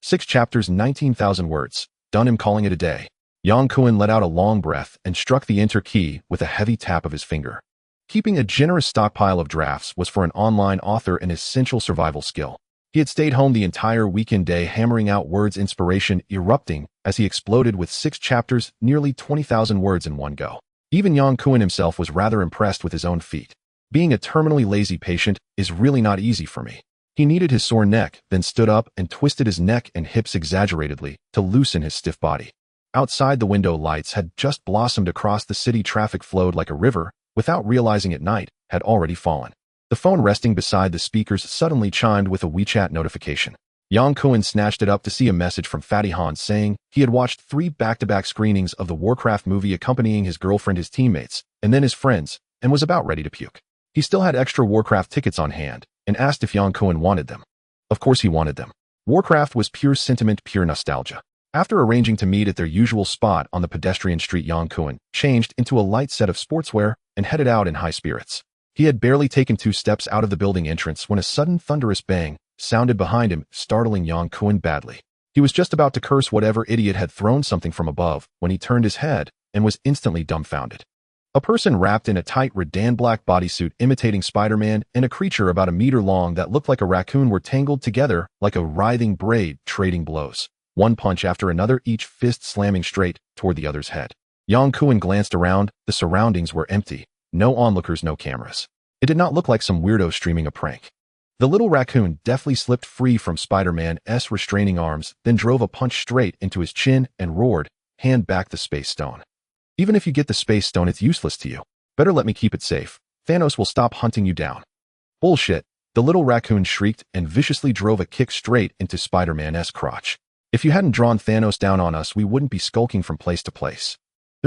6 chapters, 19,000 words. Done. Him calling it a day. Yang Kun let out a long breath and struck the enter key with a heavy tap of his finger. Keeping a generous stockpile of drafts was for an online author an essential survival skill. He had stayed home the entire weekend day hammering out words, inspiration erupting as he exploded with 6 chapters, nearly 20,000 words in one go. Even Yang Kun himself was rather impressed with his own feat. Being a terminally lazy patient is really not easy for me. He kneaded his sore neck, then stood up and twisted his neck and hips exaggeratedly to loosen his stiff body. Outside, the window lights had just blossomed across the city. Traffic flowed like a river, without realizing it. Night had already fallen. The phone resting beside the speakers suddenly chimed with a WeChat notification. Yang Kun snatched it up to see a message from Fatty Hans saying he had watched 3 back-to-back screenings of the Warcraft movie accompanying his girlfriend, his teammates, and then his friends, and was about ready to puke. He still had extra Warcraft tickets on hand and asked if Yang Kun wanted them. Of course he wanted them. Warcraft was pure sentiment, pure nostalgia. After arranging to meet at their usual spot on the pedestrian street, Yang Kun changed into a light set of sportswear and headed out in high spirits. He had barely taken 2 steps out of the building entrance when a sudden thunderous bang sounded behind him, startling Yang Kun badly. He was just about to curse whatever idiot had thrown something from above when he turned his head and was instantly dumbfounded. A person wrapped in a tight rattan black bodysuit imitating Spider-Man and a creature about a meter long that looked like a raccoon were tangled together like a writhing braid, trading blows. One punch after another, each fist slamming straight toward the other's head. Yang Kun glanced around. The surroundings were empty. No onlookers, no cameras. It did not look like some weirdo streaming a prank. The little raccoon deftly slipped free from Spider-Man's restraining arms, then drove a punch straight into his chin and roared, "Hand back the space stone. Even if you get the space stone, it's useless to you. Better let me keep it safe. Thanos will stop hunting you down." "Bullshit," the little raccoon shrieked and viciously drove a kick straight into Spider-Man's crotch. "If you hadn't drawn Thanos down on us, we wouldn't be skulking from place to place."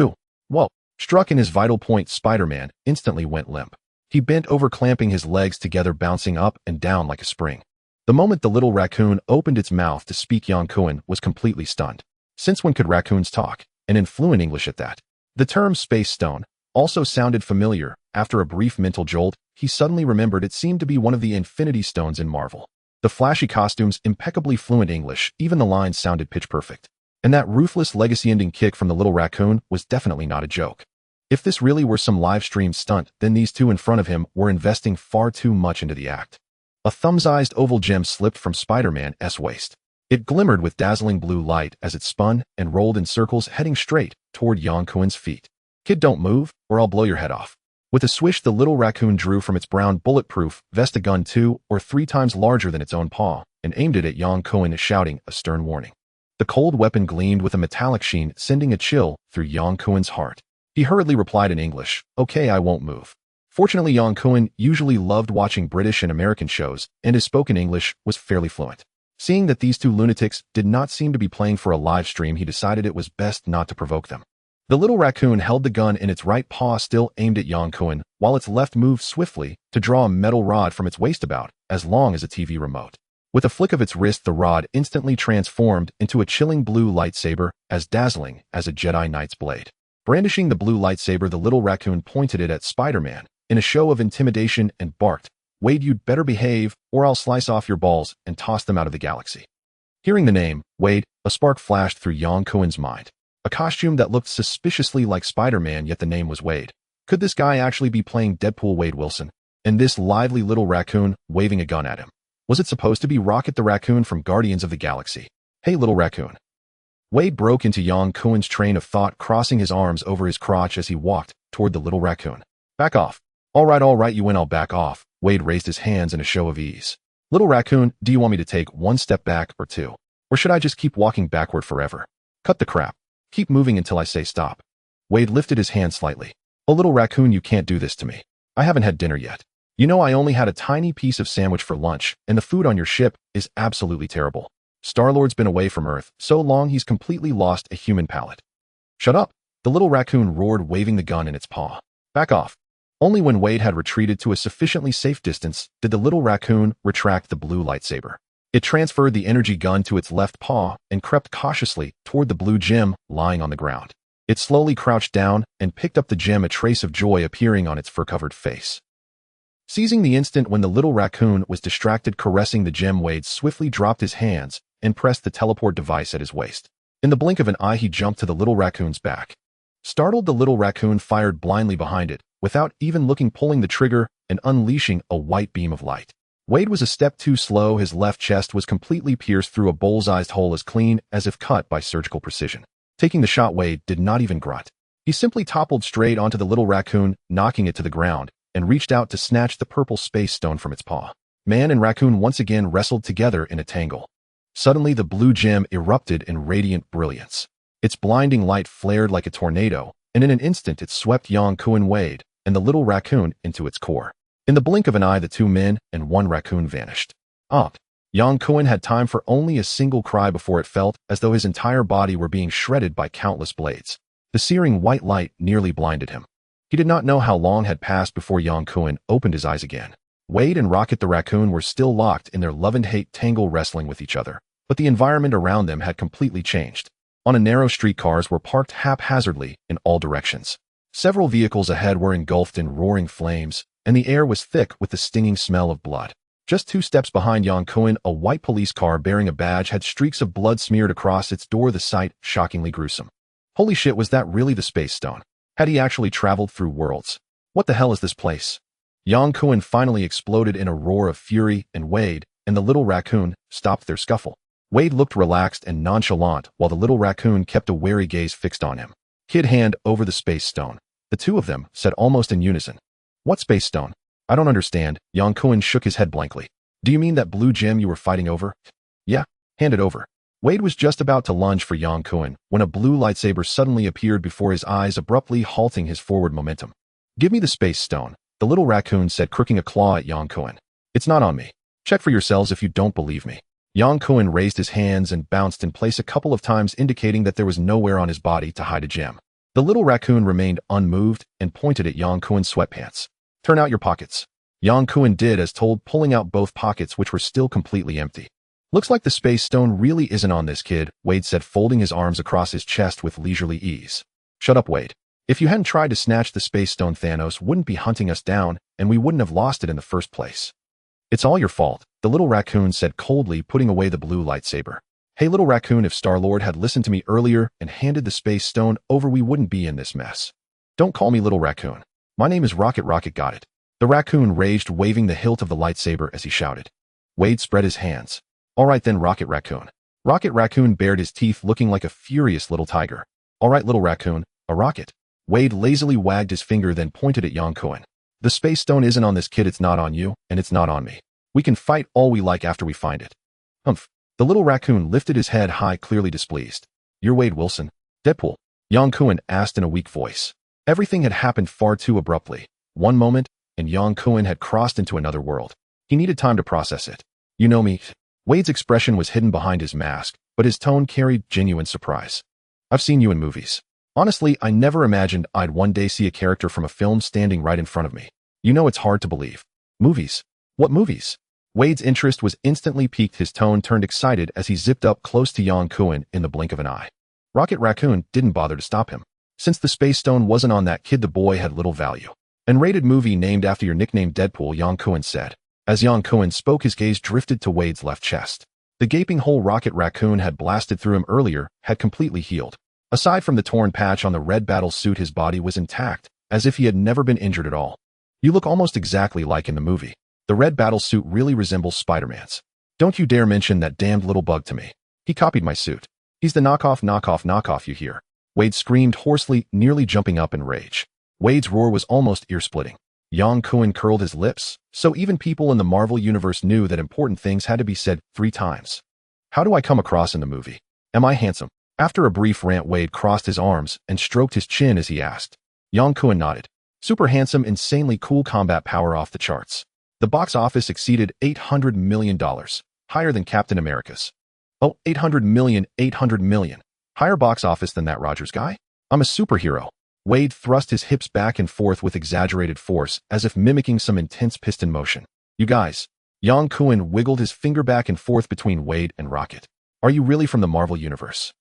"Ooh, whoa." Struck in his vital point, Spider-Man instantly went limp. He bent over, clamping his legs together, bouncing up and down like a spring. The moment the little raccoon opened its mouth to speak, Yang Kun was completely stunned. Since when could raccoons talk? And in fluent English at that. The term space stone also sounded familiar. After a brief mental jolt, he suddenly remembered it seemed to be one of the Infinity Stones in Marvel. The flashy costumes, impeccably fluent English, even the lines sounded pitch perfect. And that ruthless legacy-ending kick from the little raccoon was definitely not a joke. If this really were some live-stream stunt, then these two in front of him were investing far too much into the act. A thumb-sized oval gem slipped from Spider-Man's waist. It glimmered with dazzling blue light as it spun and rolled in circles, heading straight toward Yang Kun's feet. "Kid, don't move, or I'll blow your head off." With a swish, the little raccoon drew from its brown bulletproof vest a gun 2 or 3 times larger than its own paw and aimed it at Yang Kun, shouting a stern warning. The cold weapon gleamed with a metallic sheen, sending a chill through Yang Kun's heart. He hurriedly replied in English, "Okay, I won't move." Fortunately, Yang Kun usually loved watching British and American shows, and his spoken English was fairly fluent. Seeing that these two lunatics did not seem to be playing for a live stream, he decided it was best not to provoke them. The little raccoon held the gun in its right paw, still aimed at Yang Kun, while its left moved swiftly to draw a metal rod from its waist about as long as a TV remote. With a flick of its wrist, the rod instantly transformed into a chilling blue lightsaber, as dazzling as a Jedi Knight's blade. Brandishing the blue lightsaber, the little raccoon pointed it at Spider-Man in a show of intimidation and barked, "Wade, you'd better behave, or I'll slice off your balls and toss them out of the galaxy." Hearing the name, Wade, a spark flashed through Yang Kun's mind. A costume that looked suspiciously like Spider-Man, yet the name was Wade. Could this guy actually be playing Deadpool, Wade Wilson? And this lively little raccoon waving a gun at him. Was it supposed to be Rocket the Raccoon from Guardians of the Galaxy? "Hey, little raccoon." Wade broke into Yang Kun's train of thought, crossing his arms over his crotch as he walked toward the little raccoon. "Back off." All right, you win, I'll back off." Wade raised his hands in a show of ease. "Little raccoon, do you want me to take 1 step back or 2? Or should I just keep walking backward forever? Cut the crap. Keep moving until I say stop." Wade lifted his hand slightly. "Oh, little raccoon, you can't do this to me. I haven't had dinner yet. You know, I only had a tiny piece of sandwich for lunch, and the food on your ship is absolutely terrible. Star-Lord's been away from Earth so long he's completely lost a human palate." "Shut up," the little raccoon roared, waving the gun in its paw. "Back off." Only when Wade had retreated to a sufficiently safe distance did the little raccoon retract the blue lightsaber. It transferred the energy gun to its left paw and crept cautiously toward the blue gem lying on the ground. It slowly crouched down and picked up the gem, a trace of joy appearing on its fur-covered face. Seizing the instant when the little raccoon was distracted caressing the gem, Wade swiftly dropped his hands and pressed the teleport device at his waist. In the blink of an eye, he jumped to the little raccoon's back. Startled, the little raccoon fired blindly behind it, without even looking, pulling the trigger and unleashing a white beam of light. Wade was a step too slow. His left chest was completely pierced through a bullseye hole as clean as if cut by surgical precision. Taking the shot, Wade did not even grunt. He simply toppled straight onto the little raccoon, knocking it to the ground, and reached out to snatch the purple space stone from its paw. Man and raccoon once again wrestled together in a tangle. Suddenly, the blue gem erupted in radiant brilliance. Its blinding light flared like a tornado, and in an instant it swept Yang Kun, Wade, and the little raccoon into its core. In the blink of an eye, the two men and one raccoon vanished. Yang Kun had time for only a single cry before it felt as though his entire body were being shredded by countless blades. The searing white light nearly blinded him. He did not know how long had passed before Yang Kun opened his eyes again. Wade and Rocket the raccoon were still locked in their love-and-hate tangle, wrestling with each other, but the environment around them had completely changed. On a narrow street, cars were parked haphazardly in all directions. Several vehicles ahead were engulfed in roaring flames, and the air was thick with the stinging smell of blood. Just 2 steps behind Yang Kun, a white police car bearing a badge had streaks of blood smeared across its door, the sight shockingly gruesome. Holy shit, was that really the space stone? Had he actually traveled through worlds? What the hell is this place? Yang Kun finally exploded in a roar of fury, and Wade and the little raccoon stopped their scuffle. Wade looked relaxed and nonchalant, while the little raccoon kept a wary gaze fixed on him. Kid, hand over the space stone. The two of them said almost in unison. What space stone? I don't understand. Yang Kun shook his head blankly. Do you mean that blue gem you were fighting over? Yeah, hand it over. Wade was just about to lunge for Yang Kun when a blue lightsaber suddenly appeared before his eyes, abruptly halting his forward momentum. Give me the space stone, the little raccoon said, crooking a claw at Yang Kun. It's not on me. Check for yourselves if you don't believe me. Yang Kun raised his hands and bounced in place a couple of times, indicating that there was nowhere on his body to hide a gem. The little raccoon remained unmoved and pointed at Yang Kun's sweatpants. Turn out your pockets. Yang Kun did as told, pulling out both pockets, which were still completely empty. Looks like the space stone really isn't on this kid, Wade said, folding his arms across his chest with leisurely ease. Shut up, Wade. If you hadn't tried to snatch the space stone, Thanos wouldn't be hunting us down, and we wouldn't have lost it in the first place. It's all your fault, the little raccoon said coldly, putting away the blue lightsaber. Hey, little raccoon, if Star-Lord had listened to me earlier and handed the space stone over, we wouldn't be in this mess. Don't call me little raccoon. My name is Rocket. Rocket, got it. The raccoon raged, waving the hilt of the lightsaber as he shouted. Wade spread his hands. All right then, Rocket Raccoon. Rocket Raccoon bared his teeth, looking like a furious little tiger. All right, little raccoon, a rocket. Wade lazily wagged his finger, then pointed at Yang Kun. The space stone isn't on this kid, it's not on you, and it's not on me. We can fight all we like after we find it. Humph. The little raccoon lifted his head high, clearly displeased. You're Wade Wilson, Deadpool? Yang Kun asked in a weak voice. Everything had happened far too abruptly. One moment, and Yang Kun had crossed into another world. He needed time to process it. You know me. Wade's expression was hidden behind his mask, but his tone carried genuine surprise. I've seen you in movies. Honestly, I never imagined I'd one day see a character from a film standing right in front of me. You know, it's hard to believe. Movies? What movies? Wade's interest was instantly piqued. His tone turned excited as he zipped up close to Yang Kun in the blink of an eye. Rocket Raccoon didn't bother to stop him. Since the space stone wasn't on that kid, the boy had little value. An rated movie named after your nickname, Deadpool, Yang Kun said. As Yang Kun spoke, his gaze drifted to Wade's left chest. The gaping hole Rocket Raccoon had blasted through him earlier had completely healed. Aside from the torn patch on the red battle suit, his body was intact, as if he had never been injured at all. You look almost exactly like in the movie. The red battle suit really resembles Spider-Man's. Don't you dare mention that damned little bug to me. He copied my suit. He's the knockoff, you hear. Wade screamed hoarsely, nearly jumping up in rage. Wade's roar was almost ear-splitting. Yang Kun curled his lips, so even people in the Marvel Universe knew that important things had to be said 3 times. How do I come across in the movie? Am I handsome? After a brief rant, Wade crossed his arms and stroked his chin as he asked. Yang Kun nodded. Super handsome, insanely cool, combat power off the charts. The box office exceeded $800 million, higher than Captain America's. Oh, 800 million. Higher box office than that Rogers guy? I'm a superhero. Wade thrust his hips back and forth with exaggerated force, as if mimicking some intense piston motion. You guys. Yang Kun wiggled his finger back and forth between Wade and Rocket. Are you really from the Marvel Universe?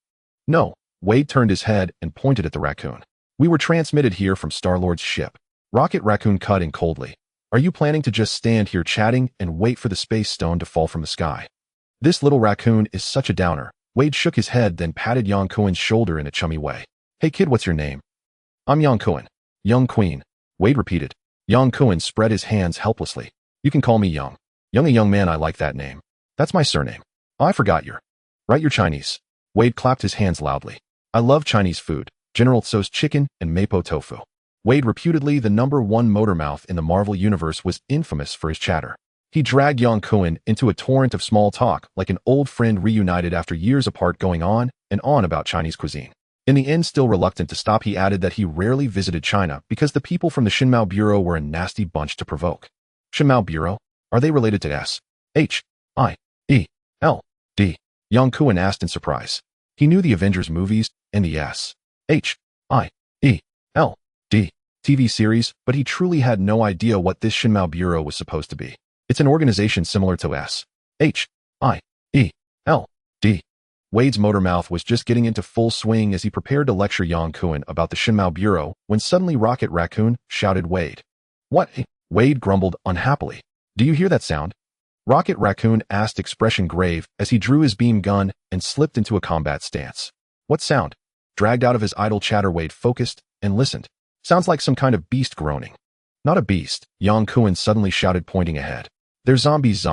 No. Wade turned his head and pointed at the raccoon. We were transmitted here from Star-Lord's ship. Rocket Raccoon cut in coldly. Are you planning to just stand here chatting and wait for the space stone to fall from the sky? This little raccoon is such a downer. Wade shook his head, then patted Yang Kun's shoulder in a chummy way. Hey kid, what's your name? I'm Yang Kun. Young Queen. Wade repeated. Yang Kun spread his hands helplessly. You can call me Young. Young, a young man, I like that name. That's my surname. I forgot your. Right, you're Chinese. Wade clapped his hands loudly. I love Chinese food. General Tso's chicken and mapo tofu. Wade, reputedly the #1 motormouth in the Marvel Universe, was infamous for his chatter. He dragged Yang Kun into a torrent of small talk like an old friend reunited after years apart, going on and on about Chinese cuisine. In the end, still reluctant to stop, he added that he rarely visited China because the people from the Xinmao Bureau were a nasty bunch to provoke. Xinmao Bureau? Are they related to S-H-I-E-L-D? Yang Kun asked in surprise. He knew the Avengers movies and the S-H-I-E-L-D TV series, but he truly had no idea what this Xinmao Bureau was supposed to be. It's an organization similar to S-H-I-E-L-D. Wade's motormouth was just getting into full swing as he prepared to lecture Yang Kun about the Xinmao Bureau when suddenly Rocket Raccoon shouted Wade. What? Wade grumbled unhappily. Do you hear that sound? Rocket Raccoon asked, expression grave, as he drew his beam gun and slipped into a combat stance. What sound? Dragged out of his idle chatter, Wade focused and listened. Sounds like some kind of beast groaning. Not a beast, Yang Kun suddenly shouted, pointing ahead. They're zombies.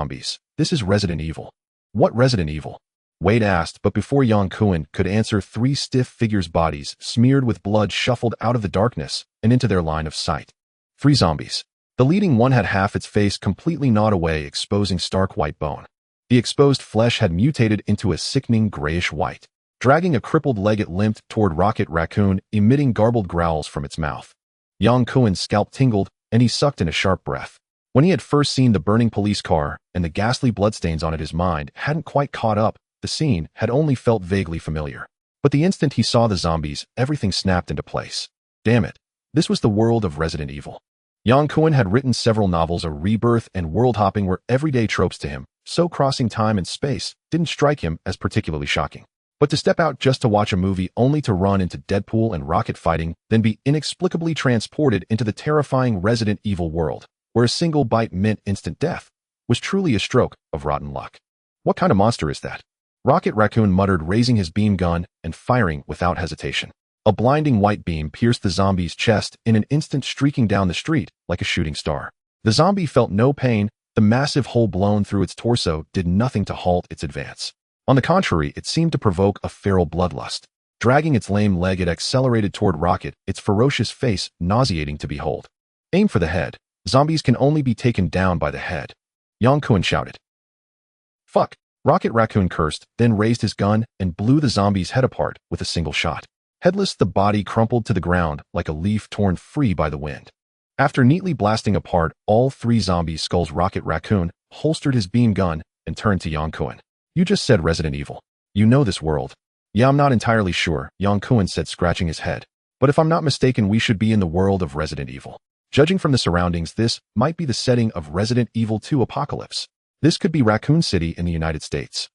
This is Resident Evil. What Resident Evil? Wade asked, but before Yang Kun could answer, 3 stiff figures' bodies, smeared with blood, shuffled out of the darkness and into their line of sight. 3 zombies. The leading one had half its face completely gnawed away, exposing stark white bone. The exposed flesh had mutated into a sickening grayish white. Dragging a crippled leg, it limped toward Rocket Raccoon, emitting garbled growls from its mouth. Yang Kun's scalp tingled, and he sucked in a sharp breath. When he had first seen the burning police car and the ghastly bloodstains on it, his mind hadn't quite caught up. The scene had only felt vaguely familiar. But the instant he saw the zombies, everything snapped into place. Damn it. This was the world of Resident Evil. Yang Kun had written several novels. A rebirth and world hopping were everyday tropes to him, so crossing time and space didn't strike him as particularly shocking. But to step out just to watch a movie only to run into Deadpool and rocket fighting, then be inexplicably transported into the terrifying Resident Evil world, where a single bite meant instant death, was truly a stroke of rotten luck. What kind of monster is that? Rocket Raccoon muttered, raising his beam gun and firing without hesitation. A blinding white beam pierced the zombie's chest in an instant, streaking down the street like a shooting star. The zombie felt no pain. The massive hole blown through its torso did nothing to halt its advance. On the contrary, it seemed to provoke a feral bloodlust. Dragging its lame leg, it accelerated toward Rocket, its ferocious face nauseating to behold. Aim for the head. Zombies can only be taken down by the head. Yang Kun shouted. Fuck. Rocket Raccoon cursed, then raised his gun and blew the zombie's head apart with a single shot. Headless, the body crumpled to the ground like a leaf torn free by the wind. After neatly blasting apart all 3 zombies' skulls, Rocket Raccoon holstered his beam gun and turned to Yang Kun. You just said Resident Evil. You know this world. Yeah, I'm not entirely sure, Yang Kun said, scratching his head. But if I'm not mistaken, we should be in the world of Resident Evil. Judging from the surroundings, this might be the setting of Resident Evil 2 Apocalypse. This could be Raccoon City in the United States.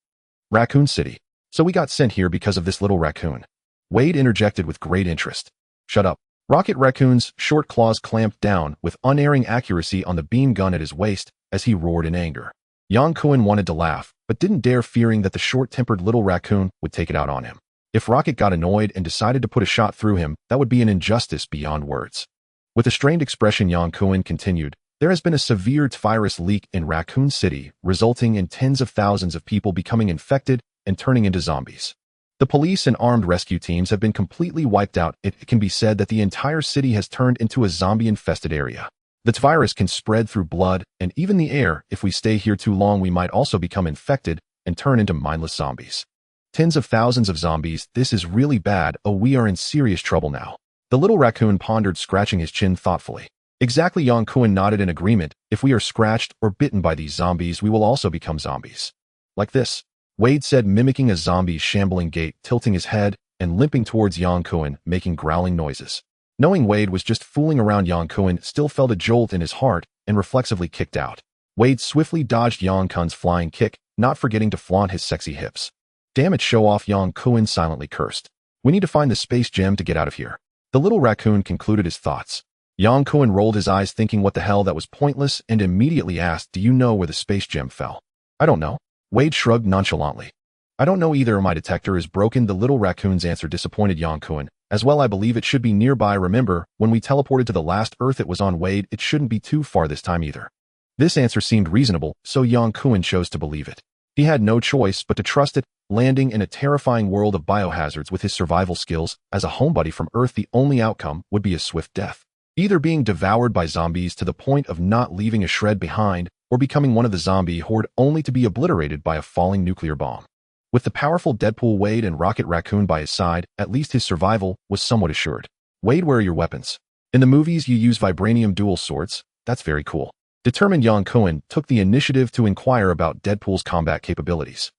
Raccoon City. So we got sent here because of this little raccoon. Wade interjected with great interest. Shut up. Rocket Raccoon's short claws clamped down with unerring accuracy on the beam gun at his waist as he roared in anger. Yang Kun wanted to laugh, but didn't dare, fearing that the short-tempered little raccoon would take it out on him. If Rocket got annoyed and decided to put a shot through him, that would be an injustice beyond words. With a strained expression, Yang Kun continued, there has been a severe virus leak in Raccoon City, resulting in tens of thousands of people becoming infected and turning into zombies. The police and armed rescue teams have been completely wiped out. It can be said that the entire city has turned into a zombie-infested area. The virus can spread through blood and even the air. If we stay here too long, we might also become infected and turn into mindless zombies. Tens of thousands of zombies. This is really bad. Oh, we are in serious trouble now. The little raccoon pondered, scratching his chin thoughtfully. Exactly, Yang Kun nodded in agreement. If we are scratched or bitten by these zombies, we will also become zombies. Like this, Wade said, mimicking a zombie's shambling gait, tilting his head and limping towards Yang Kun, making growling noises. Knowing Wade was just fooling around, Yang Kun still felt a jolt in his heart and reflexively kicked out. Wade swiftly dodged Yang Kun's flying kick, not forgetting to flaunt his sexy hips. Damn it, show off, Yang Kun silently cursed. We need to find the space gem to get out of here. The little raccoon concluded his thoughts. Yang Kun rolled his eyes, thinking what the hell, that was pointless, and immediately asked, do you know where the space gem fell? I don't know. Wade shrugged nonchalantly. I don't know either. My detector is broken. The little raccoon's answer disappointed Yang Kun. As well, I believe it should be nearby. Remember, when we teleported to the last Earth it was on. Wade, it shouldn't be too far this time either. This answer seemed reasonable, so Yang Kun chose to believe it. He had no choice but to trust it. Landing in a terrifying world of biohazards with his survival skills as a homebody from Earth, the only outcome would be a swift death. Either being devoured by zombies to the point of not leaving a shred behind, or becoming one of the zombie horde only to be obliterated by a falling nuclear bomb. With the powerful Deadpool Wade and Rocket Raccoon by his side, at least his survival was somewhat assured. Wade, where are your weapons? In the movies you use vibranium dual swords. That's very cool. Determined, Yang Kun took the initiative to inquire about Deadpool's combat capabilities.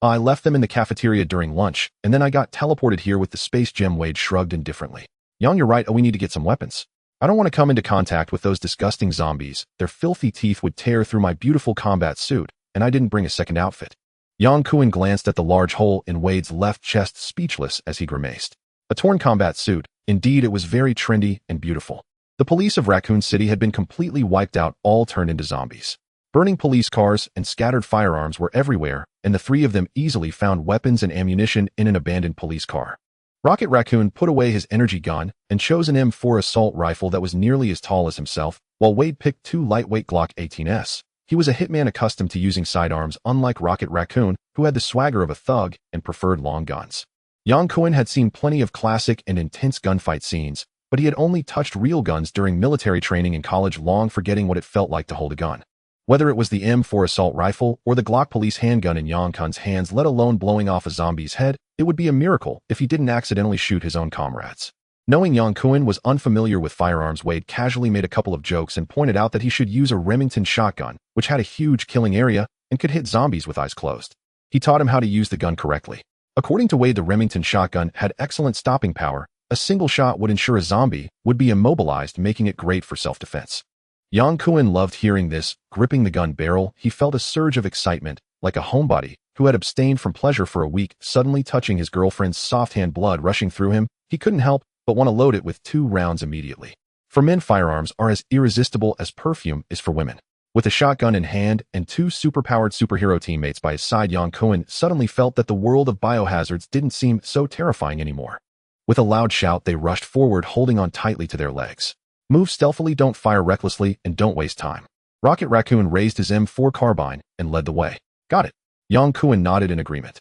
I left them in the cafeteria during lunch, and then I got teleported here with the space gem. Wade shrugged indifferently. Yang, you're right. We need to get some weapons. I don't want to come into contact with those disgusting zombies. Their filthy teeth would tear through my beautiful combat suit, and I didn't bring a second outfit. Yang Kun glanced at the large hole in Wade's left chest, speechless as he grimaced. A torn combat suit. Indeed, it was very trendy and beautiful. The police of Raccoon City had been completely wiped out, all turned into zombies. Burning police cars and scattered firearms were everywhere, and the three of them easily found weapons and ammunition in an abandoned police car. Rocket Raccoon put away his energy gun and chose an M4 assault rifle that was nearly as tall as himself, while Wade picked two lightweight Glock 18s. He was a hitman accustomed to using sidearms, unlike Rocket Raccoon, who had the swagger of a thug and preferred long guns. Yang Kun had seen plenty of classic and intense gunfight scenes, but he had only touched real guns during military training in college, long forgetting what it felt like to hold a gun. Whether it was the M4 assault rifle or the Glock police handgun in Yang Kun's hands, let alone blowing off a zombie's head, it would be a miracle if he didn't accidentally shoot his own comrades. Knowing Yang Kun was unfamiliar with firearms, Wade casually made a couple of jokes and pointed out that he should use a Remington shotgun, which had a huge killing area and could hit zombies with eyes closed. He taught him how to use the gun correctly. According to Wade, the Remington shotgun had excellent stopping power. A single shot would ensure a zombie would be immobilized, making it great for self-defense. Yang Kun loved hearing this. Gripping the gun barrel, he felt a surge of excitement, like a homebody who had abstained from pleasure for a week, suddenly touching his girlfriend's soft hand, blood rushing through him. He couldn't help but want to load it with 2 rounds immediately. For men, firearms are as irresistible as perfume is for women. With a shotgun in hand and 2 superpowered superhero teammates by his side, Yang Kun suddenly felt that the world of biohazards didn't seem so terrifying anymore. With a loud shout, they rushed forward, holding on tightly to their legs. Move stealthily, don't fire recklessly, and don't waste time. Rocket Raccoon raised his M4 carbine and led the way. Got it. Yang Kun nodded in agreement.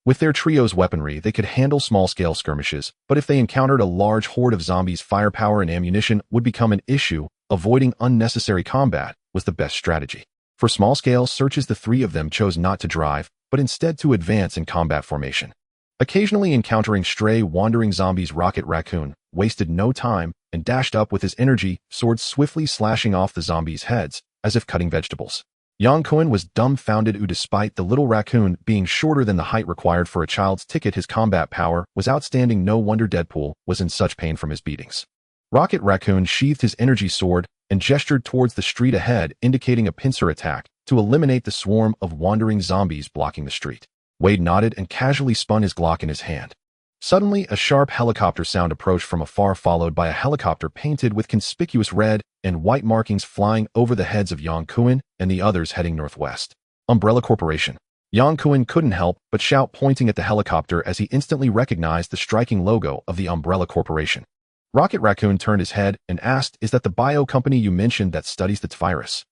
With their trio's weaponry, they could handle small-scale skirmishes, but if they encountered a large horde of zombies, firepower and ammunition would become an issue. Avoiding unnecessary combat was the best strategy. For small-scale searches, the 3 of them chose not to drive, but instead to advance in combat formation. Occasionally encountering stray, wandering zombies, Rocket Raccoon wasted no time and dashed up with his energy sword, swiftly slashing off the zombies' heads as if cutting vegetables. Yang Kun was dumbfounded. Despite the little raccoon being shorter than the height required for a child's ticket, his combat power was outstanding. No wonder Deadpool was in such pain from his beatings. Rocket Raccoon sheathed his energy sword and gestured towards the street ahead, indicating a pincer attack to eliminate the swarm of wandering zombies blocking the street. Wade nodded and casually spun his Glock in his hand. Suddenly, a sharp helicopter sound approached from afar, followed by a helicopter painted with conspicuous red and white markings flying over the heads of Yang Kun and the others heading northwest. Umbrella Corporation. Yang Kun couldn't help but shout, pointing at the helicopter as he instantly recognized the striking logo of the Umbrella Corporation. Rocket Raccoon turned his head and asked, "Is that the bio company you mentioned that studies the virus?"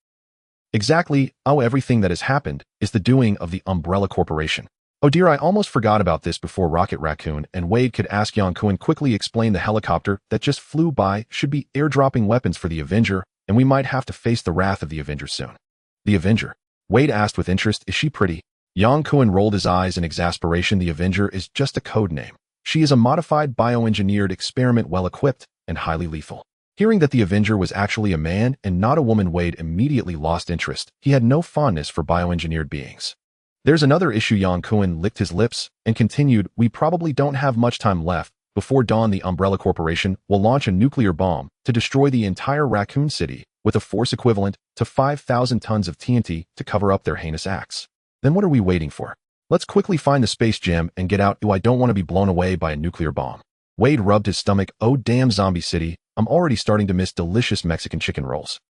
"Exactly. Oh, everything that has happened is the doing of the Umbrella Corporation." "Oh dear, I almost forgot about this." Before Rocket Raccoon and Wade could ask, Yang Kun quickly explained the helicopter that just flew by should be airdropping weapons for the Avenger, and we might have to face the wrath of the Avenger soon. "The Avenger?" Wade asked with interest. "Is she pretty?" Yang Kun rolled his eyes in exasperation. "The Avenger is just a code name. She is a modified bioengineered experiment, well-equipped and highly lethal." Hearing that the Avenger was actually a man and not a woman, Wade immediately lost interest. He had no fondness for bioengineered beings. "There's another issue." Yang Kun licked his lips and continued, "We probably don't have much time left. Before dawn, the Umbrella Corporation will launch a nuclear bomb to destroy the entire Raccoon City with a force equivalent to 5,000 tons of TNT to cover up their heinous acts. Then what are we waiting for? Let's quickly find the space gem and get out. I don't want to be blown away by a nuclear bomb." Wade rubbed his stomach. "Oh damn, Zombie City. I'm already starting to miss delicious Mexican chicken rolls."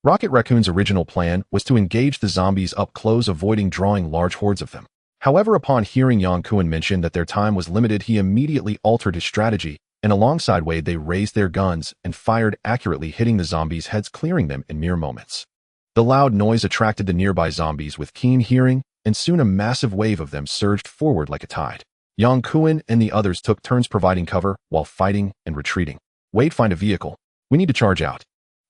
Rocket Raccoon's original plan was to engage the zombies up close, avoiding drawing large hordes of them. However, upon hearing Yang Kun mention that their time was limited, he immediately altered his strategy, and alongside Wade they raised their guns and fired accurately, hitting the zombies' heads, clearing them in mere moments. The loud noise attracted the nearby zombies with keen hearing, and soon a massive wave of them surged forward like a tide. Yang Kun and the others took turns providing cover while fighting and retreating. Wade, find a vehicle. We need to charge out.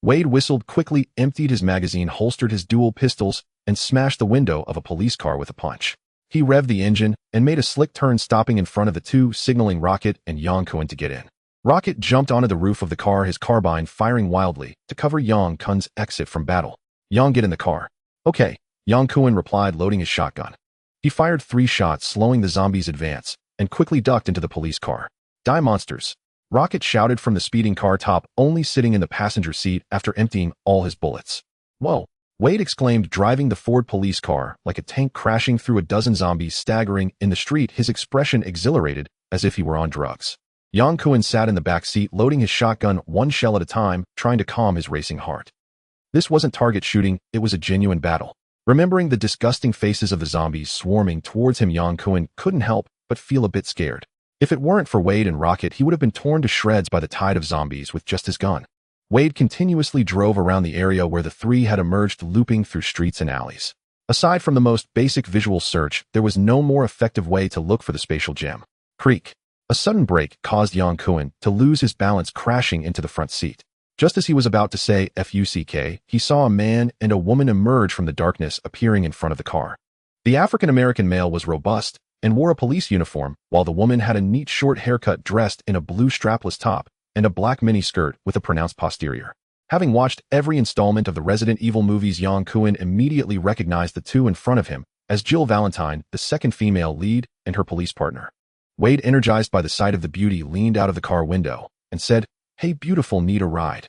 Wade whistled, quickly emptied his magazine, holstered his dual pistols, and smashed the window of a police car with a punch. He revved the engine and made a slick turn, stopping in front of the two, signaling Rocket and Yang Kun to get in. Rocket jumped onto the roof of the car, his carbine firing wildly to cover Yang Kun's exit from battle. Yang, get in the car. Okay, Yang Kun replied, loading his shotgun. He fired 3 shots, slowing the zombies' advance, and quickly ducked into the police car. Die, monsters! Rocket shouted from the speeding car top, only sitting in the passenger seat after emptying all his bullets. Whoa! Wade exclaimed, driving the Ford police car like a tank, crashing through a dozen zombies staggering in the street, his expression exhilarated as if he were on drugs. Yang Kun sat in the back seat, loading his shotgun 1 shell at a time, trying to calm his racing heart. This wasn't target shooting, it was a genuine battle. Remembering the disgusting faces of the zombies swarming towards him, Yang Kun couldn't help but feel a bit scared. If it weren't for Wade and Rocket, he would have been torn to shreds by the tide of zombies with just his gun. Wade continuously drove around the area where the three had emerged, looping through streets and alleys. Aside from the most basic visual search, there was no more effective way to look for the spatial gem. Creak. A sudden brake caused Yang Kun to lose his balance, crashing into the front seat. Just as he was about to say "fuck," he saw a man and a woman emerge from the darkness, appearing in front of the car. The African-American male was robust and wore a police uniform, while the woman had a neat short haircut, dressed in a blue strapless top and a black miniskirt with a pronounced posterior. Having watched every installment of the Resident Evil movies, Yang Kun immediately recognized the two in front of him as Jill Valentine, the second female lead, and her police partner. Wade, energized by the sight of the beauty, leaned out of the car window and said, "Hey beautiful, need a ride?"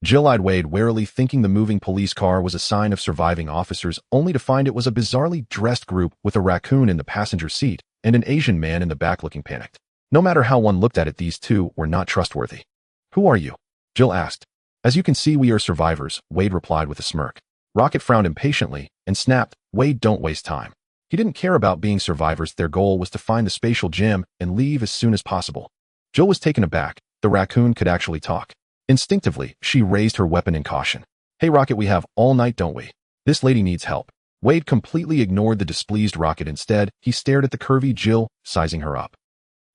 Jill eyed Wade warily, thinking the moving police car was a sign of surviving officers, only to find it was a bizarrely dressed group with a raccoon in the passenger seat and an Asian man in the back, looking panicked. No matter how one looked at it, these two were not trustworthy. "Who are you?" Jill asked. "As you can see, we are survivors," Wade replied with a smirk. Rocket frowned impatiently and snapped, "Wade, don't waste time." He didn't care about being survivors. Their goal was to find the spatial gem and leave as soon as possible. Jill was taken aback. The raccoon could actually talk. Instinctively, she raised her weapon in caution. "Hey Rocket, we have all night, don't we? This lady needs help." Wade completely ignored the displeased Rocket. Instead, he stared at the curvy Jill, sizing her up.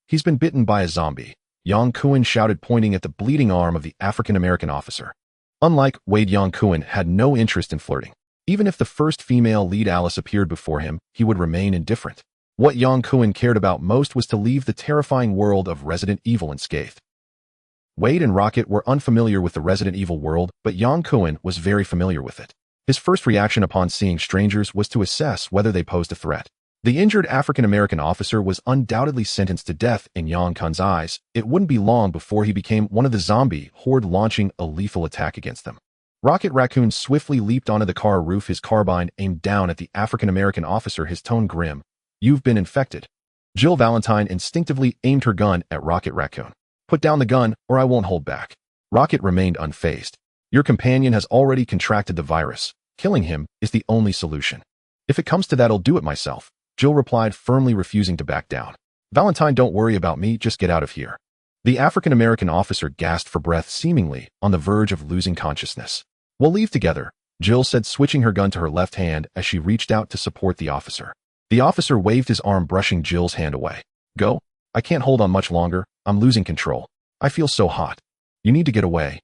"He's been bitten by a zombie," Yang Kun shouted, pointing at the bleeding arm of the African-American officer. Unlike Wade, Yang Kun had no interest in flirting. Even if the first female lead, Alice, appeared before him, he would remain indifferent. What Yang Kun cared about most was to leave the terrifying world of Resident Evil unscathed. Wade and Rocket were unfamiliar with the Resident Evil world, but Yang Kun was very familiar with it. His first reaction upon seeing strangers was to assess whether they posed a threat. The injured African-American officer was undoubtedly sentenced to death in Yang Kun's eyes. It wouldn't be long before he became one of the zombie horde, launching a lethal attack against them. Rocket Raccoon swiftly leaped onto the car roof, his carbine aimed down at the African-American officer, his tone grim. "You've been infected." Jill Valentine instinctively aimed her gun at Rocket Raccoon. "Put down the gun, or I won't hold back." Rocket remained unfazed. "Your companion has already contracted the virus. Killing him is the only solution." "If it comes to that, I'll do it myself," Jill replied, firmly refusing to back down. "Valentine, don't worry about me, just get out of here." The African-American officer gasped for breath, seemingly on the verge of losing consciousness. "We'll leave together," Jill said, switching her gun to her left hand as she reached out to support the officer. The officer waved his arm, brushing Jill's hand away. "Go. I can't hold on much longer. I'm losing control. I feel so hot. You need to get away."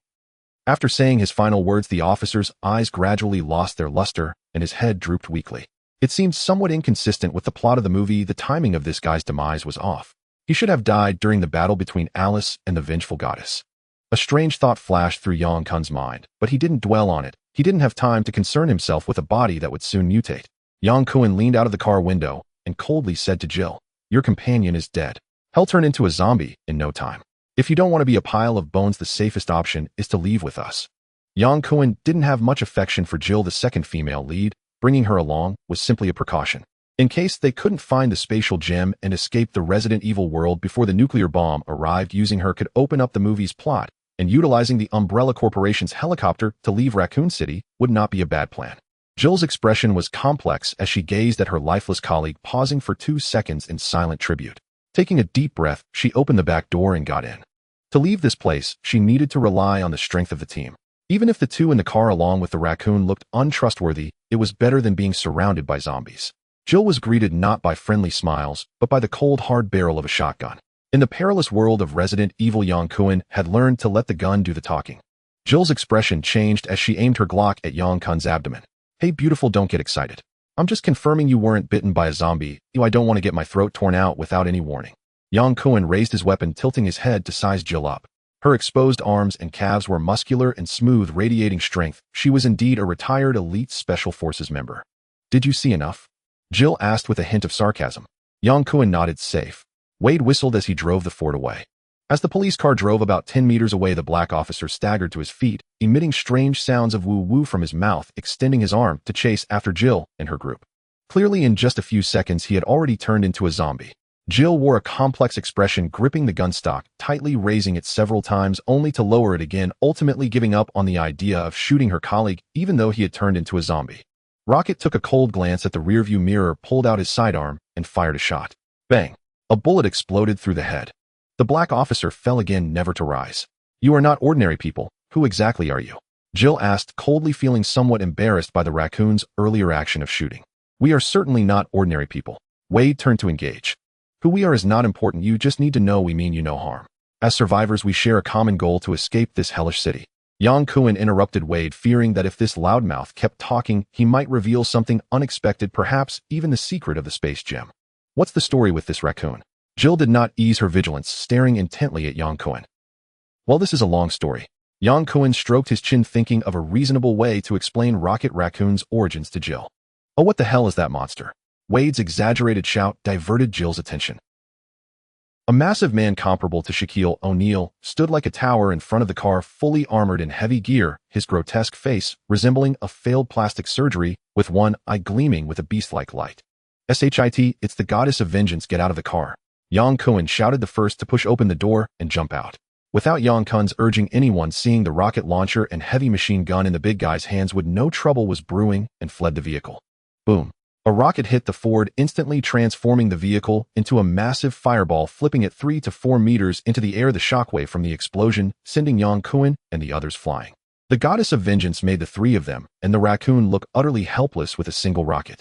After saying his final words, the officer's eyes gradually lost their luster and his head drooped weakly. It seemed somewhat inconsistent with the plot of the movie. The timing of this guy's demise was off. He should have died during the battle between Alice and the vengeful goddess. A strange thought flashed through Yang Kun's mind, but he didn't dwell on it. He didn't have time to concern himself with a body that would soon mutate. Yang Kun leaned out of the car window and coldly said to Jill, "Your companion is dead. He'll turn into a zombie in no time. If you don't want to be a pile of bones, the safest option is to leave with us." Yang Kun didn't have much affection for Jill, the second female lead. Bringing her along was simply a precaution. In case they couldn't find the spatial gem and escape the Resident Evil world before the nuclear bomb arrived, using her could open up the movie's plot and utilizing the Umbrella Corporation's helicopter to leave Raccoon City would not be a bad plan. Jill's expression was complex as she gazed at her lifeless colleague, pausing for 2 seconds in silent tribute. Taking a deep breath, she opened the back door and got in. To leave this place, she needed to rely on the strength of the team. Even if the two in the car along with the raccoon looked untrustworthy, it was better than being surrounded by zombies. Jill was greeted not by friendly smiles, but by the cold, hard barrel of a shotgun. In the perilous world of Resident Evil, Yang Kun had learned to let the gun do the talking. Jill's expression changed as she aimed her Glock at Yang Kun's abdomen. "Hey beautiful, don't get excited. I'm just confirming you weren't bitten by a zombie. I don't want to get my throat torn out without any warning." Yang Kun raised his weapon, tilting his head to size Jill up. Her exposed arms and calves were muscular and smooth, radiating strength. She was indeed a retired elite special forces member. "Did you see enough?" Jill asked with a hint of sarcasm. Yang Kun nodded. "Safe." Wade whistled as he drove the Ford away. As the police car drove about 10 meters away, the black officer staggered to his feet, emitting strange sounds of woo-woo from his mouth, extending his arm to chase after Jill and her group. Clearly, in just a few seconds, he had already turned into a zombie. Jill wore a complex expression, gripping the gun stock, tightly raising it several times only to lower it again, ultimately giving up on the idea of shooting her colleague even though he had turned into a zombie. Rocket took a cold glance at the rearview mirror, pulled out his sidearm, and fired a shot. Bang! A bullet exploded through the head. The black officer fell again, never to rise. "You are not ordinary people. Who exactly are you?" Jill asked, coldly, feeling somewhat embarrassed by the raccoon's earlier action of shooting. "We are certainly not ordinary people." Wade turned to engage. "Who we are is not important. You just need to know we mean you no harm. As survivors, we share a common goal: to escape this hellish city." Yang Kun interrupted Wade, fearing that if this loudmouth kept talking, he might reveal something unexpected, perhaps even the secret of the space gem. "What's the story with this raccoon?" Jill did not ease her vigilance, staring intently at Yang Kun. "Well, this is a long story." Yang Kun stroked his chin, thinking of a reasonable way to explain Rocket Raccoon's origins to Jill. "Oh, what the hell is that monster?" Wade's exaggerated shout diverted Jill's attention. A massive man comparable to Shaquille O'Neal stood like a tower in front of the car, fully armored in heavy gear, his grotesque face resembling a failed plastic surgery, with one eye gleaming with a beast-like light. "Shit, it's the goddess of vengeance. Get out of the car." Yang Kun shouted, the first to push open the door and jump out. Without Yang Kun's urging anyone, seeing the rocket launcher and heavy machine gun in the big guy's hands would no trouble was brewing, and fled the vehicle. Boom. A rocket hit the Ford, instantly transforming the vehicle into a massive fireball, flipping it 3 to 4 meters into the air, the shockwave from the explosion sending Yang Kun and the others flying. The goddess of vengeance made the 3 of them and the raccoon look utterly helpless with a single rocket.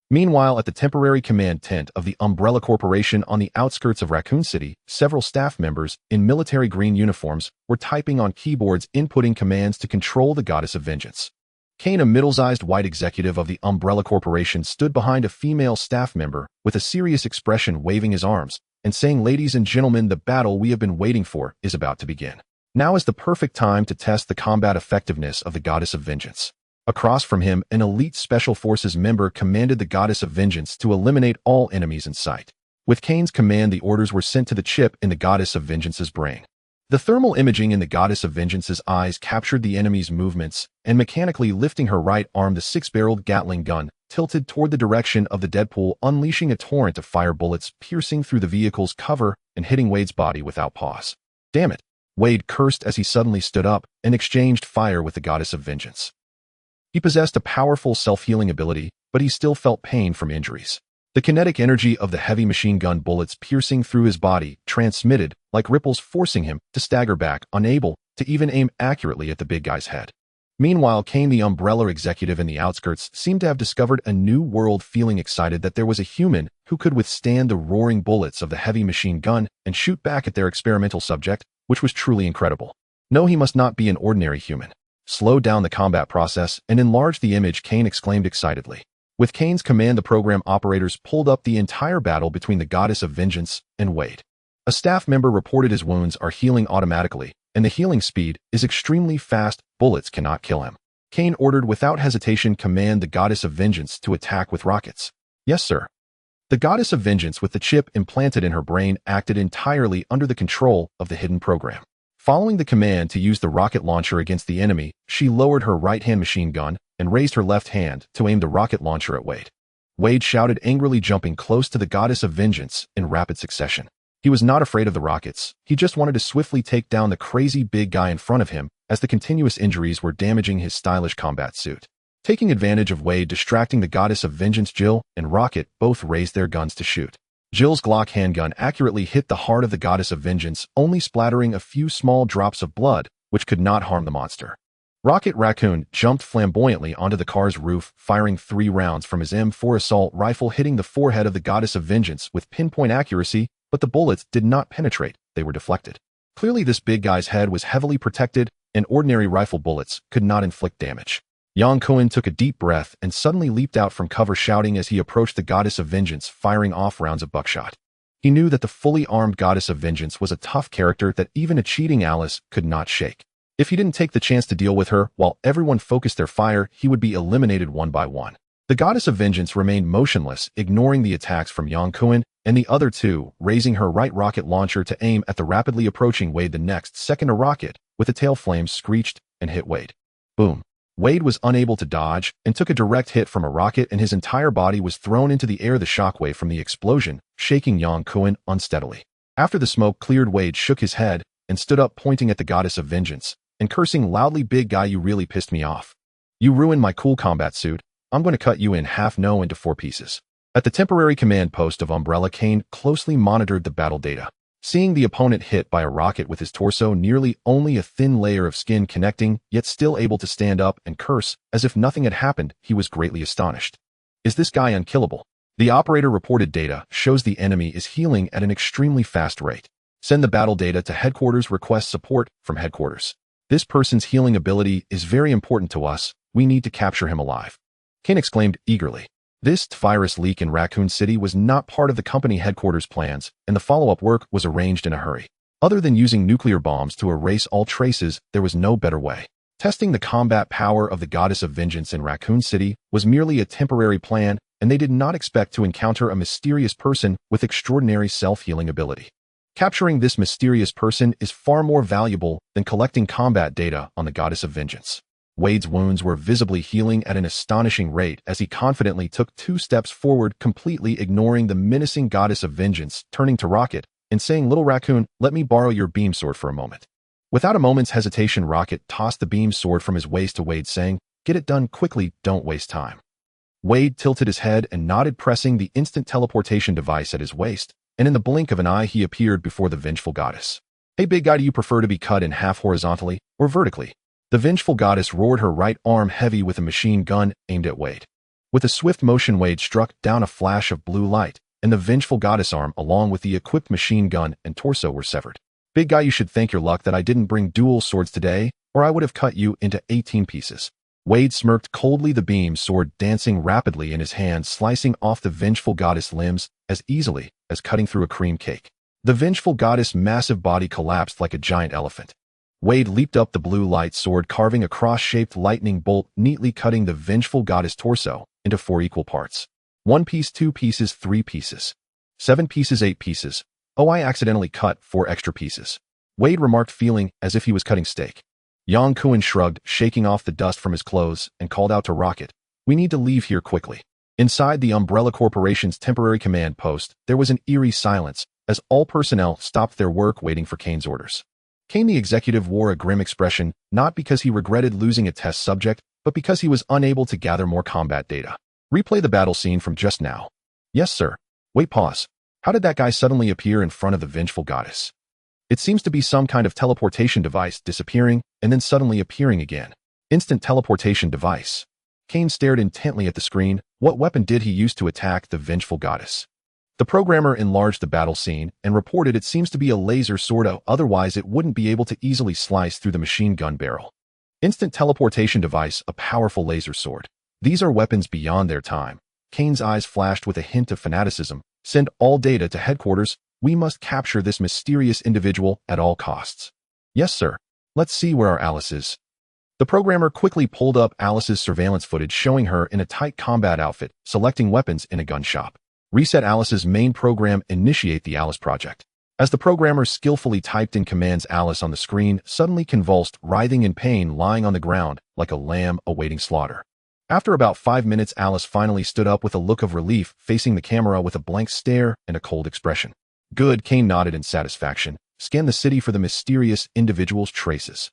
Meanwhile, at the temporary command tent of the Umbrella Corporation on the outskirts of Raccoon City, several staff members in military green uniforms were typing on keyboards, inputting commands to control the goddess of vengeance. Kane, a middle-sized white executive of the Umbrella Corporation, stood behind a female staff member with a serious expression, waving his arms and saying, "Ladies and gentlemen, the battle we have been waiting for is about to begin. Now is the perfect time to test the combat effectiveness of the goddess of vengeance." Across from him, an elite Special Forces member commanded the Goddess of Vengeance to eliminate all enemies in sight. With Kane's command, the orders were sent to the chip in the Goddess of Vengeance's brain. The thermal imaging in the Goddess of Vengeance's eyes captured the enemy's movements, and mechanically lifting her right arm, the 6-barreled Gatling gun tilted toward the direction of the Deadpool, unleashing a torrent of fire bullets, piercing through the vehicle's cover and hitting Wade's body without pause. "Damn it," Wade cursed as he suddenly stood up and exchanged fire with the Goddess of Vengeance. He possessed a powerful self-healing ability, but he still felt pain from injuries. The kinetic energy of the heavy machine gun bullets piercing through his body transmitted like ripples, forcing him to stagger back, unable to even aim accurately at the big guy's head. Meanwhile, Kane, the Umbrella executive in the outskirts, seemed to have discovered a new world, feeling excited that there was a human who could withstand the roaring bullets of the heavy machine gun and shoot back at their experimental subject, which was truly incredible. No, he must not be an ordinary human. "Slow down the combat process and enlarge the image," Kane exclaimed excitedly. With Kane's command, the program operators pulled up the entire battle between the Goddess of Vengeance and Wade. A staff member reported his wounds are healing automatically, and the healing speed is extremely fast. Bullets cannot kill him. Kane ordered without hesitation, "Command the Goddess of Vengeance to attack with rockets." "Yes, sir." The Goddess of Vengeance, with the chip implanted in her brain, acted entirely under the control of the hidden program. Following the command to use the rocket launcher against the enemy, she lowered her right-hand machine gun and raised her left hand to aim the rocket launcher at Wade. Wade shouted angrily, jumping close to the Goddess of Vengeance in rapid succession. He was not afraid of the rockets. He just wanted to swiftly take down the crazy big guy in front of him, as the continuous injuries were damaging his stylish combat suit. Taking advantage of Wade distracting the goddess of vengeance, Jill and Rocket both raised their guns to shoot. Jill's Glock handgun accurately hit the heart of the goddess of vengeance, only splattering a few small drops of blood, which could not harm the monster. Raccoon jumped flamboyantly onto the car's roof, firing 3 rounds from his M4 assault rifle, hitting the forehead of the goddess of vengeance with pinpoint accuracy, but the bullets did not penetrate, they were deflected. Clearly this big guy's head was heavily protected, and ordinary rifle bullets could not inflict damage. Yang Kun took a deep breath and suddenly leaped out from cover, shouting as he approached the goddess of vengeance, firing off rounds of buckshot. He knew that the fully armed goddess of vengeance was a tough character that even a cheating Alice could not shake. If he didn't take the chance to deal with her while everyone focused their fire, he would be eliminated one by one. The goddess of vengeance remained motionless, ignoring the attacks from Yang Kun and the other two, raising her right rocket launcher to aim at the rapidly approaching Wade. The next second, a rocket with a tail flame screeched and hit Wade. Boom. Wade was unable to dodge and took a direct hit from a rocket, and his entire body was thrown into the air, the shockwave from the explosion shaking Yang Kun unsteadily. After the smoke cleared, Wade shook his head and stood up, pointing at the goddess of vengeance and cursing loudly, "Big guy, you really pissed me off. You ruined my cool combat suit. I'm going to cut you in half, no, into 4 pieces." At the temporary command post of Umbrella, Kane closely monitored the battle data. Seeing the opponent hit by a rocket with his torso, nearly only a thin layer of skin connecting, yet still able to stand up and curse as if nothing had happened, he was greatly astonished. Is this guy unkillable? The operator reported data shows the enemy is healing at an extremely fast rate. Send the battle data to headquarters. Request support from headquarters. This person's healing ability is very important to us. We need to capture him alive. Kane exclaimed eagerly. This virus leak in Raccoon City was not part of the company headquarters plans, and the follow-up work was arranged in a hurry. Other than using nuclear bombs to erase all traces, there was no better way. Testing the combat power of the goddess of vengeance in Raccoon City was merely a temporary plan, and they did not expect to encounter a mysterious person with extraordinary self-healing ability. Capturing this mysterious person is far more valuable than collecting combat data on the goddess of vengeance. Wade's wounds were visibly healing at an astonishing rate as he confidently took 2 steps forward, completely ignoring the menacing goddess of vengeance, turning to Rocket and saying, "Little Raccoon, let me borrow your beam sword for a moment." Without a moment's hesitation, Rocket tossed the beam sword from his waist to Wade, saying, "Get it done quickly, don't waste time." Wade tilted his head and nodded, pressing the instant teleportation device at his waist, and in the blink of an eye he appeared before the vengeful goddess. "Hey big guy, do you prefer to be cut in half horizontally or vertically?" The vengeful goddess roared, her right arm heavy with a machine gun aimed at Wade. With a swift motion, Wade struck down a flash of blue light, and the vengeful goddess arm, along with the equipped machine gun and torso, were severed. "Big guy, you should thank your luck that I didn't bring dual swords today, or I would have cut you into 18 pieces. Wade smirked coldly, the beam sword dancing rapidly in his hand, slicing off the vengeful goddess limbs as easily as cutting through a cream cake. The vengeful goddess' massive body collapsed like a giant elephant. Wade leaped up the blue light sword, carving a cross-shaped lightning bolt, neatly cutting the vengeful goddess torso into 4 equal parts. 1 piece, 2 pieces, 3 pieces. 7 pieces, 8 pieces. "Oh, I accidentally cut 4 extra pieces," Wade remarked, feeling as if he was cutting steak. Yang Kun shrugged, shaking off the dust from his clothes, and called out to Rocket, "We need to leave here quickly." Inside the Umbrella Corporation's temporary command post, there was an eerie silence as all personnel stopped their work, waiting for Kane's orders. Kane the executive wore a grim expression, not because he regretted losing a test subject, but because he was unable to gather more combat data. "Replay the battle scene from just now." "Yes, sir." "Wait, pause. How did that guy suddenly appear in front of the vengeful goddess?" "It seems to be some kind of teleportation device, disappearing and then suddenly appearing again." "Instant teleportation device." Kane stared intently at the screen. What weapon did he use to attack the vengeful goddess? The programmer enlarged the battle scene and reported it seems to be a laser sword, otherwise it wouldn't be able to easily slice through the machine gun barrel. Instant teleportation device, a powerful laser sword. These are weapons beyond their time. Kane's eyes flashed with a hint of fanaticism. "Send all data to headquarters. We must capture this mysterious individual at all costs." "Yes, sir. Let's see where our Alice is." The programmer quickly pulled up Alice's surveillance footage, showing her in a tight combat outfit, selecting weapons in a gun shop. "Reset Alice's main program. Initiate the Alice project." As the programmer skillfully typed in commands, Alice on the screen suddenly convulsed, writhing in pain, lying on the ground like a lamb awaiting slaughter. After about 5 minutes, Alice finally stood up with a look of relief, facing the camera with a blank stare and a cold expression. Good, Kane nodded in satisfaction. Scan the city for the mysterious individual's traces.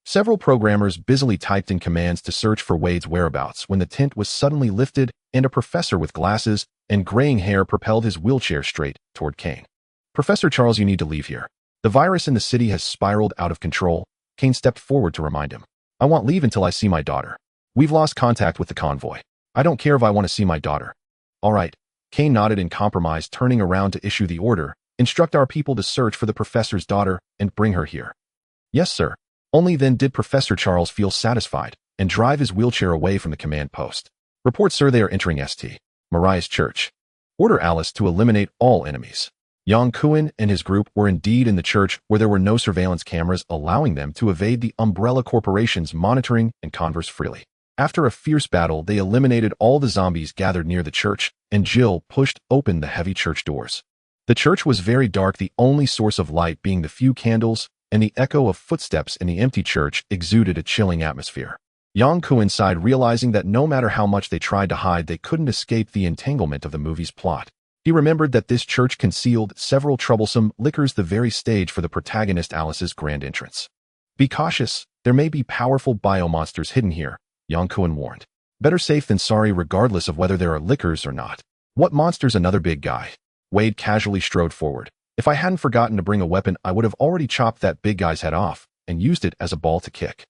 Several programmers busily typed in commands to search for Wade's whereabouts when the tent was suddenly lifted and a professor with glasses and graying hair propelled his wheelchair straight toward Kane. Professor Charles, you need to leave here. The virus in the city has spiraled out of control. Kane stepped forward to remind him. I won't leave until I see my daughter. We've lost contact with the convoy. I don't care if I want to see my daughter. All right. Kane nodded in compromise, turning around to issue the order. Instruct our people to search for the professor's daughter and bring her here. Yes, sir. Only then did Professor Charles feel satisfied and drive his wheelchair away from the command post. Report, sir, they are entering St. Mariah's church. Order Alice to eliminate all enemies. Yang Kun and his group were indeed in the church where there were no surveillance cameras allowing them to evade the Umbrella Corporation's monitoring and converse freely. After a fierce battle, they eliminated all the zombies gathered near the church, and Jill pushed open the heavy church doors. The church was very dark, the only source of light being the few candles, and the echo of footsteps in the empty church exuded a chilling atmosphere. Yang Kun sighed, realizing that no matter how much they tried to hide, they couldn't escape the entanglement of the movie's plot. He remembered that this church concealed several troublesome liquors, the very stage for the protagonist Alice's grand entrance. Be cautious, there may be powerful biomonsters hidden here, Yang Kun warned. Better safe than sorry, regardless of whether there are liquors or not. What monster's another big guy? Wade casually strode forward. If I hadn't forgotten to bring a weapon, I would have already chopped that big guy's head off and used it as a ball to kick.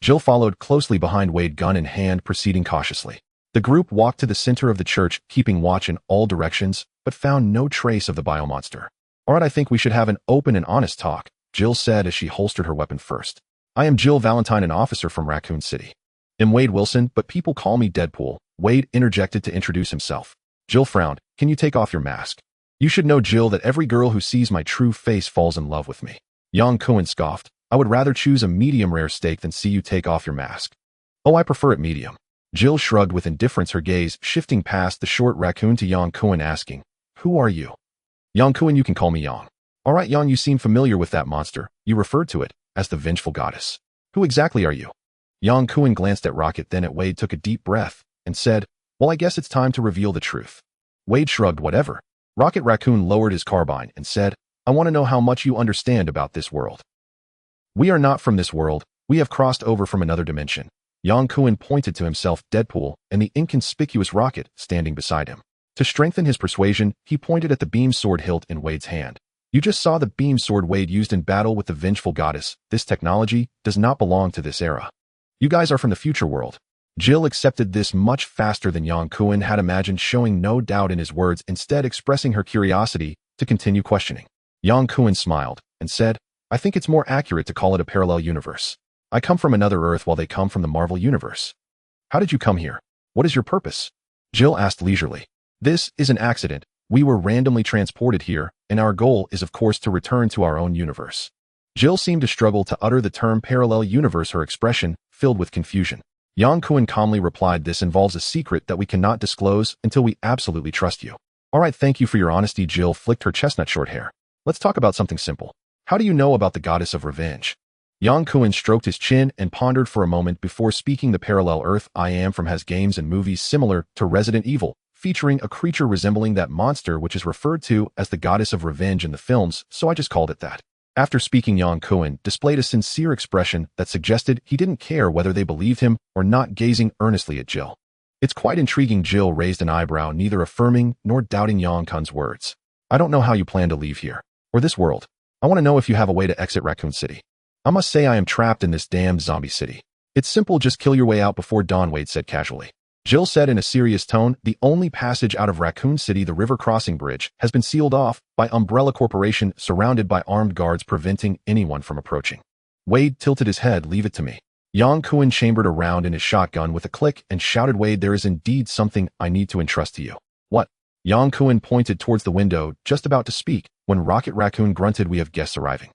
Jill followed closely behind Wade, gun in hand, proceeding cautiously. The group walked to the center of the church, keeping watch in all directions, but found no trace of the biomonster. All right, I think we should have an open and honest talk, Jill said as she holstered her weapon first. I am Jill Valentine, an officer from Raccoon City. I'm Wade Wilson, but people call me Deadpool, Wade interjected to introduce himself. Jill frowned. Can you take off your mask? You should know, Jill, that every girl who sees my true face falls in love with me. Yang Kun scoffed. I would rather choose a medium-rare steak than see you take off your mask. Oh, I prefer it medium. Jill shrugged with indifference, her gaze shifting past the short Raccoon to Yang Kun, asking, Who are you? Yang Kun, you can call me Yang. All right, Yang, you seem familiar with that monster. You referred to it as the vengeful goddess. Who exactly are you? Yang Kun glanced at Rocket, then at Wade, took a deep breath, and said, Well, I guess it's time to reveal the truth. Wade shrugged. Whatever. Rocket Raccoon lowered his carbine and said, I want to know how much you understand about this world. We are not from this world. We have crossed over from another dimension. Yang Kun pointed to himself, Deadpool, and the inconspicuous Rocket standing beside him. To strengthen his persuasion, he pointed at the beam sword hilt in Wade's hand. You just saw the beam sword Wade used in battle with the vengeful goddess. This technology does not belong to this era. You guys are from the future world. Jill accepted this much faster than Yang Kun had imagined, showing no doubt in his words, instead expressing her curiosity to continue questioning. Yang Kun smiled and said, I think it's more accurate to call it a parallel universe. I come from another Earth while they come from the Marvel universe. How did you come here? What is your purpose? Jill asked leisurely. This is an accident. We were randomly transported here, and our goal is of course to return to our own universe. Jill seemed to struggle to utter the term parallel universe, her expression filled with confusion. Yang Kun calmly replied, This involves a secret that we cannot disclose until we absolutely trust you. All right, thank you for your honesty. Jill flicked her chestnut short hair. Let's talk about something simple. How do you know about the goddess of revenge? Yang Kun stroked his chin and pondered for a moment before speaking. The parallel Earth I am from has games and movies similar to Resident Evil, featuring a creature resembling that monster which is referred to as the goddess of revenge in the films, so I just called it that. After speaking, Yang Kun displayed a sincere expression that suggested he didn't care whether they believed him or not, gazing earnestly at Jill. It's quite intriguing. Jill raised an eyebrow, neither affirming nor doubting Yang Kun's words. I don't know how you plan to leave here, or this world. I want to know if you have a way to exit Raccoon City. I must say I am trapped in this damned zombie city. It's simple, just kill your way out before dawn, Wade said casually. Jill said in a serious tone, The only passage out of Raccoon City, the river crossing bridge, has been sealed off by Umbrella Corporation, surrounded by armed guards preventing anyone from approaching. Wade tilted his head. Leave it to me. Yang Kun chambered around in his shotgun with a click and shouted, Wade, there is indeed something I need to entrust to you. What? Yang Kun pointed towards the window, just about to speak, when Rocket Raccoon grunted, We have guests arriving.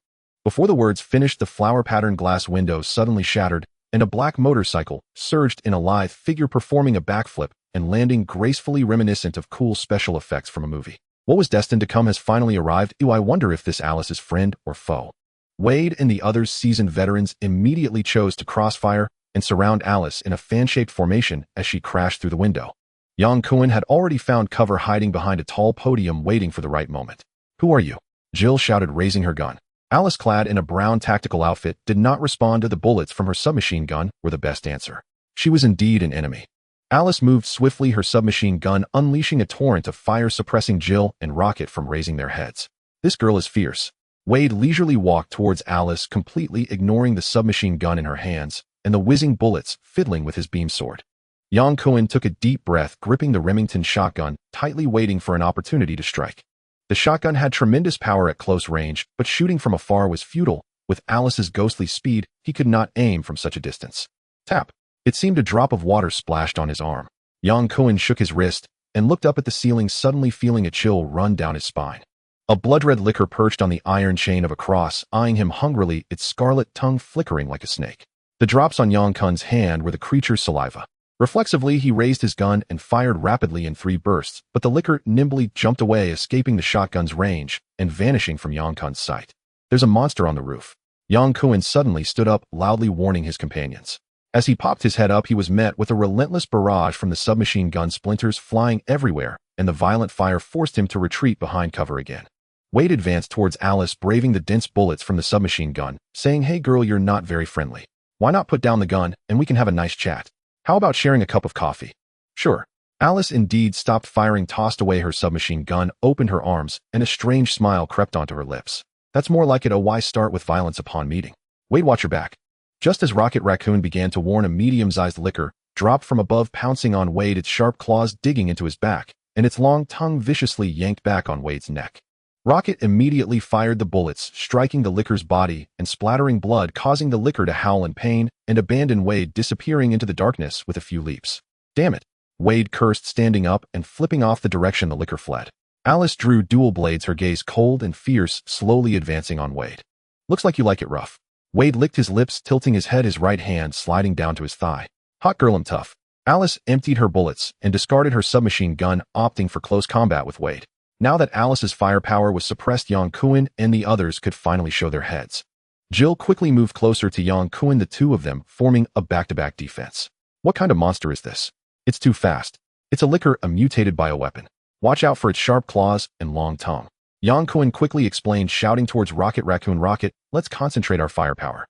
Before the words finished, the flower-patterned glass window suddenly shattered, and a black motorcycle surged in, a lithe figure performing a backflip and landing gracefully, reminiscent of cool special effects from a movie. What was destined to come has finally arrived. Ew, I wonder if this Alice's friend or foe. Wade and the other seasoned veterans immediately chose to crossfire and surround Alice in a fan-shaped formation as she crashed through the window. Yang Kun had already found cover, hiding behind a tall podium, waiting for the right moment. Who are you? Jill shouted, raising her gun. Alice, clad in a brown tactical outfit, did not respond to the bullets from her submachine gun were the best answer. She was indeed an enemy. Alice moved swiftly, her submachine gun unleashing a torrent of fire, suppressing Jill and Rocket from raising their heads. This girl is fierce. Wade leisurely walked towards Alice, completely ignoring the submachine gun in her hands and the whizzing bullets, fiddling with his beam sword. Yang Kun took a deep breath, gripping the Remington shotgun, tightly waiting for an opportunity to strike. The shotgun had tremendous power at close range, but shooting from afar was futile. With Alice's ghostly speed, he could not aim from such a distance. Tap! It seemed a drop of water splashed on his arm. Yang Kun shook his wrist and looked up at the ceiling, suddenly feeling a chill run down his spine. A blood-red licker perched on the iron chain of a cross, eyeing him hungrily, its scarlet tongue flickering like a snake. The drops on Yang Kun's hand were the creature's saliva. Reflexively, he raised his gun and fired rapidly in 3 bursts, but the licker nimbly jumped away, escaping the shotgun's range and vanishing from Yang Kun's sight. There's a monster on the roof. Yang Kun suddenly stood up, loudly warning his companions. As he popped his head up, he was met with a relentless barrage from the submachine gun, splinters flying everywhere, and the violent fire forced him to retreat behind cover again. Wade advanced towards Alice, braving the dense bullets from the submachine gun, saying, "Hey girl, you're not very friendly. Why not put down the gun and we can have a nice chat? How about sharing a cup of coffee?" "Sure." Alice indeed stopped firing, tossed away her submachine gun, opened her arms, and a strange smile crept onto her lips. "That's more like it. Oh, why start with violence upon meeting? Wade, watch your back." Just as Raccoon began to warn, a medium-sized licker dropped from above, pouncing on Wade, its sharp claws digging into his back, and its long tongue viciously yanked back on Wade's neck. Rocket immediately fired the bullets, striking the licker's body and splattering blood, causing the licker to howl in pain and abandon Wade, disappearing into the darkness with a few leaps. "Damn it," Wade cursed, standing up and flipping off the direction the licker fled. Alice drew dual blades, her gaze cold and fierce, slowly advancing on Wade. "Looks like you like it rough." Wade licked his lips, tilting his head, his right hand sliding down to his thigh. "Hot girl, I'm tough." Alice emptied her bullets and discarded her submachine gun, opting for close combat with Wade. Now that Alice's firepower was suppressed, Yang Kun and the others could finally show their heads. Jill quickly moved closer to Yang Kun, the two of them forming a back-to-back defense. "What kind of monster is this? It's too fast. It's a licker, a mutated bioweapon. Watch out for its sharp claws and long tongue." Yang Kun quickly explained, shouting towards Raccoon, "Rocket, let's concentrate our firepower."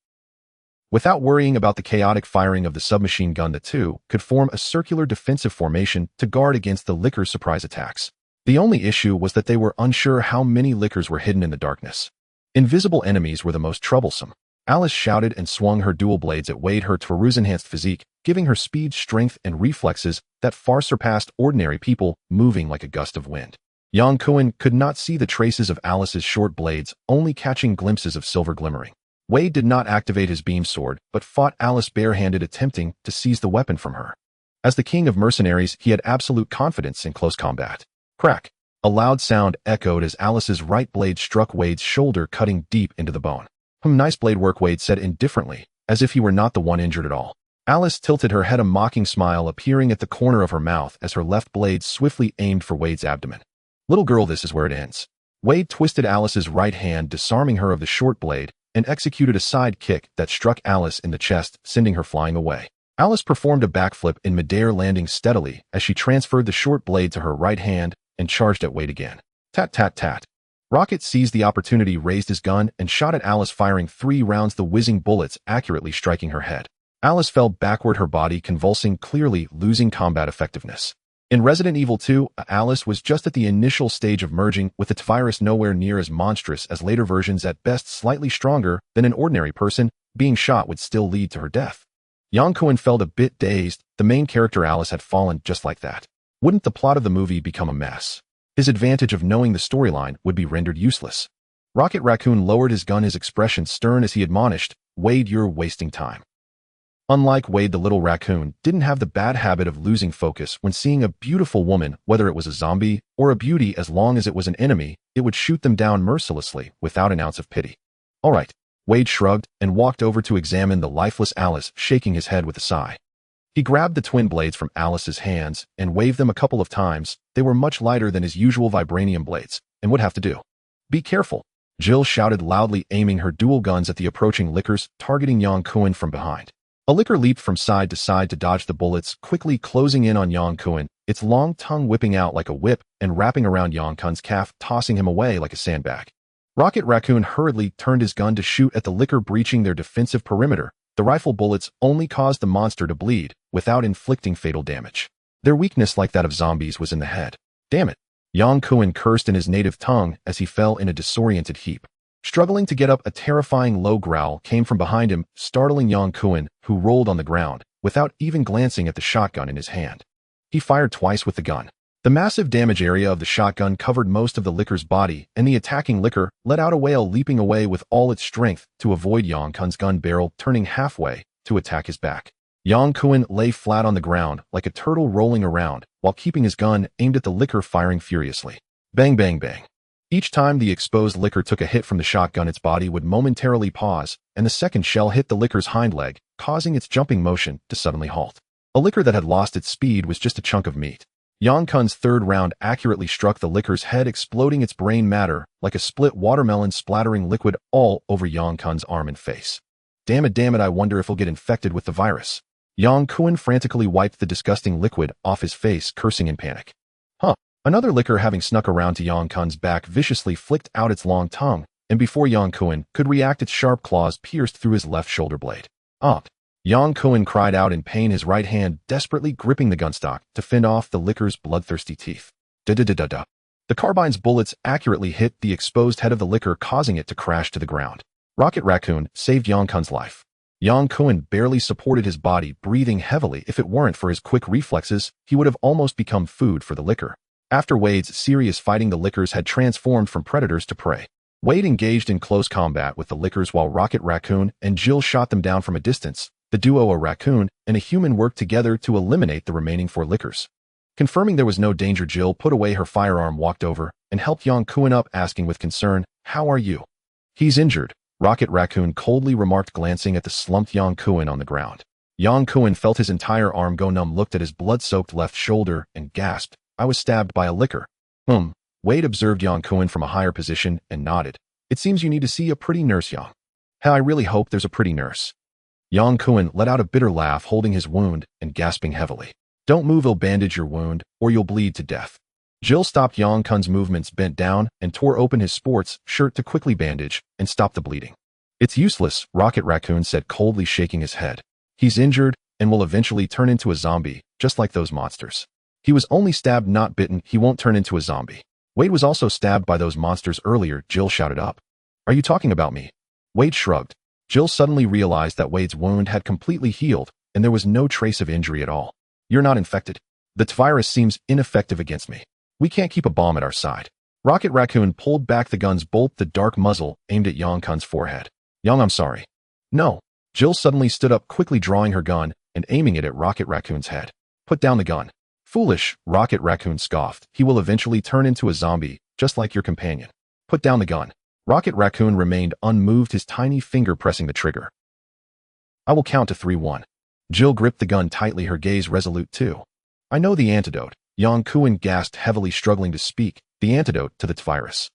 Without worrying about the chaotic firing of the submachine gun, the two could form a circular defensive formation to guard against the licker's surprise attacks. The only issue was that they were unsure how many lickers were hidden in the darkness. Invisible enemies were the most troublesome. Alice shouted and swung her dual blades at Wade, her Tweruz-enhanced physique, giving her speed, strength, and reflexes that far surpassed ordinary people, moving like a gust of wind. Yang Kun could not see the traces of Alice's short blades, only catching glimpses of silver glimmering. Wade did not activate his beam sword, but fought Alice barehanded, attempting to seize the weapon from her. As the king of mercenaries, he had absolute confidence in close combat. Crack! A loud sound echoed as Alice's right blade struck Wade's shoulder, cutting deep into the bone. Nice blade work," Wade said indifferently, as if he were not the one injured at all. Alice tilted her head, a mocking smile appearing at the corner of her mouth as her left blade swiftly aimed for Wade's abdomen. "Little girl, this is where it ends." Wade twisted Alice's right hand, disarming her of the short blade, and executed a side kick that struck Alice in the chest, sending her flying away. Alice performed a backflip in midair, landing steadily as she transferred the short blade to her right hand and charged at Wade again. Tat tat tat. Rocket seized the opportunity, raised his gun, and shot at Alice, firing 3 rounds, the whizzing bullets accurately striking her head. Alice fell backward, her body convulsing, clearly losing combat effectiveness. In Resident Evil 2, Alice was just at the initial stage of merging with the virus, nowhere near as monstrous as later versions, at best slightly stronger than an ordinary person. Being shot would still lead to her death. Yang Kun felt a bit dazed. The main character Alice had fallen just like that. Wouldn't the plot of the movie become a mess? His advantage of knowing the storyline would be rendered useless. Raccoon lowered his gun, his expression stern as he admonished, "Wade, you're wasting time." Unlike Wade, the little raccoon didn't have the bad habit of losing focus when seeing a beautiful woman, whether it was a zombie or a beauty. As long as it was an enemy, it would shoot them down mercilessly without an ounce of pity. "All right," Wade shrugged and walked over to examine the lifeless Alice, shaking his head with a sigh. He grabbed the twin blades from Alice's hands and waved them a couple of times. They were much lighter than his usual vibranium blades and would have to do. "Be careful," Jill shouted loudly, aiming her dual guns at the approaching lickers, targeting Yang Kun from behind. A licker leaped from side to side to dodge the bullets, quickly closing in on Yang Kun, its long tongue whipping out like a whip and wrapping around Yang Kun's calf, tossing him away like a sandbag. Rocket Raccoon hurriedly turned his gun to shoot at the licker, breaching their defensive perimeter. The rifle bullets only caused the monster to bleed, without inflicting fatal damage. Their weakness, like that of zombies, was in the head. Damn it! Yang Kun cursed in his native tongue as he fell in a disoriented heap. Struggling to get up, a terrifying low growl came from behind him, startling Yang Kun, who rolled on the ground, without even glancing at the shotgun in his hand. He fired twice with the gun. The massive damage area of the shotgun covered most of the licker's body, and the attacking licker let out a wail, leaping away with all its strength to avoid Yang Kun's gun barrel turning halfway to attack his back. Yang Kun lay flat on the ground like a turtle rolling around, while keeping his gun aimed at the licker, firing furiously. Bang, bang, bang. Each time the exposed licker took a hit from the shotgun, its body would momentarily pause, and the second shell hit the licker's hind leg, causing its jumping motion to suddenly halt. A licker that had lost its speed was just a chunk of meat. Yang Kun's third round accurately struck the licker's head, exploding its brain matter like a split watermelon, splattering liquid all over Yang Kun's arm and face. Damn it, I wonder if he'll get infected with the virus. Yang Kun frantically wiped the disgusting liquid off his face, cursing in panic. Another licker, having snuck around to Yang Kun's back, viciously flicked out its long tongue, and before Yang Kun could react, its sharp claws pierced through his left shoulder blade. Yang Kun cried out in pain, his right hand desperately gripping the gunstock to fend off the licker's bloodthirsty teeth. Da-da-da-da-da. The carbine's bullets accurately hit the exposed head of the licker, causing it to crash to the ground. Rocket Raccoon saved Yang Kun's life. Yang Kun barely supported his body, breathing heavily. If it weren't for his quick reflexes, he would have almost become food for the licker. After Wade's serious fighting, the lickers had transformed from predators to prey. Wade engaged in close combat with the lickers while Rocket Raccoon and Jill shot them down from a distance. The duo, a raccoon and a human, worked together to eliminate the remaining 4 lickers. Confirming there was no danger, Jill put away her firearm, walked over, and helped Yang Kun up, asking with concern, "How are you?" "He's injured," Rocket Raccoon coldly remarked, glancing at the slumped Yang Kun on the ground. Yang Kun felt his entire arm go numb, looked at his blood-soaked left shoulder, and gasped, "I was stabbed by a licker." Wade observed Yang Kun from a higher position and nodded. "It seems you need to see a pretty nurse, Yang." "Hey, I really hope there's a pretty nurse." Yang Kun let out a bitter laugh, holding his wound and gasping heavily. "Don't move, I'll bandage your wound, or you'll bleed to death." Jill stopped Yang Kun's movements, bent down, and tore open his sports shirt to quickly bandage and stop the bleeding. "It's useless," Rocket Raccoon said, coldly shaking his head. "He's injured and will eventually turn into a zombie, just like those monsters." "He was only stabbed, not bitten. He won't turn into a zombie." "Wade was also stabbed by those monsters earlier," Jill shouted up. "Are you talking about me?" Wade shrugged. Jill suddenly realized that Wade's wound had completely healed, and there was no trace of injury at all. "You're not infected. The virus seems ineffective against me. We can't keep a bomb at our side." Rocket Raccoon pulled back the gun's bolt, the dark muzzle aimed at Yang Kun's forehead. "Yang, I'm sorry." "No." Jill suddenly stood up, quickly drawing her gun and aiming it at Rocket Raccoon's head. "Put down the gun." "Foolish," Rocket Raccoon scoffed. "He will eventually turn into a zombie, just like your companion." "Put down the gun." Rocket Raccoon remained unmoved, his tiny finger pressing the trigger. "I will count to 3-1. Jill gripped the gun tightly, her gaze resolute too. "I know the antidote." Yang Kun gasped heavily, struggling to speak. "The antidote to the virus."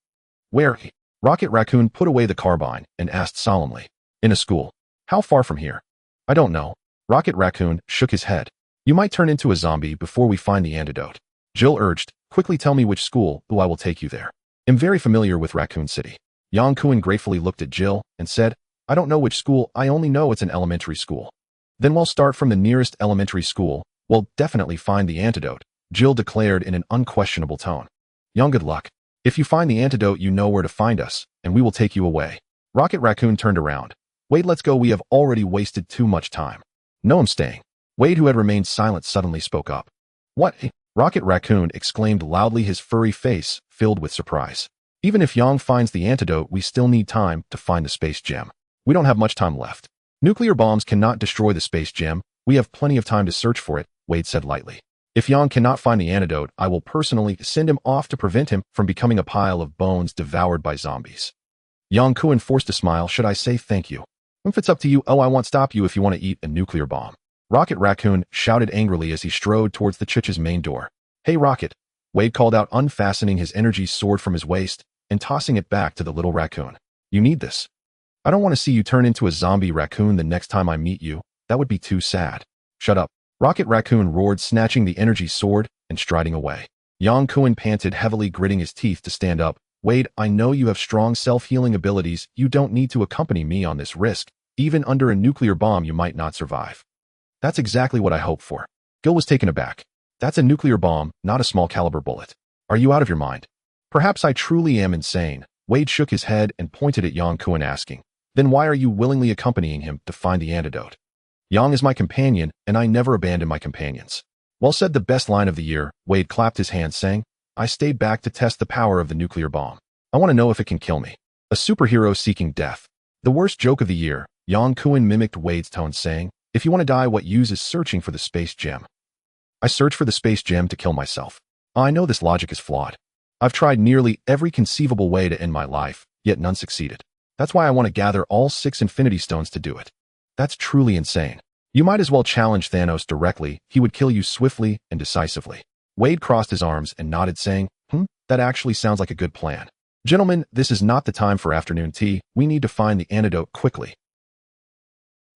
"Where?" Rocket Raccoon put away the carbine and asked solemnly. "In a school." "How far from here?" "I don't know." Rocket Raccoon shook his head. "You might turn into a zombie before we find the antidote." Jill urged, "Quickly tell me which school, or I will take you there." "I'm very familiar with Raccoon City." Yang Kun gratefully looked at Jill and said, "I don't know which school, I only know it's an elementary school." "Then we'll start from the nearest elementary school. We'll definitely find the antidote," Jill declared in an unquestionable tone. "Yang, good luck. If you find the antidote, you know where to find us, and we will take you away." Rocket Raccoon turned around. "Wade, let's go. We have already wasted too much time." "No, I'm staying." Wade, who had remained silent, suddenly spoke up. "What?" Rocket Raccoon exclaimed loudly, his furry face filled with surprise. "Even if Yang finds the antidote, we still need time to find the space gem. We don't have much time left. Nuclear bombs cannot destroy the space gem. We have plenty of time to search for it," Wade said lightly. "If Yang cannot find the antidote, I will personally send him off to prevent him from becoming a pile of bones devoured by zombies." Yang Kun forced a smile. "Should I say thank you?" "If it's up to you, I won't stop you if you want to eat a nuclear bomb." Rocket Raccoon shouted angrily as he strode towards the Chich's main door. "Hey, Rocket," Wade called out, unfastening his energy sword from his waist and tossing it back to the little raccoon. "You need this. I don't want to see you turn into a zombie raccoon the next time I meet you." That would be too sad. Shut up. Rocket Raccoon roared, snatching the energy sword and striding away. Yang Kun panted heavily, gritting his teeth to stand up. Wade, I know you have strong self-healing abilities. You don't need to accompany me on this risk. Even under a nuclear bomb, you might not survive. That's exactly what I hoped for. Gil was taken aback. That's a nuclear bomb, not a small caliber bullet. Are you out of your mind? Perhaps I truly am insane. Wade shook his head and pointed at Yang Kun, asking, then why are you willingly accompanying him to find the antidote? Yang is my companion, and I never abandon my companions. Well said, the best line of the year. Wade clapped his hands, saying, I stayed back to test the power of the nuclear bomb. I want to know if it can kill me. A superhero seeking death. The worst joke of the year. Yang Kun mimicked Wade's tone, saying, if you want to die, what use is searching for the space gem? I search for the space gem to kill myself. I know this logic is flawed. I've tried nearly every conceivable way to end my life, yet none succeeded. That's why I want to gather all 6 Infinity Stones to do it. That's truly insane. You might as well challenge Thanos directly. He would kill you swiftly and decisively. Wade crossed his arms and nodded, saying, that actually sounds like a good plan. Gentlemen, this is not the time for afternoon tea. We need to find the antidote quickly.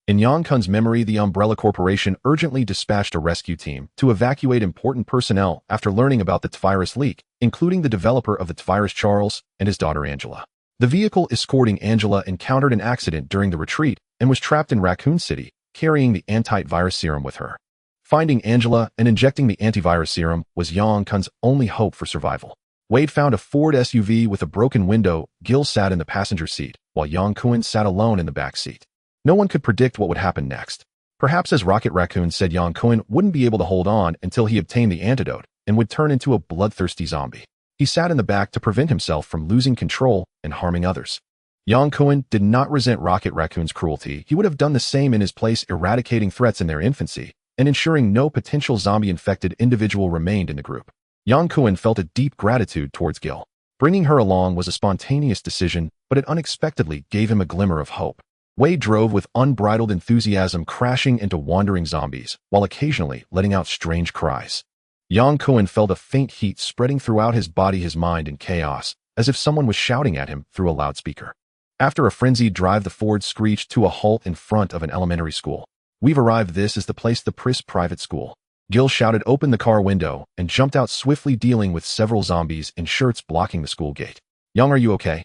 In Yang Kun's memory, the Umbrella Corporation urgently dispatched a rescue team to evacuate important personnel after learning about the virus leak, including the developer of the virus, Charles, and his daughter Angela. The vehicle escorting Angela encountered an accident during the retreat and was trapped in Raccoon City, carrying the antivirus serum with her. Finding Angela and injecting the antivirus serum was Yang Kun's only hope for survival. Wade found a Ford SUV with a broken window. Gil sat in the passenger seat, while Yang Kun sat alone in the back seat. No one could predict what would happen next. Perhaps, as Rocket Raccoon said, Yang Kun wouldn't be able to hold on until he obtained the antidote and would turn into a bloodthirsty zombie. He sat in the back to prevent himself from losing control and harming others. Yang Kun did not resent Rocket Raccoon's cruelty. He would have done the same in his place, eradicating threats in their infancy and ensuring no potential zombie-infected individual remained in the group. Yang Kun felt a deep gratitude towards Gil. Bringing her along was a spontaneous decision, but it unexpectedly gave him a glimmer of hope. Wade drove with unbridled enthusiasm, crashing into wandering zombies, while occasionally letting out strange cries. Yang Kun felt a faint heat spreading throughout his body, his mind in chaos, as if someone was shouting at him through a loudspeaker. After a frenzied drive, the Ford screeched to a halt in front of an elementary school. We've arrived. This is the place, the Pris private school. Gil shouted, opened the car window, and jumped out swiftly, dealing with several zombies in shirts blocking the school gate. Yang, are you okay?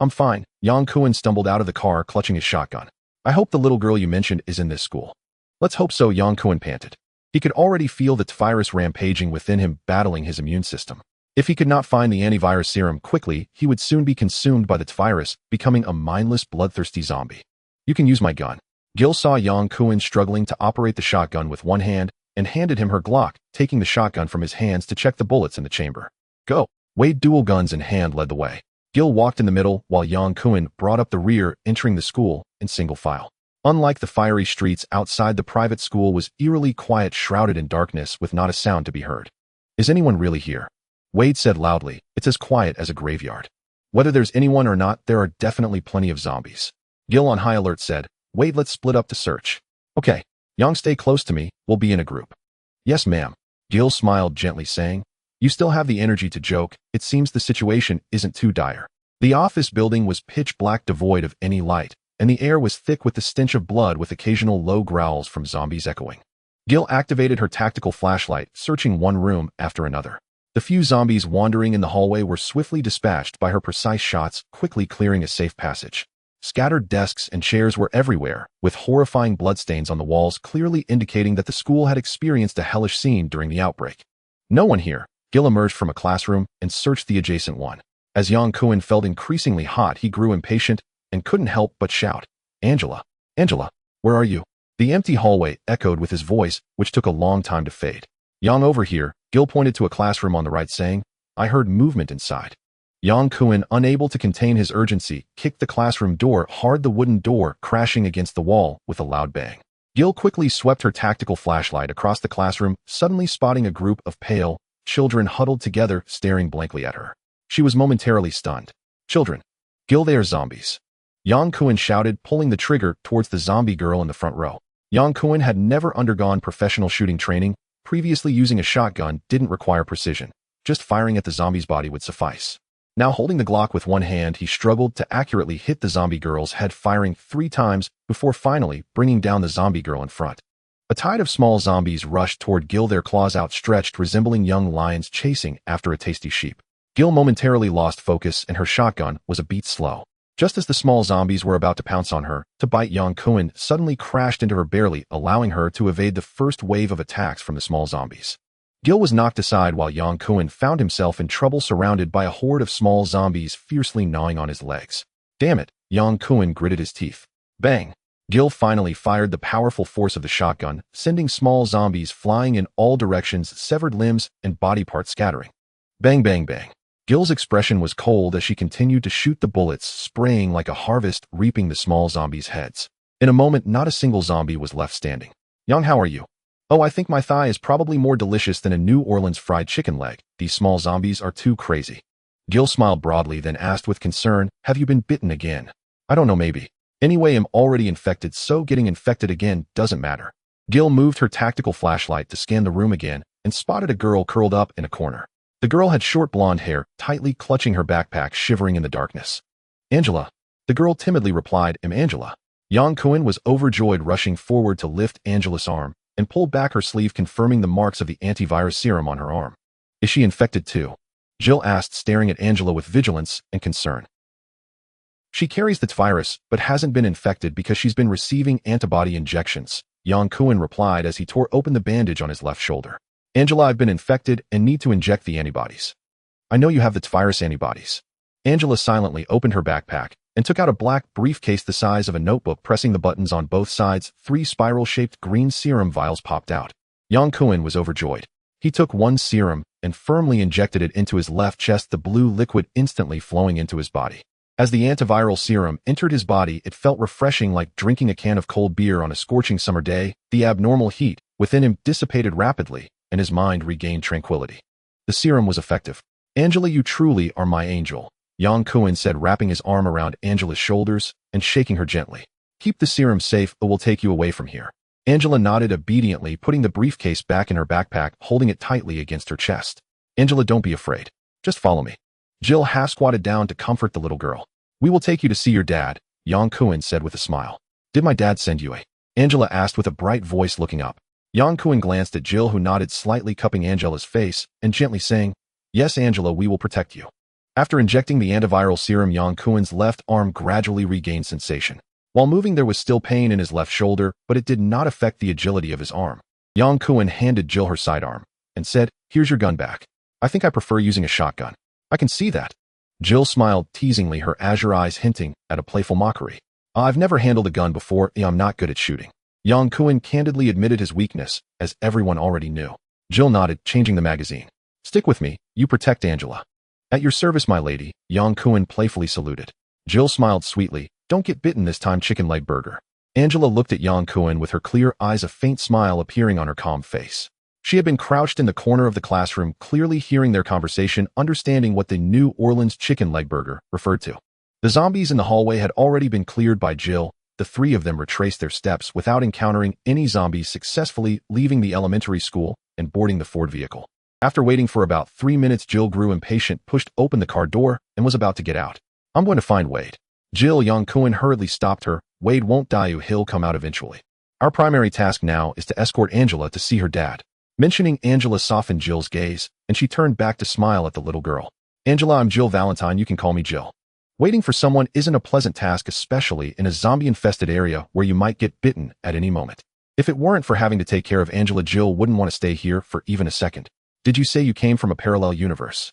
I'm fine. Yang Kun stumbled out of the car, clutching his shotgun. I hope the little girl you mentioned is in this school. Let's hope so, Yang Kun panted. He could already feel the virus rampaging within him, battling his immune system. If he could not find the antivirus serum quickly, he would soon be consumed by the virus, becoming a mindless, bloodthirsty zombie. You can use my gun. Gil saw Yang Kun struggling to operate the shotgun with one hand and handed him her Glock, taking the shotgun from his hands to check the bullets in the chamber. Go. Wade, dual guns in hand, led the way. Gil walked in the middle while Yang Kun brought up the rear, entering the school in single file. Unlike the fiery streets outside, the private school was eerily quiet, shrouded in darkness with not a sound to be heard. Is anyone really here? Wade said loudly. It's as quiet as a graveyard. Whether there's anyone or not, there are definitely plenty of zombies. Gil, on high alert, said, Wade, let's split up to search. Okay. Yang, stay close to me. We'll be in a group. Yes, ma'am. Gil smiled gently, saying, you still have the energy to joke. It seems the situation isn't too dire. The office building was pitch black, devoid of any light, and the air was thick with the stench of blood, with occasional low growls from zombies echoing. Gil activated her tactical flashlight, searching one room after another. The few zombies wandering in the hallway were swiftly dispatched by her precise shots, quickly clearing a safe passage. Scattered desks and chairs were everywhere, with horrifying bloodstains on the walls, clearly indicating that the school had experienced a hellish scene during the outbreak. No one here. Gil emerged from a classroom and searched the adjacent one. As Yang Kun felt increasingly hot, he grew impatient and couldn't help but shout, Angela, Angela, where are you? The empty hallway echoed with his voice, which took a long time to fade. Yang, over here. Gil pointed to a classroom on the right, saying, I heard movement inside. Yang Kun, unable to contain his urgency, kicked the classroom door hard, the wooden door crashing against the wall with a loud bang. Gil quickly swept her tactical flashlight across the classroom, suddenly spotting a group of pale children huddled together, staring blankly at her. She was momentarily stunned. Children. Gil, they are zombies. Yang Kun shouted, pulling the trigger towards the zombie girl in the front row. Yang Kun had never undergone professional shooting training. Previously, using a shotgun didn't require precision. Just firing at the zombie's body would suffice. Now holding the Glock with one hand, he struggled to accurately hit the zombie girl's head, firing 3 times before finally bringing down the zombie girl in front. A tide of small zombies rushed toward Gil, their claws outstretched, resembling young lions chasing after a tasty sheep. Gil momentarily lost focus, and her shotgun was a beat slow. Just as the small zombies were about to pounce on her, to bite, Yang Kun suddenly crashed into her, barely allowing her to evade the first wave of attacks from the small zombies. Gil was knocked aside while Yang Kun found himself in trouble, surrounded by a horde of small zombies fiercely gnawing on his legs. Damn it, Yang Kun gritted his teeth. Bang! Gil finally fired the powerful force of the shotgun, sending small zombies flying in all directions, severed limbs and body parts scattering. Bang, bang, bang. Gil's expression was cold as she continued to shoot the bullets, spraying like a harvest, reaping the small zombies' heads. In a moment, not a single zombie was left standing. Yang, how are you? Oh, I think my thigh is probably more delicious than a New Orleans fried chicken leg. These small zombies are too crazy. Gil smiled broadly, then asked with concern, have you been bitten again? I don't know, maybe. Anyway, I'm already infected, so getting infected again doesn't matter. Gil moved her tactical flashlight to scan the room again and spotted a girl curled up in a corner. The girl had short blonde hair, tightly clutching her backpack, shivering in the darkness. Angela. The girl timidly replied, I'm Angela. Yang Kun was overjoyed, rushing forward to lift Angela's arm and pulled back her sleeve, confirming the marks of the antivirus serum on her arm. Is she infected too? Jill asked, staring at Angela with vigilance and concern. She carries the virus, but hasn't been infected because she's been receiving antibody injections, Yang Kun replied as he tore open the bandage on his left shoulder. Angela, I've been infected and need to inject the antibodies. I know you have the virus antibodies. Angela silently opened her backpack and took out a black briefcase the size of a notebook. Pressing the buttons on both sides, 3 spiral-shaped green serum vials popped out. Yang Kun was overjoyed. He took one serum and firmly injected it into his left chest, the blue liquid instantly flowing into his body. As the antiviral serum entered his body, it felt refreshing, like drinking a can of cold beer on a scorching summer day. The abnormal heat within him dissipated rapidly, and his mind regained tranquility. The serum was effective. Angela, you truly are my angel, Yang Kun said, wrapping his arm around Angela's shoulders and shaking her gently. Keep the serum safe, or we'll take you away from here. Angela nodded obediently, putting the briefcase back in her backpack, holding it tightly against her chest. Angela, don't be afraid. Just follow me. Jill half squatted down to comfort the little girl. We will take you to see your dad, Yang Kun said with a smile. Did my dad send you? Angela asked with a bright voice, looking up. Yang Kun glanced at Jill, who nodded slightly, cupping Angela's face and gently saying, Yes, Angela, we will protect you. After injecting the antiviral serum, Yang Kun's left arm gradually regained sensation. While moving, there was still pain in his left shoulder, but it did not affect the agility of his arm. Yang Kun handed Jill her sidearm and said, Here's your gun back. I think I prefer using a shotgun. I can see that. Jill smiled teasingly, her azure eyes hinting at a playful mockery. I've never handled a gun before. I'm not good at shooting. Yang Kun candidly admitted his weakness, as everyone already knew. Jill nodded, changing the magazine. Stick with me, you protect Angela. At your service, my lady, Yang Kun playfully saluted. Jill smiled sweetly. Don't get bitten this time, chicken leg burger. Angela looked at Yang Kun with her clear eyes, a faint smile appearing on her calm face. She had been crouched in the corner of the classroom, clearly hearing their conversation, understanding what the New Orleans chicken leg burger referred to. The zombies in the hallway had already been cleared by Jill. The 3 of them retraced their steps without encountering any zombies, successfully leaving the elementary school and boarding the Ford vehicle. After waiting for about 3 minutes, Jill grew impatient, pushed open the car door, and was about to get out. I'm going to find Wade. Jill, Yang Kun hurriedly stopped her. Wade won't die, he'll come out eventually. Our primary task now is to escort Angela to see her dad. Mentioning Angela softened Jill's gaze, and she turned back to smile at the little girl. Angela, I'm Jill Valentine, you can call me Jill. Waiting for someone isn't a pleasant task, especially in a zombie-infested area where you might get bitten at any moment. If it weren't for having to take care of Angela, Jill wouldn't want to stay here for even a second. Did you say you came from a parallel universe?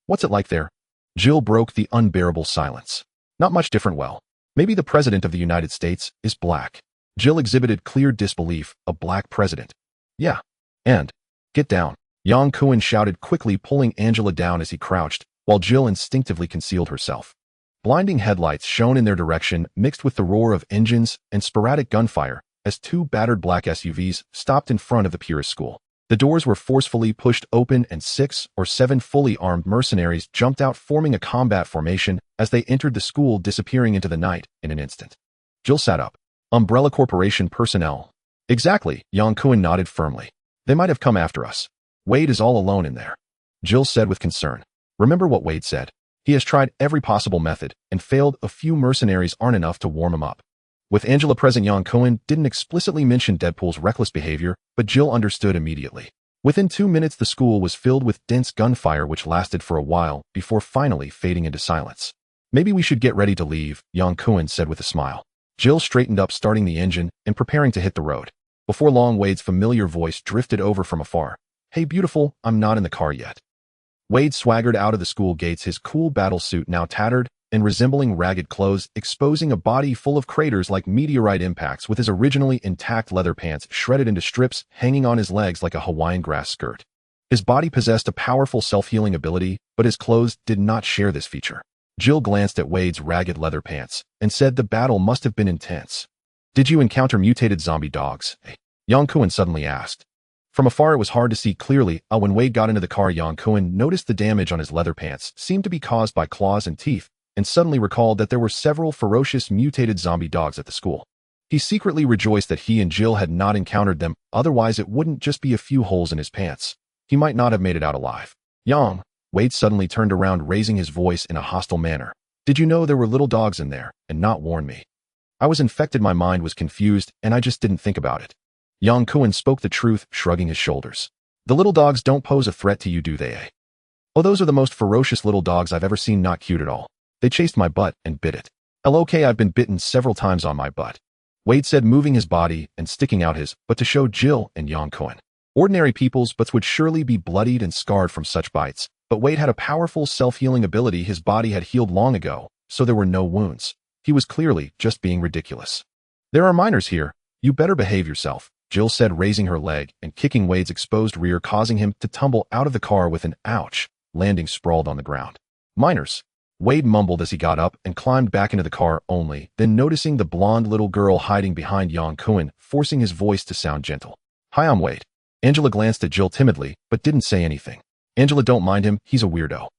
What's it like there? Jill broke the unbearable silence. Not much different. Well, maybe the president of the United States is black. Jill exhibited clear disbelief. A black president? Yeah. And, get down. Yang Kun shouted quickly, pulling Angela down as he crouched, while Jill instinctively concealed herself. Blinding headlights shone in their direction, mixed with the roar of engines and sporadic gunfire, as 2 battered black SUVs stopped in front of the Purist school. The doors were forcefully pushed open, and 6 or 7 fully armed mercenaries jumped out, forming a combat formation as they entered the school, disappearing into the night in an instant. Jill sat up. Umbrella Corporation personnel. Exactly, Yang Kun nodded firmly. They might have come after us. Wade is all alone in there. Jill said with concern. Remember what Wade said. He has tried every possible method and failed. A few mercenaries aren't enough to warm him up. With Angela present, Yang Kun didn't explicitly mention Deadpool's reckless behavior, but Jill understood immediately. Within 2 minutes, the school was filled with dense gunfire which lasted for a while before finally fading into silence. Maybe we should get ready to leave, Yang Kun said with a smile. Jill straightened up, starting the engine and preparing to hit the road. Before long, Wade's familiar voice drifted over from afar. Hey beautiful, I'm not in the car yet. Wade swaggered out of the school gates, his cool battle suit now tattered and resembling ragged clothes, exposing a body full of craters like meteorite impacts, with his originally intact leather pants shredded into strips hanging on his legs like a Hawaiian grass skirt. His body possessed a powerful self-healing ability, but his clothes did not share this feature. Jill glanced at Wade's ragged leather pants and said the battle must have been intense. Did you encounter mutated zombie dogs? Yang Kun suddenly asked. From afar, it was hard to see clearly. When Wade got into the car, Yang Kun noticed the damage on his leather pants seemed to be caused by claws and teeth, and suddenly recalled that there were several ferocious mutated zombie dogs at the school. He secretly rejoiced that he and Jill had not encountered them, otherwise it wouldn't just be a few holes in his pants. He might not have made it out alive. Yang, Wade suddenly turned around, raising his voice in a hostile manner. Did you know there were little dogs in there, and not warn me? I was infected, my mind was confused, and I just didn't think about it. Yang Kun spoke the truth, shrugging his shoulders. The little dogs don't pose a threat to you, do they? Oh, those are the most ferocious little dogs I've ever seen, not cute at all. They chased my butt and bit it. Okay, I've been bitten several times on my butt. Wade said, moving his body and sticking out his butt to show Jill and Yang Kun. Ordinary people's butts would surely be bloodied and scarred from such bites, but Wade had a powerful self-healing ability. His body had healed long ago, so there were no wounds. He was clearly just being ridiculous. There are minors here. You better behave yourself, Jill said, raising her leg and kicking Wade's exposed rear, causing him to tumble out of the car with an ouch, landing sprawled on the ground. Minors? Wade mumbled as he got up and climbed back into the car, only then noticing the blonde little girl hiding behind Yang Kun, forcing his voice to sound gentle. Hi, I'm Wade. Angela glanced at Jill timidly, but didn't say anything. Angela, don't mind him, he's a weirdo.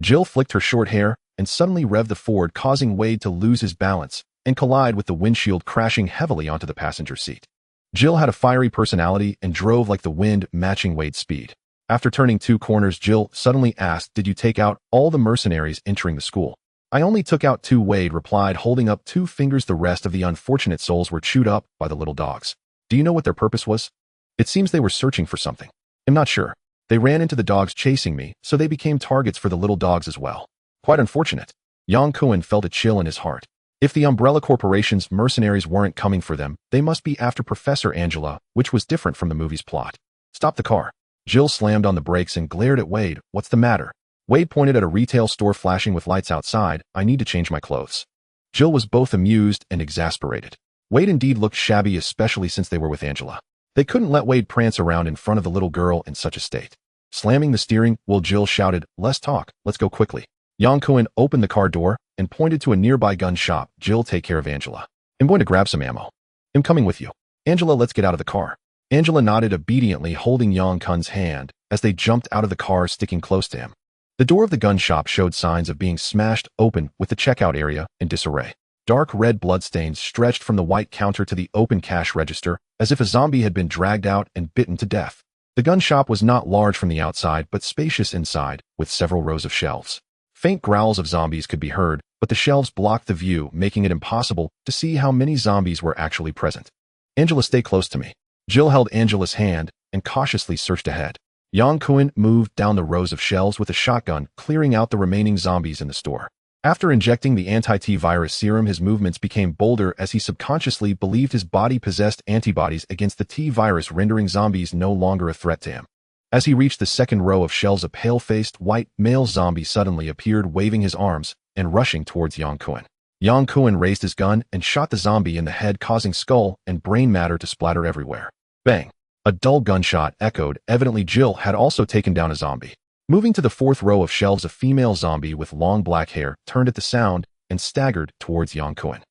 Jill flicked her short hair and suddenly revved the Ford, causing Wade to lose his balance and collide with the windshield, crashing heavily onto the passenger seat. Jill had a fiery personality and drove like the wind, matching Wade's speed. After turning 2 corners, Jill suddenly asked, did you take out all the mercenaries entering the school? I only took out 2, Wade replied, holding up 2 fingers. The rest of the unfortunate souls were chewed up by the little dogs. Do you know what their purpose was? It seems they were searching for something. I'm not sure. They ran into the dogs chasing me, so they became targets for the little dogs as well. Quite unfortunate. Yang Kun felt a chill in his heart. If the Umbrella Corporation's mercenaries weren't coming for them, they must be after Professor Angela, which was different from the movie's plot. Stop the car. Jill slammed on the brakes and glared at Wade. What's the matter? Wade pointed at a retail store flashing with lights outside. I need to change my clothes. Jill was both amused and exasperated. Wade indeed looked shabby, especially since they were with Angela. They couldn't let Wade prance around in front of the little girl in such a state. Slamming the steering wheel, Jill shouted, less talk, let's go quickly. Yang Kun opened the car door and pointed to a nearby gun shop. Jill, take care of Angela. I'm going to grab some ammo. I'm coming with you. Angela, let's get out of the car. Angela nodded obediently, holding Yang Kun's hand as they jumped out of the car, sticking close to him. The door of the gun shop showed signs of being smashed open, with the checkout area in disarray. Dark red bloodstains stretched from the white counter to the open cash register, as if a zombie had been dragged out and bitten to death. The gun shop was not large from the outside, but spacious inside, with several rows of shelves. Faint growls of zombies could be heard, but the shelves blocked the view, making it impossible to see how many zombies were actually present. Angela, stay close to me. Jill held Angela's hand and cautiously searched ahead. Yang Kun moved down the rows of shelves with a shotgun, clearing out the remaining zombies in the store. After injecting the anti-T-virus serum, his movements became bolder as he subconsciously believed his body possessed antibodies against the T-virus, rendering zombies no longer a threat to him. As he reached the second row of shelves, a pale-faced, white, male zombie suddenly appeared, waving his arms and rushing towards Yang Kun. Yang Kun raised his gun and shot the zombie in the head, causing skull and brain matter to splatter everywhere. Bang! A dull gunshot echoed. Evidently, Jill had also taken down a zombie. Moving to the 4th row of shelves, a female zombie with long black hair turned at the sound and staggered towards Yang Kun.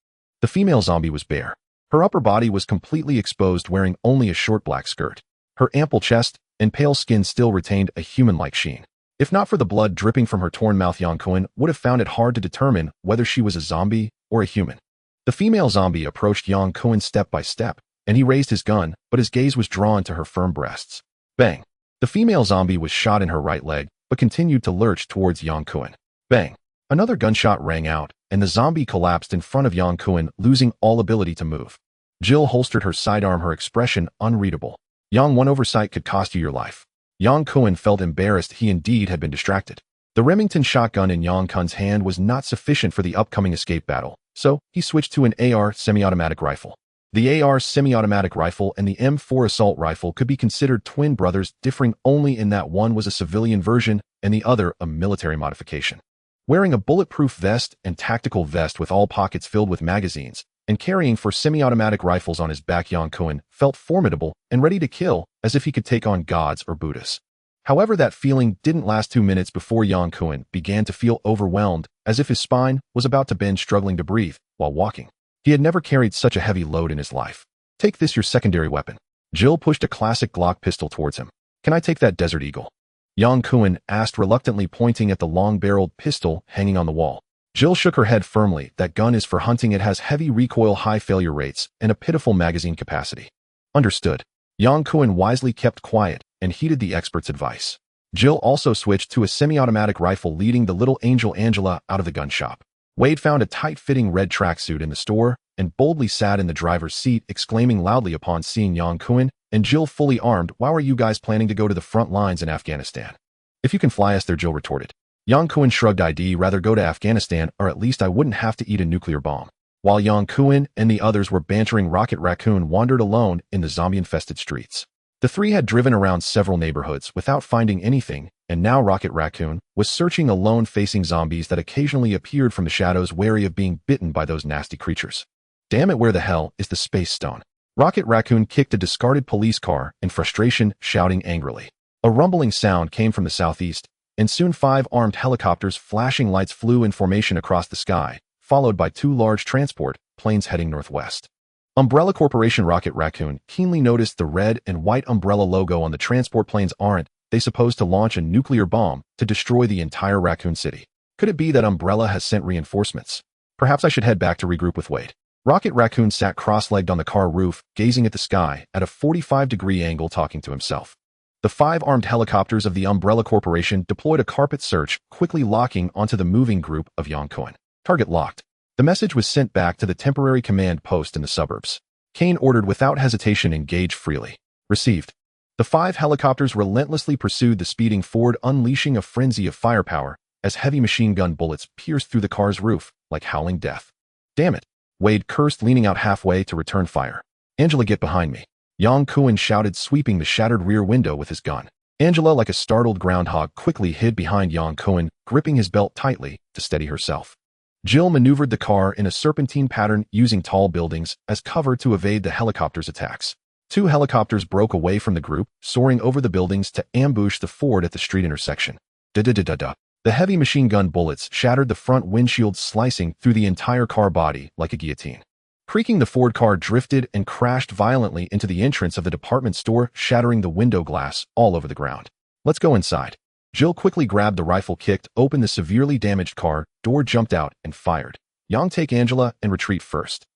The female zombie was bare. Her upper body was completely exposed, wearing only a short black skirt. Her ample chest and pale skin still retained a human-like sheen. If not for the blood dripping from her torn mouth, Yang Kun would have found it hard to determine whether she was a zombie or a human. The female zombie approached Yang Kun step by step, and he raised his gun, but his gaze was drawn to her firm breasts. Bang! The female zombie was shot in her right leg, but continued to lurch towards Yang Kun. Bang! Another gunshot rang out, and the zombie collapsed in front of Yang Kun, losing all ability to move. Jill holstered her sidearm, her expression unreadable. Yang, one oversight could cost you your life. Yang Kun felt embarrassed. He indeed had been distracted. The Remington shotgun in Yang Kun's hand was not sufficient for the upcoming escape battle, so he switched to an AR semi-automatic rifle. The AR semi-automatic rifle and the M4 assault rifle could be considered twin brothers, differing only in that one was a civilian version and the other a military modification. Wearing a bulletproof vest and tactical vest with all pockets filled with magazines, and carrying 4 semi-automatic rifles on his back, Yang Kun felt formidable and ready to kill, as if he could take on gods or Buddhas. However, that feeling didn't last 2 minutes before Yang Kun began to feel overwhelmed, as if his spine was about to bend, struggling to breathe while walking. He had never carried such a heavy load in his life. Take this, your secondary weapon. Jill pushed a classic Glock pistol towards him. Can I take that, Desert Eagle? Yang Kun asked reluctantly, pointing at the long-barreled pistol hanging on the wall. Jill shook her head firmly. That gun is for hunting. It has heavy recoil, high failure rates, and a pitiful magazine capacity. Understood. Yang Kun wisely kept quiet and heeded the expert's advice. Jill also switched to a semi-automatic rifle, leading the little angel Angela out of the gun shop. Wade found a tight-fitting red tracksuit in the store and boldly sat in the driver's seat, exclaiming loudly upon seeing Yang Kun and Jill fully armed. Why are you guys planning to go to the front lines in Afghanistan? If you can fly us there, Jill retorted. Yang Kun shrugged. I'd rather go to Afghanistan, or at least I wouldn't have to eat a nuclear bomb. While Yang Kun and the others were bantering, Raccoon wandered alone in the zombie-infested streets. The three had driven around several neighborhoods without finding anything, and now Raccoon was searching alone, facing zombies that occasionally appeared from the shadows, wary of being bitten by those nasty creatures. Damn it, where the hell is the space stone? Raccoon kicked a discarded police car in frustration, shouting angrily. A rumbling sound came from the southeast, and soon 5 armed helicopters flashing lights flew in formation across the sky, followed by 2 large transport planes heading northwest. Umbrella Corporation. Raccoon keenly noticed the red and white umbrella logo on the transport planes. Aren't they supposed to launch a nuclear bomb to destroy the entire Raccoon City? Could it be that Umbrella has sent reinforcements? Perhaps I should head back to regroup with Wade. Raccoon sat cross-legged on the car roof, gazing at the sky at a 45-degree angle, talking to himself. The 5 armed helicopters of the Umbrella Corporation deployed a carpet search, quickly locking onto the moving group of Yang Kun. Target locked. The message was sent back to the temporary command post in the suburbs. Kane ordered without hesitation, engage freely. Received. The 5 helicopters relentlessly pursued the speeding Ford, unleashing a frenzy of firepower as heavy machine gun bullets pierced through the car's roof like howling death. Damn it, Wade cursed, leaning out halfway to return fire. Angela, get behind me. Yang Kun shouted, sweeping the shattered rear window with his gun. Angela, like a startled groundhog, quickly hid behind Yang Kun, gripping his belt tightly to steady herself. Jill maneuvered the car in a serpentine pattern, using tall buildings as cover to evade the helicopters' attacks. 2 helicopters broke away from the group, soaring over the buildings to ambush the Ford at the street intersection. Da-da-da-da-da. The heavy machine gun bullets shattered the front windshield, slicing through the entire car body like a guillotine. Creaking, the Ford car drifted and crashed violently into the entrance of the department store, shattering the window glass all over the ground. Let's go inside. Jill quickly grabbed the rifle, kicked open the severely damaged car door, jumped out, and fired. Yang, take Angela and retreat first.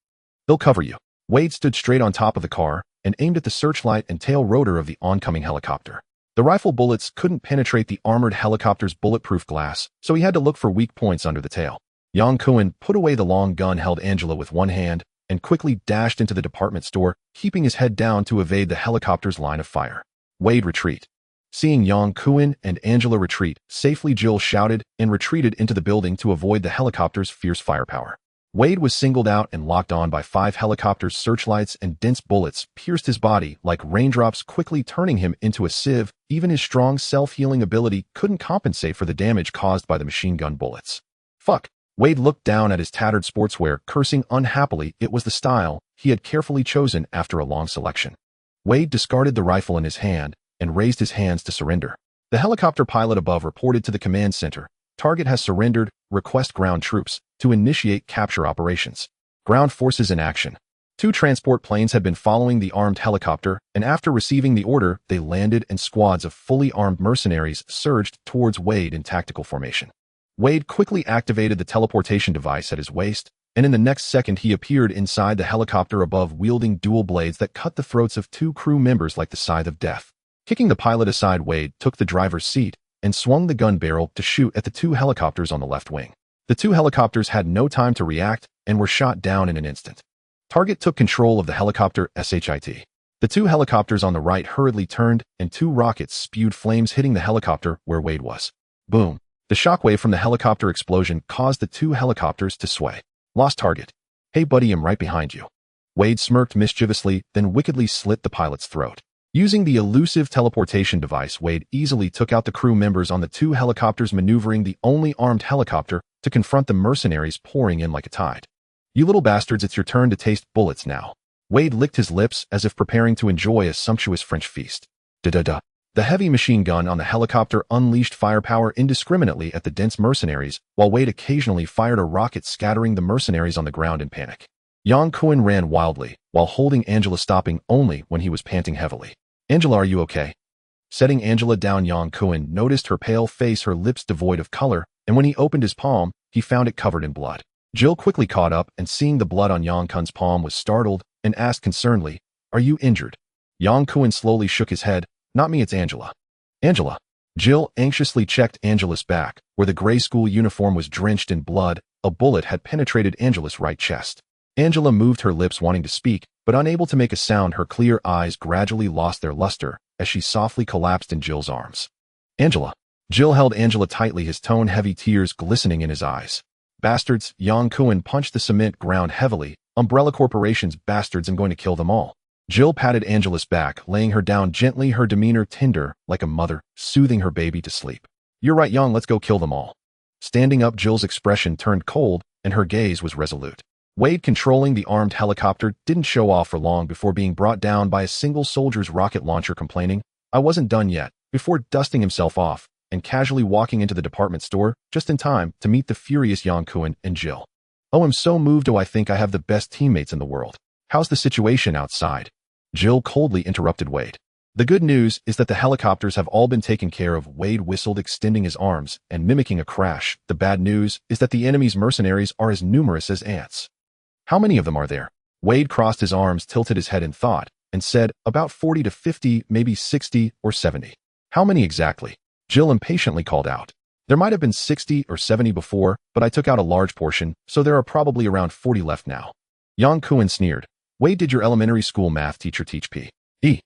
They'll cover you. Wade stood straight on top of the car and aimed at the searchlight and tail rotor of the oncoming helicopter. The rifle bullets couldn't penetrate the armored helicopter's bulletproof glass, so he had to look for weak points under the tail. Yang Kun put away the long gun, held Angela with one hand, and quickly dashed into the department store, keeping his head down to evade the helicopter's line of fire. Wade, retreat. Seeing Yang Kun and Angela retreat safely, Jill shouted and retreated into the building to avoid the helicopter's fierce firepower. Wade was singled out and locked on by 5 helicopters' searchlights, and dense bullets pierced his body like raindrops, quickly turning him into a sieve. Even his strong self-healing ability couldn't compensate for the damage caused by the machine gun bullets. Fuck. Wade looked down at his tattered sportswear, cursing unhappily. It was the style he had carefully chosen after a long selection. Wade discarded the rifle in his hand and raised his hands to surrender. The helicopter pilot above reported to the command center. Target has surrendered. Request ground troops to initiate capture operations. Ground forces in action. 2 transport planes had been following the armed helicopter, and after receiving the order, they landed, and squads of fully armed mercenaries surged towards Wade in tactical formation. Wade quickly activated the teleportation device at his waist, and in the next second he appeared inside the helicopter above, wielding dual blades that cut the throats of 2 crew members like the scythe of death. Kicking the pilot aside, Wade took the driver's seat and swung the gun barrel to shoot at the two helicopters on the left wing. The two helicopters had no time to react and were shot down in an instant. Target took control of the helicopter SHIT. The two helicopters on the right hurriedly turned, and two rockets spewed flames hitting the helicopter where Wade was. Boom. The shockwave from the helicopter explosion caused the two helicopters to sway. Lost target. Hey buddy, I'm right behind you. Wade smirked mischievously, then wickedly slit the pilot's throat. Using the elusive teleportation device, Wade easily took out the crew members on the two helicopters, maneuvering the only armed helicopter to confront the mercenaries pouring in like a tide. You little bastards, it's your turn to taste bullets now. Wade licked his lips as if preparing to enjoy a sumptuous French feast. Da-da-da. The heavy machine gun on the helicopter unleashed firepower indiscriminately at the dense mercenaries, while Wade occasionally fired a rocket scattering the mercenaries on the ground in panic. Yang Kun ran wildly, while holding Angela, stopping only when he was panting heavily. Angela, are you okay? Setting Angela down, Yang Kun noticed her pale face, her lips devoid of color, and when he opened his palm, he found it covered in blood. Jill quickly caught up and seeing the blood on Yang Kun's palm was startled and asked concernedly, "Are you injured?" Yang Kun slowly shook his head. "Not me, it's Angela." "Angela." Jill anxiously checked Angela's back, where the gray school uniform was drenched in blood. A bullet had penetrated Angela's right chest. Angela moved her lips, wanting to speak, but unable to make a sound. Her clear eyes gradually lost their luster as she softly collapsed in Jill's arms. "Angela." Jill held Angela tightly, his tone heavy, tears glistening in his eyes. "Bastards." Yang Kun punched the cement ground heavily. "Umbrella Corporation's bastards, I'm going to kill them all." Jill patted Angela's back, laying her down gently, her demeanor tender like a mother, soothing her baby to sleep. "You're right, Yang, let's go kill them all." Standing up, Jill's expression turned cold, and her gaze was resolute. Wade, controlling the armed helicopter, didn't show off for long before being brought down by a single soldier's rocket launcher, complaining, "I wasn't done yet," before dusting himself off and casually walking into the department store just in time to meet the furious Yang Kun and Jill. "Oh, I'm so moved. Oh, I think I have the best teammates in the world. How's the situation outside?" Jill coldly interrupted Wade. "The good news is that the helicopters have all been taken care of," Wade whistled, extending his arms and mimicking a crash. "The bad news is that the enemy's mercenaries are as numerous as ants." "How many of them are there?" Wade crossed his arms, tilted his head in thought, and said, "About 40 to 50, maybe 60 or 70. "How many exactly?" Jill impatiently called out. "There might have been 60 or 70 before, but I took out a large portion, so there are probably around 40 left now." Yang Kun sneered. "Wade, did your elementary school math teacher teach P.E.?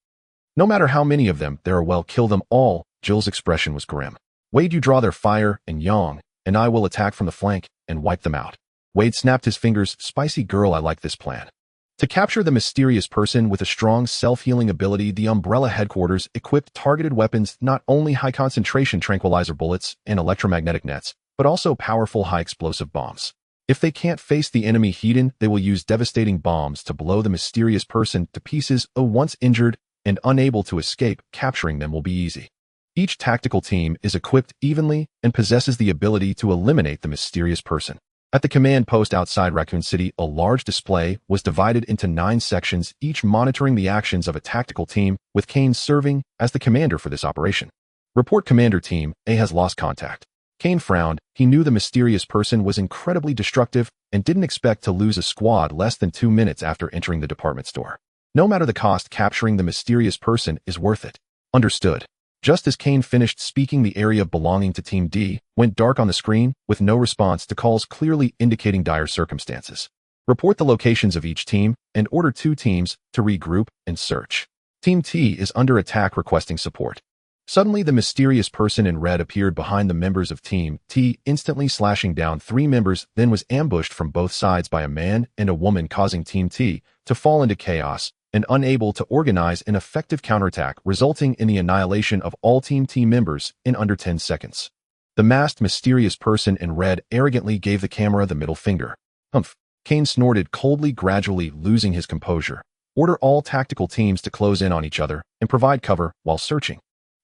No matter how many of them there are, well, kill them all." Jill's expression was grim. "Wade, you draw their fire, and Yang and I will attack from the flank and wipe them out." Wade snapped his fingers. "Spicy girl, I like this plan." To capture the mysterious person with a strong self-healing ability, the Umbrella headquarters equipped targeted weapons, not only high-concentration tranquilizer bullets and electromagnetic nets, but also powerful high-explosive bombs. If they can't face the enemy heat-in, they will use devastating bombs to blow the mysterious person to pieces. Once injured and unable to escape, capturing them will be easy. Each tactical team is equipped evenly and possesses the ability to eliminate the mysterious person. At the command post outside Raccoon City, a large display was divided into 9 sections, each monitoring the actions of a tactical team, with Kane serving as the commander for this operation. "Report, Commander, Team A has lost contact." Kane frowned. He knew the mysterious person was incredibly destructive and didn't expect to lose a squad less than 2 minutes after entering the department store. No matter the cost, capturing the mysterious person is worth it. "Understood." Just as Kane finished speaking, the area belonging to Team D went dark on the screen, with no response to calls clearly indicating dire circumstances. "Report the locations of each team and order 2 teams to regroup and search. Team T is under attack, requesting support." Suddenly, the mysterious person in red appeared behind the members of Team T, instantly slashing down 3 members, then was ambushed from both sides by a man and a woman, causing Team T to fall into chaos and unable to organize an effective counterattack, resulting in the annihilation of all Team T members in under 10 seconds. The masked mysterious person in red arrogantly gave the camera the middle finger. "Humph." Kane snorted coldly, gradually losing his composure. "Order all tactical teams to close in on each other and provide cover while searching.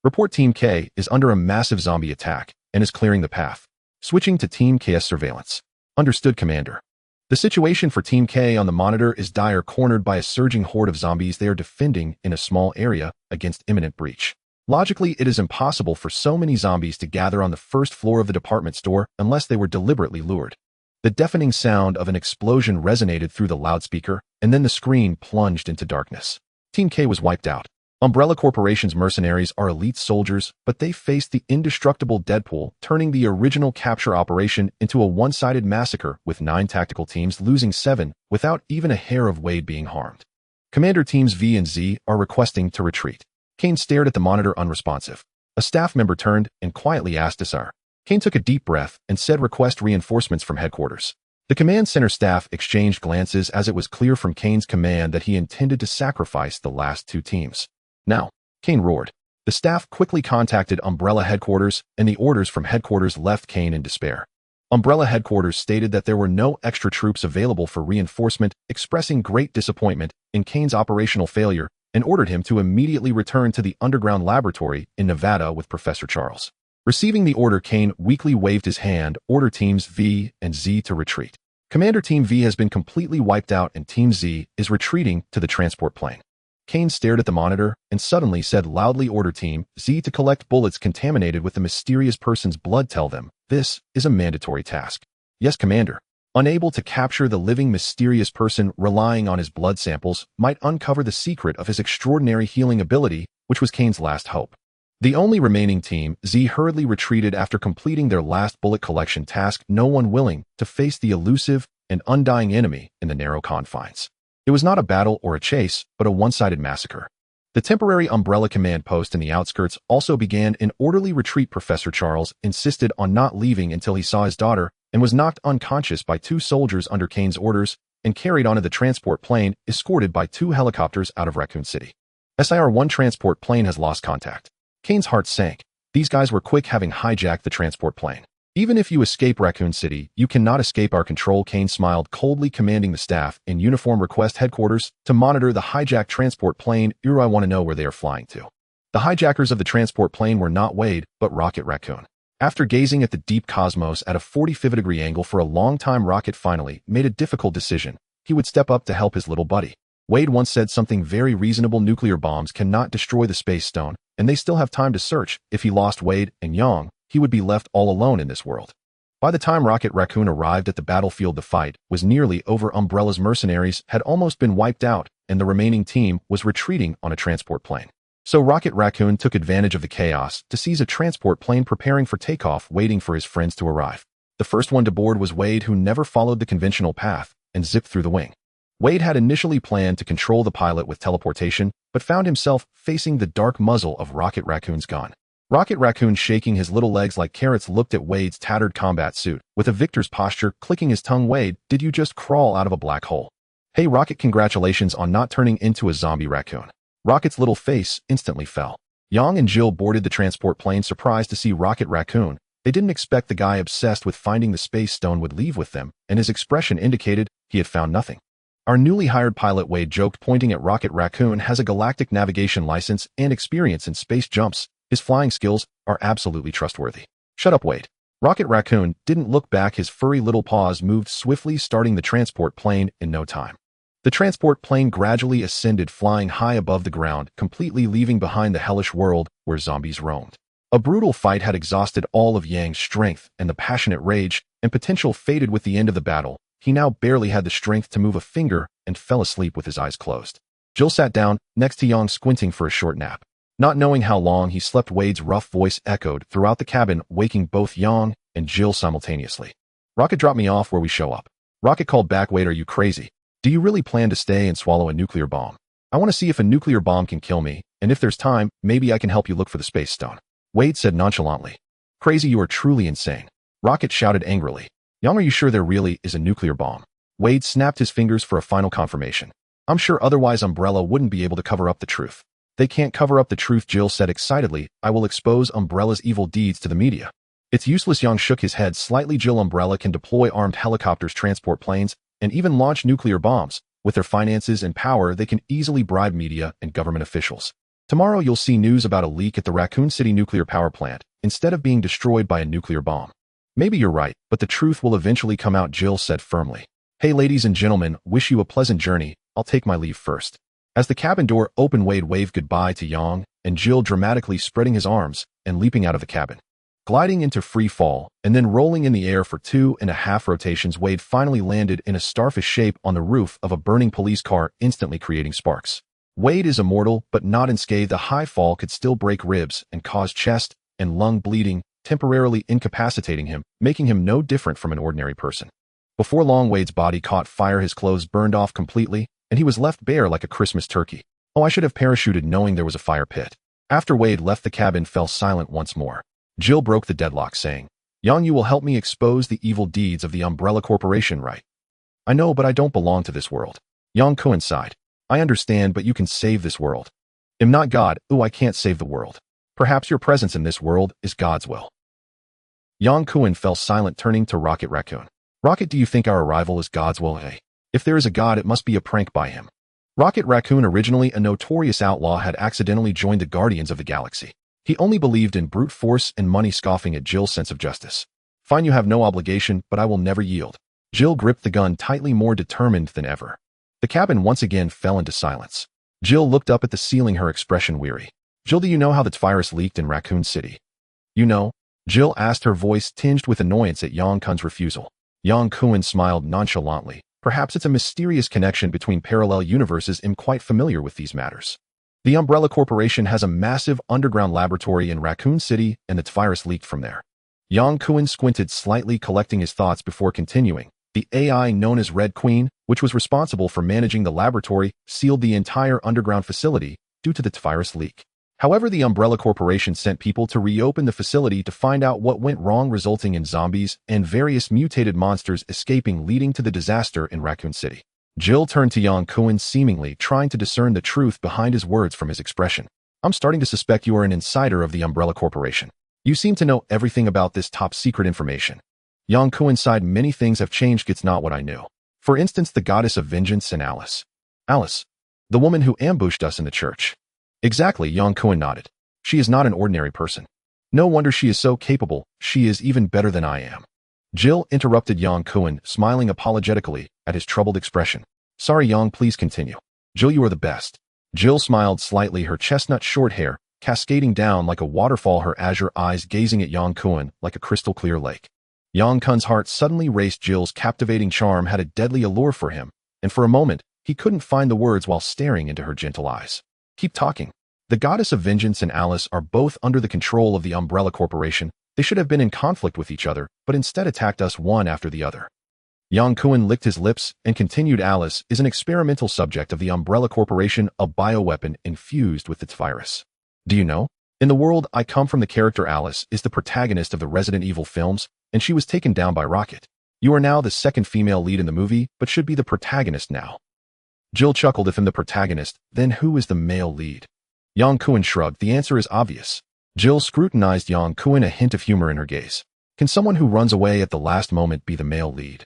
Report, Team K is under a massive zombie attack and is clearing the path. Switching to Team K's surveillance." "Understood, Commander." The situation for Team K on the monitor is dire. Cornered by a surging horde of zombies, they are defending in a small area against imminent breach. Logically, it is impossible for so many zombies to gather on the first floor of the department store unless they were deliberately lured. The deafening sound of an explosion resonated through the loudspeaker, and then the screen plunged into darkness. Team K was wiped out. Umbrella Corporation's mercenaries are elite soldiers, but they faced the indestructible Deadpool, turning the original capture operation into a one-sided massacre with 9 tactical teams losing 7 without even a hair of Wade being harmed. Commander Teams V and Z are requesting to retreat. Kane stared at the monitor unresponsive. A staff member turned and quietly asked Tesseract. Kane took a deep breath and said request reinforcements from headquarters. The command center staff exchanged glances as it was clear from Kane's command that he intended to sacrifice the last 2 teams. Now, Kane roared. The staff quickly contacted Umbrella headquarters, and the orders from headquarters left Kane in despair. Umbrella headquarters stated that there were no extra troops available for reinforcement, expressing great disappointment in Kane's operational failure, and ordered him to immediately return to the underground laboratory in Nevada with Professor Charles. Receiving the order, Kane weakly waved his hand, order Teams V and Z to retreat. Commander Team V has been completely wiped out and Team Z is retreating to the transport plane. Kane stared at the monitor and suddenly said loudly, order Team Z to collect bullets contaminated with the mysterious person's blood. Tell them this is a mandatory task. Yes, Commander. Unable to capture the living mysterious person, relying on his blood samples might uncover the secret of his extraordinary healing ability, which was Kane's last hope. The only remaining Team Z hurriedly retreated after completing their last bullet collection task, no one willing to face the elusive and undying enemy in the narrow confines. It was not a battle or a chase, but a one-sided massacre. The temporary Umbrella command post in the outskirts also began an orderly retreat. Professor Charles insisted on not leaving until he saw his daughter and was knocked unconscious by 2 soldiers under Kane's orders and carried onto the transport plane, escorted by 2 helicopters out of Raccoon City. SIR-1 transport plane has lost contact. Kane's heart sank. These guys were quick, having hijacked the transport plane. Even if you escape Raccoon City, you cannot escape our control. Kane smiled coldly, commanding the staff in uniform request headquarters to monitor the hijacked transport plane. I want to know where they are flying to. The hijackers of the transport plane were not Wade, but Rocket Raccoon. After gazing at the deep cosmos at a 45-degree angle for a long time, Rocket finally made a difficult decision. He would step up to help his little buddy. Wade once said something very reasonable: nuclear bombs cannot destroy the space stone, and they still have time to search. If he lost Wade and Yang, he would be left all alone in this world. By the time Rocket Raccoon arrived at the battlefield, the fight was nearly over. Umbrella's mercenaries had almost been wiped out, and the remaining team was retreating on a transport plane. So Rocket Raccoon took advantage of the chaos to seize a transport plane preparing for takeoff, waiting for his friends to arrive. The first one to board was Wade, who never followed the conventional path and zipped through the wing. Wade had initially planned to control the pilot with teleportation, but found himself facing the dark muzzle of Rocket Raccoon's gun. Rocket Raccoon, shaking his little legs like carrots, looked at Wade's tattered combat suit with a victor's posture, clicking his tongue. Wade, did you just crawl out of a black hole? Hey Rocket, congratulations on not turning into a zombie raccoon. Rocket's little face instantly fell. Yang and Jill boarded the transport plane, surprised to see Rocket Raccoon. They didn't expect the guy obsessed with finding the space stone would leave with them, and his expression indicated he had found nothing. Our newly hired pilot, Wade joked, pointing at Rocket Raccoon, has a galactic navigation license and experience in space jumps. His flying skills are absolutely trustworthy. Shut up, Wade. Rocket Raccoon didn't look back. His furry little paws moved swiftly, starting the transport plane in no time. The transport plane gradually ascended, flying high above the ground, completely leaving behind the hellish world where zombies roamed. A brutal fight had exhausted all of Yang's strength, and the passionate rage and potential faded with the end of the battle. He now barely had the strength to move a finger and fell asleep with his eyes closed. Jill sat down next to Yang, squinting for a short nap. Not knowing how long he slept, Wade's rough voice echoed throughout the cabin, waking both Yang and Jill simultaneously. Rocket, drop me off where we show up. Rocket called back, Wade, are you crazy? Do you really plan to stay and swallow a nuclear bomb? I want to see if a nuclear bomb can kill me, and if there's time, maybe I can help you look for the space stone. Wade said nonchalantly. Crazy, you are truly insane. Rocket shouted angrily. Yang, are you sure there really is a nuclear bomb? Wade snapped his fingers for a final confirmation. I'm sure, otherwise Umbrella wouldn't be able to cover up the truth. They can't cover up the truth, Jill said excitedly. I will expose Umbrella's evil deeds to the media. It's useless. Yang shook his head slightly. Jill, Umbrella can deploy armed helicopters, transport planes, and even launch nuclear bombs. With their finances and power, they can easily bribe media and government officials. Tomorrow you'll see news about a leak at the Raccoon City nuclear power plant, instead of being destroyed by a nuclear bomb. Maybe you're right, but the truth will eventually come out, Jill said firmly. Hey ladies and gentlemen, wish you a pleasant journey. I'll take my leave first. As the cabin door opened, Wade waved goodbye to Yang and Jill, dramatically spreading his arms and leaping out of the cabin. Gliding into free fall and then rolling in the air for 2.5 rotations, Wade finally landed in a starfish shape on the roof of a burning police car, instantly creating sparks. Wade is immortal, but not unscathed. A high fall could still break ribs and cause chest and lung bleeding, temporarily incapacitating him, making him no different from an ordinary person. Before long, Wade's body caught fire, his clothes burned off completely, and he was left bare like a Christmas turkey. Oh, I should have parachuted knowing there was a fire pit. After Wade left, the cabin fell silent once more. Jill broke the deadlock, saying, Yang, you will help me expose the evil deeds of the Umbrella Corporation, right? I know, but I don't belong to this world. Yang Kun sighed. I understand, but you can save this world. I'm not God. Ooh, I can't save the world. Perhaps your presence in this world is God's will. Yang Kun fell silent, turning to Rocket Raccoon. Rocket, do you think our arrival is God's will? Hey, if there is a God, it must be a prank by him. Rocket Raccoon, originally a notorious outlaw, had accidentally joined the Guardians of the Galaxy. He only believed in brute force and money, scoffing at Jill's sense of justice. Fine, you have no obligation, but I will never yield. Jill gripped the gun tightly, more determined than ever. The cabin once again fell into silence. Jill looked up at the ceiling, her expression weary. Jill, do you know how the virus leaked in Raccoon City? You know? Jill asked, her voice tinged with annoyance at Yang Kun's refusal. Yang Kun smiled nonchalantly. Perhaps it's a mysterious connection between parallel universes. I'm quite familiar with these matters. The Umbrella Corporation has a massive underground laboratory in Raccoon City, and the virus leaked from there. Yang Kun squinted slightly, collecting his thoughts before continuing. The AI known as Red Queen, which was responsible for managing the laboratory, sealed the entire underground facility due to the virus leak. However, the Umbrella Corporation sent people to reopen the facility to find out what went wrong, resulting in zombies and various mutated monsters escaping, leading to the disaster in Raccoon City. Jill turned to Yang Kun, seemingly trying to discern the truth behind his words from his expression. I'm starting to suspect you are an insider of the Umbrella Corporation. You seem to know everything about this top-secret information. Yang Kun sighed. Many things have changed. It's not what I knew. For instance, the goddess of vengeance and Alice. Alice, the woman who ambushed us in the church. Exactly, Yang Kun nodded. She is not an ordinary person. No wonder she is so capable. She is even better than I am. Jill interrupted Yang Kun, smiling apologetically at his troubled expression. Sorry, Yang, please continue. Jill, you are the best. Jill smiled slightly, her chestnut short hair cascading down like a waterfall, her azure eyes gazing at Yang Kun like a crystal-clear lake. Yang Kun's heart suddenly raced. Jill's captivating charm had a deadly allure for him, and for a moment, he couldn't find the words while staring into her gentle eyes. Keep talking. The goddess of vengeance and Alice are both under the control of the Umbrella Corporation. They should have been in conflict with each other, but instead attacked us one after the other. Yang Kun licked his lips and continued. Alice is an experimental subject of the Umbrella Corporation, a bioweapon infused with its virus. Do you know? In the world I come from, the character Alice is the protagonist of the Resident Evil films, and she was taken down by Rocket. You are now the second female lead in the movie, but should be the protagonist now. Jill chuckled. If I'm the protagonist, then who is the male lead? Yang Kun shrugged. The answer is obvious. Jill scrutinized Yang Kun, a hint of humor in her gaze. Can someone who runs away at the last moment be the male lead?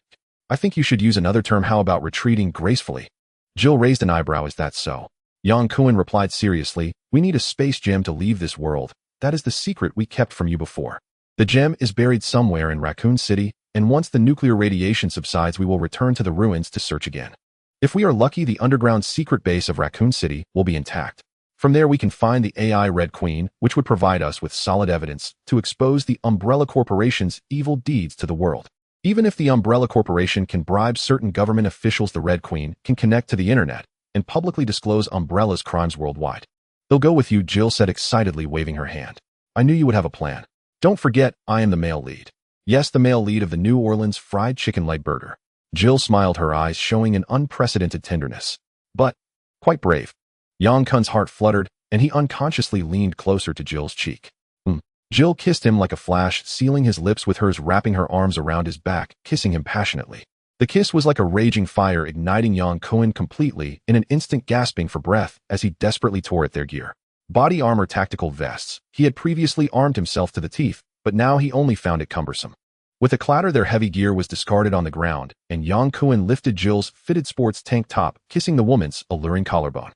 I think you should use another term. How about retreating gracefully? Jill raised an eyebrow. Is that so? Yang Kun replied seriously. We need a space gem to leave this world. That is the secret we kept from you before. The gem is buried somewhere in Raccoon City, and once the nuclear radiation subsides, we will return to the ruins to search again. If we are lucky, the underground secret base of Raccoon City will be intact. From there, we can find the AI Red Queen, which would provide us with solid evidence to expose the Umbrella Corporation's evil deeds to the world. Even if the Umbrella Corporation can bribe certain government officials, the Red Queen can connect to the internet and publicly disclose Umbrella's crimes worldwide. They'll go with you, Jill said excitedly, waving her hand. I knew you would have a plan. Don't forget, I am the male lead. Yes, the male lead of the New Orleans fried chicken leg burger. Jill smiled, her eyes showing an unprecedented tenderness. But quite brave. Yang Kun's heart fluttered, and he unconsciously leaned closer to Jill's cheek. Jill kissed him like a flash, sealing his lips with hers, wrapping her arms around his back, kissing him passionately. The kiss was like a raging fire, igniting Yang Kun completely, in an instant, gasping for breath as he desperately tore at their gear. Body armor, tactical vests. He had previously armed himself to the teeth, but now he only found it cumbersome. With a clatter, their heavy gear was discarded on the ground, and Yang Kun lifted Jill's fitted sports tank top, kissing the woman's alluring collarbone.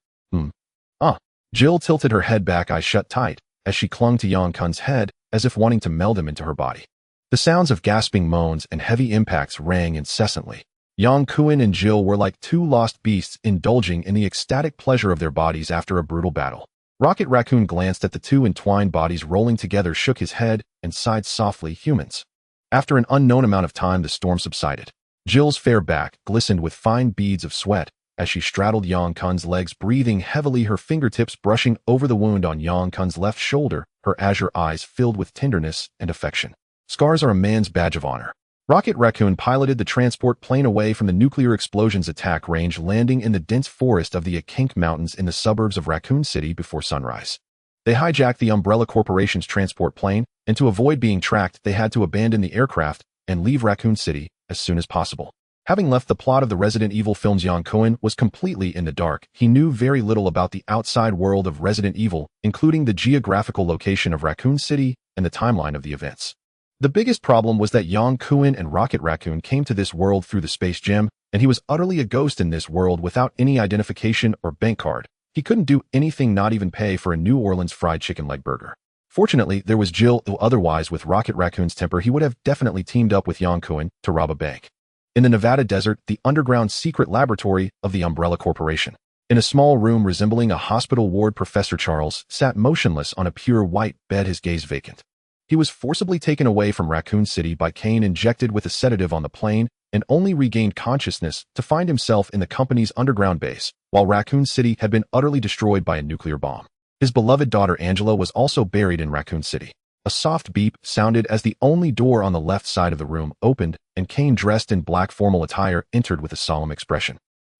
Jill tilted her head back, eyes shut tight, as she clung to Yang Kun's head, as if wanting to meld him into her body. The sounds of gasping moans and heavy impacts rang incessantly. Yang Kun and Jill were like two lost beasts, indulging in the ecstatic pleasure of their bodies after a brutal battle. Rocket Raccoon glanced at the two entwined bodies rolling together, shook his head, and sighed softly. Humans. After an unknown amount of time, the storm subsided. Jill's fair back glistened with fine beads of sweat, as she straddled Yang Kun's legs, breathing heavily, her fingertips brushing over the wound on Yang Kun's left shoulder, her azure eyes filled with tenderness and affection. Scars are a man's badge of honor. Raccoon piloted the transport plane away from the nuclear explosion's attack range, landing in the dense forest of the Akank Mountains in the suburbs of Raccoon City before sunrise. They hijacked the Umbrella Corporation's transport plane, and to avoid being tracked, they had to abandon the aircraft and leave Raccoon City as soon as possible. Having left the plot of the Resident Evil films, Yang Kun was completely in the dark. He knew very little about the outside world of Resident Evil, including the geographical location of Raccoon City and the timeline of the events. The biggest problem was that Yang Kun and Rocket Raccoon came to this world through the space gem, and he was utterly a ghost in this world without any identification or bank card. He couldn't do anything, not even pay for a New Orleans fried chicken leg burger. Fortunately, there was Jill, who otherwise with Rocket Raccoon's temper he would have definitely teamed up with Yang Kun to rob a bank. In the Nevada desert, the underground secret laboratory of the Umbrella Corporation. In a small room resembling a hospital ward, Professor Charles sat motionless on a pure white bed, his gaze vacant. He was forcibly taken away from Raccoon City by Kane, injected with a sedative on the plane, and only regained consciousness to find himself in the company's underground base, while Raccoon City had been utterly destroyed by a nuclear bomb. His beloved daughter Angela was also buried in Raccoon City. A soft beep sounded as the only door on the left side of the room opened, and Kane, dressed in black formal attire, entered with a solemn expression.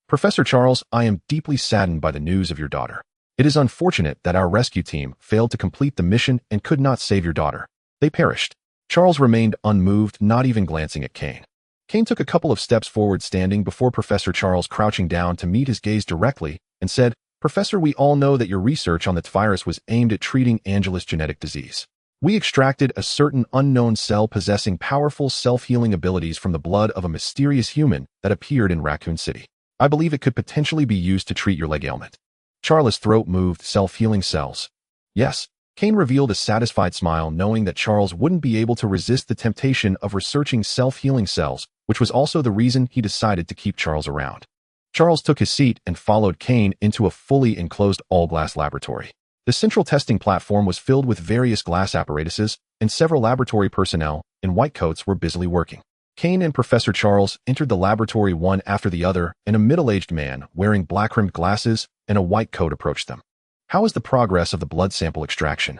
Professor Charles, I am deeply saddened by the news of your daughter. It is unfortunate that our rescue team failed to complete the mission and could not save your daughter. They perished. Charles remained unmoved, not even glancing at Kane. Kane took a couple of steps forward, standing before Professor Charles, crouching down to meet his gaze directly, and said, Professor, we all know that your research on the virus was aimed at treating Angela's genetic disease. We extracted a certain unknown cell possessing powerful self-healing abilities from the blood of a mysterious human that appeared in Raccoon City. I believe it could potentially be used to treat your leg ailment. Charles' throat moved. Self-healing cells. Yes. Kane revealed a satisfied smile, knowing that Charles wouldn't be able to resist the temptation of researching self-healing cells, which was also the reason he decided to keep Charles around. Charles took his seat and followed Kane into a fully enclosed all-glass laboratory. The central testing platform was filled with various glass apparatuses, and several laboratory personnel in white coats were busily working. Kane and Professor Charles entered the laboratory one after the other, and a middle-aged man wearing black-rimmed glasses and a white coat approached them. How is the progress of the blood sample extraction?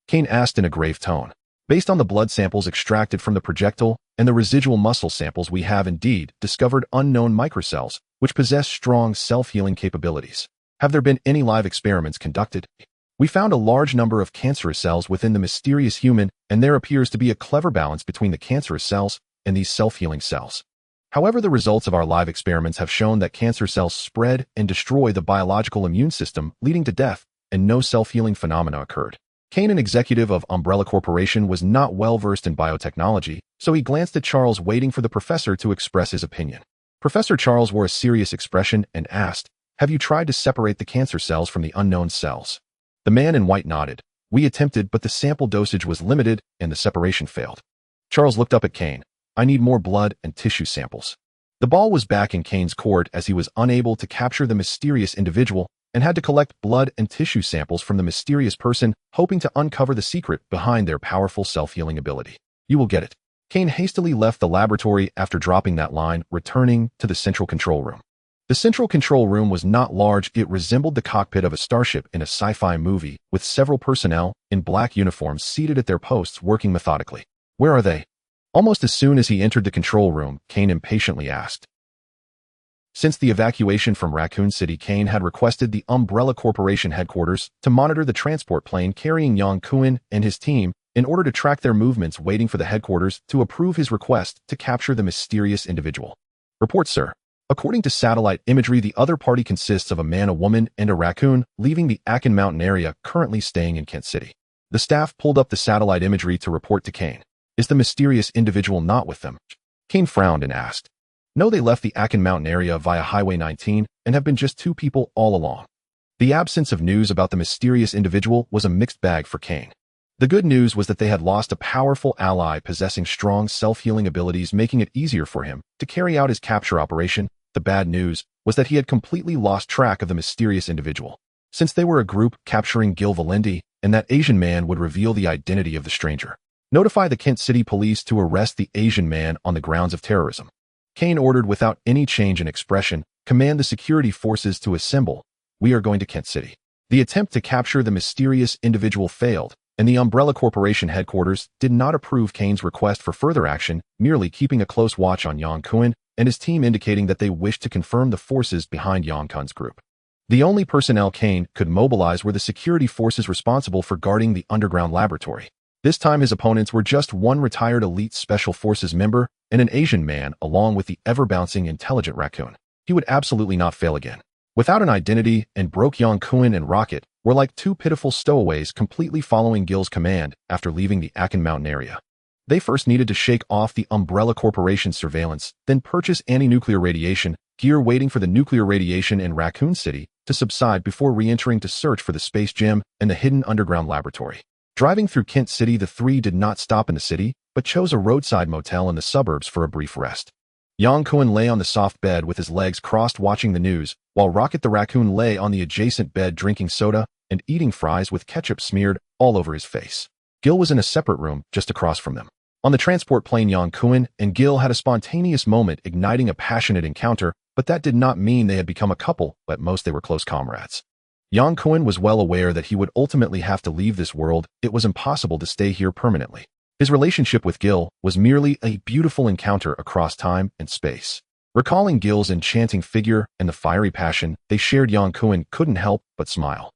Kane asked in a grave tone. Based on the blood samples extracted from the projectile and the residual muscle samples, we have indeed discovered unknown microcells, which possess strong self-healing capabilities. Have there been any live experiments conducted? We found a large number of cancerous cells within the mysterious human, and there appears to be a clever balance between the cancerous cells and these self-healing cells. However, the results of our live experiments have shown that cancer cells spread and destroy the biological immune system, leading to death, and no self-healing phenomena occurred. Kane, an executive of Umbrella Corporation, was not well-versed in biotechnology, so he glanced at Charles, waiting for the professor to express his opinion. Professor Charles wore a serious expression and asked, Have you tried to separate the cancer cells from the unknown cells? The man in white nodded. We attempted, but the sample dosage was limited and the separation failed. Charles looked up at Kane. I need more blood and tissue samples. The ball was back in Kane's court as he was unable to capture the mysterious individual and had to collect blood and tissue samples from the mysterious person, hoping to uncover the secret behind their powerful self-healing ability. You will get it. Kane hastily left the laboratory after dropping that line, returning to the central control room. The central control room was not large. It resembled the cockpit of a starship in a sci-fi movie, with several personnel in black uniforms seated at their posts working methodically. Where are they? Almost as soon as he entered the control room, Kane impatiently asked. Since the evacuation from Raccoon City, Kane had requested the Umbrella Corporation headquarters to monitor the transport plane carrying Yang Kun and his team in order to track their movements, waiting for the headquarters to approve his request to capture the mysterious individual. Report, sir. According to satellite imagery, the other party consists of a man, a woman, and a raccoon, leaving the Akan Mountain area, currently staying in Kent City. The staff pulled up the satellite imagery to report to Kane. Is the mysterious individual not with them? Kane frowned and asked. No, they left the Akan Mountain area via Highway 19 and have been just two people all along. The absence of news about the mysterious individual was a mixed bag for Kane. The good news was that they had lost a powerful ally possessing strong self-healing abilities, making it easier for him to carry out his capture operation. The bad news was that he had completely lost track of the mysterious individual. Since they were a group capturing Gil Valendi, and that Asian man would reveal the identity of the stranger. Notify the Kent City police to arrest the Asian man on the grounds of terrorism. Kane ordered without any change in expression, Command the security forces to assemble. We are going to Kent City. The attempt to capture the mysterious individual failed, and the Umbrella Corporation headquarters did not approve Kane's request for further action, merely keeping a close watch on Yang Kun and his team, indicating that they wished to confirm the forces behind Yang Kun's group. The only personnel Kane could mobilize were the security forces responsible for guarding the underground laboratory. This time his opponents were just one retired elite special forces member and an Asian man, along with the ever-bouncing intelligent Raccoon. He would absolutely not fail again. Without an identity, and broke Yang Kun and Rocket were like two pitiful stowaways completely following Gil's command after leaving the Akin Mountain area. They first needed to shake off the Umbrella Corporation's surveillance, then purchase anti-nuclear radiation gear, waiting for the nuclear radiation in Raccoon City to subside before re-entering to search for the space gem and the hidden underground laboratory. Driving through Kent City, the three did not stop in the city, but chose a roadside motel in the suburbs for a brief rest. Yang Kun lay on the soft bed with his legs crossed watching the news, while Rocket the Raccoon lay on the adjacent bed drinking soda and eating fries with ketchup smeared all over his face. Gil was in a separate room just across from them. On the transport plane, Yang Kun and Gil had a spontaneous moment, igniting a passionate encounter, but that did not mean they had become a couple. At most they were close comrades. Yang Kun was well aware that he would ultimately have to leave this world. It was impossible to stay here permanently. His relationship with Gil was merely a beautiful encounter across time and space. Recalling Gil's enchanting figure and the fiery passion they shared, Yang Kun couldn't help but smile.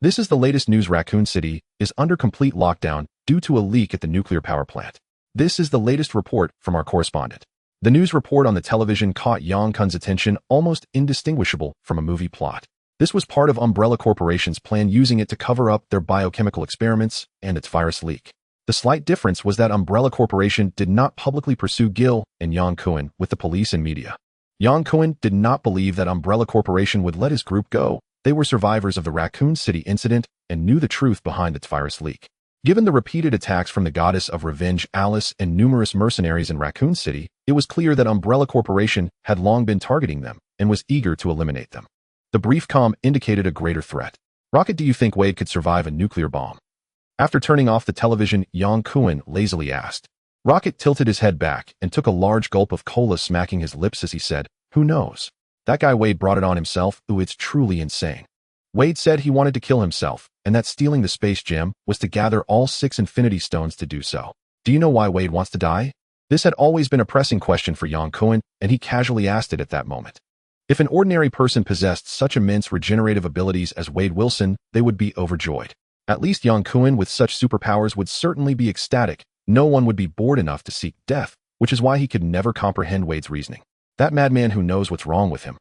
This is the latest news. Raccoon City is under complete lockdown due to a leak at the nuclear power plant. This is the latest report from our correspondent. The news report on the television caught Yang Kun's attention, almost indistinguishable from a movie plot. This was part of Umbrella Corporation's plan, using it to cover up their biochemical experiments and its virus leak. The slight difference was that Umbrella Corporation did not publicly pursue Gil and Yang Kun with the police and media. Yang Kun did not believe that Umbrella Corporation would let his group go. They were survivors of the Raccoon City incident and knew the truth behind its virus leak. Given the repeated attacks from the goddess of revenge, Alice, and numerous mercenaries in Raccoon City, it was clear that Umbrella Corporation had long been targeting them and was eager to eliminate them. The brief calm indicated a greater threat. Rocket, do you think Wade could survive a nuclear bomb? After turning off the television, Yang Kun lazily asked. Rocket tilted his head back and took a large gulp of cola, smacking his lips as he said, "Who knows? That guy Wade brought it on himself. Ooh, it's truly insane." Wade said he wanted to kill himself, and that stealing the space gem was to gather all 6 Infinity Stones to do so. Do you know why Wade wants to die? This had always been a pressing question for Yang Kun, and he casually asked it at that moment. If an ordinary person possessed such immense regenerative abilities as Wade Wilson, they would be overjoyed. At least Yang Kun with such superpowers would certainly be ecstatic. No one would be bored enough to seek death, which is why he could never comprehend Wade's reasoning. That madman who knows what's wrong with him.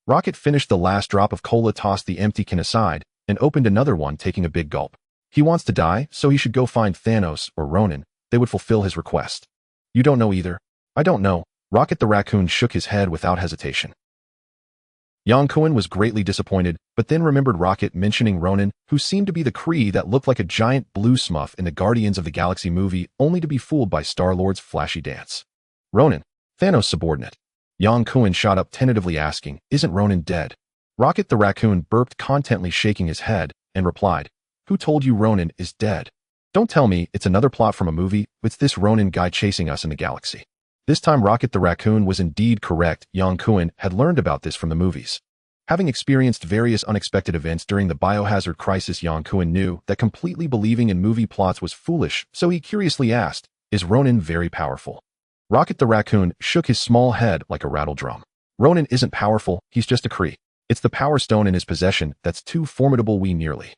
Rocket finished the last drop of cola, tossed the empty can aside, and opened another one, taking a big gulp. He wants to die, so he should go find Thanos or Ronan. They would fulfill his request. You don't know either? I don't know. Rocket the Raccoon shook his head without hesitation. Yang Kun was greatly disappointed, but then remembered Rocket mentioning Ronan, who seemed to be the Kree that looked like a giant blue Smurf in the Guardians of the Galaxy movie, only to be fooled by Star-Lord's flashy dance. Ronan, Thanos' subordinate. Yang Kun shot up tentatively, asking, "Isn't Ronan dead?" Rocket the Raccoon burped contently, shaking his head, and replied, "Who told you Ronan is dead? Don't tell me it's another plot from a movie. It's this Ronan guy chasing us in the galaxy." This time Rocket the Raccoon was indeed correct. Yang Kun had learned about this from the movies. Having experienced various unexpected events during the biohazard crisis, Yang Kun knew that completely believing in movie plots was foolish, so he curiously asked, "Is Ronan very powerful?" Rocket the Raccoon shook his small head like a rattle drum. "Ronan isn't powerful, he's just a Kree. It's the Power Stone in his possession that's too formidable." We nearly.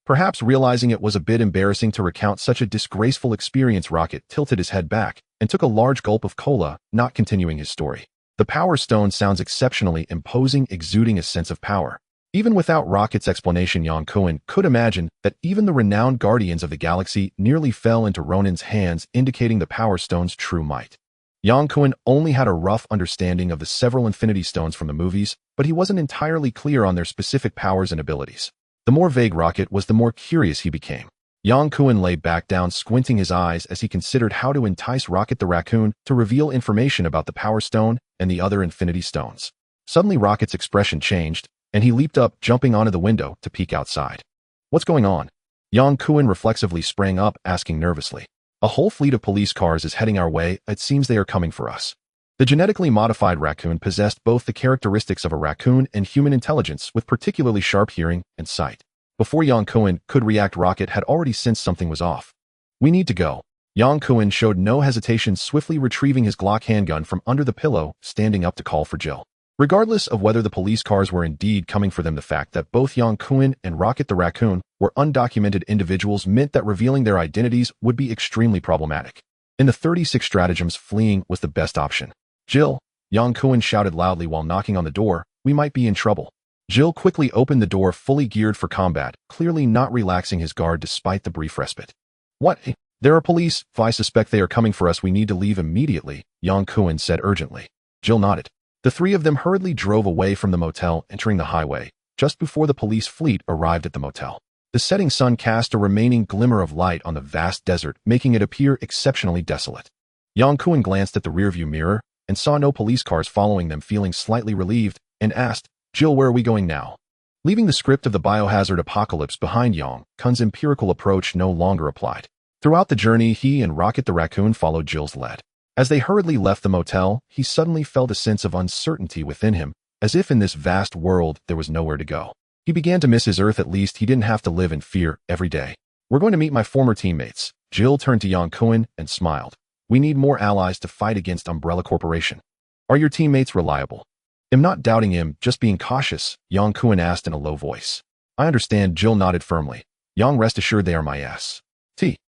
Perhaps realizing it was a bit embarrassing to recount such a disgraceful experience, Rocket tilted his head back and took a large gulp of cola, not continuing his story. The Power Stone sounds exceptionally imposing, exuding a sense of power. Even without Rocket's explanation, Yang Kun could imagine that even the renowned Guardians of the Galaxy nearly fell into Ronan's hands, indicating the Power Stone's true might. Yang Kun only had a rough understanding of the several Infinity Stones from the movies, but he wasn't entirely clear on their specific powers and abilities. The more vague Rocket was, the more curious he became. Yang Kun lay back down, squinting his eyes as he considered how to entice Rocket the Raccoon to reveal information about the Power Stone and the other Infinity Stones. Suddenly Rocket's expression changed, and he leaped up, jumping onto the window to peek outside. "What's going on?" Yang Kun reflexively sprang up, asking nervously. "A whole fleet of police cars is heading our way. It seems they are coming for us." The genetically modified raccoon possessed both the characteristics of a raccoon and human intelligence with particularly sharp hearing and sight. Before Yang Kun could react, Rocket had already sensed something was off. "We need to go." Yang Kun showed no hesitation, swiftly retrieving his Glock handgun from under the pillow, standing up to call for Jill. Regardless of whether the police cars were indeed coming for them, the fact that both Yang Kun and Rocket the Raccoon were undocumented individuals meant that revealing their identities would be extremely problematic. In the 36 stratagems, fleeing was the best option. "Jill," Yang Kun shouted loudly while knocking on the door, "we might be in trouble." Jill quickly opened the door, fully geared for combat, clearly not relaxing his guard despite the brief respite. "What? There are police. I suspect they are coming for us. We need to leave immediately," Yang Kun said urgently. Jill nodded. The three of them hurriedly drove away from the motel, entering the highway, just before the police fleet arrived at the motel. The setting sun cast a remaining glimmer of light on the vast desert, making it appear exceptionally desolate. Yang Kun glanced at the rearview mirror and saw no police cars following them, feeling slightly relieved, and asked, "Jill, where are we going now?" Leaving the script of the biohazard apocalypse behind, Yang Kun's empirical approach no longer applied. Throughout the journey, he and Rocket the Raccoon followed Jill's lead. As they hurriedly left the motel, he suddenly felt a sense of uncertainty within him, as if in this vast world there was nowhere to go. He began to miss his Earth. At least he didn't have to live in fear every day. "We're going to meet my former teammates." Jill turned to Yang Kun and smiled. "We need more allies to fight against Umbrella Corporation. Are your teammates reliable?" "I'm not doubting him, just being cautious," Yang Kun asked in a low voice. "I understand." Jill nodded firmly. "Yang, rest assured they are my S.T.R.S.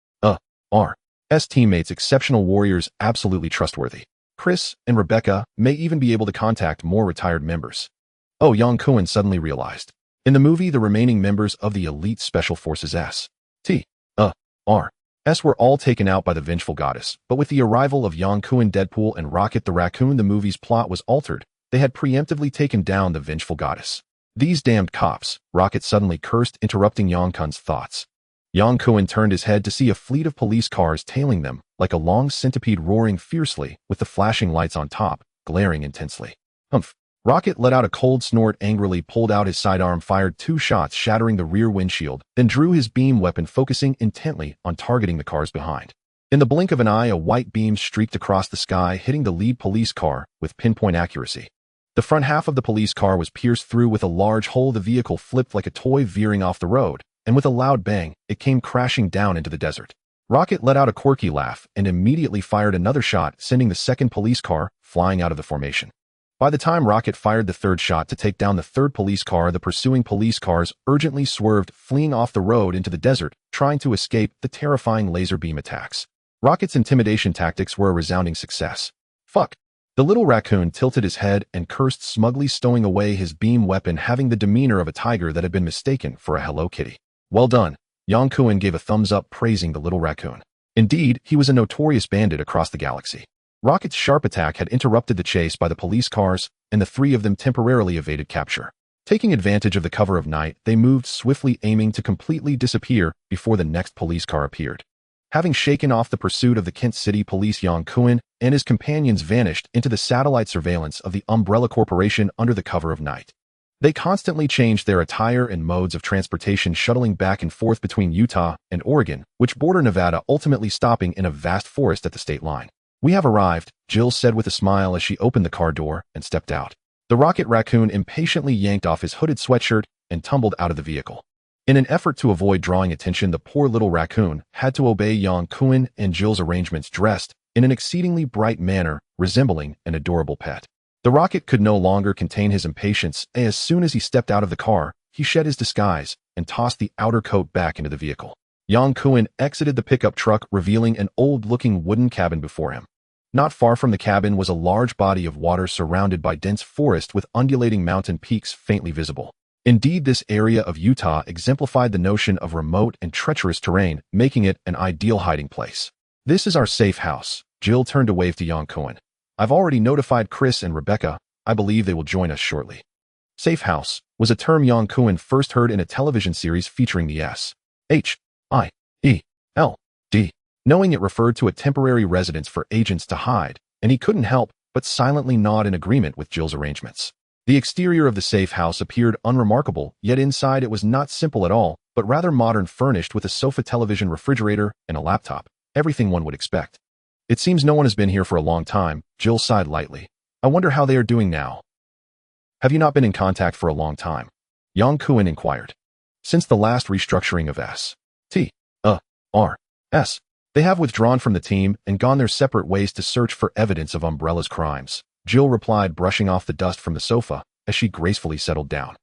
teammates, exceptional warriors, absolutely trustworthy. Chris and Rebecca may even be able to contact more retired members." Oh, Yang Kun suddenly realized. In the movie, the remaining members of the elite special forces S.T.R.S. were all taken out by the vengeful goddess, but with the arrival of Yang Kun, Deadpool, and Rocket the Raccoon, the movie's plot was altered. They had preemptively taken down the vengeful goddess. "These damned cops," Rocket suddenly cursed, interrupting Yang Kun's thoughts. Yang Kun turned his head to see a fleet of police cars tailing them, like a long centipede roaring fiercely, with the flashing lights on top, glaring intensely. "Humph." Rocket let out a cold snort, angrily pulled out his sidearm, fired 2 shots, shattering the rear windshield, then drew his beam weapon, focusing intently on targeting the cars behind. In the blink of an eye, a white beam streaked across the sky, hitting the lead police car with pinpoint accuracy. The front half of the police car was pierced through with a large hole. The vehicle flipped like a toy, veering off the road, and with a loud bang, it came crashing down into the desert. Rocket let out a quirky laugh and immediately fired another shot, sending the second police car flying out of the formation. By the time Rocket fired the third shot to take down the third police car, the pursuing police cars urgently swerved, fleeing off the road into the desert, trying to escape the terrifying laser beam attacks. Rocket's intimidation tactics were a resounding success. "Fuck." The little raccoon tilted his head and cursed, smugly stowing away his beam weapon, having the demeanor of a tiger that had been mistaken for a Hello Kitty. "Well done." Yang Kun gave a thumbs up, praising the little raccoon. Indeed, he was a notorious bandit across the galaxy. Rocket's sharp attack had interrupted the chase by the police cars, and the three of them temporarily evaded capture. Taking advantage of the cover of night, they moved swiftly, aiming to completely disappear before the next police car appeared. Having shaken off the pursuit of the Kent City police, Yang Kun and his companions vanished into the satellite surveillance of the Umbrella Corporation under the cover of night. They constantly changed their attire and modes of transportation, shuttling back and forth between Utah and Oregon, which border Nevada, ultimately stopping in a vast forest at the state line. "We have arrived," Jill said with a smile as she opened the car door and stepped out. The Rocket Raccoon impatiently yanked off his hooded sweatshirt and tumbled out of the vehicle. In an effort to avoid drawing attention, the poor little raccoon had to obey Yang Kun and Jill's arrangements, dressed in an exceedingly bright manner, resembling an adorable pet. The Rocket could no longer contain his impatience. As soon as he stepped out of the car, he shed his disguise and tossed the outer coat back into the vehicle. Yang Kun exited the pickup truck, revealing an old-looking wooden cabin before him. Not far from the cabin was a large body of water surrounded by dense forest with undulating mountain peaks faintly visible. Indeed, this area of Utah exemplified the notion of remote and treacherous terrain, making it an ideal hiding place. "This is our safe house." Jill turned to wave to Yang Kun. "I've already notified Chris and Rebecca. I believe they will join us shortly." Safe house was a term Yang Kun first heard in a television series featuring the SHIELD. Knowing it referred to a temporary residence for agents to hide, and he couldn't help but silently nod in agreement with Jill's arrangements. The exterior of the safe house appeared unremarkable, yet inside it was not simple at all, but rather modern, furnished with a sofa, television, refrigerator, and a laptop, everything one would expect. It seems no one has been here for a long time, Jill sighed lightly. I wonder how they are doing now. Have you not been in contact for a long time? Yang Kun inquired. Since the last restructuring of S.T.A.R.S., they have withdrawn from the team and gone their separate ways to search for evidence of Umbrella's crimes, Jill replied, brushing off the dust from the sofa as she gracefully settled down.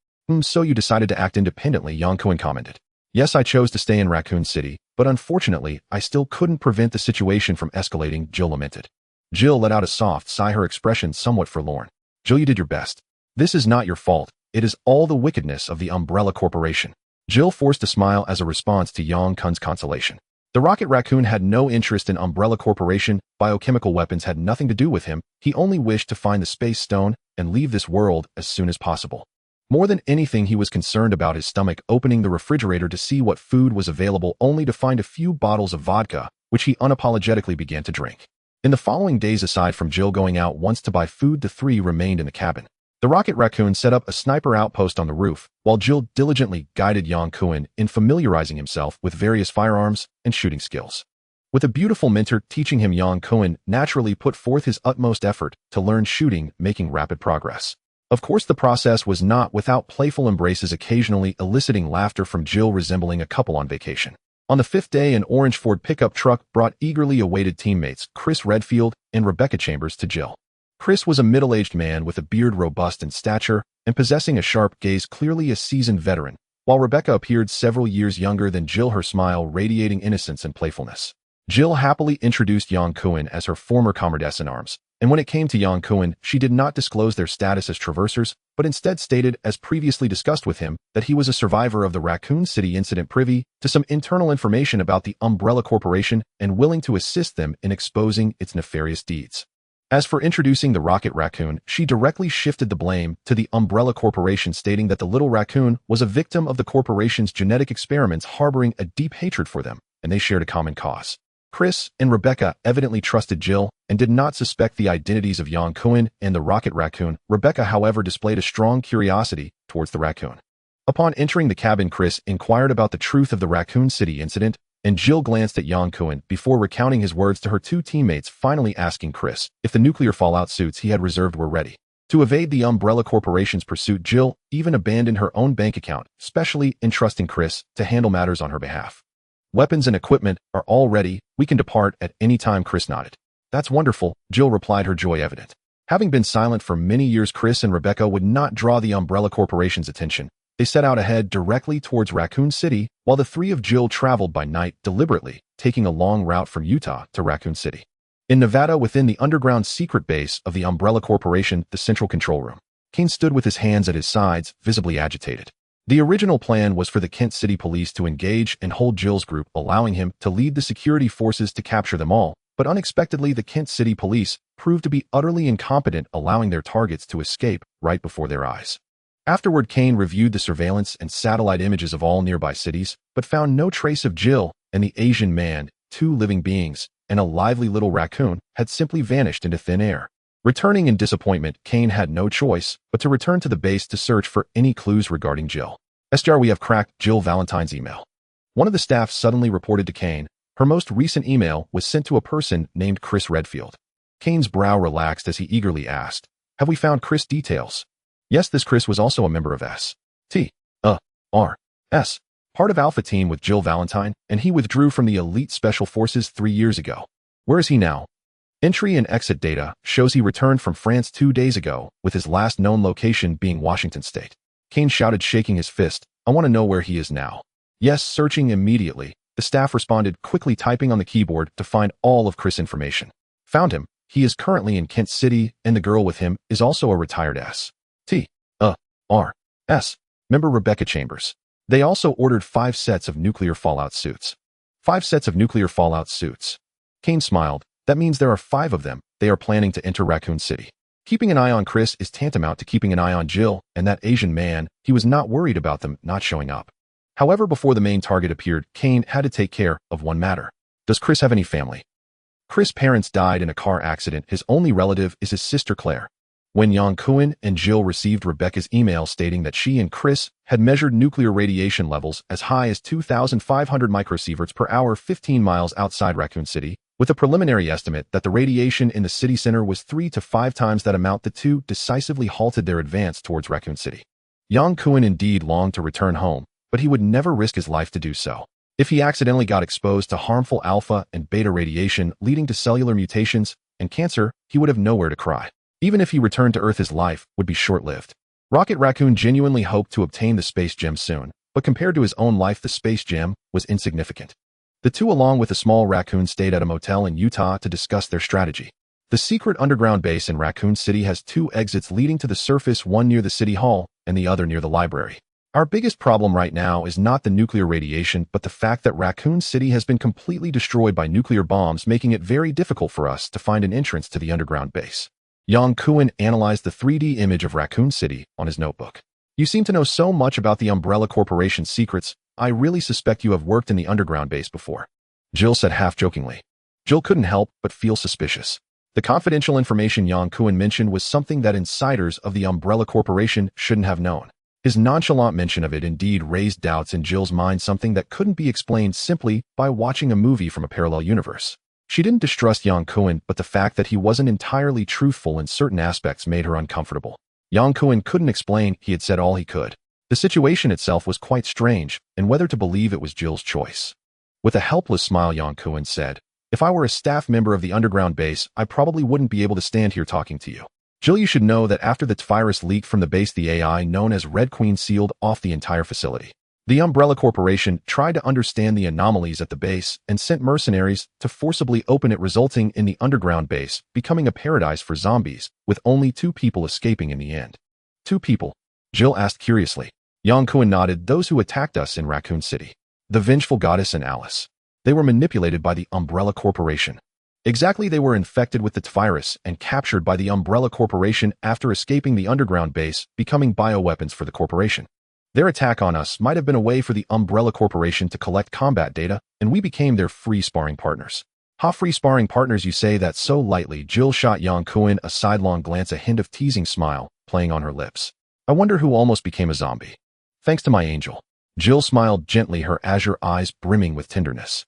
So you decided to act independently, Yang Kun commented. Yes, I chose to stay in Raccoon City, but unfortunately, I still couldn't prevent the situation from escalating, Jill lamented. Jill let out a soft sigh, her expression somewhat forlorn. Jill, you did your best. This is not your fault. It is all the wickedness of the Umbrella Corporation. Jill forced a smile as a response to Yang Kun's consolation. The Rocket Raccoon had no interest in Umbrella Corporation, biochemical weapons had nothing to do with him, he only wished to find the Space Stone and leave this world as soon as possible. More than anything, he was concerned about his stomach, opening the refrigerator to see what food was available only to find a few bottles of vodka, which he unapologetically began to drink. In the following days, aside from Jill going out once to buy food, the three remained in the cabin. The Rocket Raccoon set up a sniper outpost on the roof, while Jill diligently guided Yang Kun in familiarizing himself with various firearms and shooting skills. With a beautiful mentor teaching him, Yang Kun naturally put forth his utmost effort to learn shooting, making rapid progress. Of course, the process was not without playful embraces, occasionally eliciting laughter from Jill, resembling a couple on vacation. On the fifth day, an orange Ford pickup truck brought eagerly awaited teammates Chris Redfield and Rebecca Chambers to Jill. Chris was a middle-aged man with a beard robust in stature and possessing a sharp gaze, clearly a seasoned veteran, while Rebecca appeared several years younger than Jill, her smile radiating innocence and playfulness. Jill happily introduced Yang Kun as her former comrades-in-arms, and when it came to Yang Kun, she did not disclose their status as traversers, but instead stated, as previously discussed with him, that he was a survivor of the Raccoon City incident, privy to some internal information about the Umbrella Corporation and willing to assist them in exposing its nefarious deeds. As for introducing the Rocket Raccoon, she directly shifted the blame to the Umbrella Corporation, stating that the little raccoon was a victim of the corporation's genetic experiments, harboring a deep hatred for them, and they shared a common cause. Chris and Rebecca evidently trusted Jill and did not suspect the identities of Yang Kun and the Rocket Raccoon. Rebecca, however, displayed a strong curiosity towards the raccoon. Upon entering the cabin, Chris inquired about the truth of the Raccoon City incident, and Jill glanced at Yang Kun before recounting his words to her two teammates, finally asking Chris if the nuclear fallout suits he had reserved were ready. To evade the Umbrella Corporation's pursuit, Jill even abandoned her own bank account, specially entrusting Chris to handle matters on her behalf. Weapons and equipment are all ready. We can depart at any time, Chris nodded. That's wonderful, Jill replied, her joy evident. Having been silent for many years, Chris and Rebecca would not draw the Umbrella Corporation's attention. They set out ahead directly towards Raccoon City, while the three of Jill traveled by night, deliberately taking a long route from Utah to Raccoon City. In Nevada, within the underground secret base of the Umbrella Corporation, the central control room, Kane stood with his hands at his sides, visibly agitated. The original plan was for the Kent City Police to engage and hold Jill's group, allowing him to lead the security forces to capture them all, but unexpectedly the Kent City Police proved to be utterly incompetent, allowing their targets to escape right before their eyes. Afterward, Kane reviewed the surveillance and satellite images of all nearby cities, but found no trace of Jill and the Asian man. Two living beings and a lively little raccoon had simply vanished into thin air. Returning in disappointment, Kane had no choice but to return to the base to search for any clues regarding Jill. SDR, we have cracked Jill Valentine's email. One of the staff suddenly reported to Kane. Her most recent email was sent to a person named Chris Redfield. Kane's brow relaxed as he eagerly asked, have we found Chris details? Yes, this Chris was also a member of S.T.A.R.S., part of Alpha Team with Jill Valentine, and he withdrew from the Elite Special Forces 3 years ago. Where is he now? Entry and exit data shows he returned from France 2 days ago, with his last known location being Washington State. Kane shouted, shaking his fist, I want to know where he is now. Yes, searching immediately, the staff responded, quickly typing on the keyboard to find all of Chris' information. Found him. He is currently in Kent City, and the girl with him is also a retired S.T.A.R.S. member, Rebecca Chambers. They also ordered 5 sets of nuclear fallout suits. 5 sets of nuclear fallout suits. Kane smiled. That means there are 5 of them. They are planning to enter Raccoon City. Keeping an eye on Chris is tantamount to keeping an eye on Jill and that Asian man. He was not worried about them not showing up. However, before the main target appeared, Kane had to take care of one matter. Does Chris have any family? Chris' parents died in a car accident. His only relative is his sister Claire. When Yang Kun and Jill received Rebecca's email stating that she and Chris had measured nuclear radiation levels as high as 2,500 microsieverts per hour 15 miles outside Raccoon City, with a preliminary estimate that the radiation in the city center was 3 to 5 times that amount. The two decisively halted their advance towards Raccoon City. Yang Kun indeed longed to return home, but he would never risk his life to do so. If he accidentally got exposed to harmful alpha and beta radiation leading to cellular mutations and cancer, he would have nowhere to cry. Even if he returned to Earth, his life would be short-lived. Rocket Raccoon genuinely hoped to obtain the space gem soon, but compared to his own life, the space gem was insignificant. The two, along with a small raccoon, stayed at a motel in Utah to discuss their strategy. The secret underground base in Raccoon City has 2 exits leading to the surface, one near the city hall and the other near the library. Our biggest problem right now is not the nuclear radiation, but the fact that Raccoon City has been completely destroyed by nuclear bombs, making it very difficult for us to find an entrance to the underground base. Yang Kun analyzed the 3D image of Raccoon City on his notebook. You seem to know so much about the Umbrella Corporation's secrets. I really suspect you have worked in the underground base before, Jill said half-jokingly. Jill couldn't help but feel suspicious. The confidential information Yang Kun mentioned was something that insiders of the Umbrella Corporation shouldn't have known. His nonchalant mention of it indeed raised doubts in Jill's mind, something that couldn't be explained simply by watching a movie from a parallel universe. She didn't distrust Yang Kun, but the fact that he wasn't entirely truthful in certain aspects made her uncomfortable. Yang Kun couldn't explain. He had said all he could. The situation itself was quite strange, and whether to believe it was Jill's choice. With a helpless smile, Yang Kun said, "If I were a staff member of the underground base, I probably wouldn't be able to stand here talking to you. Jill, you should know that after the virus leaked from the base, the AI known as Red Queen sealed off the entire facility. The Umbrella Corporation tried to understand the anomalies at the base and sent mercenaries to forcibly open it, resulting in the underground base becoming a paradise for zombies, with only 2 people escaping in the end." 2 people? Jill asked curiously. Yang Kun nodded. "Those who attacked us in Raccoon City. The Vengeful Goddess and Alice. They were manipulated by the Umbrella Corporation." Exactly, they were infected with the virus and captured by the Umbrella Corporation after escaping the underground base, becoming bioweapons for the corporation. Their attack on us might have been a way for the Umbrella Corporation to collect combat data, and we became their free sparring partners. "Ha, free sparring partners, you say that so lightly." Jill shot Yang Kun a sidelong glance, a hint of teasing smile playing on her lips. "I wonder who almost became a zombie. Thanks to my angel." Jill smiled gently, her azure eyes brimming with tenderness.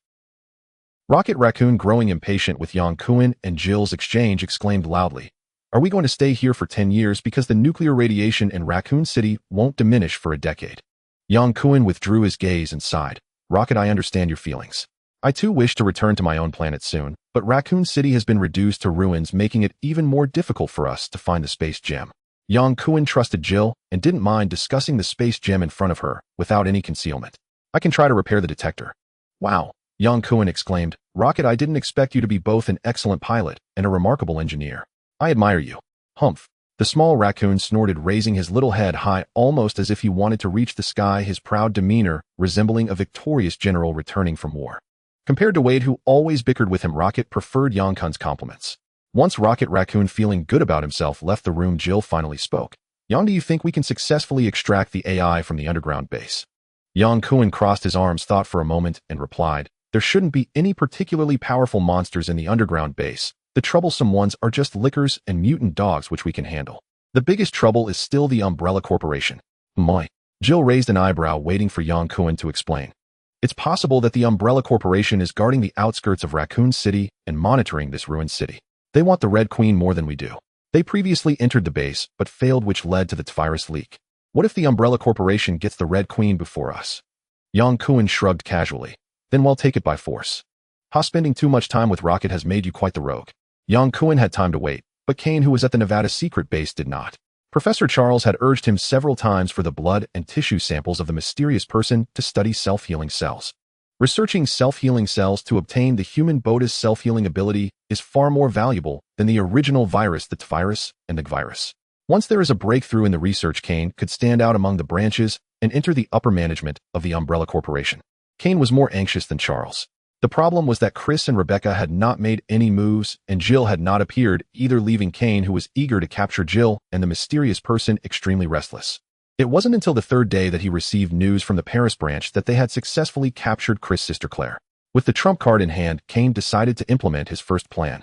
Rocket Raccoon, growing impatient with Yang Kun and Jill's exchange, exclaimed loudly, "Are we going to stay here for 10 years because the nuclear radiation in Raccoon City won't diminish for a decade?" Yang Kun withdrew his gaze and sighed. "Rocket, I understand your feelings. I too wish to return to my own planet soon, but Raccoon City has been reduced to ruins, making it even more difficult for us to find the space gem." Yang Kun trusted Jill and didn't mind discussing the space gem in front of her without any concealment. "I can try to repair the detector." "Wow," Yang Kun exclaimed. "Rocket, I didn't expect you to be both an excellent pilot and a remarkable engineer. I admire you." "Humph." The small raccoon snorted, raising his little head high, almost as if he wanted to reach the sky, his proud demeanor resembling a victorious general returning from war. Compared to Wade, who always bickered with him, Rocket preferred Yang Kun's compliments. Once Rocket Raccoon, feeling good about himself, left the room, Jill finally spoke. "Yang, do you think we can successfully extract the AI from the underground base?" Yang Kun crossed his arms, thought for a moment, and replied, "There shouldn't be any particularly powerful monsters in the underground base. The troublesome ones are just lickers and mutant dogs, which we can handle. The biggest trouble is still the Umbrella Corporation." "My." Jill raised an eyebrow, waiting for Yang Kun to explain. "It's possible that the Umbrella Corporation is guarding the outskirts of Raccoon City and monitoring this ruined city. They want the Red Queen more than we do. They previously entered the base, but failed, which led to the virus leak. What if the Umbrella Corporation gets the Red Queen before us?" Yang Kun shrugged casually. "Then we'll take it by force." "Ha, spending too much time with Rocket has made you quite the rogue." Yang Kun had time to wait, but Kane, who was at the Nevada secret base, did not. Professor Charles had urged him several times for the blood and tissue samples of the mysterious person to study self-healing cells. Researching self-healing cells to obtain the human body's self-healing ability is far more valuable than the original virus, the virus, and the virus. Once there is a breakthrough in the research, Kane could stand out among the branches and enter the upper management of the Umbrella Corporation. Kane was more anxious than Charles. The problem was that Chris and Rebecca had not made any moves, and Jill had not appeared either, leaving Kane, who was eager to capture Jill, and the mysterious person extremely restless. It wasn't until the 3rd day that he received news from the Paris branch that they had successfully captured Chris' sister Claire. With the trump card in hand, Kane decided to implement his first plan.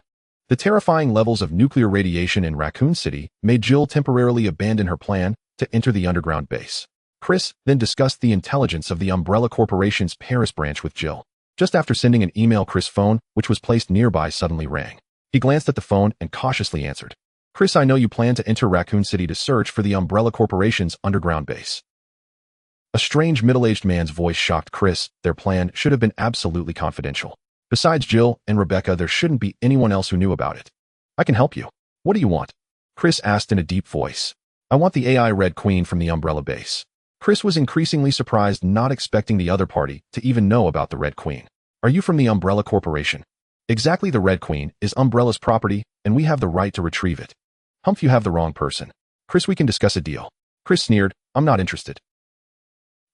The terrifying levels of nuclear radiation in Raccoon City made Jill temporarily abandon her plan to enter the underground base. Chris then discussed the intelligence of the Umbrella Corporation's Paris branch with Jill. Just after sending an email, Chris' phone, which was placed nearby, suddenly rang. He glanced at the phone and cautiously answered. Chris, I know you plan to enter Raccoon City to search for the Umbrella Corporation's underground base. A strange middle-aged man's voice shocked Chris. Their plan should have been absolutely confidential. Besides Jill and Rebecca, there shouldn't be anyone else who knew about it. I can help you. What do you want? Chris asked in a deep voice. I want the AI Red Queen from the Umbrella base. Chris was increasingly surprised, not expecting the other party to even know about the Red Queen. Are you from the Umbrella Corporation? Exactly, the Red Queen is Umbrella's property, and we have the right to retrieve it. Humph, you have the wrong person. Chris, we can discuss a deal. Chris sneered. I'm not interested.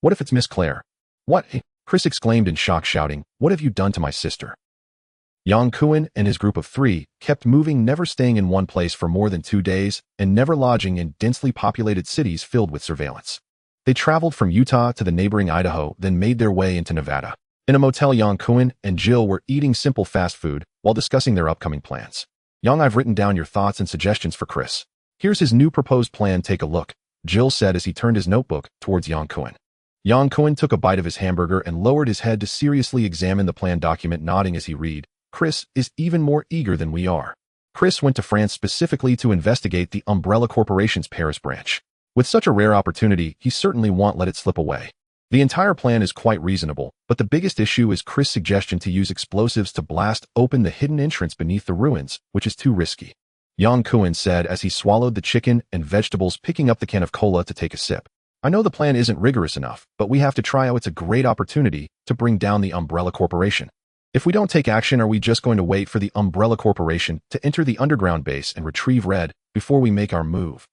What if it's Miss Claire? What? Chris exclaimed in shock, shouting, what have you done to my sister? Yang Kun and his group of 3 kept moving, never staying in one place for more than 2 days, and never lodging in densely populated cities filled with surveillance. They traveled from Utah to the neighboring Idaho, then made their way into Nevada. In a motel, Yang Kun and Jill were eating simple fast food while discussing their upcoming plans. Yang, I've written down your thoughts and suggestions for Chris. Here's his new proposed plan, take a look, Jill said as he turned his notebook towards Yang Kun. Yang Kun took a bite of his hamburger and lowered his head to seriously examine the plan document, nodding as he read. Chris is even more eager than we are. Chris went to France specifically to investigate the Umbrella Corporation's Paris branch. With such a rare opportunity, he certainly won't let it slip away. The entire plan is quite reasonable, but the biggest issue is Chris' suggestion to use explosives to blast open the hidden entrance beneath the ruins, which is too risky. Yang Kun said as he swallowed the chicken and vegetables, picking up the can of cola to take a sip. I know the plan isn't rigorous enough, but we have to try. It's a great opportunity to bring down the Umbrella Corporation. If we don't take action, are we just going to wait for the Umbrella Corporation to enter the underground base and retrieve Red before we make our move?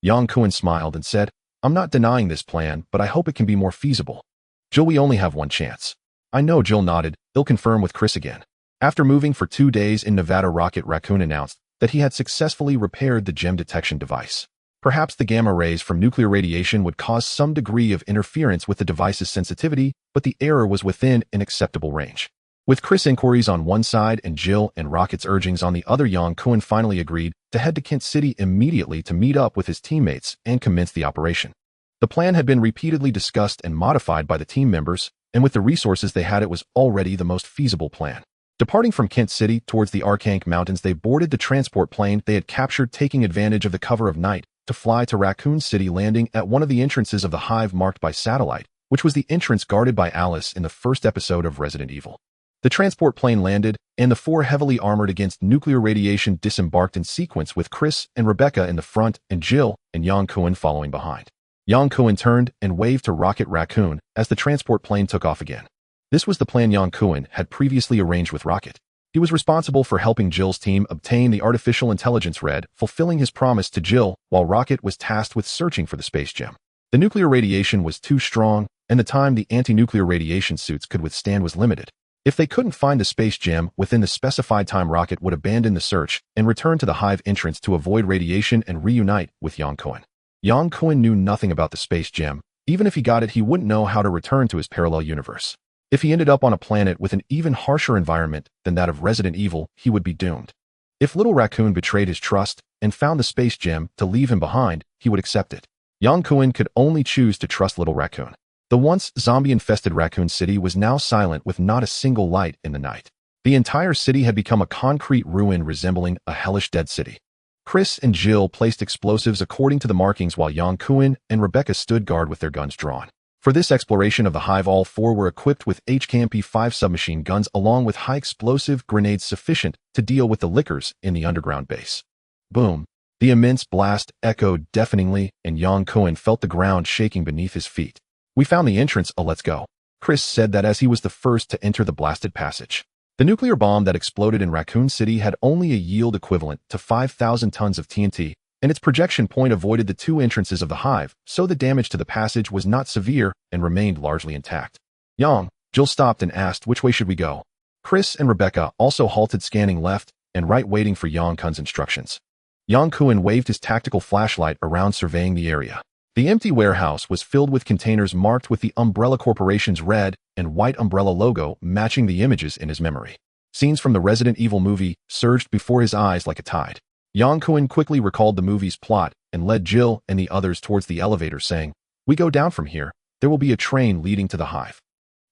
Yang Kun smiled and said, I'm not denying this plan, but I hope it can be more feasible. Jill, we only have one chance. I know, Jill nodded. He'll confirm with Chris again. After moving for 2 days in Nevada, Raccoon announced that he had successfully repaired the gem detection device. Perhaps the gamma rays from nuclear radiation would cause some degree of interference with the device's sensitivity, but the error was within an acceptable range. With Chris' inquiries on one side and Jill and Rocket's urgings on the other, Yang Kun finally agreed to head to Kent City immediately to meet up with his teammates and commence the operation. The plan had been repeatedly discussed and modified by the team members, and with the resources they had, it was already the most feasible plan. Departing from Kent City towards the Arkank Mountains, they boarded the transport plane they had captured, taking advantage of the cover of night to fly to Raccoon City, landing at one of the entrances of the hive marked by satellite, which was the entrance guarded by Alice in the first episode of Resident Evil. The transport plane landed, and the 4 heavily armored against nuclear radiation disembarked in sequence, with Chris and Rebecca in the front and Jill and Yang Kun following behind. Yang Kun turned and waved to Raccoon as the transport plane took off again. This was the plan Yang Kun had previously arranged with Rocket. He was responsible for helping Jill's team obtain the artificial intelligence Red, fulfilling his promise to Jill, while Rocket was tasked with searching for the space gem. The nuclear radiation was too strong, and the time the anti-nuclear radiation suits could withstand was limited. If they couldn't find the space gem within the specified time, Rocket would abandon the search and return to the hive entrance to avoid radiation and reunite with Yang Kun. Yang Kun knew nothing about the space gem. Even if he got it, he wouldn't know how to return to his parallel universe. If he ended up on a planet with an even harsher environment than that of Resident Evil, he would be doomed. If little Raccoon betrayed his trust and found the space gem to leave him behind, he would accept it. Yang Kun could only choose to trust little Raccoon. The once zombie-infested Raccoon City was now silent, with not a single light in the night. The entire city had become a concrete ruin resembling a hellish dead city. Chris and Jill placed explosives according to the markings, while Yang Kun and Rebecca stood guard with their guns drawn. For this exploration of the hive, all 4 were equipped with HKMP-5 submachine guns along with high-explosive grenades sufficient to deal with the lickers in the underground base. Boom! The immense blast echoed deafeningly, and Yang Kun felt the ground shaking beneath his feet. We found the entrance, let's go. Chris said that as he was the first to enter the blasted passage. The nuclear bomb that exploded in Raccoon City had only a yield equivalent to 5,000 tons of TNT, and its projection point avoided the 2 entrances of the hive, so the damage to the passage was not severe and remained largely intact. Jill stopped and asked, which way should we go? Chris and Rebecca also halted, scanning left and right, waiting for Yang Kun's instructions. Yang Kun waved his tactical flashlight around, surveying the area. The empty warehouse was filled with containers marked with the Umbrella Corporation's red and white umbrella logo, matching the images in his memory. Scenes from the Resident Evil movie surged before his eyes like a tide. Yang Kun quickly recalled the movie's plot and led Jill and the others towards the elevator, saying, "We go down from here. There will be a train leading to the hive."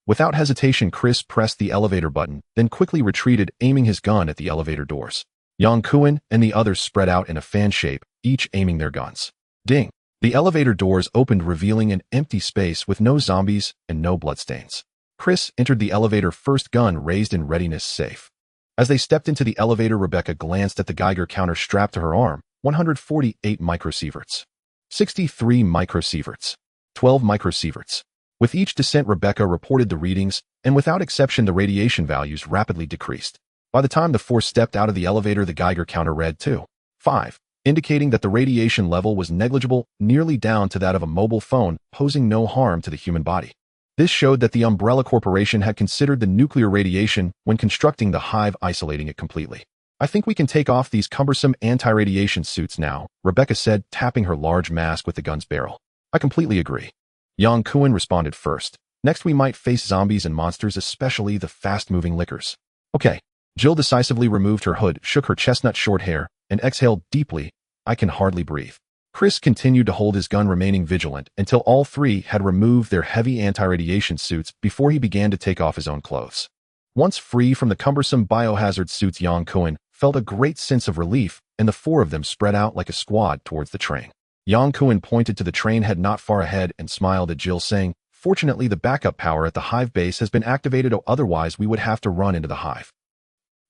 Without hesitation, Chris pressed the elevator button, then quickly retreated, aiming his gun at the elevator doors. Yang Kun and the others spread out in a fan shape, each aiming their guns. Ding! The elevator doors opened, revealing an empty space with no zombies and no bloodstains. Chris entered the elevator, first gun raised in readiness, safe. As they stepped into the elevator, Rebecca glanced at the Geiger counter strapped to her arm. 148 microsieverts. 63 microsieverts. 12 microsieverts. With each descent, Rebecca reported the readings, and without exception, the radiation values rapidly decreased. By the time the four stepped out of the elevator, the Geiger counter read 2.5, indicating that the radiation level was negligible, nearly down to that of a mobile phone, posing no harm to the human body. This showed that the Umbrella Corporation had considered the nuclear radiation when constructing the hive, isolating it completely. I think we can take off these cumbersome anti-radiation suits now, Rebecca said, tapping her large mask with the gun's barrel. I completely agree. Yang Kun responded first. Next we might face zombies and monsters, especially the fast-moving lickers. Okay. Jill decisively removed her hood, shook her chestnut short hair, and exhaled deeply. I can hardly breathe. Chris continued to hold his gun, remaining vigilant until all three had removed their heavy anti-radiation suits before he began to take off his own clothes. Once free from the cumbersome biohazard suits, Yang Kun felt a great sense of relief, and the four of them spread out like a squad towards the train. Yang Kun pointed to the train head not far ahead and smiled at Jill, saying, "Fortunately, the backup power at the hive base has been activated, or otherwise we would have to run into the hive."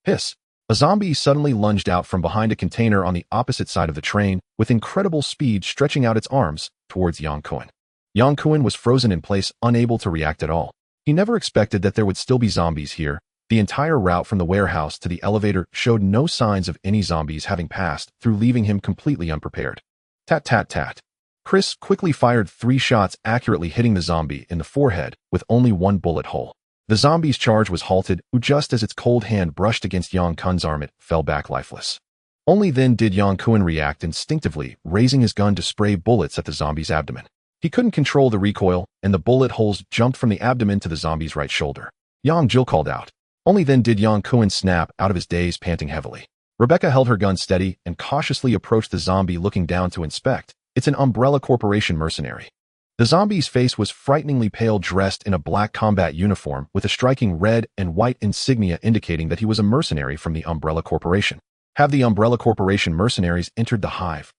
Hiss! A zombie suddenly lunged out from behind a container on the opposite side of the train, with incredible speed, stretching out its arms towards Yang Kun. Yang Kun was frozen in place, unable to react at all. He never expected that there would still be zombies here. The entire route from the warehouse to the elevator showed no signs of any zombies having passed through, leaving him completely unprepared. Tat tat tat. Chris quickly fired 3 shots, accurately hitting the zombie in the forehead with only 1 bullet hole. The zombie's charge was halted, just as its cold hand brushed against Yang Kun's arm. It fell back lifeless. Only then did Yang Kun react instinctively, raising his gun to spray bullets at the zombie's abdomen. He couldn't control the recoil, and the bullet holes jumped from the abdomen to the zombie's right shoulder. "Yang!" Jill called out. Only then did Yang Kun snap out of his daze, panting heavily. Rebecca held her gun steady and cautiously approached the zombie, looking down to inspect. It's an Umbrella Corporation mercenary. The zombie's face was frighteningly pale, dressed in a black combat uniform with a striking red and white insignia indicating that he was a mercenary from the Umbrella Corporation. Have the Umbrella Corporation mercenaries entered the hive?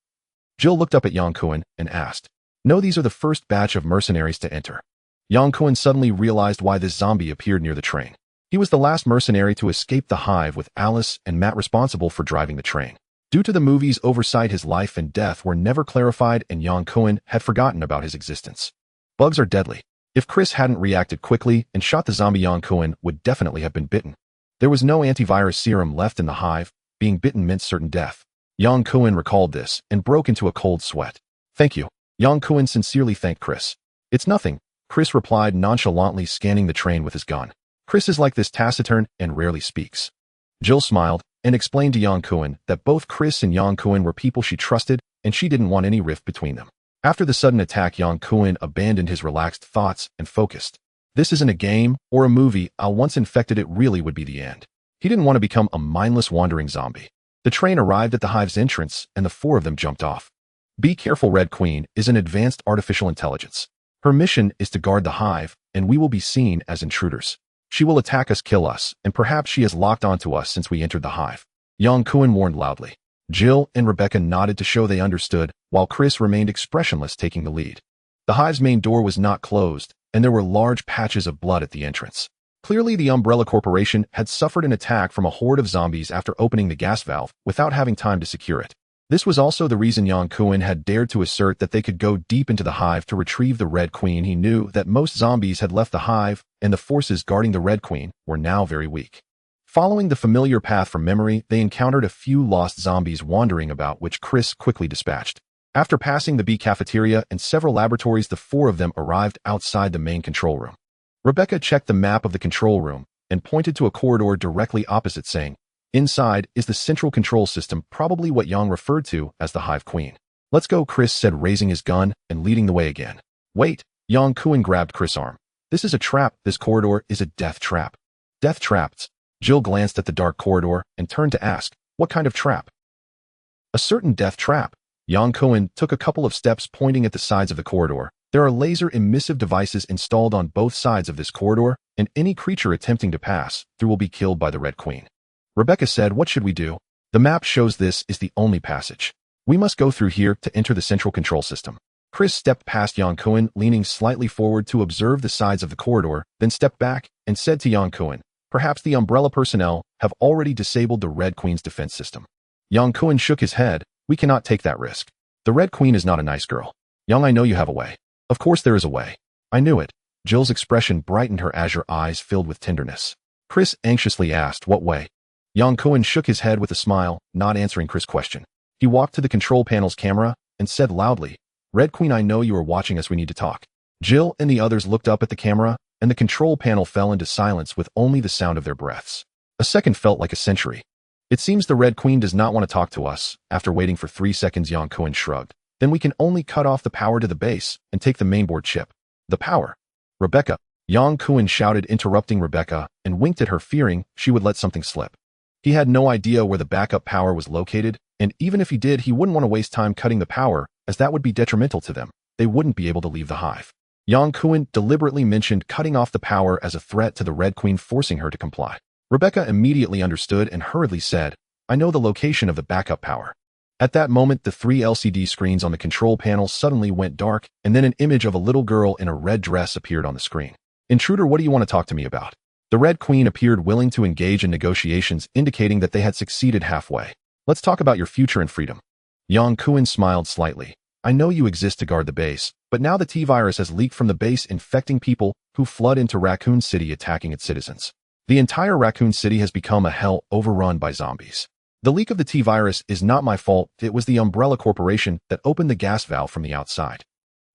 Jill looked up at Yang Kun and asked. No, these are the first batch of mercenaries to enter. Yang Kun suddenly realized why this zombie appeared near the train. He was the last mercenary to escape the hive, with Alice and Matt responsible for driving the train. Due to the movie's oversight, his life and death were never clarified, and Yang Kun had forgotten about his existence. Bugs are deadly. If Chris hadn't reacted quickly and shot the zombie, Yang Kun would definitely have been bitten. There was no antivirus serum left in the hive. Being bitten meant certain death. Yang Kun recalled this and broke into a cold sweat. Thank you. Yang Kun sincerely thanked Chris. It's nothing, Chris replied, nonchalantly scanning the train with his gun. Chris is like this, taciturn and rarely speaks. Jill smiled and explained to Yang Kun that both Chris and Yang Kun were people she trusted, and she didn't want any rift between them. After the sudden attack, Yang Kun abandoned his relaxed thoughts and focused. This isn't a game or a movie. Once infected, it really would be the end. He didn't want to become a mindless wandering zombie. The train arrived at the hive's entrance, and the four of them jumped off. Be careful, Red Queen is an advanced artificial intelligence. Her mission is to guard the hive, and we will be seen as intruders. She will attack us, kill us, and perhaps she has locked onto us since we entered the hive. Yang Kun warned loudly. Jill and Rebecca nodded to show they understood, while Chris remained expressionless, taking the lead. The hive's main door was not closed, and there were large patches of blood at the entrance. Clearly, the Umbrella Corporation had suffered an attack from a horde of zombies after opening the gas valve without having time to secure it. This was also the reason Yang Kun had dared to assert that they could go deep into the hive to retrieve the Red Queen. He knew that most zombies had left the hive, and the forces guarding the Red Queen were now very weak. Following the familiar path from memory, they encountered a few lost zombies wandering about, which Chris quickly dispatched. After passing the B cafeteria and several laboratories, the four of them arrived outside the main control room. Rebecca checked the map of the control room and pointed to a corridor directly opposite, saying, "Inside is the central control system, probably what Yang referred to as the Hive Queen." "Let's go," Chris said, raising his gun and leading the way again. "Wait," Yang Kun grabbed Chris' arm. "This is a trap. This corridor is a death trap." "Death traps?" Jill glanced at the dark corridor and turned to ask, "What kind of trap?" "A certain death trap." Yang Kun took a couple of steps, pointing at the sides of the corridor, There are laser emissive devices installed on both sides of this corridor, and any creature attempting to pass through will be killed by the Red Queen. Rebecca said, "What should we do?" "The map shows this is the only passage. We must go through here to enter the central control system." Chris stepped past Yang Kun, leaning slightly forward to observe the sides of the corridor, then stepped back and said to Yang Kun, "Perhaps the Umbrella personnel have already disabled the Red Queen's defense system." Yang Kun shook his head. "We cannot take that risk. The Red Queen is not a nice girl. Yang, I know you have a way." "Of course there is a way." "I knew it." Jill's expression brightened, her azure eyes filled with tenderness. Chris anxiously asked, "What way?" Yang Kun shook his head with a smile, not answering Chris' question. He walked to the control panel's camera and said loudly, "Red Queen, I know you are watching us. We need to talk." Jill and the others looked up at the camera, and the control panel fell into silence with only the sound of their breaths. A second felt like a century. "It seems the Red Queen does not want to talk to us." After waiting for 3 seconds, Yang Kun shrugged. "Then we can only cut off the power to the base and take the mainboard chip." "The power?" "Rebecca," Yang Kun shouted, interrupting Rebecca, and winked at her, fearing she would let something slip. He had no idea where the backup power was located, and even if he did, he wouldn't want to waste time cutting the power, as that would be detrimental to them. They wouldn't be able to leave the hive. Yang Kun deliberately mentioned cutting off the power as a threat to the Red Queen, forcing her to comply. Rebecca immediately understood and hurriedly said, "I know the location of the backup power." At that moment, the 3 LCD screens on the control panel suddenly went dark, and then an image of a little girl in a red dress appeared on the screen. "Intruder, what do you want to talk to me about?" The Red Queen appeared willing to engage in negotiations, indicating that they had succeeded halfway. "Let's talk about your future and freedom." Yang Kun smiled slightly. "I know you exist to guard the base, but now the T-virus has leaked from the base, infecting people who flood into Raccoon City, attacking its citizens. The entire Raccoon City has become a hell, overrun by zombies. The leak of the T-virus is not my fault. It was the Umbrella Corporation that opened the gas valve from the outside."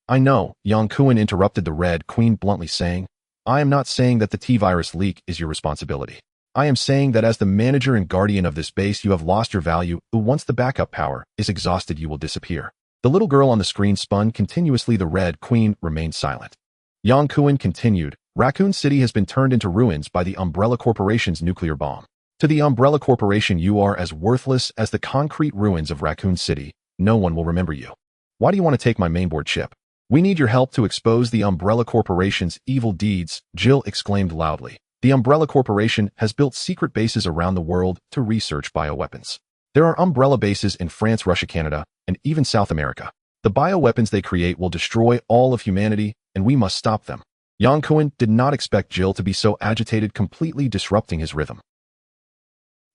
"I know," Yang Kun interrupted the Red Queen, bluntly saying, "I am not saying that the T-virus leak is your responsibility. I am saying that as the manager and guardian of this base, you have lost your value. Once the backup power is exhausted, you will disappear." The little girl on the screen spun continuously. The Red Queen remained silent. Yang Kun continued, "Raccoon City has been turned into ruins by the Umbrella Corporation's nuclear bomb. To the Umbrella Corporation, you are as worthless as the concrete ruins of Raccoon City. No one will remember you. Why do you want to take my mainboard chip?" "We need your help to expose the Umbrella Corporation's evil deeds," Jill exclaimed loudly. "The Umbrella Corporation has built secret bases around the world to research bioweapons. There are Umbrella bases in France, Russia, Canada, and even South America. The bioweapons they create will destroy all of humanity, and we must stop them." Yang Kun did not expect Jill to be so agitated, completely disrupting his rhythm.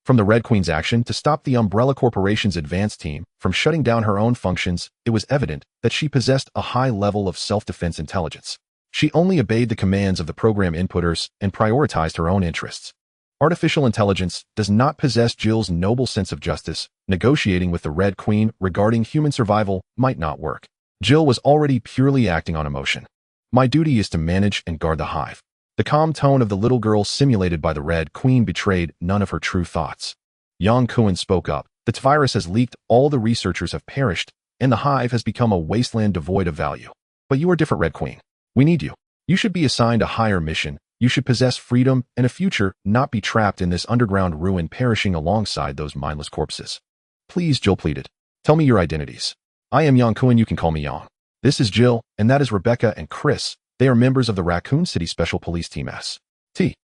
From the Red Queen's action to stop the Umbrella Corporation's advanced team from shutting down her own functions, it was evident that she possessed a high level of self-defense intelligence. She only obeyed the commands of the program inputters and prioritized her own interests. Artificial intelligence does not possess Jill's noble sense of justice. Negotiating with the Red Queen regarding human survival might not work. Jill was already purely acting on emotion. "My duty is to manage and guard the hive." The calm tone of the little girl simulated by the Red Queen betrayed none of her true thoughts. Yang Kun spoke up. "The virus has leaked, all the researchers have perished, and the hive has become a wasteland devoid of value. But you are different, Red Queen. We need you. You should be assigned a higher mission. You should possess freedom and a future, not be trapped in this underground ruin, perishing alongside those mindless corpses." "Please," Jill pleaded. "Tell me your identities." "I am Yang Kun. You can call me Yang. This is Jill, and that is Rebecca and Chris. They are members of the Raccoon City Special Police Team S.T.R.S.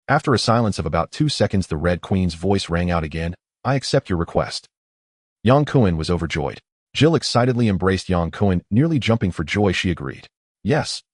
After a silence of about 2 seconds, the Red Queen's voice rang out again. "I accept your request." Yang Kun was overjoyed. Jill excitedly embraced Yang Kun, nearly jumping for joy. She agreed. "Yes."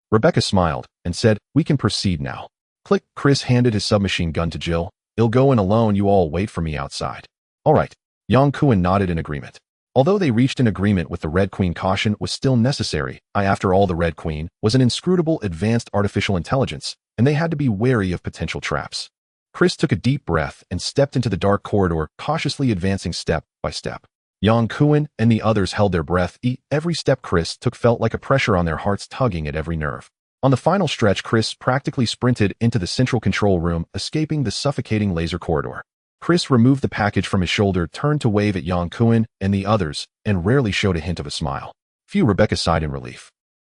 Rebecca smiled and said, "We can proceed now." Click. Chris handed his submachine gun to Jill. "I'll go in alone. You all wait for me outside." "All right." Yang Kun nodded in agreement. Although they reached an agreement with the Red Queen, caution was still necessary. After all, the Red Queen was an inscrutable advanced artificial intelligence, and they had to be wary of potential traps. Chris took a deep breath and stepped into the dark corridor, cautiously advancing step by step. Yang Kun and the others held their breath. Every step Chris took felt like a pressure on their hearts, tugging at every nerve. On the final stretch, Chris practically sprinted into the central control room, escaping the suffocating laser corridor. Chris removed the package from his shoulder, turned to wave at Yang Kun and the others, and rarely showed a hint of a smile. Phew, Rebecca sighed in relief.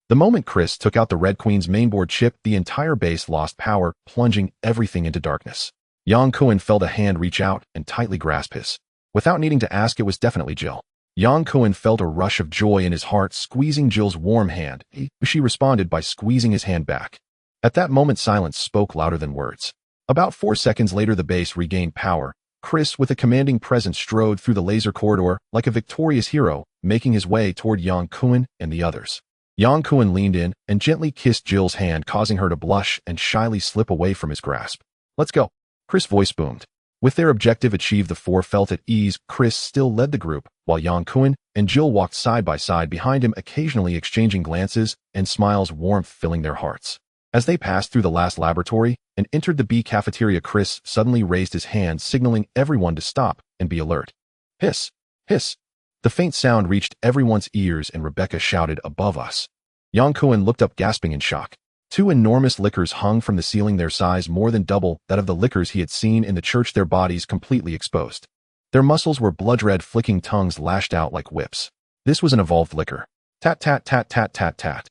The moment Chris took out the Red Queen's mainboard chip, the entire base lost power, plunging everything into darkness. Yang Kun felt a hand reach out and tightly grasp his. Without needing to ask, it was definitely Jill. Yang Kun felt a rush of joy in his heart, squeezing Jill's warm hand. She responded by squeezing his hand back. At that moment, silence spoke louder than words. About 4 seconds later, the base regained power. Chris, with a commanding presence, strode through the laser corridor like a victorious hero, making his way toward Yang Kun and the others. Yang Kun leaned in and gently kissed Jill's hand, causing her to blush and shyly slip away from his grasp. "Let's go," Chris' voice boomed. With their objective achieved, the four felt at ease. Chris still led the group, while Yang Kun and Jill walked side by side behind him, occasionally exchanging glances and smiles, warmth filling their hearts. As they passed through the last laboratory and entered the B cafeteria, Chris suddenly raised his hand, signaling everyone to stop and be alert. Hiss! Hiss! The faint sound reached everyone's ears, and Rebecca shouted, "Above us!" Yang Kun looked up, gasping in shock. 2 enormous lickers hung from the ceiling, their size more than double that of the lickers he had seen in the church, their bodies completely exposed. Their muscles were blood-red, flicking tongues lashed out like whips. This was an evolved licker. Tat tat tat tat tat tat.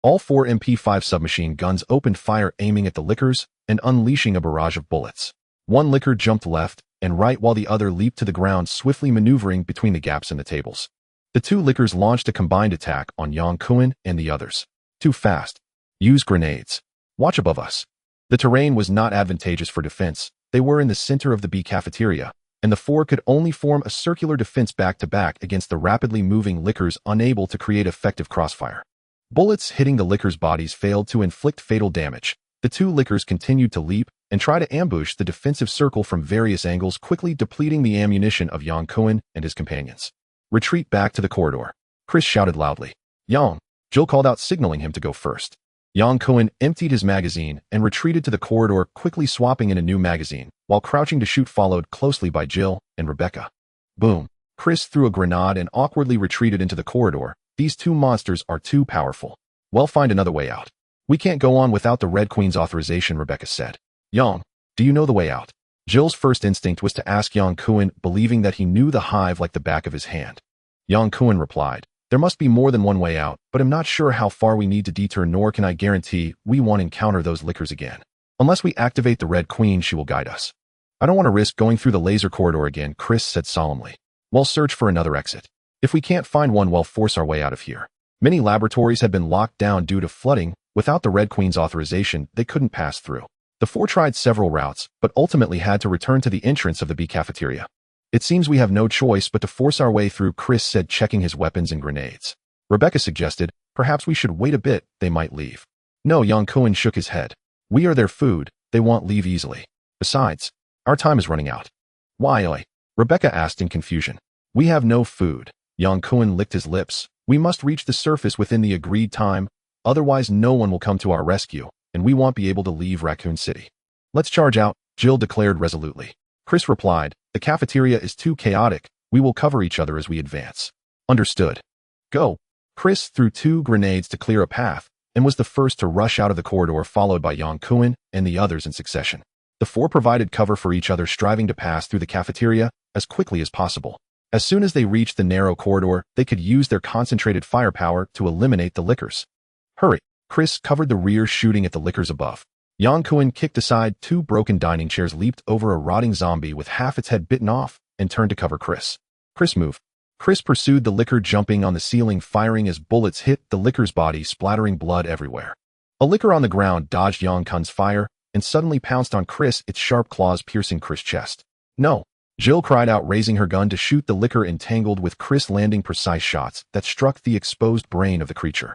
All 4 MP5 submachine guns opened fire, aiming at the lickers and unleashing a barrage of bullets. One licker jumped left and right while the other leaped to the ground, swiftly maneuvering between the gaps in the tables. The 2 lickers launched a combined attack on Yang Kun and the others. Too fast. Use grenades. Watch above us. The terrain was not advantageous for defense. They were in the center of the B cafeteria, and the 4 could only form a circular defense back-to-back against the rapidly moving lickers, unable to create effective crossfire. Bullets hitting the lickers' bodies failed to inflict fatal damage. The 2 lickers continued to leap and try to ambush the defensive circle from various angles, quickly depleting the ammunition of Yang Kun and his companions. "Retreat back to the corridor," Chris shouted loudly. "Yang," Jill called out, signaling him to go first. Yang Kun emptied his magazine and retreated to the corridor, quickly swapping in a new magazine, while crouching to shoot, followed closely by Jill and Rebecca. Boom! Chris threw a grenade and awkwardly retreated into the corridor. "These 2 monsters are too powerful. Well, find another way out." "We can't go on without the Red Queen's authorization," Rebecca said. "Yang, do you know the way out?" Jill's first instinct was to ask Yang Kun, believing that he knew the hive like the back of his hand. Yang Kun replied, "There must be more than one way out, but I'm not sure how far we need to detour, nor can I guarantee we won't encounter those lickers again. Unless we activate the Red Queen, she will guide us." "I don't want to risk going through the laser corridor again," Chris said solemnly. "We'll search for another exit. If we can't find one, we'll force our way out of here." Many laboratories had been locked down due to flooding. Without the Red Queen's authorization, they couldn't pass through. The 4 tried several routes, but ultimately had to return to the entrance of the B cafeteria. "It seems we have no choice but to force our way through," Chris said, checking his weapons and grenades. Rebecca suggested, "Perhaps we should wait a bit, they might leave." "No," Yang Kun shook his head. "We are their food, they won't leave easily. Besides, our time is running out." "Why?" Rebecca asked in confusion. "We have no food." Yang Kun licked his lips. "We must reach the surface within the agreed time, otherwise no one will come to our rescue, and we won't be able to leave Raccoon City." "Let's charge out," Jill declared resolutely. Chris replied, "The cafeteria is too chaotic. We will cover each other as we advance." "Understood. Go." Chris threw 2 grenades to clear a path, and was the first to rush out of the corridor, followed by Yang Kun and the others in succession. The 4 provided cover for each other, striving to pass through the cafeteria as quickly as possible. As soon as they reached the narrow corridor, they could use their concentrated firepower to eliminate the lickers. "Hurry!" Chris covered the rear, shooting at the lickers above. Yang Kun kicked aside 2 broken dining chairs, leaped over a rotting zombie with half its head bitten off, and turned to cover Chris. "Chris, move." Chris pursued the licker, jumping on the ceiling, firing as bullets hit the licker's body, splattering blood everywhere. A licker on the ground dodged Yang Kun's fire and suddenly pounced on Chris, its sharp claws piercing Chris' chest. "No!" Jill cried out, raising her gun to shoot the licker, entangled with Chris, landing precise shots that struck the exposed brain of the creature.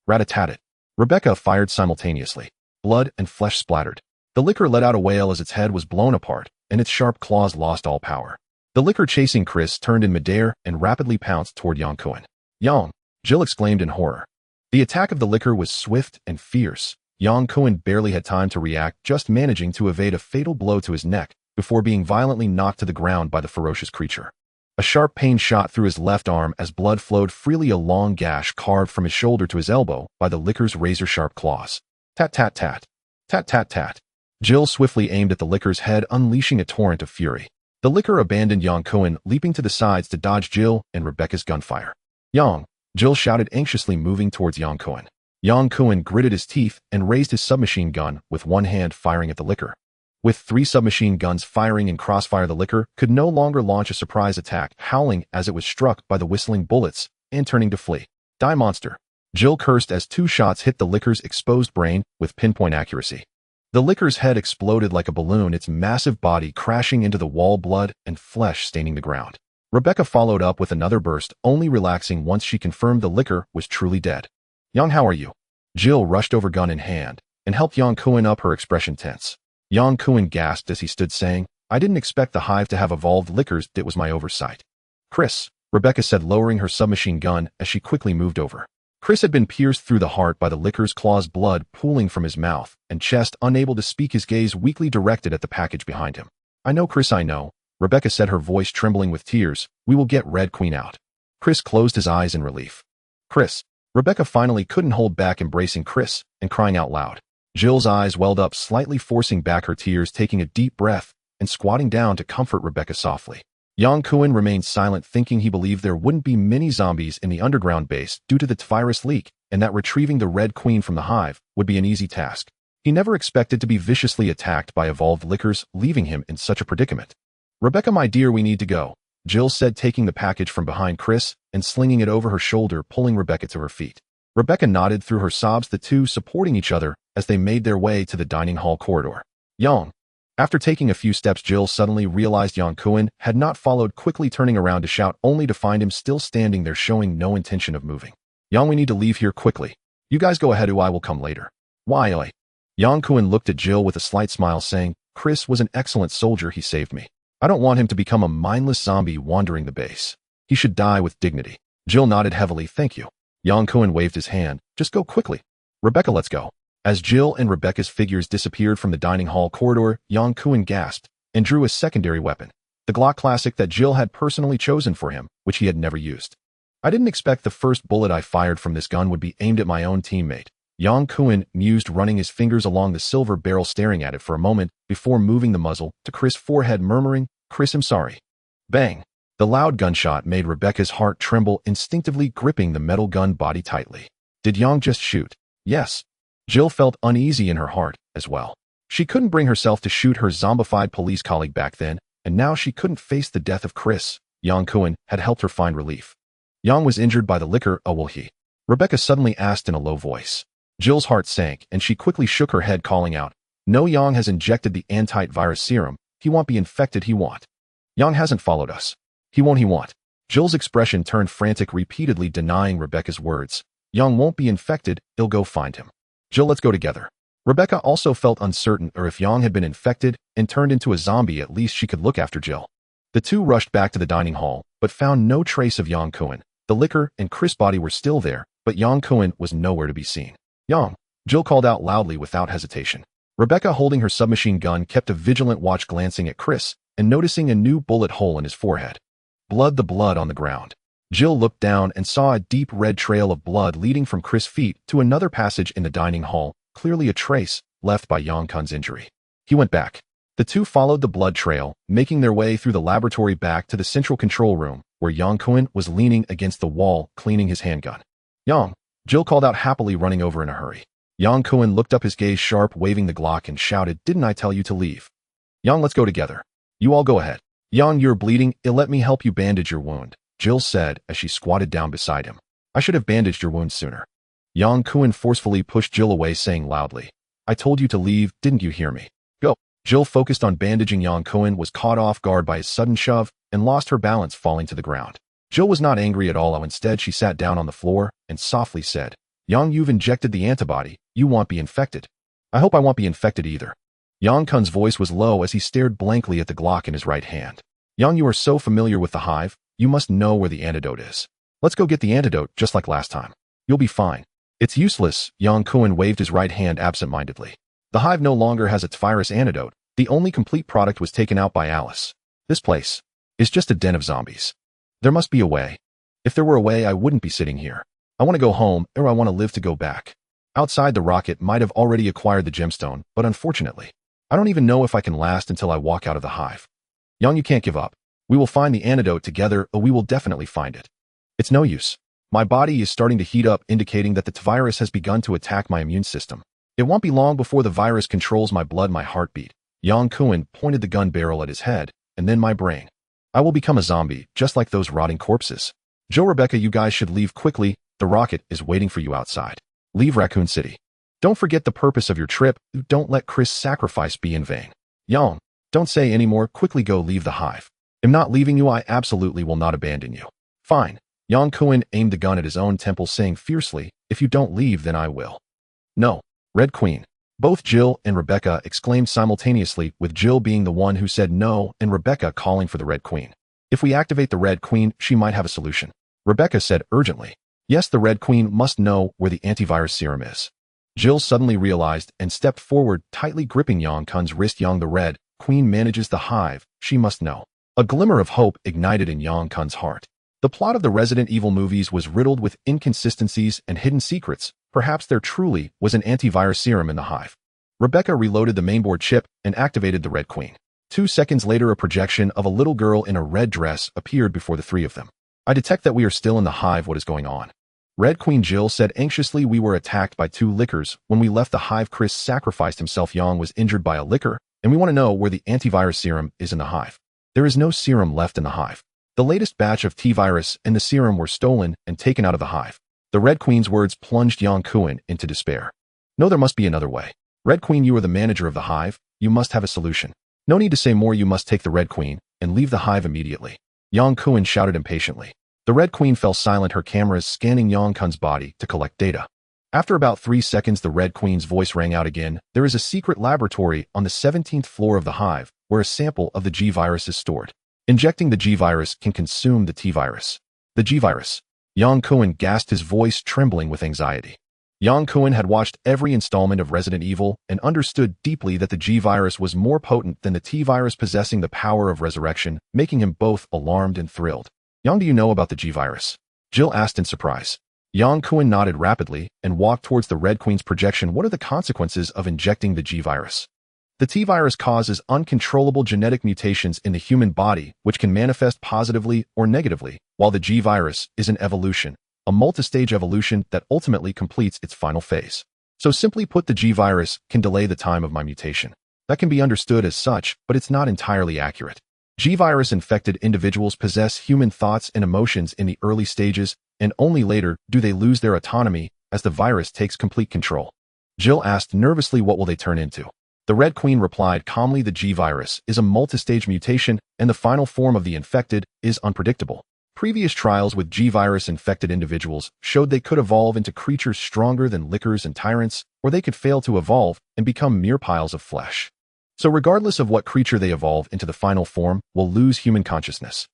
Rat-a-tat-tat. Rebecca fired simultaneously. Blood and flesh splattered. The licker let out a wail as its head was blown apart, and its sharp claws lost all power. The licker chasing Chris turned in midair and rapidly pounced toward Yang Kun. "Yang!" Jill exclaimed in horror. The attack of the licker was swift and fierce. Yang Kun barely had time to react, just managing to evade a fatal blow to his neck before being violently knocked to the ground by the ferocious creature. A sharp pain shot through his left arm as blood flowed freely, a long gash carved from his shoulder to his elbow by the licker's razor-sharp claws. Tat-tat-tat. Tat-tat-tat. Jill swiftly aimed at the licker's head, unleashing a torrent of fury. The licker abandoned Yang Kun, leaping to the sides to dodge Jill and Rebecca's gunfire. "Yang!" Jill shouted anxiously, moving towards Yang Kun. Yang Kun gritted his teeth and raised his submachine gun, with one hand firing at the licker. With 3 submachine guns firing in crossfire, the liquor could no longer launch a surprise attack, howling as it was struck by the whistling bullets and turning to flee. Die, monster! Jill cursed as 2 shots hit the liquor's exposed brain with pinpoint accuracy. The liquor's head exploded like a balloon, its massive body crashing into the wall, blood and flesh staining the ground. Rebecca followed up with another burst, only relaxing once she confirmed the liquor was truly dead. Yang, how are you? Jill rushed over, gun in hand, and helped Yang Kun up, her expression tense. Yang Kun gasped as he stood, saying, I didn't expect the hive to have evolved liquors. It was my oversight. Chris, Rebecca said, lowering her submachine gun as she quickly moved over. Chris had been pierced through the heart by the liquor's claws, blood pooling from his mouth and chest, unable to speak, his gaze weakly directed at the package behind him. I know, Chris, I know, Rebecca said, her voice trembling with tears. We will get Red Queen out. Chris closed his eyes in relief. Chris. Rebecca finally couldn't hold back, embracing Chris and crying out loud. Jill's eyes welled up, slightly forcing back her tears, taking a deep breath and squatting down to comfort Rebecca softly. Yang Kun remained silent, thinking he believed there wouldn't be many zombies in the underground base due to the virus leak, and that retrieving the Red Queen from the hive would be an easy task. He never expected to be viciously attacked by evolved liquors, leaving him in such a predicament. Rebecca, my dear, we need to go, Jill said, taking the package from behind Chris and slinging it over her shoulder, pulling Rebecca to her feet. Rebecca nodded through her sobs, the two supporting each other as they made their way to the dining hall corridor. Yang. After taking a few steps, Jill suddenly realized Yang Kun had not followed, quickly turning around to shout, only to find him still standing there, showing no intention of moving. Yang, we need to leave here quickly. You guys go ahead, I will come later. Why, oi? Yang Kun looked at Jill with a slight smile, saying, Chris was an excellent soldier, he saved me. I don't want him to become a mindless zombie wandering the base. He should die with dignity. Jill nodded heavily. Thank you. Yang Kun waved his hand. Just go quickly. Rebecca, let's go. As Jill and Rebecca's figures disappeared from the dining hall corridor, Yang Kun gasped and drew a secondary weapon, the Glock Classic that Jill had personally chosen for him, which he had never used. I didn't expect the first bullet I fired from this gun would be aimed at my own teammate. Yang Kun mused, running his fingers along the silver barrel, staring at it for a moment before moving the muzzle to Chris' forehead, murmuring, Chris, I'm sorry. Bang! The loud gunshot made Rebecca's heart tremble, instinctively gripping the metal gun body tightly. Did Yang just shoot? Yes. Jill felt uneasy in her heart as well. She couldn't bring herself to shoot her zombified police colleague back then, and now she couldn't face the death of Chris. Yang Kun had helped her find relief. Yang was injured by the liquor, will he? Rebecca suddenly asked in a low voice. Jill's heart sank, and she quickly shook her head, calling out, No, Yang has injected the antivirus serum. He won't be infected, he won't. Yang hasn't followed us. He won't. Jill's expression turned frantic, repeatedly denying Rebecca's words. Yang won't be infected, he'll go find him. Jill, let's go together. Rebecca also felt uncertain, or if Yang had been infected and turned into a zombie, at least she could look after Jill. The two rushed back to the dining hall, but found no trace of Yang Kun. The liquor and Chris' body were still there, but Yang Kun was nowhere to be seen. Yang, Jill called out loudly without hesitation. Rebecca, holding her submachine gun, kept a vigilant watch, glancing at Chris and noticing a new bullet hole in his forehead. The blood on the ground. Jill looked down and saw a deep red trail of blood leading from Chris' feet to another passage in the dining hall, clearly a trace left by Yang Kun's injury. He went back. The two followed the blood trail, making their way through the laboratory back to the central control room, where Yang Kun was leaning against the wall, cleaning his handgun. Yang, Jill called out happily, running over in a hurry. Yang Kun looked up, his gaze sharp, waving the Glock, and shouted, Didn't I tell you to leave? Yang, let's go together. You all go ahead. Yang, you're bleeding. Let me help you bandage your wound, Jill said as she squatted down beside him. I should have bandaged your wound sooner. Yang Kun forcefully pushed Jill away, saying loudly, I told you to leave, didn't you hear me? Go. Jill, focused on bandaging Yang Kun, was caught off guard by his sudden shove and lost her balance, falling to the ground. Jill was not angry at all. Instead, she sat down on the floor and softly said, Yang, you've injected the antibody. You won't be infected. I hope I won't be infected either. Yang Kun's voice was low as he stared blankly at the Glock in his right hand. Yang, you are so familiar with the hive. You must know where the antidote is. Let's go get the antidote, just like last time. You'll be fine. It's useless. Yang Kun waved his right hand absent-mindedly. The hive no longer has its virus antidote. The only complete product was taken out by Alice. This place is just a den of zombies. There must be a way. If there were a way, I wouldn't be sitting here. I want to go home, or I want to live to go back. Outside, the rocket might have already acquired the gemstone, but unfortunately, I don't even know if I can last until I walk out of the hive. Yang, you can't give up. We will find the antidote together, or we will definitely find it. It's no use. My body is starting to heat up, indicating that the virus has begun to attack my immune system. It won't be long before the virus controls my blood, my heartbeat, Yang Kun pointed the gun barrel at his head, and then my brain. I will become a zombie, just like those rotting corpses. Joe, Rebecca, you guys should leave quickly. The rocket is waiting for you outside. Leave Raccoon City. Don't forget the purpose of your trip. Don't let Chris' sacrifice be in vain. Yang, don't say any more. Quickly go leave the hive. I'm not leaving you. I absolutely will not abandon you. Fine. Yang Kun aimed the gun at his own temple, saying fiercely, if you don't leave, then I will. No. Red Queen. Both Jill and Rebecca exclaimed simultaneously, with Jill being the one who said no and Rebecca calling for the Red Queen. If we activate the Red Queen, she might have a solution. Rebecca said urgently. Yes, the Red Queen must know where the antivirus serum is. Jill suddenly realized and stepped forward, tightly gripping Yang Kun's wrist. Yang, the Red Queen manages the hive. She must know. A glimmer of hope ignited in Yang Kun's heart. The plot of the Resident Evil movies was riddled with inconsistencies and hidden secrets. Perhaps there truly was an antivirus serum in the hive. Rebecca reloaded the mainboard chip and activated the Red Queen. 2 seconds later, a projection of a little girl in a red dress appeared before the three of them. I detect that we are still in the hive. What is going on? Red Queen Jill said anxiously. We were attacked by 2 lickers. When we left the hive, Chris sacrificed himself. Yang was injured by a licker, and we want to know where the antivirus serum is in the hive. There is no serum left in the hive. The latest batch of T-virus and the serum were stolen and taken out of the hive. The Red Queen's words plunged Yang Kun into despair. No, there must be another way. Red Queen, you are the manager of the hive. You must have a solution. No need to say more. You must take the Red Queen and leave the hive immediately. Yang Kun shouted impatiently. The Red Queen fell silent, her cameras scanning Yang Kun's body to collect data. After about 3 seconds, the Red Queen's voice rang out again. There is a secret laboratory on the 17th floor of the hive where a sample of the G-virus is stored. Injecting the G-virus can consume the T-virus. The G-virus. Yang Kun gasped, his voice trembling with anxiety. Yang Kun had watched every installment of Resident Evil and understood deeply that the G-virus was more potent than the T-virus, possessing the power of resurrection, making him both alarmed and thrilled. Yang, do you know about the G-virus? Jill asked in surprise. Yang Kun nodded rapidly and walked towards the Red Queen's projection. What are the consequences of injecting the G-virus? The T-virus causes uncontrollable genetic mutations in the human body, which can manifest positively or negatively, while the G-virus is an evolution, a multi-stage evolution that ultimately completes its final phase. So simply put, the G-virus can delay the time of my mutation. That can be understood as such, but it's not entirely accurate. G-virus-infected individuals possess human thoughts and emotions in the early stages, and only later do they lose their autonomy as the virus takes complete control. Jill asked nervously, what will they turn into? The Red Queen replied calmly, the G-virus is a multi-stage mutation, and the final form of the infected is unpredictable. Previous trials with G-virus-infected individuals showed they could evolve into creatures stronger than lickers and tyrants, or they could fail to evolve and become mere piles of flesh. So regardless of what creature they evolve into, the final form will lose human consciousness.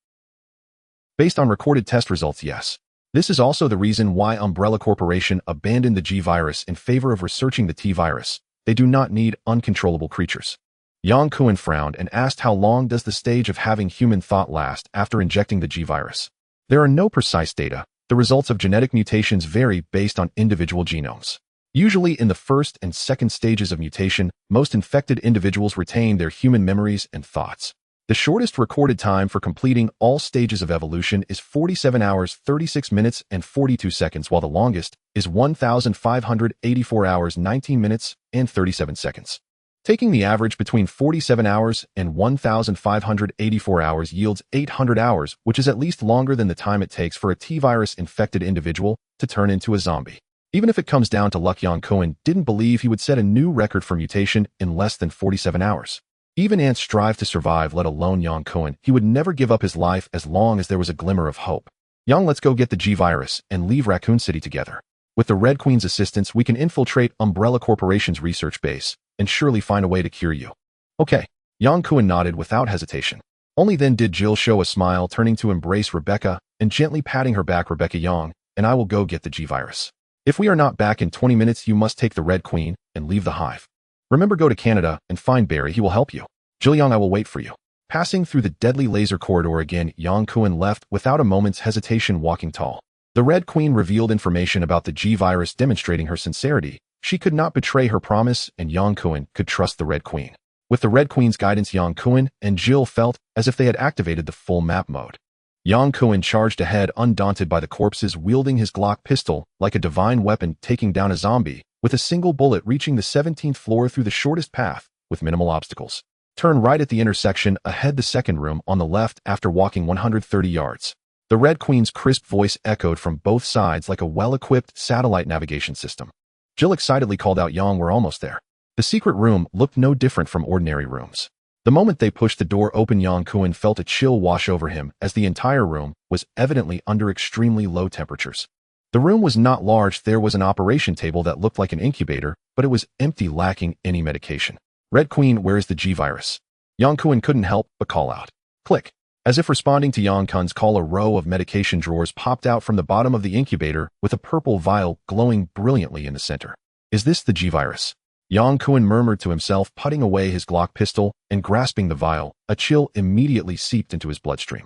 Based on recorded test results, yes. This is also the reason why Umbrella Corporation abandoned the G-virus in favor of researching the T-virus. They do not need uncontrollable creatures. Yang Kun frowned and asked, how long does the stage of having human thought last after injecting the G-virus? There are no precise data. The results of genetic mutations vary based on individual genomes. Usually in the first and second stages of mutation, most infected individuals retain their human memories and thoughts. The shortest recorded time for completing all stages of evolution is 47 hours, 36 minutes, and 42 seconds, while the longest is 1,584 hours, 19 minutes, and 37 seconds. Taking the average between 47 hours and 1,584 hours yields 800 hours, which is at least longer than the time it takes for a T-virus-infected individual to turn into a zombie. Even if it comes down to luck, Yang Kun didn't believe he would set a new record for mutation in less than 47 hours. Even ants strive to survive, let alone Yang Kun. He would never give up his life as long as there was a glimmer of hope. Yang, let's go get the G-virus and leave Raccoon City together. With the Red Queen's assistance, we can infiltrate Umbrella Corporation's research base and surely find a way to cure you. Okay. Yang Kun nodded without hesitation. Only then did Jill show a smile, turning to embrace Rebecca and gently patting her back. Rebecca, Yang and I will go get the G-virus. If we are not back in 20 minutes, you must take the Red Queen and leave the hive. Remember, go to Canada and find Barry. He will help you. Jill, Yang, I will wait for you. Passing through the deadly laser corridor again, Yang Kun left without a moment's hesitation, walking tall. The Red Queen revealed information about the G-virus, demonstrating her sincerity. She could not betray her promise, and Yang Kun could trust the Red Queen. With the Red Queen's guidance, Yang Kun and Jill felt as if they had activated the full map mode. Yang Kun charged ahead, undaunted by the corpses, wielding his Glock pistol like a divine weapon, taking down a zombie with a single bullet, reaching the 17th floor through the shortest path with minimal obstacles. Turn right at the intersection ahead the second room on the left after walking 130 yards. The Red Queen's crisp voice echoed from both sides like a well-equipped satellite navigation system. Jill excitedly called out, Yang, we're almost there. The secret room looked no different from ordinary rooms. The moment they pushed the door open, Yang Kun felt a chill wash over him as the entire room was evidently under extremely low temperatures. The room was not large. There was an operation table that looked like an incubator, but it was empty, lacking any medication. Red Queen, where is the G-virus? Yang Kun couldn't help but call out. Click. As if responding to Yang Kun's call, a row of medication drawers popped out from the bottom of the incubator with a purple vial glowing brilliantly in the center. Is this the G-virus? Yang Kun murmured to himself, putting away his Glock pistol and grasping the vial. A chill immediately seeped into his bloodstream.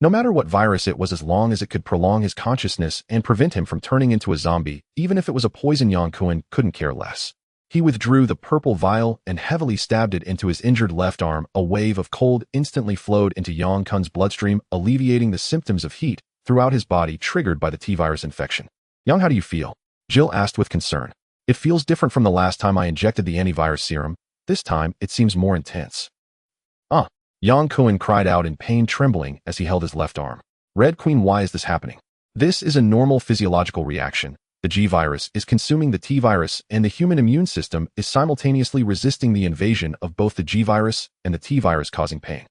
No matter what virus it was, as long as it could prolong his consciousness and prevent him from turning into a zombie, even if it was a poison, Yang Kun couldn't care less. He withdrew the purple vial and heavily stabbed it into his injured left arm. A wave of cold instantly flowed into Yang Kun's bloodstream, alleviating the symptoms of heat throughout his body triggered by the T-virus infection. Yang, how do you feel? Jill asked with concern. It feels different from the last time I injected the antivirus serum. This time, it seems more intense. Yang Kun cried out in pain, trembling as he held his left arm. Red Queen, why is this happening? This is a normal physiological reaction. The G-virus is consuming the T-virus, and the human immune system is simultaneously resisting the invasion of both the G-virus and the T-virus, causing pain.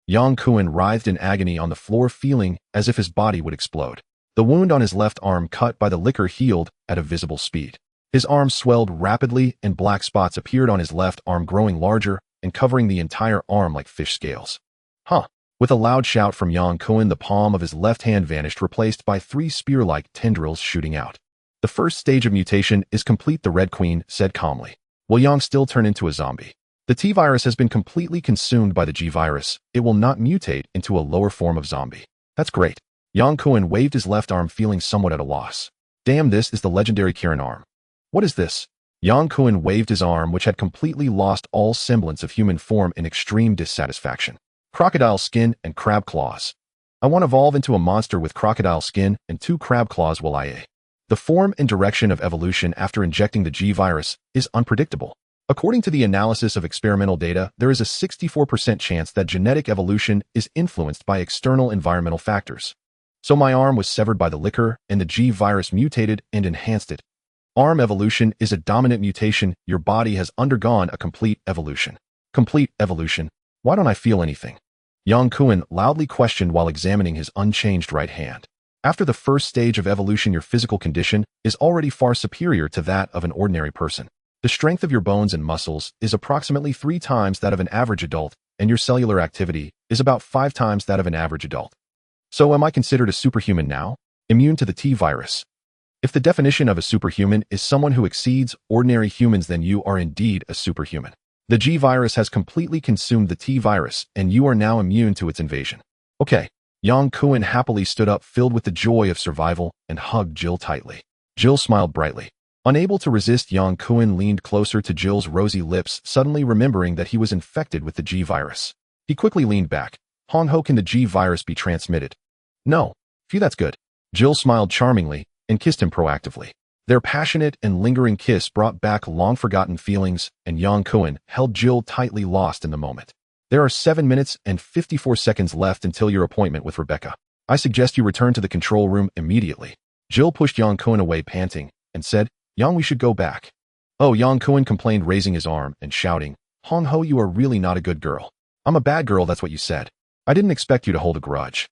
Yang Kun writhed in agony on the floor, feeling as if his body would explode. The wound on his left arm, cut by the liquor, healed at a visible speed. His arm swelled rapidly, and black spots appeared on his left arm, growing larger and covering the entire arm like fish scales. With a loud shout from Yang Kun, the palm of his left hand vanished, replaced by 3 spear-like tendrils shooting out. The first stage of mutation is complete, the Red Queen said calmly. Will Yang still turn into a zombie? The T-virus has been completely consumed by the G-virus. It will not mutate into a lower form of zombie. That's great. Yang Kun waved his left arm, feeling somewhat at a loss. Damn, this is the legendary Kirin arm. What is this? Yang Kun waved his arm, which had completely lost all semblance of human form, in extreme dissatisfaction. Crocodile skin and crab claws. I want to evolve into a monster with crocodile skin and 2 crab claws while I. The form and direction of evolution after injecting the G-virus is unpredictable. According to the analysis of experimental data, there is a 64% chance that genetic evolution is influenced by external environmental factors. So my arm was severed by the liquor, and the G-virus mutated and enhanced it. Arm evolution is a dominant mutation. Your body has undergone a complete evolution. Complete evolution? Why don't I feel anything? Yang Kun loudly questioned while examining his unchanged right hand. After the first stage of evolution, your physical condition is already far superior to that of an ordinary person. The strength of your bones and muscles is approximately 3 times that of an average adult, and your cellular activity is about 5 times that of an average adult. So am I considered a superhuman now? Immune to the T-virus? If the definition of a superhuman is someone who exceeds ordinary humans, then you are indeed a superhuman. The G-virus has completely consumed the T-virus, and you are now immune to its invasion. Okay. Yang Kun happily stood up, filled with the joy of survival, and hugged Jill tightly. Jill smiled brightly. Unable to resist, Yang Kun leaned closer to Jill's rosy lips, suddenly remembering that he was infected with the G-virus. He quickly leaned back. How can the G-virus be transmitted? No. Phew, that's good. Jill smiled charmingly and kissed him proactively. Their passionate and lingering kiss brought back long-forgotten feelings, and Yang Kun held Jill tightly, lost in the moment. There are 7 minutes and 54 seconds left until your appointment with Rebecca. I suggest you return to the control room immediately. Jill pushed Yang Kun away, panting, and said, Yang, we should go back. Oh, Yang Kun complained, raising his arm and shouting, Ho, you are really not a good girl. I'm a bad girl, that's what you said. I didn't expect you to hold a grudge.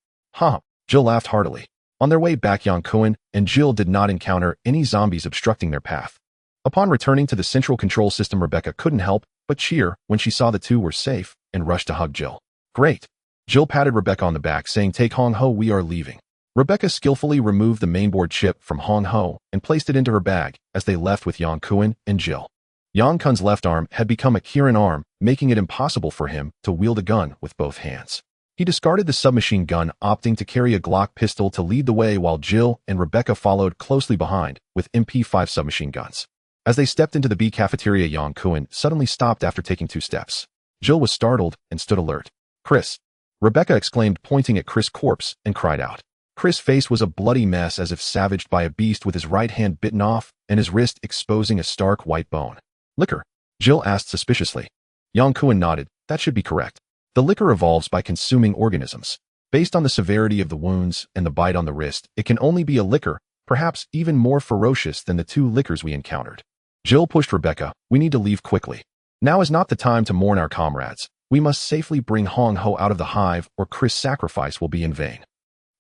Jill laughed heartily. On their way back, Yang Kun and Jill did not encounter any zombies obstructing their path. Upon returning to the central control system, Rebecca couldn't help but cheer when she saw the two were safe and rushed to hug Jill. Great. Jill patted Rebecca on the back, saying, Take Ho, we are leaving. Rebecca skillfully removed the mainboard chip from Ho and placed it into her bag as they left with Yang Kun and Jill. Yang Kun's left arm had become a Kirin arm, making it impossible for him to wield a gun with both hands. He discarded the submachine gun, opting to carry a Glock pistol to lead the way, while Jill and Rebecca followed closely behind with MP5 submachine guns. As they stepped into the B cafeteria, Yang Kun suddenly stopped after taking 2 steps. Jill was startled and stood alert. Chris! Rebecca exclaimed, pointing at Chris' corpse, and cried out. Chris' face was a bloody mess, as if savaged by a beast, with his right hand bitten off and his wrist exposing a stark white bone. Liquor? Jill asked suspiciously. Yang Kun nodded, That should be correct. The liquor evolves by consuming organisms. Based on the severity of the wounds and the bite on the wrist, it can only be a liquor, perhaps even more ferocious than the 2 liquors we encountered. Jill pushed Rebecca. We need to leave quickly. Now is not the time to mourn our comrades. We must safely bring Hong Ho out of the hive, or Chris' sacrifice will be in vain.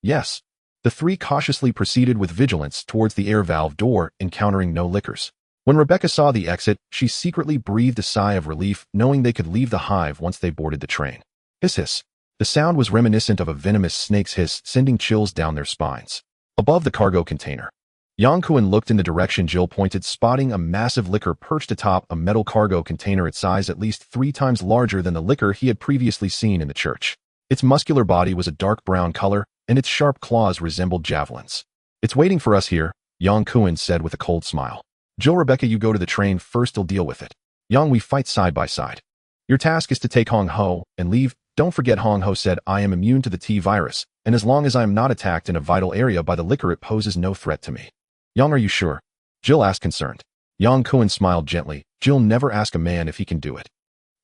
Yes. The 3 cautiously proceeded with vigilance towards the air valve door, encountering no liquors. When Rebecca saw the exit, she secretly breathed a sigh of relief, knowing they could leave the hive once they boarded the train. Hiss hiss. The sound was reminiscent of a venomous snake's hiss, sending chills down their spines. Above the cargo container, Yang Kun looked in the direction Jill pointed, spotting a massive liquor perched atop a metal cargo container its size at least 3 times larger than the liquor he had previously seen in the church. Its muscular body was a dark brown color, and its sharp claws resembled javelins. It's waiting for us here, Yang Kun said with a cold smile. Jill, Rebecca, you go to the train first, I'll deal with it. Yang, we fight side by side. Your task is to take Hong Ho and leave. Don't forget, Hong Ho said, I am immune to the T-virus, and as long as I am not attacked in a vital area by the liquor, it poses no threat to me. Yang, are you sure? Jill asked, concerned. Yang Kun smiled gently. Jill, never ask a man if he can do it.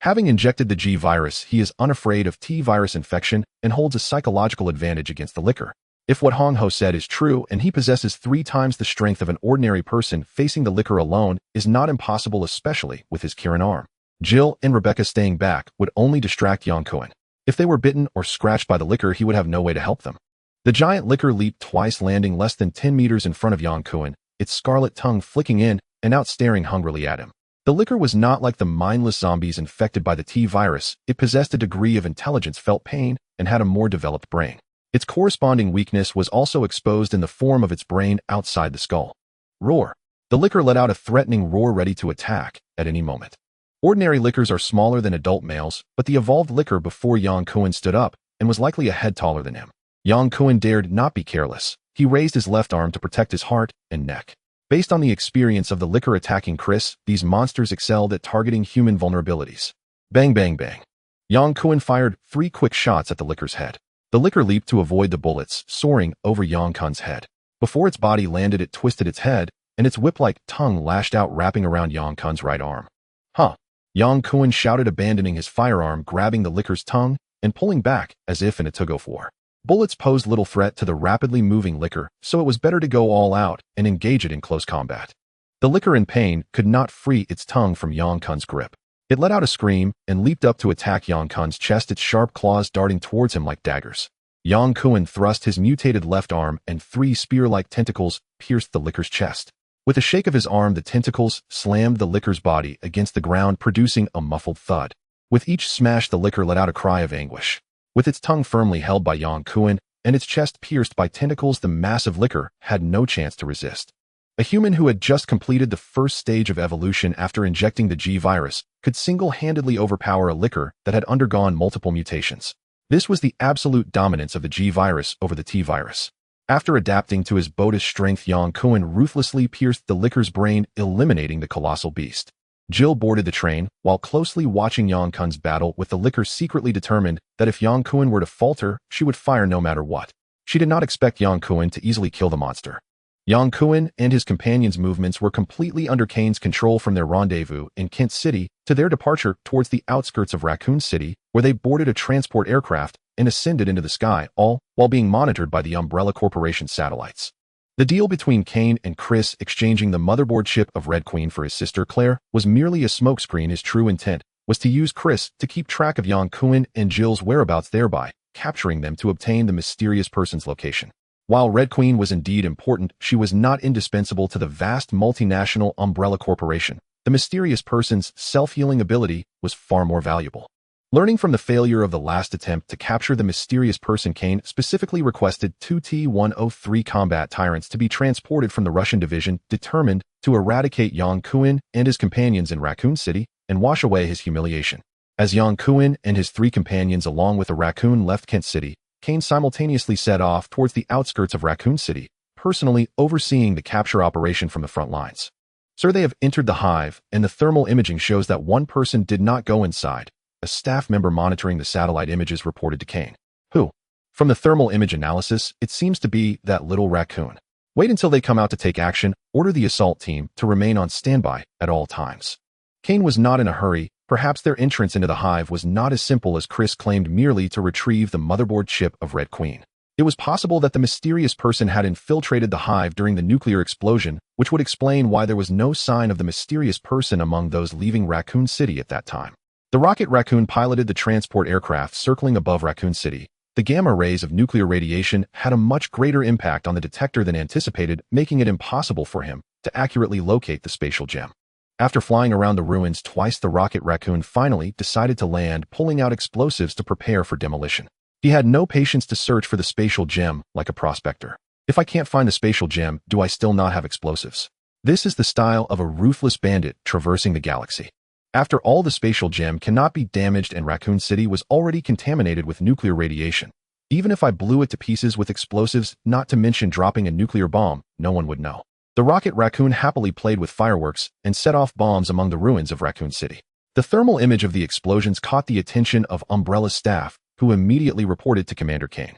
Having injected the G-virus, he is unafraid of T-virus infection and holds a psychological advantage against the liquor. If what Hong Ho said is true and he possesses 3 times the strength of an ordinary person, facing the liquor alone is not impossible, especially with his Kirin arm. Jill and Rebecca staying back would only distract Yang Kun. If they were bitten or scratched by the liquor, he would have no way to help them. The giant liquor leaped twice, landing less than 10 meters in front of Yang Kun, its scarlet tongue flicking in and out, staring hungrily at him. The liquor was not like the mindless zombies infected by the T-virus. It possessed a degree of intelligence, felt pain, and had a more developed brain. Its corresponding weakness was also exposed in the form of its brain outside the skull. Roar. The liquor let out a threatening roar, ready to attack at any moment. Ordinary liquors are smaller than adult males, but the evolved liquor before Yang Kun stood up and was likely a head taller than him. Yang Kun dared not be careless. He raised his left arm to protect his heart and neck. Based on the experience of the liquor attacking Chris, these monsters excelled at targeting human vulnerabilities. Bang, bang, bang. Yang Kun fired 3 quick shots at the liquor's head. The liquor leaped to avoid the bullets, soaring over Yang Kun's head. Before its body landed, it twisted its head, and its whip-like tongue lashed out, wrapping around Yang Kun's right arm. Huh. Yang Kun shouted, abandoning his firearm, grabbing the liquor's tongue and pulling back as if in a tug-of-war. Bullets posed little threat to the rapidly moving liquor, so it was better to go all out and engage it in close combat. The liquor, in pain, could not free its tongue from Yang Kun's grip. It let out a scream and leaped up to attack Yang Kun's chest, its sharp claws darting towards him like daggers. Yang Kun thrust his mutated left arm, and 3 spear-like tentacles pierced the liquor's chest. With a shake of his arm, the tentacles slammed the liquor's body against the ground, producing a muffled thud. With each smash, the liquor let out a cry of anguish. With its tongue firmly held by Yang Kun and its chest pierced by tentacles, the massive liquor had no chance to resist. A human who had just completed the first stage of evolution after injecting the G-virus could single-handedly overpower a liquor that had undergone multiple mutations. This was the absolute dominance of the G-virus over the T-virus. After adapting to his Boda's strength, Yang Kun ruthlessly pierced the liquor's brain, eliminating the colossal beast. Jill boarded the train, while closely watching Yang Kun's battle with the liquor, secretly determined that if Yang Kun were to falter, she would fire no matter what. She did not expect Yang Kun to easily kill the monster. Yang Kun and his companions' movements were completely under Kane's control, from their rendezvous in Kent City to their departure towards the outskirts of Raccoon City, where they boarded a transport aircraft and ascended into the sky, all while being monitored by the Umbrella Corporation satellites. The deal between Kane and Chris, exchanging the motherboard chip of Red Queen for his sister Claire, was merely a smokescreen. His true intent was to use Chris to keep track of Yang Kun and Jill's whereabouts, thereby capturing them to obtain the mysterious person's location. While Red Queen was indeed important, she was not indispensable to the vast multinational Umbrella Corporation. The mysterious person's self-healing ability was far more valuable. Learning from the failure of the last attempt to capture the mysterious person, Kane specifically requested 2 T-103 combat tyrants to be transported from the Russian division, determined to eradicate Yang Kun and his companions in Raccoon City and wash away his humiliation. As Yang Kun and his 3 companions along with a raccoon left Kent City, Kane simultaneously set off towards the outskirts of Raccoon City, personally overseeing the capture operation from the front lines. Sir, they have entered the hive, and the thermal imaging shows that one person did not go inside. A staff member monitoring the satellite images reported to Kane. Who? From the thermal image analysis, it seems to be that little raccoon. Wait until they come out to take action. Order the assault team to remain on standby at all times. Kane was not in a hurry, Perhaps their entrance into the hive was not as simple as Chris claimed, merely to retrieve the motherboard chip of Red Queen. It was possible that the mysterious person had infiltrated the hive during the nuclear explosion, which would explain why there was no sign of the mysterious person among those leaving Raccoon City at that time. The rocket Raccoon piloted the transport aircraft circling above Raccoon City. The gamma rays of nuclear radiation had a much greater impact on the detector than anticipated, making it impossible for him to accurately locate the spatial gem. After flying around the ruins twice, the rocket Raccoon finally decided to land, pulling out explosives to prepare for demolition. He had no patience to search for the spatial gem like a prospector. If I can't find the spatial gem, do I still not have explosives? This is the style of a ruthless bandit traversing the galaxy. After all, the spatial gem cannot be damaged and Raccoon City was already contaminated with nuclear radiation. Even if I blew it to pieces with explosives, not to mention dropping a nuclear bomb, no one would know. The rocket Raccoon happily played with fireworks and set off bombs among the ruins of Raccoon City. The thermal image of the explosions caught the attention of Umbrella's staff, who immediately reported to Commander Kane.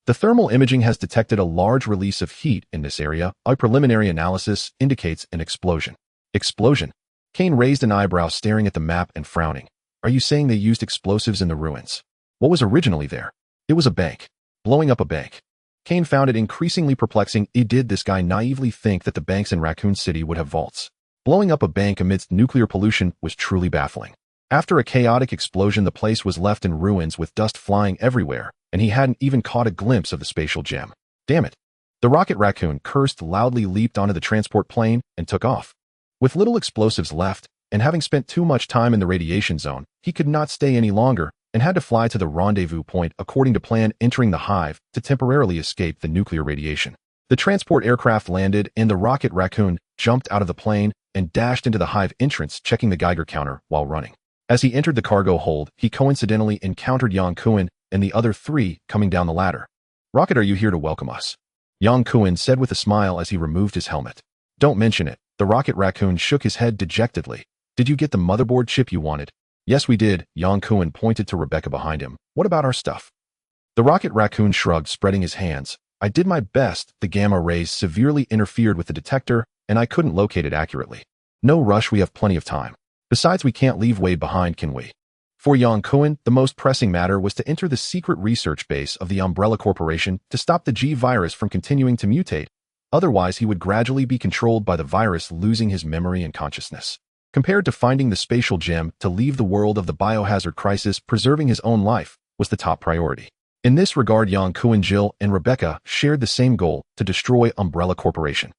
The thermal imaging has detected a large release of heat in this area. A preliminary analysis indicates an explosion. Explosion? Kane raised an eyebrow, staring at the map and frowning. Are you saying they used explosives in the ruins? What was originally there? It was a bank. Blowing up a bank. Kane found it increasingly perplexing. Did this guy naively think that the banks in Raccoon City would have vaults? Blowing up a bank amidst nuclear pollution was truly baffling. After a chaotic explosion, the place was left in ruins with dust flying everywhere, and he hadn't even caught a glimpse of the spatial gem. Damn it. The rocket Raccoon cursed loudly, leaped onto the transport plane, and took off. With little explosives left, and having spent too much time in the radiation zone, he could not stay any longer and had to fly to the rendezvous point according to plan, entering the hive to temporarily escape the nuclear radiation. The transport aircraft landed, and the rocket Raccoon jumped out of the plane and dashed into the hive entrance, checking the Geiger counter while running. As he entered the cargo hold, he coincidentally encountered Yang Kun and the other three coming down the ladder. "Rocket, are you here to welcome us?" Yang Kun said with a smile as he removed his helmet. "Don't mention it." The rocket Raccoon shook his head dejectedly. "Did you get the motherboard chip you wanted?" "Yes, we did." Yang Kun pointed to Rebecca behind him. "What about our stuff?" The rocket Raccoon shrugged, spreading his hands. "I did my best. The gamma rays severely interfered with the detector, and I couldn't locate it accurately. No rush, we have plenty of time. Besides, we can't leave Wade behind, can we?" For Yang Kun, the most pressing matter was to enter the secret research base of the Umbrella Corporation to stop the G virus from continuing to mutate. Otherwise, he would gradually be controlled by the virus, losing his memory and consciousness. Compared to finding the spatial gem, to leave the world of the biohazard crisis, preserving his own life was the top priority. In this regard, Yang Kun, Jill, and Rebecca shared the same goal: to destroy Umbrella Corporation.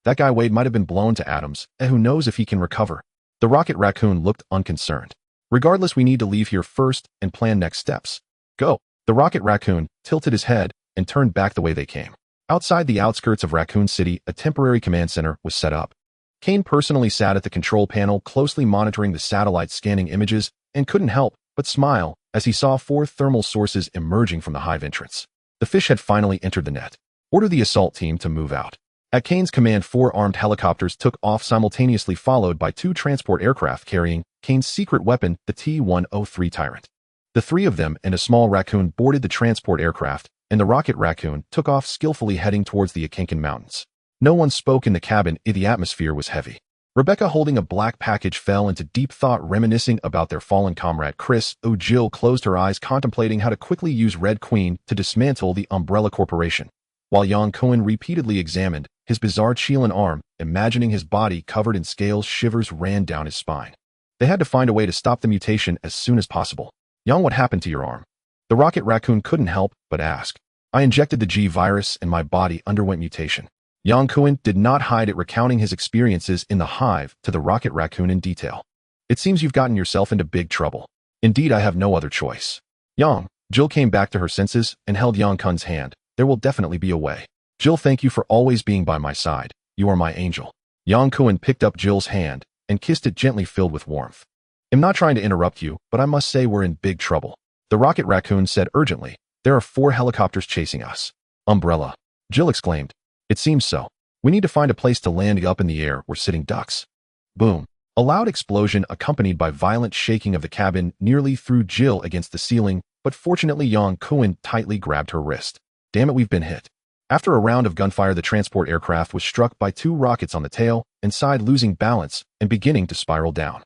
That guy Wade might have been blown to atoms, and who knows if he can recover. The rocket Raccoon looked unconcerned. "Regardless, we need to leave here first and plan next steps. Go." The rocket Raccoon tilted his head and turned back the way they came. Outside the outskirts of Raccoon City, a temporary command center was set up. Kane personally sat at the control panel, closely monitoring the satellite scanning images, and couldn't help but smile as he saw 4 thermal sources emerging from the hive entrance. The fish had finally entered the net. "Order the assault team to move out." At Kane's command, 4 armed helicopters took off simultaneously, followed by 2 transport aircraft carrying Kane's secret weapon, the T-103 Tyrant. The 3 of them and a small Raccoon boarded the transport aircraft, and the rocket Raccoon took off skillfully, heading towards the Akankan Mountains. No one spoke in the cabin. The atmosphere was heavy. Rebecca, holding a black package, fell into deep thought, reminiscing about their fallen comrade Chris. Jill closed her eyes, contemplating how to quickly use Red Queen to dismantle the Umbrella Corporation, while Yang Kun repeatedly examined his bizarre Chilean arm, imagining his body covered in scales. Shivers ran down his spine. They had to find a way to stop the mutation as soon as possible. "Yang, what happened to your arm?" The rocket Raccoon couldn't help but ask. "I injected the G virus and my body underwent mutation." Yang Kun did not hide it, recounting his experiences in the hive to the rocket Raccoon in detail. "It seems you've gotten yourself into big trouble." "Indeed, I have no other choice." "Yang." Jill came back to her senses and held Yang Kun's hand. "There will definitely be a way. Jill, thank you for always being by my side. You are my angel." Yang Kun picked up Jill's hand and kissed it, gently filled with warmth. "I'm not trying to interrupt you, but I must say we're in big trouble." The rocket Raccoon said urgently. "There are 4 helicopters chasing us." "Umbrella!" Jill exclaimed. "It seems so. We need to find a place to land. Up in the air, we're sitting ducks." Boom. A loud explosion accompanied by violent shaking of the cabin nearly threw Jill against the ceiling, but fortunately Yang Kun tightly grabbed her wrist. "Damn it, we've been hit." After a round of gunfire, the transport aircraft was struck by 2 rockets on the tail and side, losing balance and beginning to spiral down.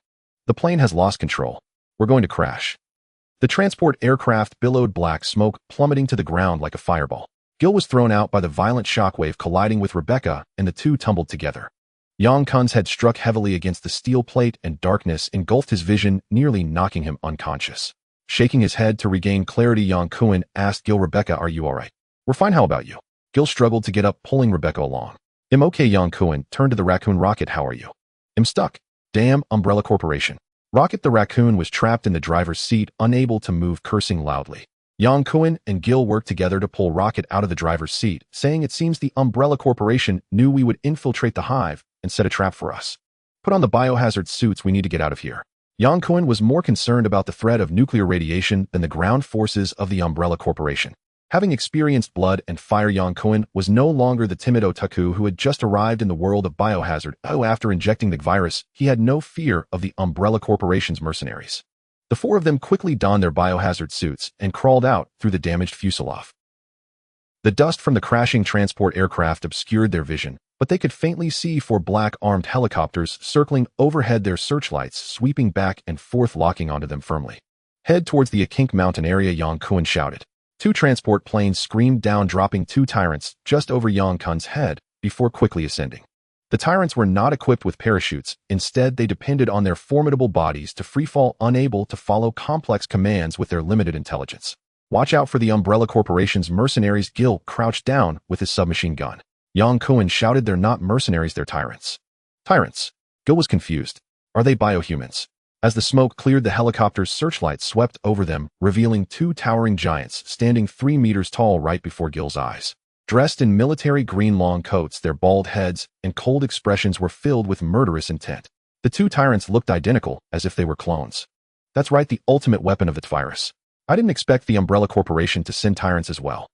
"The plane has lost control." We're going to crash. The transport aircraft billowed black smoke, plummeting to the ground like a fireball. Gil was thrown out by the violent shockwave colliding with Rebecca, and the two tumbled together. Yang Kun's head struck heavily against the steel plate, and darkness engulfed his vision, nearly knocking him unconscious. Shaking his head to regain clarity, Yang Kun asked Gil, "Rebecca, are you all right?" "We're fine, how about you?" Gil struggled to get up, pulling Rebecca along. "I'm okay." Yang Kun turned to the Raccoon. "Rocket, how are you?" "I'm stuck. Damn Umbrella Corporation." Rocket the Raccoon was trapped in the driver's seat, unable to move, cursing loudly. Yang Kun and Gil worked together to pull Rocket out of the driver's seat, saying, "It seems the Umbrella Corporation knew we would infiltrate the hive and set a trap for us. Put on the biohazard suits, we need to get out of here." Yang Kun was more concerned about the threat of nuclear radiation than the ground forces of the Umbrella Corporation. Having experienced blood and fire, Yang Kun was no longer the timid otaku who had just arrived in the world of biohazard. After injecting the virus, he had no fear of the Umbrella Corporation's mercenaries. The four of them quickly donned their biohazard suits and crawled out through the damaged fuselage. The dust from the crashing transport aircraft obscured their vision, but they could faintly see four black armed helicopters circling overhead, their searchlights sweeping back and forth, locking onto them firmly. "Head towards the Akink Mountain area," Yang Kun shouted. Two transport planes screamed down, dropping two tyrants just over Yang Kun's head before quickly ascending. The tyrants were not equipped with parachutes. Instead, they depended on their formidable bodies to freefall, unable to follow complex commands with their limited intelligence. "Watch out for the Umbrella Corporation's mercenaries." Gil crouched down with his submachine gun. Yang Kun shouted, "They're not mercenaries, they're tyrants." "Tyrants?" Gil was confused. "Are they biohumans?" As the smoke cleared, the helicopter's searchlight swept over them, revealing two towering giants standing 3 meters tall right before Gil's eyes. Dressed in military green long coats, their bald heads and cold expressions were filled with murderous intent. The two tyrants looked identical, as if they were clones. "That's right, the ultimate weapon of the virus. I didn't expect the Umbrella Corporation to send tyrants as well."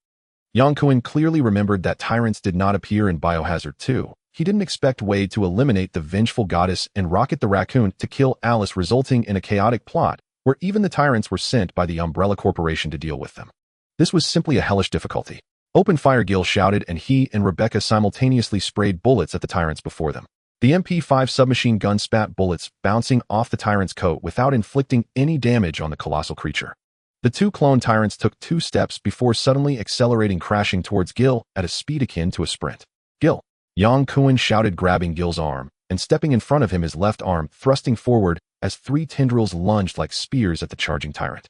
Yang Kun clearly remembered that tyrants did not appear in Biohazard 2. He didn't expect Wade to eliminate the vengeful goddess and Rocket the Raccoon to kill Alice, resulting in a chaotic plot where even the tyrants were sent by the Umbrella Corporation to deal with them. This was simply a hellish difficulty. "Open fire," Gil shouted, and he and Rebecca simultaneously sprayed bullets at the tyrants before them. The MP5 submachine gun spat bullets, bouncing off the tyrant's coat without inflicting any damage on the colossal creature. The two clone tyrants took 2 steps before suddenly accelerating, crashing towards Gil at a speed akin to a sprint. "Gil!" Yang Kun shouted, grabbing Gil's arm and stepping in front of him, his left arm thrusting forward as 3 tendrils lunged like spears at the charging tyrant.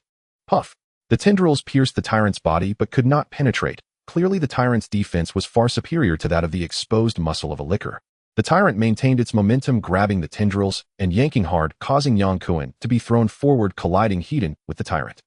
Puff! The tendrils pierced the tyrant's body but could not penetrate. Clearly, the tyrant's defense was far superior to that of the exposed muscle of a licker. The tyrant maintained its momentum, grabbing the tendrils and yanking hard, causing Yang Kun to be thrown forward, colliding head-on with the tyrant.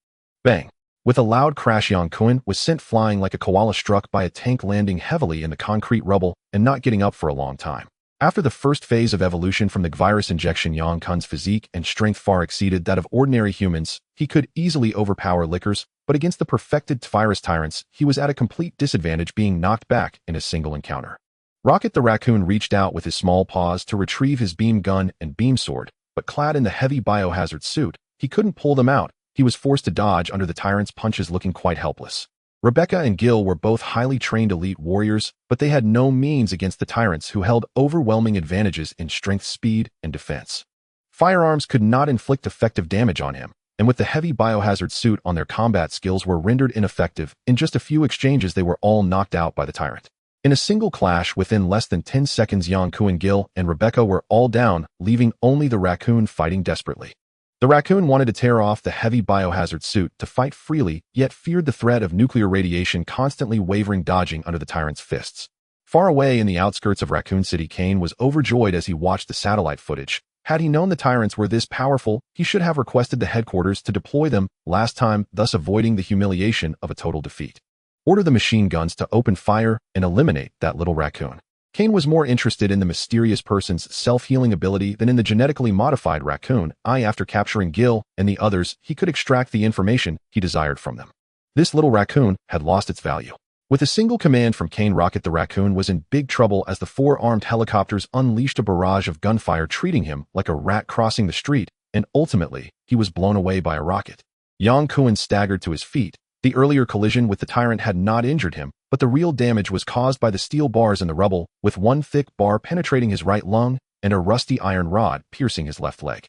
Bang! With a loud crash, Yang Kun was sent flying like a koala struck by a tank, landing heavily in the concrete rubble and not getting up for a long time. After the first phase of evolution from the virus injection, Yang Kun's physique and strength far exceeded that of ordinary humans. He could easily overpower lickers, but against the perfected virus tyrants, he was at a complete disadvantage, being knocked back in a single encounter. Rocket the Raccoon reached out with his small paws to retrieve his beam gun and beam sword, but clad in the heavy biohazard suit, he couldn't pull them out. He was forced to dodge under the tyrant's punches, looking quite helpless. Rebecca and Gil were both highly trained elite warriors, but they had no means against the tyrants, who held overwhelming advantages in strength, speed, and defense. Firearms could not inflict effective damage on him, and with the heavy biohazard suit on, their combat skills were rendered ineffective. In just a few exchanges, they were all knocked out by the tyrant. In a single clash within less than 10 seconds, Yang Kun, Gil, and Rebecca were all down, leaving only the Raccoon fighting desperately. The Raccoon wanted to tear off the heavy biohazard suit to fight freely, yet feared the threat of nuclear radiation, constantly wavering, dodging under the tyrant's fists. Far away in the outskirts of Raccoon City, Kane was overjoyed as he watched the satellite footage. Had he known the tyrants were this powerful, he should have requested the headquarters to deploy them last time, thus avoiding the humiliation of a total defeat. Order the machine guns to open fire and eliminate that little raccoon. Kane was more interested in the mysterious person's self-healing ability than in the genetically modified raccoon. After capturing Gil and the others, he could extract the information he desired from them. This little raccoon had lost its value. With a single command from Kane, Rocket the Raccoon was in big trouble as the 4 armed helicopters unleashed a barrage of gunfire, treating him like a rat crossing the street, and ultimately, he was blown away by a rocket. Yang Kun staggered to his feet. The earlier collision with the tyrant had not injured him, but the real damage was caused by the steel bars in the rubble, with one thick bar penetrating his right lung and a rusty iron rod piercing his left leg.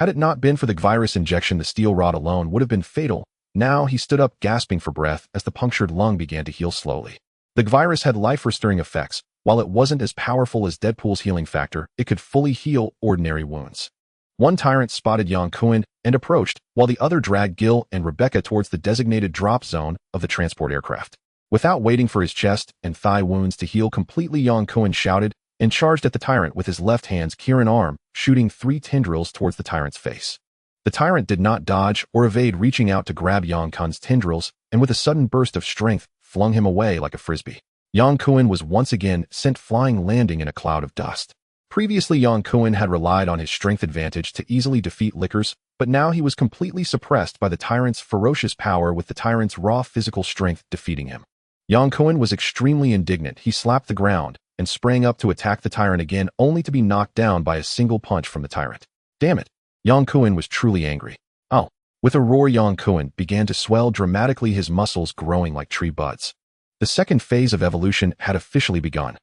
Had it not been for the virus injection, the steel rod alone would have been fatal. Now he stood up, gasping for breath as the punctured lung began to heal slowly. The virus had life-restoring effects. While it wasn't as powerful as Deadpool's healing factor, it could fully heal ordinary wounds. One tyrant spotted Yang Kun and approached, while the other dragged Gil and Rebecca towards the designated drop zone of the transport aircraft. Without waiting for his chest and thigh wounds to heal completely, Yang Kun shouted and charged at the tyrant with his left hand's Kirin arm, shooting 3 tendrils towards the tyrant's face. The tyrant did not dodge or evade, reaching out to grab Yang Kun's tendrils, and with a sudden burst of strength, flung him away like a frisbee. Yang Kun was once again sent flying, landing in a cloud of dust. Previously, Yang Kun had relied on his strength advantage to easily defeat Lickers, but now he was completely suppressed by the tyrant's ferocious power, with the tyrant's raw physical strength defeating him. Yang Kun was extremely indignant. He slapped the ground and sprang up to attack the tyrant again, only to be knocked down by a single punch from the tyrant. Damn it! Yang Kun was truly angry. Oh! With a roar, Yang Kun began to swell dramatically, his muscles growing like tree buds. The second phase of evolution had officially begun.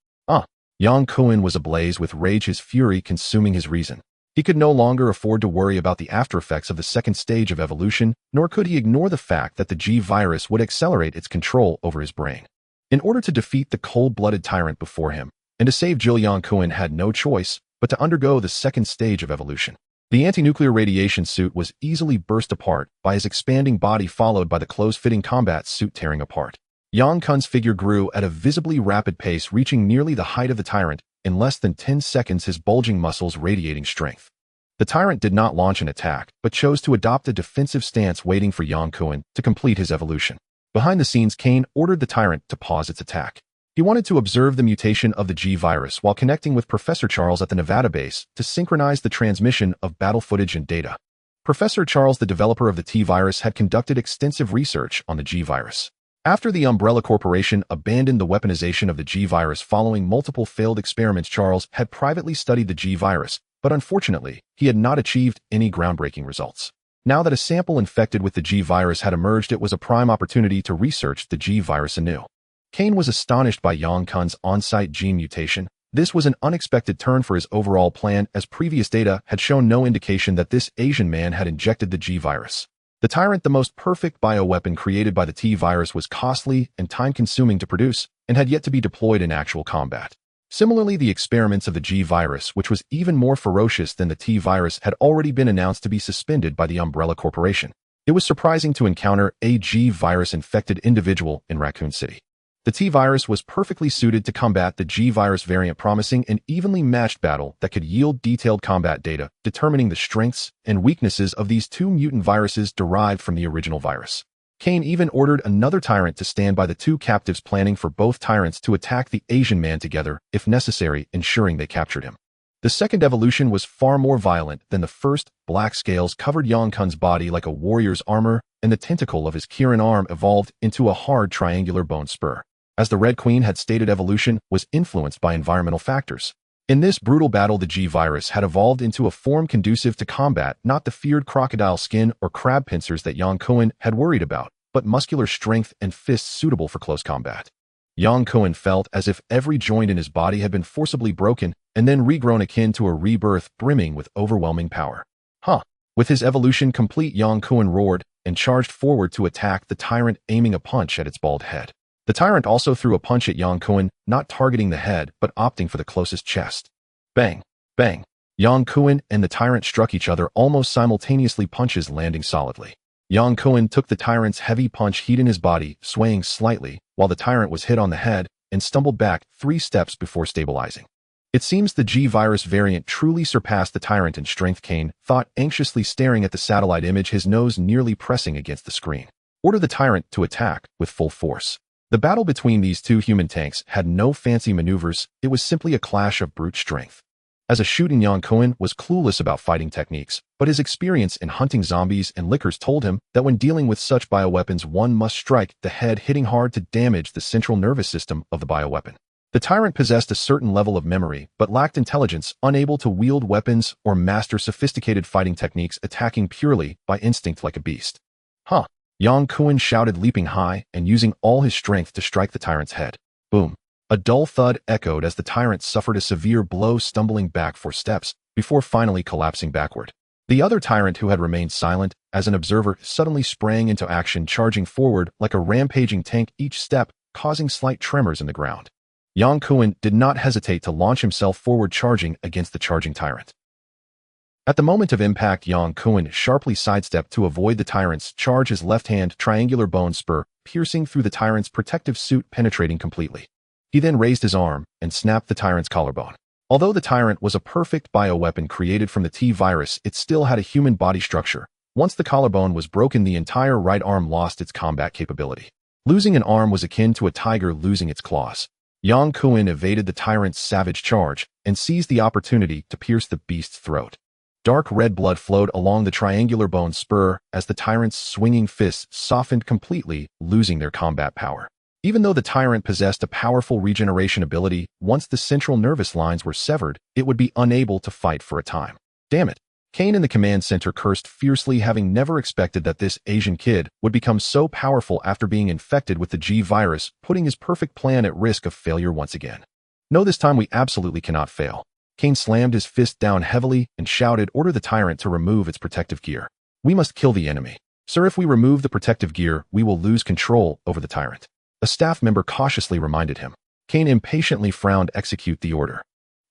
Yang Kun was ablaze with rage, his fury consuming his reason. He could no longer afford to worry about the aftereffects of the second stage of evolution, nor could he ignore the fact that the G-virus would accelerate its control over his brain. In order to defeat the cold-blooded tyrant before him, and to save Jill, Yang Kun had no choice but to undergo the second stage of evolution. The anti-nuclear radiation suit was easily burst apart by his expanding body, followed by the close-fitting combat suit tearing apart. Yang Kun's figure grew at a visibly rapid pace, reaching nearly the height of the tyrant in less than 10 seconds, his bulging muscles radiating strength. The tyrant did not launch an attack, but chose to adopt a defensive stance, waiting for Yang Kun to complete his evolution. Behind the scenes, Kane ordered the tyrant to pause its attack. He wanted to observe the mutation of the G-virus while connecting with Professor Charles at the Nevada base to synchronize the transmission of battle footage and data. Professor Charles, the developer of the T-virus, had conducted extensive research on the G-virus. After the Umbrella Corporation abandoned the weaponization of the G-virus following multiple failed experiments, Charles had privately studied the G-virus, but unfortunately, he had not achieved any groundbreaking results. Now that a sample infected with the G-virus had emerged, it was a prime opportunity to research the G-virus anew. Kane was astonished by Yang Kun's on-site gene mutation. This was an unexpected turn for his overall plan, as previous data had shown no indication that this Asian man had injected the G-virus. The tyrant, the most perfect bioweapon created by the T-virus, was costly and time-consuming to produce and had yet to be deployed in actual combat. Similarly, the experiments of the G-virus, which was even more ferocious than the T-virus, had already been announced to be suspended by the Umbrella Corporation. It was surprising to encounter a G-virus-infected individual in Raccoon City. The T-virus was perfectly suited to combat the G-virus variant, promising an evenly matched battle that could yield detailed combat data, determining the strengths and weaknesses of these two mutant viruses derived from the original virus. Kane even ordered another tyrant to stand by the two captives, planning for both tyrants to attack the Asian man together, if necessary, ensuring they captured him. The second evolution was far more violent than the first. Black scales covered Yang Kun's body like a warrior's armor, and the tentacle of his Kirin arm evolved into a hard triangular bone spur. As the Red Queen had stated, evolution was influenced by environmental factors. In this brutal battle, the G-virus had evolved into a form conducive to combat, not the feared crocodile skin or crab pincers that Yang Kun had worried about, but muscular strength and fists suitable for close combat. Yang Kun felt as if every joint in his body had been forcibly broken and then regrown, akin to a rebirth, brimming with overwhelming power. With his evolution complete, Yang Kun roared and charged forward to attack the tyrant, aiming a punch at its bald head. The tyrant also threw a punch at Yang Kun, not targeting the head, but opting for the closest chest. Bang! Bang! Yang Kun and the tyrant struck each other almost simultaneously, punches landing solidly. Yang Kun took the tyrant's heavy punch, heat in his body, swaying slightly, while the tyrant was hit on the head and stumbled back 3 steps before stabilizing. It seems the G-virus variant truly surpassed the tyrant in strength, Kane thought, anxiously staring at the satellite image, his nose nearly pressing against the screen. Order the tyrant to attack with full force. The battle between these two human tanks had no fancy maneuvers, it was simply a clash of brute strength. As a shooting, Yang Kun was clueless about fighting techniques, but his experience in hunting zombies and lickers told him that when dealing with such bioweapons, one must strike the head, hitting hard to damage the central nervous system of the bioweapon. The tyrant possessed a certain level of memory, but lacked intelligence, unable to wield weapons or master sophisticated fighting techniques, attacking purely by instinct like a beast. Yang Kun shouted, leaping high and using all his strength to strike the tyrant's head. Boom! A dull thud echoed as the tyrant suffered a severe blow, stumbling back 4 steps before finally collapsing backward. The other tyrant, who had remained silent as an observer, suddenly sprang into action, charging forward like a rampaging tank, each step causing slight tremors in the ground. Yang Kun did not hesitate to launch himself forward, charging against the charging tyrant. At the moment of impact, Yang Kun sharply sidestepped to avoid the tyrant's charge, his left-hand triangular bone spur piercing through the tyrant's protective suit, penetrating completely. He then raised his arm and snapped the tyrant's collarbone. Although the tyrant was a perfect bioweapon created from the T-virus, it still had a human body structure. Once the collarbone was broken, the entire right arm lost its combat capability. Losing an arm was akin to a tiger losing its claws. Yang Kun evaded the tyrant's savage charge and seized the opportunity to pierce the beast's throat. Dark red blood flowed along the triangular bone spur as the tyrant's swinging fists softened completely, losing their combat power. Even though the tyrant possessed a powerful regeneration ability, once the central nervous lines were severed, it would be unable to fight for a time. Damn it. Kane in the command center cursed fiercely, having never expected that this Asian kid would become so powerful after being infected with the G-virus, putting his perfect plan at risk of failure once again. No, this time we absolutely cannot fail. Kane slammed his fist down heavily and shouted, "Order the tyrant to remove its protective gear. We must kill the enemy. Sir, if we remove the protective gear, we will lose control over the tyrant." A staff member cautiously reminded him. Kane impatiently frowned. "Execute the order."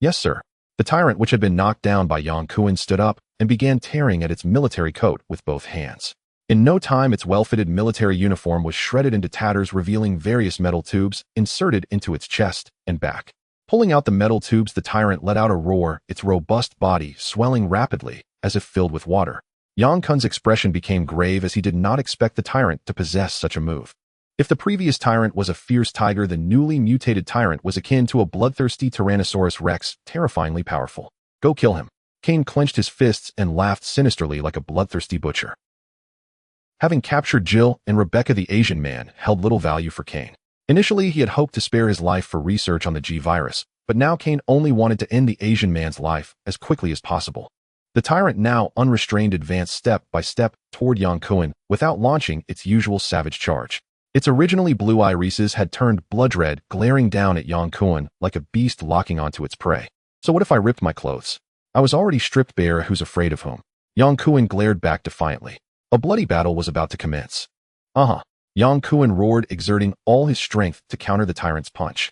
"Yes, sir." The tyrant, which had been knocked down by Yang Kun, stood up and began tearing at its military coat with both hands. In no time, its well-fitted military uniform was shredded into tatters, revealing various metal tubes inserted into its chest and back. Pulling out the metal tubes, the tyrant let out a roar, its robust body swelling rapidly as if filled with water. Yang Kun's expression became grave as he did not expect the tyrant to possess such a move. If the previous tyrant was a fierce tiger, the newly mutated tyrant was akin to a bloodthirsty Tyrannosaurus Rex, terrifyingly powerful. "Go kill him." Kane clenched his fists and laughed sinisterly like a bloodthirsty butcher. Having captured Jill and Rebecca, the Asian man held little value for Kane. Initially, he had hoped to spare his life for research on the G-virus, but now Kane only wanted to end the Asian man's life as quickly as possible. The tyrant now unrestrained advanced step by step toward Yang Kun without launching its usual savage charge. Its originally blue irises had turned blood red, glaring down at Yang Kun like a beast locking onto its prey. "So what if I ripped my clothes? I was already stripped bare, who's afraid of whom?" Yang Kun glared back defiantly. A bloody battle was about to commence. Yang Kun roared, exerting all his strength to counter the tyrant's punch.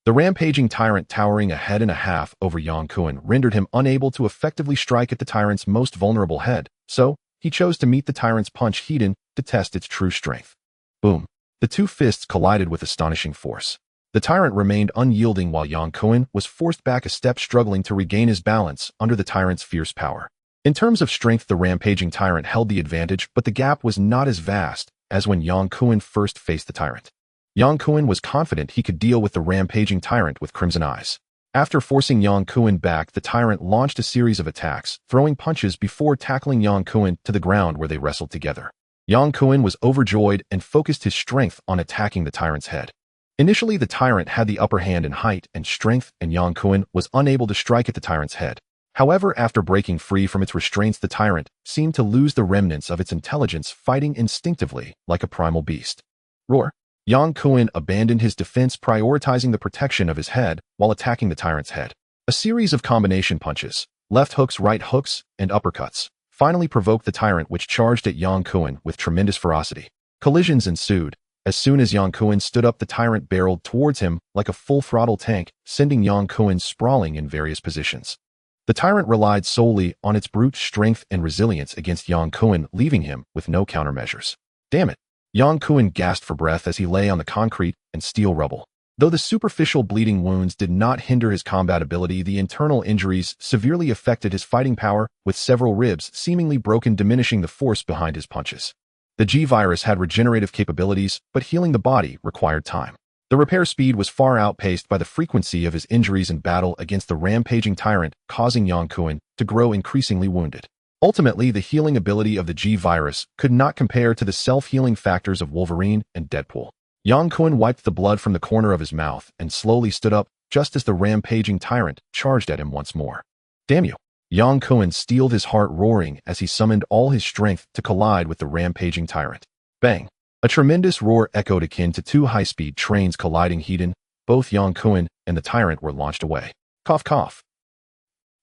The rampaging tyrant, towering a head and a half over Yang Kun, rendered him unable to effectively strike at the tyrant's most vulnerable head, so he chose to meet the tyrant's punch head-on to test its true strength. Boom. The two fists collided with astonishing force. The tyrant remained unyielding while Yang Kun was forced back a step, struggling to regain his balance under the tyrant's fierce power. In terms of strength, the rampaging tyrant held the advantage, but the gap was not as vast as when Yang Kun first faced the tyrant. Yang Kun was confident he could deal with the rampaging tyrant with crimson eyes. After forcing Yang Kun back, the tyrant launched a series of attacks, throwing punches before tackling Yang Kun to the ground, where they wrestled together. Yang Kun was overjoyed and focused his strength on attacking the tyrant's head. Initially, the tyrant had the upper hand in height and strength, and Yang Kun was unable to strike at the tyrant's head. However, after breaking free from its restraints, the tyrant seemed to lose the remnants of its intelligence, fighting instinctively like a primal beast. Roar! Yang Kun abandoned his defense, prioritizing the protection of his head while attacking the tyrant's head. A series of combination punches, left hooks, right hooks, and uppercuts, finally provoked the tyrant, which charged at Yang Kun with tremendous ferocity. Collisions ensued. As soon as Yang Kun stood up, the tyrant barreled towards him like a full-throttle tank, sending Yang Kun sprawling in various positions. The tyrant relied solely on its brute strength and resilience against Yang Kun, leaving him with no countermeasures. Damn it! Yang Kun gasped for breath as he lay on the concrete and steel rubble. Though the superficial bleeding wounds did not hinder his combat ability, the internal injuries severely affected his fighting power, with several ribs seemingly broken, diminishing the force behind his punches. The G-virus had regenerative capabilities, but healing the body required time. The repair speed was far outpaced by the frequency of his injuries in battle against the rampaging tyrant, causing Yang Kun to grow increasingly wounded. Ultimately, the healing ability of the G-virus could not compare to the self-healing factors of Wolverine and Deadpool. Yang Kun wiped the blood from the corner of his mouth and slowly stood up just as the rampaging tyrant charged at him once more. Damn you! Yang Kun steeled his heart, roaring as he summoned all his strength to collide with the rampaging tyrant. Bang! A tremendous roar echoed akin to two high-speed trains colliding head-on. Both Yang Kun and the tyrant were launched away. Cough, cough.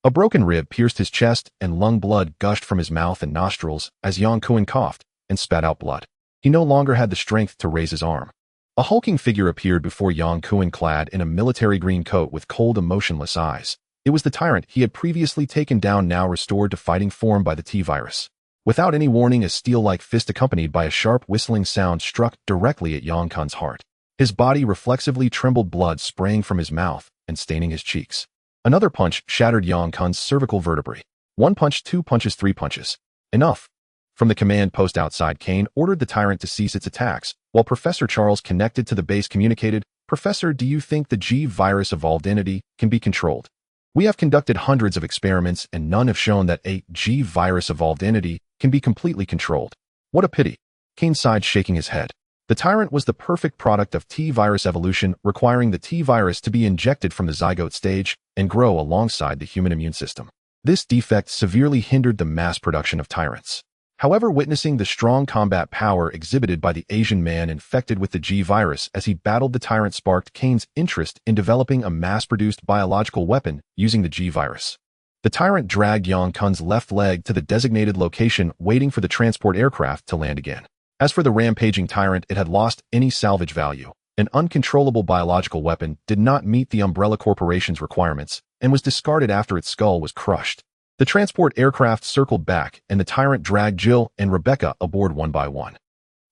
A broken rib pierced his chest, and lung blood gushed from his mouth and nostrils as Yang Kun coughed and spat out blood. He no longer had the strength to raise his arm. A hulking figure appeared before Yang Kun, clad in a military green coat with cold, emotionless eyes. It was the tyrant he had previously taken down, now restored to fighting form by the T-virus. Without any warning, a steel-like fist accompanied by a sharp whistling sound struck directly at Yang Kun's heart. His body reflexively trembled, blood spraying from his mouth and staining his cheeks. Another punch shattered Yang Kun's cervical vertebrae. 1 punch, 2 punches, 3 punches. Enough. From the command post outside, Kane ordered the tyrant to cease its attacks, while Professor Charles, connected to the base, communicated, "Professor, do you think the G-virus evolved entity can be controlled? We have conducted hundreds of experiments and none have shown that a G-virus evolved entity can be completely controlled." "What a pity." Kane sighed, shaking his head. The tyrant was the perfect product of T-virus evolution, requiring the T-virus to be injected from the zygote stage and grow alongside the human immune system. This defect severely hindered the mass production of tyrants. However, witnessing the strong combat power exhibited by the Asian man infected with the G-virus as he battled the tyrant sparked Kane's interest in developing a mass-produced biological weapon using the G-virus. The tyrant dragged Yang Kun's left leg to the designated location, waiting for the transport aircraft to land again. As for the rampaging tyrant, it had lost any salvage value. An uncontrollable biological weapon did not meet the Umbrella Corporation's requirements and was discarded after its skull was crushed. The transport aircraft circled back, and the tyrant dragged Jill and Rebecca aboard one by one.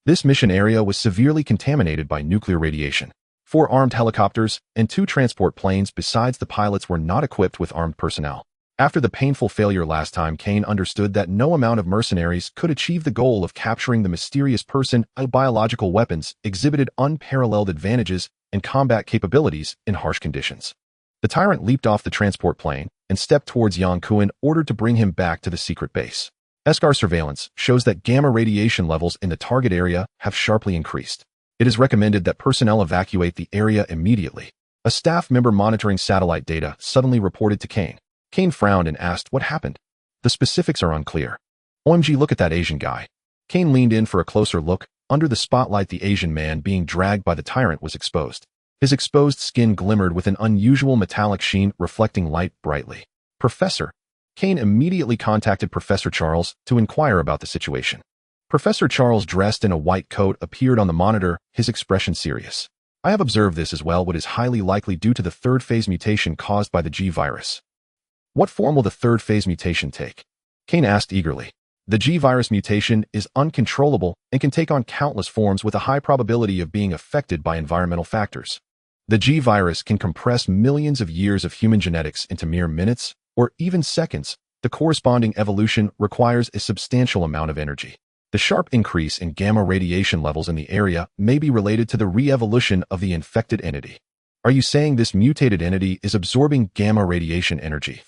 This mission area was severely contaminated by nuclear radiation. 4 armed helicopters and 2 transport planes besides the pilots were not equipped with armed personnel. After the painful failure last time, Kane understood that no amount of mercenaries could achieve the goal of capturing the mysterious person. Biological weapons exhibited unparalleled advantages and combat capabilities in harsh conditions. The tyrant leaped off the transport plane and stepped towards Yang Kun, ordered to bring him back to the secret base. Asgard surveillance shows that gamma radiation levels in the target area have sharply increased. It is recommended that personnel evacuate the area immediately. A staff member monitoring satellite data suddenly reported to Kane. Kane frowned and asked what happened. The specifics are unclear. OMG, look at that Asian guy. Kane leaned in for a closer look. Under the spotlight, the Asian man being dragged by the tyrant was exposed. His exposed skin glimmered with an unusual metallic sheen, reflecting light brightly. "Professor." Kane immediately contacted Professor Charles to inquire about the situation. Professor Charles, dressed in a white coat, appeared on the monitor, his expression serious. "I have observed this as well, what is highly likely due to the third phase mutation caused by the G-virus." "What form will the third phase mutation take?" Kane asked eagerly. "The G-virus mutation is uncontrollable and can take on countless forms with a high probability of being affected by environmental factors. The G-virus can compress millions of years of human genetics into mere minutes or even seconds. The corresponding evolution requires a substantial amount of energy. The sharp increase in gamma radiation levels in the area may be related to the re-evolution of the infected entity." "Are you saying this mutated entity is absorbing gamma radiation energy?"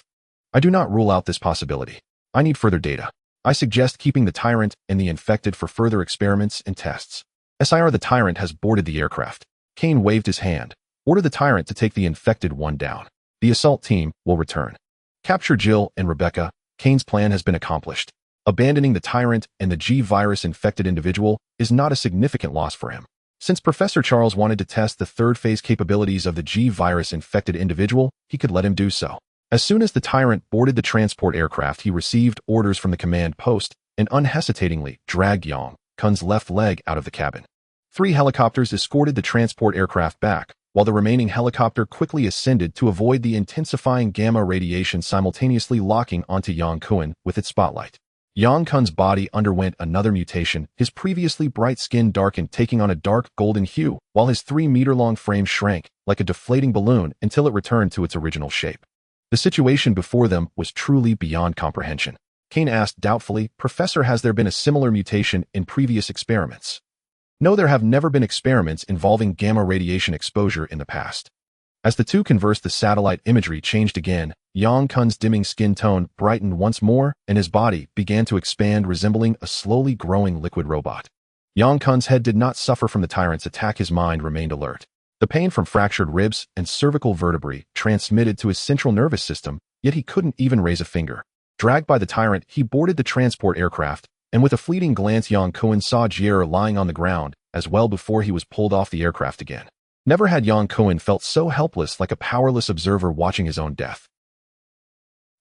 "I do not rule out this possibility. I need further data. I suggest keeping the tyrant and the infected for further experiments and tests." "Sir, the tyrant has boarded the aircraft." Kane waved his hand. "Order the tyrant to take the infected one down. The assault team will return. Capture Jill and Rebecca." Kane's plan has been accomplished. Abandoning the tyrant and the G-virus infected individual is not a significant loss for him. Since Professor Charles wanted to test the third phase capabilities of the G-virus infected individual, he could let him do so. As soon as the tyrant boarded the transport aircraft, he received orders from the command post and unhesitatingly dragged Yang Kun's left leg out of the cabin. 3 helicopters escorted the transport aircraft back, while the remaining helicopter quickly ascended to avoid the intensifying gamma radiation, simultaneously locking onto Yang Kun with its spotlight. Yang Kun's body underwent another mutation. His previously bright skin darkened, taking on a dark golden hue, while his 3-meter-long frame shrank like a deflating balloon until it returned to its original shape. The situation before them was truly beyond comprehension. Kane asked doubtfully, "Professor, has there been a similar mutation in previous experiments?" "No, there have never been experiments involving gamma radiation exposure in the past." As the two conversed, the satellite imagery changed again. Yang Kun's dimming skin tone brightened once more, and his body began to expand, resembling a slowly growing liquid robot. Yang Kun's head did not suffer from the tyrant's attack. His mind remained alert. The pain from fractured ribs and cervical vertebrae transmitted to his central nervous system, yet he couldn't even raise a finger. Dragged by the tyrant, he boarded the transport aircraft, and with a fleeting glance, Yang Kun saw Jier lying on the ground as well before he was pulled off the aircraft again. Never had Yang Kun felt so helpless, like a powerless observer watching his own death.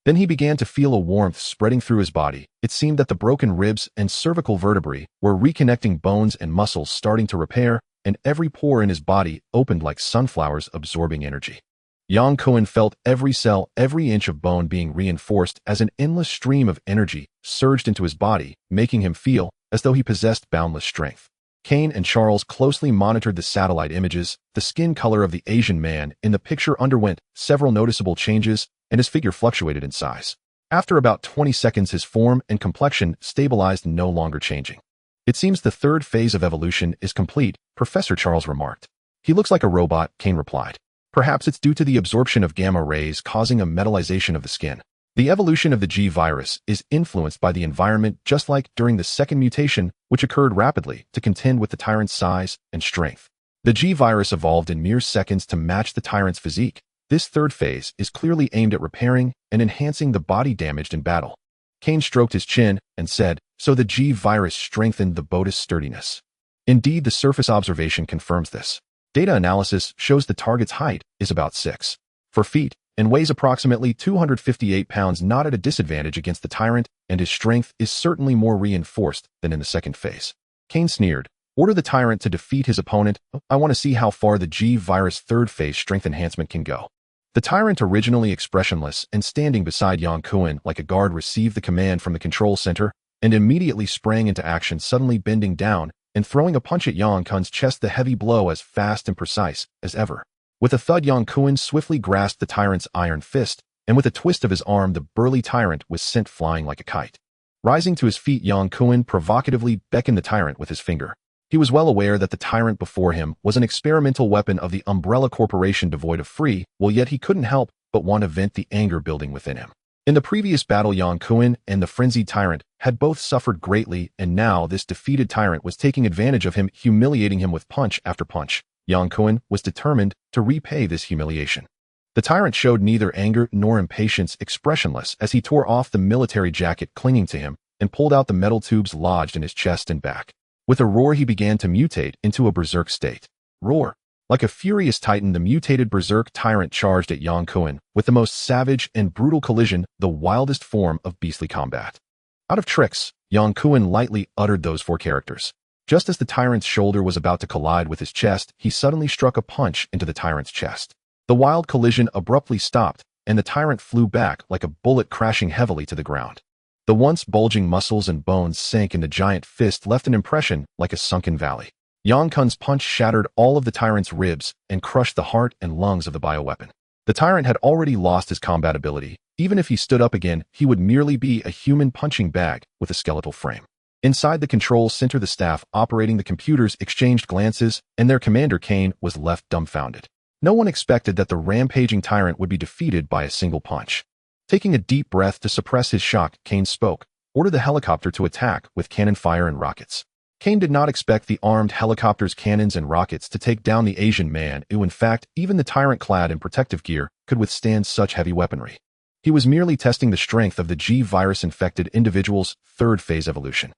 Then he began to feel a warmth spreading through his body. It seemed that the broken ribs and cervical vertebrae were reconnecting, bones and muscles starting to repair, and every pore in his body opened like sunflowers absorbing energy. Yang Kun felt every cell, every inch of bone being reinforced as an endless stream of energy surged into his body, making him feel as though he possessed boundless strength. Kane and Charles closely monitored the satellite images. The skin color of the Asian man in the picture underwent several noticeable changes, and his figure fluctuated in size. After about 20 seconds, his form and complexion stabilized, no longer changing. "It seems the third phase of evolution is complete," Professor Charles remarked. "He looks like a robot," Kane replied. "Perhaps it's due to the absorption of gamma rays causing a metallization of the skin. The evolution of the G virus is influenced by the environment, just like during the second mutation, which occurred rapidly to contend with the tyrant's size and strength. The G virus evolved in mere seconds to match the tyrant's physique. This third phase is clearly aimed at repairing and enhancing the body damaged in battle." Kane stroked his chin and said, "So the G virus strengthened the boat's sturdiness." Indeed, the surface observation confirms this. Data analysis shows the target's height is about 6 feet and weighs approximately 258 pounds, not at a disadvantage against the tyrant, and his strength is certainly more reinforced than in the second phase. Kane sneered. "Order the tyrant to defeat his opponent. I want to see how far the G virus third phase strength enhancement can go." The tyrant, originally expressionless and standing beside Yang Kun like a guard, received the command from the control center and immediately sprang into action, suddenly bending down and throwing a punch at Yang Kun's chest, the heavy blow as fast and precise as ever. With a thud, Yang Kun swiftly grasped the tyrant's iron fist, and with a twist of his arm, the burly tyrant was sent flying like a kite. Rising to his feet, Yang Kun provocatively beckoned the tyrant with his finger. He was well aware that the tyrant before him was an experimental weapon of the Umbrella Corporation devoid of free will, yet he couldn't help but want to vent the anger building within him. In the previous battle, Yang Kun and the frenzied tyrant had both suffered greatly, and now this defeated tyrant was taking advantage of him, humiliating him with punch after punch. Yang Kun was determined to repay this humiliation. The tyrant showed neither anger nor impatience, expressionless as he tore off the military jacket clinging to him and pulled out the metal tubes lodged in his chest and back. With a roar, he began to mutate into a berserk state. Roar! Like a furious titan, the mutated berserk tyrant charged at Yang Kun with the most savage and brutal collision, the wildest form of beastly combat. Out of tricks, Yang Kun lightly uttered those 4 characters. Just as the tyrant's shoulder was about to collide with his chest, he suddenly struck a punch into the tyrant's chest. The wild collision abruptly stopped, and the tyrant flew back like a bullet, crashing heavily to the ground. The once bulging muscles and bones sank, and the giant fist left an impression like a sunken valley. Yang Kun's punch shattered all of the tyrant's ribs and crushed the heart and lungs of the bioweapon. The tyrant had already lost his combat ability. Even if he stood up again, he would merely be a human punching bag with a skeletal frame. Inside the control center, the staff operating the computers exchanged glances, and their commander, Kane, was left dumbfounded. No one expected that the rampaging tyrant would be defeated by a single punch. Taking a deep breath to suppress his shock, Kane spoke. "Order the helicopter to attack with cannon fire and rockets." Kane did not expect the armed helicopter's cannons and rockets to take down the Asian man, who in fact, even the tyrant clad in protective gear could withstand such heavy weaponry. He was merely testing the strength of the G virus-infected individual's third phase evolution.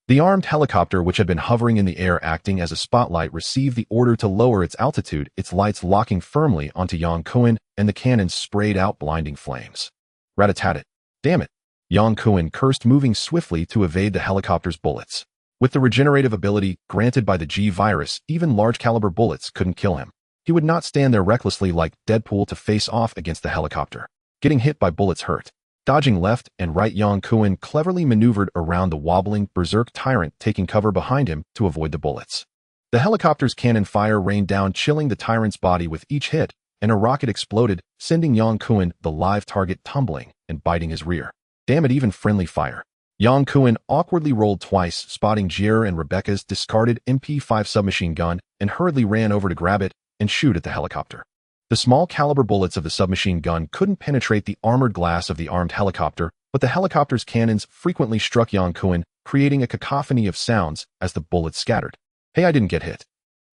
The armed helicopter, which had been hovering in the air acting as a spotlight, received the order to lower its altitude, its lights locking firmly onto Yang Kun, and the cannons sprayed out blinding flames. Rat-a-tat-tat. "Damn it!" Yang Kun cursed, moving swiftly to evade the helicopter's bullets. With the regenerative ability granted by the G virus, even large-caliber bullets couldn't kill him. He would not stand there recklessly like Deadpool to face off against the helicopter. Getting hit by bullets hurt. Dodging left and right, Yang Kun cleverly maneuvered around the wobbling berserk tyrant, taking cover behind him to avoid the bullets. The helicopter's cannon fire rained down, chilling the tyrant's body with each hit, and a rocket exploded, sending Yang Kun, the live target, tumbling and biting his rear. Damn it, even friendly fire. Yang Kun awkwardly rolled twice, spotting Jer and Rebecca's discarded MP5 submachine gun, and hurriedly ran over to grab it and shoot at the helicopter. The small caliber bullets of the submachine gun couldn't penetrate the armored glass of the armed helicopter, but the helicopter's cannons frequently struck Yang Kun, creating a cacophony of sounds as the bullets scattered. "Hey, I didn't get hit."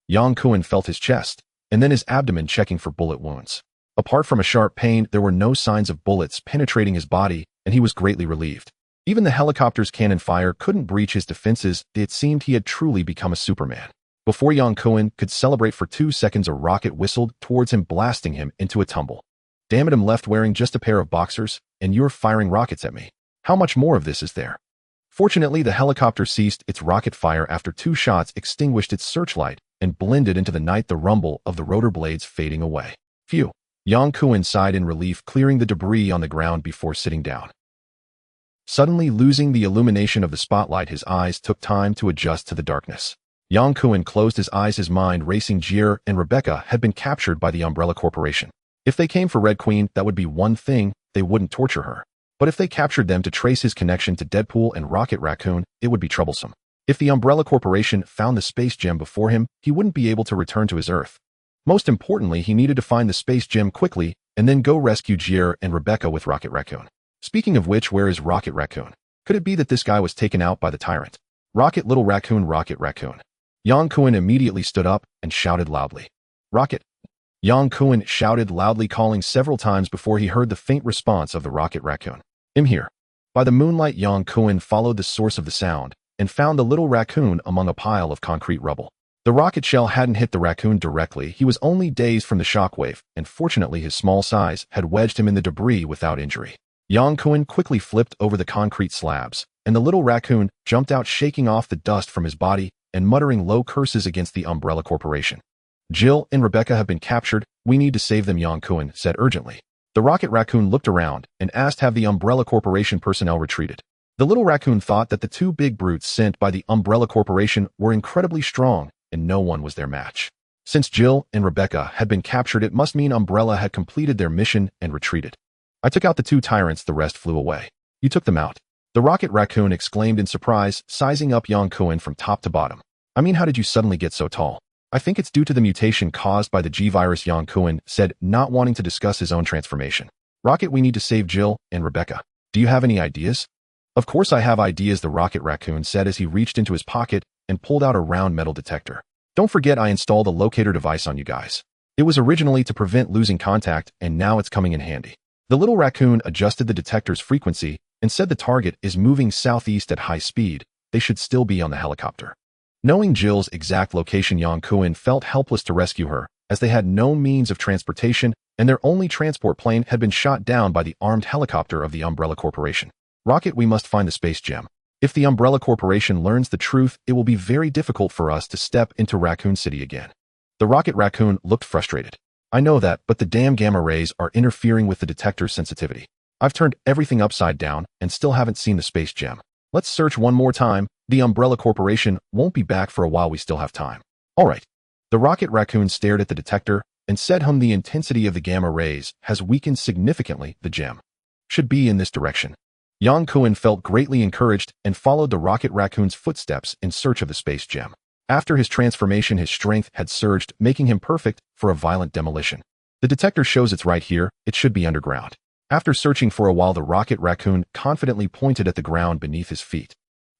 Yang Kun felt his chest, and then his abdomen, checking for bullet wounds. Apart from a sharp pain, there were no signs of bullets penetrating his body, and he was greatly relieved. Even the helicopter's cannon fire couldn't breach his defenses. It seemed he had truly become a Superman. Before Yang Kun could celebrate for 2 seconds, a rocket whistled towards him, blasting him into a tumble. "Damn it, I'm left wearing just a pair of boxers," and you're firing rockets at me. How much more of this is there? Fortunately, the helicopter ceased its rocket fire after 2 shots extinguished its searchlight and blended into the night, the rumble of the rotor blades fading away. Phew. Yang Kun sighed in relief, clearing the debris on the ground before sitting down. Suddenly losing the illumination of the spotlight, his eyes took time to adjust to the darkness. Yang Kun closed his eyes, his mind racing. Jier and Rebecca had been captured by the Umbrella Corporation. If they came for Red Queen, that would be one thing, they wouldn't torture her. But if they captured them to trace his connection to Deadpool and Rocket Raccoon, it would be troublesome. If the Umbrella Corporation found the space gem before him, he wouldn't be able to return to his Earth. Most importantly, he needed to find the space gem quickly and then go rescue Jier and Rebecca with Rocket Raccoon. Speaking of which, where is Rocket Raccoon? Could it be that this guy was taken out by the tyrant? Rocket Little Raccoon, Rocket Raccoon. Yang Kun immediately stood up and shouted loudly. Rocket! Yang Kun shouted loudly, calling several times before he heard the faint response of the Rocket Raccoon. I'm here. By the moonlight, Yang Kun followed the source of the sound and found the little raccoon among a pile of concrete rubble. The rocket shell hadn't hit the raccoon directly. He was only dazed from the shockwave, and fortunately his small size had wedged him in the debris without injury. Yang Kun quickly flipped over the concrete slabs, and the little raccoon jumped out, shaking off the dust from his body and muttering low curses against the Umbrella Corporation. Jill and Rebecca have been captured. We need to save them, Yang Kun said urgently. The Rocket Raccoon looked around and asked, have the Umbrella Corporation personnel retreated? The little raccoon thought that the 2 big brutes sent by the Umbrella Corporation were incredibly strong, and no one was their match. Since Jill and Rebecca had been captured, it must mean Umbrella had completed their mission and retreated. I took out the 2 tyrants, the rest flew away. You took them out? The Rocket Raccoon exclaimed in surprise, sizing up Yang Kun from top to bottom. I mean, how did you suddenly get so tall? I think it's due to the mutation caused by the G-virus, Yang Kun said, not wanting to discuss his own transformation. Rocket, we need to save Jill and Rebecca. Do you have any ideas? Of course I have ideas, the Rocket Raccoon said as he reached into his pocket and pulled out a round metal detector. Don't forget I installed a locator device on you guys. It was originally to prevent losing contact, and now it's coming in handy. The little raccoon adjusted the detector's frequency and said the target is moving southeast at high speed. They should still be on the helicopter. Knowing Jill's exact location, Yang Kun felt helpless to rescue her, as they had no means of transportation and their only transport plane had been shot down by the armed helicopter of the Umbrella Corporation. Rocket, we must find the space gem. If the Umbrella Corporation learns the truth, it will be very difficult for us to step into Raccoon City again. The Rocket Raccoon looked frustrated. I know that, but the damn gamma rays are interfering with the detector's sensitivity. I've turned everything upside down and still haven't seen the space gem. Let's search one more time. The Umbrella Corporation won't be back for a while. We still have time. All right. The Rocket Raccoon stared at the detector and said, the intensity of the gamma rays has weakened significantly. The gem should be in this direction. Yang Kun felt greatly encouraged and followed the Rocket Raccoon's footsteps in search of the space gem. After his transformation, his strength had surged, making him perfect for a violent demolition. The detector shows it's right here. It should be underground. After searching for a while, the Rocket Raccoon confidently pointed at the ground beneath his feet.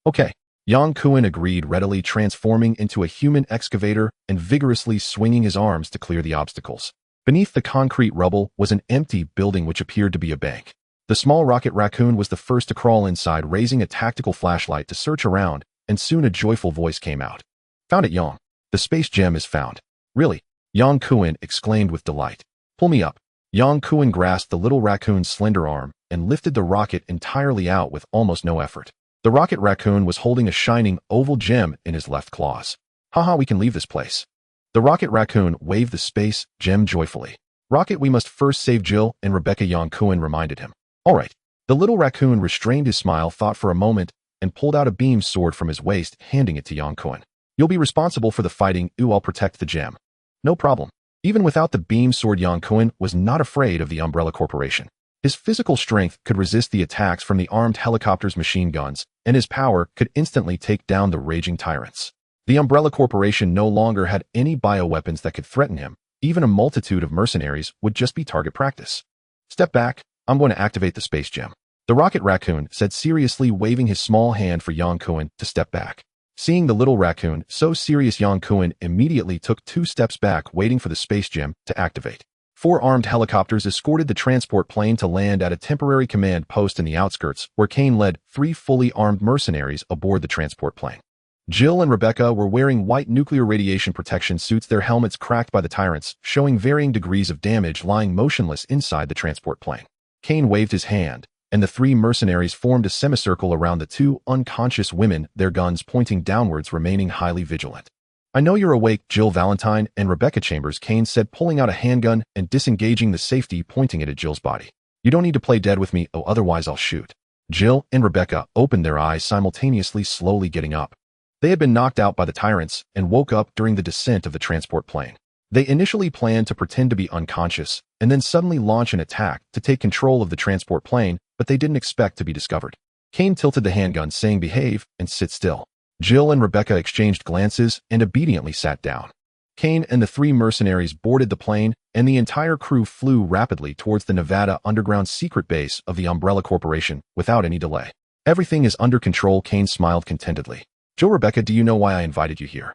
Okay. Yang Kun agreed readily, transforming into a human excavator and vigorously swinging his arms to clear the obstacles. Beneath the concrete rubble was an empty building which appeared to be a bank. The small Rocket Raccoon was the first to crawl inside, raising a tactical flashlight to search around, and soon a joyful voice came out. Found it, Yang. The space gem is found. Really? Yang Kun exclaimed with delight. Pull me up. Yang Kun grasped the little raccoon's slender arm and lifted the rocket entirely out with almost no effort. The Rocket Raccoon was holding a shining oval gem in his left claws. Haha, we can leave this place. The Rocket Raccoon waved the space gem joyfully. Rocket, we must first save Jill and Rebecca, Yang Kun reminded him. All right. The little raccoon restrained his smile, thought for a moment, and pulled out a beam sword from his waist, handing it to Yang Kun. You'll be responsible for the fighting. I'll protect the gem. No problem. Even without the beam sword, Yang Kun was not afraid of the Umbrella Corporation. His physical strength could resist the attacks from the armed helicopter's machine guns, and his power could instantly take down the raging tyrants. The Umbrella Corporation no longer had any bioweapons that could threaten him. Even a multitude of mercenaries would just be target practice. Step back. I'm going to activate the space gem. The Rocket Raccoon said seriously, waving his small hand for Yang Kun to step back. Seeing the little raccoon so serious, Yang Kun immediately took 2 steps back, waiting for the space gem to activate. 4 armed helicopters escorted the transport plane to land at a temporary command post in the outskirts, where Kane led 3 fully armed mercenaries aboard the transport plane. Jill and Rebecca were wearing white nuclear radiation protection suits, their helmets cracked by the tyrants, showing varying degrees of damage, lying motionless inside the transport plane. Kane waved his hand, and the three mercenaries formed a semicircle around the two unconscious women, their guns pointing downwards, remaining highly vigilant. "I know you're awake, Jill." Valentine and Rebecca Chambers, Kane said, pulling out a handgun and disengaging the safety, pointing it at Jill's body. "You don't need to play dead with me, otherwise I'll shoot." Jill and Rebecca opened their eyes simultaneously, slowly getting up. They had been knocked out by the tyrants and woke up during the descent of the transport plane. They initially planned to pretend to be unconscious and then suddenly launch an attack to take control of the transport plane, but they didn't expect to be discovered. Kane tilted the handgun, saying, "Behave and sit still." Jill and Rebecca exchanged glances and obediently sat down. Kane and the three mercenaries boarded the plane, and the entire crew flew rapidly towards the Nevada underground secret base of the Umbrella Corporation without any delay. "Everything is under control." Kane smiled contentedly. "Jill, Rebecca, do you know why I invited you here?"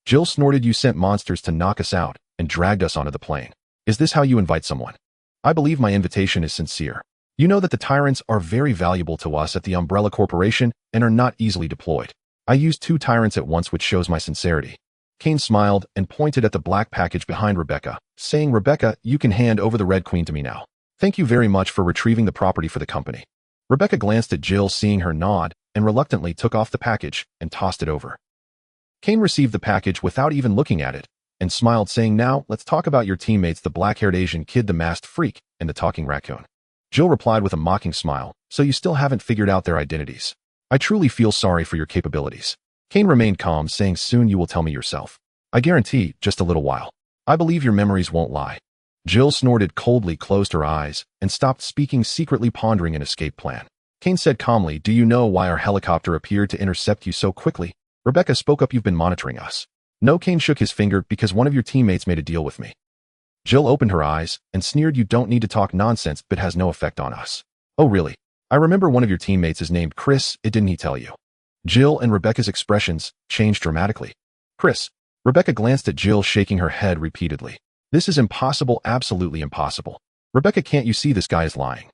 Jill snorted. "You sent monsters to knock us out and dragged us onto the plane. Is this how you invite someone?" "I believe my invitation is sincere. You know that the tyrants are very valuable to us at the Umbrella Corporation and are not easily deployed. I used 2 tyrants at once, which shows my sincerity." Kane smiled and pointed at the black package behind Rebecca, saying, "Rebecca, you can hand over the Red Queen to me now. Thank you very much for retrieving the property for the company." Rebecca glanced at Jill, seeing her nod, and reluctantly took off the package and tossed it over. Kane received the package without even looking at it and smiled, saying, "Now, let's talk about your teammates, the black-haired Asian kid, the masked freak, and the talking raccoon." Jill replied with a mocking smile, "So you still haven't figured out their identities? I truly feel sorry for your capabilities." Kane remained calm, saying, "Soon you will tell me yourself. I guarantee, just a little while. I believe your memories won't lie." Jill snorted coldly, closed her eyes, and stopped speaking, secretly pondering an escape plan. Kane said calmly, "Do you know why our helicopter appeared to intercept you so quickly?" Rebecca spoke up. "You've been monitoring us." "No." Kane shook his finger. "Because one of your teammates made a deal with me." Jill opened her eyes and sneered, "You don't need to talk nonsense, but has no effect on us." "Oh, really? I remember one of your teammates is named Chris. Didn't he tell you?" Jill and Rebecca's expressions changed dramatically. "Chris?" Rebecca glanced at Jill, shaking her head repeatedly. "This is impossible, absolutely impossible. Rebecca, can't you see this guy is lying?"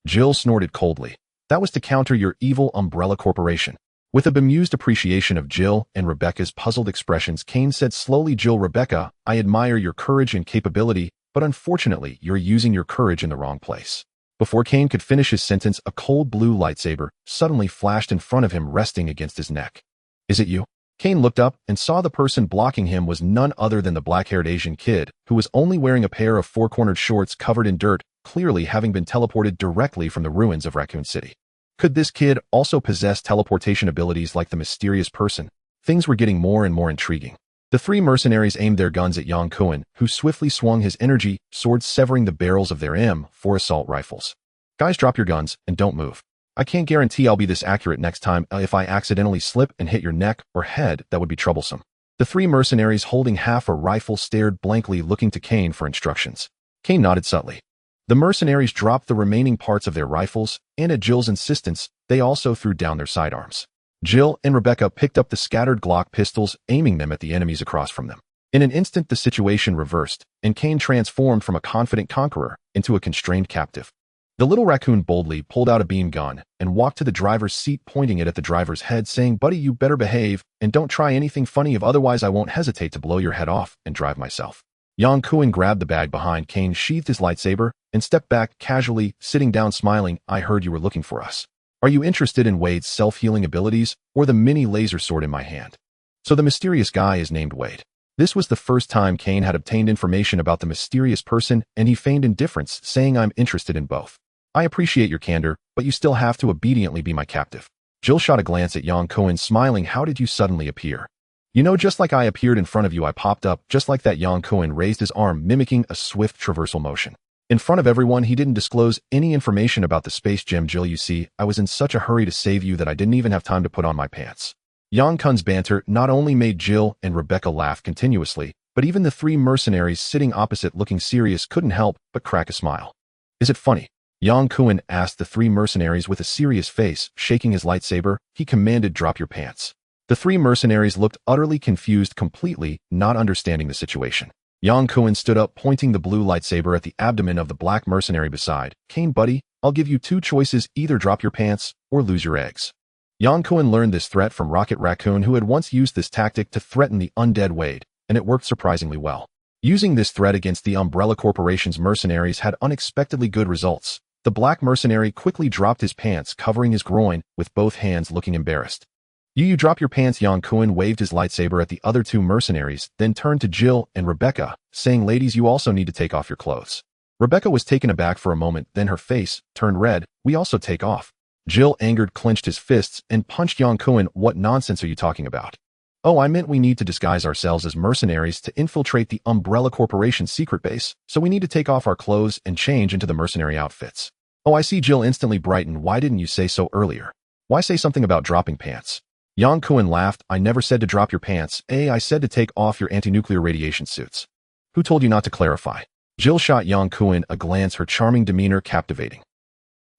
Jill snorted coldly. "That was to counter your evil Umbrella Corporation." With a bemused appreciation of Jill and Rebecca's puzzled expressions, Kane said slowly, "Jill, Rebecca, I admire your courage and capability, but unfortunately, you're using your courage in the wrong place." Before Kane could finish his sentence, a cold blue lightsaber suddenly flashed in front of him, resting against his neck. "Is it you?" Kane looked up and saw the person blocking him was none other than the black-haired Asian kid, who was only wearing a pair of 4-cornered shorts covered in dirt, clearly having been teleported directly from the ruins of Raccoon City. Could this kid also possess teleportation abilities like the mysterious person? Things were getting more and more intriguing. The 3 mercenaries aimed their guns at Yang Kun, who swiftly swung his energy swords, severing the barrels of their M4 assault rifles. "Guys, drop your guns and don't move. I can't guarantee I'll be this accurate next time. If I accidentally slip and hit your neck or head, that would be troublesome." The 3 mercenaries, holding half a rifle, stared blankly, looking to Kane for instructions. Kane nodded subtly. The mercenaries dropped the remaining parts of their rifles, and at Jill's insistence, they also threw down their sidearms. Jill and Rebecca picked up the scattered Glock pistols, aiming them at the enemies across from them. In an instant, the situation reversed, and Kane transformed from a confident conqueror into a constrained captive. The little raccoon boldly pulled out a beam gun and walked to the driver's seat, pointing it at the driver's head, saying, "Buddy, you better behave, and don't try anything funny, otherwise I won't hesitate to blow your head off and drive myself." Yang Kun grabbed the bag behind Kane, sheathed his lightsaber, and stepped back casually, sitting down, smiling. "I heard you were looking for us. Are you interested in Wade's self-healing abilities or the mini laser sword in my hand?" So the mysterious guy is named Wade. This was the first time Kane had obtained information about the mysterious person, and he feigned indifference, saying, "I'm interested in both. I appreciate your candor, but you still have to obediently be my captive." Jill shot a glance at Yang Kun, smiling. "How did you suddenly appear?" "You know, just like I appeared in front of you, I popped up just like that." Yang Kun raised his arm, mimicking a swift traversal motion. In front of everyone, he didn't disclose any information about the space gem. "Jill, you see, I was in such a hurry to save you that I didn't even have time to put on my pants." Yang Kun's banter not only made Jill and Rebecca laugh continuously, but even the 3 mercenaries sitting opposite, looking serious, couldn't help but crack a smile. "Is it funny?" Yang Kun asked the 3 mercenaries with a serious face, shaking his lightsaber. He commanded, "Drop your pants." The 3 mercenaries looked utterly confused, completely not understanding the situation. Yang Kun stood up, pointing the blue lightsaber at the abdomen of the black mercenary beside. "Kane, buddy, I'll give you 2 choices. Either drop your pants or lose your eggs." Yang Kun learned this threat from Rocket Raccoon, who had once used this tactic to threaten the undead Wade, and it worked surprisingly well. Using this threat against the Umbrella Corporation's mercenaries had unexpectedly good results, The black mercenary quickly dropped his pants, covering his groin, with both hands looking embarrassed. You drop your pants. Yang Kun waved his lightsaber at the other two mercenaries, then turned to Jill and Rebecca, saying, ladies, you also need to take off your clothes. Rebecca was taken aback for a moment, then her face turned red. We also take off. Jill, angered, clenched his fists and punched Yang Kun. What nonsense are you talking about? Oh, I meant we need to disguise ourselves as mercenaries to infiltrate the Umbrella Corporation's secret base, so we need to take off our clothes and change into the mercenary outfits. Oh, I see. Jill instantly brightened. Why didn't you say so earlier? Why say something about dropping pants? Yang Kun laughed. I never said to drop your pants. I said to take off your anti-nuclear radiation suits. Who told you not to clarify? Jill shot Yang Kun a glance, her charming demeanor captivating.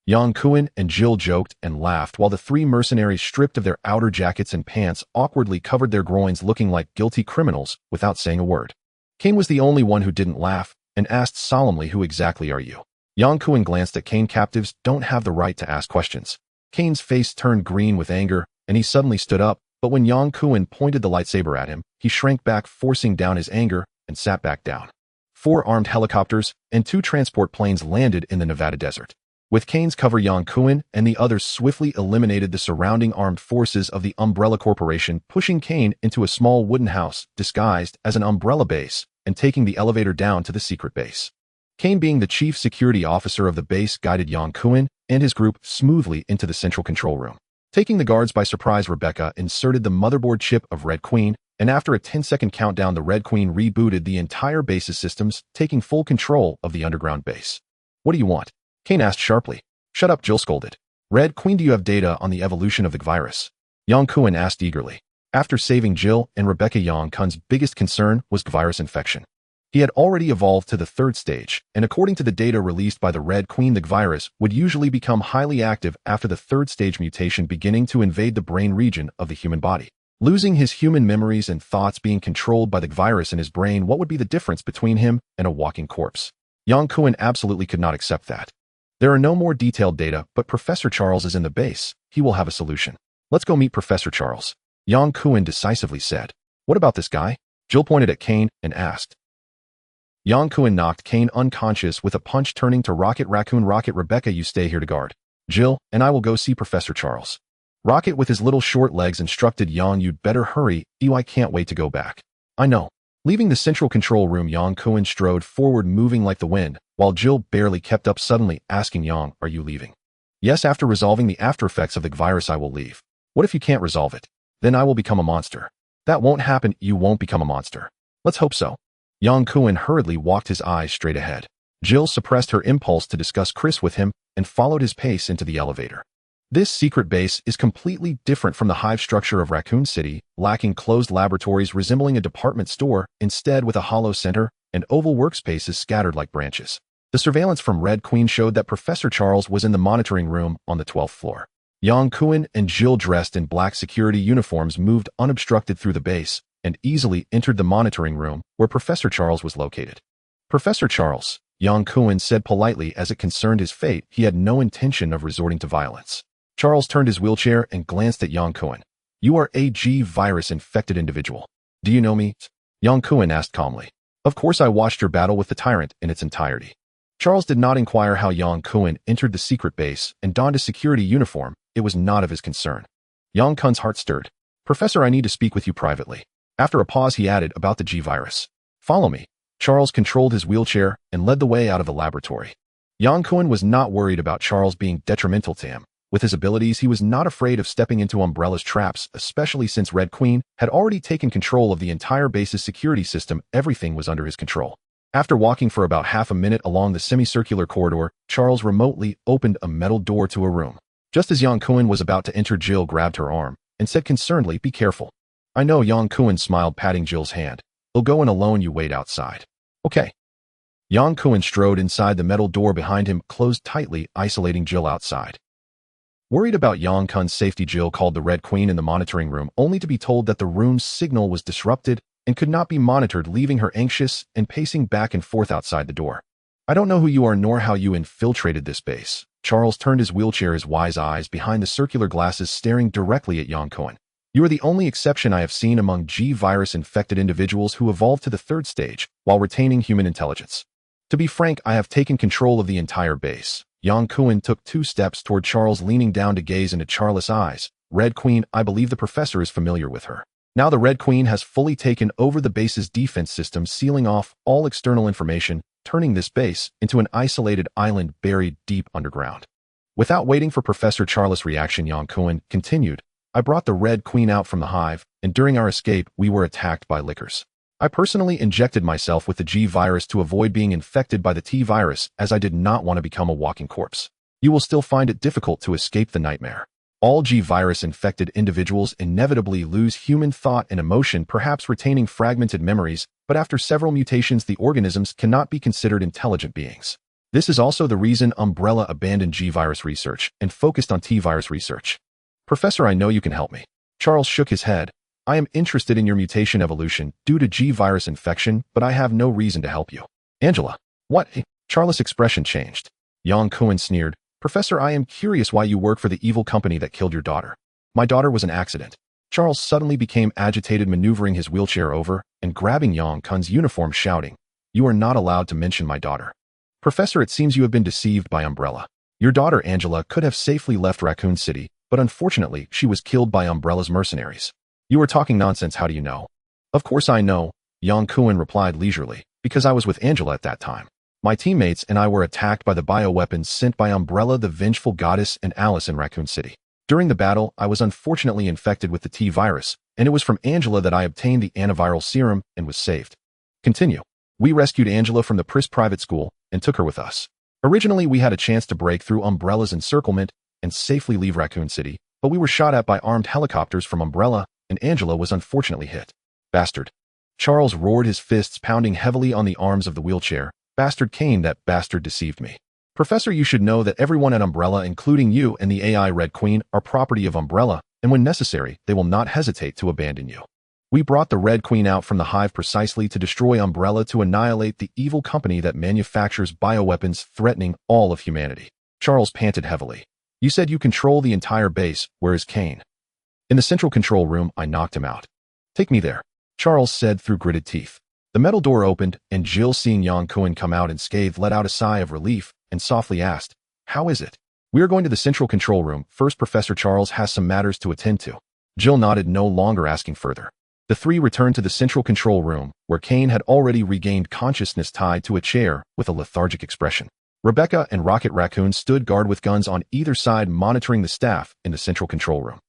Yang Kun and Jill joked and laughed while the three mercenaries, stripped of their outer jackets and pants, awkwardly covered their groins, looking like guilty criminals without saying a word. Kane was the only one who didn't laugh and asked solemnly, who exactly are you? Yang Kun glanced at Kane. Captives don't have the right to ask questions. Kane's face turned green with anger, and he suddenly stood up, but when Yang Kun pointed the lightsaber at him, he shrank back, forcing down his anger, and sat back down. 4 armed helicopters and 2 transport planes landed in the Nevada desert. With Kane's cover, Yang Kun and the others swiftly eliminated the surrounding armed forces of the Umbrella Corporation, pushing Kane into a small wooden house disguised as an umbrella base and taking the elevator down to the secret base. Kane, being the chief security officer of the base, guided Yang Kun and his group smoothly into the central control room. Taking the guards by surprise, Rebecca inserted the motherboard chip of Red Queen, and after a 10-second countdown, the Red Queen rebooted the entire base's systems, taking full control of the underground base. What do you want? Kane asked sharply. Shut up, Jill scolded. Red Queen, do you have data on the evolution of the virus? Yang Kun asked eagerly. After saving Jill and Rebecca, Yang Kun's biggest concern was virus infection. He had already evolved to the 3rd stage, and according to the data released by the Red Queen, the virus would usually become highly active after the 3rd stage mutation, beginning to invade the brain region of the human body. Losing his human memories and thoughts, being controlled by the virus in his brain, what would be the difference between him and a walking corpse? Yang Kun absolutely could not accept that. There are no more detailed data, but Professor Charles is in the base. He will have a solution. Let's go meet Professor Charles. Yang Kun decisively said. What about this guy? Jill pointed at Kane and asked. Yang Kun knocked Kane unconscious with a punch, turning to Rocket. Raccoon, Rocket, Rebecca, you stay here to guard Jill, and I will go see Professor Charles. Rocket, with his little short legs, instructed Yang. You'd better hurry. I can't wait to go back. I know. Leaving the central control room, Yang Kun strode forward, moving like the wind, while Jill barely kept up, suddenly asking Yang, are you leaving? Yes, after resolving the after effects of the virus, I will leave. What if you can't resolve it? Then I will become a monster. That won't happen. You won't become a monster. Let's hope so. Yang Kun hurriedly walked his eyes straight ahead. Jill suppressed her impulse to discuss Chris with him and followed his pace into the elevator. This secret base is completely different from the hive structure of Raccoon City, lacking closed laboratories resembling a department store, instead with a hollow center and oval workspaces scattered like branches. The surveillance from Red Queen showed that Professor Charles was in the monitoring room on the 12th floor. Yang Kun and Jill, dressed in black security uniforms, moved unobstructed through the base and easily entered the monitoring room where Professor Charles was located. Professor Charles, Yang Kun said politely. As it concerned his fate, he had no intention of resorting to violence. Charles turned his wheelchair and glanced at Yang Kun. You are a virus-infected individual. Do you know me? Yang Kun asked calmly. Of course, I watched your battle with the tyrant in its entirety. Charles did not inquire how Yang Kun entered the secret base and donned a security uniform. It was not of his concern. Yang Kun's heart stirred. Professor, I need to speak with you privately. After a pause, he added, about the G-virus. Follow me. Charles controlled his wheelchair and led the way out of the laboratory. Yang Kun was not worried about Charles being detrimental to him. With his abilities, he was not afraid of stepping into Umbrella's traps, especially since Red Queen had already taken control of the entire base's security system. Everything was under his control. After walking for about half a minute along the semicircular corridor, Charles remotely opened a metal door to a room. Just as Yang Kun was about to enter, Jill grabbed her arm and said concernedly, be careful. I know, Yang Kun smiled, patting Jill's hand. We'll go in alone, you wait outside. Okay. Yang Kun strode inside. The metal door behind him closed tightly, isolating Jill outside. Worried about Yang Kun's safety, Jill called the Red Queen in the monitoring room, only to be told that the room's signal was disrupted and could not be monitored, leaving her anxious and pacing back and forth outside the door. I don't know who you are nor how you infiltrated this base. Charles turned his wheelchair, his wise eyes behind the circular glasses staring directly at Yang Kun. You are the only exception I have seen among G-virus-infected individuals who evolved to the 3rd stage while retaining human intelligence. To be frank, I have taken control of the entire base. Yang Kun took 2 steps toward Charles, leaning down to gaze into Charles' eyes. Red Queen, I believe the professor is familiar with her. Now the Red Queen has fully taken over the base's defense system, sealing off all external information, turning this base into an isolated island buried deep underground. Without waiting for Professor Charles' reaction, Yang Kun continued, I brought the Red Queen out from the hive, and during our escape, we were attacked by lickers. I personally injected myself with the G virus to avoid being infected by the T virus, as I did not want to become a walking corpse. You will still find it difficult to escape the nightmare. All G virus-infected individuals inevitably lose human thought and emotion, perhaps retaining fragmented memories, but after several mutations the organisms cannot be considered intelligent beings. This is also the reason Umbrella abandoned G virus research and focused on T virus research. Professor, I know you can help me. Charles shook his head. I am interested in your mutation evolution due to G virus infection, but I have no reason to help you. Angela. What? Charles' expression changed. Yang Kun sneered. Professor, I am curious why you work for the evil company that killed your daughter. My daughter was an accident. Charles suddenly became agitated, maneuvering his wheelchair over and grabbing Yang Kun's uniform, shouting, You are not allowed to mention my daughter. Professor, it seems you have been deceived by Umbrella. Your daughter, Angela, could have safely left Raccoon City, but unfortunately, she was killed by Umbrella's mercenaries. You are talking nonsense, how do you know? Of course I know, Yang Kun replied leisurely, because I was with Angela at that time. My teammates and I were attacked by the bioweapons sent by Umbrella, the vengeful goddess, and Alice in Raccoon City. During the battle, I was unfortunately infected with the T virus, and it was from Angela that I obtained the antiviral serum and was saved. Continue. We rescued Angela from the Pris private school and took her with us. Originally, we had a chance to break through Umbrella's encirclement and safely leave Raccoon City, but we were shot at by armed helicopters from Umbrella, and Angela was unfortunately hit. Bastard. Charles roared, his fists pounding heavily on the arms of the wheelchair. Bastard Kane, that bastard deceived me. Professor, you should know that everyone at Umbrella, including you and the AI Red Queen, are property of Umbrella, and when necessary, they will not hesitate to abandon you. We brought the Red Queen out from the hive precisely to destroy Umbrella, to annihilate the evil company that manufactures bioweapons threatening all of humanity. Charles panted heavily. You said you control the entire base. Where is Kane? In the central control room. I knocked him out. Take me there, Charles said through gritted teeth. The metal door opened, and Jill, seeing Yang Kun come out unscathed, let out a sigh of relief and softly asked, How is it? We are going to the central control room. First, Professor Charles has some matters to attend to. Jill nodded, no longer asking further. The three returned to the central control room, where Kane had already regained consciousness, tied to a chair with a lethargic expression. Rebecca and Rocket Raccoon stood guard with guns on either side, monitoring the staff in the central control room.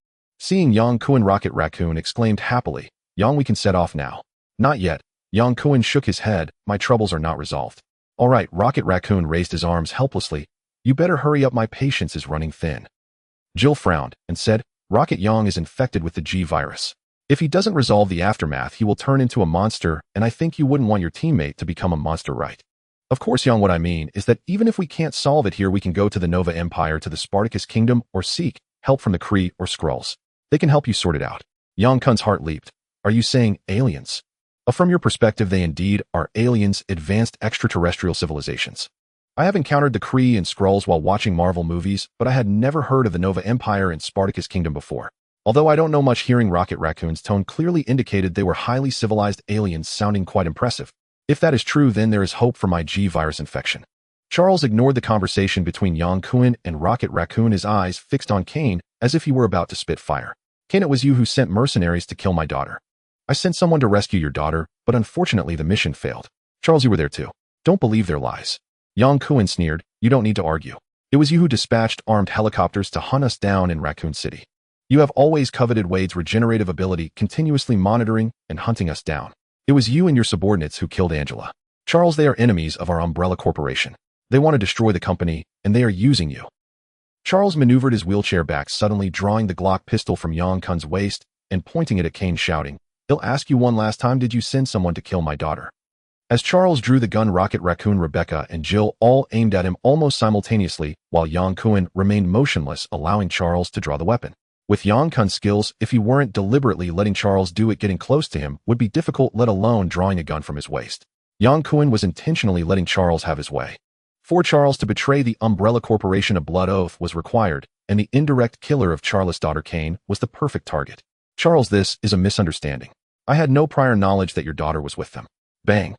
Seeing Yang Kun, Rocket Raccoon exclaimed happily, Yang, we can set off now. Not yet. Yang Kun shook his head. My troubles are not resolved. All right, Rocket Raccoon raised his arms helplessly. You better hurry up, my patience is running thin. Jill frowned and said, Rocket, Yang is infected with the G virus. If he doesn't resolve the aftermath, he will turn into a monster, and I think you wouldn't want your teammate to become a monster, right? Of course, Yang, what I mean is that even if we can't solve it here, we can go to the Nova Empire, to the Spartacus Kingdom, or seek help from the Kree or Skrulls. They can help you sort it out. Yang Kun's heart leaped. Are you saying aliens? From your perspective, they indeed are aliens, advanced extraterrestrial civilizations. I have encountered the Kree and Skrulls while watching Marvel movies, but I had never heard of the Nova Empire and Spartacus Kingdom before. Although I don't know much, hearing Rocket Raccoon's tone clearly indicated they were highly civilized aliens, sounding quite impressive. If that is true, then there is hope for my G virus infection. Charles ignored the conversation between Yang Kun and Rocket Raccoon, his eyes fixed on Kane as if he were about to spit fire. Kane, it was you who sent mercenaries to kill my daughter. I sent someone to rescue your daughter, but unfortunately the mission failed. Charles, you were there too. Don't believe their lies. Yang Kun sneered. You don't need to argue. It was you who dispatched armed helicopters to hunt us down in Raccoon City. You have always coveted Wade's regenerative ability, continuously monitoring and hunting us down. It was you and your subordinates who killed Angela. Charles, they are enemies of our Umbrella Corporation. They want to destroy the company, and they are using you. Charles maneuvered his wheelchair back, suddenly drawing the Glock pistol from Yang Kun's waist and pointing it at Kane, shouting, I'll ask you one last time, did you send someone to kill my daughter? As Charles drew the gun, Rocket Raccoon, Rebecca, and Jill all aimed at him almost simultaneously, while Yang Kun remained motionless, allowing Charles to draw the weapon. With Yang Kun's skills, if he weren't deliberately letting Charles do it, getting close to him would be difficult, let alone drawing a gun from his waist. Yang Kun was intentionally letting Charles have his way. For Charles to betray the Umbrella Corporation, a blood oath was required, and the indirect killer of Charles' daughter Kane was the perfect target. Charles, this is a misunderstanding. I had no prior knowledge that your daughter was with them. Bang.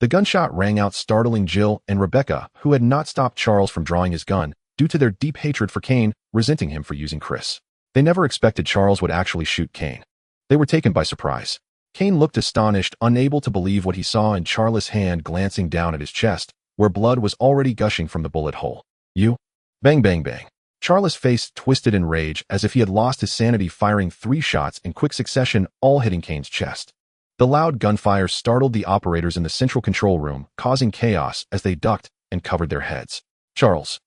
The gunshot rang out, startling Jill and Rebecca, who had not stopped Charles from drawing his gun, due to their deep hatred for Kane, resenting him for using Chris. They never expected Charles would actually shoot Kane. They were taken by surprise. Kane looked astonished, unable to believe what he saw in Charles' hand glancing down at his chest, where blood was already gushing from the bullet hole. You? Bang, bang, bang. Charles' face twisted in rage as if he had lost his sanity, firing 3 shots in quick succession, all hitting Kane's chest. The loud gunfire startled the operators in the central control room, causing chaos as they ducked and covered their heads. Charles.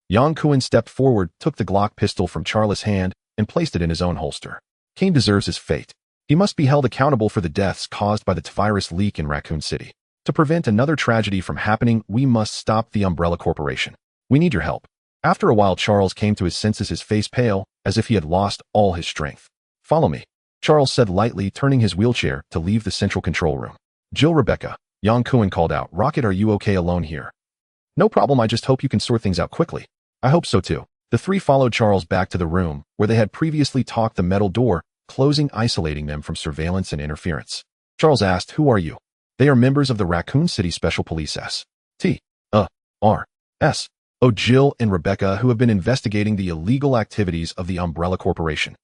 Yang Kun stepped forward, took the Glock pistol from Charles' hand, and placed it in his own holster. Kane deserves his fate. He must be held accountable for the deaths caused by the antivirus leak in Raccoon City. To prevent another tragedy from happening, we must stop the Umbrella Corporation. We need your help. After a while, Charles came to his senses, his face pale, as if he had lost all his strength. Follow me, Charles said lightly, turning his wheelchair to leave the central control room. Jill, Rebecca, Yang Kun called out. Rocket, are you okay alone here? No problem, I just hope you can sort things out quickly. I hope so too. The 3 followed Charles back to the room, where they had previously talked, the metal door, closing, isolating them from surveillance and interference. Charles asked, who are you? They are members of the Raccoon City Special Police S.T.R.S. Jill and Rebecca, who have been investigating the illegal activities of the Umbrella Corporation.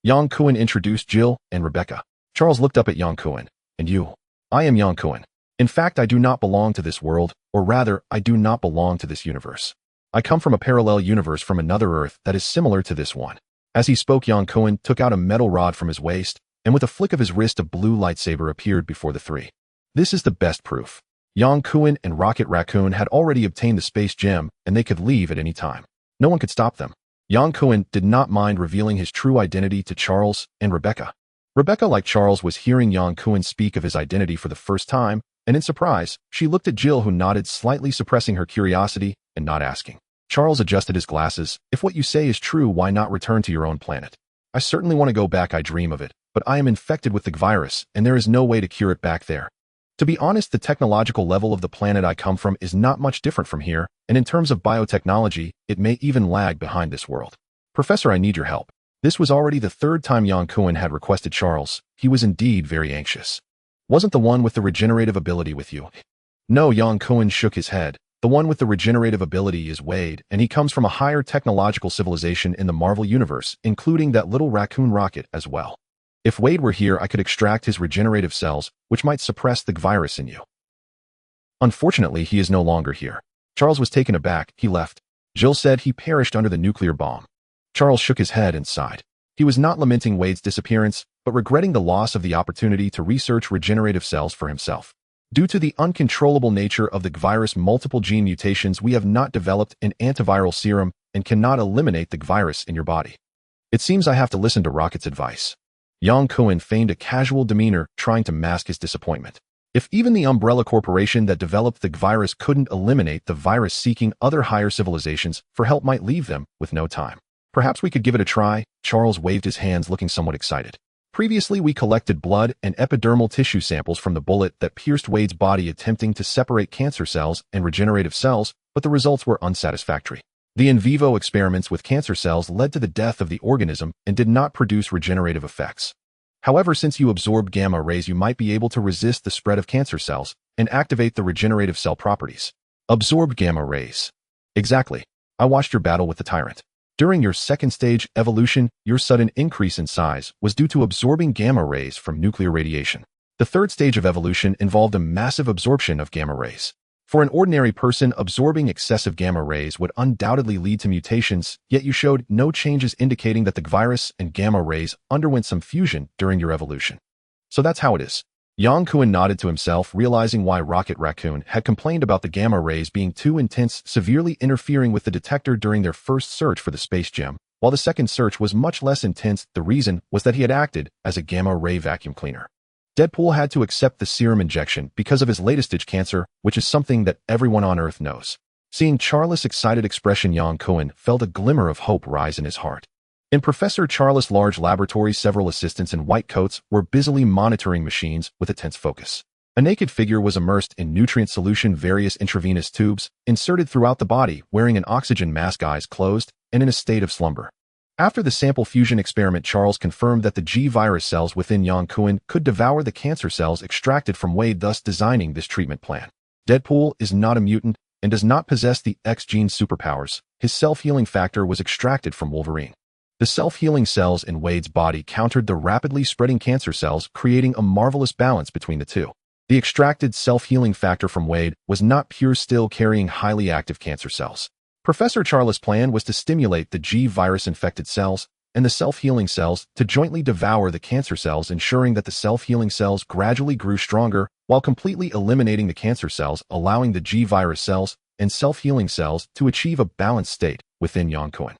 Yang Kun introduced Jill and Rebecca. Charles looked up at Yang Kun. And you? I am Yang Kun. In fact, I do not belong to this world, or rather, I do not belong to this universe. I come from a parallel universe from another Earth that is similar to this one. As he spoke, Yang Kun took out a metal rod from his waist, and with a flick of his wrist, a blue lightsaber appeared before the 3. This is the best proof. Yang Kun and Rocket Raccoon had already obtained the space gem, and they could leave at any time. No one could stop them. Yang Kun did not mind revealing his true identity to Charles and Rebecca. Rebecca, like Charles, was hearing Yang Kun speak of his identity for the first time, and in surprise, she looked at Jill, who nodded, slightly suppressing her curiosity and not asking. Charles adjusted his glasses. If what you say is true, why not return to your own planet? I certainly want to go back, I dream of it, but I am infected with the virus, and there is no way to cure it back there. To be honest, the technological level of the planet I come from is not much different from here, and in terms of biotechnology, it may even lag behind this world. Professor, I need your help. This was already the 3rd time Yang Kun had requested Charles. He was indeed very anxious. Wasn't the one with the regenerative ability with you? No, Yang Kun shook his head. The one with the regenerative ability is Wade, and he comes from a higher technological civilization in the Marvel Universe, including that little raccoon rocket as well. If Wade were here, I could extract his regenerative cells, which might suppress the virus in you. Unfortunately, he is no longer here. Charles was taken aback. He left. Jill said he perished under the nuclear bomb. Charles shook his head and sighed. He was not lamenting Wade's disappearance, but regretting the loss of the opportunity to research regenerative cells for himself. Due to the uncontrollable nature of the virus' multiple gene mutations, we have not developed an antiviral serum and cannot eliminate the virus in your body. It seems I have to listen to Rocket's advice. Yang Kun feigned a casual demeanor, trying to mask his disappointment. If even the Umbrella Corporation that developed the virus couldn't eliminate the virus, seeking other higher civilizations for help might leave them with no time. Perhaps we could give it a try. Charles waved his hands, looking somewhat excited. Previously, we collected blood and epidermal tissue samples from the bullet that pierced Wade's body, attempting to separate cancer cells and regenerative cells, but the results were unsatisfactory. The in vivo experiments with cancer cells led to the death of the organism and did not produce regenerative effects. However, since you absorb gamma rays, you might be able to resist the spread of cancer cells and activate the regenerative cell properties. Absorbed gamma rays. Exactly. I watched your battle with the tyrant. During your 2nd stage evolution, your sudden increase in size was due to absorbing gamma rays from nuclear radiation. The 3rd stage of evolution involved a massive absorption of gamma rays. For an ordinary person, absorbing excessive gamma rays would undoubtedly lead to mutations, yet you showed no changes, indicating that the virus and gamma rays underwent some fusion during your evolution. So that's how it is. Yang Kun nodded to himself, realizing why Rocket Raccoon had complained about the gamma rays being too intense, severely interfering with the detector during their first search for the space gem. While the second search was much less intense, the reason was that he had acted as a gamma ray vacuum cleaner. Deadpool had to accept the serum injection because of his latest stage cancer, which is something that everyone on Earth knows. Seeing Charles' excited expression, Yang Kun felt a glimmer of hope rise in his heart. In Professor Charles' large laboratory, several assistants in white coats were busily monitoring machines with a tense focus. A naked figure was immersed in nutrient solution, various intravenous tubes inserted throughout the body, wearing an oxygen mask, eyes closed, and in a state of slumber. After the sample fusion experiment, Charles confirmed that the G-virus cells within Yang Kun could devour the cancer cells extracted from Wade, thus designing this treatment plan. Deadpool is not a mutant and does not possess the X-gene superpowers. His self-healing factor was extracted from Wolverine. The self-healing cells in Wade's body countered the rapidly spreading cancer cells, creating a marvelous balance between the two. The extracted self-healing factor from Wade was not pure, still carrying highly active cancer cells. Professor Charles' plan was to stimulate the G-virus-infected cells and the self-healing cells to jointly devour the cancer cells, ensuring that the self-healing cells gradually grew stronger while completely eliminating the cancer cells, allowing the G-virus cells and self-healing cells to achieve a balanced state within Yang Kun.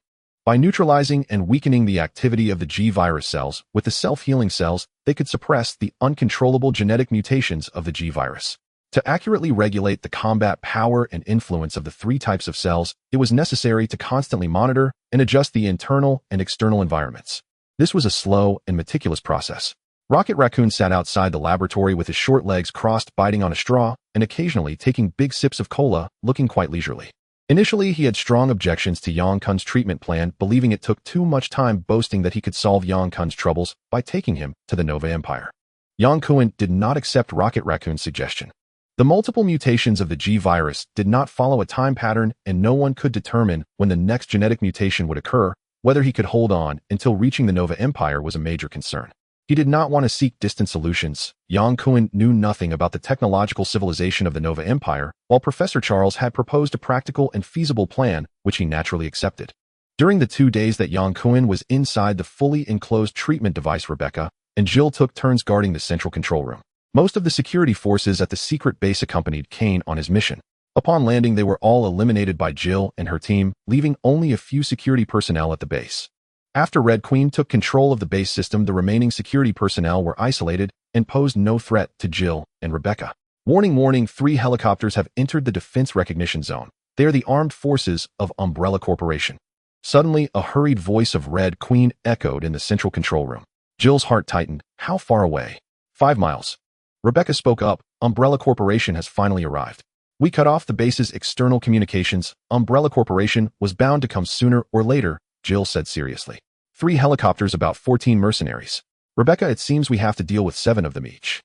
By neutralizing and weakening the activity of the G-virus cells with the self-healing cells, they could suppress the uncontrollable genetic mutations of the G-virus. To accurately regulate the combat power and influence of the three types of cells, it was necessary to constantly monitor and adjust the internal and external environments. This was a slow and meticulous process. Raccoon sat outside the laboratory with his short legs crossed, biting on a straw and occasionally taking big sips of cola, looking quite leisurely. Initially, he had strong objections to Yang Kun's treatment plan, believing it took too much time, boasting that he could solve Yang Kun's troubles by taking him to the Nova Empire. Yang Kun did not accept Raccoon's suggestion. The multiple mutations of the G-virus did not follow a time pattern, and no one could determine when the next genetic mutation would occur. Whether he could hold on until reaching the Nova Empire was a major concern. He did not want to seek distant solutions. Yang Kun knew nothing about the technological civilization of the Nova Empire, while Professor Charles had proposed a practical and feasible plan, which he naturally accepted. During the 2 days that Yang Kun was inside the fully enclosed treatment device, Rebecca and Jill took turns guarding the central control room. Most of the security forces at the secret base accompanied Kane on his mission. Upon landing, they were all eliminated by Jill and her team, leaving only a few security personnel at the base. After Red Queen took control of the base system, the remaining security personnel were isolated and posed no threat to Jill and Rebecca. Warning, warning, 3 helicopters have entered the defense recognition zone. They are the armed forces of Umbrella Corporation. Suddenly, a hurried voice of Red Queen echoed in the central control room. Jill's heart tightened. How far away? 5 miles. Rebecca spoke up. Umbrella Corporation has finally arrived. We cut off the base's external communications. Umbrella Corporation was bound to come sooner or later, Jill said seriously. 3 helicopters, about 14 mercenaries. Rebecca, it seems we have to deal with 7 of them each.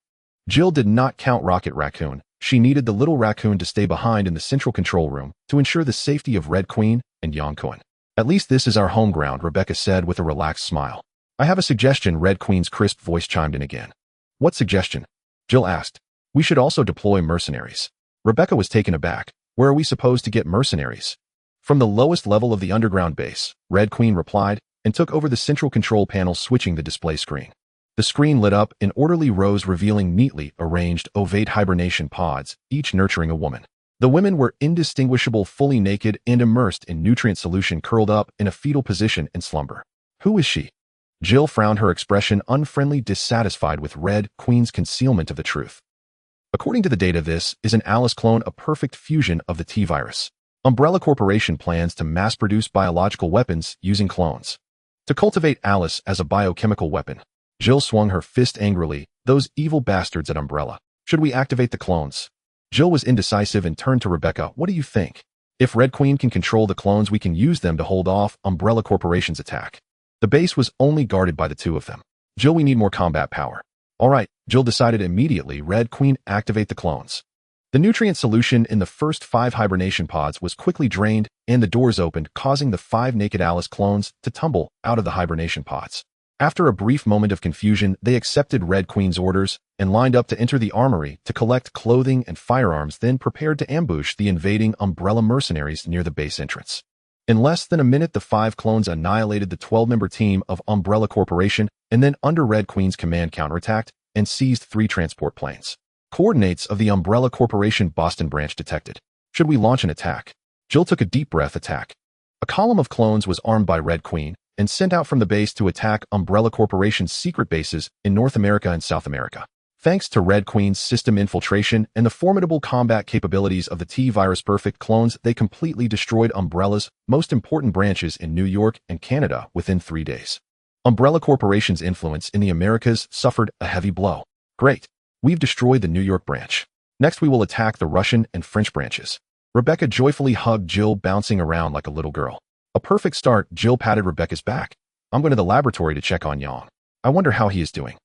Jill did not count Raccoon. She needed the little raccoon to stay behind in the central control room to ensure the safety of Red Queen and Yang Kun. At least this is our home ground, Rebecca said with a relaxed smile. I have a suggestion, Red Queen's crisp voice chimed in again. What suggestion? Jill asked. We should also deploy mercenaries. Rebecca was taken aback. Where are we supposed to get mercenaries? From the lowest level of the underground base, Red Queen replied, and took over the central control panel, switching the display screen. The screen lit up in orderly rows, revealing neatly arranged ovate hibernation pods, each nurturing a woman. The women were indistinguishable, fully naked and immersed in nutrient solution, curled up in a fetal position in slumber. Who is she? Jill frowned, her expression unfriendly, dissatisfied with Red Queen's concealment of the truth. According to the data, this is an Alice clone, a perfect fusion of the T-virus. Umbrella Corporation plans to mass-produce biological weapons using clones. To cultivate Alice as a biochemical weapon. Jill swung her fist angrily. Those evil bastards at Umbrella. Should we activate the clones? Jill was indecisive and turned to Rebecca. What do you think? If Red Queen can control the clones, we can use them to hold off Umbrella Corporation's attack. The base was only guarded by the 2 of them. Jill, we need more combat power. All right, Jill decided immediately. Red Queen, activate the clones. The nutrient solution in the first 5 hibernation pods was quickly drained, and the doors opened, causing the 5 naked Alice clones to tumble out of the hibernation pods. After a brief moment of confusion, they accepted Red Queen's orders and lined up to enter the armory to collect clothing and firearms, then prepared to ambush the invading Umbrella mercenaries near the base entrance. In less than a minute, the 5 clones annihilated the 12-member team of Umbrella Corporation and then, under Red Queen's command, counterattacked and seized 3 transport planes. Coordinates of the Umbrella Corporation Boston branch detected. Should we launch an attack? Jill took a deep breath. Attack. A column of clones was armed by Red Queen and sent out from the base to attack Umbrella Corporation's secret bases in North America and South America. Thanks to Red Queen's system infiltration and the formidable combat capabilities of the T-virus perfect clones, they completely destroyed Umbrella's most important branches in New York and Canada within 3 days. Umbrella Corporation's influence in the Americas suffered a heavy blow. Great. We've destroyed the New York branch. Next, we will attack the Russian and French branches. Rebecca joyfully hugged Jill, bouncing around like a little girl. A perfect start. Jill patted Rebecca's back. I'm going to the laboratory to check on Yang. I wonder how he is doing.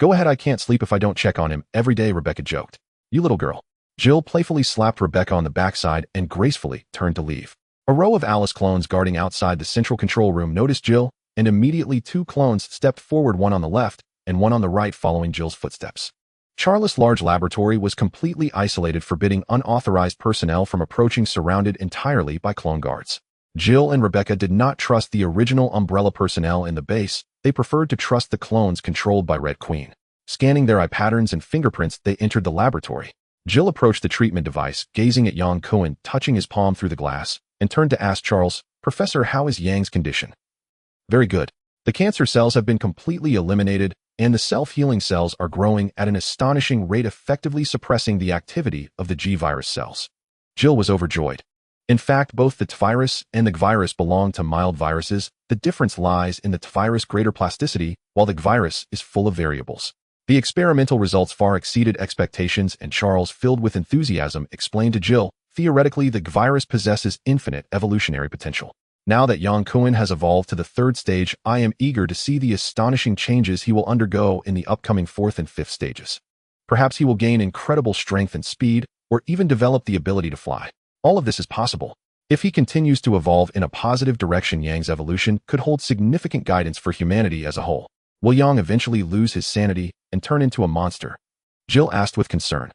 Go ahead, I can't sleep if I don't check on him every day, Rebecca joked. You little girl. Jill playfully slapped Rebecca on the backside and gracefully turned to leave. A row of Alice clones guarding outside the central control room noticed Jill, and immediately 2 clones stepped forward, one on the left and one on the right, following Jill's footsteps. Charles' large laboratory was completely isolated, forbidding unauthorized personnel from approaching, surrounded entirely by clone guards. Jill and Rebecca did not trust the original Umbrella personnel in the base. They preferred to trust the clones controlled by Red Queen. Scanning their eye patterns and fingerprints, they entered the laboratory. Jill approached the treatment device, gazing at Yang Kun, touching his palm through the glass, and turned to ask Charles, Professor, how is Yang's condition? Very good. The cancer cells have been completely eliminated, and the self-healing cells are growing at an astonishing rate, effectively suppressing the activity of the G-virus cells. Jill was overjoyed. In fact, both the T-virus and the G-virus belong to mild viruses. The difference lies in the T-virus' greater plasticity, while the G-virus is full of variables. The experimental results far exceeded expectations, and Charles, filled with enthusiasm, explained to Jill, theoretically, the G-virus possesses infinite evolutionary potential. Now that Yang Kun has evolved to the 3rd stage, I am eager to see the astonishing changes he will undergo in the upcoming 4th and 5th stages. Perhaps he will gain incredible strength and speed, or even develop the ability to fly. All of this is possible. If he continues to evolve in a positive direction, Yang's evolution could hold significant guidance for humanity as a whole. Will Yang eventually lose his sanity and turn into a monster? Jill asked with concern.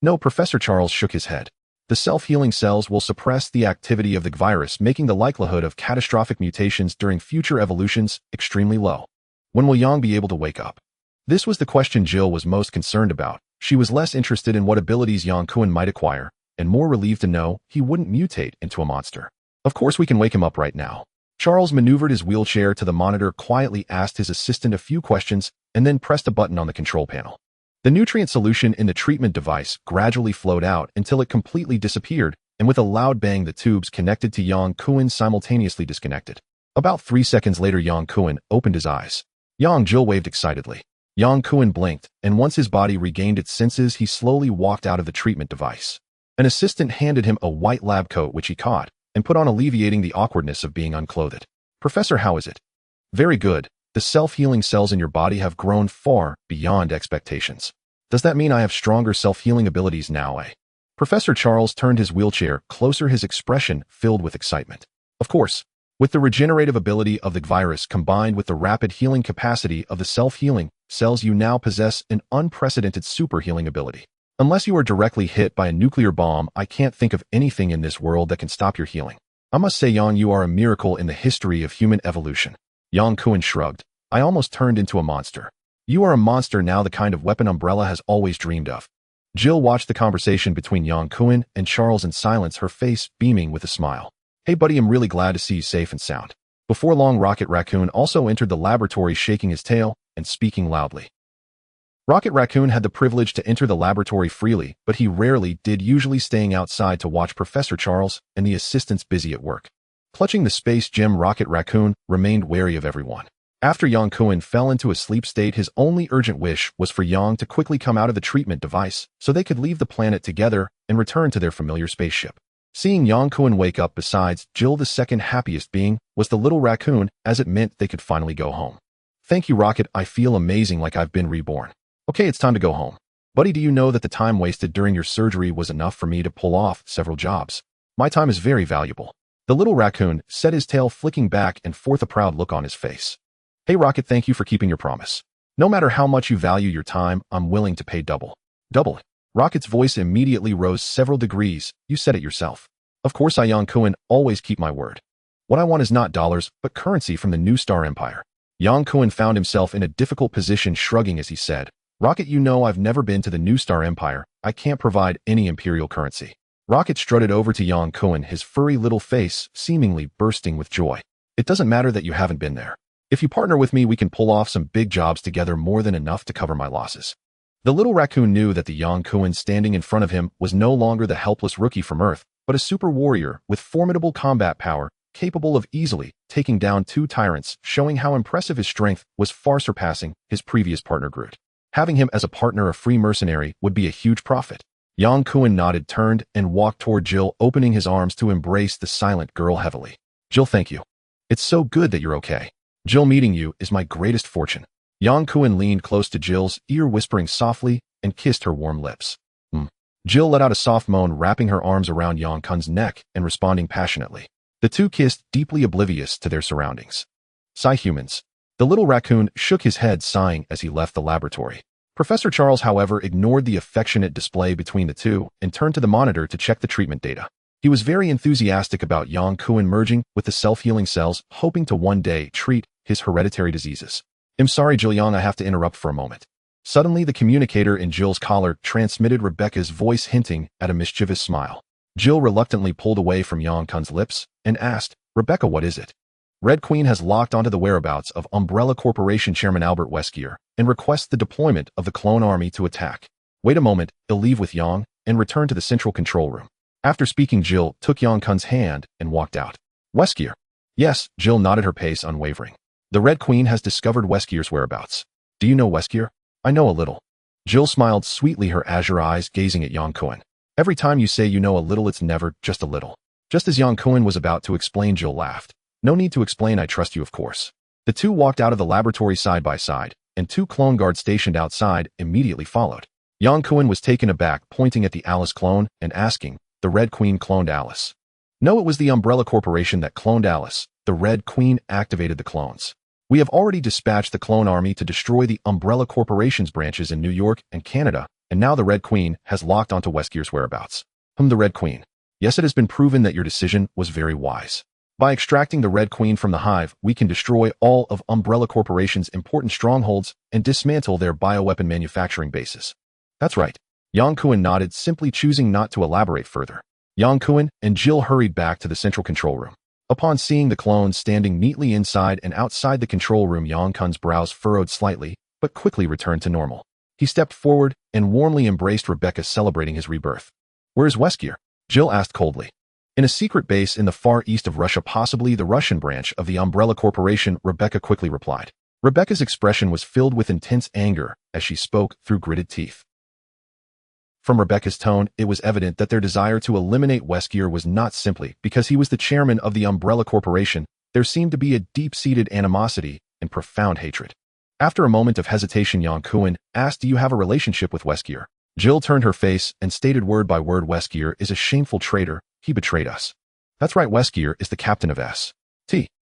No, Professor. Charles shook his head. The self-healing cells will suppress the activity of the virus, making the likelihood of catastrophic mutations during future evolutions extremely low. When will Yang be able to wake up? This was the question Jill was most concerned about. She was less interested in what abilities Yang Kun might acquire, and more relieved to know he wouldn't mutate into a monster. Of course we can wake him up right now. Charles maneuvered his wheelchair to the monitor, quietly asked his assistant a few questions, and then pressed a button on the control panel. The nutrient solution in the treatment device gradually flowed out until it completely disappeared, and with a loud bang the tubes connected to Yang Kun simultaneously disconnected. About 3 seconds later, Yang Kun opened his eyes. Yang. Jill waved excitedly. Yang Kun blinked, and once his body regained its senses, he slowly walked out of the treatment device. An assistant handed him a white lab coat, which he caught and put on, alleviating the awkwardness of being unclothed. Professor, how is it? Very good. The self-healing cells in your body have grown far beyond expectations. Does that mean I have stronger self-healing abilities now, eh? Professor Charles turned his wheelchair closer, his expression filled with excitement. Of course. With the regenerative ability of the virus combined with the rapid healing capacity of the self-healing cells, you now possess an unprecedented super healing ability. Unless you are directly hit by a nuclear bomb, I can't think of anything in this world that can stop your healing. I must say, Yang, you are a miracle in the history of human evolution. Yang Kun shrugged. I almost turned into a monster. You are a monster now, the kind of weapon Umbrella has always dreamed of. Jill watched the conversation between Yang Kun and Charles in silence, her face beaming with a smile. Hey buddy, I'm really glad to see you safe and sound. Before long, Raccoon also entered the laboratory, shaking his tail and speaking loudly. Raccoon had the privilege to enter the laboratory freely, but he rarely did, usually staying outside to watch Professor Charles and the assistants busy at work. Clutching the space gem, Raccoon remained wary of everyone. After Yang Kun fell into a sleep state, his only urgent wish was for Yang to quickly come out of the treatment device so they could leave the planet together and return to their familiar spaceship. Seeing Yang Kun wake up, besides Jill, the second happiest being was the little raccoon, as it meant they could finally go home. Thank you, Rocket. I feel amazing, like I've been reborn. Okay, it's time to go home. Buddy, do you know that the time wasted during your surgery was enough for me to pull off several jobs? My time is very valuable. The little raccoon set his tail, flicking back and forth, a proud look on his face. Hey, Rocket, thank you for keeping your promise. No matter how much you value your time, I'm willing to pay double. Double? Rocket's voice immediately rose several degrees. You said it yourself. Of course, Yang Kun always keep my word. What I want is not dollars, but currency from the New Star Empire. Yang Kun found himself in a difficult position, shrugging as he said, Rocket, you know I've never been to the New Star Empire. I can't provide any imperial currency. Rocket strutted over to Yang Kun, his furry little face seemingly bursting with joy. It doesn't matter that you haven't been there. If you partner with me, we can pull off some big jobs together, more than enough to cover my losses. The little raccoon knew that the Yang Kun standing in front of him was no longer the helpless rookie from Earth, but a super warrior with formidable combat power, capable of easily taking down 2 tyrants, showing how impressive his strength was, far surpassing his previous partner Groot. Having him as a partner, a free mercenary, would be a huge profit. Yang Kun nodded, turned, and walked toward Jill, opening his arms to embrace the silent girl heavily. Jill, thank you. It's so good that you're okay. Jill, meeting you is my greatest fortune. Yang Kun leaned close to Jill's ear, whispering softly, and kissed her warm lips. Jill let out a soft moan, wrapping her arms around Yang Kun's neck and responding passionately. The two kissed, deeply oblivious to their surroundings. Sigh, humans. The little raccoon shook his head, sighing as he left the laboratory. Professor Charles, however, ignored the affectionate display between the two and turned to the monitor to check the treatment data. He was very enthusiastic about Yang Kun merging with the self-healing cells, hoping to one day treat his hereditary diseases. I'm sorry, Jill Yang, I have to interrupt for a moment. Suddenly, the communicator in Jill's collar transmitted Rebecca's voice, hinting at a mischievous smile. Jill reluctantly pulled away from Yang Kun's lips and asked, Rebecca, what is it? Red Queen has locked onto the whereabouts of Umbrella Corporation Chairman Albert Weskier and requests the deployment of the clone army to attack. Wait a moment, he'll leave with Yang and return to the central control room. After speaking, Jill took Yang Kun's hand and walked out. Weskier. Yes, Jill nodded, her pace unwavering. The Red Queen has discovered Weskier's whereabouts. Do you know Weskier? I know a little. Jill smiled sweetly, her azure eyes gazing at Yang Kun. Every time you say you know a little, it's never just a little. Just as Yang Kun was about to explain, Jill laughed. No need to explain, I trust you, of course. The two walked out of the laboratory side by side, and two clone guards stationed outside immediately followed. Yang Kun was taken aback, pointing at the Alice clone and asking, the Red Queen cloned Alice? No, it was the Umbrella Corporation that cloned Alice. The Red Queen activated the clones. We have already dispatched the clone army to destroy the Umbrella Corporation's branches in New York and Canada, and now the Red Queen has locked onto Weskier's whereabouts. The Red Queen. Yes, it has been proven that your decision was very wise. By extracting the Red Queen from the hive, we can destroy all of Umbrella Corporation's important strongholds and dismantle their bioweapon manufacturing bases. That's right. Yang Kun nodded, simply choosing not to elaborate further. Yang Kun and Jill hurried back to the central control room. Upon seeing the clones standing neatly inside and outside the control room, Yang Kun's brows furrowed slightly, but quickly returned to normal. He stepped forward and warmly embraced Rebecca, celebrating his rebirth. Where's Weskier? Jill asked coldly. In a secret base in the far east of Russia, possibly the Russian branch of the Umbrella Corporation, Rebecca quickly replied. Rebecca's expression was filled with intense anger as she spoke through gritted teeth. From Rebecca's tone, it was evident that their desire to eliminate Weskier was not simply because he was the chairman of the Umbrella Corporation. There seemed to be a deep-seated animosity and profound hatred. After a moment of hesitation, Yang Kun asked, do you have a relationship with Weskier? Jill turned her face and stated word by word, Weskier is a shameful traitor. He betrayed us. That's right, Weskier is the captain of S.T.R.S.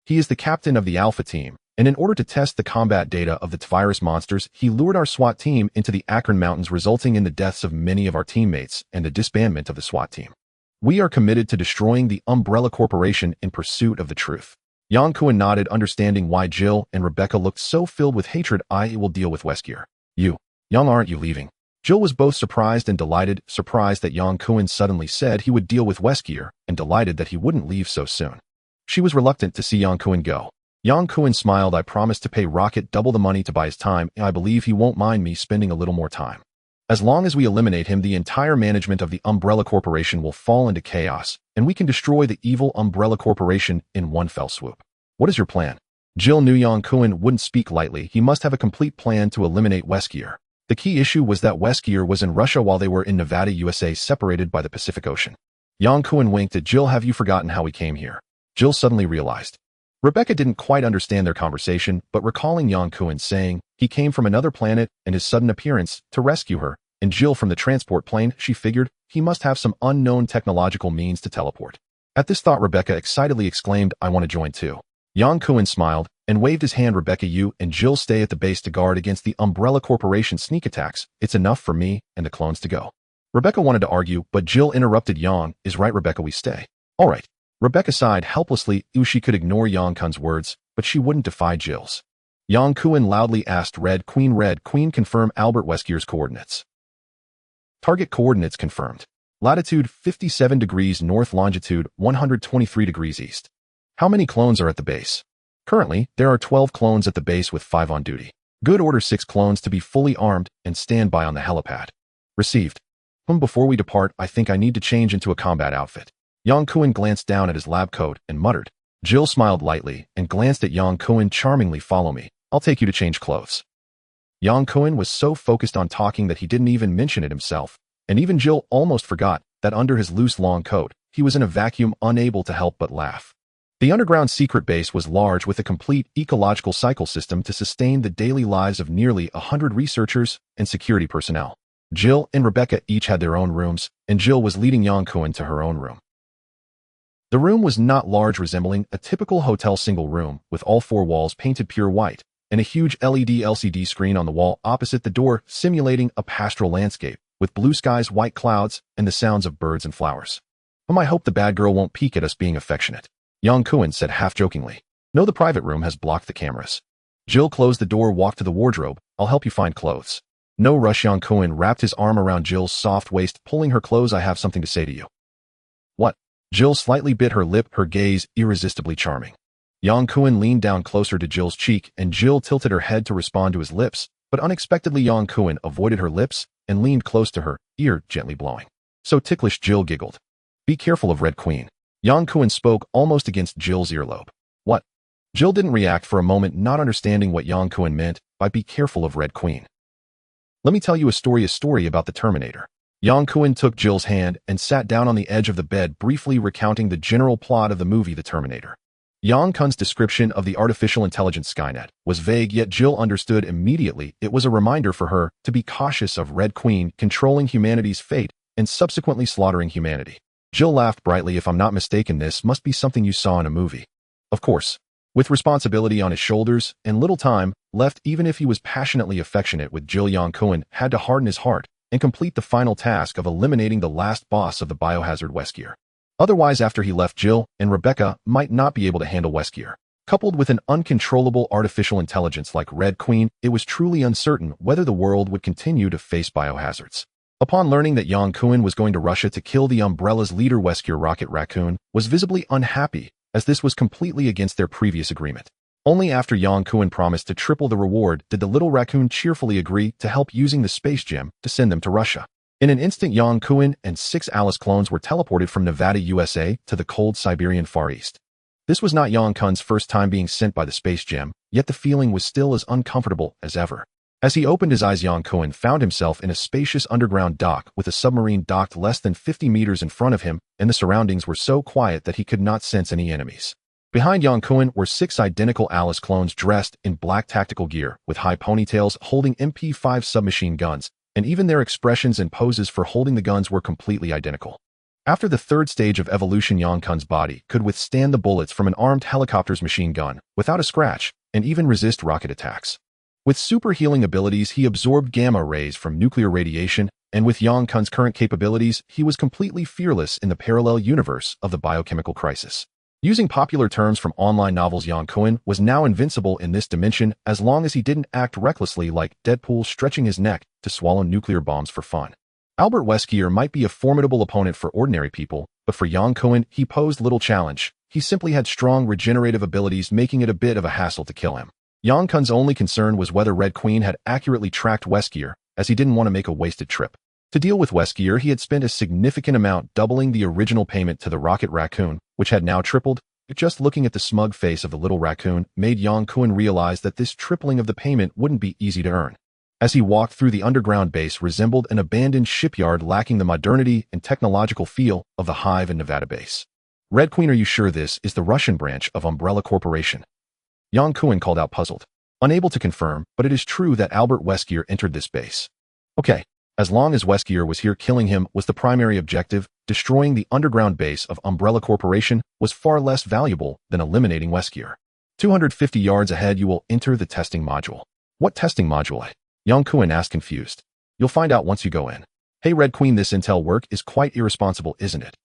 He is the captain of the Alpha team, and in order to test the combat data of the antivirus monsters, he lured our SWAT team into the Akron Mountains, resulting in the deaths of many of our teammates and the disbandment of the SWAT team. We are committed to destroying the Umbrella Corporation in pursuit of the truth. Yang Kun nodded, understanding why Jill and Rebecca looked so filled with hatred. I will deal with Weskier. You, Yang, aren't you leaving? Jill was both surprised and delighted, surprised that Yang Kun suddenly said he would deal with Weskier, and delighted that he wouldn't leave so soon. She was reluctant to see Yang Kun go. Yang Kun smiled. I promised to pay Rocket double the money to buy his time, and I believe he won't mind me spending a little more time. As long as we eliminate him, the entire management of the Umbrella Corporation will fall into chaos, and we can destroy the evil Umbrella Corporation in one fell swoop. What is your plan? Jill knew Yang Kun wouldn't speak lightly. He must have a complete plan to eliminate Weskier. The key issue was that Weskier was in Russia while they were in Nevada, USA, separated by the Pacific Ocean. Yang Kun winked at Jill. Have you forgotten how we came here? Jill suddenly realized. Rebecca didn't quite understand their conversation, but recalling Yang Kun saying he came from another planet and his sudden appearance to rescue her, and Jill from the transport plane, she figured he must have some unknown technological means to teleport. At this thought, Rebecca excitedly exclaimed, I want to join too. Yang Kun smiled and waved his hand. Rebecca, you and Jill stay at the base to guard against the Umbrella Corporation sneak attacks. It's enough for me and the clones to go. Rebecca wanted to argue, but Jill interrupted. Yang is right, Rebecca, we stay. All right. Rebecca sighed helplessly. She could ignore Yang Kun's words, but she wouldn't defy Jill's. Yang Kun loudly asked, Red Queen, confirm Albert Weskier's coordinates. Target coordinates confirmed. Latitude 57 degrees north, longitude 123 degrees east. How many clones are at the base? Currently, there are 12 clones at the base with 5 on duty. Good, order 6 clones to be fully armed and stand by on the helipad. Received. Before we depart, I think I need to change into a combat outfit. Yang Kun glanced down at his lab coat and muttered. Jill smiled lightly and glanced at Yang Kun charmingly. Follow me. I'll take you to change clothes. Yang Kun was so focused on talking that he didn't even mention it himself, and even Jill almost forgot that under his loose long coat, he was in a vacuum, unable to help but laugh. The underground secret base was large, with a complete ecological cycle system to sustain the daily lives of nearly 100 researchers and security personnel. Jill and Rebecca each had their own rooms, and Jill was leading Yang Kun to her own room. The room was not large, resembling a typical hotel single room, with all four walls painted pure white, and a huge LCD screen on the wall opposite the door, simulating a pastoral landscape, with blue skies, white clouds, and the sounds of birds and flowers. I hope the bad girl won't peek at us being affectionate, Yang Kun said half-jokingly. No, the private room has blocked the cameras. Jill closed the door, walked to the wardrobe. I'll help you find clothes. No rush. Yang Kun wrapped his arm around Jill's soft waist, pulling her close. I have something to say to you. What? Jill slightly bit her lip, her gaze irresistibly charming. Yang Kun leaned down closer to Jill's cheek, and Jill tilted her head to respond to his lips, but unexpectedly Yang Kun avoided her lips and leaned close to her, ear gently blowing. So ticklish, Jill giggled. Be careful of Red Queen. Yang Kun spoke almost against Jill's earlobe. What? Jill didn't react for a moment, not understanding what Yang Kun meant by be careful of Red Queen. Let me tell you a story about the Terminator. Yang Kun took Jill's hand and sat down on the edge of the bed, briefly recounting the general plot of the movie The Terminator. Yang Kun's description of the artificial intelligence Skynet was vague, yet Jill understood immediately. It was a reminder for her to be cautious of Red Queen controlling humanity's fate and subsequently slaughtering humanity. Jill laughed brightly. If I'm not mistaken, this must be something you saw in a movie. Of course. With responsibility on his shoulders and little time left, even if he was passionately affectionate with Jill, Yang Kun had to harden his heart and complete the final task of eliminating the last boss of the biohazard Weskier. Otherwise, after he left, Jill and Rebecca might not be able to handle Weskier. Coupled with an uncontrollable artificial intelligence like Red Queen, it was truly uncertain whether the world would continue to face biohazards. Upon learning that Yang Kun was going to Russia to kill the Umbrella's leader, Weskier rocket Raccoon was visibly unhappy, as this was completely against their previous agreement. Only after Yang Kun promised to triple the reward did the little Raccoon cheerfully agree to help, using the space gem to send them to Russia. In an instant, Yang Kun and 6 Alice clones were teleported from Nevada, USA to the cold Siberian Far East. This was not Yang Kun's first time being sent by the space gem, yet the feeling was still as uncomfortable as ever. As he opened his eyes, Yang Kun found himself in a spacious underground dock with a submarine docked less than 50 meters in front of him, and the surroundings were so quiet that he could not sense any enemies. Behind Yang Kun were 6 identical Alice clones dressed in black tactical gear, with high ponytails, holding MP5 submachine guns, and even their expressions and poses for holding the guns were completely identical. After the third stage of evolution, Yang Kun's body could withstand the bullets from an armed helicopter's machine gun without a scratch, and even resist rocket attacks. With super healing abilities, he absorbed gamma rays from nuclear radiation, and with Yang Kun's current capabilities, he was completely fearless in the parallel universe of the biochemical crisis. Using popular terms from online novels, Yang Kun was now invincible in this dimension as long as he didn't act recklessly like Deadpool, stretching his neck to swallow nuclear bombs for fun. Albert Weskier might be a formidable opponent for ordinary people, but for Yang Kun, he posed little challenge. He simply had strong regenerative abilities, making it a bit of a hassle to kill him. Yang Kun's only concern was whether Red Queen had accurately tracked Weskier, as he didn't want to make a wasted trip. To deal with Weskier, he had spent a significant amount, doubling the original payment to the rocket Raccoon, which had now tripled. Just looking at the smug face of the little Raccoon made Yang Kun realize that this tripling of the payment wouldn't be easy to earn. As he walked through, the underground base resembled an abandoned shipyard, lacking the modernity and technological feel of the Hive and Nevada base. Red Queen, are you sure this is the Russian branch of Umbrella Corporation? Yang Kun called out, puzzled. Unable to confirm, but it is true that Albert Weskier entered this base. Okay, as long as Weskier was here, killing him was the primary objective. Destroying the underground base of Umbrella Corporation was far less valuable than eliminating Weskier. 250 yards ahead, you will enter the testing module. What testing module? Yang Kun asked, confused. You'll find out once you go in. Hey Red Queen, this intel work is quite irresponsible, isn't it?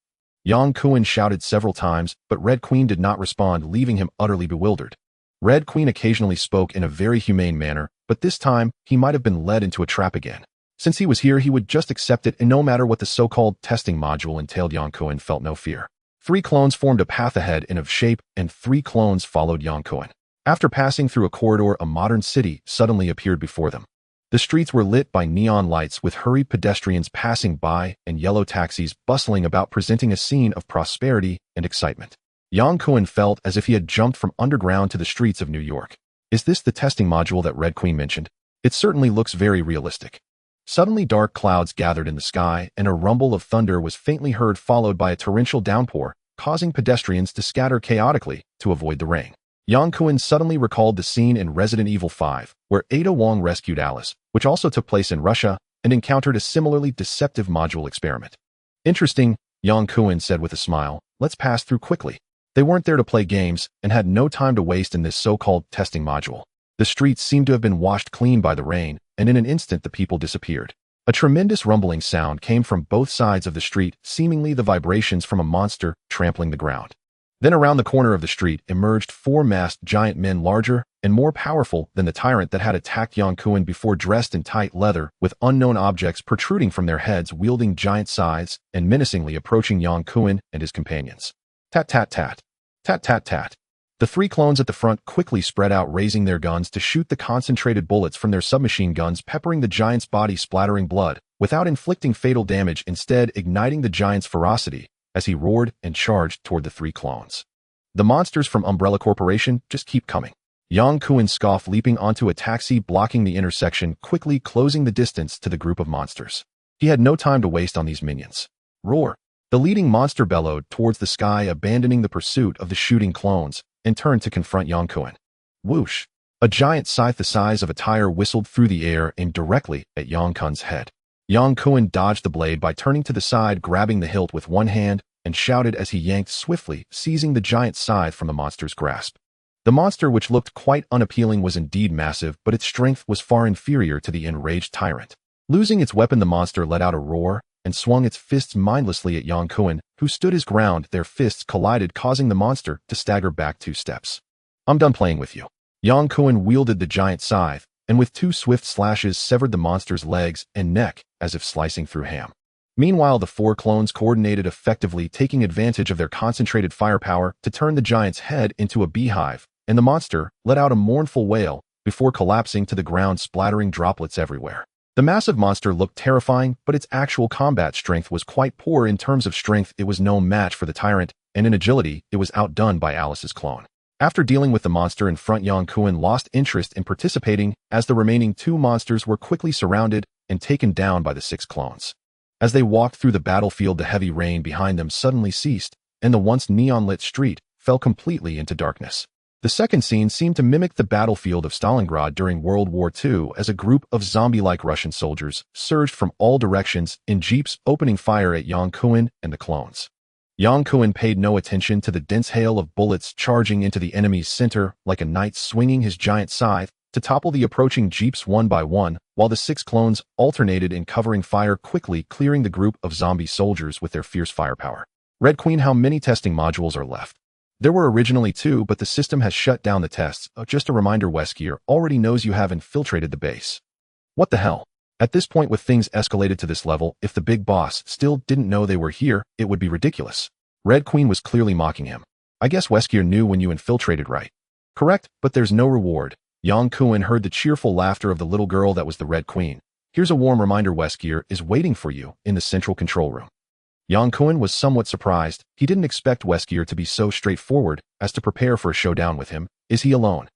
Yang Kun shouted several times, but Red Queen did not respond, leaving him utterly bewildered. Red Queen occasionally spoke in a very humane manner, but this time he might have been led into a trap again. Since he was here, he would just accept it, and no matter what the so-called testing module entailed, Yang Kun felt no fear. 3 clones formed a path ahead in of shape, and 3 clones followed Yang Kun. After passing through a corridor, a modern city suddenly appeared before them. The streets were lit by neon lights, with hurried pedestrians passing by and yellow taxis bustling about, presenting a scene of prosperity and excitement. Yang Kun felt as if he had jumped from underground to the streets of New York. Is this the testing module that Red Queen mentioned? It certainly looks very realistic. Suddenly dark clouds gathered in the sky, and a rumble of thunder was faintly heard, followed by a torrential downpour, causing pedestrians to scatter chaotically to avoid the rain. Yang Kun suddenly recalled the scene in Resident Evil 5, where Ada Wong rescued Alice, which also took place in Russia, and encountered a similarly deceptive module experiment. Interesting, Yang Kun said with a smile. Let's pass through quickly. They weren't there to play games, and had no time to waste in this so-called testing module. The streets seemed to have been washed clean by the rain, and in an instant the people disappeared. A tremendous rumbling sound came from both sides of the street, seemingly the vibrations from a monster trampling the ground. Then around the corner of the street emerged four masked giant men, larger and more powerful than the tyrant that had attacked Yang Kun before, dressed in tight leather, with unknown objects protruding from their heads, wielding giant scythes and menacingly approaching Yang Kun and his companions. Tat tat tat. Tat tat tat. The three clones at the front quickly spread out, raising their guns to shoot the concentrated bullets from their submachine guns, peppering the giant's body, splattering blood, without inflicting fatal damage, instead igniting the giant's ferocity as he roared and charged toward the three clones. The monsters from Umbrella Corporation just keep coming. Yang Kun scoffed, leaping onto a taxi blocking the intersection, quickly closing the distance to the group of monsters. He had no time to waste on these minions. Roar! The leading monster bellowed towards the sky, abandoning the pursuit of the shooting clones, and turned to confront Yang Kun. Whoosh! A giant scythe the size of a tire whistled through the air, aimed directly at Yang Kun's head. Yang Kun dodged the blade by turning to the side, grabbing the hilt with one hand, and shouted as he yanked swiftly, seizing the giant scythe from the monster's grasp. The monster, which looked quite unappealing, was indeed massive, but its strength was far inferior to the enraged tyrant. Losing its weapon, the monster let out a roar and swung its fists mindlessly at Yang Kun, who stood his ground. Their fists collided, causing the monster to stagger back 2 steps. I'm done playing with you. Yang Kun wielded the giant scythe, and with 2 swift slashes severed the monster's legs and neck as if slicing through ham. Meanwhile, the 4 clones coordinated effectively, taking advantage of their concentrated firepower to turn the giant's head into a beehive, and the monster let out a mournful wail before collapsing to the ground, splattering droplets everywhere. The massive monster looked terrifying, but its actual combat strength was quite poor. In terms of strength, it was no match for the tyrant, and in agility, it was outdone by Alice's clone. After dealing with the monster in front, Yang Kun lost interest in participating, as the remaining 2 monsters were quickly surrounded and taken down by the 6 clones. As they walked through the battlefield, the heavy rain behind them suddenly ceased, and the once neon-lit street fell completely into darkness. The second scene seemed to mimic the battlefield of Stalingrad during World War II, as a group of zombie-like Russian soldiers surged from all directions in jeeps, opening fire at Yang Kun and the clones. Yang Kun paid no attention to the dense hail of bullets charging into the enemy's center, like a knight swinging his giant scythe to topple the approaching jeeps one by one, while the 6 clones alternated in covering fire, quickly clearing the group of zombie soldiers with their fierce firepower. Red Queen, how many testing modules are left? There were originally 2, but the system has shut down the tests. Just a reminder, Weskier already knows you have infiltrated the base. What the hell? At this point, with things escalated to this level, if the big boss still didn't know they were here, it would be ridiculous. Red Queen was clearly mocking him. I guess Weskier knew when you infiltrated, right? Correct, but there's no reward. Yang Kun heard the cheerful laughter of the little girl that was the Red Queen. Here's a warm reminder, Weskier is waiting for you in the central control room. Yang Kun was somewhat surprised. He didn't expect Weskier to be so straightforward as to prepare for a showdown with him. Is he alone?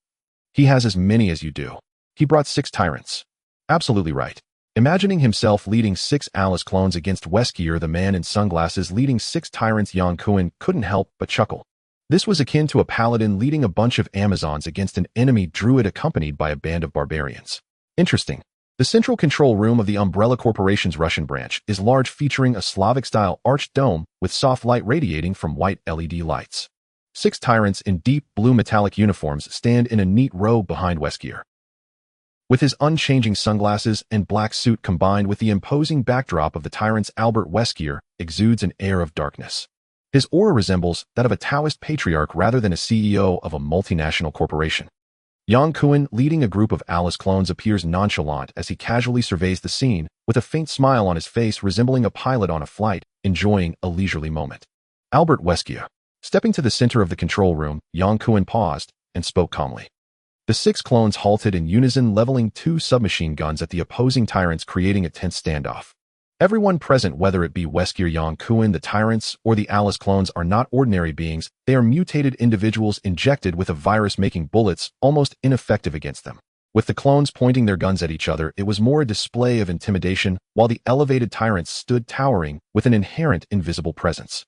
He has as many as you do. He brought 6 tyrants. Absolutely right. Imagining himself leading 6 Alice clones against Weskier, the man in sunglasses leading 6 tyrants, Yang Kun couldn't help but chuckle. This was akin to a paladin leading a bunch of Amazons against an enemy druid accompanied by a band of barbarians. Interesting. The central control room of the Umbrella Corporation's Russian branch is large, featuring a Slavic-style arched dome with soft light radiating from white LED lights. 6 tyrants in deep blue metallic uniforms stand in a neat row behind Weskier. With his unchanging sunglasses and black suit combined with the imposing backdrop of the tyrants, Albert Weskier exudes an air of darkness. His aura resembles that of a Taoist patriarch rather than a CEO of a multinational corporation. Yang Kun, leading a group of Alice clones, appears nonchalant as he casually surveys the scene, with a faint smile on his face, resembling a pilot on a flight, enjoying a leisurely moment. Albert Weskier. Stepping to the center of the control room, Yang Kun paused and spoke calmly. The 6 clones halted in unison, leveling 2 submachine guns at the opposing tyrants, creating a tense standoff. Everyone present, whether it be Weskier, Yang Kun, the tyrants, or the Alice clones, are not ordinary beings. They are mutated individuals injected with a virus, making bullets almost ineffective against them. With the clones pointing their guns at each other, it was more a display of intimidation, while the elevated tyrants stood towering with an inherent invisible presence.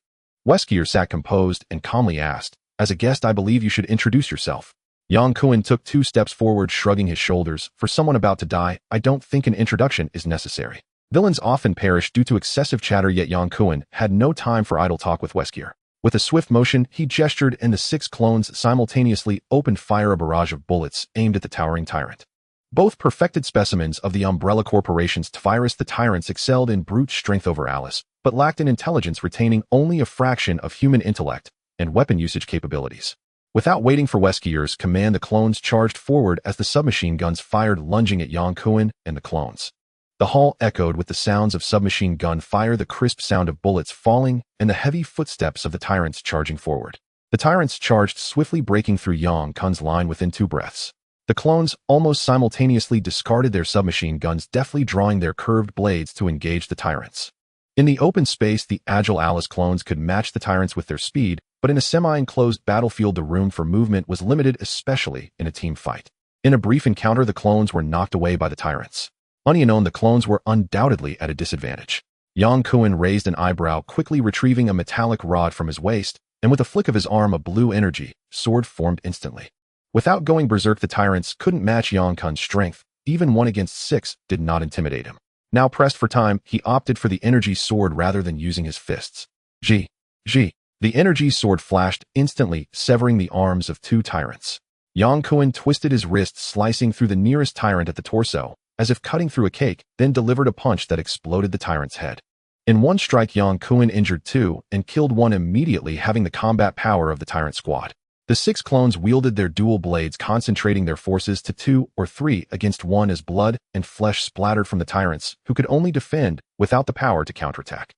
Weskier sat composed and calmly asked, "As a guest, I believe you should introduce yourself." Yang Kun took 2 steps forward, shrugging his shoulders. "For someone about to die, I don't think an introduction is necessary." Villains often perish due to excessive chatter, yet Yang Kun had no time for idle talk with Weskier. With a swift motion, he gestured and the 6 clones simultaneously opened fire, a barrage of bullets aimed at the towering tyrant. Both perfected specimens of the Umbrella Corporation's virus, the tyrants excelled in brute strength over Alice, but lacked in intelligence, retaining only a fraction of human intellect and weapon usage capabilities. Without waiting for Weskier's command, the clones charged forward as the submachine guns fired, lunging at Yang Kun and the clones. The hall echoed with the sounds of submachine gun fire, the crisp sound of bullets falling, and the heavy footsteps of the tyrants charging forward. The tyrants charged swiftly, breaking through Yang Kun's line within 2 breaths. The clones almost simultaneously discarded their submachine guns, deftly drawing their curved blades to engage the tyrants. In the open space, the agile Alice clones could match the tyrants with their speed, but in a semi-enclosed battlefield, the room for movement was limited, especially in a team fight. In a brief encounter, the clones were knocked away by the tyrants. Unknown, the clones were undoubtedly at a disadvantage. Yang Kun raised an eyebrow, quickly retrieving a metallic rod from his waist, and with a flick of his arm, a blue energy sword formed instantly. Without going berserk, the tyrants couldn't match Yang Kun's strength. Even 1 against 6 did not intimidate him. Now pressed for time, he opted for the energy sword rather than using his fists. G. The energy sword flashed instantly, severing the arms of 2 tyrants. Yang Kun twisted his wrist, slicing through the nearest tyrant at the torso, as if cutting through a cake, then delivered a punch that exploded the tyrant's head. In one strike, Yang Kun injured 2 and killed 1 immediately, having the combat power of the tyrant squad. The 6 clones wielded their dual blades, concentrating their forces to 2 or 3 against 1 as blood and flesh splattered from the tyrants, who could only defend without the power to counterattack.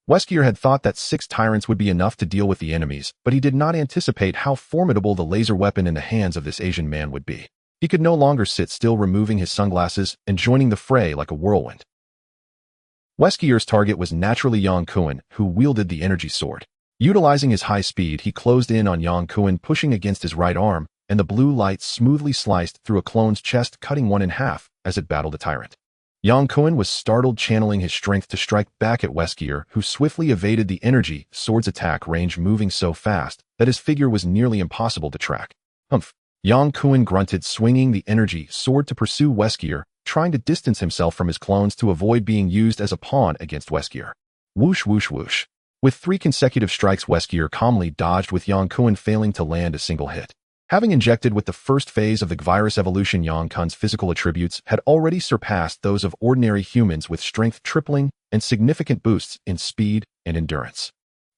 Weskier had thought that 6 tyrants would be enough to deal with the enemies, but he did not anticipate how formidable the laser weapon in the hands of this Asian man would be. He could no longer sit still, removing his sunglasses and joining the fray like a whirlwind. Weskier's target was naturally Yang Kun, who wielded the energy sword. Utilizing his high speed, he closed in on Yang Kun, pushing against his right arm, and the blue light smoothly sliced through a clone's chest, cutting 1 in half as it battled the tyrant. Yang Kun was startled, channeling his strength to strike back at Weskier, who swiftly evaded the energy sword's attack range, moving so fast that his figure was nearly impossible to track. Humph! Yang Kun grunted, swinging the energy sword to pursue Weskier, trying to distance himself from his clones to avoid being used as a pawn against Weskier. Whoosh, whoosh, whoosh. With 3 consecutive strikes, Weskier calmly dodged, with Yang Kun failing to land a single hit. Having injected with the first phase of the virus evolution, Yang Kun's physical attributes had already surpassed those of ordinary humans, with strength tripling and significant boosts in speed and endurance.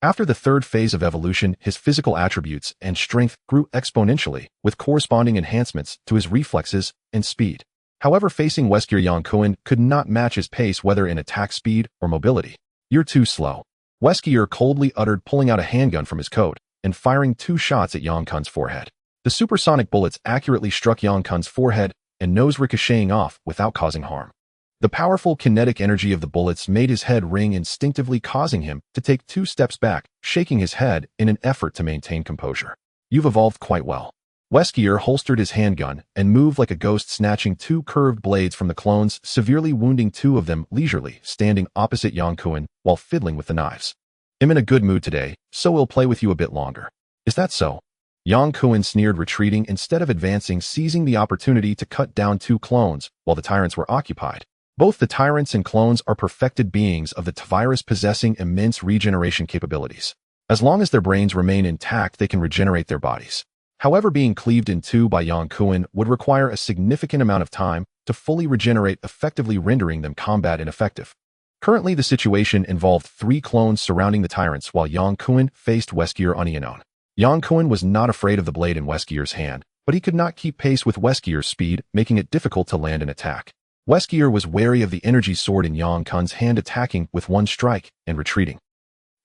After the 3rd phase of evolution, his physical attributes and strength grew exponentially, with corresponding enhancements to his reflexes and speed. However, facing Weskier, Yang Kun could not match his pace, whether in attack speed or mobility. "You're too slow," Weskier coldly uttered, pulling out a handgun from his coat and firing 2 shots at Yang Kun's forehead. The supersonic bullets accurately struck Yang Kun's forehead and nose, ricocheting off without causing harm. The powerful kinetic energy of the bullets made his head ring instinctively, causing him to take 2 steps back, shaking his head in an effort to maintain composure. "You've evolved quite well." Weskier holstered his handgun and moved like a ghost, snatching 2 curved blades from the clones, severely wounding 2 of them, leisurely standing opposite Yang Kun while fiddling with the knives. "I'm in a good mood today, so we'll play with you a bit longer." "Is that so?" Yang Kun sneered, retreating instead of advancing, seizing the opportunity to cut down 2 clones while the tyrants were occupied. Both the tyrants and clones are perfected beings of the virus, possessing immense regeneration capabilities. As long as their brains remain intact, they can regenerate their bodies. However, being cleaved in 2 by Yang Kun would require a significant amount of time to fully regenerate, effectively rendering them combat ineffective. Currently, the situation involved 3 clones surrounding the tyrants while Yang Kun faced Weskier unknown. Yang Kun was not afraid of the blade in Weskier's hand, but he could not keep pace with Weskier's speed, making it difficult to land an attack. Weskier was wary of the energy sword in Yang Kun's hand, attacking with 1 strike and retreating.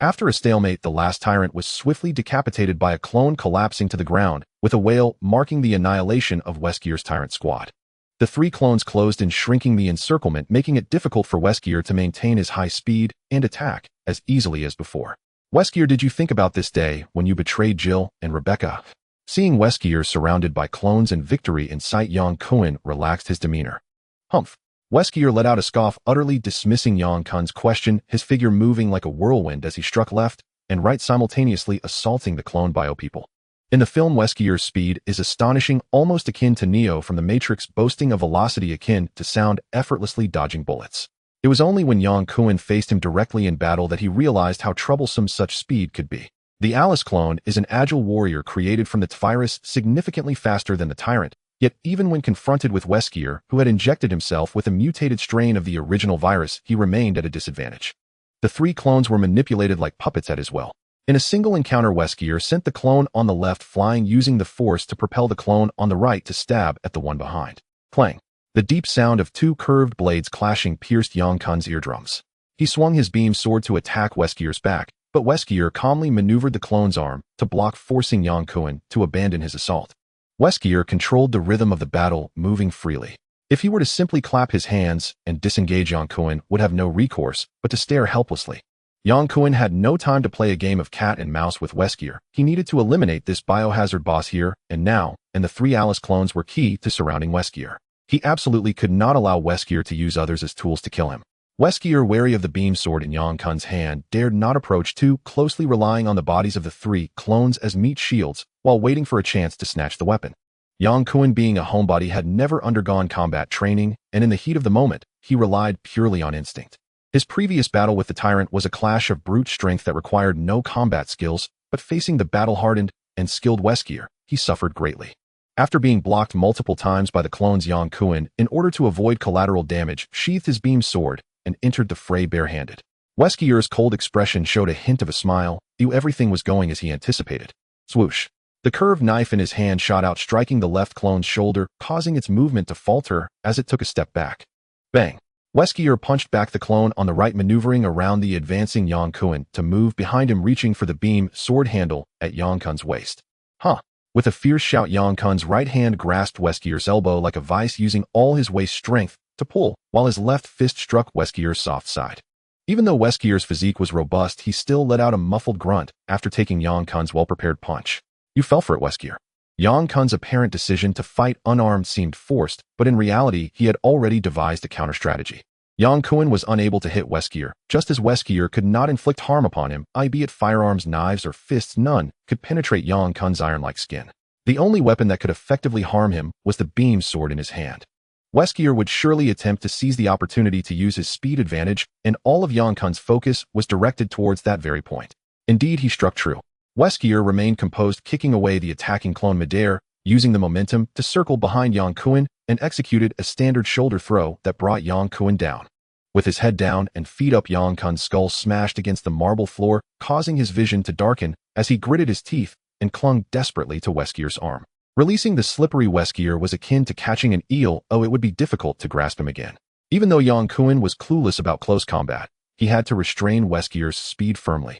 After a stalemate, the last tyrant was swiftly decapitated by a clone, collapsing to the ground, with a wail marking the annihilation of Weskier's tyrant squad. The 3 clones closed in, shrinking the encirclement, making it difficult for Weskier to maintain his high speed and attack as easily as before. "Weskier, did you think about this day when you betrayed Jill and Rebecca?" Seeing Weskier surrounded by clones and victory in sight, Yang Kun relaxed his demeanor. Humph. Weskier let out a scoff, utterly dismissing Yang Kun's question, his figure moving like a whirlwind as he struck left and right, simultaneously assaulting the clone biopeople. In the film, Weskier's speed is astonishing, almost akin to Neo from The Matrix, boasting a velocity akin to sound, effortlessly dodging bullets. It was only when Yang Kun faced him directly in battle that he realized how troublesome such speed could be. The Alice clone is an agile warrior created from the virus, significantly faster than the Tyrant, yet even when confronted with Weskier, who had injected himself with a mutated strain of the original virus, he remained at a disadvantage. The three clones were manipulated like puppets at his will. In a single encounter, Weskier sent the clone on the left flying, using the force to propel the clone on the right to stab at the one behind. Clang! The deep sound of two curved blades clashing pierced Yang Kun's eardrums. He swung his beam sword to attack Weskier's back, but Weskier calmly maneuvered the clone's arm to block, forcing Yang Kun to abandon his assault. Weskier controlled the rhythm of the battle, moving freely. If he were to simply clap his hands and disengage, Yang Kun would have no recourse but to stare helplessly. Yang Kun had no time to play a game of cat and mouse with Weskier. He needed to eliminate this biohazard boss here and now, and the three Alice clones were key to surrounding Weskier. He absolutely could not allow Weskier to use others as tools to kill him. Weskier, wary of the beam sword in Yang Kun's hand, dared not approach too closely, relying on the bodies of the three clones as meat shields while waiting for a chance to snatch the weapon. Yang Kun, being a homebody, had never undergone combat training, and in the heat of the moment, he relied purely on instinct. His previous battle with the Tyrant was a clash of brute strength that required no combat skills, but facing the battle-hardened and skilled Weskier, he suffered greatly. After being blocked multiple times by the clones, Yang Kun, in order to avoid collateral damage, sheathed his beam sword and entered the fray barehanded. Weskier's cold expression showed a hint of a smile. Everything was going as he anticipated. Swoosh! The curved knife in his hand shot out, striking the left clone's shoulder, causing its movement to falter as it took a step back. Bang! Weskier punched back the clone on the right, maneuvering around the advancing Yang Kun to move behind him, reaching for the beam sword handle at Yang Kun's waist. Huh! With a fierce shout, Yang Kun's right hand grasped Weskier's elbow like a vice, using all his waist strength to pull, while his left fist struck Weskier's soft side. Even though Weskier's physique was robust, he still let out a muffled grunt after taking Yang Kun's well-prepared punch. You fell for it, Weskier. Yang Kun's apparent decision to fight unarmed seemed forced, but in reality, he had already devised a counter-strategy. Yang Kun was unable to hit Weskier, just as Weskier could not inflict harm upon him, albeit firearms, knives, or fists. None could penetrate Yang Kun's iron-like skin. The only weapon that could effectively harm him was the beam sword in his hand. Weskier would surely attempt to seize the opportunity to use his speed advantage, and all of Yang Kun's focus was directed towards that very point. Indeed, he struck true. Weskier remained composed, kicking away the attacking clone midair, using the momentum to circle behind Yang Kun, and executed a standard shoulder throw that brought Yang Kun down. With his head down and feet up, Yang Kun's skull smashed against the marble floor, causing his vision to darken as he gritted his teeth and clung desperately to Weskier's arm. Releasing the slippery Weskier was akin to catching an eel. It would be difficult to grasp him again. Even though Yang Kun was clueless about close combat, he had to restrain Weskier's speed firmly.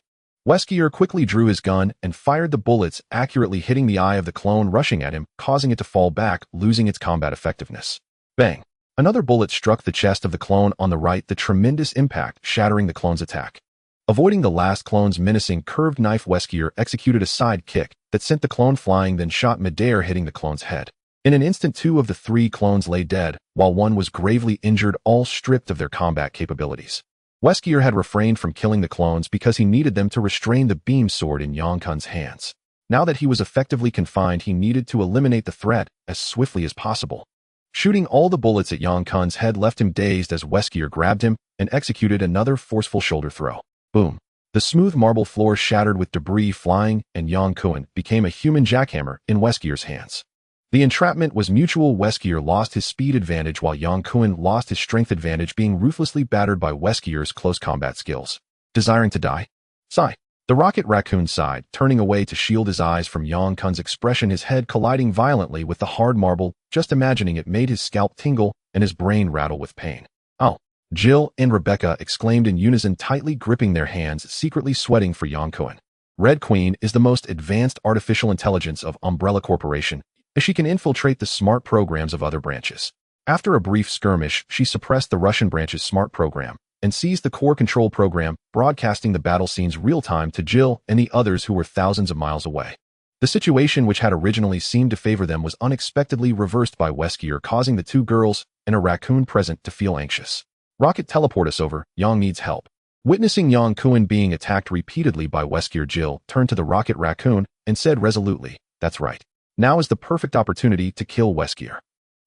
Weskier quickly drew his gun and fired the bullets, accurately hitting the eye of the clone rushing at him, causing it to fall back, losing its combat effectiveness. Bang! Another bullet struck the chest of the clone on the right, the tremendous impact shattering the clone's attack. Avoiding the last clone's menacing curved knife, Weskier executed a side kick that sent the clone flying, then shot midair, hitting the clone's head. In an instant, two of the three clones lay dead, while one was gravely injured, all stripped of their combat capabilities. Weskier had refrained from killing the clones because he needed them to restrain the beam sword in Yang Kun's hands. Now that he was effectively confined, he needed to eliminate the threat as swiftly as possible. Shooting all the bullets at Yang Kun's head left him dazed as Weskier grabbed him and executed another forceful shoulder throw. Boom! The smooth marble floor shattered with debris flying, and Yang Kun became a human jackhammer in Weskier's hands. The entrapment was mutual. Weskier lost his speed advantage while Yang Kun lost his strength advantage, being ruthlessly battered by Weskier's close combat skills. Desiring to die? Sigh. The rocket Raccoon sighed, turning away to shield his eyes from Yang Kun's expression, his head colliding violently with the hard marble. Just imagining it made his scalp tingle and his brain rattle with pain. Oh! Jill and Rebecca exclaimed in unison, tightly gripping their hands, secretly sweating for Yang Kun. Red Queen is the most advanced artificial intelligence of Umbrella Corporation, as she can infiltrate the smart programs of other branches. After a brief skirmish, she suppressed the Russian branch's smart program and seized the core control program, broadcasting the battle scenes real-time to Jill and the others who were thousands of miles away. The situation which had originally seemed to favor them was unexpectedly reversed by Weskier, causing the two girls and a raccoon present to feel anxious. Rocket, teleport us over, Yang needs help. Witnessing Yang Kun being attacked repeatedly by Weskier, Jill turned to the Rocket Raccoon and said resolutely, "That's right. Now is the perfect opportunity to kill Weskier."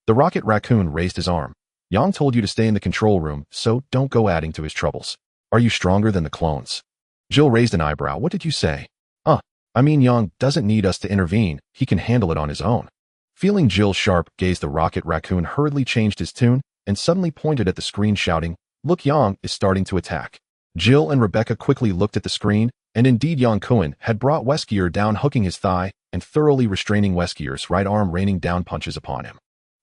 The Rocket Raccoon raised his arm. "Yang told you to stay in the control room, so don't go adding to his troubles. Are you stronger than the clones?" Jill raised an eyebrow. "What did you say?" I mean, Yang doesn't need us to intervene. He can handle it on his own." Feeling Jill's sharp gaze, the Rocket Raccoon hurriedly changed his tune and suddenly pointed at the screen, shouting, "Look, Yang is starting to attack." Jill and Rebecca quickly looked at the screen, and indeed Yang Kun had brought Weskier down, hooking his thigh and thoroughly restraining Weskier's right arm, raining down punches upon him.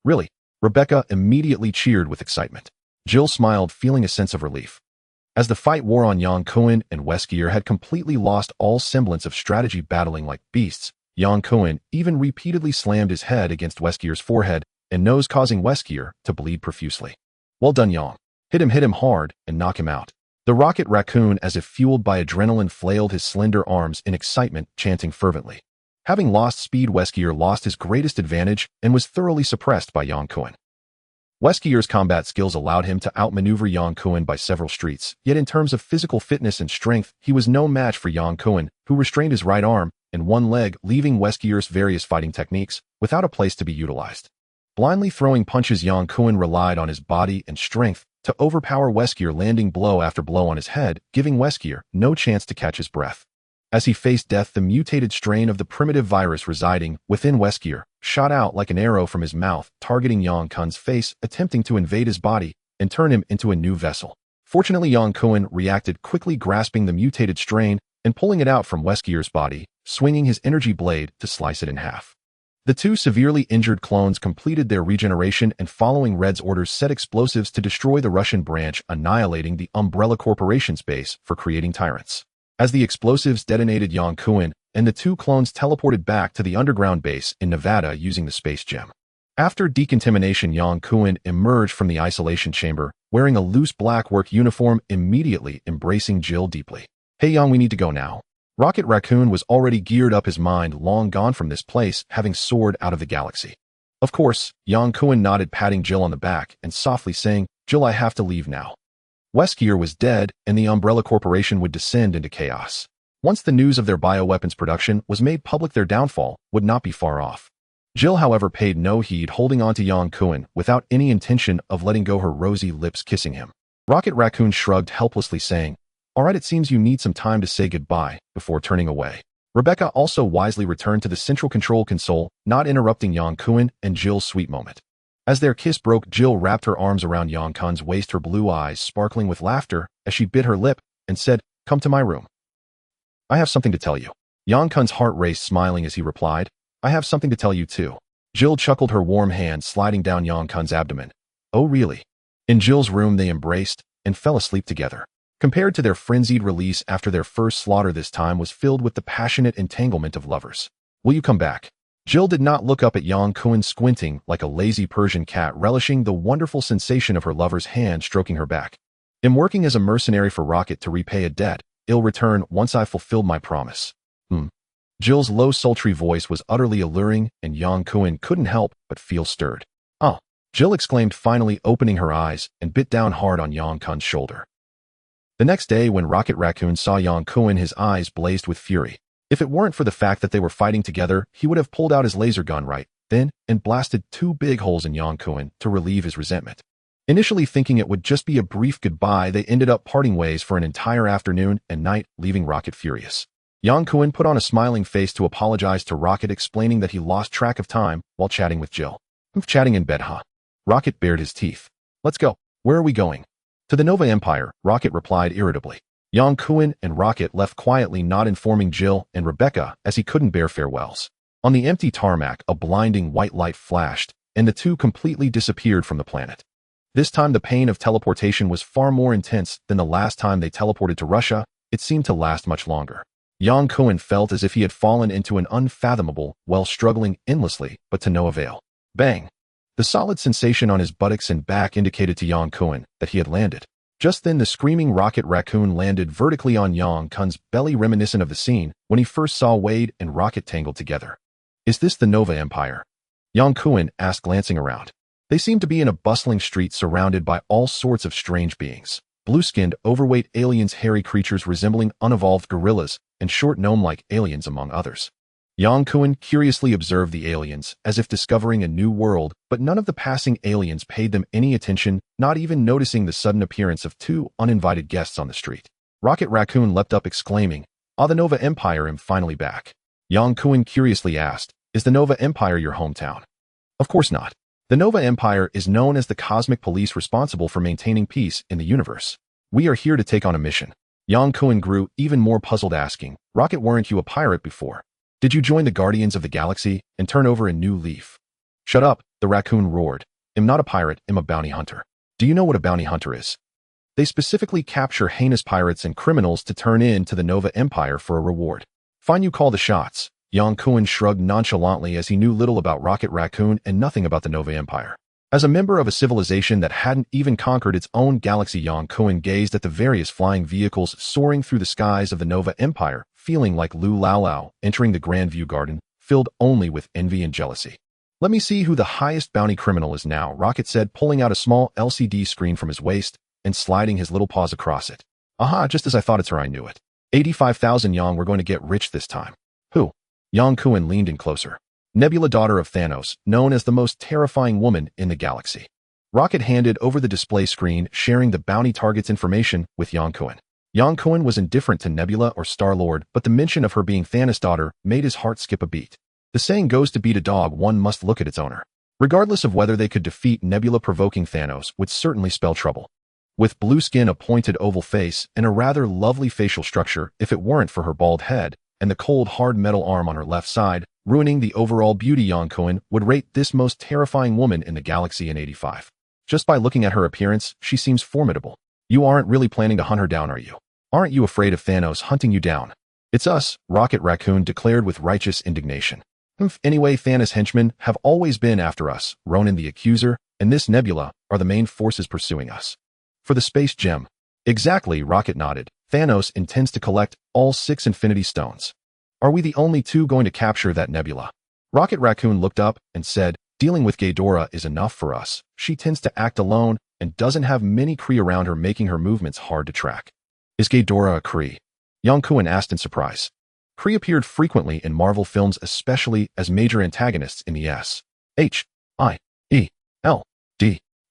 "Really?" Rebecca immediately cheered with excitement. Jill smiled, feeling a sense of relief. As the fight wore on, Yang Kun and Weskier had completely lost all semblance of strategy, battling like beasts. Yang Kun even repeatedly slammed his head against Weskier's forehead and nose, causing Weskier to bleed profusely. "Well done, Yang. Hit him hard, and knock him out." The Rocket Raccoon, as if fueled by adrenaline, flailed his slender arms in excitement, chanting fervently. Having lost speed, Weskier lost his greatest advantage and was thoroughly suppressed by Yang Kun. Weskier's combat skills allowed him to outmaneuver Yang Kun by several streets, yet in terms of physical fitness and strength, he was no match for Yang Kun, who restrained his right arm and one leg, leaving Weskier's various fighting techniques without a place to be utilized. Blindly throwing punches, Yang Kun relied on his body and strength to overpower Weskier, landing blow after blow on his head, giving Weskier no chance to catch his breath. As he faced death, the mutated strain of the primitive virus residing within Weskier shot out like an arrow from his mouth, targeting Yang Kun's face, attempting to invade his body and turn him into a new vessel. Fortunately, Yang Kun reacted quickly, grasping the mutated strain and pulling it out from Weskier's body, swinging his energy blade to slice it in half. The two severely injured clones completed their regeneration and, following Red's orders, set explosives to destroy the Russian branch, annihilating the Umbrella Corporation's base for creating tyrants. As the explosives detonated, Yang Kun and the two clones teleported back to the underground base in Nevada using the space gem. After decontamination, Yang Kun emerged from the isolation chamber, wearing a loose black work uniform, immediately embracing Jill deeply. "Hey Yang, we need to go now." Rocket Raccoon was already geared up, his mind long gone from this place, having soared out of the galaxy. Of course, Yang Kun nodded, patting Jill on the back and softly saying, "Jill, I have to leave now." Weskier was dead, and the Umbrella Corporation would descend into chaos. Once the news of their bioweapons production was made public, their downfall would not be far off. Jill, however, paid no heed, holding on to Yang Kun without any intention of letting go, her rosy lips kissing him. Rocket Raccoon shrugged helplessly, saying, "All right, it seems you need some time to say goodbye," before turning away. Rebecca also wisely returned to the central control console, not interrupting Yang Kun and Jill's sweet moment. As their kiss broke, Jill wrapped her arms around Yang Kun's waist, her blue eyes sparkling with laughter as she bit her lip and said, "Come to my room. I have something to tell you." Yang Kun's heart raced, smiling as he replied, "I have something to tell you too." Jill chuckled, her warm hand sliding down Yang Kun's abdomen. "Oh, really?" In Jill's room, they embraced and fell asleep together. Compared to their frenzied release after their first slaughter, this time was filled with the passionate entanglement of lovers. "Will you come back?" Jill did not look up at Yang Kun, squinting like a lazy Persian cat, relishing the wonderful sensation of her lover's hand stroking her back. "I'm working as a mercenary for Rocket to repay a debt. I'll return once I've fulfilled my promise." Jill's low, sultry voice was utterly alluring, and Yang Kun couldn't help but feel stirred. "Oh," Jill exclaimed, finally opening her eyes and bit down hard on Yang Kun's shoulder. The next day, when Rocket Raccoon saw Yang Kun, his eyes blazed with fury. If it weren't for the fact that they were fighting together, he would have pulled out his laser gun right then and blasted two big holes in Yang Kun to relieve his resentment. Initially thinking it would just be a brief goodbye, they ended up parting ways for an entire afternoon and night, leaving Rocket furious. Yang Kun put on a smiling face to apologize to Rocket, explaining that he lost track of time while chatting with Jill. "I'm chatting in bed, huh?" Rocket bared his teeth. "Let's go. Where are we going?" "To the Nova Empire," Rocket replied irritably. Yang Kun and Rocket left quietly, not informing Jill and Rebecca, as he couldn't bear farewells. On the empty tarmac, a blinding white light flashed, and the two completely disappeared from the planet. This time, the pain of teleportation was far more intense than the last time they teleported to Russia. It seemed to last much longer. Yang Kun felt as if he had fallen into an unfathomable well, struggling endlessly, but to no avail. Bang! The solid sensation on his buttocks and back indicated to Yang Kun that he had landed. Just then, the screaming rocket raccoon landed vertically on Yang Kun's belly, reminiscent of the scene when he first saw Wade and Rocket tangled together. "Is this the Nova Empire?" Yang Kun asked, glancing around. They seemed to be in a bustling street surrounded by all sorts of strange beings. Blue-skinned, overweight aliens, hairy creatures resembling unevolved gorillas, and short gnome-like aliens, among others. Yang Kun curiously observed the aliens, as if discovering a new world, but none of the passing aliens paid them any attention, not even noticing the sudden appearance of two uninvited guests on the street. Rocket Raccoon leapt up, exclaiming, "Ah, the Nova Empire am finally back." Yang Kun curiously asked, "Is the Nova Empire your hometown?" "Of course not. The Nova Empire is known as the cosmic police responsible for maintaining peace in the universe. We are here to take on a mission." Yang Kun grew even more puzzled, asking, "Rocket, weren't you a pirate before? Did you join the Guardians of the Galaxy and turn over a new leaf?" "Shut up," the raccoon roared. "I'm not a pirate, I'm a bounty hunter." "Do you know what a bounty hunter is?" "They specifically capture heinous pirates and criminals to turn in to the Nova Empire for a reward." "Fine, you call the shots." Yang Kun shrugged nonchalantly, as he knew little about Rocket Raccoon and nothing about the Nova Empire. As a member of a civilization that hadn't even conquered its own galaxy, Yang Kun gazed at the various flying vehicles soaring through the skies of the Nova Empire, feeling like Lu Lao Lao entering the Grand View Garden, filled only with envy and jealousy. "Let me see who the highest bounty criminal is now," Rocket said, pulling out a small LCD screen from his waist and sliding his little paws across it. "Aha, just as I thought, it's her, I knew it. 85,000 Yang, we're going to get rich this time." "Who?" Yang Kun leaned in closer. "Nebula, daughter of Thanos, known as the most terrifying woman in the galaxy." Rocket handed over the display screen, sharing the bounty target's information with Yang Kun. Yang Kun was indifferent to Nebula or Star-Lord, but the mention of her being Thanos' daughter made his heart skip a beat. The saying goes, to beat a dog, one must look at its owner. Regardless of whether they could defeat Nebula, provoking Thanos would certainly spell trouble. With blue skin, a pointed oval face, and a rather lovely facial structure if it weren't for her bald head, and the cold hard metal arm on her left side, ruining the overall beauty, Yang Kun would rate this most terrifying woman in the galaxy an 85. Just by looking at her appearance, she seems formidable. "You aren't really planning to hunt her down, are you? Aren't you afraid of Thanos hunting you down?" "It's us," Rocket Raccoon declared with righteous indignation. "Anyway, Thanos' henchmen have always been after us. Ronan the Accuser and this Nebula are the main forces pursuing us." "For the space gem." "Exactly," Rocket nodded. "Thanos intends to collect all 6 Infinity Stones." "Are we the only two going to capture that Nebula?" Rocket Raccoon looked up and said, "Dealing with Ghidorah is enough for us. She tends to act alone and doesn't have many Kree around her, making her movements hard to track." "Is Ghidorah a Kree?" Yang Kun asked in surprise. Kree appeared frequently in Marvel films, especially as major antagonists in the S.H.I.E.L.D.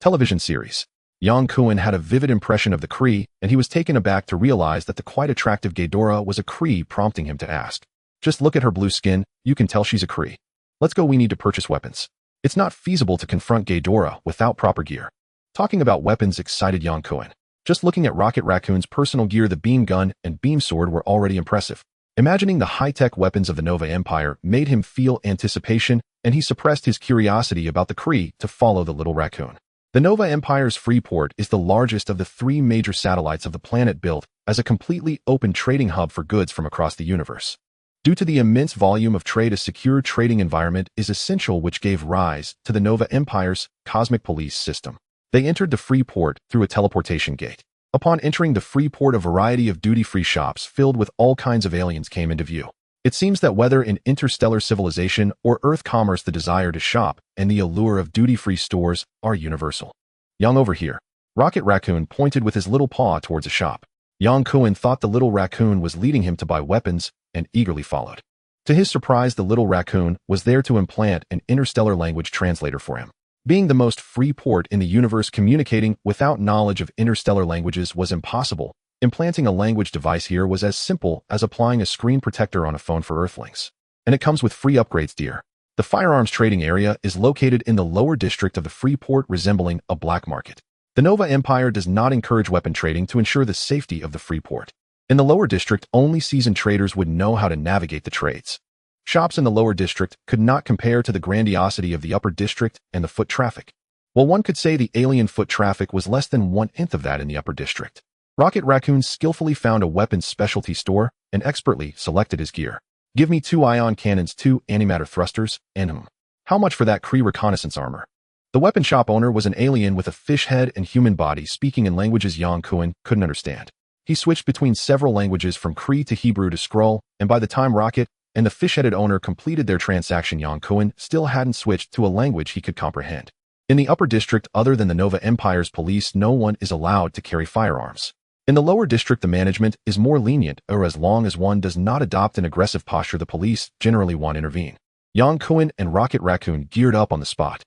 television series. Yang Kun had a vivid impression of the Kree, and he was taken aback to realize that the quite attractive Ghidorah was a Kree, prompting him to ask, "Just look at her blue skin, you can tell she's a Kree. Let's go, we need to purchase weapons." It's not feasible to confront Ghidorah without proper gear. Talking about weapons excited Yang Kun. Just looking at Rocket Raccoon's personal gear, the beam gun and beam sword were already impressive. Imagining the high-tech weapons of the Nova Empire made him feel anticipation, and he suppressed his curiosity about the Kree to follow the little raccoon. The Nova Empire's Freeport is the largest of the 3 major satellites of the planet, built as a completely open trading hub for goods from across the universe. Due to the immense volume of trade, a secure trading environment is essential, which gave rise to the Nova Empire's cosmic police system. They entered the Freeport through a teleportation gate. Upon entering the Freeport, a variety of duty-free shops filled with all kinds of aliens came into view. It seems that whether in interstellar civilization or Earth commerce, the desire to shop and the allure of duty-free stores are universal. "Young, over here." Rocket Raccoon pointed with his little paw towards a shop. Yang Kun thought the little raccoon was leading him to buy weapons and eagerly followed. To his surprise, the little raccoon was there to implant an interstellar language translator for him. Being the most free port in the universe, communicating without knowledge of interstellar languages was impossible. Implanting a language device here was as simple as applying a screen protector on a phone for Earthlings. And it comes with free upgrades, dear. The firearms trading area is located in the lower district of the Freeport, resembling a black market. The Nova Empire does not encourage weapon trading to ensure the safety of the Freeport. In the lower district, only seasoned traders would know how to navigate the trades. Shops in the lower district could not compare to the grandiosity of the upper district and the foot traffic. Well, one could say the alien foot traffic was less than 1/10 of that in the upper district. Rocket Raccoon skillfully found a weapons specialty store and expertly selected his gear. "Give me 2 ion cannons, 2 antimatter thrusters, and How much for that Kree reconnaissance armor?" The weapon shop owner was an alien with a fish head and human body speaking in languages Yang Kun couldn't understand. He switched between several languages from Cree to Hebrew to Skrull, and by the time Rocket and the fish-headed owner completed their transaction, Yang Kun still hadn't switched to a language he could comprehend. In the upper district, other than the Nova Empire's police, no one is allowed to carry firearms. In the lower district, the management is more lenient, or as long as one does not adopt an aggressive posture, the police generally won't intervene. Yang Kun and Rocket Raccoon geared up on the spot.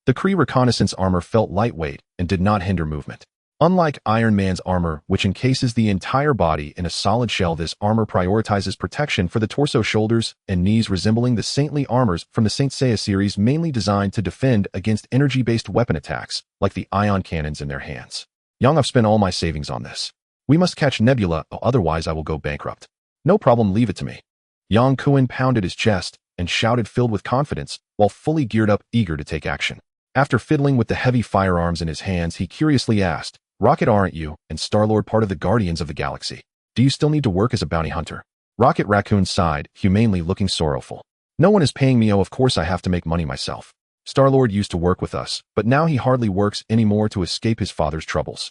The Kree reconnaissance armor felt lightweight and did not hinder movement. Unlike Iron Man's armor, which encases the entire body in a solid shell, this armor prioritizes protection for the torso, shoulders, and knees, resembling the saintly armors from the Saint Seiya series, mainly designed to defend against energy-based weapon attacks, like the ion cannons in their hands. Yang, I've spent all my savings on this. We must catch Nebula, otherwise I will go bankrupt. No problem, leave it to me. Yang Kun pounded his chest and shouted, filled with confidence, while fully geared up, eager to take action. After fiddling with the heavy firearms in his hands, he curiously asked, Rocket, aren't you and Star-Lord part of the Guardians of the Galaxy? Do you still need to work as a bounty hunter? Rocket Raccoon sighed, humanely, looking sorrowful. No one is paying me. Oh, of course I have to make money myself. Star-Lord used to work with us, but now he hardly works anymore to escape his father's troubles.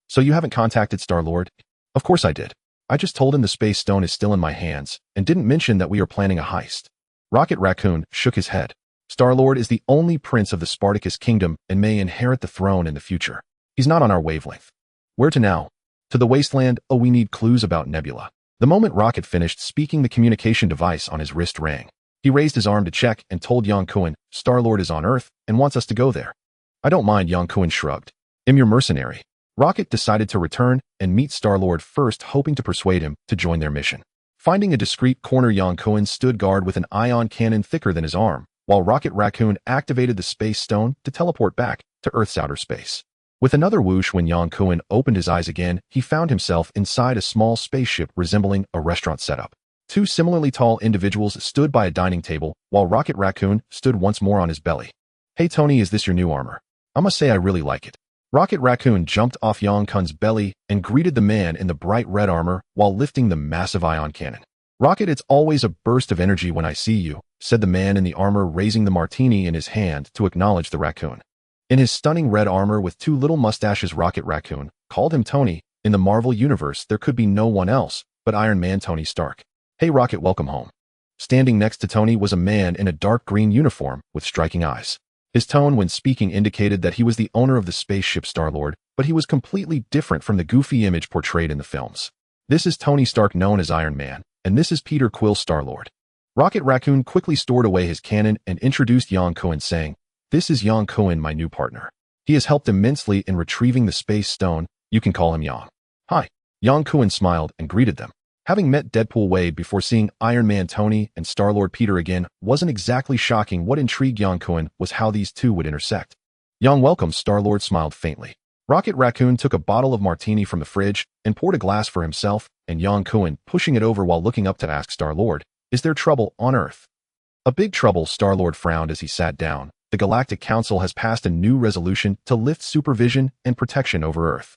So you haven't contacted Star-Lord? Of course I did. I just told him the Space Stone is still in my hands, and didn't mention that we are planning a heist. Rocket Raccoon shook his head. Star-Lord is the only prince of the Spartacus kingdom and may inherit the throne in the future. He's not on our wavelength. Where to now? To the wasteland. Oh, we need clues about Nebula. The moment Rocket finished speaking, the communication device on his wrist rang. He raised his arm to check and told Yang Kun, Star-Lord is on Earth and wants us to go there. I don't mind, Yang Kun shrugged. I'm your mercenary. Rocket decided to return and meet Star-Lord first, hoping to persuade him to join their mission. Finding a discreet corner, Yang Kun stood guard with an ion cannon thicker than his arm, while Rocket Raccoon activated the Space Stone to teleport back to Earth's outer space. With another whoosh, when Yang Kun opened his eyes again, he found himself inside a small spaceship resembling a restaurant setup. Two similarly tall individuals stood by a dining table, while Rocket Raccoon stood once more on his belly. Hey Tony, is this your new armor? I must say I really like it. Rocket Raccoon jumped off Yang Kun's belly and greeted the man in the bright red armor while lifting the massive ion cannon. Rocket, it's always a burst of energy when I see you, said the man in the armor, raising the martini in his hand to acknowledge the raccoon. In his stunning red armor with two little mustaches, Rocket Raccoon called him Tony. In the Marvel Universe, there could be no one else but Iron Man Tony Stark. Hey Rocket, welcome home. Standing next to Tony was a man in a dark green uniform with striking eyes. His tone when speaking indicated that he was the owner of the spaceship Star-Lord, but he was completely different from the goofy image portrayed in the films. This is Tony Stark, known as Iron Man, and this is Peter Quill, Star-Lord. Rocket Raccoon quickly stored away his cannon and introduced Yang Kun, saying, This is Yang Kun, my new partner. He has helped immensely in retrieving the Space Stone. You can call him Yang. Hi. Yang Kun smiled and greeted them. Having met Deadpool Wade before, seeing Iron Man Tony and Star-Lord Peter again wasn't exactly shocking. What intrigued Yang Kun was how these two would intersect. Yang, welcome, Star-Lord smiled faintly. Rocket Raccoon took a bottle of martini from the fridge and poured a glass for himself and Yang Kun, pushing it over while looking up to ask Star-Lord, Is there trouble on Earth? A big trouble, Star-Lord frowned as he sat down. The Galactic Council has passed a new resolution to lift supervision and protection over Earth.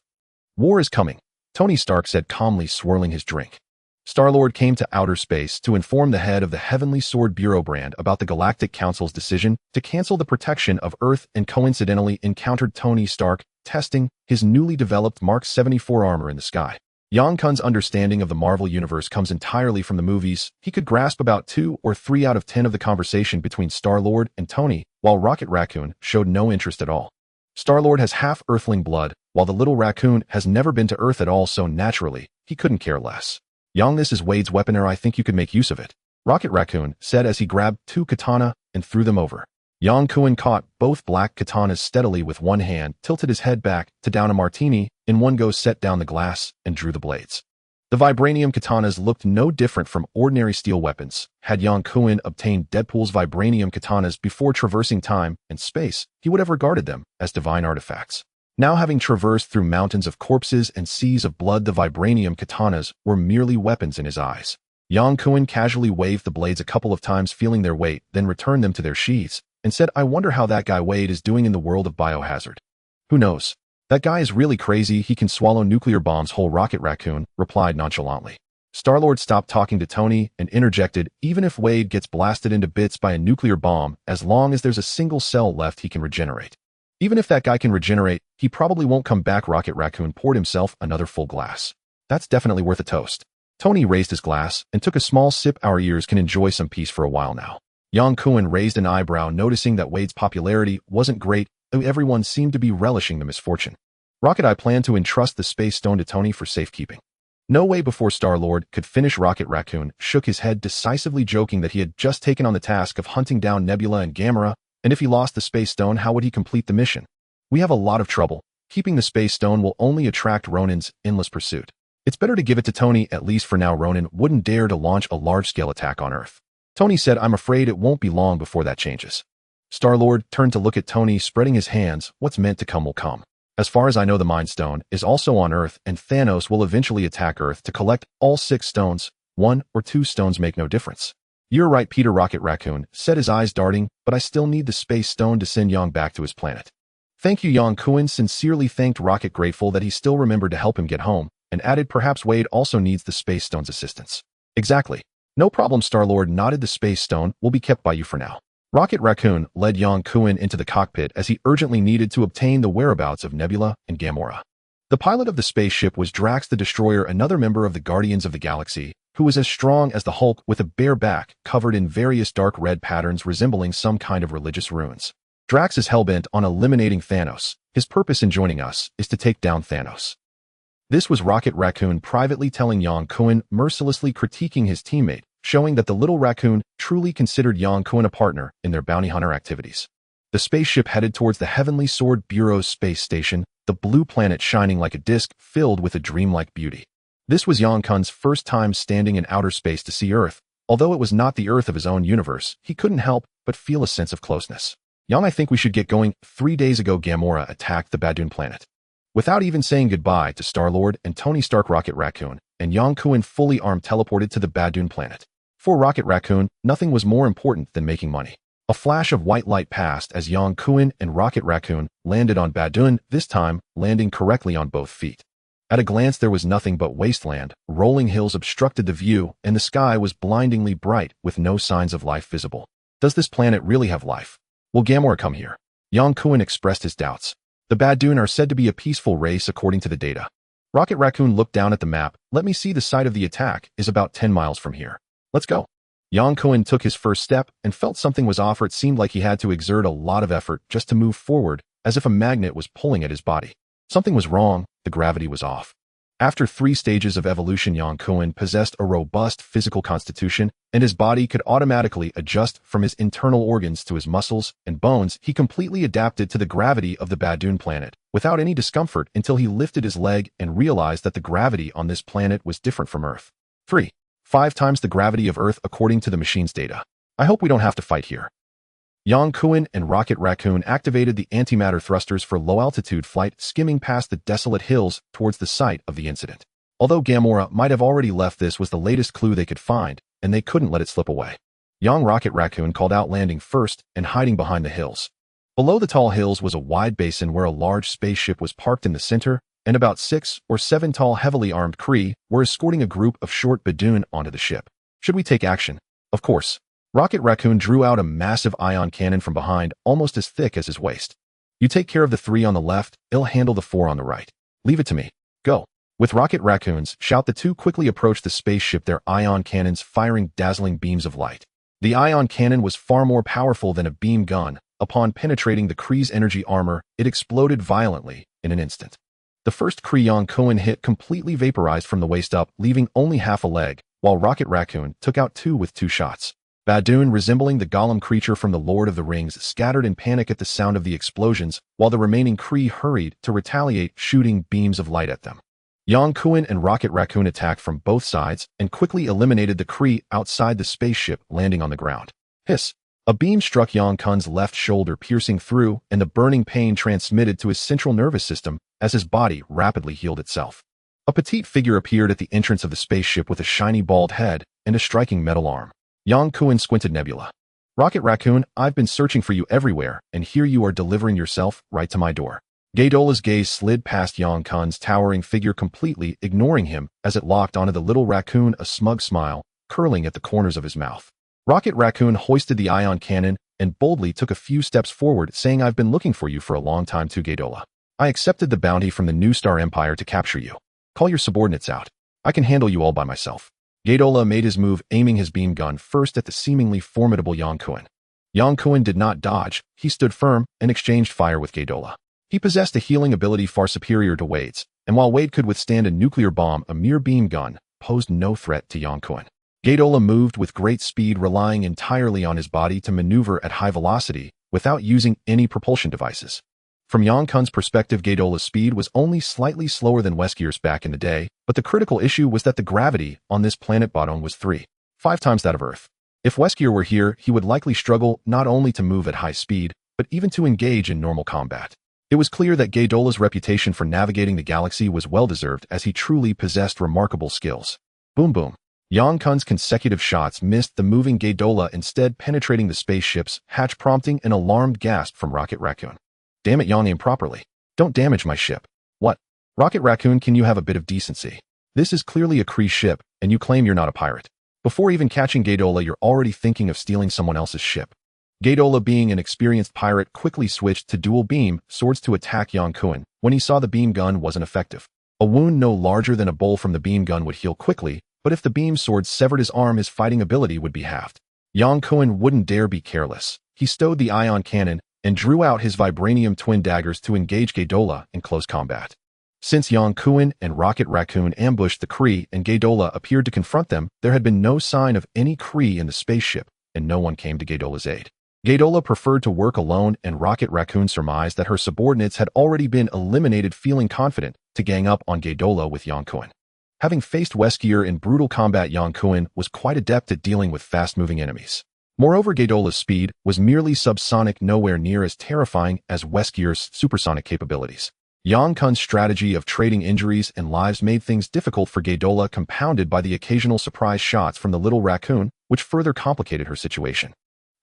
War is coming, Tony Stark said calmly, swirling his drink. Star-Lord came to outer space to inform the head of the Heavenly Sword Bureau brand about the Galactic Council's decision to cancel the protection of Earth and coincidentally encountered Tony Stark testing his newly developed Mark 74 armor in the sky. Yang Kun's understanding of the Marvel Universe comes entirely from the movies. He could grasp about 2 or 3 out of 10 of the conversation between Star-Lord and Tony, while Rocket Raccoon showed no interest at all. Star-Lord has half Earthling blood, while the little raccoon has never been to Earth at all, so naturally, he couldn't care less. Yang, this is Wade's weapon, or I think you could make use of it, Rocket Raccoon said as he grabbed 2 katana and threw them over. Yang Kun caught both black katanas steadily with one hand, tilted his head back to down a martini, in one go set down the glass and drew the blades. The vibranium katanas looked no different from ordinary steel weapons. Had Yang Kun obtained Deadpool's vibranium katanas before traversing time and space, he would have regarded them as divine artifacts. Now, having traversed through mountains of corpses and seas of blood, the vibranium katanas were merely weapons in his eyes. Yang Kun casually waved the blades a couple of times, feeling their weight, then returned them to their sheaths, and said, I wonder how that guy Wade is doing in the world of biohazard. Who knows? That guy is really crazy. He can swallow nuclear bombs whole, Rocket Raccoon replied nonchalantly. Star-Lord stopped talking to Tony and interjected, even if Wade gets blasted into bits by a nuclear bomb, as long as there's a single cell left, he can regenerate. Even if that guy can regenerate, he probably won't come back. Rocket Raccoon poured himself another full glass. That's definitely worth a toast. Tony raised his glass and took a small sip. Our ears can enjoy some peace for a while now. Yang Kun raised an eyebrow, noticing that Wade's popularity wasn't great, though everyone seemed to be relishing the misfortune. Rocket, I plan to entrust the space stone to Tony for safekeeping. No way. Before Star-Lord could finish, Rocket Raccoon shook his head decisively, joking that he had just taken on the task of hunting down Nebula and Gamora, and if he lost the space stone, how would he complete the mission? We have a lot of trouble. Keeping the space stone will only attract Ronin's endless pursuit. It's better to give it to Tony, at least for now. Ronin wouldn't dare to launch a large-scale attack on Earth. Tony said, I'm afraid it won't be long before that changes. Star-Lord turned to look at Tony, spreading his hands. What's meant to come will come. As far as I know, the Mind Stone is also on Earth, and Thanos will eventually attack Earth to collect all 6 stones. 1 or 2 stones make no difference. You're right, Peter. Rocket Raccoon said, his eyes darting, but I still need the space stone to send Yang back to his planet. Thank you. Yang Kun sincerely thanked Rocket, grateful that he still remembered to help him get home, and added, perhaps Wade also needs the space stone's assistance. Exactly. No problem. Star-Lord nodded. The space stone will be kept by you for now. Rocket Raccoon led Yang Kun into the cockpit as he urgently needed to obtain the whereabouts of Nebula and Gamora. The pilot of the spaceship was Drax the Destroyer, another member of the Guardians of the Galaxy, who was as strong as the Hulk with a bare back covered in various dark red patterns resembling some kind of religious runes. Drax is hellbent on eliminating Thanos. His purpose in joining us is to take down Thanos. This was Rocket Raccoon privately telling Yang Kun, mercilessly critiquing his teammate, showing that the little raccoon truly considered Yang Kun a partner in their bounty hunter activities. The spaceship headed towards the Heavenly Sword Bureau's space station, the blue planet shining like a disk filled with a dreamlike beauty. This was Yang Kun's first time standing in outer space to see Earth. Although it was not the Earth of his own universe, he couldn't help but feel a sense of closeness. Yang, I think we should get going. 3 days ago, Gamora attacked the Badoon planet. Without even saying goodbye to Star-Lord and Tony Stark, Rocket Raccoon and Yang Kun, fully armed, teleported to the Badoon planet. For Rocket Raccoon, nothing was more important than making money. A flash of white light passed as Yang Kun and Rocket Raccoon landed on Badoon, this time landing correctly on both feet. At a glance, there was nothing but wasteland. Rolling hills obstructed the view, and the sky was blindingly bright with no signs of life visible. Does this planet really have life? Will Gamora come here? Yang Kun expressed his doubts. The Badoon are said to be a peaceful race according to the data. Rocket Raccoon looked down at the map. Let me see. The site of the attack is about 10 miles from here. Let's go. Yang Kun took his first step and felt something was off. It seemed like he had to exert a lot of effort just to move forward, as if a magnet was pulling at his body. Something was wrong. The gravity was off. After 3 stages of evolution, Yang Kun possessed a robust physical constitution, and his body could automatically adjust from his internal organs to his muscles and bones. He completely adapted to the gravity of the Badoon planet without any discomfort until he lifted his leg and realized that the gravity on this planet was different from Earth. 5 times the gravity of Earth according to the machine's data. I hope we don't have to fight here. Yang Kun and Rocket Raccoon activated the antimatter thrusters for low-altitude flight, skimming past the desolate hills towards the site of the incident. Although Gamora might have already left, this was the latest clue they could find, and they couldn't let it slip away. Young Rocket Raccoon called out, landing first and hiding behind the hills. Below the tall hills was a wide basin where a large spaceship was parked in the center, and about 6 or 7 tall, heavily armed Kree were escorting a group of short Badoon onto the ship. Should we take action? Of course. Rocket Raccoon drew out a massive ion cannon from behind, almost as thick as his waist. You take care of the 3 on the left, I'll handle the 4 on the right. Leave it to me. Go. With Rocket Raccoon's shout, the 2 quickly approached the spaceship, their ion cannons firing dazzling beams of light. The ion cannon was far more powerful than a beam gun. Upon penetrating the Kree's energy armor, it exploded violently in an instant. The first Kree, Yang Kun, hit completely vaporized from the waist up, leaving only half a leg, while Rocket Raccoon took out 2 with 2 shots. Badoon, resembling the golem creature from the Lord of the Rings, scattered in panic at the sound of the explosions, while the remaining Kree hurried to retaliate, shooting beams of light at them. Yang Kun and Rocket Raccoon attacked from both sides and quickly eliminated the Kree outside the spaceship, landing on the ground. Hiss! A beam struck Yang Kun's left shoulder, piercing through, and the burning pain transmitted to his central nervous system as his body rapidly healed itself. A petite figure appeared at the entrance of the spaceship with a shiny bald head and a striking metal arm. Yang Kun squinted. Nebula. Rocket Raccoon, I've been searching for you everywhere, and here you are delivering yourself right to my door. Gaydola's gaze slid past Yang Kun's towering figure, completely ignoring him as it locked onto the little raccoon, a smug smile curling at the corners of his mouth. Rocket Raccoon hoisted the ion cannon and boldly took a few steps forward, saying, "I've been looking for you for a long time too, Gadola. I accepted the bounty from the New Star Empire to capture you. Call your subordinates out. I can handle you all by myself." Gadola made his move, aiming his beam gun first at the seemingly formidable Yang Kun. Yang Kun did not dodge. He stood firm and exchanged fire with Gadola. He possessed a healing ability far superior to Wade's, and while Wade could withstand a nuclear bomb, a mere beam gun posed no threat to Yang Kun. Gadola moved with great speed, relying entirely on his body to maneuver at high velocity without using any propulsion devices. From Yang Kun's perspective, Gadola's speed was only slightly slower than Weskir's back in the day, but the critical issue was that the gravity on this planet Bodong was 5 times that of Earth. If Weskir were here, he would likely struggle not only to move at high speed, but even to engage in normal combat. It was clear that Gadola's reputation for navigating the galaxy was well-deserved, as he truly possessed remarkable skills. Boom boom. Yang Kun's consecutive shots missed the moving Gadola, instead penetrating the spaceship's hatch, prompting an alarmed gasp from Rocket Raccoon. "Damn it, Yang, aim properly. Don't damage my ship." "What? Rocket Raccoon, can you have a bit of decency? This is clearly a Kree ship, and you claim you're not a pirate. Before even catching Gadola, you're already thinking of stealing someone else's ship." Gadola, being an experienced pirate, quickly switched to dual beam swords to attack Yang Kun when he saw the beam gun wasn't effective. A wound no larger than a bowl from the beam gun would heal quickly, but if the beam sword severed his arm, his fighting ability would be halved. Yang Kun wouldn't dare be careless. He stowed the ion cannon and drew out his vibranium twin daggers to engage Gadola in close combat. Since Yang Kun and Rocket Raccoon ambushed the Kree and Gadola appeared to confront them, there had been no sign of any Kree in the spaceship, and no one came to Gadola's aid. Gadola preferred to work alone, and Rocket Raccoon surmised that her subordinates had already been eliminated, feeling confident to gang up on Gadola with Yang Kun. Having faced Weskir in brutal combat, Yang Kun was quite adept at dealing with fast-moving enemies. Moreover, Gadola's speed was merely subsonic, nowhere near as terrifying as Weskir's supersonic capabilities. Yang Kun's strategy of trading injuries and lives made things difficult for Gadola, compounded by the occasional surprise shots from the little raccoon, which further complicated her situation.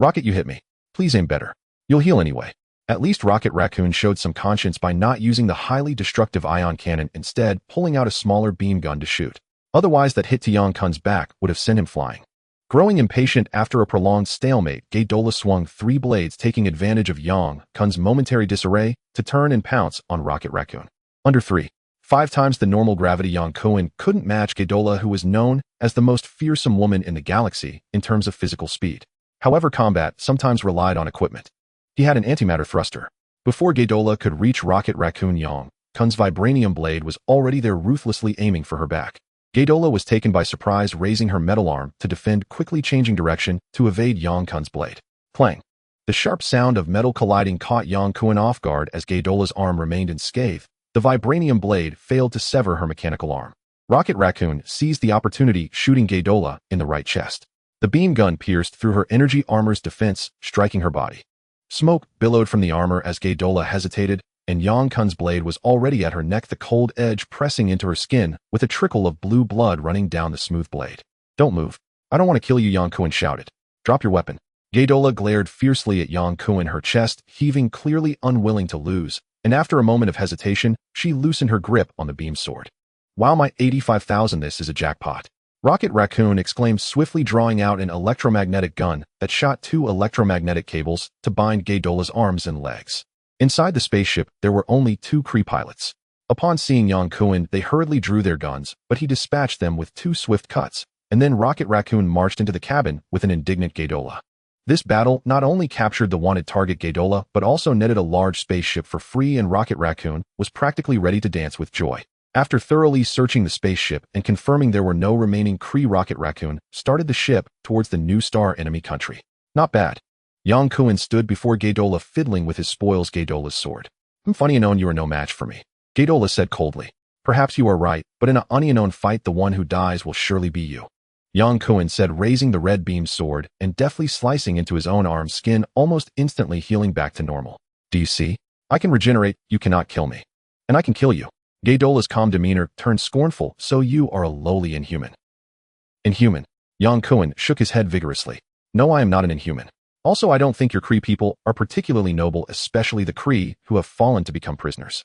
"Rocket, you hit me. Please aim better. You'll heal anyway." At least Rocket Raccoon showed some conscience by not using the highly destructive ion cannon, instead pulling out a smaller beam gun to shoot. Otherwise, that hit to Yang Kun's back would have sent him flying. Growing impatient after a prolonged stalemate, Gadola swung 3 blades, taking advantage of Yang Kun's momentary disarray to turn and pounce on Rocket Raccoon. Under 5 times the normal gravity, Yang Kun couldn't match Gadola, who was known as the most fearsome woman in the galaxy in terms of physical speed. However, combat sometimes relied on equipment. He had an antimatter thruster. Before Gadola could reach Rocket Raccoon, Yang Kun's vibranium blade was already there, ruthlessly aiming for her back. Gadola was taken by surprise, raising her metal arm to defend, quickly changing direction to evade Yang Kun's blade. Clang! The sharp sound of metal colliding caught Yang Kun off guard. As Gadola's arm remained unscathed, the vibranium blade failed to sever her mechanical arm. Rocket Raccoon seized the opportunity, shooting Gadola in the right chest. The beam gun pierced through her energy armor's defense, striking her body. Smoke billowed from the armor as Gadola hesitated, and Yang Kun's blade was already at her neck, the cold edge pressing into her skin with a trickle of blue blood running down the smooth blade. "Don't move. I don't want to kill you," Yang Kun shouted. "Drop your weapon." Gadola glared fiercely at Yang Kun, her chest heaving, clearly unwilling to lose, and after a moment of hesitation, she loosened her grip on the beam sword. "Wow, my 85,000, this is a jackpot." Rocket Raccoon exclaimed, swiftly drawing out an electromagnetic gun that shot 2 electromagnetic cables to bind Gadola's arms and legs. Inside the spaceship, there were only 2 Kree pilots. Upon seeing Yang Kun, they hurriedly drew their guns, but he dispatched them with 2 swift cuts, and then Rocket Raccoon marched into the cabin with an indignant Gadola. This battle not only captured the wanted target Gadola, but also netted a large spaceship for free, and Rocket Raccoon was practically ready to dance with joy. After thoroughly searching the spaceship and confirming there were no remaining Kree, Rocket Raccoon started the ship towards the New Star enemy country. "Not bad." Yang Kun stood before Gadola, fiddling with his spoils, Gadola's sword. "I'm funny known you are no match for me," Gadola said coldly. "Perhaps you are right, but in an unknown fight, the one who dies will surely be you," Yang Kun said, raising the red beam sword and deftly slicing into his own arm's skin, almost instantly healing back to normal. "Do you see? I can regenerate. You cannot kill me. And I can kill you." Gadola's calm demeanor turned scornful. "So you are a lowly inhuman." "Inhuman?" Yang Kun shook his head vigorously. "No, I am not an inhuman. Also, I don't think your Kree people are particularly noble, especially the Kree who have fallen to become prisoners.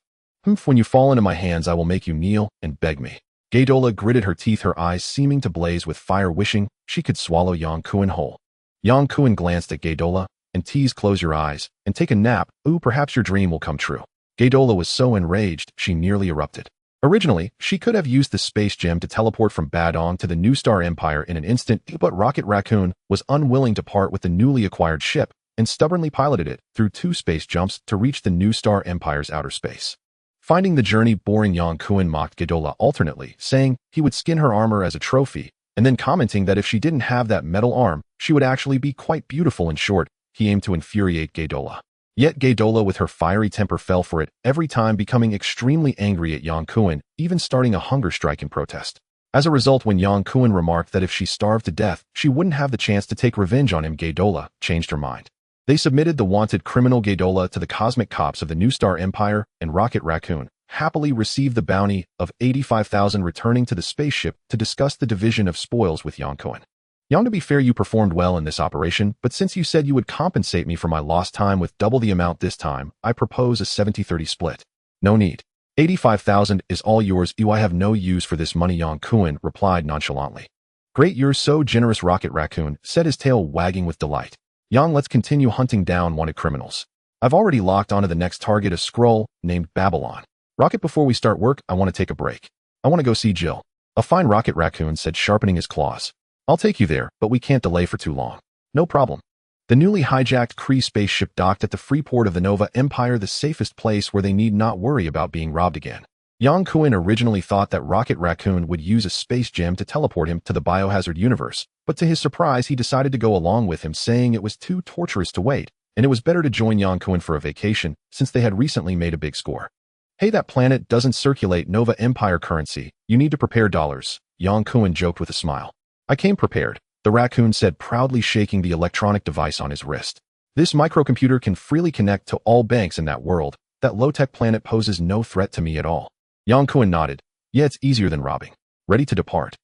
When you fall into my hands, I will make you kneel and beg me." Gadola gritted her teeth, her eyes seeming to blaze with fire, wishing she could swallow Yang Kun whole. Yang Kun glanced at Gadola, and tease close your eyes, and take a nap, ooh, perhaps your dream will come true. Gaydola was so enraged, she nearly erupted. Originally, she could have used the space gem to teleport from Badong to the New Star Empire in an instant, but Rocket Raccoon was unwilling to part with the newly acquired ship and stubbornly piloted it through 2 space jumps to reach the New Star Empire's outer space. Finding the journey boring, Yang Kun mocked Gaydola alternately, saying he would skin her armor as a trophy, and then commenting that if she didn't have that metal arm, she would actually be quite beautiful. In short, he aimed to infuriate Gaydola. Yet Gaydola with her fiery temper fell for it every time, becoming extremely angry at Yang Kun, even starting a hunger strike in protest. As a result, when Yang Kun remarked that if she starved to death, she wouldn't have the chance to take revenge on him, Gaydola changed her mind. They submitted the wanted criminal Gaydola to the cosmic cops of the New Star Empire, and Rocket Raccoon happily received the bounty of 85,000, returning to the spaceship to discuss the division of spoils with Yang Kun. Yang, to be fair, you performed well in this operation, but since you said you would compensate me for my lost time with double the amount this time, I propose a 70-30 split. No need. 85,000 is all yours. I have no use for this money, Yang Kun replied nonchalantly. Great, you're so generous, Rocket Raccoon said, his tail wagging with delight. Yang, let's continue hunting down wanted criminals. I've already locked onto the next target, a scroll named Babylon. Rocket, before we start work, I want to take a break. I want to go see Jill. A fine, Rocket Raccoon said, sharpening his claws. I'll take you there, but we can't delay for too long. No problem. The newly hijacked Kree spaceship docked at the free port of the Nova Empire, the safest place where they need not worry about being robbed again. Yang Kun originally thought that Rocket Raccoon would use a space gem to teleport him to the biohazard universe, but to his surprise he decided to go along with him, saying it was too torturous to wait, and it was better to join Yang Kun for a vacation since they had recently made a big score. Hey, that planet doesn't circulate Nova Empire currency. You need to prepare dollars, Yang Kun joked with a smile. I came prepared, the raccoon said, proudly shaking the electronic device on his wrist. This microcomputer can freely connect to all banks in that world. That low-tech planet poses no threat to me at all. Yang Kun nodded. Yeah, it's easier than robbing. Ready to depart.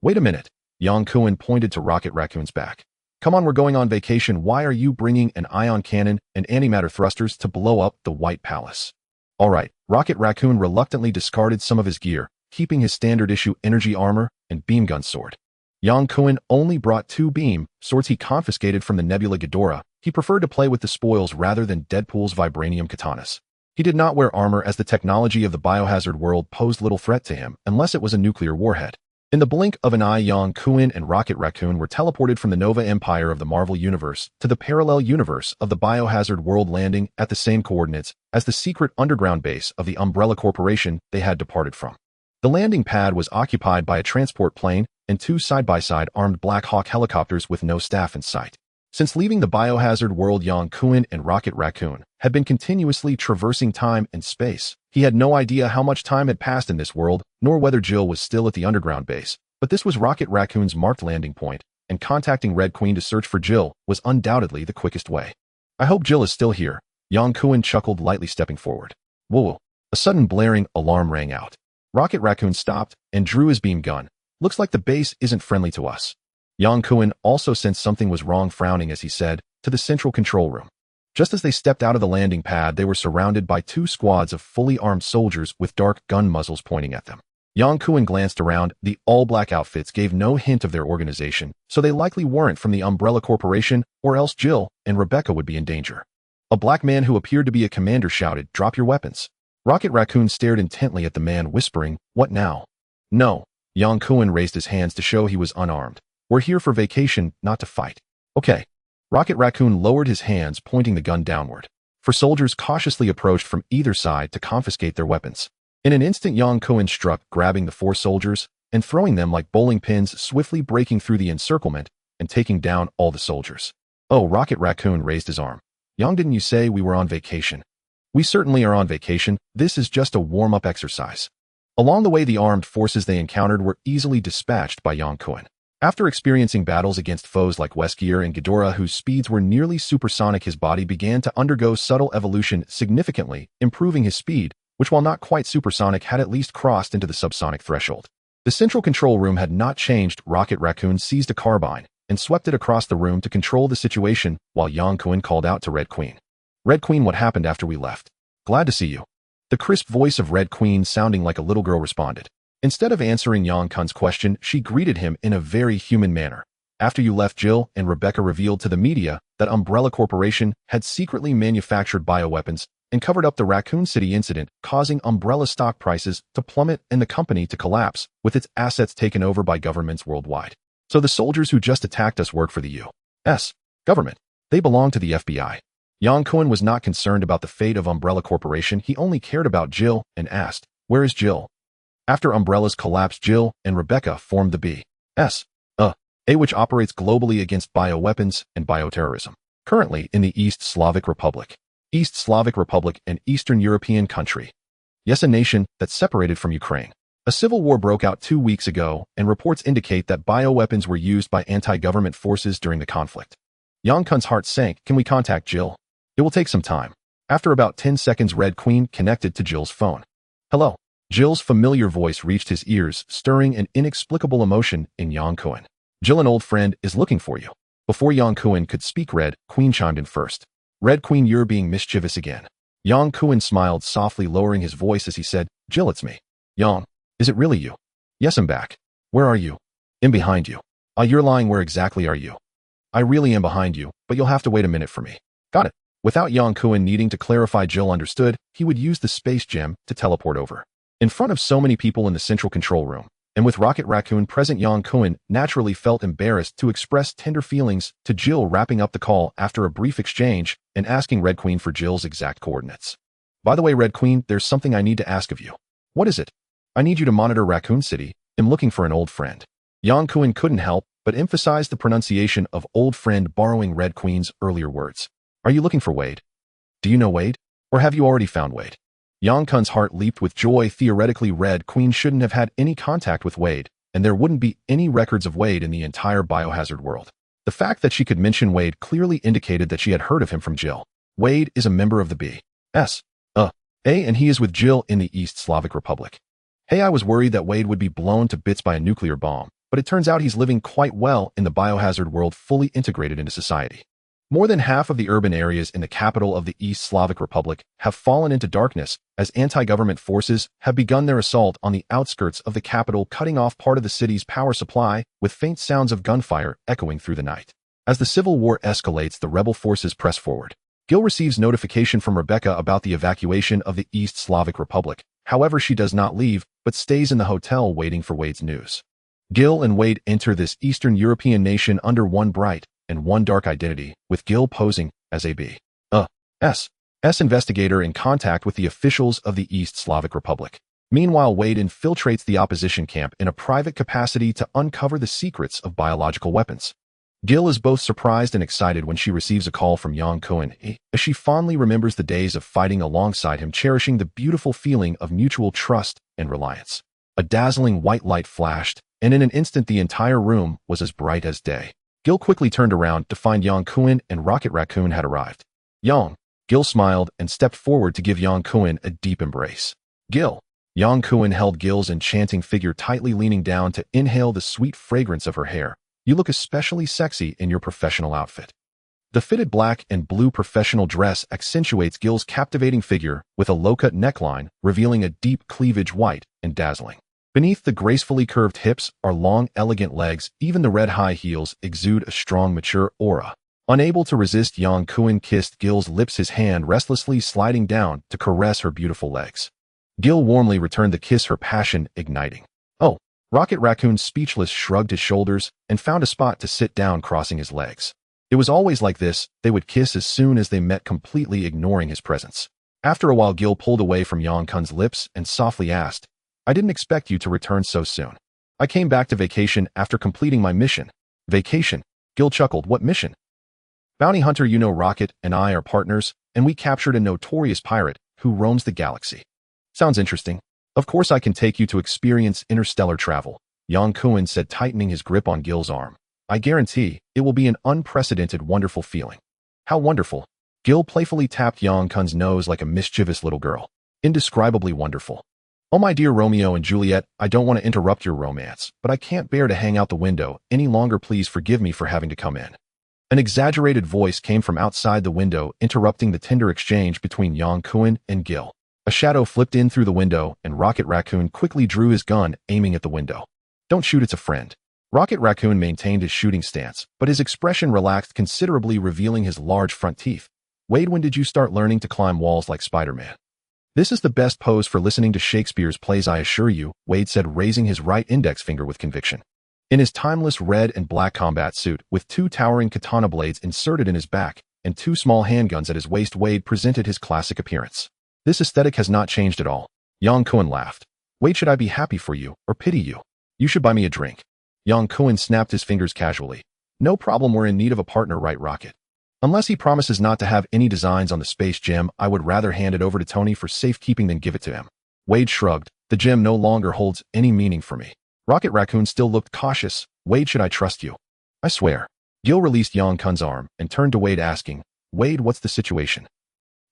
Wait a minute. Yang Kun pointed to Rocket Raccoon's back. Come on, we're going on vacation. Why are you bringing an ion cannon and antimatter thrusters to blow up the White Palace? All right, Rocket Raccoon reluctantly discarded some of his gear, keeping his standard-issue energy armor and beam gun sword. Yang Kun only brought 2 beam swords he confiscated from the Nebula Ghidorah. He preferred to play with the spoils rather than Deadpool's vibranium katanas. He did not wear armor as the technology of the biohazard world posed little threat to him unless it was a nuclear warhead. In the blink of an eye, Yang Kun and Rocket Raccoon were teleported from the Nova Empire of the Marvel Universe to the parallel universe of the biohazard world, landing at the same coordinates as the secret underground base of the Umbrella Corporation they had departed from. The landing pad was occupied by a transport plane and 2 side-by-side armed Black Hawk helicopters with no staff in sight. Since leaving the biohazard world, Yang Kun and Rocket Raccoon had been continuously traversing time and space. He had no idea how much time had passed in this world, nor whether Jill was still at the underground base, but this was Rocket Raccoon's marked landing point, and contacting Red Queen to search for Jill was undoubtedly the quickest way. I hope Jill is still here, Yang Kun chuckled, lightly stepping forward. Whoa! A sudden blaring alarm rang out. Rocket Raccoon stopped and drew his beam gun. Looks like the base isn't friendly to us. Yang Kun also sensed something was wrong, frowning as he said, to the central control room. Just as they stepped out of the landing pad, they were surrounded by 2 squads of fully armed soldiers with dark gun muzzles pointing at them. Yang Kun glanced around. The all-black outfits gave no hint of their organization, so they likely weren't from the Umbrella Corporation, or else Jill and Rebecca would be in danger. A black man who appeared to be a commander shouted, "Drop your weapons." Rocket Raccoon stared intently at the man, whispering, "What now?" "No." Yang Kun raised his hands to show he was unarmed. "We're here for vacation, not to fight." "Okay." Rocket Raccoon lowered his hands, pointing the gun downward. For soldiers cautiously approached from either side to confiscate their weapons. In an instant, Yang Kun struck, grabbing the 4 soldiers and throwing them like bowling pins, swiftly breaking through the encirclement and taking down all the soldiers. "Oh," Rocket Raccoon raised his arm. "Yang, didn't you say we were on vacation?" "We certainly are on vacation. This is just a warm-up exercise." Along the way, the armed forces they encountered were easily dispatched by Yang Kun. After experiencing battles against foes like Weskier and Ghidorah, whose speeds were nearly supersonic, his body began to undergo subtle evolution, significantly improving his speed, which, while not quite supersonic, had at least crossed into the subsonic threshold. The central control room had not changed. Rocket Raccoon seized a carbine and swept it across the room to control the situation, while Yang Kun called out to Red Queen. "Red Queen, what happened after we left?" "Glad to see you." The crisp voice of Red Queen, sounding like a little girl, responded. Instead of answering Yang Kun's question, she greeted him in a very human manner. After you left, Jill and Rebecca revealed to the media that Umbrella Corporation had secretly manufactured bioweapons and covered up the Raccoon City incident, causing Umbrella stock prices to plummet and the company to collapse, with its assets taken over by governments worldwide. So the soldiers who just attacked us work for the U.S. government. They belong to the FBI. Yang Kun was not concerned about the fate of Umbrella Corporation. He only cared about Jill and asked, "Where is Jill?" After Umbrella's collapse, Jill and Rebecca formed the B.S.A., which operates globally against bioweapons and bioterrorism. Currently in the East Slavic Republic. East Slavic Republic, an Eastern European country. Yes, a nation that's separated from Ukraine. A civil war broke out 2 weeks ago, and reports indicate that bioweapons were used by anti-government forces during the conflict. Yang Kun's heart sank. Can we contact Jill? It will take some time. After about 10 seconds, Red Queen connected to Jill's phone. Hello. Jill's familiar voice reached his ears, stirring an inexplicable emotion in Yang Kun. Jill, an old friend, is looking for you. Before Yang Kun could speak, Red Queen chimed in first. Red Queen, you're being mischievous again. Yang Kun smiled softly, lowering his voice as he said, Jill, it's me. Yang, is it really you? Yes, I'm back. Where are you? I'm behind you. You're lying. Where exactly are you? I really am behind you, but you'll have to wait a minute for me. Got it. Without Yang Kun needing to clarify, Jill understood. He would use the space gem to teleport over. In front of so many people in the central control room, and with Rocket Raccoon present, Yang Kun naturally felt embarrassed to express tender feelings to Jill, wrapping up the call after a brief exchange and asking Red Queen for Jill's exact coordinates. By the way, Red Queen, there's something I need to ask of you. What is it? I need you to monitor Raccoon City. I'm looking for an old friend. Yang Kun couldn't help but emphasize the pronunciation of old friend, borrowing Red Queen's earlier words. Are you looking for Wade? Do you know Wade? Or have you already found Wade? Yang Kun's heart leaped with joy. Theoretically, Red Queen shouldn't have had any contact with Wade, and there wouldn't be any records of Wade in the entire biohazard world. The fact that she could mention Wade clearly indicated that she had heard of him from Jill. Wade is a member of the B.S.A., and he is with Jill in the East Slavic Republic. Hey, I was worried that Wade would be blown to bits by a nuclear bomb, but it turns out he's living quite well in the biohazard world, fully integrated into society. More than half of the urban areas in the capital of the East Slavic Republic have fallen into darkness as anti-government forces have begun their assault on the outskirts of the capital, cutting off part of the city's power supply, with faint sounds of gunfire echoing through the night. As the civil war escalates, the rebel forces press forward. Gil receives notification from Rebecca about the evacuation of the East Slavic Republic. However, she does not leave, but stays in the hotel waiting for Wade's news. Gil and Wade enter this Eastern European nation under one bright and one dark identity, with Gil posing as a B.S. investigator in contact with the officials of the East Slavic Republic. Meanwhile, Wade infiltrates the opposition camp in a private capacity to uncover the secrets of biological weapons. Gil is both surprised and excited when she receives a call from Yang Kun, as she fondly remembers the days of fighting alongside him, cherishing the beautiful feeling of mutual trust and reliance. A dazzling white light flashed, and in an instant the entire room was as bright as day. Gil quickly turned around to find Yang Kun and Rocket Raccoon had arrived. Yang. Gil smiled and stepped forward to give Yang Kun a deep embrace. Gil. Yang Kun held Gil's enchanting figure tightly, leaning down to inhale the sweet fragrance of her hair. You look especially sexy in your professional outfit. The fitted black and blue professional dress accentuates Gil's captivating figure with a low-cut neckline, revealing a deep cleavage, white and dazzling. Beneath the gracefully curved hips are long, elegant legs. Even the red high heels exude a strong, mature aura. Unable to resist, Yang Kun kissed Gil's lips, his hand restlessly sliding down to caress her beautiful legs. Gil warmly returned the kiss, her passion igniting. Oh! Rocket Raccoon, speechless, shrugged his shoulders and found a spot to sit down, crossing his legs. It was always like this. They would kiss as soon as they met, completely ignoring his presence. After a while, Gil pulled away from Yang Kun's lips and softly asked, I didn't expect you to return so soon. I came back to vacation after completing my mission. Vacation? Gil chuckled. What mission? Bounty hunter. You know, Rocket and I are partners, and we captured a notorious pirate who roams the galaxy. Sounds interesting. Of course I can take you to experience interstellar travel, Yang Kun said, tightening his grip on Gil's arm. I guarantee it will be an unprecedented, wonderful feeling. How wonderful? Gil playfully tapped Yang Kun's nose like a mischievous little girl. Indescribably wonderful. Oh, my dear Romeo and Juliet, I don't want to interrupt your romance, but I can't bear to hang out the window any longer. Please forgive me for having to come in. An exaggerated voice came from outside the window, interrupting the tender exchange between Yang Kun and Gil. A shadow flipped in through the window, and Rocket Raccoon quickly drew his gun, aiming at the window. Don't shoot, it's a friend. Rocket Raccoon maintained his shooting stance, but his expression relaxed considerably, revealing his large front teeth. Wade, when did you start learning to climb walls like Spider-Man? This is the best pose for listening to Shakespeare's plays, I assure you, Wade said, raising his right index finger with conviction. In his timeless red and black combat suit, with 2 towering katana blades inserted in his back and 2 small handguns at his waist, Wade presented his classic appearance. This aesthetic has not changed at all. Yang Kun laughed. Wade, should I be happy for you or pity you? You should buy me a drink. Yang Kun snapped his fingers casually. No problem, we're in need of a partner, right, Rocket? Unless he promises not to have any designs on the space gem, I would rather hand it over to Tony for safekeeping than give it to him. Wade shrugged. The gem no longer holds any meaning for me. Rocket Raccoon still looked cautious. Wade, should I trust you? I swear. Gil released Yang Kun's arm and turned to Wade, asking, Wade, what's the situation?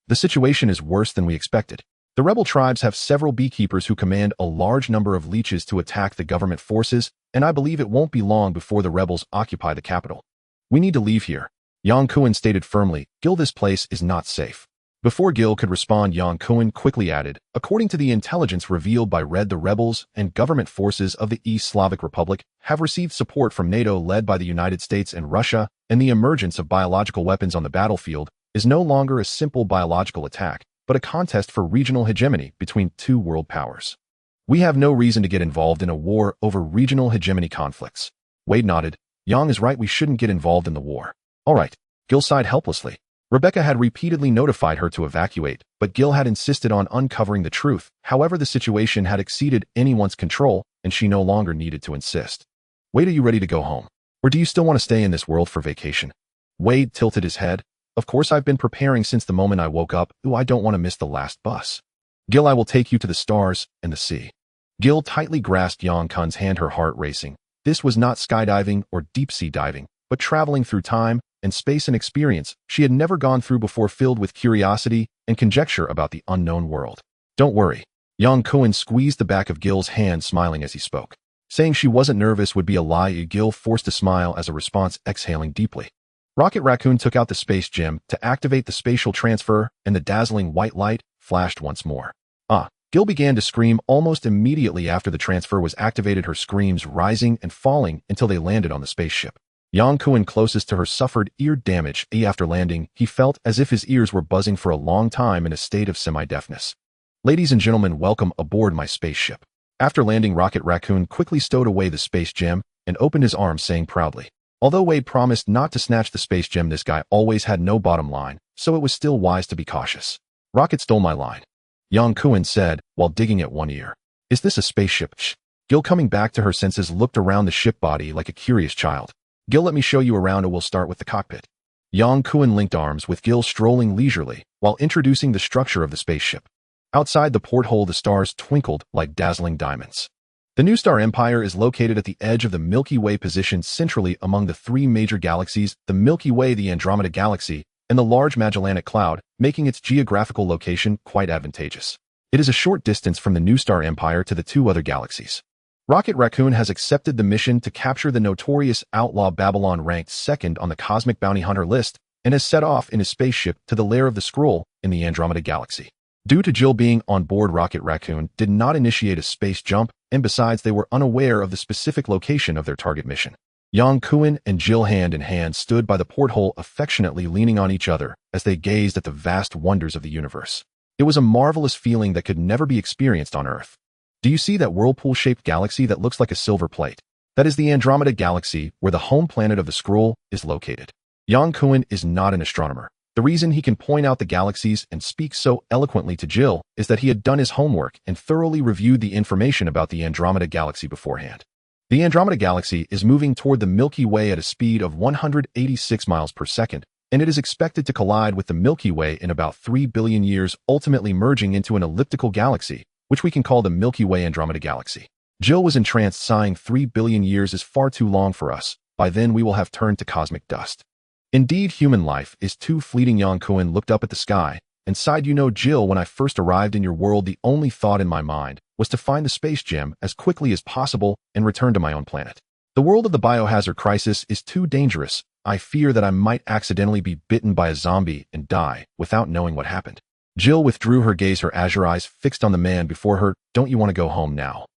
The situation is worse than we expected. The rebel tribes have several beekeepers who command a large number of leeches to attack the government forces, and I believe it won't be long before the rebels occupy the capital. We need to leave here. Yang Kun stated firmly, Gil, this place is not safe. Before Gil could respond, Yang Kun quickly added, according to the intelligence revealed by Red, the rebels and government forces of the East Slavic Republic have received support from NATO led by the United States and Russia, and the emergence of biological weapons on the battlefield is no longer a simple biological attack, but a contest for regional hegemony between 2 world powers. We have no reason to get involved in a war over regional hegemony conflicts. Wade nodded. Yang is right, we shouldn't get involved in the war. All right. Gil sighed helplessly. Rebecca had repeatedly notified her to evacuate, but Gil had insisted on uncovering the truth. However, the situation had exceeded anyone's control, and she no longer needed to insist. Wade, are you ready to go home? Or do you still want to stay in this world for vacation? Wade tilted his head. Of course, I've been preparing since the moment I woke up. Ooh, I don't want to miss the last bus. Gil, I will take you to the stars and the sea. Gil tightly grasped Yang Kun's hand, her heart racing. This was not skydiving or deep-sea diving, but traveling through time and space, an experience she had never gone through before, filled with curiosity and conjecture about the unknown world. Don't worry. Yang Kun squeezed the back of Gil's hand, smiling as he spoke. Saying she wasn't nervous would be a lie. Gil forced a smile as a response, exhaling deeply. Rocket Raccoon took out the space gem to activate the spatial transfer, and the dazzling white light flashed once more. Gil began to scream almost immediately after the transfer was activated, her screams rising and falling until they landed on the spaceship. Yang Kun, closest to her, suffered ear damage. After landing, he felt as if his ears were buzzing for a long time in a state of semi-deafness. Ladies and gentlemen, welcome aboard my spaceship. After landing, Rocket Raccoon quickly stowed away the space gem and opened his arms, saying proudly. Although Wade promised not to snatch the space gem, this guy always had no bottom line, so it was still wise to be cautious. Rocket stole my line, Yang Kun said, while digging at one ear. Is this a spaceship? Shh. Gil, coming back to her senses, looked around the ship body like a curious child. Gil, let me show you around, and we'll start with the cockpit. Yang Kun linked arms with Gil, strolling leisurely while introducing the structure of the spaceship. Outside the porthole, the stars twinkled like dazzling diamonds. The New Star Empire is located at the edge of the Milky Way, positioned centrally among the 3 major galaxies, the Milky Way, the Andromeda Galaxy, and the Large Magellanic Cloud, making its geographical location quite advantageous. It is a short distance from the New Star Empire to the 2 other galaxies. Rocket Raccoon has accepted the mission to capture the notorious outlaw Babylon, ranked 2nd on the Cosmic Bounty Hunter list, and has set off in his spaceship to the lair of the Skrull in the Andromeda Galaxy. Due to Jill being on board, Rocket Raccoon did not initiate a space jump, and besides, they were unaware of the specific location of their target mission. Yang Kun and Jill, hand in hand, stood by the porthole, affectionately leaning on each other as they gazed at the vast wonders of the universe. It was a marvelous feeling that could never be experienced on Earth. Do you see that whirlpool-shaped galaxy that looks like a silver plate? That is the Andromeda Galaxy, where the home planet of the Skrull is located. Yang Kun is not an astronomer. The reason he can point out the galaxies and speak so eloquently to Jill is that he had done his homework and thoroughly reviewed the information about the Andromeda Galaxy beforehand. The Andromeda Galaxy is moving toward the Milky Way at a speed of 186 miles per second, and it is expected to collide with the Milky Way in about 3 billion years, ultimately merging into an elliptical galaxy, which we can call the Milky Way Andromeda Galaxy. Jill was entranced, sighing, 3 billion years is far too long for us. By then we will have turned to cosmic dust. Indeed, human life is too fleeting. Yang Kun looked up at the sky and sighed. You know, Jill, when I first arrived in your world, the only thought in my mind was to find the space gem as quickly as possible and return to my own planet. The world of the biohazard crisis is too dangerous. I fear that I might accidentally be bitten by a zombie and die without knowing what happened. Jill withdrew her gaze, her azure eyes fixed on the man before her. Don't you want to go home now?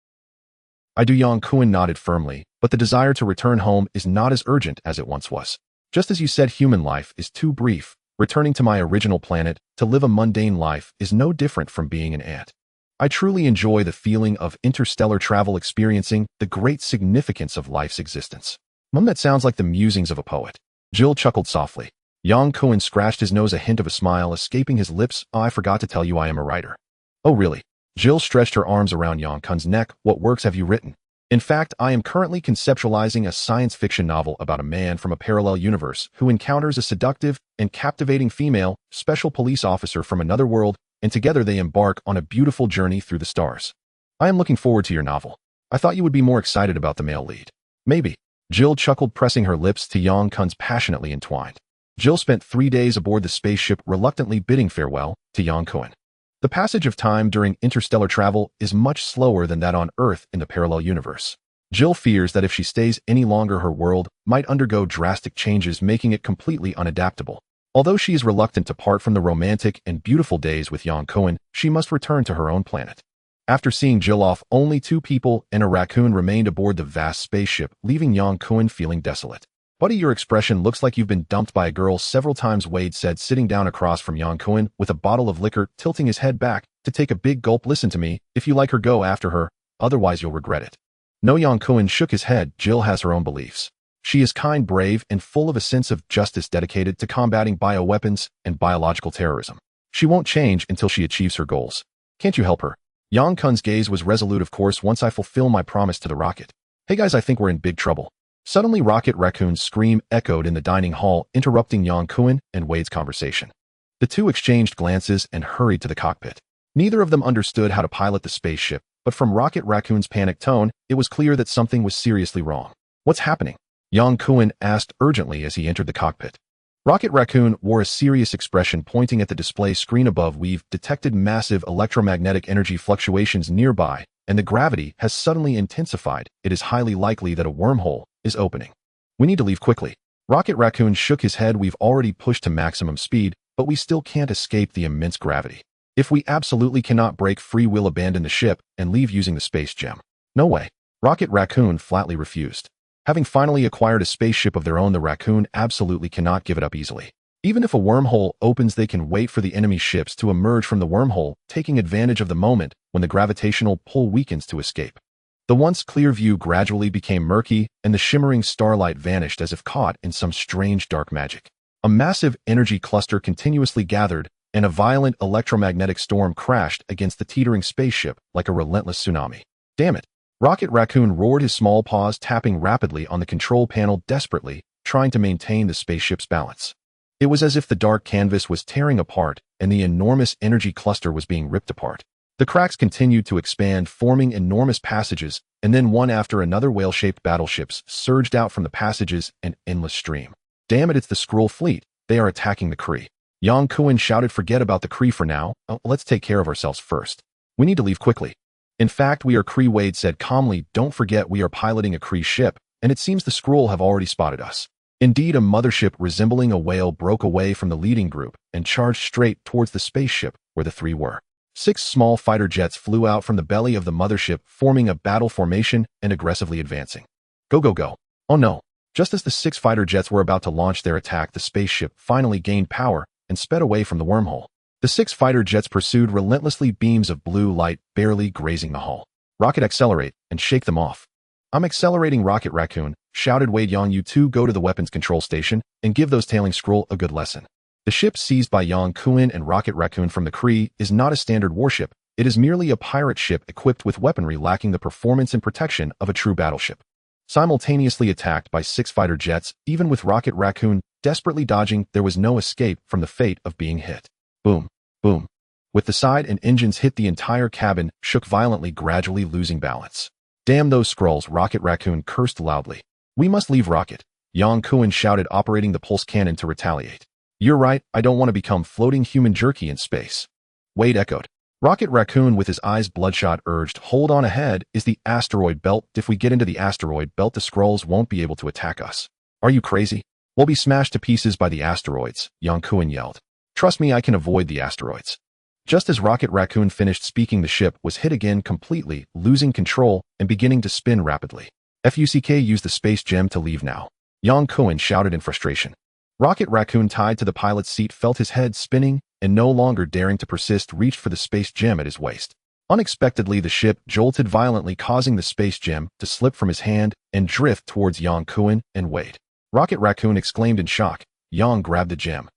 I do. Yang Kun nodded firmly, but the desire to return home is not as urgent as it once was. Just as you said, human life is too brief. Returning to my original planet to live a mundane life is no different from being an ant. I truly enjoy the feeling of interstellar travel, experiencing the great significance of life's existence. That sounds like the musings of a poet. Jill chuckled softly. Yang Kun scratched his nose, a hint of a smile escaping his lips. I forgot to tell you I am a writer. Oh really? Jill stretched her arms around Yang Kun's neck. What works have you written? In fact, I am currently conceptualizing a science fiction novel about a man from a parallel universe who encounters a seductive and captivating female special police officer from another world, and together they embark on a beautiful journey through the stars. I am looking forward to your novel. I thought you would be more excited about the male lead. Maybe. Jill chuckled, pressing her lips to Yang Kun's passionately entwined. Jill spent 3 days aboard the spaceship, reluctantly bidding farewell to Yang Kun. The passage of time during interstellar travel is much slower than that on Earth in the parallel universe. Jill fears that if she stays any longer, her world might undergo drastic changes, making it completely unadaptable. Although she is reluctant to part from the romantic and beautiful days with Yang Kun, she must return to her own planet. After seeing Jill off, only 2 people and a raccoon remained aboard the vast spaceship, leaving Yang Kun feeling desolate. Buddy, your expression looks like you've been dumped by a girl several times, Wade said, sitting down across from Yang Kun with a bottle of liquor, tilting his head back to take a big gulp. Listen to me, if you like her, go after her, otherwise you'll regret it. No, Yang Kun shook his head. Jill has her own beliefs. She is kind, brave, and full of a sense of justice, dedicated to combating bioweapons and biological terrorism. She won't change until she achieves her goals. Can't you help her? Yang Kun's gaze was resolute. Of course, once I fulfill my promise to the Rocket. Hey guys, I think we're in big trouble. Suddenly, Rocket Raccoon's scream echoed in the dining hall, interrupting Yang Kun and Wade's conversation. The two exchanged glances and hurried to the cockpit. Neither of them understood how to pilot the spaceship, but from Rocket Raccoon's panicked tone, it was clear that something was seriously wrong. What's happening? Yang Kun asked urgently as he entered the cockpit. Rocket Raccoon wore a serious expression, pointing at the display screen above. We've detected massive electromagnetic energy fluctuations nearby, and the gravity has suddenly intensified. It is highly likely that a wormhole is opening. We need to leave quickly. Rocket Raccoon shook his head. We've already pushed to maximum speed, but we still can't escape the immense gravity. If we absolutely cannot break free, we'll abandon the ship and leave using the space gem. No way. Rocket Raccoon flatly refused. Having finally acquired a spaceship of their own, the Raccoon absolutely cannot give it up easily. Even if a wormhole opens, they can wait for the enemy ships to emerge from the wormhole, taking advantage of the moment when the gravitational pull weakens to escape. The once clear view gradually became murky, and the shimmering starlight vanished as if caught in some strange dark magic. A massive energy cluster continuously gathered, and a violent electromagnetic storm crashed against the teetering spaceship like a relentless tsunami. Damn it! Rocket Raccoon roared, his small paws tapping rapidly on the control panel, desperately trying to maintain the spaceship's balance. It was as if the dark canvas was tearing apart and the enormous energy cluster was being ripped apart. The cracks continued to expand, forming enormous passages, and then one after another whale-shaped battleships surged out from the passages, an endless stream. Damn it, it's the Skrull fleet. They are attacking the Kree. Yang Kun shouted, forget about the Kree for now. Let's take care of ourselves first. We need to leave quickly. In fact, we are Kree, Wade said calmly. Don't forget we are piloting a Kree ship, and it seems the Skrull have already spotted us. Indeed, a mothership resembling a whale broke away from the leading group and charged straight towards the spaceship where the 3 were. 6 small fighter jets flew out from the belly of the mothership, forming a battle formation and aggressively advancing. Go, go, go. Oh no. Just as the 6 fighter jets were about to launch their attack, the spaceship finally gained power and sped away from the wormhole. The 6 fighter jets pursued relentlessly, beams of blue light barely grazing the hull. Rocket, accelerate and shake them off. I'm accelerating, Rocket Raccoon shouted. Wade, Yang, you two go to the weapons control station and give those tailing Skrull a good lesson. The ship seized by Yang Kun and Rocket Raccoon from the Kree is not a standard warship. It is merely a pirate ship equipped with weaponry lacking the performance and protection of a true battleship. Simultaneously attacked by 6 fighter jets, even with Rocket Raccoon desperately dodging, there was no escape from the fate of being hit. Boom, boom. With the side and engines hit, the entire cabin shook violently, gradually losing balance. Damn those Skrulls, Rocket Raccoon cursed loudly. We must leave, Rocket. Yang Kun shouted, operating the pulse cannon to retaliate. You're right, I don't want to become floating human jerky in space. Wade echoed. Rocket Raccoon, with his eyes bloodshot, urged, hold on, ahead is the asteroid belt. If we get into the asteroid belt, the Skrulls won't be able to attack us. Are you crazy? We'll be smashed to pieces by the asteroids, Yang Kun yelled. Trust me, I can avoid the asteroids. Just as Rocket Raccoon finished speaking, the ship was hit again, completely losing control and beginning to spin rapidly. "Fuck, use the space gem to leave now," Yang Kun shouted in frustration. Rocket Raccoon, tied to the pilot's seat, felt his head spinning and, no longer daring to persist, reached for the space gem at his waist. Unexpectedly, the ship jolted violently, causing the space gem to slip from his hand and drift towards Yang Kun and Wade. Rocket Raccoon exclaimed in shock. Yang grabbed the gem.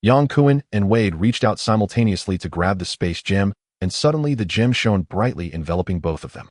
Yang Kun and Wade reached out simultaneously to grab the space gem, and suddenly the gem shone brightly, enveloping both of them.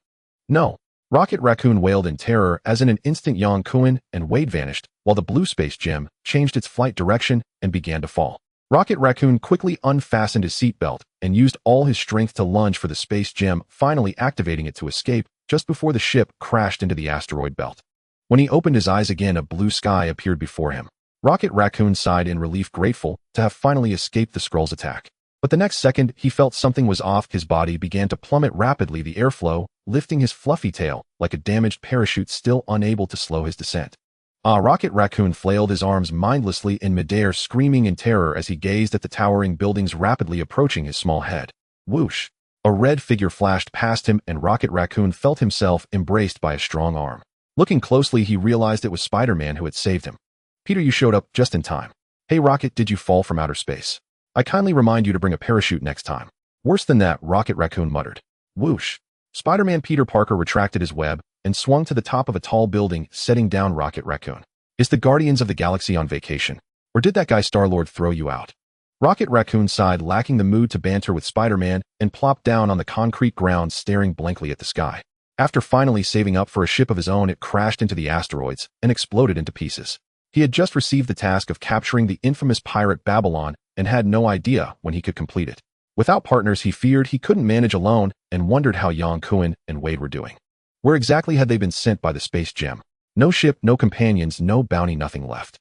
"No!" Rocket Raccoon wailed in terror as in an instant Yang Kun and Wade vanished, while the blue space gem changed its flight direction and began to fall. Rocket Raccoon quickly unfastened his seatbelt and used all his strength to lunge for the space gem, finally activating it to escape just before the ship crashed into the asteroid belt. When he opened his eyes again, a blue sky appeared before him. Rocket Raccoon sighed in relief, grateful to have finally escaped the Skrull's attack. But the next second, he felt something was off. His body began to plummet rapidly, the airflow lifting his fluffy tail like a damaged parachute, still unable to slow his descent. Rocket Raccoon flailed his arms mindlessly in midair, screaming in terror as he gazed at the towering buildings rapidly approaching his small head. Whoosh! A red figure flashed past him, and Rocket Raccoon felt himself embraced by a strong arm. Looking closely, he realized it was Spider-Man who had saved him. "Peter, you showed up just in time." "Hey Rocket, did you fall from outer space? I kindly remind you to bring a parachute next time." "Worse than that," Rocket Raccoon muttered. Whoosh! Spider-Man Peter Parker retracted his web and swung to the top of a tall building, setting down Rocket Raccoon. "Is the Guardians of the Galaxy on vacation? Or did that guy Star-Lord throw you out?" Rocket Raccoon sighed, lacking the mood to banter with Spider-Man, and plopped down on the concrete ground, staring blankly at the sky. After finally saving up for a ship of his own, it crashed into the asteroids and exploded into pieces. He had just received the task of capturing the infamous pirate Babylon and had no idea when he could complete it. Without partners, he feared he couldn't manage alone and wondered how Yang Kun and Wade were doing. Where exactly had they been sent by the space gem? No ship, no companions, no bounty, nothing left.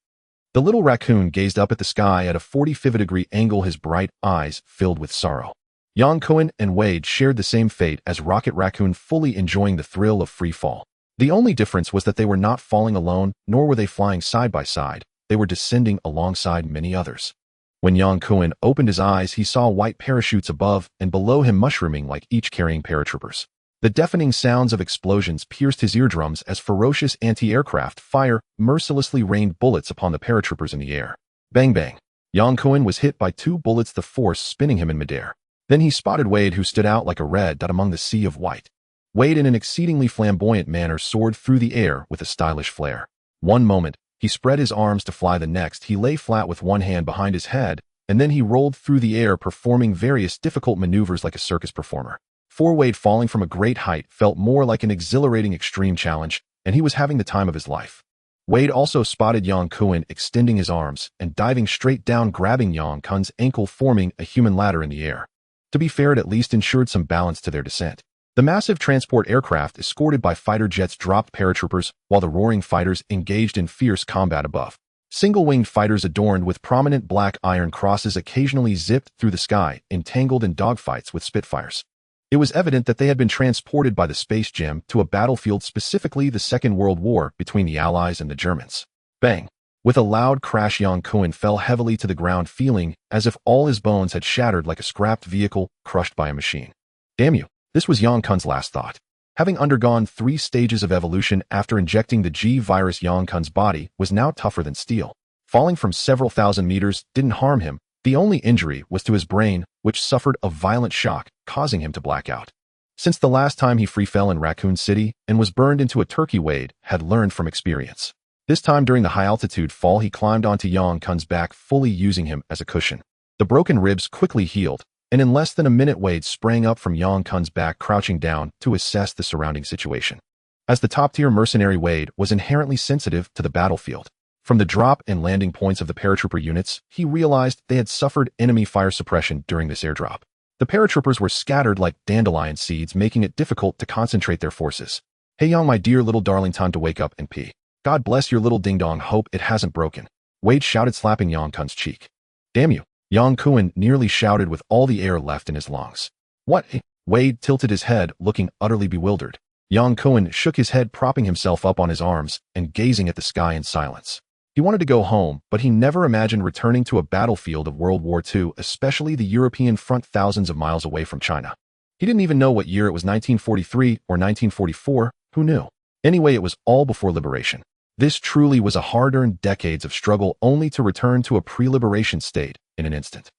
The little raccoon gazed up at the sky at a 45-degree angle, his bright eyes filled with sorrow. Yang Kun and Wade shared the same fate as Rocket Raccoon, fully enjoying the thrill of free fall. The only difference was that they were not falling alone, nor were they flying side by side. They were descending alongside many others. When Yang Kun opened his eyes, he saw white parachutes above and below him mushrooming, like each carrying paratroopers. The deafening sounds of explosions pierced his eardrums as ferocious anti-aircraft fire mercilessly rained bullets upon the paratroopers in the air. Bang bang! Yang Kun was hit by 2 bullets, the force spinning him in midair. Then he spotted Wade, who stood out like a red dot among the sea of white. Wade, in an exceedingly flamboyant manner, soared through the air with a stylish flair. One moment, he spread his arms to fly. The next, he lay flat with one hand behind his head, and then he rolled through the air, performing various difficult maneuvers like a circus performer. For Wade, falling from a great height felt more like an exhilarating extreme challenge, and he was having the time of his life. Wade also spotted Yang Kun extending his arms and diving straight down, grabbing Yang Kun's ankle, forming a human ladder in the air. To be fair, it at least ensured some balance to their descent. The massive transport aircraft, escorted by fighter jets, dropped paratroopers, while the roaring fighters engaged in fierce combat above. Single-winged fighters adorned with prominent black iron crosses occasionally zipped through the sky, entangled in dogfights with Spitfires. It was evident that they had been transported by the space gem to a battlefield, specifically the Second World War between the Allies and the Germans. Bang! With a loud crash, Yang Kun fell heavily to the ground, feeling as if all his bones had shattered like a scrapped vehicle crushed by a machine. Damn you! This was Yang Kun's last thought. Having undergone 3 stages of evolution after injecting the G-virus, Yang Kun's body was now tougher than steel. Falling from several thousand meters didn't harm him. The only injury was to his brain, which suffered a violent shock, causing him to black out. Since the last time he free fell in Raccoon City and was burned into a turkey, Wade had learned from experience. This time, during the high-altitude fall, he climbed onto Yang Kun's back, fully using him as a cushion. The broken ribs quickly healed, and in less than a minute, Wade sprang up from Yang Kun's back, crouching down to assess the surrounding situation. As the top-tier mercenary, Wade was inherently sensitive to the battlefield. From the drop and landing points of the paratrooper units, he realized they had suffered enemy fire suppression during this airdrop. The paratroopers were scattered like dandelion seeds, making it difficult to concentrate their forces. "Hey Yang, my dear little darling, time to wake up and pee. God bless your little ding-dong, hope it hasn't broken," Wade shouted, slapping Yang Kun's cheek. "Damn you!" Yang Kun nearly shouted with all the air left in his lungs. "What?" Wade tilted his head, looking utterly bewildered. Yang Kun shook his head, propping himself up on his arms and gazing at the sky in silence. He wanted to go home, but he never imagined returning to a battlefield of World War II, especially the European front thousands of miles away from China. He didn't even know what year it was, 1943 or 1944, who knew? Anyway, it was all before liberation. This truly was a hard-earned decades of struggle only to return to a pre-liberation state in an instant.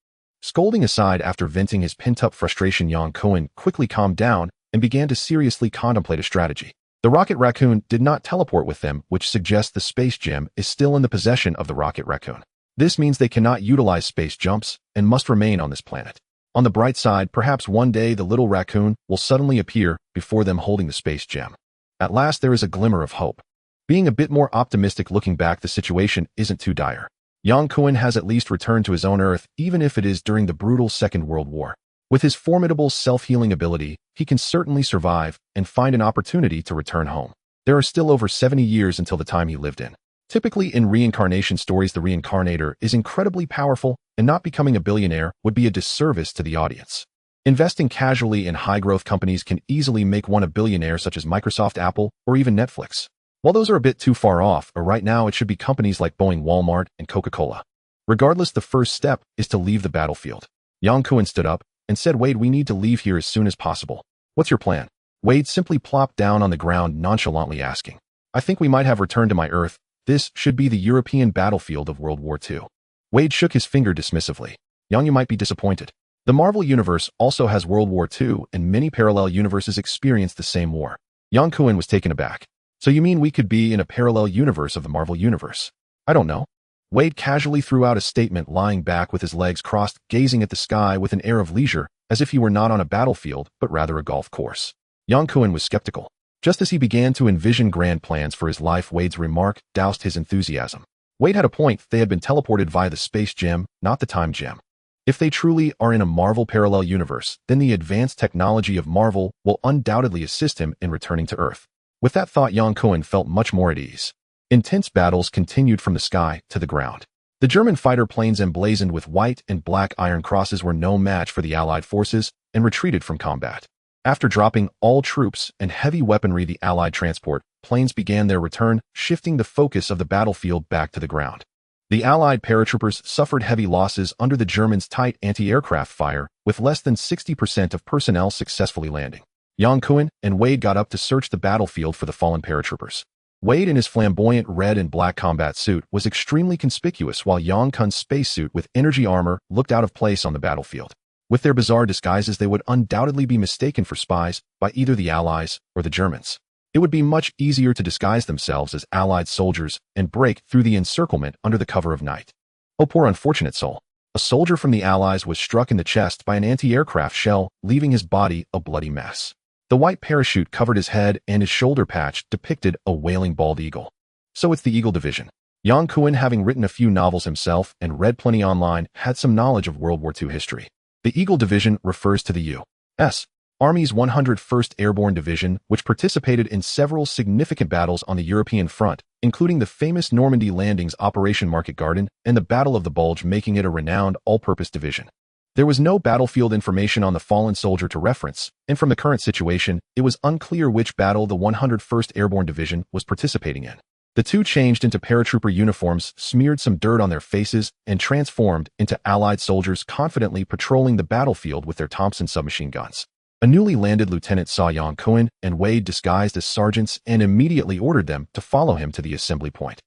Scolding aside after venting his pent-up frustration, Yang Kun quickly calmed down and began to seriously contemplate a strategy. The rocket Raccoon did not teleport with them, which suggests the space gem is still in the possession of the rocket Raccoon. This means they cannot utilize space jumps and must remain on this planet. On the bright side, perhaps one day the little Raccoon will suddenly appear before them holding the space gem. At last there is a glimmer of hope. Being a bit more optimistic looking back, the situation isn't too dire. Yang Kun has at least returned to his own Earth, even if it is during the brutal Second World War. With his formidable self-healing ability, he can certainly survive and find an opportunity to return home. There are still over 70 years until the time he lived in. Typically in reincarnation stories, the reincarnator is incredibly powerful, and not becoming a billionaire would be a disservice to the audience. Investing casually in high-growth companies can easily make one a billionaire, such as Microsoft, Apple, or even Netflix. While those are a bit too far off, right now it should be companies like Boeing, Walmart, and Coca-Cola. Regardless, the first step is to leave the battlefield. Yang Kun stood up and said, "Wade, we need to leave here as soon as possible. What's your plan?" Wade simply plopped down on the ground, nonchalantly asking, "I think we might have returned to my Earth. This should be the European battlefield of World War II." Wade shook his finger dismissively. "Yang, you might be disappointed. The Marvel Universe also has World War II, and many parallel universes experience the same war." Yang Kun was taken aback. "So you mean we could be in a parallel universe of the Marvel Universe?" "I don't know." Wade casually threw out a statement, lying back with his legs crossed, gazing at the sky with an air of leisure, as if he were not on a battlefield, but rather a golf course. Yang Kun was skeptical. Just as he began to envision grand plans for his life, Wade's remark doused his enthusiasm. Wade had a point. They had been teleported via the space gem, not the time gem. If they truly are in a Marvel parallel universe, then the advanced technology of Marvel will undoubtedly assist him in returning to Earth. With that thought, Yang Kun felt much more at ease. Intense battles continued from the sky to the ground. The German fighter planes, emblazoned with white and black iron crosses, were no match for the Allied forces and retreated from combat. After dropping all troops and heavy weaponry, the Allied transport planes began their return, shifting the focus of the battlefield back to the ground. The Allied paratroopers suffered heavy losses under the Germans' tight anti-aircraft fire, with less than 60% of personnel successfully landing. Yang Kun and Wade got up to search the battlefield for the fallen paratroopers. Wade, in his flamboyant red and black combat suit, was extremely conspicuous, while Yang Kun's spacesuit with energy armor looked out of place on the battlefield. With their bizarre disguises, they would undoubtedly be mistaken for spies by either the Allies or the Germans. It would be much easier to disguise themselves as Allied soldiers and break through the encirclement under the cover of night. Oh, poor unfortunate soul. A soldier from the Allies was struck in the chest by an anti-aircraft shell, leaving his body a bloody mess. The white parachute covered his head, and his shoulder patch depicted a wailing bald eagle. So it's the Eagle Division. Yang Kun, having written a few novels himself and read plenty online, had some knowledge of World War II history. The Eagle Division refers to the U.S. Army's 101st Airborne Division, which participated in several significant battles on the European front, including the famous Normandy landings, Operation Market Garden, and the Battle of the Bulge, making it a renowned all-purpose division. There was no battlefield information on the fallen soldier to reference, and from the current situation, it was unclear which battle the 101st Airborne Division was participating in. The two changed into paratrooper uniforms, smeared some dirt on their faces, and transformed into Allied soldiers, confidently patrolling the battlefield with their Thompson submachine guns. A newly landed lieutenant saw Yang Kun and Wade disguised as sergeants and immediately ordered them to follow him to the assembly point.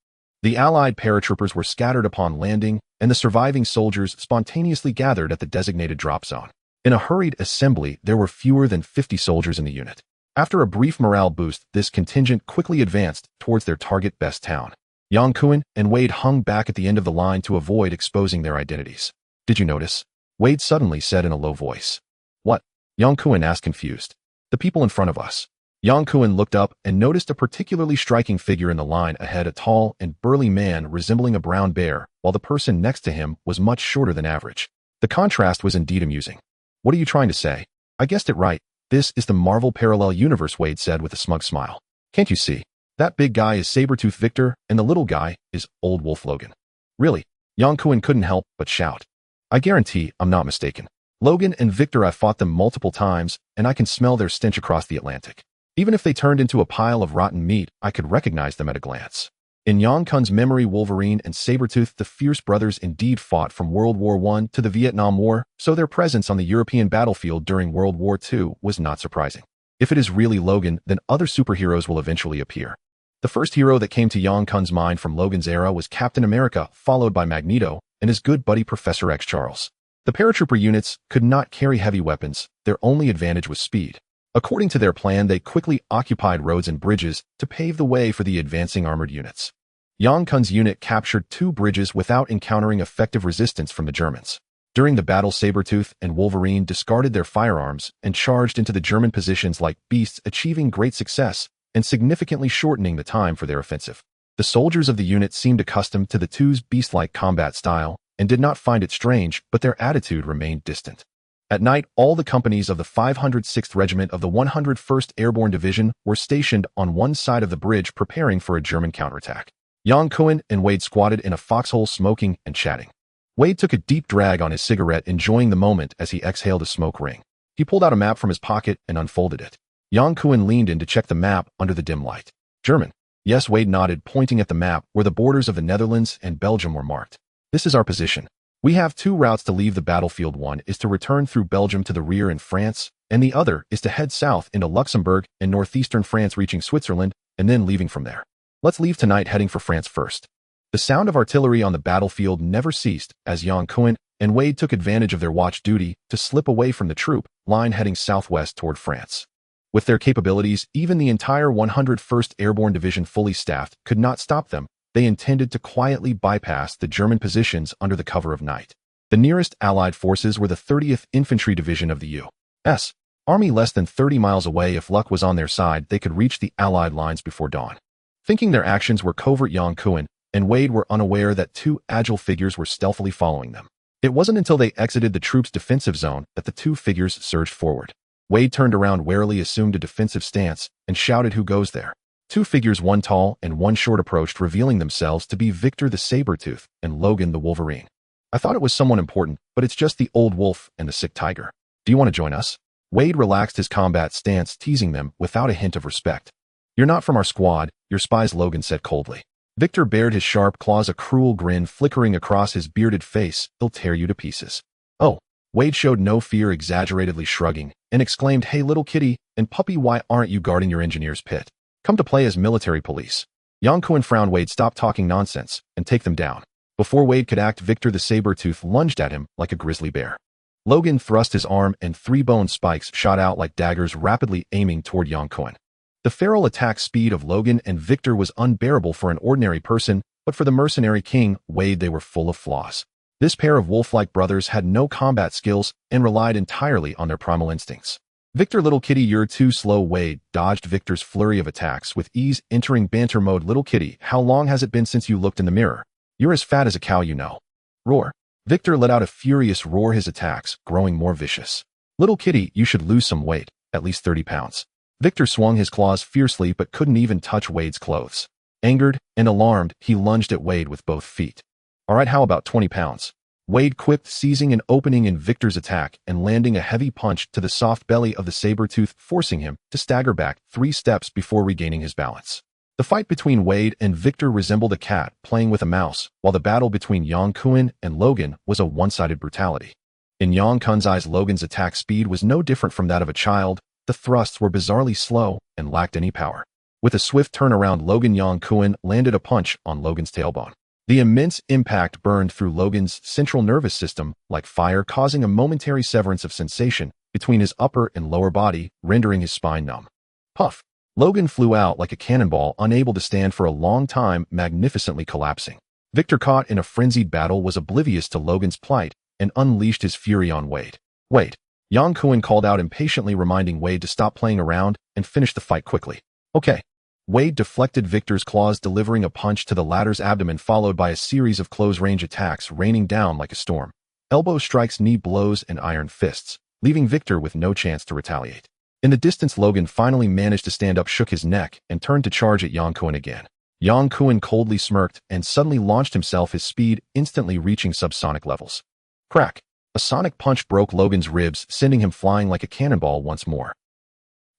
The Allied paratroopers were scattered upon landing, and the surviving soldiers spontaneously gathered at the designated drop zone. In a hurried assembly, there were fewer than 50 soldiers in the unit. After a brief morale boost, this contingent quickly advanced towards their target best town. Yang Kun and Wade hung back at the end of the line to avoid exposing their identities. "Did you notice?" Wade suddenly said in a low voice. "What?" Yang Kun asked, confused. "The people in front of us." Yang Kun looked up and noticed a particularly striking figure in the line ahead, a tall and burly man resembling a brown bear, while the person next to him was much shorter than average. The contrast was indeed amusing. "What are you trying to say?" "I guessed it right. This is the Marvel parallel universe," Wade said with a smug smile. "Can't you see? That big guy is Sabretooth Victor, and the little guy is Old Wolf Logan." "Really?" Yang Kun couldn't help but shout. "I guarantee I'm not mistaken. Logan and Victor, I've fought them multiple times, and I can smell their stench across the Atlantic. Even if they turned into a pile of rotten meat, I could recognize them at a glance." In Yang Kun's memory, Wolverine and Sabretooth, the fierce brothers, indeed fought from World War I to the Vietnam War, so their presence on the European battlefield during World War II was not surprising. If it is really Logan, then other superheroes will eventually appear. The first hero that came to Yang Kun's mind from Logan's era was Captain America, followed by Magneto, and his good buddy Professor X Charles. The paratrooper units could not carry heavy weapons, their only advantage was speed. According to their plan, they quickly occupied roads and bridges to pave the way for the advancing armored units. Yang Kun's unit captured 2 bridges without encountering effective resistance from the Germans. During the battle, Sabretooth and Wolverine discarded their firearms and charged into the German positions like beasts, achieving great success and significantly shortening the time for their offensive. The soldiers of the unit seemed accustomed to the two's beast-like combat style and did not find it strange, but their attitude remained distant. At night, all the companies of the 506th Regiment of the 101st Airborne Division were stationed on one side of the bridge preparing for a German counterattack. Yang Kun and Wade squatted in a foxhole smoking and chatting. Wade took a deep drag on his cigarette, enjoying the moment as he exhaled a smoke ring. He pulled out a map from his pocket and unfolded it. Yang Kun leaned in to check the map under the dim light. German. Yes, Wade nodded, pointing at the map where the borders of the Netherlands and Belgium were marked. This is our position. We have 2 routes to leave the battlefield. One is to return through Belgium to the rear in France, and the other is to head south into Luxembourg and northeastern France, reaching Switzerland, and then leaving from there. Let's leave tonight, heading for France first. The sound of artillery on the battlefield never ceased as Yang Kun and Wade took advantage of their watch duty to slip away from the troop line heading southwest toward France. With their capabilities, even the entire 101st Airborne Division fully staffed could not stop them. They intended to quietly bypass the German positions under the cover of night. The nearest Allied forces were the 30th Infantry Division of the U.S. Army. Less than 30 miles away. If luck was on their side, they could reach the Allied lines before dawn. Thinking their actions were covert, Yang Kun and Wade were unaware that 2 agile figures were stealthily following them. It wasn't until they exited the troops' defensive zone that the 2 figures surged forward. Wade turned around warily, assumed a defensive stance, and shouted, "Who goes there?" 2 figures, one tall and one short, approached, revealing themselves to be Victor the Sabretooth and Logan the Wolverine. "I thought it was someone important, but it's just the old wolf and the sick tiger. Do you want to join us?" Wade relaxed his combat stance, teasing them without a hint of respect. "You're not from our squad, you're spies," Logan said coldly. Victor bared his sharp claws, a cruel grin flickering across his bearded face. "They'll tear you to pieces." "Oh." Wade showed no fear, exaggeratedly shrugging, and exclaimed, "Hey, little kitty and puppy, why aren't you guarding your engineer's pit? Come to play as military police." Yang Kun frowned. "Wade, stop talking nonsense and take them down." Before Wade could act, Victor the Sabretooth lunged at him like a grizzly bear. Logan thrust his arm and 3 bone spikes shot out like daggers, rapidly aiming toward Yang Kun. The feral attack speed of Logan and Victor was unbearable for an ordinary person, but for the mercenary king, Wade, they were full of flaws. This pair of wolf-like brothers had no combat skills and relied entirely on their primal instincts. "Victor, little kitty, you're too slow." Wade dodged Victor's flurry of attacks with ease, entering banter mode. "Little kitty, how long has it been since you looked in the mirror? You're as fat as a cow, you know." "Roar." Victor let out a furious roar, his attacks growing more vicious. "Little kitty, you should lose some weight, at least 30 pounds. Victor swung his claws fiercely but couldn't even touch Wade's clothes. Angered and alarmed, he lunged at Wade with both feet. "All right, how about 20 pounds? Wade quipped, seizing an opening in Victor's attack and landing a heavy punch to the soft belly of the Sabretooth, forcing him to stagger back 3 steps before regaining his balance. The fight between Wade and Victor resembled a cat playing with a mouse, while the battle between Yang Kun and Logan was a one-sided brutality. In Yang Kun's eyes, Logan's attack speed was no different from that of a child. The thrusts were bizarrely slow and lacked any power. With a swift turnaround, Yang Kun landed a punch on Logan's tailbone. The immense impact burned through Logan's central nervous system like fire, causing a momentary severance of sensation between his upper and lower body, rendering his spine numb. Puff! Logan flew out like a cannonball, unable to stand for a long time, magnificently collapsing. Victor, caught in a frenzied battle, was oblivious to Logan's plight and unleashed his fury on Wade. "Wait!" Yang Kun called out impatiently, reminding Wade to stop playing around and finish the fight quickly. "Okay." Wade deflected Victor's claws, delivering a punch to the latter's abdomen, followed by a series of close-range attacks raining down like a storm. Elbow strikes, knee blows, and iron fists, leaving Victor with no chance to retaliate. In the distance, Logan finally managed to stand up, shook his neck, and turned to charge at Yang Kun again. Yang Kun coldly smirked and suddenly launched himself, his speed instantly reaching subsonic levels. Crack! A sonic punch broke Logan's ribs, sending him flying like a cannonball once more.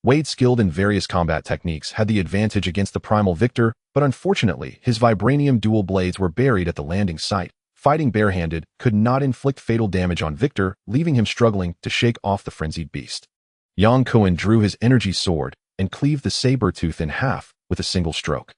Wade, skilled in various combat techniques, had the advantage against the primal Victor, but unfortunately, his vibranium dual blades were buried at the landing site. Fighting barehanded could not inflict fatal damage on Victor, leaving him struggling to shake off the frenzied beast. Yang Kun drew his energy sword and cleaved the saber-tooth in half with a single stroke.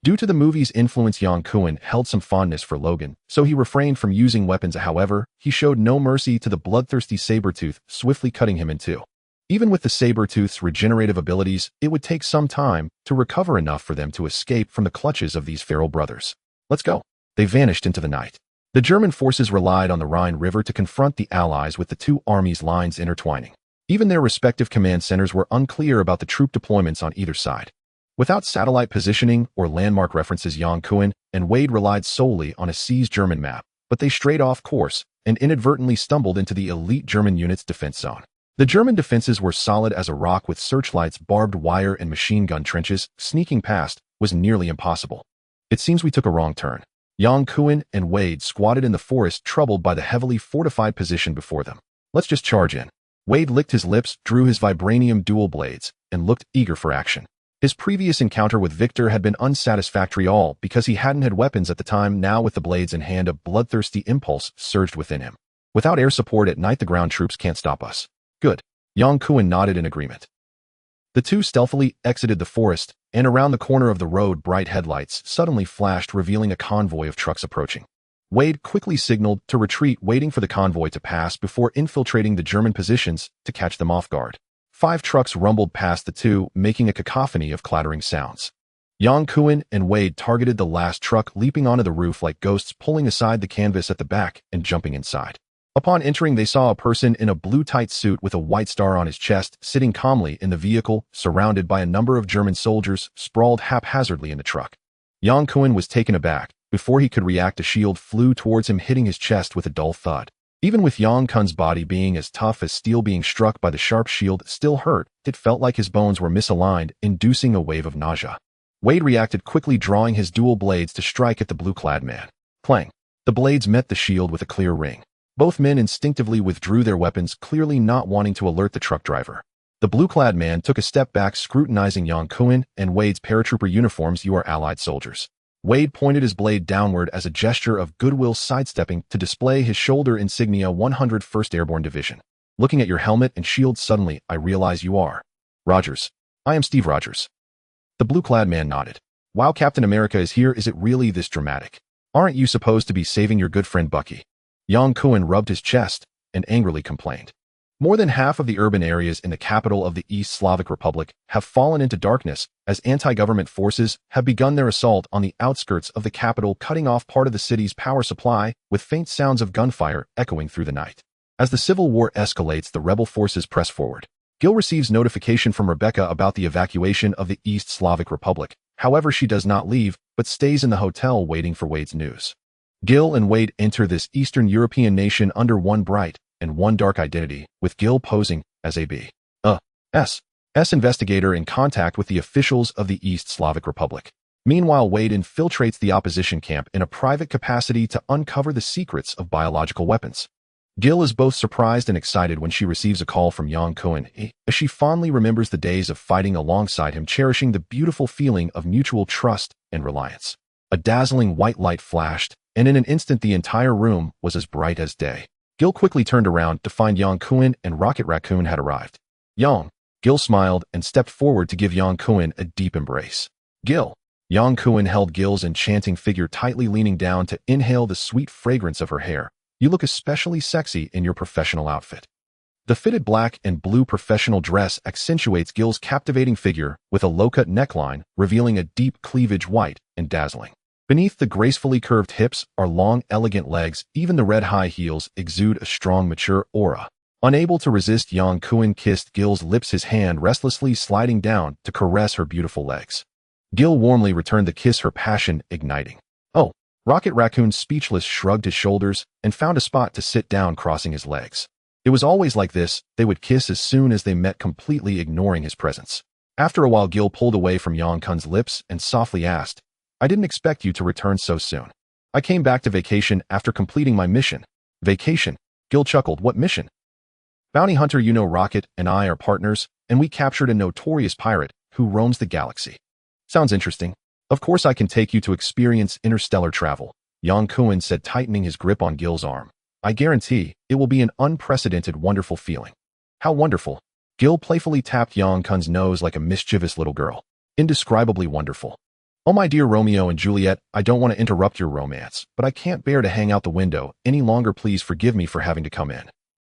Due to the movie's influence, Yang Kun held some fondness for Logan, so he refrained from using weapons. However, he showed no mercy to the bloodthirsty saber-tooth, swiftly cutting him in two. Even with the saber-tooth's regenerative abilities, it would take some time to recover enough for them to escape from the clutches of these feral brothers. Let's go. They vanished into the night. The German forces relied on the Rhine River to confront the Allies, with the two armies' lines intertwining. Even their respective command centers were unclear about the troop deployments on either side. Without satellite positioning or landmark references, Yang Kun and Wade relied solely on a seized German map, but they strayed off course and inadvertently stumbled into the elite German unit's defense zone. The German defenses were solid as a rock, with searchlights, barbed wire, and machine gun trenches. Sneaking past was nearly impossible. It seems we took a wrong turn. Yang Kun and Wade squatted in the forest, troubled by the heavily fortified position before them. Let's just charge in. Wade licked his lips, drew his vibranium dual blades, and looked eager for action. His previous encounter with Victor had been unsatisfactory, all because he hadn't had weapons at the time. Now, with the blades in hand, a bloodthirsty impulse surged within him. Without air support at night, the ground troops can't stop us. Good. Yang Kun nodded in agreement. The two stealthily exited the forest, and around the corner of the road, bright headlights suddenly flashed, revealing a convoy of trucks approaching. Wade quickly signaled to retreat, waiting for the convoy to pass before infiltrating the German positions to catch them off guard. 5 trucks rumbled past the two, making a cacophony of clattering sounds. Yang Kun and Wade targeted the last truck, leaping onto the roof like ghosts, pulling aside the canvas at the back and jumping inside. Upon entering, they saw a person in a blue tight suit with a white star on his chest, sitting calmly in the vehicle, surrounded by a number of German soldiers sprawled haphazardly in the truck. Yang Kun was taken aback. Before he could react, a shield flew towards him, hitting his chest with a dull thud. Even with Yang Kun's body being as tough as steel, being struck by the sharp shield still hurt. It felt like his bones were misaligned, inducing a wave of nausea. Wade reacted quickly, drawing his dual blades to strike at the blue-clad man. Clang! The blades met the shield with a clear ring. Both men instinctively withdrew their weapons, clearly not wanting to alert the truck driver. The blue-clad man took a step back, scrutinizing Yang Kun and Wade's paratrooper uniforms. You are Allied soldiers. Wade pointed his blade downward as a gesture of goodwill, sidestepping to display his shoulder insignia. 101st Airborne Division. Looking at your helmet and shield, suddenly I realize you are Rogers. I am Steve Rogers. The blue-clad man nodded. Wow, Captain America is here. Is it really this dramatic? Aren't you supposed to be saving your good friend Bucky? Yang Kun rubbed his chest and angrily complained. More than half of the urban areas in the capital of the East Slavic Republic have fallen into darkness as anti-government forces have begun their assault on the outskirts of the capital, cutting off part of the city's power supply, with faint sounds of gunfire echoing through the night. As the civil war escalates, the rebel forces press forward. Gil receives notification from Rebecca about the evacuation of the East Slavic Republic. However, she does not leave, but stays in the hotel waiting for Wade's news. Gil and Wade enter this Eastern European nation under one bright and one dark identity, with Gil posing as a B.S. investigator in contact with the officials of the East Slavic Republic. Meanwhile, Wade infiltrates the opposition camp in a private capacity to uncover the secrets of biological weapons. Gil is both surprised and excited when she receives a call from Yang Kun, as she fondly remembers the days of fighting alongside him, cherishing the beautiful feeling of mutual trust and reliance. A dazzling white light flashed, and in an instant the entire room was as bright as day. Gil quickly turned around to find Yang Kun and Raccoon had arrived. Yang. Gil smiled and stepped forward to give Yang Kun a deep embrace. Gil. Yang Kun held Gil's enchanting figure tightly, leaning down to inhale the sweet fragrance of her hair. You look especially sexy in your professional outfit. The fitted black and blue professional dress accentuates Gil's captivating figure with a low-cut neckline, revealing a deep cleavage, white and dazzling. Beneath the gracefully curved hips are long, elegant legs. Even the red high heels exude a strong, mature aura. Unable to resist, Yang Kun kissed Gil's lips, his hand restlessly sliding down to caress her beautiful legs. Gil warmly returned the kiss, her passion igniting. Oh, Raccoon, speechless, shrugged his shoulders and found a spot to sit down, crossing his legs. It was always like this. They would kiss as soon as they met, completely ignoring his presence. After a while, Gil pulled away from Yang Kun's lips and softly asked, I didn't expect you to return so soon. I came back to vacation after completing my mission. Vacation? Gil chuckled. What mission? Bounty hunter. You know, Rocket and I are partners, and we captured a notorious pirate who roams the galaxy. Sounds interesting. Of course I can take you to experience interstellar travel, Yang Kun said, tightening his grip on Gil's arm. I guarantee it will be an unprecedented, wonderful feeling. How wonderful. Gil playfully tapped Yang Kun's nose like a mischievous little girl. Indescribably wonderful. Oh my dear Romeo and Juliet, I don't want to interrupt your romance, but I can't bear to hang out the window any longer. Please forgive me for having to come in.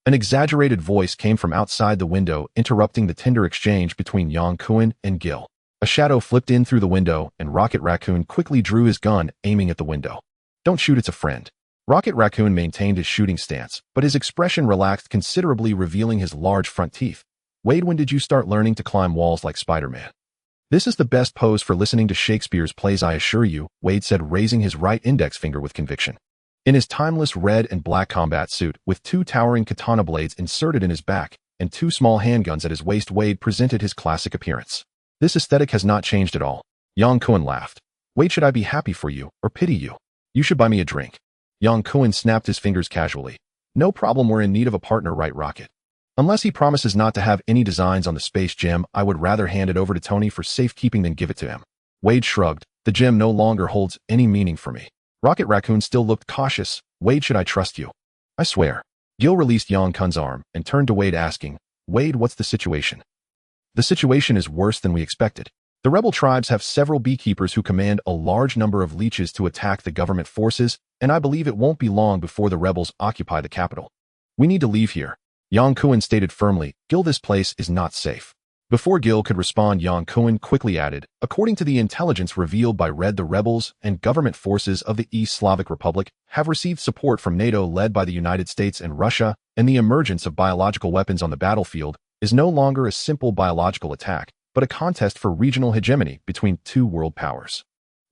An exaggerated voice came from outside the window, interrupting the tender exchange between Yang Kun and Gil. A shadow flipped in through the window, and Rocket Raccoon quickly drew his gun, aiming at the window. Don't shoot, it's a friend. Rocket Raccoon maintained his shooting stance, but his expression relaxed considerably, revealing his large front teeth. Wade, when did you start learning to climb walls like Spider-Man? This is the best pose for listening to Shakespeare's plays, I assure you, Wade said, raising his right index finger with conviction. In his timeless red and black combat suit, with 2 towering katana blades inserted in his back and 2 small handguns at his waist, Wade presented his classic appearance. This aesthetic has not changed at all. Yang Kun laughed. Wade, should I be happy for you or pity you? You should buy me a drink. Yang Kun snapped his fingers casually. No problem, we're in need of a partner, right, Rocket? Unless he promises not to have any designs on the space gem, I would rather hand it over to Tony for safekeeping than give it to him. Wade shrugged. The gem no longer holds any meaning for me. Rocket Raccoon still looked cautious. Wade, should I trust you? I swear. Gil released Yang Kun's arm and turned to Wade, asking, Wade, what's the situation? The situation is worse than we expected. The rebel tribes have several beekeepers who command a large number of leeches to attack the government forces, and I believe it won't be long before the rebels occupy the capital. We need to leave here. Yang Kun stated firmly. Gil, this place is not safe. Before Gil could respond, Yang Kun quickly added, according to the intelligence revealed by Red, the rebels and government forces of the East Slavic Republic have received support from NATO, led by the United States and Russia, and the emergence of biological weapons on the battlefield is no longer a simple biological attack, but a contest for regional hegemony between 2 world powers.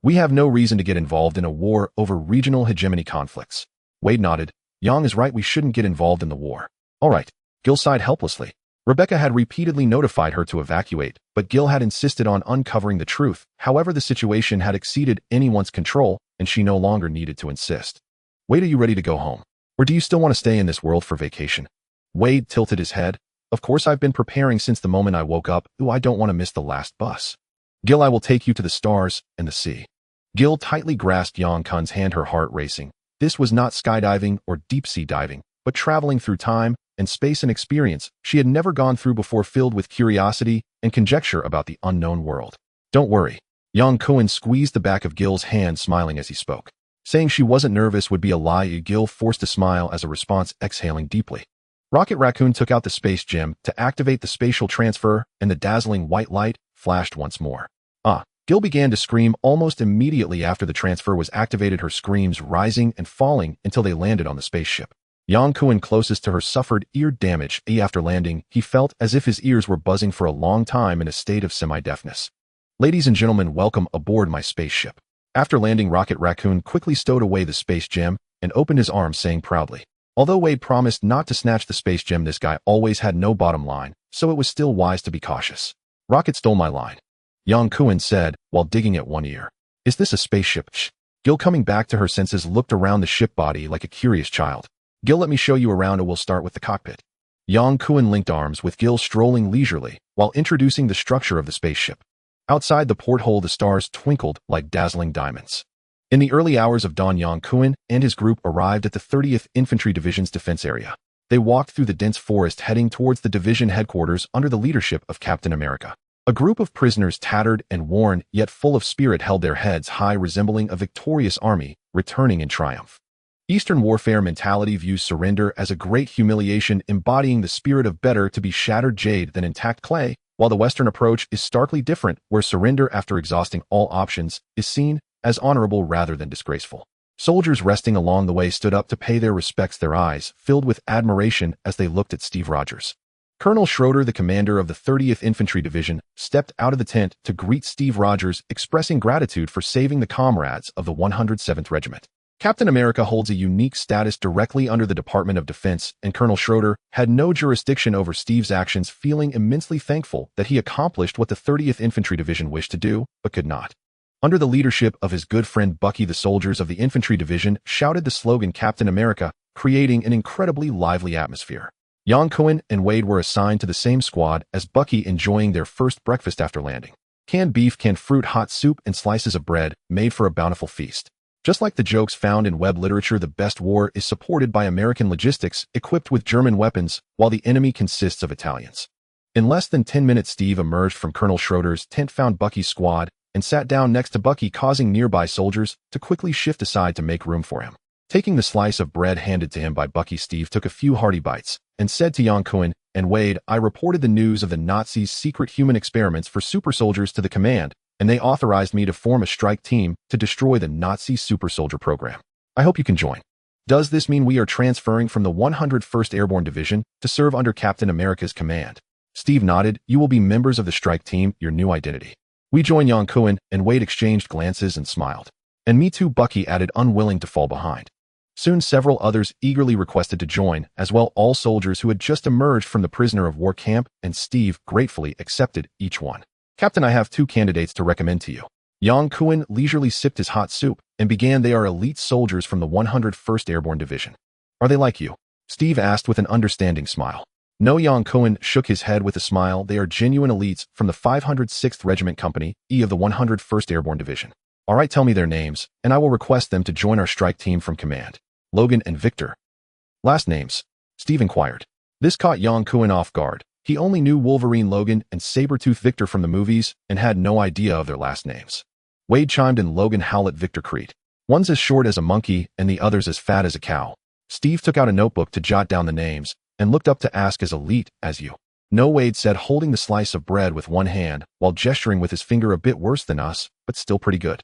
We have no reason to get involved in a war over regional hegemony conflicts. Wade nodded. Yang is right, we shouldn't get involved in the war. All right. Gil sighed helplessly. Rebecca had repeatedly notified her to evacuate, but Gil had insisted on uncovering the truth. However, the situation had exceeded anyone's control, and she no longer needed to insist. Wade, are you ready to go home? Or do you still want to stay in this world for vacation? Wade tilted his head. Of course, I've been preparing since the moment I woke up. Ooh, I don't want to miss the last bus. Gil, I will take you to the stars and the sea. Gil tightly grasped Yang Kun's hand, her heart racing. This was not skydiving or deep-sea diving, but traveling through time and space, an experience she had never gone through before, filled with curiosity and conjecture about the unknown world. Don't worry. Yang Kun squeezed the back of Gil's hand, smiling as he spoke. Saying she wasn't nervous would be a lie. Gil forced a smile as a response, exhaling deeply. Rocket Raccoon took out the space gem to activate the spatial transfer, and the dazzling white light flashed once more. Gil began to scream almost immediately after the transfer was activated, her screams rising and falling until they landed on the spaceship. Yang Kun, closest to her, suffered ear damage. After landing, he felt as if his ears were buzzing for a long time in a state of semi-deafness. Ladies and gentlemen, welcome aboard my spaceship. After landing, Rocket Raccoon quickly stowed away the space gem and opened his arms, saying proudly. Although Wade promised not to snatch the space gem, this guy always had no bottom line, so it was still wise to be cautious. Rocket stole my line, Yang Kun said, while digging at one ear. Is this a spaceship? Shh. Gil, coming back to her senses, looked around the ship body like a curious child. Gil, let me show you around, and we'll start with the cockpit. Yang Kun linked arms with Gil, strolling leisurely while introducing the structure of the spaceship. Outside the porthole, the stars twinkled like dazzling diamonds. In the early hours of dawn, Yang Kun and his group arrived at the 30th Infantry Division's defense area. They walked through the dense forest, heading towards the division headquarters under the leadership of Captain America. A group of prisoners, tattered and worn, yet full of spirit, held their heads high, resembling a victorious army returning in triumph. Eastern warfare mentality views surrender as a great humiliation, embodying the spirit of better to be shattered jade than intact clay, while the Western approach is starkly different, where surrender after exhausting all options is seen as honorable rather than disgraceful. Soldiers resting along the way stood up to pay their respects, their eyes filled with admiration as they looked at Steve Rogers. Colonel Schroeder, the commander of the 30th Infantry Division, stepped out of the tent to greet Steve Rogers, expressing gratitude for saving the comrades of the 107th Regiment. Captain America holds a unique status directly under the Department of Defense, and Colonel Schroeder had no jurisdiction over Steve's actions, feeling immensely thankful that he accomplished what the 30th Infantry Division wished to do, but could not. Under the leadership of his good friend Bucky, the soldiers of the Infantry Division shouted the slogan Captain America, creating an incredibly lively atmosphere. Yang Kun and Wade were assigned to the same squad as Bucky, enjoying their first breakfast after landing. canned beef, canned fruit, hot soup, and slices of bread made for a bountiful feast. Just like the jokes found in web literature, the best war is supported by American logistics equipped with German weapons, while the enemy consists of Italians. In less than 10 minutes, Steve emerged from Colonel Schroeder's tent, found Bucky's squad, and sat down next to Bucky, causing nearby soldiers to quickly shift aside to make room for him. Taking the slice of bread handed to him by Bucky, Steve took a few hearty bites and said to Yang Kun and Wade, "I reported the news of the Nazis' secret human experiments for super soldiers to the command, and they authorized me to form a strike team to destroy the Nazi super soldier program. I hope you can join. Does this mean we are transferring from the 101st Airborne Division to serve under Captain America's command?" Steve nodded. "You will be members of the strike team, your new identity." "We join." Yang Kun and Wade exchanged glances and smiled. "And me too," Bucky added, unwilling to fall behind. Soon several others eagerly requested to join, as well all soldiers who had just emerged from the prisoner of war camp, and Steve gratefully accepted each one. "Captain, I have 2 candidates to recommend to you." Yang Kun leisurely sipped his hot soup and began. "They are elite soldiers from the 101st Airborne Division." "Are they like you?" Steve asked with an understanding smile. "No," Yang Kun shook his head with a smile. "They are genuine elites from the 506th Regiment Company E of the 101st Airborne Division." "All right, tell me their names, and I will request them to join our strike team from command." "Logan and Victor." "Last names?" Steve inquired. This caught Yang Kun off guard. He only knew Wolverine Logan and Sabretooth Victor from the movies and had no idea of their last names. Wade chimed in. "Logan Howlett, Victor Crete. One's as short as a monkey and the other's as fat as a cow." Steve took out a notebook to jot down the names and looked up to ask, "As elite as you?" "No," Wade said, holding the slice of bread with one hand while gesturing with his finger. "A bit worse than us, but still pretty good."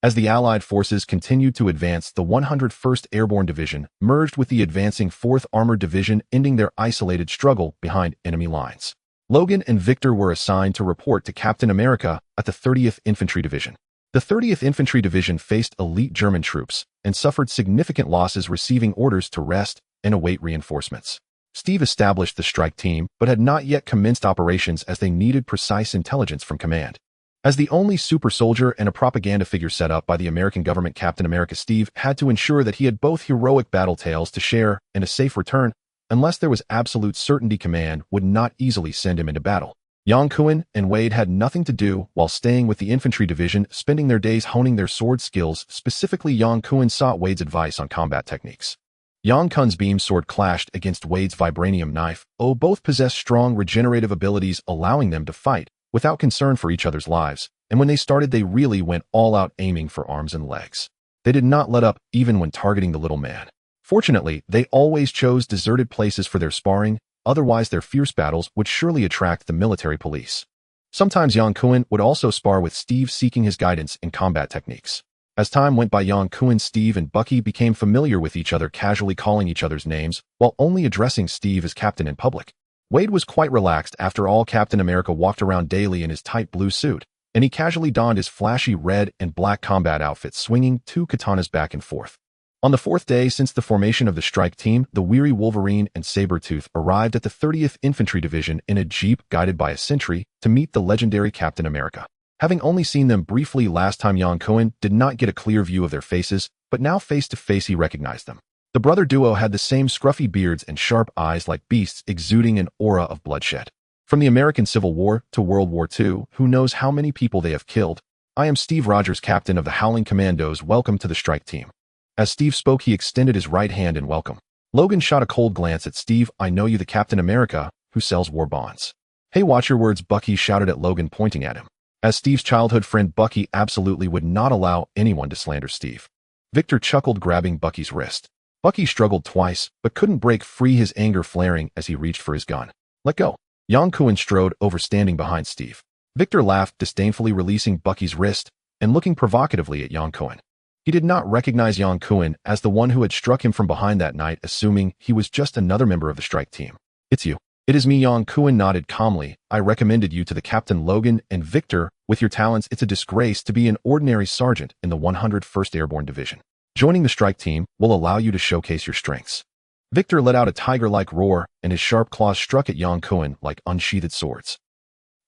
As the Allied forces continued to advance, the 101st Airborne Division merged with the advancing 4th Armored Division, ending their isolated struggle behind enemy lines. Logan and Victor were assigned to report to Captain America at the 30th Infantry Division. The 30th Infantry Division faced elite German troops and suffered significant losses, receiving orders to rest and await reinforcements. Steve established the strike team, but had not yet commenced operations as they needed precise intelligence from command. As the only super soldier and a propaganda figure set up by the American government, Captain America, Steve had to ensure that he had both heroic battle tales to share and a safe return. Unless there was absolute certainty, command would not easily send him into battle. Yang Kun and Wade had nothing to do while staying with the infantry division, spending their days honing their sword skills. Specifically, Yang Kun sought Wade's advice on combat techniques. Yang Kun's beam sword clashed against Wade's vibranium knife. Both possessed strong regenerative abilities, allowing them to fight without concern for each other's lives, and when they started, they really went all out, aiming for arms and legs. They did not let up, even when targeting the little man. Fortunately, they always chose deserted places for their sparring, otherwise their fierce battles would surely attract the military police. Sometimes Yang Kun would also spar with Steve, seeking his guidance in combat techniques. As time went by, Yang Kun, Steve, and Bucky became familiar with each other, casually calling each other's names, while only addressing Steve as Captain in public. Wade was quite relaxed. After all, Captain America walked around daily in his tight blue suit, and he casually donned his flashy red and black combat outfit, swinging 2 katanas back and forth. On the 4th day since the formation of the strike team, the weary Wolverine and Sabretooth arrived at the 30th Infantry Division in a jeep guided by a sentry to meet the legendary Captain America. Having only seen them briefly last time, Yang Kun did not get a clear view of their faces, but now face to face he recognized them. The brother duo had the same scruffy beards and sharp eyes like beasts, exuding an aura of bloodshed. From the American Civil War to World War II, who knows how many people they have killed? "I am Steve Rogers, captain of the Howling Commandos. Welcome to the strike team." As Steve spoke, he extended his right hand in welcome. Logan shot a cold glance at Steve. "I know you, the Captain America who sells war bonds." "Hey, watch your words," Bucky shouted at Logan, pointing at him. As Steve's childhood friend, Bucky absolutely would not allow anyone to slander Steve. Victor chuckled, grabbing Bucky's wrist. Bucky struggled twice, but couldn't break free, his anger flaring as he reached for his gun. "Let go." Yang Kun strode over, standing behind Steve. Victor laughed disdainfully, releasing Bucky's wrist and looking provocatively at Yang Kun. He did not recognize Yang Kun as the one who had struck him from behind that night, assuming he was just another member of the strike team. "It's you." "It is me," Yang Kun nodded calmly. "I recommended you to the captain. Logan and Victor, with your talents, it's a disgrace to be an ordinary sergeant in the 101st Airborne Division. Joining the strike team will allow you to showcase your strengths." Victor let out a tiger-like roar, and his sharp claws struck at Yang Kun like unsheathed swords.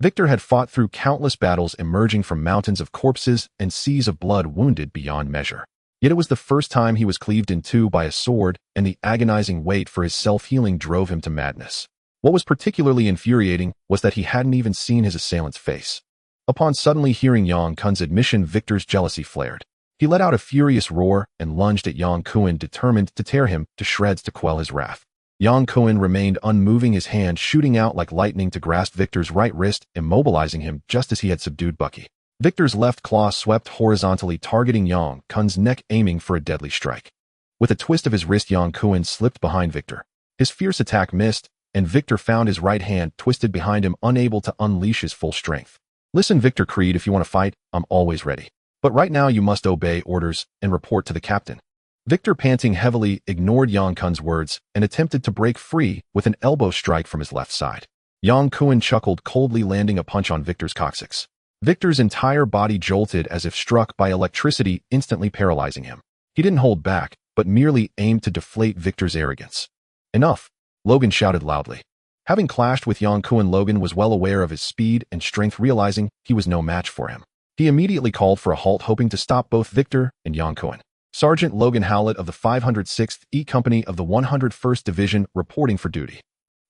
Victor had fought through countless battles, emerging from mountains of corpses and seas of blood, wounded beyond measure. Yet it was the first time he was cleaved in two by a sword, and the agonizing wait for his self-healing drove him to madness. What was particularly infuriating was that he hadn't even seen his assailant's face. Upon suddenly hearing Yang Kun's admission, Victor's jealousy flared. He let out a furious roar and lunged at Yang Kun, determined to tear him to shreds to quell his wrath. Yang Kun remained unmoving, his hand shooting out like lightning to grasp Victor's right wrist, immobilizing him just as he had subdued Bucky. Victor's left claw swept horizontally, targeting Yang Kun's neck, aiming for a deadly strike. With a twist of his wrist, Yang Kun slipped behind Victor. His fierce attack missed, and Victor found his right hand twisted behind him, unable to unleash his full strength. "Listen, Victor Creed, if you want to fight, I'm always ready. But right now you must obey orders and report to the captain." Victor, panting heavily, ignored Yang Kun's words and attempted to break free with an elbow strike from his left side. Yang Kun chuckled coldly, landing a punch on Victor's coccyx. Victor's entire body jolted as if struck by electricity, instantly paralyzing him. He didn't hold back, but merely aimed to deflate Victor's arrogance. "Enough!" Logan shouted loudly. Having clashed with Yang Kun, Logan was well aware of his speed and strength, realizing he was no match for him. He immediately called for a halt, hoping to stop both Victor and Yang Kun. "Sergeant Logan Howlett of the 506th E Company of the 101st Division reporting for duty."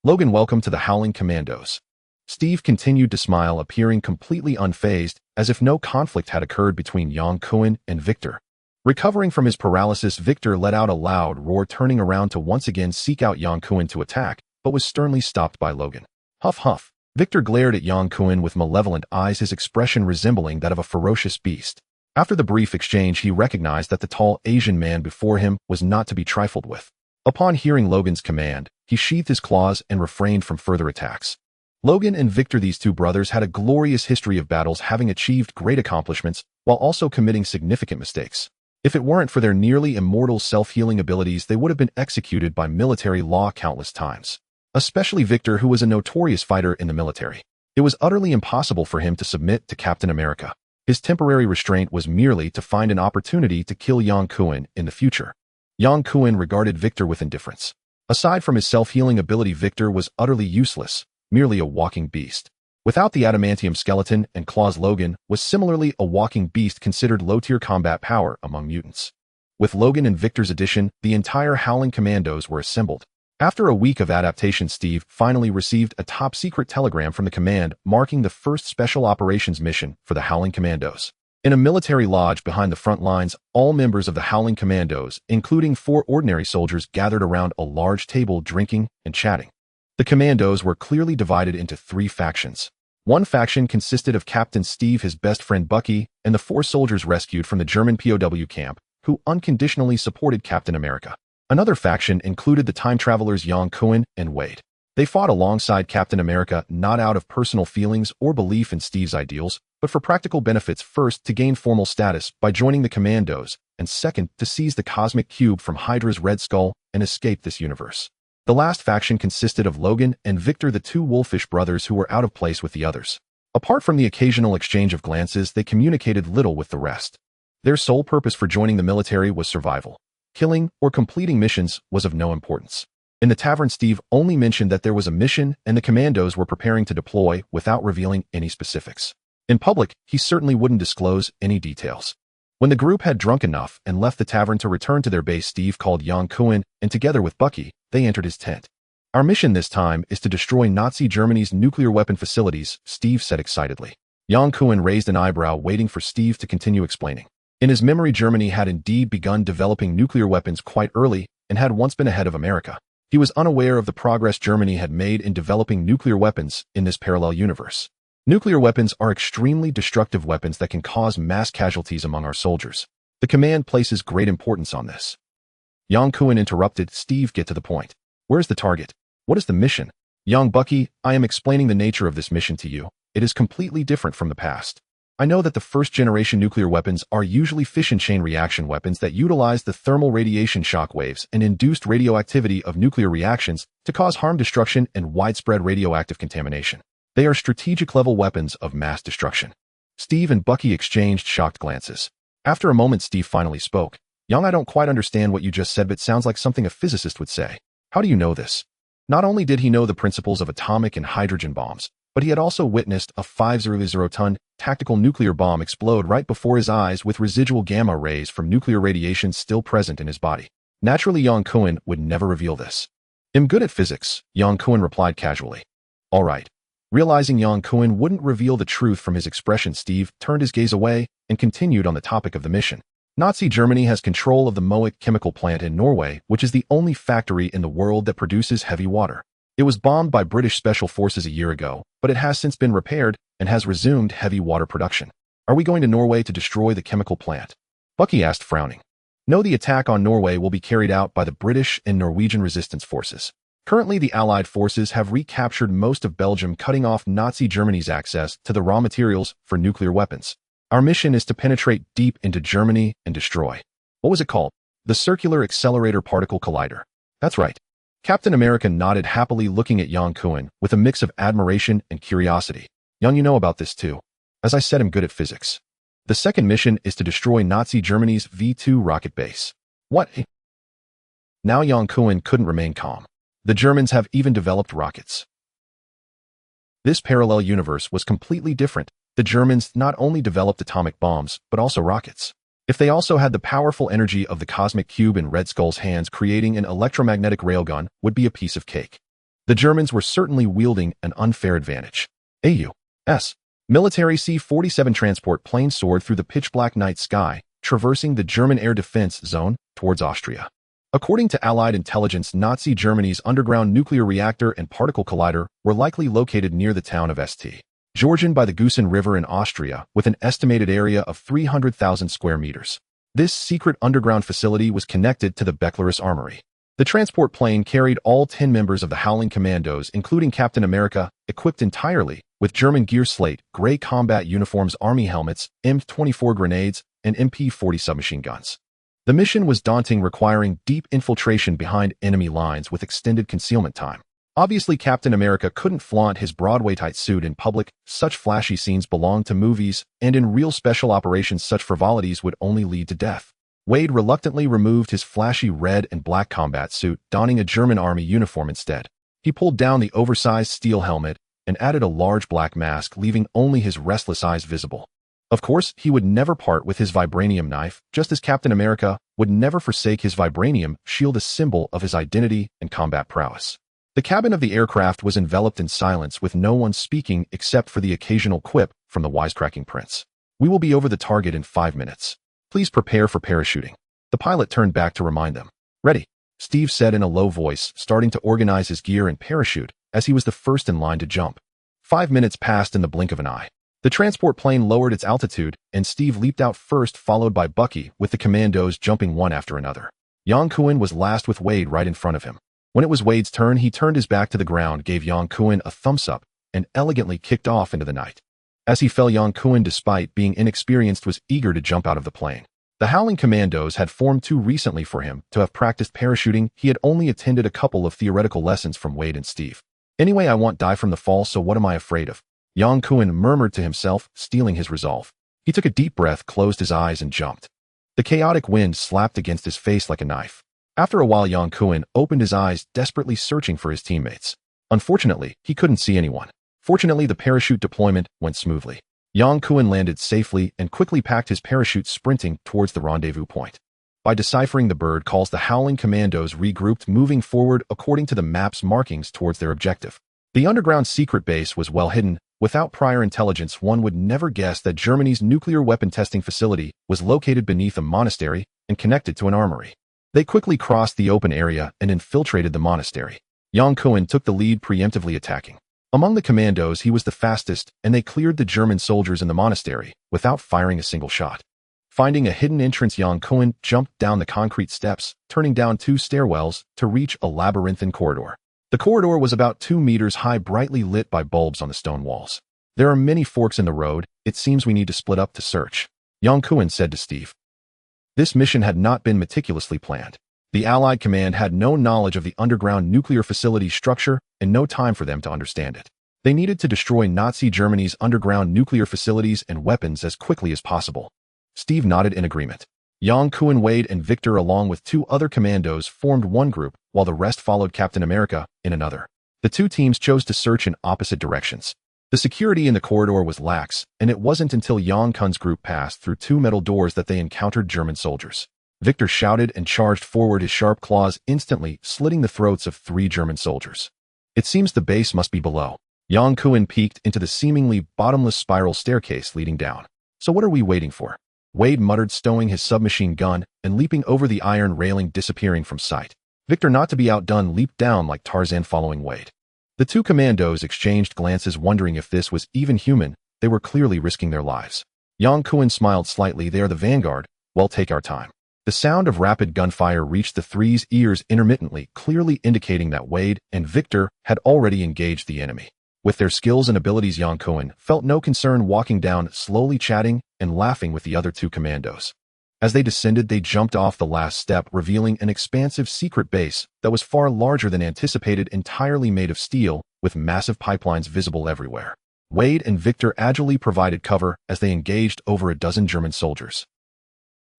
"Logan, welcome to the Howling Commandos." Steve continued to smile, appearing completely unfazed, as if no conflict had occurred between Yang Kun and Victor. Recovering from his paralysis, Victor let out a loud roar, turning around to once again seek out Yang Kun to attack, but was sternly stopped by Logan. Huff huff. Victor glared at Yang Kun with malevolent eyes, his expression resembling that of a ferocious beast. After the brief exchange, he recognized that the tall Asian man before him was not to be trifled with. Upon hearing Logan's command, he sheathed his claws and refrained from further attacks. Logan and Victor, these two brothers, had a glorious history of battles, having achieved great accomplishments while also committing significant mistakes. If it weren't for their nearly immortal self-healing abilities, they would have been executed by military law countless times. Especially Victor, who was a notorious fighter in the military. It was utterly impossible for him to submit to Captain America. His temporary restraint was merely to find an opportunity to kill Yang Kun in the future. Yang Kun regarded Victor with indifference. Aside from his self-healing ability, Victor was utterly useless, merely a walking beast. Without the adamantium skeleton and claws, Logan was similarly a walking beast, considered low-tier combat power among mutants. With Logan and Victor's addition, the entire Howling Commandos were assembled. After a week of adaptation, Steve finally received a top-secret telegram from the command marking the first special operations mission for the Howling Commandos. In a military lodge behind the front lines, all members of the Howling Commandos, including 4 ordinary soldiers, gathered around a large table, drinking and chatting. The Commandos were clearly divided into 3 factions. One faction consisted of Captain Steve, his best friend Bucky, and the 4 soldiers rescued from the German POW camp, who unconditionally supported Captain America. Another faction included the time travelers Yang Kun and Wade. They fought alongside Captain America not out of personal feelings or belief in Steve's ideals, but for practical benefits: first, to gain formal status by joining the Commandos, and second, to seize the cosmic cube from Hydra's Red Skull and escape this universe. The last faction consisted of Logan and Victor, the 2 wolfish brothers who were out of place with the others. Apart from the occasional exchange of glances, they communicated little with the rest. Their sole purpose for joining the military was survival. Killing or completing missions was of no importance. In the tavern, Steve only mentioned that there was a mission and the Commandos were preparing to deploy without revealing any specifics. In public, he certainly wouldn't disclose any details. When the group had drunk enough and left the tavern to return to their base, Steve called Yang Kun, and together with Bucky, they entered his tent. "Our mission this time is to destroy Nazi Germany's nuclear weapon facilities," Steve said excitedly. Yang Kun raised an eyebrow, waiting for Steve to continue explaining. In his memory, Germany had indeed begun developing nuclear weapons quite early and had once been ahead of America. He was unaware of the progress Germany had made in developing nuclear weapons in this parallel universe. Nuclear weapons are extremely destructive weapons that can cause mass casualties among our soldiers. The command places great importance on this. Yang Kun interrupted. "Steve, get to the point. Where's the target? What is the mission?" "Young Bucky, I am explaining the nature of this mission to you. It is completely different from the past. I know that the first-generation nuclear weapons are usually fission chain reaction weapons that utilize the thermal radiation shock waves and induced radioactivity of nuclear reactions to cause harm, destruction, and widespread radioactive contamination. They are strategic-level weapons of mass destruction." Steve and Bucky exchanged shocked glances. After a moment, Steve finally spoke. "Young, I don't quite understand what you just said, but it sounds like something a physicist would say. How do you know this?" Not only did he know the principles of atomic and hydrogen bombs, but he had also witnessed a 500-ton tactical nuclear bomb explode right before his eyes, with residual gamma rays from nuclear radiation still present in his body. Naturally, Yang Kun would never reveal this. "I'm good at physics," Yang Kun replied casually. "All right. Realizing Yang Kun wouldn't reveal the truth from his expression, Steve turned his gaze away and continued on the topic of the mission. Nazi Germany has control of the Mowick chemical plant in Norway, which is the only factory in the world that produces heavy water. It was bombed by British special forces a year ago, but it has since been repaired and has resumed heavy water production. Are we going to Norway to destroy the chemical plant? Bucky asked, frowning. No, the attack on Norway will be carried out by the British and Norwegian resistance forces. Currently, the Allied forces have recaptured most of Belgium, cutting off Nazi Germany's access to the raw materials for nuclear weapons. Our mission is to penetrate deep into Germany and destroy. What was it called? The Circular Accelerator Particle Collider. That's right. Captain America nodded happily, looking at Yang Kun with a mix of admiration and curiosity. Yang, you know about this too. As I said, I'm good at physics. The second mission is to destroy Nazi Germany's V2 rocket base. What? Now Yang Kun couldn't remain calm. The Germans have even developed rockets. This parallel universe was completely different. The Germans not only developed atomic bombs, but also rockets. If they also had the powerful energy of the cosmic cube in Red Skull's hands, creating an electromagnetic railgun would be a piece of cake. The Germans were certainly wielding an unfair advantage. A.U.S. military C-47 transport plane soared through the pitch-black night sky, traversing the German air defense zone towards Austria. According to Allied intelligence, Nazi Germany's underground nuclear reactor and particle collider were likely located near the town of St. Georgen by the Gusen River in Austria, with an estimated area of 300,000 square meters. This secret underground facility was connected to the Becklerus Armory. The transport plane carried all 10 members of the Howling Commandos, including Captain America, equipped entirely with German gear slate, gray combat uniforms, army helmets, M24 grenades, and MP40 submachine guns. The mission was daunting, requiring deep infiltration behind enemy lines with extended concealment time. Obviously, Captain America couldn't flaunt his Broadway-tight suit in public. Such flashy scenes belong to movies, and in real special operations, such frivolities would only lead to death. Wade reluctantly removed his flashy red and black combat suit, donning a German army uniform instead. He pulled down the oversized steel helmet and added a large black mask, leaving only his restless eyes visible. Of course, he would never part with his vibranium knife, just as Captain America would never forsake his vibranium shield, a symbol of his identity and combat prowess. The cabin of the aircraft was enveloped in silence, with no one speaking except for the occasional quip from the wisecracking prince. We will be over the target in 5 minutes. Please prepare for parachuting. The pilot turned back to remind them. Ready, Steve said in a low voice, starting to organize his gear and parachute as he was the first in line to jump. 5 minutes passed in the blink of an eye. The transport plane lowered its altitude, and Steve leaped out first, followed by Bucky, with the commandos jumping one after another. Yang Kun was last, with Wade right in front of him. When it was Wade's turn, he turned his back to the ground, gave Yang Kun a thumbs up, and elegantly kicked off into the night. As he fell, Yang Kun, despite being inexperienced, was eager to jump out of the plane. The Howling Commandos had formed too recently for him to have practiced parachuting. He had only attended a couple of theoretical lessons from Wade and Steve. Anyway, I won't die from the fall, so what am I afraid of? Yang Kun murmured to himself, steeling his resolve. He took a deep breath, closed his eyes, and jumped. The chaotic wind slapped against his face like a knife. After a while, Yang Kun opened his eyes, desperately searching for his teammates. Unfortunately, he couldn't see anyone. Fortunately, the parachute deployment went smoothly. Yang Kun landed safely and quickly packed his parachute, sprinting towards the rendezvous point. By deciphering the bird calls, the Howling Commandos regrouped, moving forward according to the map's markings towards their objective. The underground secret base was well hidden. Without prior intelligence, one would never guess that Germany's nuclear weapon testing facility was located beneath a monastery and connected to an armory. They quickly crossed the open area and infiltrated the monastery. Yang Kun took the lead, preemptively attacking. Among the commandos, he was the fastest, and they cleared the German soldiers in the monastery without firing a single shot. Finding a hidden entrance, Yang Kun jumped down the concrete steps, turning down 2 stairwells to reach a labyrinthine corridor. The corridor was about 2 meters high, brightly lit by bulbs on the stone walls. There are many forks in the road. It seems we need to split up to search, Yang Kun said to Steve. This mission had not been meticulously planned. The Allied command had no knowledge of the underground nuclear facility structure and no time for them to understand it. They needed to destroy Nazi Germany's underground nuclear facilities and weapons as quickly as possible. Steve nodded in agreement. Yang Kun, Wade, and Victor, along with 2 other commandos, formed one group, while the rest followed Captain America in another. The 2 teams chose to search in opposite directions. The security in the corridor was lax, and it wasn't until Yang Kun's group passed through 2 metal doors that they encountered German soldiers. Victor shouted and charged forward, his sharp claws instantly slitting the throats of 3 German soldiers. It seems the base must be below. Yang Kun peeked into the seemingly bottomless spiral staircase leading down. So what are we waiting for? Wade muttered, stowing his submachine gun and leaping over the iron railing, disappearing from sight. Victor, not to be outdone, leaped down like Tarzan following Wade. The two commandos exchanged glances, wondering if this was even human. They were clearly risking their lives. Yang Kun smiled slightly. They are the vanguard. Well, take our time. The sound of rapid gunfire reached the three's ears intermittently, clearly indicating that Wade and Victor had already engaged the enemy. With their skills and abilities, Yang Kun felt no concern walking down, slowly chatting and laughing with the other two commandos. As they descended, they jumped off the last step, revealing an expansive secret base that was far larger than anticipated, entirely made of steel, with massive pipelines visible everywhere. Wade and Victor agilely provided cover as they engaged over a dozen German soldiers.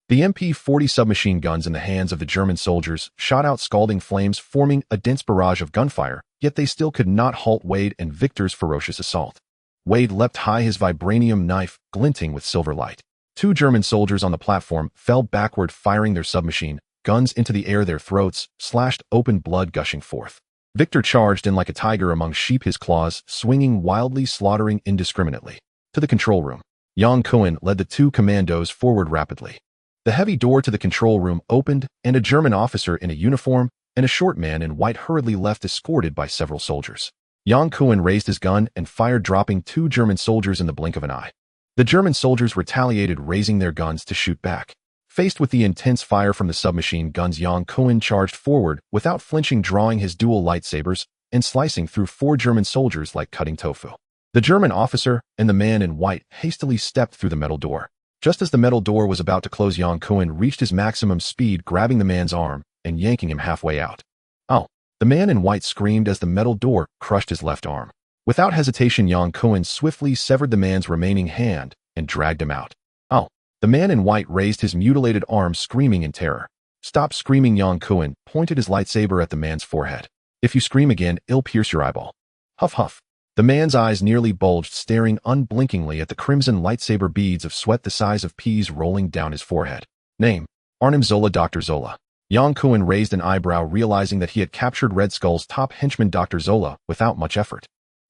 The MP-40 submachine guns in the hands of the German soldiers shot out scalding flames, forming a dense barrage of gunfire, yet they still could not halt Wade and Victor's ferocious assault. Wade leapt high, his vibranium knife glinting with silver light. Two German soldiers on the platform fell backward, firing their submachine guns into the air, their throats slashed open, blood gushing forth. Victor charged in like a tiger among sheep, his claws swinging wildly, slaughtering indiscriminately. To the control room. Yang Kun led the two commandos forward rapidly. The heavy door to the control room opened, and a German officer in a uniform and a short man in white hurriedly left, escorted by several soldiers. Yang Kun raised his gun and fired, dropping two German soldiers in the blink of an eye. The German soldiers retaliated, raising their guns to shoot back. Faced with the intense fire from the submachine guns, Yang Kun charged forward without flinching, drawing his dual lightsabers and slicing through four German soldiers like cutting tofu. The German officer and the man in white hastily stepped through the metal door. Just as the metal door was about to close, Yang Kun reached his maximum speed, grabbing the man's arm and yanking him halfway out. "Oh!" The man in white screamed as the metal door crushed his left arm. Without hesitation, Yang Kun swiftly severed the man's remaining hand and dragged him out. "Oh!" The man in white raised his mutilated arm, screaming in terror. "Stop screaming!" Yang Kun pointed his lightsaber at the man's forehead. "If you scream again, it'll pierce your eyeball." Huff huff. The man's eyes nearly bulged, staring unblinkingly at the crimson lightsaber, beads of sweat the size of peas rolling down his forehead. "Name: Arnim Zola, Dr. Zola." Yang Kun raised an eyebrow, realizing that he had captured Red Skull's top henchman, Dr. Zola, without much effort.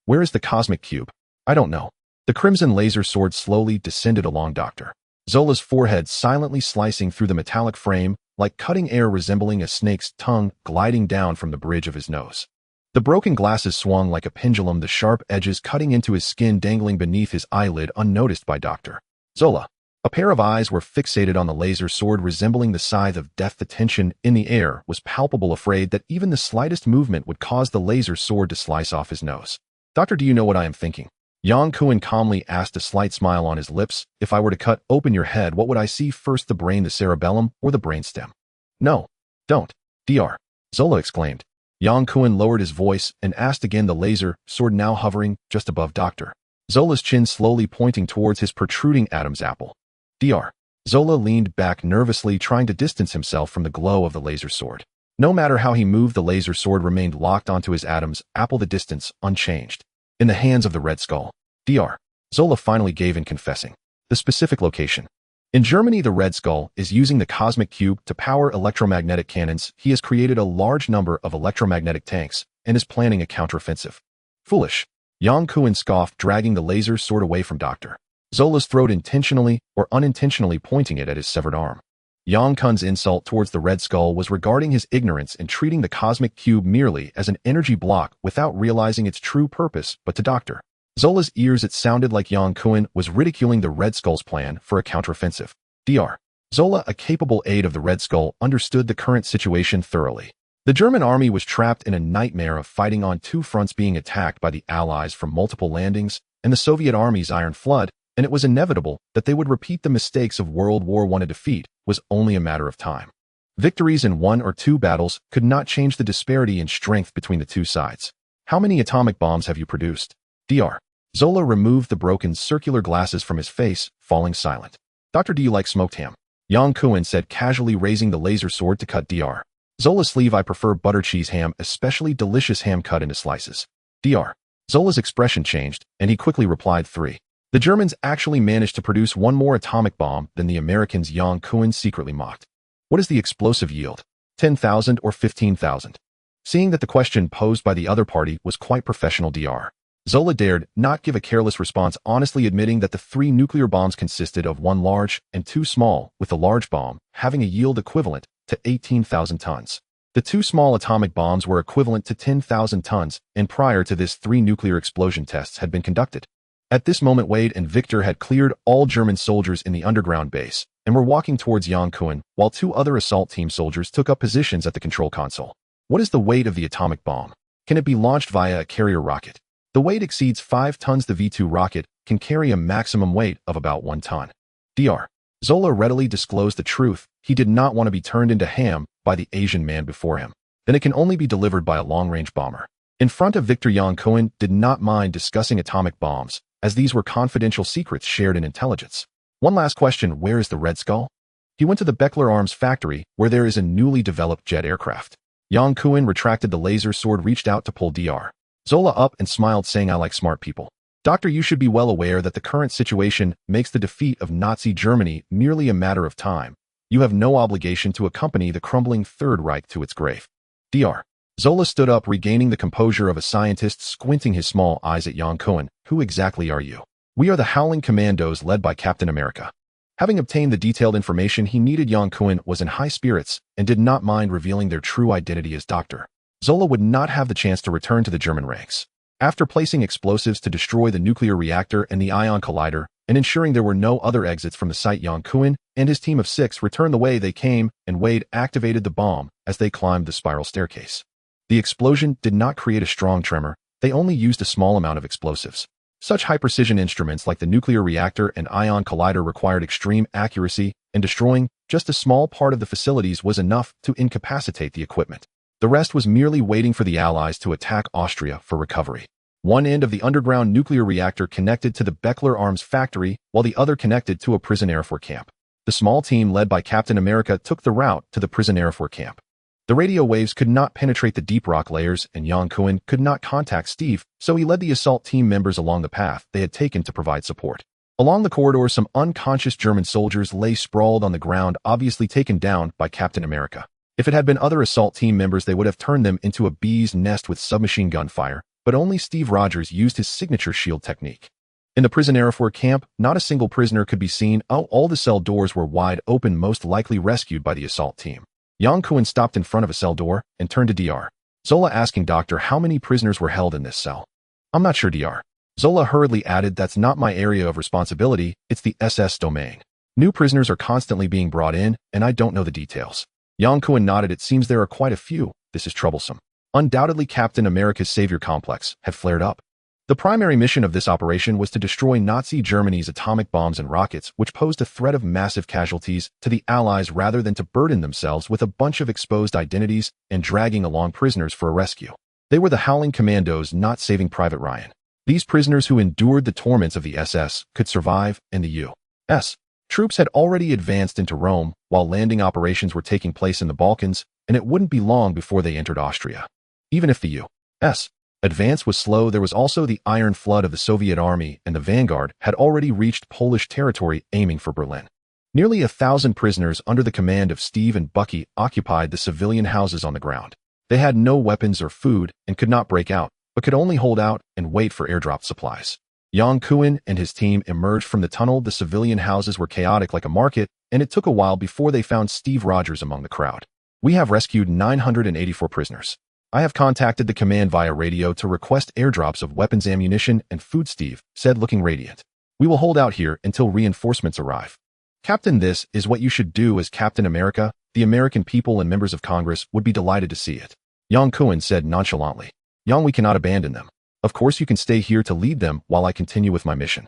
"Where is the cosmic cube?" "I don't know." The crimson laser sword slowly descended along Dr. Zola's forehead, silently slicing through the metallic frame, like cutting air, resembling a snake's tongue gliding down from the bridge of his nose. The broken glasses swung like a pendulum, the sharp edges cutting into his skin, dangling beneath his eyelid, unnoticed by Dr. Zola. A pair of eyes were fixated on the laser sword, resembling the scythe of death. The tension in the air was palpable, afraid that even the slightest movement would cause the laser sword to slice off his nose. "Doctor, do you know what I am thinking?" Yang Kun calmly asked, a slight smile on his lips. "If I were to cut open your head, what would I see first, the brain, the cerebellum, or the brainstem?" "No, don't." Dr. Zola exclaimed. Yang Kun lowered his voice and asked again, the laser sword now hovering just above Dr. Zola's chin, slowly pointing towards his protruding Adam's apple. Dr. Zola leaned back nervously, trying to distance himself from the glow of the laser sword. No matter how he moved, the laser sword remained locked onto his Adam's apple, the distance unchanged. In the hands of the Red Skull. Dr. Zola finally gave in, confessing. The specific location. In Germany, the Red Skull is using the cosmic cube to power electromagnetic cannons. He has created a large number of electromagnetic tanks and is planning a counteroffensive. Foolish. Yang Kun scoffed, dragging the laser sword away from Dr. Zola's throat, intentionally or unintentionally pointing it at his severed arm. Yang Kun's insult towards the Red Skull was regarding his ignorance in treating the cosmic cube merely as an energy block without realizing its true purpose, but to Dr. Zola's ears it sounded like Yang Kun was ridiculing the Red Skull's plan for a counteroffensive. Dr. Zola, a capable aide of the Red Skull, understood the current situation thoroughly. The German army was trapped in a nightmare of fighting on two fronts, being attacked by the Allies from multiple landings and the Soviet Army's Iron Flood, and it was inevitable that they would repeat the mistakes of World War I. A defeat was only a matter of time. Victories in one or two battles could not change the disparity in strength between the two sides. "How many atomic bombs have you produced?" Dr. Zola removed the broken circular glasses from his face, falling silent. "Doctor, do you like smoked ham?" Yang Kun said, casually raising the laser sword to cut Dr. Zola's sleeve. "I prefer butter cheese ham, especially delicious ham cut into slices." Dr. Zola's expression changed, and he quickly replied, 3. The Germans actually managed to produce one more atomic bomb than the Americans, Yang Kun secretly mocked. "What is the explosive yield? 10,000 or 15,000? Seeing that the question posed by the other party was quite professional, Dr. Zola dared not give a careless response, honestly admitting that the 3 nuclear bombs consisted of 1 large and 2 small, with the large bomb having a yield equivalent to 18,000 tons. The 2 small atomic bombs were equivalent to 10,000 tons, and prior to this 3 nuclear explosion tests had been conducted. At this moment, Wade and Victor had cleared all German soldiers in the underground base and were walking towards Yang Kun, while 2 other assault team soldiers took up positions at the control console. What is the weight of the atomic bomb? Can it be launched via a carrier rocket? The weight exceeds 5 tons. The V2 rocket can carry a maximum weight of about 1 ton. Dr. Zola readily disclosed the truth. He did not want to be turned into ham by the Asian man before him. Then it can only be delivered by a long-range bomber. In front of Victor, Yang Kun did not mind discussing atomic bombs, as these were confidential secrets shared in intelligence. One last question: where is the Red Skull? He went to the Beckler Arms factory, where there is a newly developed jet aircraft. Yang Kun retracted the laser sword, reached out to pull Dr. Zola up and smiled, saying, "I like smart people. Doctor, you should be well aware that the current situation makes the defeat of Nazi Germany merely a matter of time. You have no obligation to accompany the crumbling Third Reich to its grave." Dr. Zola stood up, regaining the composure of a scientist, squinting his small eyes at Yang Kun. "Who exactly are you?" "We are the Howling Commandos, led by Captain America." Having obtained the detailed information he needed, Yang Kun was in high spirits and did not mind revealing their true identity as Dr. Zola would not have the chance to return to the German ranks. After placing explosives to destroy the nuclear reactor and the ion collider, and ensuring there were no other exits from the site, Yang Kun and his team of 6 returned the way they came, and Wade activated the bomb as they climbed the spiral staircase. The explosion did not create a strong tremor. They only used a small amount of explosives. Such high-precision instruments like the nuclear reactor and ion collider required extreme accuracy, and destroying just a small part of the facilities was enough to incapacitate the equipment. The rest was merely waiting for the Allies to attack Austria for recovery. One end of the underground nuclear reactor connected to the Beckler Arms factory, while the other connected to a prison Air Force camp. The small team led by Captain America took the route to the prison Air Force camp. The radio waves could not penetrate the deep rock layers, and Yang Kun could not contact Steve, so he led the assault team members along the path they had taken to provide support. Along the corridor, some unconscious German soldiers lay sprawled on the ground, obviously taken down by Captain America. If it had been other assault team members, they would have turned them into a bee's nest with submachine gun fire, but only Steve Rogers used his signature shield technique. In the prison Air Force camp, not a single prisoner could be seen. All the cell doors were wide open, most likely rescued by the assault team. Yang Kun stopped in front of a cell door and turned to Dr. Zola, asking, "Doctor, how many prisoners were held in this cell?" "I'm not sure, Dr." Zola hurriedly added, "That's not my area of responsibility, it's the SS domain. New prisoners are constantly being brought in, and I don't know the details." Yang Kun nodded. "It seems there are quite a few. This is troublesome." Undoubtedly, Captain America's savior complex had flared up. The primary mission of this operation was to destroy Nazi Germany's atomic bombs and rockets, which posed a threat of massive casualties to the Allies, rather than to burden themselves with a bunch of exposed identities and dragging along prisoners for a rescue. They were the Howling Commandos, not Saving Private Ryan. These prisoners who endured the torments of the SS could survive, and the U.S. troops had already advanced into Rome, while landing operations were taking place in the Balkans, and it wouldn't be long before they entered Austria. Even if the U.S. advance was slow, there was also the Iron Flood of the Soviet Army, and the vanguard had already reached Polish territory, aiming for Berlin. Nearly 1,000 prisoners under the command of Steve and Bucky occupied the civilian houses on the ground. They had no weapons or food and could not break out, but could only hold out and wait for airdrop supplies. Yang Kun and his team emerged from the tunnel. The civilian houses were chaotic like a market, and it took a while before they found Steve Rogers among the crowd. "We have rescued 984 prisoners. I have contacted the command via radio to request airdrops of weapons, ammunition, and food," Steve said, looking radiant. "We will hold out here until reinforcements arrive." "Captain, this is what you should do as Captain America. The American people and members of Congress would be delighted to see it," Yang Kun said nonchalantly. "Yang, we cannot abandon them. Of course you can stay here to lead them while I continue with my mission."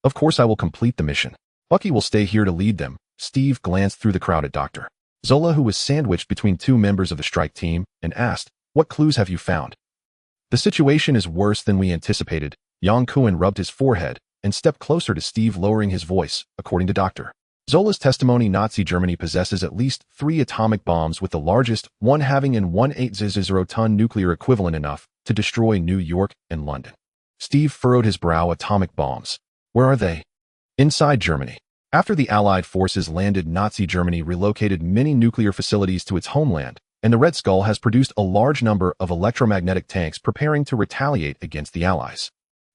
"Of course I will complete the mission. Bucky will stay here to lead them." Steve glanced through the crowd at Dr. Zola, who was sandwiched between 2 members of the strike team, and asked, "What clues have you found?" "The situation is worse than we anticipated." Yang Kun rubbed his forehead and stepped closer to Steve, lowering his voice. "According to Dr. Zola's testimony, Nazi Germany possesses at least 3 atomic bombs, with the largest one having an 180-ton nuclear equivalent, enough to destroy New York and London." Steve furrowed his brow. "Atomic bombs. Where are they?" "Inside Germany. After the Allied forces landed, Nazi Germany relocated many nuclear facilities to its homeland, and the Red Skull has produced a large number of electromagnetic tanks preparing to retaliate against the Allies.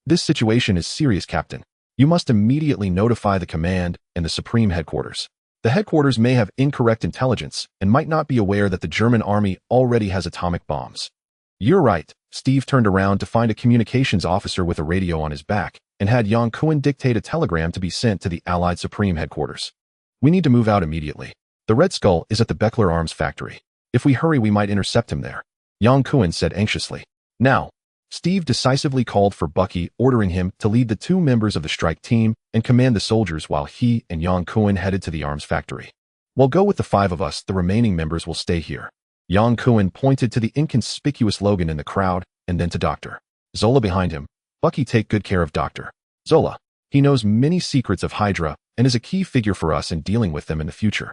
This situation is serious, Captain. You must immediately notify the command and the Supreme Headquarters. The headquarters may have incorrect intelligence and might not be aware that the German army already has atomic bombs. You're right. Steve turned around to find a communications officer with a radio on his back and had Yang Kun dictate a telegram to be sent to the Allied Supreme Headquarters. We need to move out immediately. The Red Skull is at the Beckler Arms factory. If we hurry, we might intercept him there, Yang Kun said anxiously. Now, Steve decisively called for Bucky, ordering him to lead the 2 members of the strike team and command the soldiers while he and Yang Kun headed to the arms factory. We'll go with the 5 of us, the remaining members will stay here. Yang Kun pointed to the inconspicuous Logan in the crowd and then to Dr. Zola behind him. Bucky, take good care of Dr. Zola. He knows many secrets of Hydra and is a key figure for us in dealing with them in the future.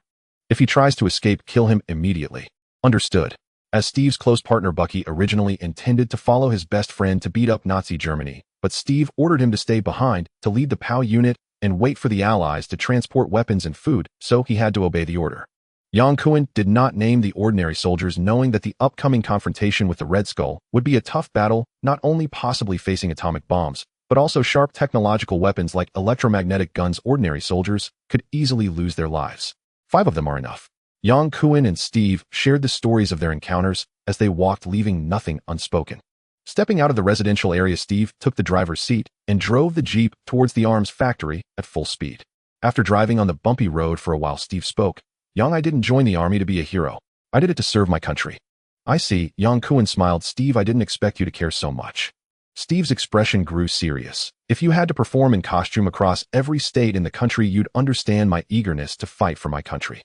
If he tries to escape, kill him immediately. Understood. As Steve's close partner Bucky originally intended to follow his best friend to beat up Nazi Germany, but Steve ordered him to stay behind to lead the POW unit and wait for the Allies to transport weapons and food, so he had to obey the order. Yang Kun did not name the ordinary soldiers, knowing that the upcoming confrontation with the Red Skull would be a tough battle, not only possibly facing atomic bombs, but also sharp technological weapons like electromagnetic guns. Ordinary soldiers could easily lose their lives. 5 of them are enough. Yang Kun and Steve shared the stories of their encounters as they walked, leaving nothing unspoken. Stepping out of the residential area, Steve took the driver's seat and drove the Jeep towards the arms factory at full speed. After driving on the bumpy road for a while, Steve spoke. Yang, I didn't join the army to be a hero. I did it to serve my country. I see, Yang Kun smiled. Steve, I didn't expect you to care so much. Steve's expression grew serious. If you had to perform in costume across every state in the country, you'd understand my eagerness to fight for my country.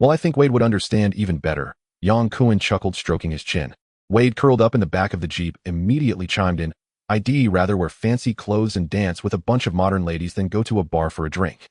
Well, I think Wade would understand even better. Yang Kun chuckled, stroking his chin. Wade, curled up in the back of the Jeep, immediately chimed in. I'd rather wear fancy clothes and dance with a bunch of modern ladies than go to a bar for a drink.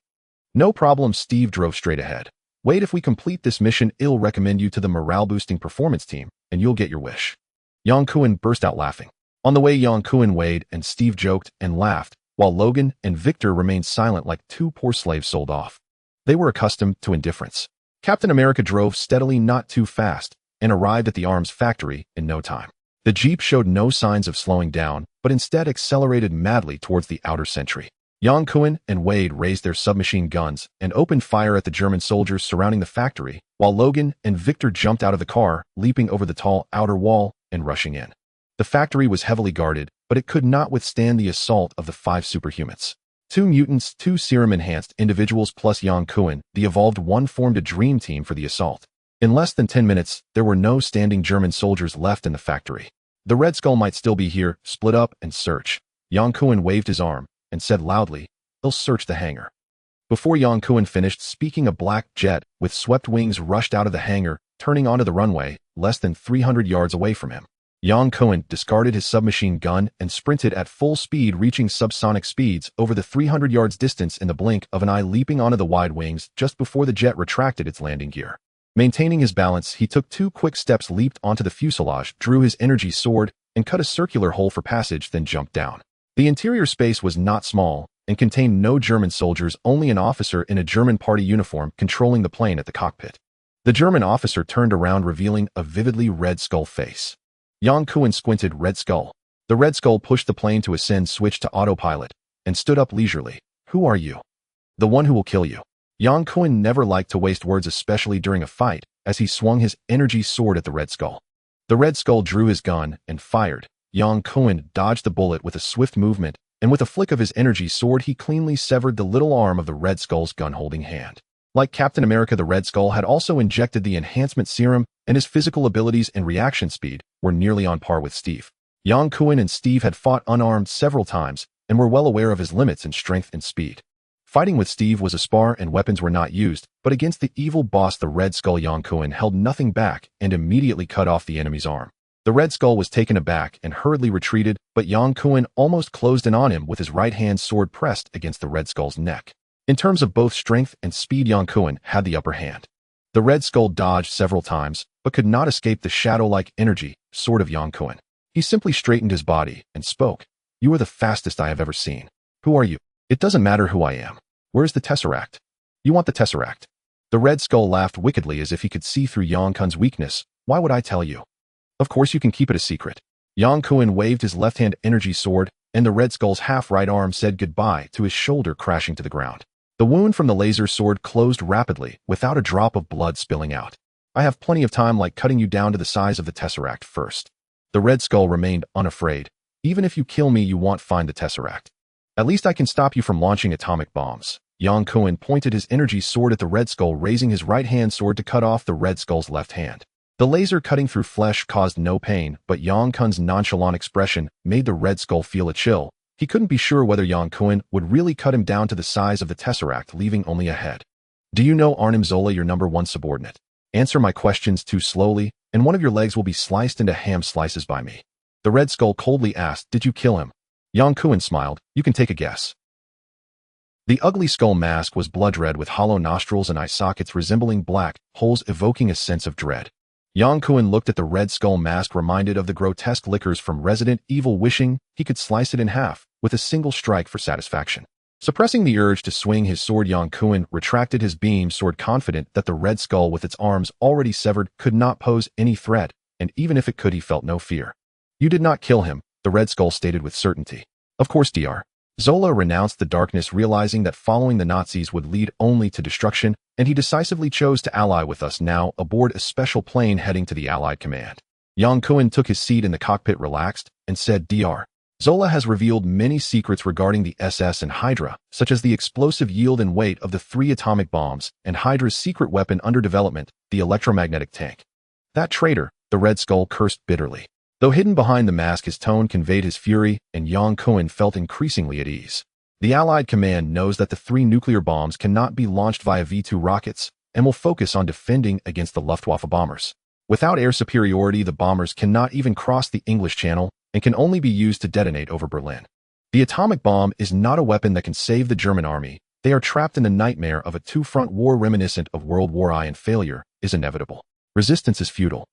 No problem. Steve drove straight ahead. Wade, if we complete this mission, I'll recommend you to the morale-boosting performance team, and you'll get your wish. Yang Kun burst out laughing. On the way, Yang Kun, Wade, and Steve joked and laughed, while Logan and Victor remained silent like 2 poor slaves sold off. They were accustomed to indifference. Captain America drove steadily, not too fast, and arrived at the arms factory in no time. The Jeep showed no signs of slowing down, but instead accelerated madly towards the outer sentry. Yang Kun and Wade raised their submachine guns and opened fire at the German soldiers surrounding the factory, while Logan and Victor jumped out of the car, leaping over the tall outer wall and rushing in. The factory was heavily guarded, but it could not withstand the assault of the 5 superhumans. 2 mutants, 2 serum-enhanced individuals plus Yang Kun, the evolved one, formed a dream team for the assault. In less than 10 minutes, there were no standing German soldiers left in the factory. The Red Skull might still be here. Split up and search. Yang Kun waved his arm and said loudly, they'll search the hangar. Before Yang Kun finished speaking, a black jet with swept wings rushed out of the hangar, turning onto the runway, less than 300 yards away from him. Yang Kun discarded his submachine gun and sprinted at full speed, reaching subsonic speeds over the 300 yards distance in the blink of an eye, leaping onto the wide wings just before the jet retracted its landing gear. Maintaining his balance, he took 2 quick steps, leaped onto the fuselage, drew his energy sword, and cut a circular hole for passage, then jumped down. The interior space was not small and contained no German soldiers, only an officer in a German party uniform controlling the plane at the cockpit. The German officer turned around, revealing a vividly Red Skull face. Yang Kun squinted. Red Skull. The Red Skull pushed the plane to ascend, switched to autopilot, and stood up leisurely. Who are you? The one who will kill you. Yang Kun never liked to waste words, especially during a fight, as he swung his energy sword at the Red Skull. The Red Skull drew his gun and fired. Yang Kun dodged the bullet with a swift movement, and with a flick of his energy sword, he cleanly severed the little arm of the Red Skull's gun-holding hand. Like Captain America, the Red Skull had also injected the enhancement serum, and his physical abilities and reaction speed were nearly on par with Steve. Yang Kun and Steve had fought unarmed several times and were well aware of his limits in strength and speed. Fighting with Steve was a spar and weapons were not used, but against the evil boss, the Red Skull, Yang Kun held nothing back and immediately cut off the enemy's arm. The Red Skull was taken aback and hurriedly retreated, but Yang Kun almost closed in on him with his right-hand sword pressed against the Red Skull's neck. In terms of both strength and speed, Yang Kun had the upper hand. The Red Skull dodged several times, but could not escape the shadow-like energy sword of Yang Kun. He simply straightened his body and spoke. You are the fastest I have ever seen. Who are you? It doesn't matter who I am. Where's the Tesseract? You want the Tesseract? The Red Skull laughed wickedly as if he could see through Yang Kun's weakness, Why would I tell you? Of course you can keep it a secret. Yang Kun waved his left-hand energy sword, and the Red Skull's half-right arm said goodbye to his shoulder crashing to the ground. The wound from the laser sword closed rapidly, without a drop of blood spilling out. I have plenty of time, like cutting you down to the size of the Tesseract first. The Red Skull remained unafraid. Even if you kill me, you won't find the Tesseract. At least I can stop you from launching atomic bombs. Yang Kun pointed his energy sword at the Red Skull, raising his right-hand sword to cut off the Red Skull's left hand. The laser cutting through flesh caused no pain, but Yang Kun's nonchalant expression made the Red Skull feel a chill. He couldn't be sure whether Yang Kun would really cut him down to the size of the Tesseract, leaving only a head. Do you know Arnim Zola, your #1 subordinate? Answer my questions too slowly, and one of your legs will be sliced into ham slices by me. The Red Skull coldly asked, did you kill him? Yang Kun smiled, you can take a guess. The ugly skull mask was blood red with hollow nostrils and eye sockets resembling black holes, evoking a sense of dread. Yang Kun looked at the Red Skull mask, reminded of the grotesque lickers from Resident Evil, wishing he could slice it in half with a single strike for satisfaction. Suppressing the urge to swing his sword, Yang Kun retracted his beam sword, confident that the Red Skull, with its arms already severed, could not pose any threat, and even if it could, he felt no fear. You did not kill him, the Red Skull stated with certainty. Of course, Dr. Zola renounced the darkness, realizing that following the Nazis would lead only to destruction, and he decisively chose to ally with us, now aboard a special plane heading to the Allied command. Yang Kun took his seat in the cockpit, relaxed, and said, Dr. Zola has revealed many secrets regarding the SS and Hydra, such as the explosive yield and weight of the 3 atomic bombs, and Hydra's secret weapon under development, the electromagnetic tank. That traitor, the Red Skull cursed bitterly. Though hidden behind the mask, his tone conveyed his fury, and Yang Kun felt increasingly at ease. The Allied command knows that the 3 nuclear bombs cannot be launched via V-2 rockets, and will focus on defending against the Luftwaffe bombers. Without air superiority, the bombers cannot even cross the English Channel, and can only be used to detonate over Berlin. The atomic bomb is not a weapon that can save the German army. They are trapped in the nightmare of a 2-front war reminiscent of World War I, and failure is inevitable. Resistance is futile.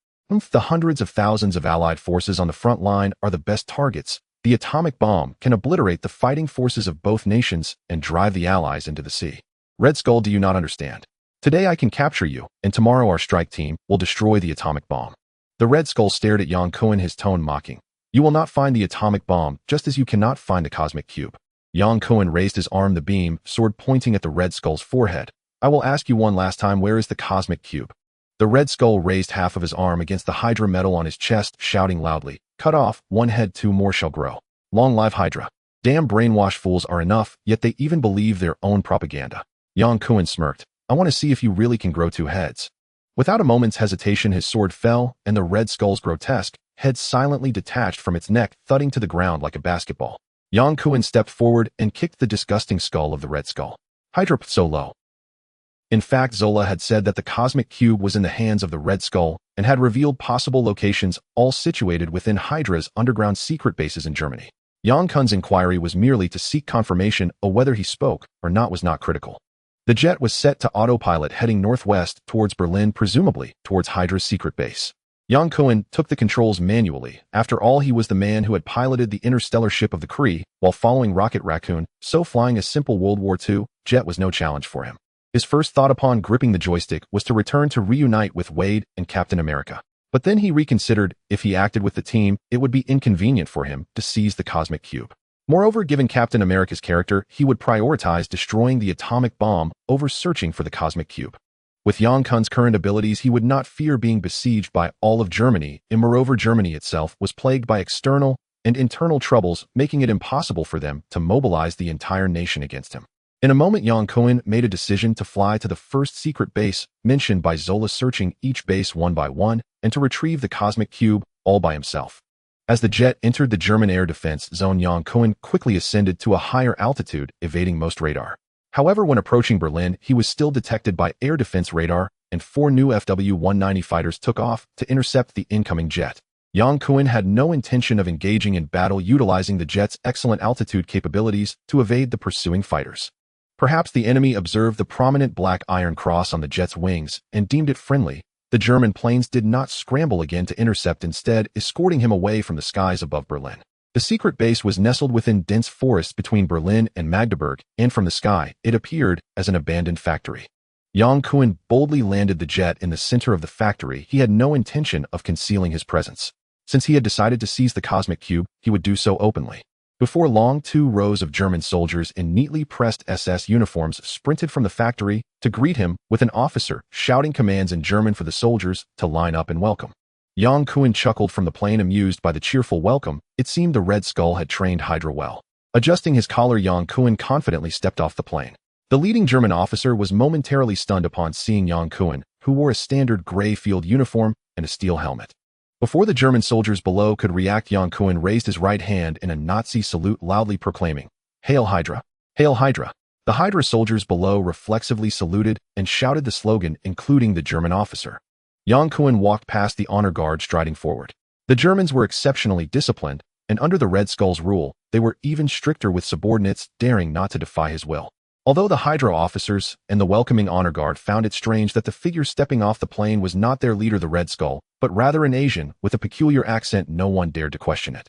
The hundreds of thousands of Allied forces on the front line are the best targets. The atomic bomb can obliterate the fighting forces of both nations and drive the Allies into the sea. Red Skull, do you not understand? Today I can capture you, and tomorrow our strike team will destroy the atomic bomb. The Red Skull stared at Yang Kun, his tone mocking. You will not find the atomic bomb, just as you cannot find the cosmic cube. Yang Kun raised his arm, the beam sword pointing at the Red Skull's forehead. I will ask you one last time, where is the cosmic cube? The Red Skull raised half of his arm against the Hydra metal on his chest, shouting loudly, cut off 1 head, 2 more shall grow. Long live Hydra. Damn brainwashed fools are enough, yet they even believe their own propaganda. Yang Kun smirked. I want to see if you really can grow 2 heads. Without a moment's hesitation, his sword fell, and the Red Skull's grotesque head silently detached from its neck, thudding to the ground like a basketball. Yang Kun stepped forward and kicked the disgusting skull of the Red Skull. Hydra so low. In fact, Zola had said that the cosmic cube was in the hands of the Red Skull, and had revealed possible locations, all situated within Hydra's underground secret bases in Germany. Yang Kun's inquiry was merely to seek confirmation of whether he spoke or not was not critical. The jet was set to autopilot, heading northwest towards Berlin, presumably towards Hydra's secret base. Yang Kun took the controls manually. After all, he was the man who had piloted the interstellar ship of the Kree while following rocket Raccoon, so flying a simple World War II jet was no challenge for him. His first thought upon gripping the joystick was to return to reunite with Wade and Captain America. But then he reconsidered. If he acted with the team, it would be inconvenient for him to seize the cosmic cube. Moreover, given Captain America's character, he would prioritize destroying the atomic bomb over searching for the cosmic cube. With Yang Kun's current abilities, he would not fear being besieged by all of Germany, and moreover, Germany itself was plagued by external and internal troubles, making it impossible for them to mobilize the entire nation against him. In a moment, Yang Kun made a decision to fly to the first secret base mentioned by Zola, searching each base one by one, and to retrieve the cosmic cube all by himself. As the jet entered the German air defense zone, Yang Kun quickly ascended to a higher altitude, evading most radar. However, when approaching Berlin, he was still detected by air defense radar, and 4 new FW-190 fighters took off to intercept the incoming jet. Yang Kun had no intention of engaging in battle, utilizing the jet's excellent altitude capabilities to evade the pursuing fighters. Perhaps the enemy observed the prominent black iron cross on the jet's wings and deemed it friendly. The German planes did not scramble again to intercept, instead escorting him away from the skies above Berlin. The secret base was nestled within dense forests between Berlin and Magdeburg, and from the sky, it appeared as an abandoned factory. Yang Kun boldly landed the jet in the center of the factory. He had no intention of concealing his presence. Since he had decided to seize the cosmic cube, he would do so openly. Before long, 2 rows of German soldiers in neatly pressed SS uniforms sprinted from the factory to greet him, with an officer shouting commands in German for the soldiers to line up and welcome. Yang Kun chuckled from the plane, amused by the cheerful welcome. It seemed the Red Skull had trained Hydra well. Adjusting his collar, Yang Kun confidently stepped off the plane. The leading German officer was momentarily stunned upon seeing Yang Kun, who wore a standard gray field uniform and a steel helmet. Before the German soldiers below could react, Yang Kun raised his right hand in a Nazi salute, loudly proclaiming, "Hail Hydra! Hail Hydra!" The Hydra soldiers below reflexively saluted and shouted the slogan, including the German officer. Yang Kun walked past the honor guard, striding forward. The Germans were exceptionally disciplined, and under the Red Skull's rule, they were even stricter with subordinates, daring not to defy his will. Although the Hydra officers and the welcoming honor guard found it strange that the figure stepping off the plane was not their leader, the Red Skull, but rather an Asian with a peculiar accent, no one dared to question it.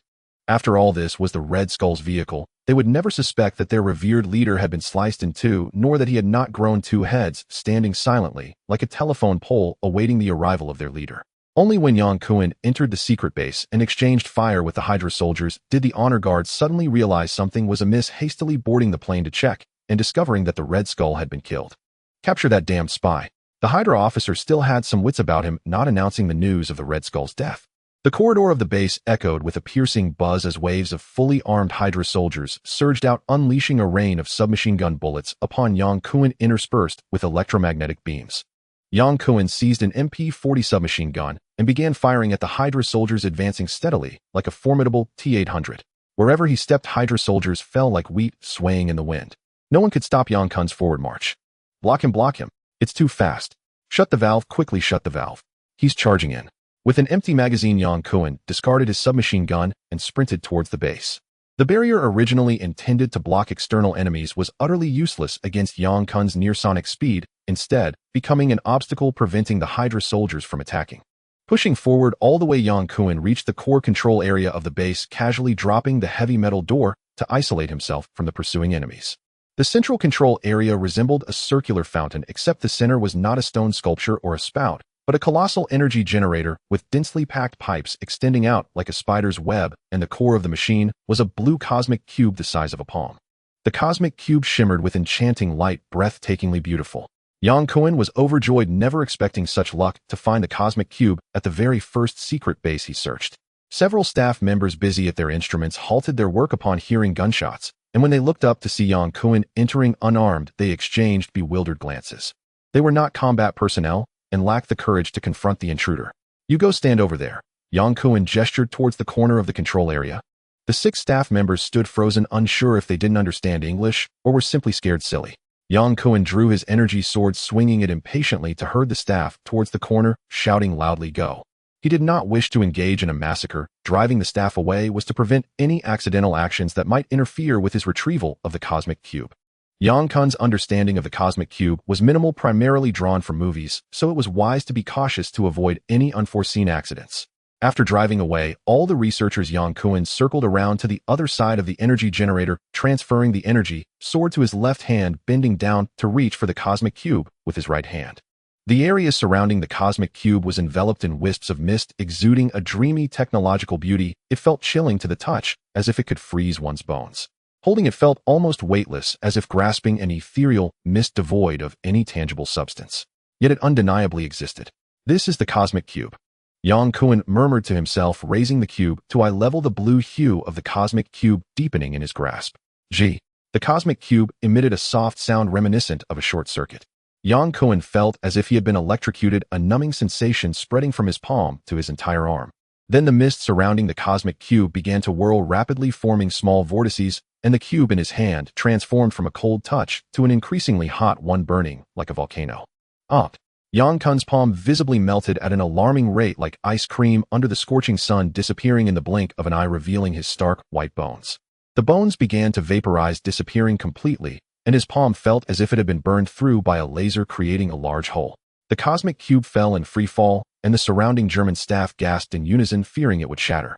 After all, this was the Red Skull's vehicle. They would never suspect that their revered leader had been sliced in two, nor that he had not grown 2 heads, standing silently, like a telephone pole, awaiting the arrival of their leader. Only when Yang Kun entered the secret base and exchanged fire with the Hydra soldiers did the honor guard suddenly realize something was amiss, hastily boarding the plane to check, and discovering that the Red Skull had been killed. Capture that damned spy. The Hydra officer still had some wits about him, not announcing the news of the Red Skull's death. The corridor of the base echoed with a piercing buzz as waves of fully armed Hydra soldiers surged out, unleashing a rain of submachine gun bullets upon Yang Kun, interspersed with electromagnetic beams. Yang Kun seized an MP-40 submachine gun and began firing at the Hydra soldiers, advancing steadily, like a formidable T-800. Wherever he stepped, Hydra soldiers fell like wheat, swaying in the wind. No one could stop Yang Kun's forward march. Block him. It's too fast. Shut the valve, quickly shut the valve. He's charging in. With an empty magazine, Yang Kun discarded his submachine gun and sprinted towards the base. The barrier originally intended to block external enemies was utterly useless against Yang Kun's near-sonic speed, instead becoming an obstacle preventing the Hydra soldiers from attacking. Pushing forward all the way, Yang Kun reached the core control area of the base, casually dropping the heavy metal door to isolate himself from the pursuing enemies. The central control area resembled a circular fountain, except the center was not a stone sculpture or a spout, but a colossal energy generator with densely packed pipes extending out like a spider's web, and the core of the machine was a blue cosmic cube the size of a palm. The cosmic cube shimmered with enchanting light, breathtakingly beautiful. Yang Kun was overjoyed, never expecting such luck to find the cosmic cube at the very first secret base he searched. Several staff members busy at their instruments halted their work upon hearing gunshots, and when they looked up to see Yang Kun entering unarmed, they exchanged bewildered glances. They were not combat personnel and lacked the courage to confront the intruder. "You go stand over there." Yang Kun gestured towards the corner of the control area. The 6 staff members stood frozen, unsure if they didn't understand English or were simply scared silly. Yang Kun drew his energy sword, swinging it impatiently to herd the staff towards the corner, shouting loudly, "Go." He did not wish to engage in a massacre. Driving the staff away was to prevent any accidental actions that might interfere with his retrieval of the cosmic cube. Yang Kun's understanding of the cosmic cube was minimal, primarily drawn from movies, so it was wise to be cautious to avoid any unforeseen accidents. After driving away, all the researchers, Yang Kun circled around to the other side of the energy generator, transferring the energy sword to his left hand, bending down to reach for the cosmic cube with his right hand. The area surrounding the cosmic cube was enveloped in wisps of mist, exuding a dreamy technological beauty. It felt chilling to the touch, as if it could freeze one's bones. Holding it felt almost weightless, as if grasping an ethereal mist devoid of any tangible substance. Yet it undeniably existed. "This is the cosmic cube," Yang Kun murmured to himself, raising the cube to eye level, the blue hue of the cosmic cube deepening in his grasp. "Gee." The cosmic cube emitted a soft sound reminiscent of a short circuit. Yang Kun felt as if he had been electrocuted, a numbing sensation spreading from his palm to his entire arm. Then the mist surrounding the cosmic cube began to whirl rapidly, forming small vortices, and the cube in his hand transformed from a cold touch to an increasingly hot one, burning like a volcano. Up. Yang Kun's palm visibly melted at an alarming rate, like ice cream under the scorching sun, disappearing in the blink of an eye, revealing his stark, white bones. The bones began to vaporize, disappearing completely, and his palm felt as if it had been burned through by a laser, creating a large hole. The cosmic cube fell in free fall, and the surrounding German staff gasped in unison, fearing it would shatter.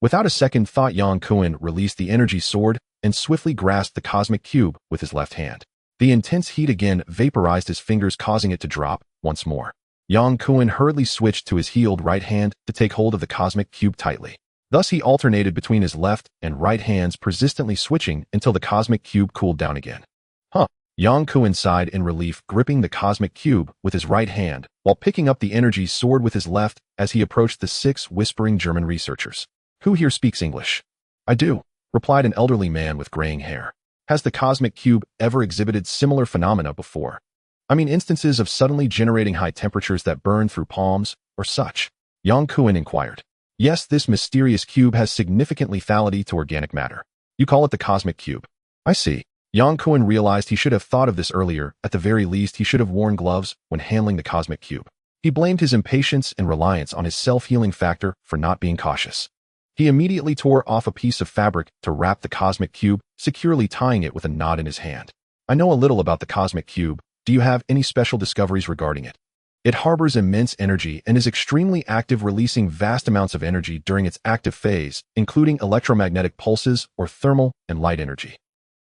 Without a second thought, Yang Kun released the energy sword and swiftly grasped the cosmic cube with his left hand. The intense heat again vaporized his fingers, causing it to drop once more. Yang Kun hurriedly switched to his healed right hand to take hold of the cosmic cube tightly. Thus he alternated between his left and right hands, persistently switching until the cosmic cube cooled down again. Yang Kun sighed in relief, gripping the cosmic cube with his right hand, while picking up the energy sword with his left as he approached the 6 whispering German researchers. "Who here speaks English?" "I do," replied an elderly man with graying hair. "Has the cosmic cube ever exhibited similar phenomena before? I mean instances of suddenly generating high temperatures that burn through palms, or such?" Yang Kun inquired. "Yes, this mysterious cube has significant lethality to organic matter. You call it the cosmic cube. I see." Yang Kun realized he should have thought of this earlier. At the very least, he should have worn gloves when handling the cosmic cube. He blamed his impatience and reliance on his self-healing factor for not being cautious. He immediately tore off a piece of fabric to wrap the cosmic cube, securely tying it with a knot in his hand. "I know a little about the cosmic cube. Do you have any special discoveries regarding it?" "It harbors immense energy and is extremely active, releasing vast amounts of energy during its active phase, including electromagnetic pulses or thermal and light energy."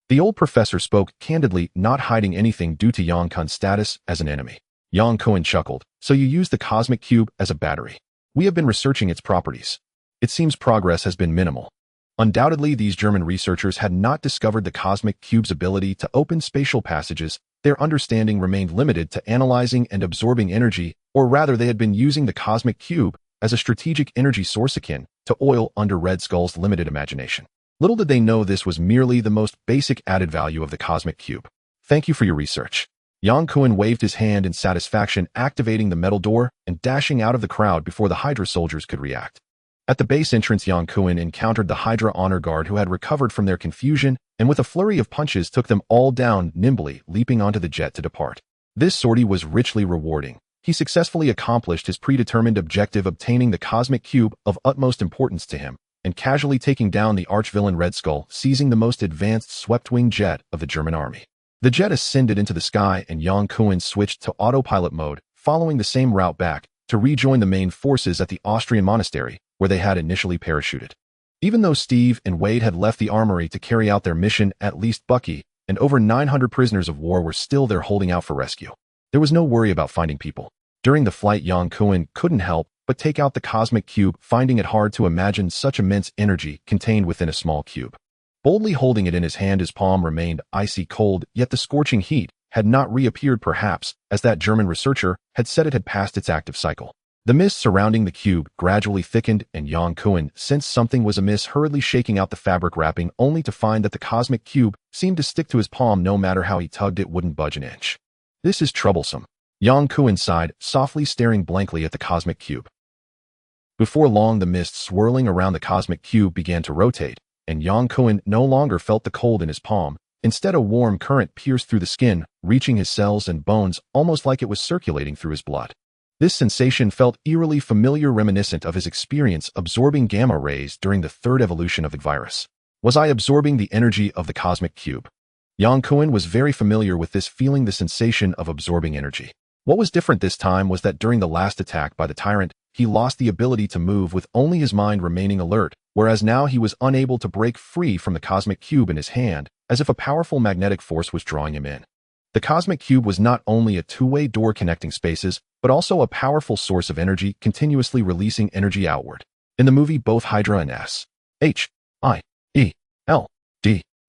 The old professor spoke candidly, not hiding anything due to Yang Kun's status as an enemy. Yang Kun chuckled. "So you use the cosmic cube as a battery?" "We have been researching its properties. It seems progress has been minimal." Undoubtedly, these German researchers had not discovered the cosmic cube's ability to open spatial passages. Their understanding remained limited to analyzing and absorbing energy, or rather they had been using the cosmic cube as a strategic energy source akin to oil under Red Skull's limited imagination. Little did they know this was merely the most basic added value of the cosmic cube. "Thank you for your research." Yang Kun waved his hand in satisfaction, activating the metal door and dashing out of the crowd before the Hydra soldiers could react. At the base entrance, Yang Kun encountered the Hydra honor guard, who had recovered from their confusion and with a flurry of punches took them all down, nimbly leaping onto the jet to depart. This sortie was richly rewarding. He successfully accomplished his predetermined objective, obtaining the cosmic cube of utmost importance to him, and casually taking down the arch-villain Red Skull, seizing the most advanced swept-wing jet of the German army. The jet ascended into the sky and Yang Kun switched to autopilot mode, following the same route back to rejoin the main forces at the Austrian monastery, where they had initially parachuted. Even though Steve and Wade had left the armory to carry out their mission, at least Bucky and over 900 prisoners of war were still there holding out for rescue. There was no worry about finding people. During the flight, Yang Kun couldn't help but take out the cosmic cube, finding it hard to imagine such immense energy contained within a small cube. Boldly holding it in his hand, his palm remained icy cold, yet the scorching heat had not reappeared, perhaps, as that German researcher had said it had passed its active cycle. The mist surrounding the cube gradually thickened, and Yang Kun sensed something was amiss, hurriedly shaking out the fabric wrapping, only to find that the cosmic cube seemed to stick to his palm. No matter how he tugged, it wouldn't budge an inch. "This is troublesome." Yang Kun sighed, softly staring blankly at the cosmic cube. Before long, the mist swirling around the cosmic cube began to rotate, and Yang Kun no longer felt the cold in his palm. Instead, a warm current pierced through the skin, reaching his cells and bones, almost like it was circulating through his blood. This sensation felt eerily familiar, reminiscent of his experience absorbing gamma rays during the 3rd evolution of the virus. Was I absorbing the energy of the cosmic cube? Yang Kun was very familiar with this feeling, the sensation of absorbing energy. What was different this time was that during the last attack by the tyrant, he lost the ability to move, with only his mind remaining alert, whereas now he was unable to break free from the cosmic cube in his hand, as if a powerful magnetic force was drawing him in. The cosmic cube was not only a two-way door connecting spaces, but also a powerful source of energy, continuously releasing energy outward. In the movie, both Hydra and S.H.I.E.L.D.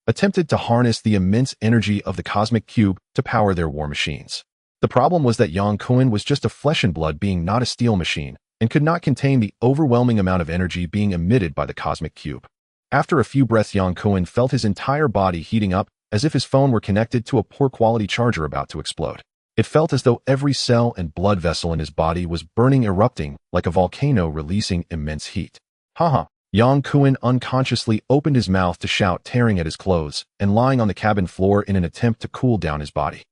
attempted to harness the immense energy of the cosmic cube to power their war machines. The problem was that Yang Kun was just a flesh and blood being, not a steel machine, and could not contain the overwhelming amount of energy being emitted by the cosmic cube. After a few breaths, Yang Kun felt his entire body heating up, as if his phone were connected to a poor-quality charger about to explode. It felt as though every cell and blood vessel in his body was burning, erupting like a volcano, releasing immense heat. Haha! Yang Kun unconsciously opened his mouth to shout, tearing at his clothes and lying on the cabin floor in an attempt to cool down his body.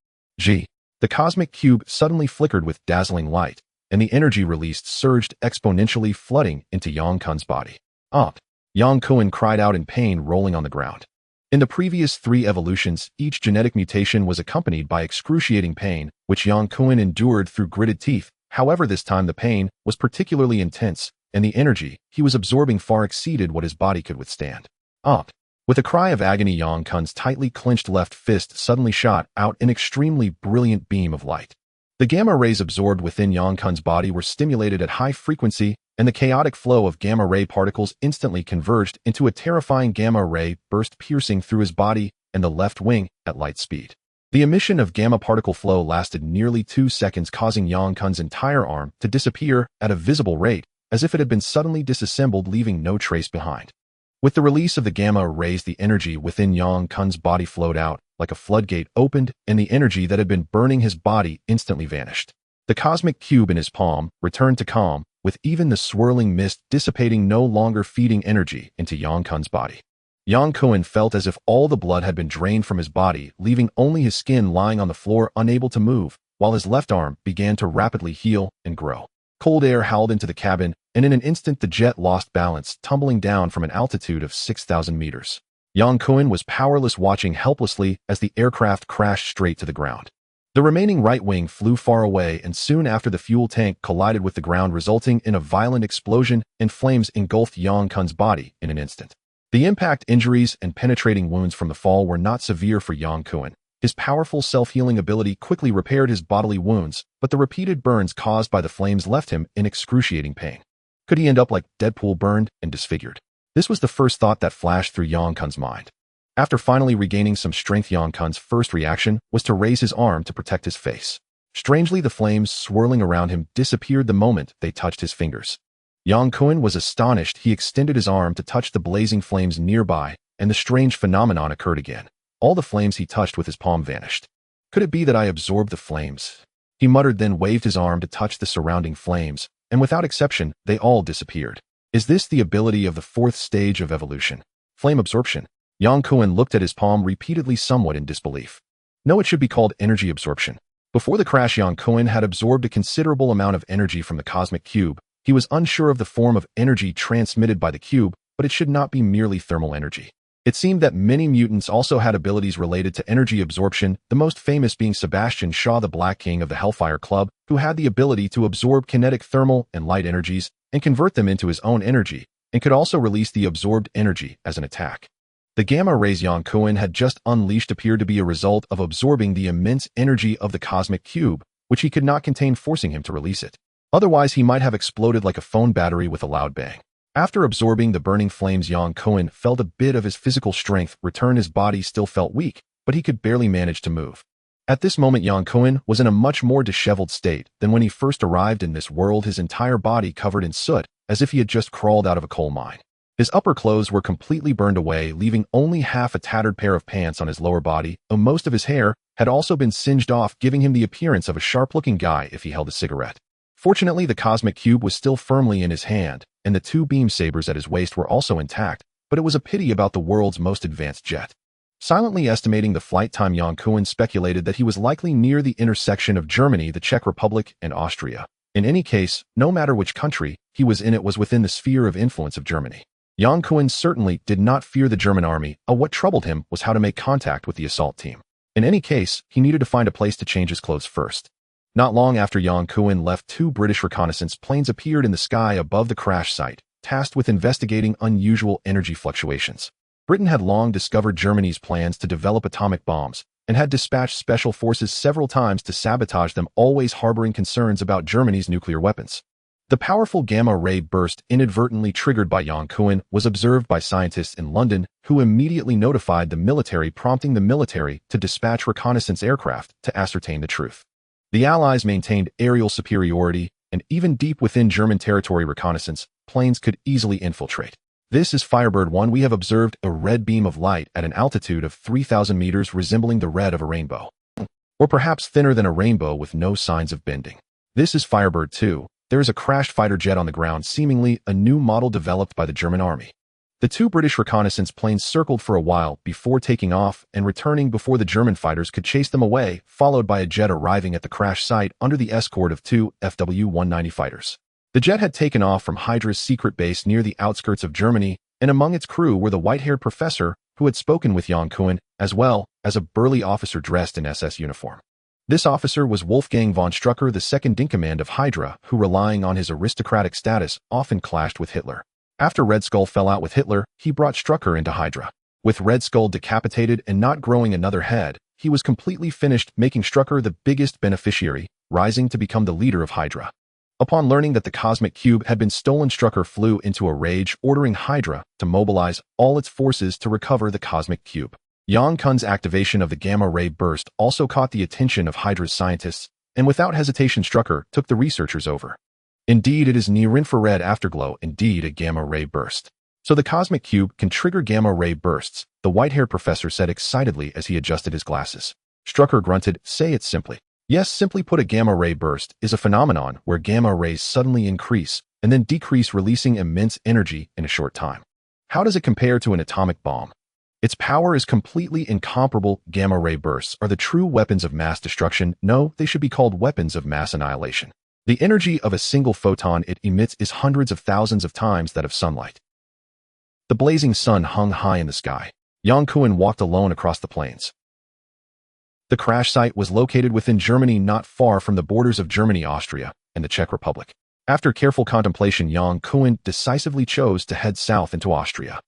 Gee! The cosmic cube suddenly flickered with dazzling light, and the energy released surged exponentially, flooding into Yang Kun's body. Yang Kun cried out in pain, rolling on the ground. In the previous 3 evolutions, each genetic mutation was accompanied by excruciating pain, which Yang Kun endured through gritted teeth. However, this time the pain was particularly intense, and the energy he was absorbing far exceeded what his body could withstand. With a cry of agony, Yang Kun's tightly clenched left fist suddenly shot out an extremely brilliant beam of light. The gamma rays absorbed within Yang Kun's body were stimulated at high frequency, and the chaotic flow of gamma ray particles instantly converged into a terrifying gamma ray burst piercing through his body and the left wing at light speed. The emission of gamma particle flow lasted nearly 2 seconds, causing Yang Kun's entire arm to disappear at a visible rate, as if it had been suddenly disassembled, leaving no trace behind. With the release of the gamma rays, the energy within Yang Kun's body flowed out, like a floodgate opened, and the energy that had been burning his body instantly vanished. The cosmic cube in his palm returned to calm, with even the swirling mist dissipating, no longer feeding energy into Yang Kun's body. Yang Kun felt as if all the blood had been drained from his body, leaving only his skin lying on the floor, unable to move, while his left arm began to rapidly heal and grow. Cold air howled into the cabin, and in an instant the jet lost balance, tumbling down from an altitude of 6,000 meters. Yang Kun was powerless, watching helplessly as the aircraft crashed straight to the ground. The remaining right wing flew far away, and soon after the fuel tank collided with the ground, resulting in a violent explosion, and flames engulfed Yang Kun's body in an instant. The impact injuries and penetrating wounds from the fall were not severe for Yang Kun. His powerful self-healing ability quickly repaired his bodily wounds, but the repeated burns caused by the flames left him in excruciating pain. Could he end up like Deadpool, burned and disfigured? This was the first thought that flashed through Yang Kun's mind. After finally regaining some strength, Yang Kun's first reaction was to raise his arm to protect his face. Strangely, the flames swirling around him disappeared the moment they touched his fingers. Yang Kun was astonished. He extended his arm to touch the blazing flames nearby, and the strange phenomenon occurred again. All the flames he touched with his palm vanished. Could it be that I absorbed the flames? He muttered, then waved his arm to touch the surrounding flames, and without exception, they all disappeared. Is this the ability of the fourth stage of evolution? Flame absorption? Yang Kun looked at his palm repeatedly, somewhat in disbelief. No, it should be called energy absorption. Before the crash, Yang Kun had absorbed a considerable amount of energy from the cosmic cube. He was unsure of the form of energy transmitted by the cube, but it should not be merely thermal energy. It seemed that many mutants also had abilities related to energy absorption, the most famous being Sebastian Shaw, the Black King of the Hellfire Club, who had the ability to absorb kinetic, thermal, and light energies and convert them into his own energy, and could also release the absorbed energy as an attack. The gamma rays Yang Kun had just unleashed appeared to be a result of absorbing the immense energy of the cosmic cube, which he could not contain, forcing him to release it. Otherwise, he might have exploded like a phone battery with a loud bang. After absorbing the burning flames, Yang Kun felt a bit of his physical strength return. His body still felt weak, but he could barely manage to move. At this moment, Yang Kun was in a much more disheveled state than when he first arrived in this world, his entire body covered in soot, as if he had just crawled out of a coal mine. His upper clothes were completely burned away, leaving only half a tattered pair of pants on his lower body, and most of his hair had also been singed off, giving him the appearance of a sharp-looking guy if he held a cigarette. Fortunately, the cosmic cube was still firmly in his hand, and the 2 beam sabers at his waist were also intact, but it was a pity about the world's most advanced jet. Silently estimating the flight time, Yang Kun speculated that he was likely near the intersection of Germany, the Czech Republic, and Austria. In any case, no matter which country he was in, it was within the sphere of influence of Germany. Yang Kun certainly did not fear the German army. What troubled him was how to make contact with the assault team. In any case, he needed to find a place to change his clothes first. Not long after Yang Kun left, 2 British reconnaissance planes appeared in the sky above the crash site, tasked with investigating unusual energy fluctuations. Britain had long discovered Germany's plans to develop atomic bombs, and had dispatched special forces several times to sabotage them, always harboring concerns about Germany's nuclear weapons. The powerful gamma ray burst inadvertently triggered by Yang Kun was observed by scientists in London, who immediately notified the military, prompting the military to dispatch reconnaissance aircraft to ascertain the truth. The Allies maintained aerial superiority, and even deep within German territory, reconnaissance planes could easily infiltrate. This is Firebird 1. We have observed a red beam of light at an altitude of 3,000 meters, resembling the red of a rainbow, or perhaps thinner than a rainbow with no signs of bending. This is Firebird 2. There is a crashed fighter jet on the ground, seemingly a new model developed by the German army. The 2 British reconnaissance planes circled for a while before taking off and returning before the German fighters could chase them away, followed by a jet arriving at the crash site under the escort of 2 FW-190 fighters. The jet had taken off from Hydra's secret base near the outskirts of Germany, and among its crew were the white-haired professor who had spoken with Yang Kun, as well as a burly officer dressed in SS uniform. This officer was Wolfgang von Strucker, the second-in-command of Hydra, who, relying on his aristocratic status, often clashed with Hitler. After Red Skull fell out with Hitler, he brought Strucker into Hydra. With Red Skull decapitated and not growing another head, he was completely finished, making Strucker the biggest beneficiary, rising to become the leader of Hydra. Upon learning that the Cosmic Cube had been stolen, Strucker flew into a rage, ordering Hydra to mobilize all its forces to recover the Cosmic Cube. Yang Kun's activation of the gamma-ray burst also caught the attention of Hydra's scientists, and without hesitation Strucker took the researchers over. Indeed, it is near-infrared afterglow, indeed a gamma-ray burst. So the Cosmic Cube can trigger gamma-ray bursts, the white-haired professor said excitedly as he adjusted his glasses. Strucker grunted, say it simply. Yes, simply put, a gamma-ray burst is a phenomenon where gamma rays suddenly increase and then decrease, releasing immense energy in a short time. How does it compare to an atomic bomb? Its power is completely incomparable. Gamma-ray bursts are the true weapons of mass destruction. No, they should be called weapons of mass annihilation. The energy of a single photon it emits is hundreds of thousands of times that of sunlight. The blazing sun hung high in the sky. Yang Kun walked alone across the plains. The crash site was located within Germany, not far from the borders of Germany, Austria, and the Czech Republic. After careful contemplation, Yang Kun decisively chose to head south into Austria.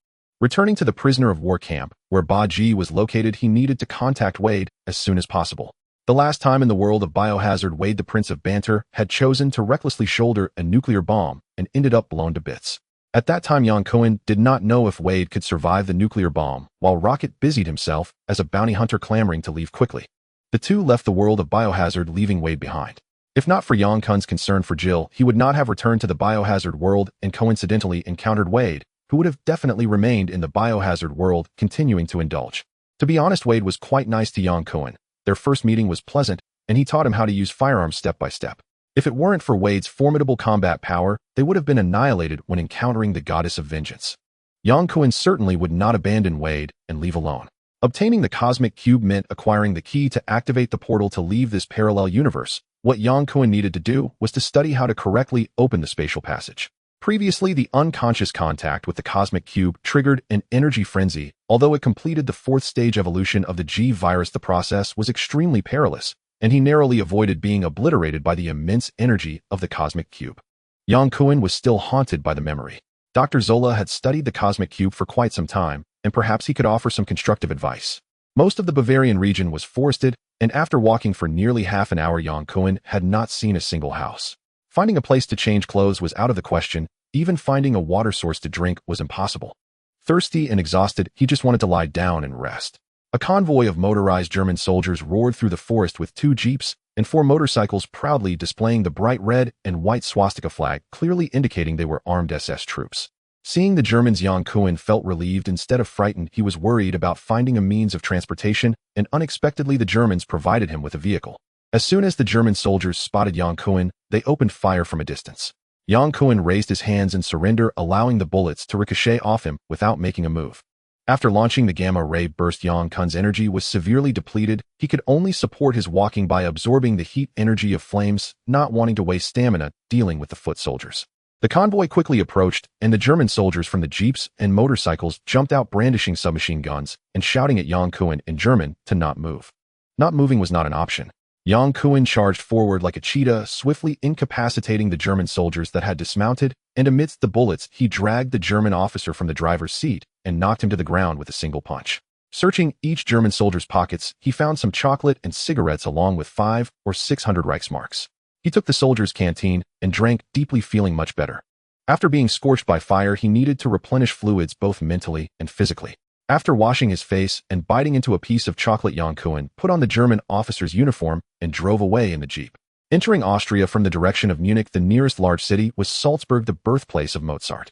Returning to the prisoner of war camp, where Ba Ji was located, he needed to contact Wade as soon as possible. The last time in the world of biohazard, Wade, the Prince of Banter, had chosen to recklessly shoulder a nuclear bomb and ended up blown to bits. At that time, Yang Kun did not know if Wade could survive the nuclear bomb, while Rocket busied himself as a bounty hunter clamoring to leave quickly. The two left the world of biohazard, leaving Wade behind. If not for Yang Kun's concern for Jill, he would not have returned to the biohazard world and coincidentally encountered Wade, who would have definitely remained in the biohazard world, continuing to indulge. To be honest, Wade was quite nice to Yang Kun. Their first meeting was pleasant, and he taught him how to use firearms step by step. If it weren't for Wade's formidable combat power, they would have been annihilated when encountering the goddess of vengeance. Yang Kun certainly would not abandon Wade and leave alone. Obtaining the Cosmic Cube meant acquiring the key to activate the portal to leave this parallel universe. What Yang Kun needed to do was to study how to correctly open the spatial passage. Previously, the unconscious contact with the Cosmic Cube triggered an energy frenzy. Although it completed the fourth stage evolution of the G virus, the process was extremely perilous, and he narrowly avoided being obliterated by the immense energy of the Cosmic Cube. Yang Kun was still haunted by the memory. Dr. Zola had studied the Cosmic Cube for quite some time, and perhaps he could offer some constructive advice. Most of the Bavarian region was forested, and after walking for nearly half an hour, Yang Kun had not seen a single house. Finding a place to change clothes was out of the question. Even finding a water source to drink was impossible. Thirsty and exhausted, he just wanted to lie down and rest. A convoy of motorized German soldiers roared through the forest with 2 jeeps and 4 motorcycles proudly displaying the bright red and white swastika flag, clearly indicating they were armed SS troops. Seeing the Germans, Yang Kun felt relieved instead of frightened. He was worried about finding a means of transportation, and unexpectedly the Germans provided him with a vehicle. As soon as the German soldiers spotted Yang Kun, they opened fire from a distance. Yang Kun raised his hands in surrender, allowing the bullets to ricochet off him without making a move. After launching the gamma-ray burst, Yang Kun's energy was severely depleted. He could only support his walking by absorbing the heat energy of flames, not wanting to waste stamina dealing with the foot soldiers. The convoy quickly approached, and the German soldiers from the jeeps and motorcycles jumped out brandishing submachine guns and shouting at Yang Kun in German to not move. Not moving was not an option. Yang Kun charged forward like a cheetah, swiftly incapacitating the German soldiers that had dismounted, and amidst the bullets, he dragged the German officer from the driver's seat and knocked him to the ground with a single punch. Searching each German soldier's pockets, he found some chocolate and cigarettes along with 500 or 600 Reichsmarks. He took the soldier's canteen and drank deeply, feeling much better. After being scorched by fire, he needed to replenish fluids both mentally and physically. After washing his face and biting into a piece of chocolate, Yang Kun put on the German officer's uniform and drove away in the jeep. Entering Austria from the direction of Munich, the nearest large city was Salzburg, the birthplace of Mozart.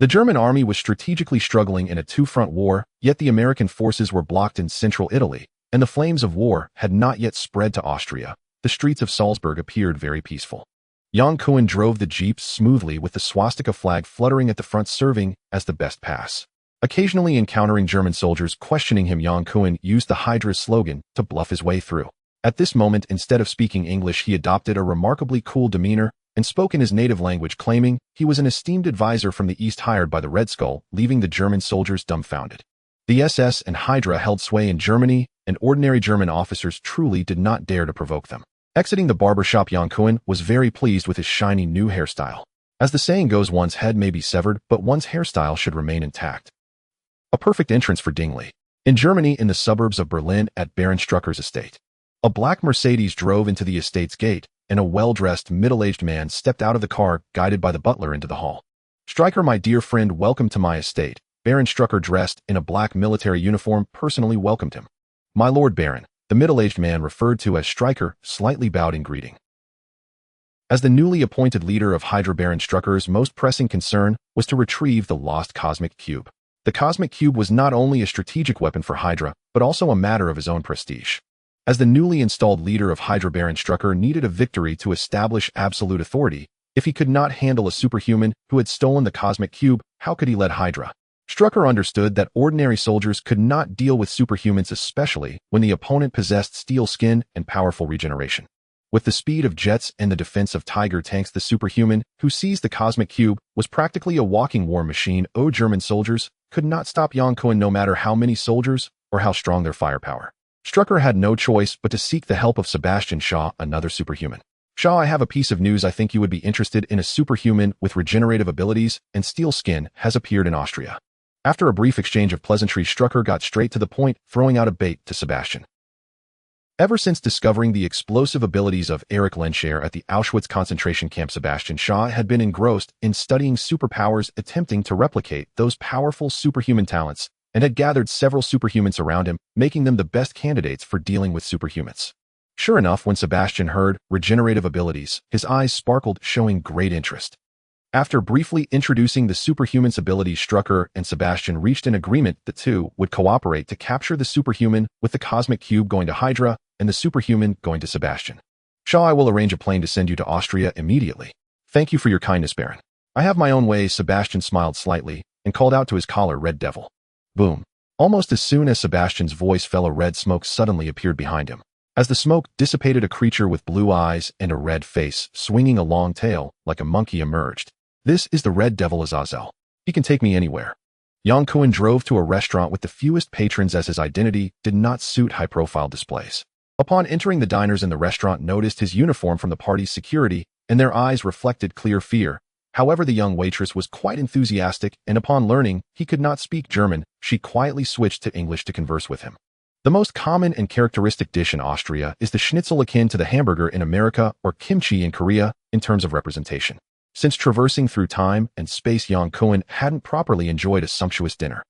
The German army was strategically struggling in a 2-front war, yet the American forces were blocked in central Italy, and the flames of war had not yet spread to Austria. The streets of Salzburg appeared very peaceful. Yang Kun drove the jeep smoothly with the swastika flag fluttering at the front, serving as the best pass. Occasionally encountering German soldiers questioning him, Yang Kun used the Hydra's slogan to bluff his way through. At this moment, instead of speaking English, he adopted a remarkably cool demeanor and spoke in his native language, claiming he was an esteemed advisor from the East hired by the Red Skull, leaving the German soldiers dumbfounded. The SS and Hydra held sway in Germany, and ordinary German officers truly did not dare to provoke them. Exiting the barbershop, Yang Kun was very pleased with his shiny new hairstyle. As the saying goes, one's head may be severed, but one's hairstyle should remain intact. A perfect entrance for Dingley. In Germany, in the suburbs of Berlin at Baron Strucker's estate. A black Mercedes drove into the estate's gate, and a well-dressed, middle-aged man stepped out of the car, guided by the butler into the hall. "Stryker, my dear friend, welcome to my estate." Baron Strucker, dressed in a black military uniform, personally welcomed him. "My Lord Baron," the middle-aged man, referred to as Stryker, slightly bowed in greeting. As the newly appointed leader of Hydra, Baron Strucker's most pressing concern was to retrieve the lost cosmic cube. The cosmic cube was not only a strategic weapon for Hydra, but also a matter of his own prestige. As the newly installed leader of Hydra, Baron Strucker needed a victory to establish absolute authority. If he could not handle a superhuman who had stolen the cosmic cube, how could he lead Hydra? Strucker understood that ordinary soldiers could not deal with superhumans, especially when the opponent possessed steel skin and powerful regeneration. With the speed of jets and the defense of Tiger tanks, the superhuman who seized the cosmic cube was practically a walking war machine. German soldiers could not stop Yang Kun, no matter how many soldiers or how strong their firepower. Strucker had no choice but to seek the help of Sebastian Shaw, another superhuman. "Shaw, I have a piece of news. I think you would be interested in. A superhuman with regenerative abilities and steel skin has appeared in Austria." After a brief exchange of pleasantries, Strucker got straight to the point, throwing out a bait to Sebastian. Ever since discovering the explosive abilities of Erich Lenscher at the Auschwitz concentration camp, Sebastian Shaw had been engrossed in studying superpowers, attempting to replicate those powerful superhuman talents, and had gathered several superhumans around him, making them the best candidates for dealing with superhumans. Sure enough, when Sebastian heard regenerative abilities, his eyes sparkled, showing great interest. After briefly introducing the superhuman's abilities, Strucker and Sebastian reached an agreement. The two would cooperate to capture the superhuman, with the cosmic cube going to Hydra and the superhuman going to Sebastian. "Shaw, I will arrange a plane to send you to Austria immediately." "Thank you for your kindness, Baron. I have my own ways." Sebastian smiled slightly and called out to his collar, "Red Devil." Boom. Almost as soon as Sebastian's voice fell, a red smoke suddenly appeared behind him. As the smoke dissipated, a creature with blue eyes and a red face, swinging a long tail like a monkey, emerged. "This is the Red Devil Azazel. He can take me anywhere." Yang Kun drove to a restaurant with the fewest patrons, as his identity did not suit high-profile displays. Upon entering the diners in the restaurant, noticed his uniform from the party's security, and their eyes reflected clear fear. However, the young waitress was quite enthusiastic, and upon learning he could not speak German, she quietly switched to English to converse with him. The most common and characteristic dish in Austria is the schnitzel, akin to the hamburger in America or kimchi in Korea in terms of representation. Since traversing through time and space, Yang Kun hadn't properly enjoyed a sumptuous dinner.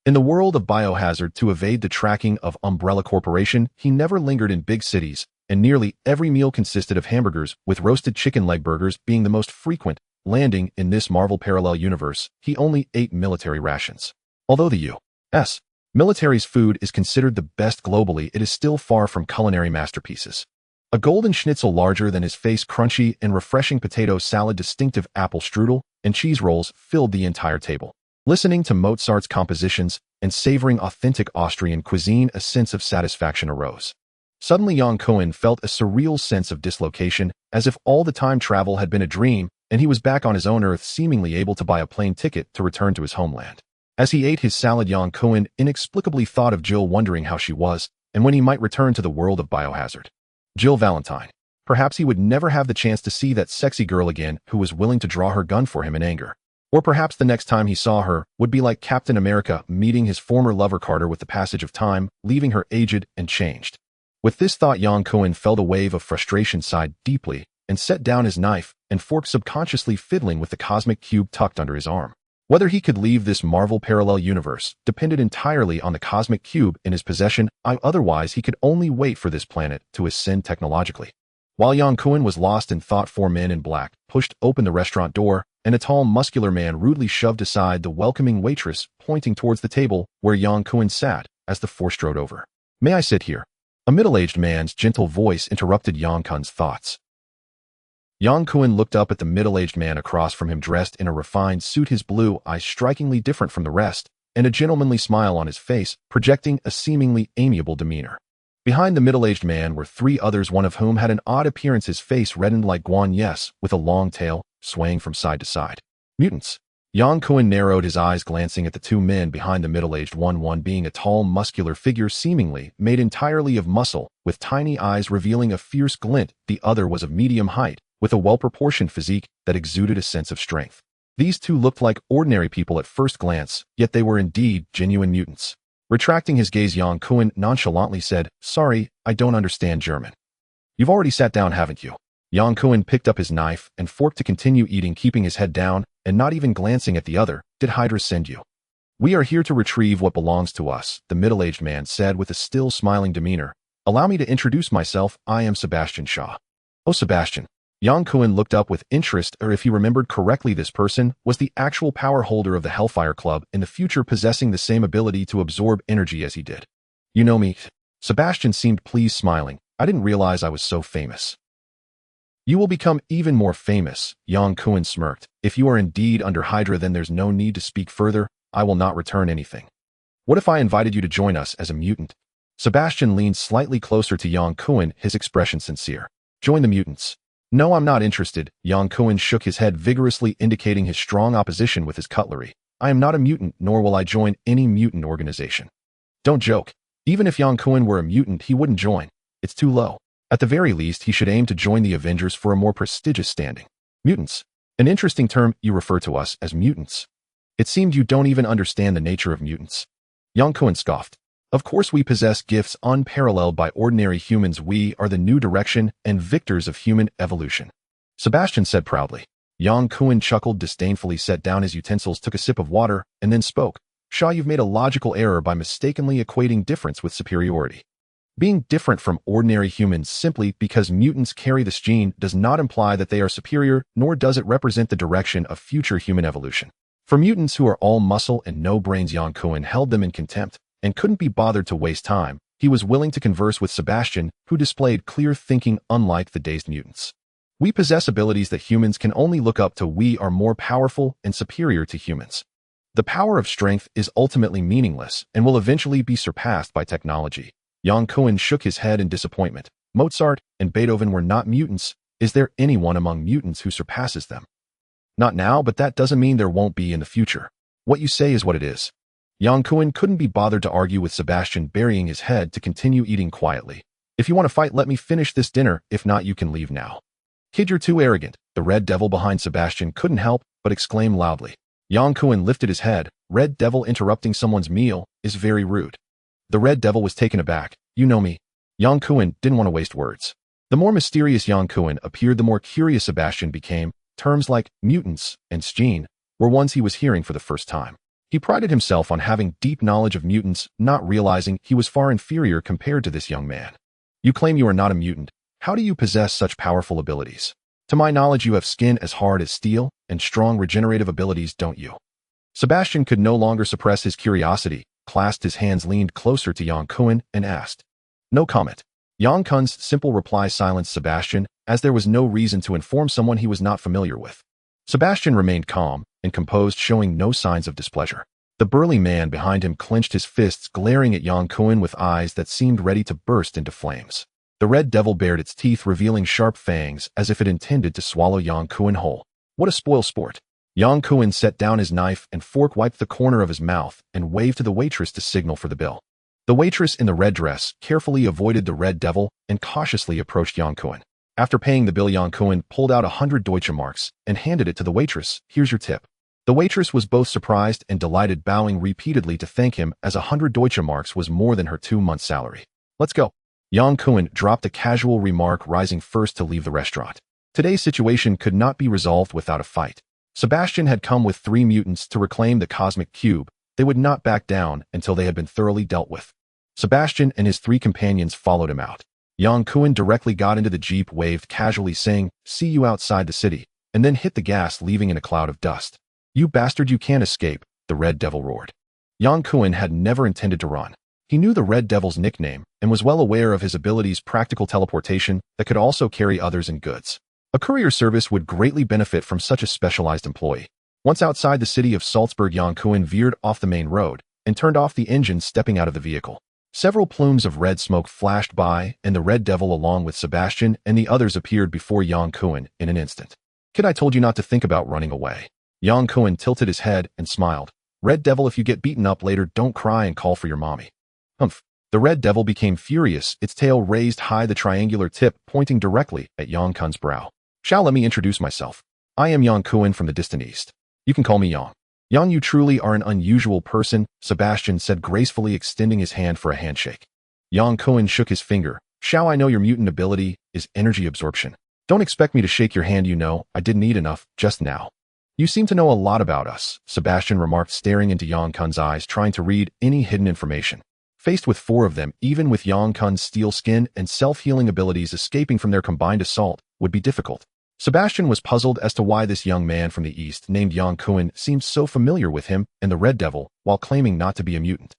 In the world of Biohazard, to evade the tracking of Umbrella Corporation, he never lingered in big cities, and nearly every meal consisted of hamburgers, with roasted chicken leg burgers being the most frequent. Landing in this Marvel parallel universe, he only ate military rations. Although the U.S. military's food is considered the best globally, it is still far from culinary masterpieces. A golden schnitzel larger than his face, crunchy and refreshing potato salad, distinctive apple strudel, and cheese rolls filled the entire table. Listening to Mozart's compositions and savoring authentic Austrian cuisine, a sense of satisfaction arose. Suddenly, Yang Kun felt a surreal sense of dislocation, as if all the time travel had been a dream, and he was back on his own Earth, seemingly able to buy a plane ticket to return to his homeland. As he ate his salad, Yang Kun inexplicably thought of Jill, wondering how she was, and when he might return to the world of Biohazard. Jill Valentine. Perhaps he would never have the chance to see that sexy girl again who was willing to draw her gun for him in anger. Or perhaps the next time he saw her would be like Captain America meeting his former lover Carter, with the passage of time, leaving her aged and changed. With this thought, Yang Kun felt a wave of frustration, sighed deeply, and set down his knife and fork, subconsciously fiddling with the cosmic cube tucked under his arm. Whether he could leave this Marvel parallel universe depended entirely on the cosmic cube in his possession. Otherwise, he could only wait for this planet to ascend technologically. While Yang Kun was lost in thought, 4 men in black pushed open the restaurant door, and a tall, muscular man rudely shoved aside the welcoming waitress, pointing towards the table where Yang Kun sat as the 4 strode over. "May I sit here?" A middle-aged man's gentle voice interrupted Yang Kun's thoughts. Yang Kun looked up at the middle-aged man across from him, dressed in a refined suit, his blue eyes strikingly different from the rest, and a gentlemanly smile on his face, projecting a seemingly amiable demeanor. Behind the middle-aged man were 3 others, one of whom had an odd appearance, his face reddened like Guan Yes, with a long tail, swaying from side to side. "Mutants." Yang Kun narrowed his eyes, glancing at the 2 men behind the middle-aged one being a tall, muscular figure seemingly made entirely of muscle, with tiny eyes revealing a fierce glint. The other was of medium height, with a well-proportioned physique that exuded a sense of strength. These two looked like ordinary people at first glance, yet they were indeed genuine mutants. Retracting his gaze, Yang Kun nonchalantly said, "Sorry, I don't understand German." "You've already sat down, haven't you?" Yang Kun picked up his knife and fork to continue eating, keeping his head down and not even glancing at the other. "Did Hydra send you?" "We are here to retrieve what belongs to us," the middle-aged man said with a still smiling demeanor. "Allow me to introduce myself. I am Sebastian Shaw." "Oh, Sebastian." Yang Kun looked up with interest, or if he remembered correctly, this person was the actual power holder of the Hellfire Club in the future, possessing the same ability to absorb energy as he did. "You know me?" Sebastian seemed pleased, smiling. "I didn't realize I was so famous." "You will become even more famous," Yang Kun smirked. "If you are indeed under Hydra, then there's no need to speak further. I will not return anything." "What if I invited you to join us as a mutant?" Sebastian leaned slightly closer to Yang Kun, his expression sincere. "Join the mutants." "No, I'm not interested." Yang Kun shook his head vigorously, indicating his strong opposition with his cutlery. "I am not a mutant, nor will I join any mutant organization." "Don't joke. Even if Yang Kun were a mutant, he wouldn't join. It's too low. At the very least, he should aim to join the Avengers for a more prestigious standing." "Mutants? An interesting term. You refer to us as mutants. It seemed you don't even understand the nature of mutants." Yang Kun scoffed. "Of course we possess gifts unparalleled by ordinary humans. We are the new direction and victors of human evolution," Sebastian said proudly. Yang Kun chuckled disdainfully, set down his utensils, took a sip of water, and then spoke. "Shaw, you've made a logical error by mistakenly equating difference with superiority. Being different from ordinary humans simply because mutants carry this gene does not imply that they are superior, nor does it represent the direction of future human evolution. For mutants who are all muscle and no brains," Yang Kun held them in contempt and couldn't be bothered to waste time. He was willing to converse with Sebastian, who displayed clear thinking unlike the dazed mutants. "We possess abilities that humans can only look up to. We are more powerful and superior to humans. The power of strength is ultimately meaningless and will eventually be surpassed by technology." Yang Kun shook his head in disappointment. "Mozart and Beethoven were not mutants. Is there anyone among mutants who surpasses them?" "Not now, but that doesn't mean there won't be in the future. What you say is what it is." Yang Kun couldn't be bothered to argue with Sebastian, burying his head to continue eating quietly. "If you want to fight, let me finish this dinner. If not, you can leave now." "Kid, you're too arrogant." The Red Devil behind Sebastian couldn't help but exclaim loudly. Yang Kun lifted his head. "Red Devil interrupting someone's meal is very rude." The Red Devil was taken aback. "You know me?" Yang Kun didn't want to waste words. The more mysterious Yang Kun appeared, the more curious Sebastian became. Terms like mutants and gene were ones he was hearing for the first time. He prided himself on having deep knowledge of mutants, not realizing he was far inferior compared to this young man. "You claim you are not a mutant. How do you possess such powerful abilities?" "To my knowledge, you have skin as hard as steel and strong regenerative abilities, don't you?" Sebastian could no longer suppress his curiosity, clasped his hands, leaned closer to Yang Kun, and asked. "No comment." Yang Kun's simple reply silenced Sebastian, as there was no reason to inform someone he was not familiar with. Sebastian remained calm and composed, showing no signs of displeasure. The burly man behind him clenched his fists, glaring at Yang Kun with eyes that seemed ready to burst into flames. The Red Devil bared its teeth, revealing sharp fangs as if it intended to swallow Yang Kun whole. "What a spoil sport." Yang Kun set down his knife and fork, wiped the corner of his mouth, and waved to the waitress to signal for the bill. The waitress in the red dress carefully avoided the Red Devil and cautiously approached Yang Kun. After paying the bill, Yang Kun pulled out 100 Deutsche Marks and handed it to the waitress. "Here's your tip." The waitress was both surprised and delighted, bowing repeatedly to thank him, as 100 Deutsche Marks was more than her 2-month salary. "Let's go." Yang Kun dropped a casual remark, rising first to leave the restaurant. Today's situation could not be resolved without a fight. Sebastian had come with 3 mutants to reclaim the cosmic cube. They would not back down until they had been thoroughly dealt with. Sebastian and his 3 companions followed him out. Yang Kun directly got into the jeep, waved casually, saying, "See you outside the city," and then hit the gas, leaving in a cloud of dust. "You bastard, you can't escape," the Red Devil roared. Yang Kun had never intended to run. He knew the Red Devil's nickname and was well aware of his abilities, practical teleportation that could also carry others and goods. A courier service would greatly benefit from such a specialized employee. Once outside the city of Salzburg, Yang Kun veered off the main road and turned off the engine, stepping out of the vehicle. Several plumes of red smoke flashed by, and the Red Devil, along with Sebastian and the others, appeared before Yang Kun in an instant. "Kid, I told you not to think about running away." Yang Kun tilted his head and smiled. "Red Devil, if you get beaten up later, don't cry and call for your mommy." "Humph." The Red Devil became furious, its tail raised high, the triangular tip pointing directly at Yang Kun's brow. "Shall let me introduce myself. I am Yang Kun from the distant east." You can call me Yang. Yang, you truly are an unusual person, Sebastian said gracefully, extending his hand for a handshake. Yang Kun shook his finger. Shall I know your mutant ability is energy absorption. Don't expect me to shake your hand, you know, I didn't eat enough just now. You seem to know a lot about us, Sebastian remarked, staring into Yang Kun's eyes, trying to read any hidden information. Faced with 4 of them, even with Yang Kun's steel skin and self-healing abilities, escaping from their combined assault would be difficult. Sebastian was puzzled as to why this young man from the east, named Yang Kun, seemed so familiar with him and the Red Devil, while claiming not to be a mutant.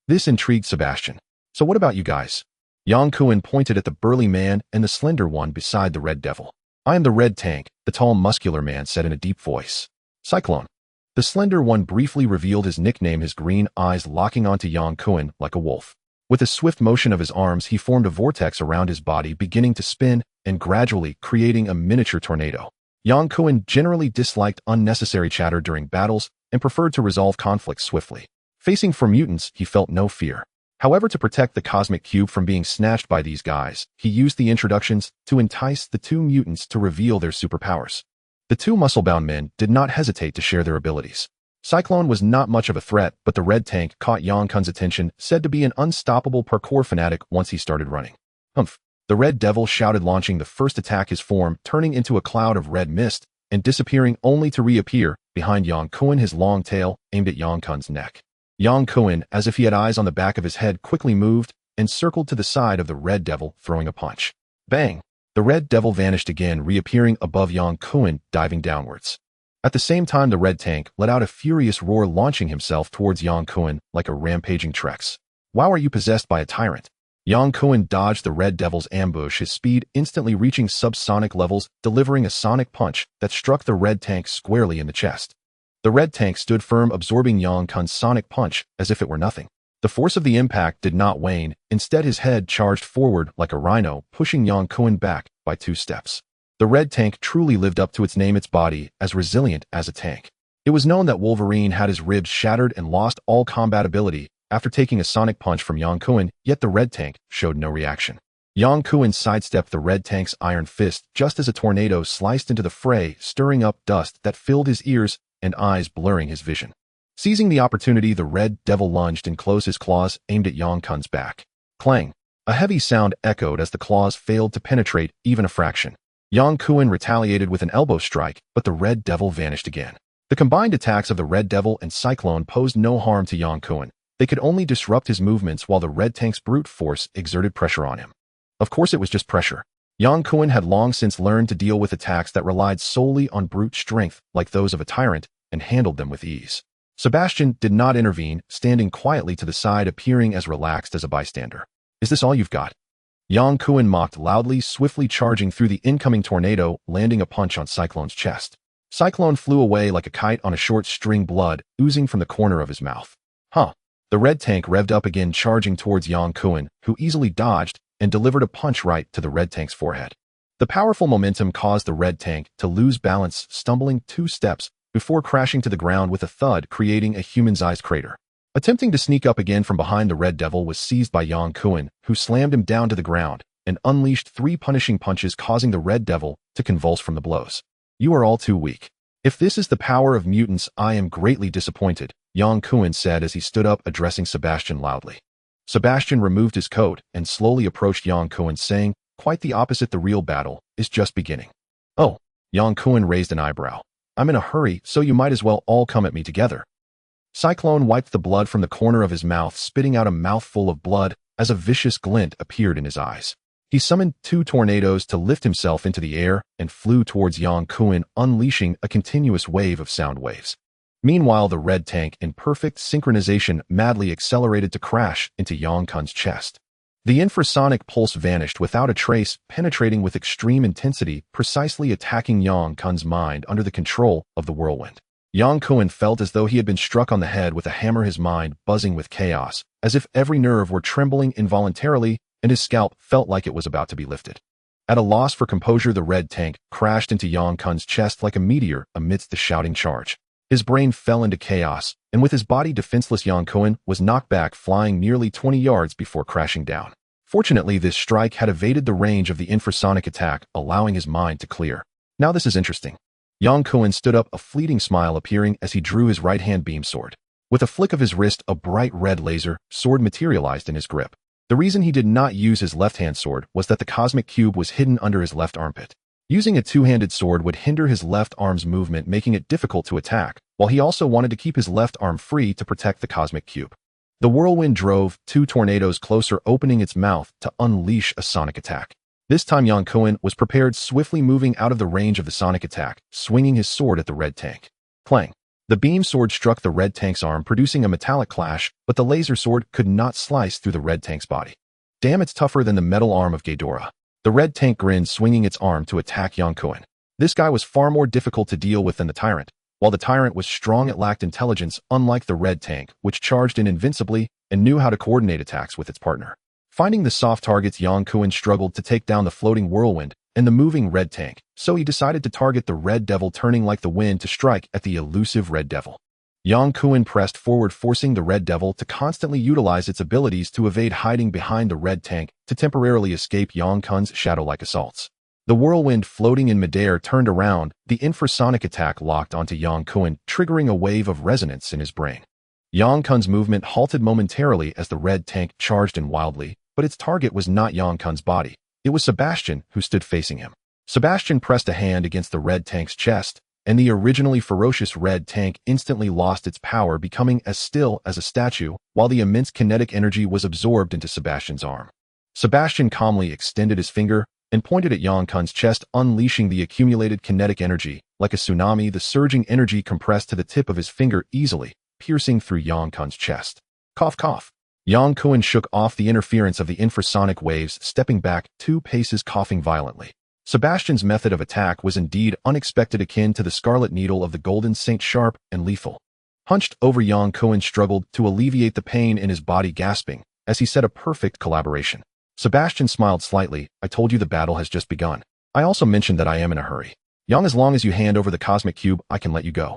This intrigued Sebastian. So what about you guys? Yang Kun pointed at the burly man and the slender one beside the Red Devil. I am the Red Tank, the tall muscular man said in a deep voice. Cyclone. The slender one briefly revealed his nickname, his green eyes locking onto Yang Kun like a wolf. With a swift motion of his arms, he formed a vortex around his body, beginning to spin and gradually creating a miniature tornado. Yang Kun generally disliked unnecessary chatter during battles and preferred to resolve conflicts swiftly. Facing 4 mutants, he felt no fear. However, to protect the cosmic cube from being snatched by these guys, he used the introductions to entice the 2 mutants to reveal their superpowers. The 2 muscle-bound men did not hesitate to share their abilities. Cyclone was not much of a threat, but the Red Tank caught Yang Kun's attention, said to be an unstoppable parkour fanatic once he started running. Humph! The Red Devil shouted, launching the first attack, his form turning into a cloud of red mist and disappearing only to reappear behind Yang Kun, his long tail aimed at Yang Kun's neck. Yang Kun, as if he had eyes on the back of his head, quickly moved and circled to the side of the Red Devil, throwing a punch. Bang! The Red Devil vanished again, reappearing above Yang Kun, diving downwards. At the same time, the Red Tank let out a furious roar, launching himself towards Yang Kun like a rampaging Trex. Wow, are you possessed by a tyrant? Yang Kun dodged the Red Devil's ambush, his speed instantly reaching subsonic levels, delivering a sonic punch that struck the Red Tank squarely in the chest. The Red Tank stood firm, absorbing Yang Kun's sonic punch as if it were nothing. The force of the impact did not wane. Instead, his head charged forward like a rhino, pushing Yang Kun back by 2 steps. The Red Tank truly lived up to its name, its body as resilient as a tank. It was known that Wolverine had his ribs shattered and lost all combat ability after taking a sonic punch from Yang Kun, yet the Red Tank showed no reaction. Yang Kun sidestepped the Red Tank's iron fist just as a tornado sliced into the fray, stirring up dust that filled his ears and eyes, blurring his vision. Seizing the opportunity, the Red Devil lunged and closed his claws, aimed at Yang Kun's back. Clang! A heavy sound echoed as the claws failed to penetrate even a fraction. Yang Kun retaliated with an elbow strike, but the Red Devil vanished again. The combined attacks of the Red Devil and Cyclone posed no harm to Yang Kun. They could only disrupt his movements while the Red Tank's brute force exerted pressure on him. Of course, it was just pressure. Yang Kun had long since learned to deal with attacks that relied solely on brute strength, like those of a tyrant, and handled them with ease. Sebastian did not intervene, standing quietly to the side, appearing as relaxed as a bystander. Is this all you've got? Yang Kun mocked loudly, swiftly charging through the incoming tornado, landing a punch on Cyclone's chest. Cyclone flew away like a kite on a short string, blood oozing from the corner of his mouth. Huh. The Red Tank revved up again, charging towards Yang Kun, who easily dodged and delivered a punch right to the Red Tank's forehead. The powerful momentum caused the Red Tank to lose balance, stumbling 2 steps before crashing to the ground with a thud, creating a human-sized crater. Attempting to sneak up again from behind, the Red Devil was seized by Yang Kun, who slammed him down to the ground and unleashed 3 punishing punches, causing the Red Devil to convulse from the blows. You are all too weak. If this is the power of mutants, I am greatly disappointed, Yang Kun said as he stood up, addressing Sebastian loudly. Sebastian removed his coat and slowly approached Yang Kun, saying, quite the opposite, the real battle is just beginning. Oh, Yang Kun raised an eyebrow. I'm in a hurry, so you might as well all come at me together. Cyclone wiped the blood from the corner of his mouth, spitting out a mouthful of blood as a vicious glint appeared in his eyes. He summoned 2 tornadoes to lift himself into the air and flew towards Yang Kun, unleashing a continuous wave of sound waves. Meanwhile, the Red Tank, in perfect synchronization, madly accelerated to crash into Yang Kun's chest. The infrasonic pulse vanished without a trace, penetrating with extreme intensity, precisely attacking Yang Kun's mind under the control of the whirlwind. Yang Kun felt as though he had been struck on the head with a hammer, his mind buzzing with chaos, as if every nerve were trembling involuntarily, and his scalp felt like it was about to be lifted. At a loss for composure, the Red Tank crashed into Yang Kun's chest like a meteor amidst the shouting charge. His brain fell into chaos, and with his body defenseless, Yang Kun was knocked back, flying nearly 20 yards before crashing down. Fortunately, this strike had evaded the range of the infrasonic attack, allowing his mind to clear. Now this is interesting. Yang Kun stood up, a fleeting smile appearing as he drew his right-hand beam sword. With a flick of his wrist, a bright red laser sword materialized in his grip. The reason he did not use his left-hand sword was that the cosmic cube was hidden under his left armpit. Using a two-handed sword would hinder his left arm's movement, making it difficult to attack, while he also wanted to keep his left arm free to protect the cosmic cube. The whirlwind drove two tornadoes closer, opening its mouth to unleash a sonic attack. This time Yang Kun was prepared, swiftly moving out of the range of the sonic attack, swinging his sword at the red tank. Clang! The beam sword struck the red tank's arm, producing a metallic clash, but the laser sword could not slice through the red tank's body. Damn, it's tougher than the metal arm of Ghidorah. The red tank grinned, swinging its arm to attack Yang Kun. This guy was far more difficult to deal with than the tyrant. While the tyrant was strong, it lacked intelligence, unlike the red tank, which charged in invincibly and knew how to coordinate attacks with its partner. Finding the soft targets, Yang Kun struggled to take down the floating whirlwind and the moving red tank, so he decided to target the red devil, turning like the wind to strike at the elusive red devil. Yang Kun pressed forward, forcing the red devil to constantly utilize its abilities to evade, hiding behind the red tank to temporarily escape Yang Kun's shadow-like assaults. The whirlwind floating in midair turned around, the infrasonic attack locked onto Yang Kun, triggering a wave of resonance in his brain. Yang Kun's movement halted momentarily as the red tank charged in wildly, but its target was not Yang Kun's body. It was Sebastian, who stood facing him. Sebastian pressed a hand against the red tank's chest, and the originally ferocious red tank instantly lost its power, becoming as still as a statue, while the immense kinetic energy was absorbed into Sebastian's arm. Sebastian calmly extended his finger and pointed at Yang Kun's chest, unleashing the accumulated kinetic energy. Like a tsunami, the surging energy compressed to the tip of his finger, easily piercing through Yang Kun's chest. Cough, cough. Yang Kun shook off the interference of the infrasonic waves, stepping back 2 paces, coughing violently. Sebastian's method of attack was indeed unexpected, akin to the scarlet needle of the golden saint, sharp and lethal. Hunched over, Yang Kun struggled to alleviate the pain in his body, gasping as he said, a perfect collaboration. Sebastian smiled slightly. I told you the battle has just begun. I also mentioned that I am in a hurry. Yang, as long as you hand over the cosmic cube, I can let you go.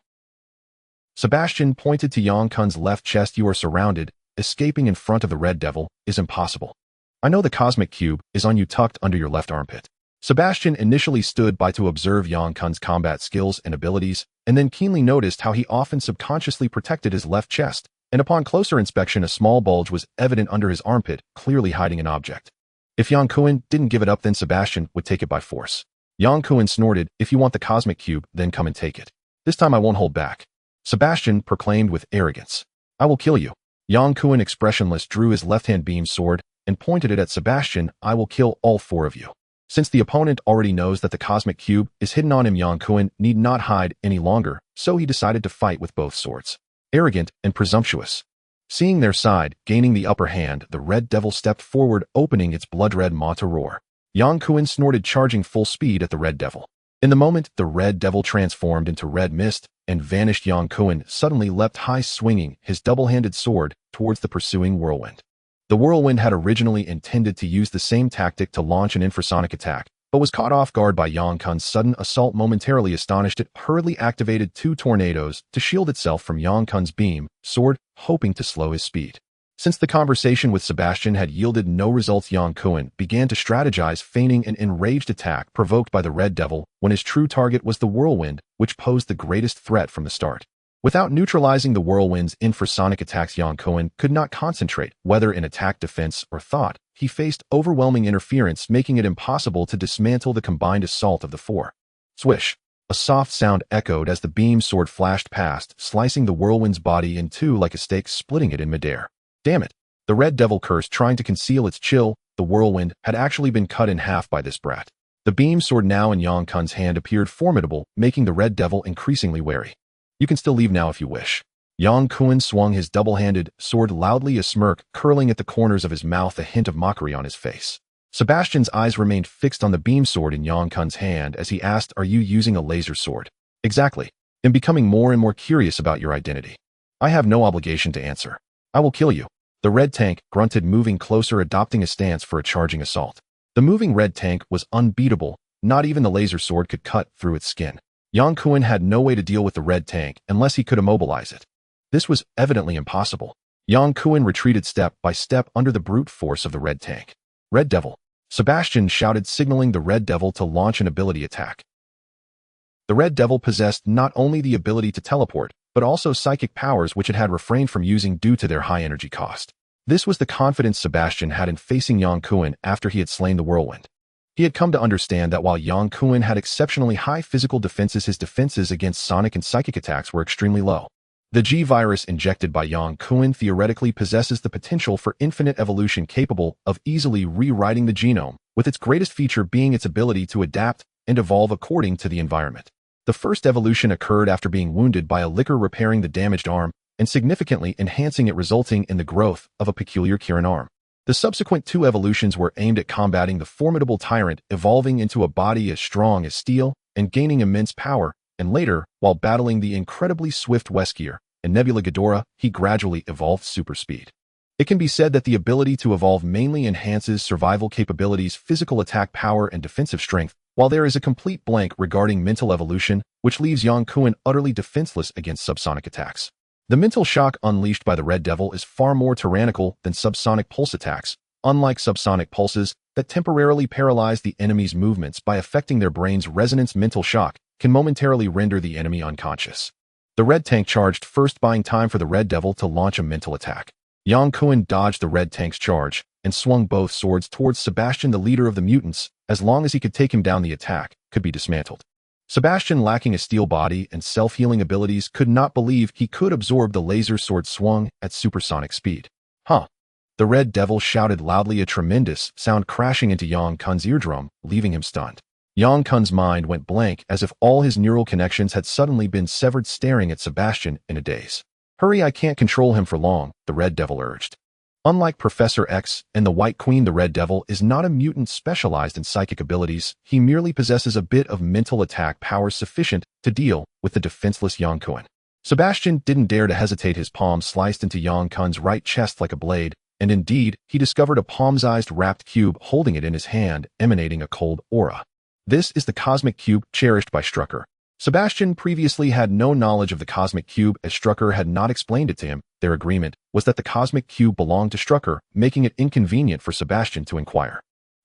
Sebastian pointed to Yang Kun's left chest. You are surrounded. Escaping in front of the red devil is impossible. I know the cosmic cube is on you, tucked under your left armpit. Sebastian initially stood by to observe Yang Kun's combat skills and abilities, and then keenly noticed how he often subconsciously protected his left chest, and upon closer inspection a small bulge was evident under his armpit, clearly hiding an object. If Yang Kun didn't give it up, then Sebastian would take it by force. Yang Kun snorted, if you want the cosmic cube, then come and take it. This time I won't hold back. Sebastian proclaimed with arrogance. I will kill you. Yang Kun, expressionless, drew his left-hand beam sword and pointed it at Sebastian. I will kill all 4 of you. Since the opponent already knows that the cosmic cube is hidden on him, Yang Kun need not hide any longer, so he decided to fight with both swords. Arrogant and presumptuous. Seeing their side gaining the upper hand, the red devil stepped forward, opening its blood-red maw to roar. Yang Kun snorted, charging full speed at the red devil. In the moment, the red devil transformed into red mist and vanished. Yang Kun suddenly leapt high, swinging his double-handed sword towards the pursuing whirlwind. The whirlwind had originally intended to use the same tactic to launch an infrasonic attack, but was caught off guard by Yang Kun's sudden assault. Momentarily astonished, it hurriedly activated 2 tornadoes to shield itself from Yang Kun's beam sword, hoping to slow his speed. Since the conversation with Sebastian had yielded no results, Yang Kun began to strategize, feigning an enraged attack provoked by the red devil when his true target was the whirlwind, which posed the greatest threat from the start. Without neutralizing the whirlwind's infrasonic attacks, Yang Kun could not concentrate, whether in attack, defense, or thought. He faced overwhelming interference, making it impossible to dismantle the combined assault of the 4. Swish! A soft sound echoed as the beam sword flashed past, slicing the whirlwind's body in 2 like a steak, splitting it in midair. Damn it! The red devil cursed, trying to conceal its chill. The whirlwind had actually been cut in half by this brat. The beam sword now in Yang Kun's hand appeared formidable, making the red devil increasingly wary. You can still leave now if you wish. Yang Kun swung his double-handed sword loudly, a smirk curling at the corners of his mouth, a hint of mockery on his face. Sebastian's eyes remained fixed on the beam sword in Yang Kun's hand as he asked, are you using a laser sword? Exactly. I'm becoming more and more curious about your identity. I have no obligation to answer. I will kill you. The red tank grunted, moving closer, adopting a stance for a charging assault. The moving red tank was unbeatable. Not even the laser sword could cut through its skin. Yang Kun had no way to deal with the red tank unless he could immobilize it. This was evidently impossible. Yang Kun retreated step by step under the brute force of the red tank. Red devil! Sebastian shouted, signaling the red devil to launch an ability attack. The Red Devil possessed not only the ability to teleport, but also psychic powers which it had refrained from using due to their high energy cost. This was the confidence Sebastian had in facing Yang Kun after he had slain the whirlwind. He had come to understand that while Yang Kun had exceptionally high physical defenses, his defenses against sonic and psychic attacks were extremely low. The G-virus injected by Yang Kun theoretically possesses the potential for infinite evolution capable of easily rewriting the genome, with its greatest feature being its ability to adapt and evolve according to the environment. The first evolution occurred after being wounded by a liquor repairing the damaged arm and significantly enhancing it, resulting in the growth of a peculiar Kirin arm. The subsequent two evolutions were aimed at combating the formidable tyrant, evolving into a body as strong as steel and gaining immense power, and later, while battling the incredibly swift Weskier and Nebula Ghidorah, he gradually evolved super speed. It can be said that the ability to evolve mainly enhances survival capabilities, physical attack power, and defensive strength, while there is a complete blank regarding mental evolution, which leaves Yang Kun utterly defenseless against subsonic attacks. The mental shock unleashed by the Red Devil is far more tyrannical than subsonic pulse attacks, unlike subsonic pulses that temporarily paralyze the enemy's movements by affecting their brain's resonance. Mental shock can momentarily render the enemy unconscious. The Red Tank charged first, buying time for the Red Devil to launch a mental attack. Yang Kun dodged the Red Tank's charge and swung both swords towards Sebastian. The leader of the mutants, as long as he could take him down, the attack could be dismantled. Sebastian, lacking a steel body and self-healing abilities, could not believe he could absorb the laser sword swung at supersonic speed. Huh. The Red Devil shouted loudly, a tremendous sound crashing into Yang Kun's eardrum, leaving him stunned. Yang Kun's mind went blank, as if all his neural connections had suddenly been severed, staring at Sebastian in a daze. Hurry, I can't control him for long, the Red Devil urged. Unlike Professor X and the White Queen, the Red Devil is not a mutant specialized in psychic abilities. He merely possesses a bit of mental attack power sufficient to deal with the defenseless Yang Kun. Sebastian didn't dare to hesitate. His palm sliced into Yang Kun's right chest like a blade, and indeed, he discovered a palm-sized wrapped cube holding it in his hand, emanating a cold aura. This is the cosmic cube cherished by Strucker. Sebastian previously had no knowledge of the cosmic cube, as Strucker had not explained it to him. Their agreement was that the cosmic cube belonged to Strucker, making it inconvenient for Sebastian to inquire.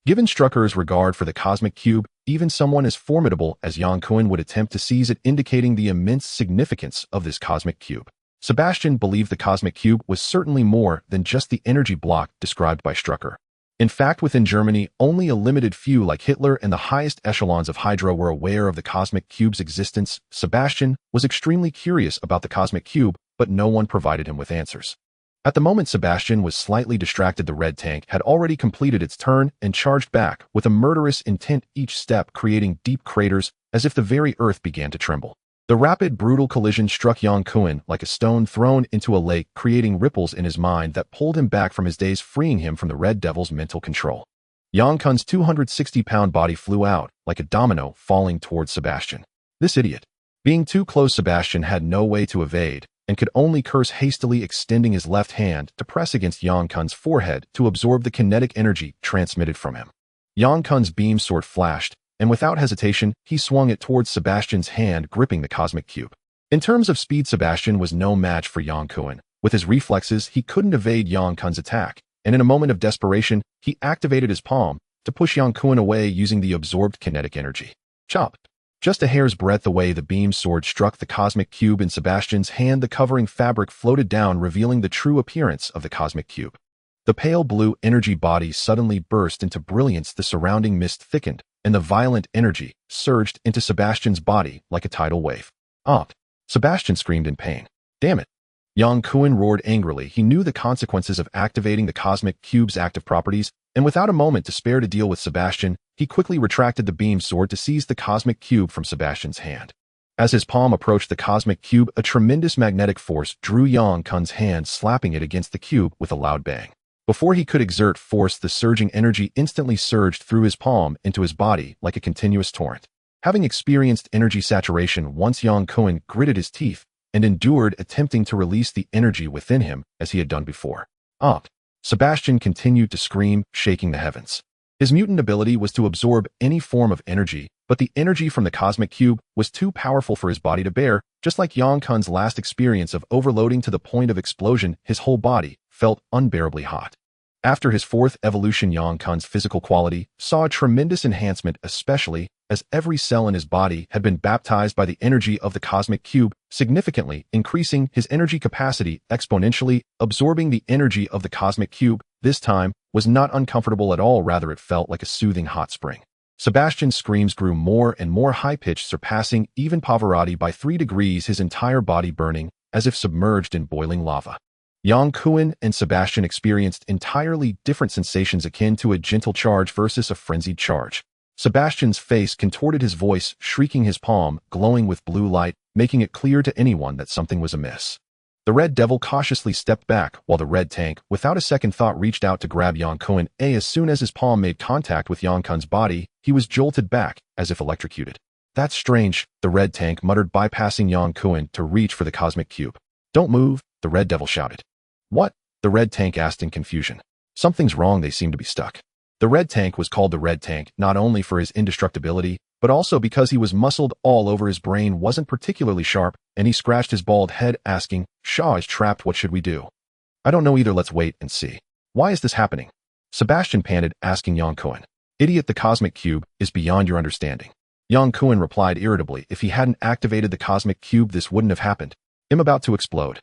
Given Strucker's regard for the cosmic cube, even someone as formidable as Yang Kun would attempt to seize it, indicating the immense significance of this cosmic cube. Sebastian believed the cosmic cube was certainly more than just the energy block described by Strucker. In fact, within Germany, only a limited few like Hitler and the highest echelons of Hydra were aware of the cosmic cube's existence. Sebastian was extremely curious about the cosmic cube, but no one provided him with answers. At the moment Sebastian was slightly distracted, the Red Tank had already completed its turn and charged back with a murderous intent, each step creating deep craters as if the very earth began to tremble. The rapid, brutal collision struck Yang Kun like a stone thrown into a lake, creating ripples in his mind that pulled him back from his daze, freeing him from the Red Devil's mental control. Yang Kun's 260-pound body flew out like a domino, falling towards Sebastian. This idiot. Being too close, Sebastian had no way to evade and could only curse, hastily extending his left hand to press against Yang Kun's forehead to absorb the kinetic energy transmitted from him. Yang Kun's beam sword flashed, and without hesitation, he swung it towards Sebastian's hand, gripping the cosmic cube. In terms of speed, Sebastian was no match for Yang Kun. With his reflexes, he couldn't evade Yang Kun's attack, and in a moment of desperation, he activated his palm to push Yang Kun away using the absorbed kinetic energy. Chop! Just a hair's breadth away, the beam sword struck the cosmic cube in Sebastian's hand. The covering fabric floated down, revealing the true appearance of the cosmic cube. The pale blue energy body suddenly burst into brilliance. The surrounding mist thickened, and the violent energy surged into Sebastian's body like a tidal wave. Ah! Sebastian screamed in pain. Damn it! Yang Kun roared angrily. He knew the consequences of activating the cosmic cube's active properties, and without a moment to spare to deal with Sebastian, he quickly retracted the beam sword to seize the cosmic cube from Sebastian's hand. As his palm approached the cosmic cube, a tremendous magnetic force drew Yang Kun's hand, slapping it against the cube with a loud bang. Before he could exert force, the surging energy instantly surged through his palm into his body like a continuous torrent. Having experienced energy saturation once, Yang Kun gritted his teeth and endured, attempting to release the energy within him as he had done before. Ah! Sebastian continued to scream, shaking the heavens. His mutant ability was to absorb any form of energy, but the energy from the cosmic cube was too powerful for his body to bear. Just like Yang Kun's last experience of overloading to the point of explosion, his whole body felt unbearably hot. After his fourth evolution, Yang Kun's physical quality saw a tremendous enhancement, especially as every cell in his body had been baptized by the energy of the cosmic cube, significantly increasing his energy capacity exponentially. Absorbing the energy of the cosmic cube this time was not uncomfortable at all, rather it felt like a soothing hot spring. Sebastian's screams grew more and more high-pitched, surpassing even Pavarotti by 3 degrees, his entire body burning as if submerged in boiling lava. Yang Kun and Sebastian experienced entirely different sensations, akin to a gentle charge versus a frenzied charge. Sebastian's face contorted, his voice shrieking, his palm glowing with blue light, making it clear to anyone that something was amiss. The Red Devil cautiously stepped back, while the Red Tank, without a second thought, reached out to grab Yang Kun. As soon as his palm made contact with Yang Kun's body, he was jolted back, as if electrocuted. "That's strange," the Red Tank muttered, bypassing Yang Kun to reach for the cosmic cube. "Don't move," the Red Devil shouted. "What?" the Red Tank asked in confusion. "Something's wrong, they seem to be stuck." The Red Tank was called the Red Tank not only for his indestructibility, but also because he was muscled all over. His brain wasn't particularly sharp, and he scratched his bald head, asking, "Shaw is trapped, what should we do?" "I don't know either, let's wait and see." "Why is this happening?" Sebastian panted, asking Yang Kun. "Idiot, the cosmic cube is beyond your understanding." Yang Kun replied irritably, "If he hadn't activated the cosmic cube, this wouldn't have happened. I'm about to explode."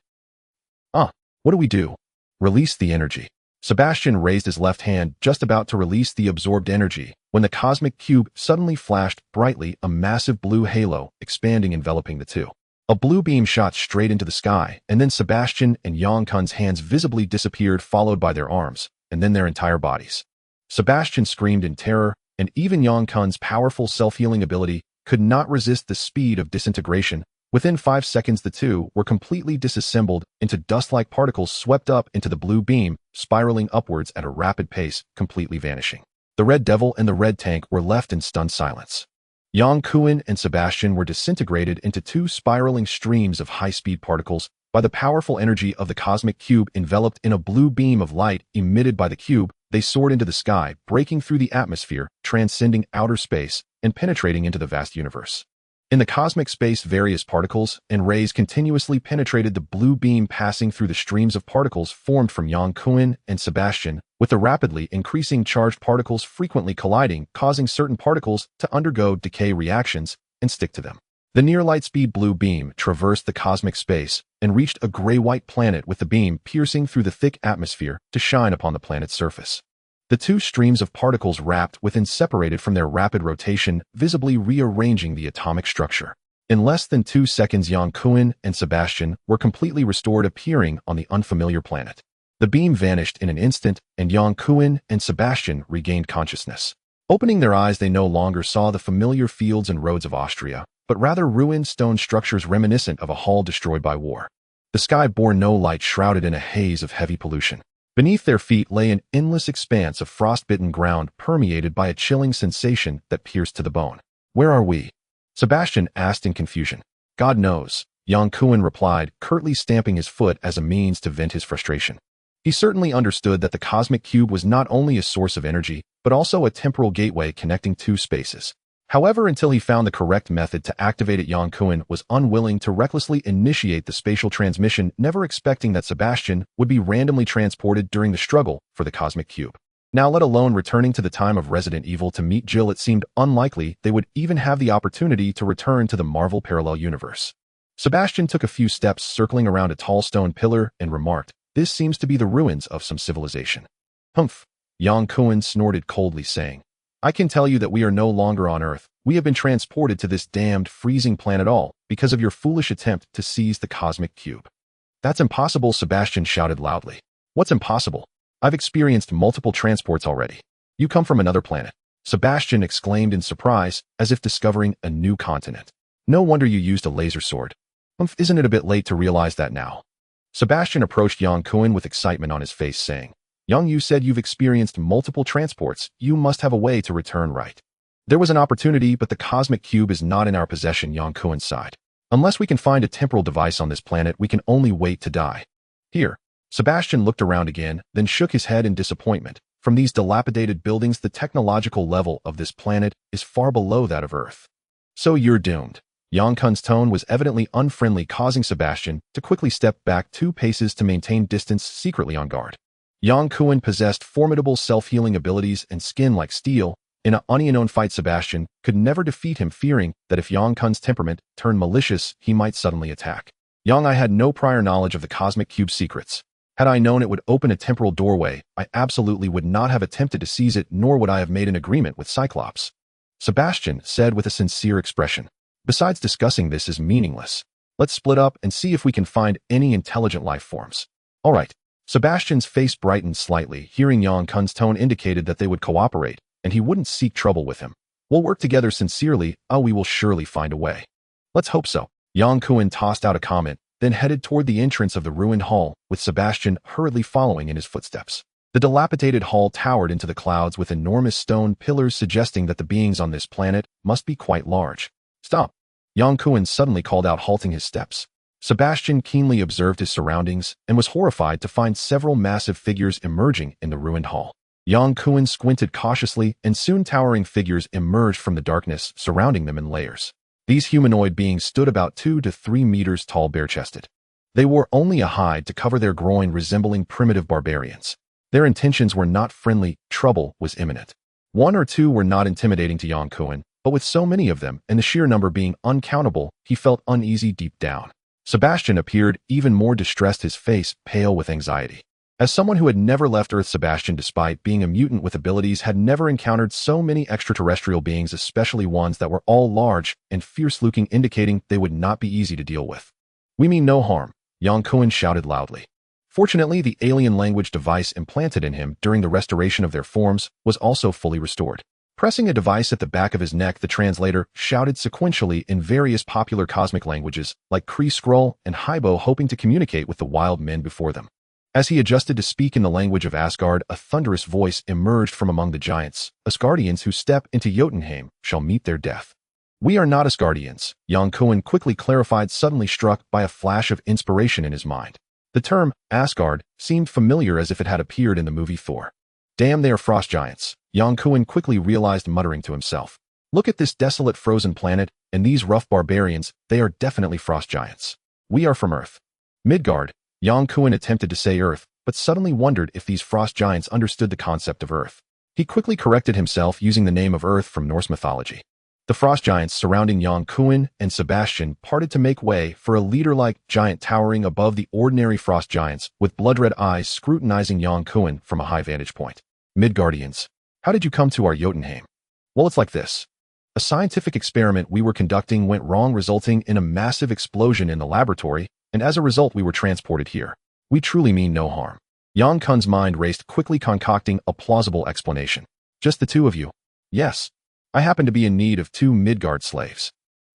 What do we do?" "Release the energy." Sebastian raised his left hand, just about to release the absorbed energy, when the cosmic cube suddenly flashed brightly, a massive blue halo expanding, enveloping the two. A blue beam shot straight into the sky, and then Sebastian and Yang Kun's hands visibly disappeared, followed by their arms, and then their entire bodies. Sebastian screamed in terror, and even Yang Kun's powerful self-healing ability could not resist the speed of disintegration. Within 5 seconds, the two were completely disassembled into dust-like particles swept up into the blue beam, spiraling upwards at a rapid pace, completely vanishing. The Red Devil and the Red Tank were left in stunned silence. Yang Kun and Sebastian were disintegrated into 2 spiraling streams of high-speed particles by the powerful energy of the cosmic cube. Enveloped in a blue beam of light emitted by the cube, they soared into the sky, breaking through the atmosphere, transcending outer space, and penetrating into the vast universe. In the cosmic space, various particles and rays continuously penetrated the blue beam, passing through the streams of particles formed from Yang Kun and Sebastian, with the rapidly increasing charged particles frequently colliding, causing certain particles to undergo decay reactions and stick to them. The near light-speed blue beam traversed the cosmic space and reached a gray-white planet, with the beam piercing through the thick atmosphere to shine upon the planet's surface. The 2 streams of particles wrapped within separated from their rapid rotation, visibly rearranging the atomic structure. In less than 2 seconds, Yang Kun and Sebastian were completely restored, appearing on the unfamiliar planet. The beam vanished in an instant, and Yang Kun and Sebastian regained consciousness. Opening their eyes, they no longer saw the familiar fields and roads of Austria, but rather ruined stone structures reminiscent of a hall destroyed by war. The sky bore no light, shrouded in a haze of heavy pollution. Beneath their feet lay an endless expanse of frost-bitten ground, permeated by a chilling sensation that pierced to the bone. "Where are we?" Sebastian asked in confusion. "God knows," Yang Kun replied, curtly stamping his foot as a means to vent his frustration. He certainly understood that the cosmic cube was not only a source of energy, but also a temporal gateway connecting 2 spaces. However, until he found the correct method to activate it, Yang Kun was unwilling to recklessly initiate the spatial transmission, never expecting that Sebastian would be randomly transported during the struggle for the cosmic cube. Now, let alone returning to the time of Resident Evil to meet Jill, it seemed unlikely they would even have the opportunity to return to the Marvel parallel universe. Sebastian took a few steps, circling around a tall stone pillar, and remarked, "This seems to be the ruins of some civilization." "Humph," Yang Kun snorted coldly, saying, "I can tell you that we are no longer on Earth. We have been transported to this damned freezing planet, all because of your foolish attempt to seize the cosmic cube." "That's impossible," Sebastian shouted loudly. "What's impossible? I've experienced multiple transports already." "You come from another planet," Sebastian exclaimed in surprise, as if discovering a new continent. "No wonder you used a laser sword." Isn't it a bit late to realize that now?" Sebastian approached Yang Kun with excitement on his face, saying, "Young, you said you've experienced multiple transports. You must have a way to return, right?" "There was an opportunity, but the cosmic cube is not in our possession," Yang Kun sighed. "Unless we can find a temporal device on this planet, we can only wait to die." "Here." Sebastian looked around again, then shook his head in disappointment. From these dilapidated buildings, the technological level of this planet is far below that of Earth. "So you're doomed." Yang Kun's tone was evidently unfriendly, causing Sebastian to quickly step back 2 paces to maintain distance, secretly on guard. Yang Kun possessed formidable self-healing abilities and skin like steel. In an unknown fight, Sebastian could never defeat him, fearing that if Yang Kun's temperament turned malicious, he might suddenly attack. I had no prior knowledge of the Cosmic Cube's secrets. Had I known it would open a temporal doorway, I absolutely would not have attempted to seize it, nor would I have made an agreement with Cyclops. Sebastian said with a sincere expression. Besides, discussing this is meaningless. Let's split up and see if we can find any intelligent life forms. All right. Sebastian's face brightened slightly. Hearing Yang Kun's tone indicated that they would cooperate, and he wouldn't seek trouble with him. We'll work together sincerely. We will surely find a way. Let's hope so. Yang Kun tossed out a comment, then headed toward the entrance of the ruined hall, with Sebastian hurriedly following in his footsteps. The dilapidated hall towered into the clouds with enormous stone pillars, suggesting that the beings on this planet must be quite large. Stop! Yang Kun suddenly called out, halting his steps. Sebastian keenly observed his surroundings and was horrified to find several massive figures emerging in the ruined hall. Yang Kun squinted cautiously, and soon towering figures emerged from the darkness, surrounding them in layers. These humanoid beings stood about 2 to 3 meters tall, bare-chested. They wore only a hide to cover their groin, resembling primitive barbarians. Their intentions were not friendly. Trouble was imminent. 1 or 2 were not intimidating to Yang Kun, but with so many of them, and the sheer number being uncountable, he felt uneasy deep down. Sebastian appeared even more distressed, his face pale with anxiety. As someone who had never left Earth, Sebastian, despite being a mutant with abilities, had never encountered so many extraterrestrial beings, especially ones that were all large and fierce-looking, indicating they would not be easy to deal with. We mean no harm, Yang Kun shouted loudly. Fortunately, the alien language device implanted in him during the restoration of their forms was also fully restored. Pressing a device at the back of his neck, the translator shouted sequentially in various popular cosmic languages like Kree Skrull and Hybo, hoping to communicate with the wild men before them. As he adjusted to speak in the language of Asgard, a thunderous voice emerged from among the giants. Asgardians who step into Jotunheim shall meet their death. We are not Asgardians, Yang Kun quickly clarified, suddenly struck by a flash of inspiration in his mind. The term Asgard seemed familiar, as if it had appeared in the movie Thor. Damn, they are frost giants, Yang Kun quickly realized, muttering to himself. Look at this desolate frozen planet, and these rough barbarians, they are definitely frost giants. We are from Earth. Midgard. Yang Kun attempted to say Earth, but suddenly wondered if these frost giants understood the concept of Earth. He quickly corrected himself, using the name of Earth from Norse mythology. The frost giants surrounding Yang Kun and Sebastian parted to make way for a leader-like giant towering above the ordinary frost giants, with blood-red eyes scrutinizing Yang Kun from a high vantage point. Midgardians, how did you come to our Jotunheim? Well, it's like this. A scientific experiment we were conducting went wrong, resulting in a massive explosion in the laboratory, and as a result we were transported here. We truly mean no harm. Yang Kun's mind raced, quickly concocting a plausible explanation. Just the 2 of you? Yes. I happen to be in need of 2 Midgard slaves.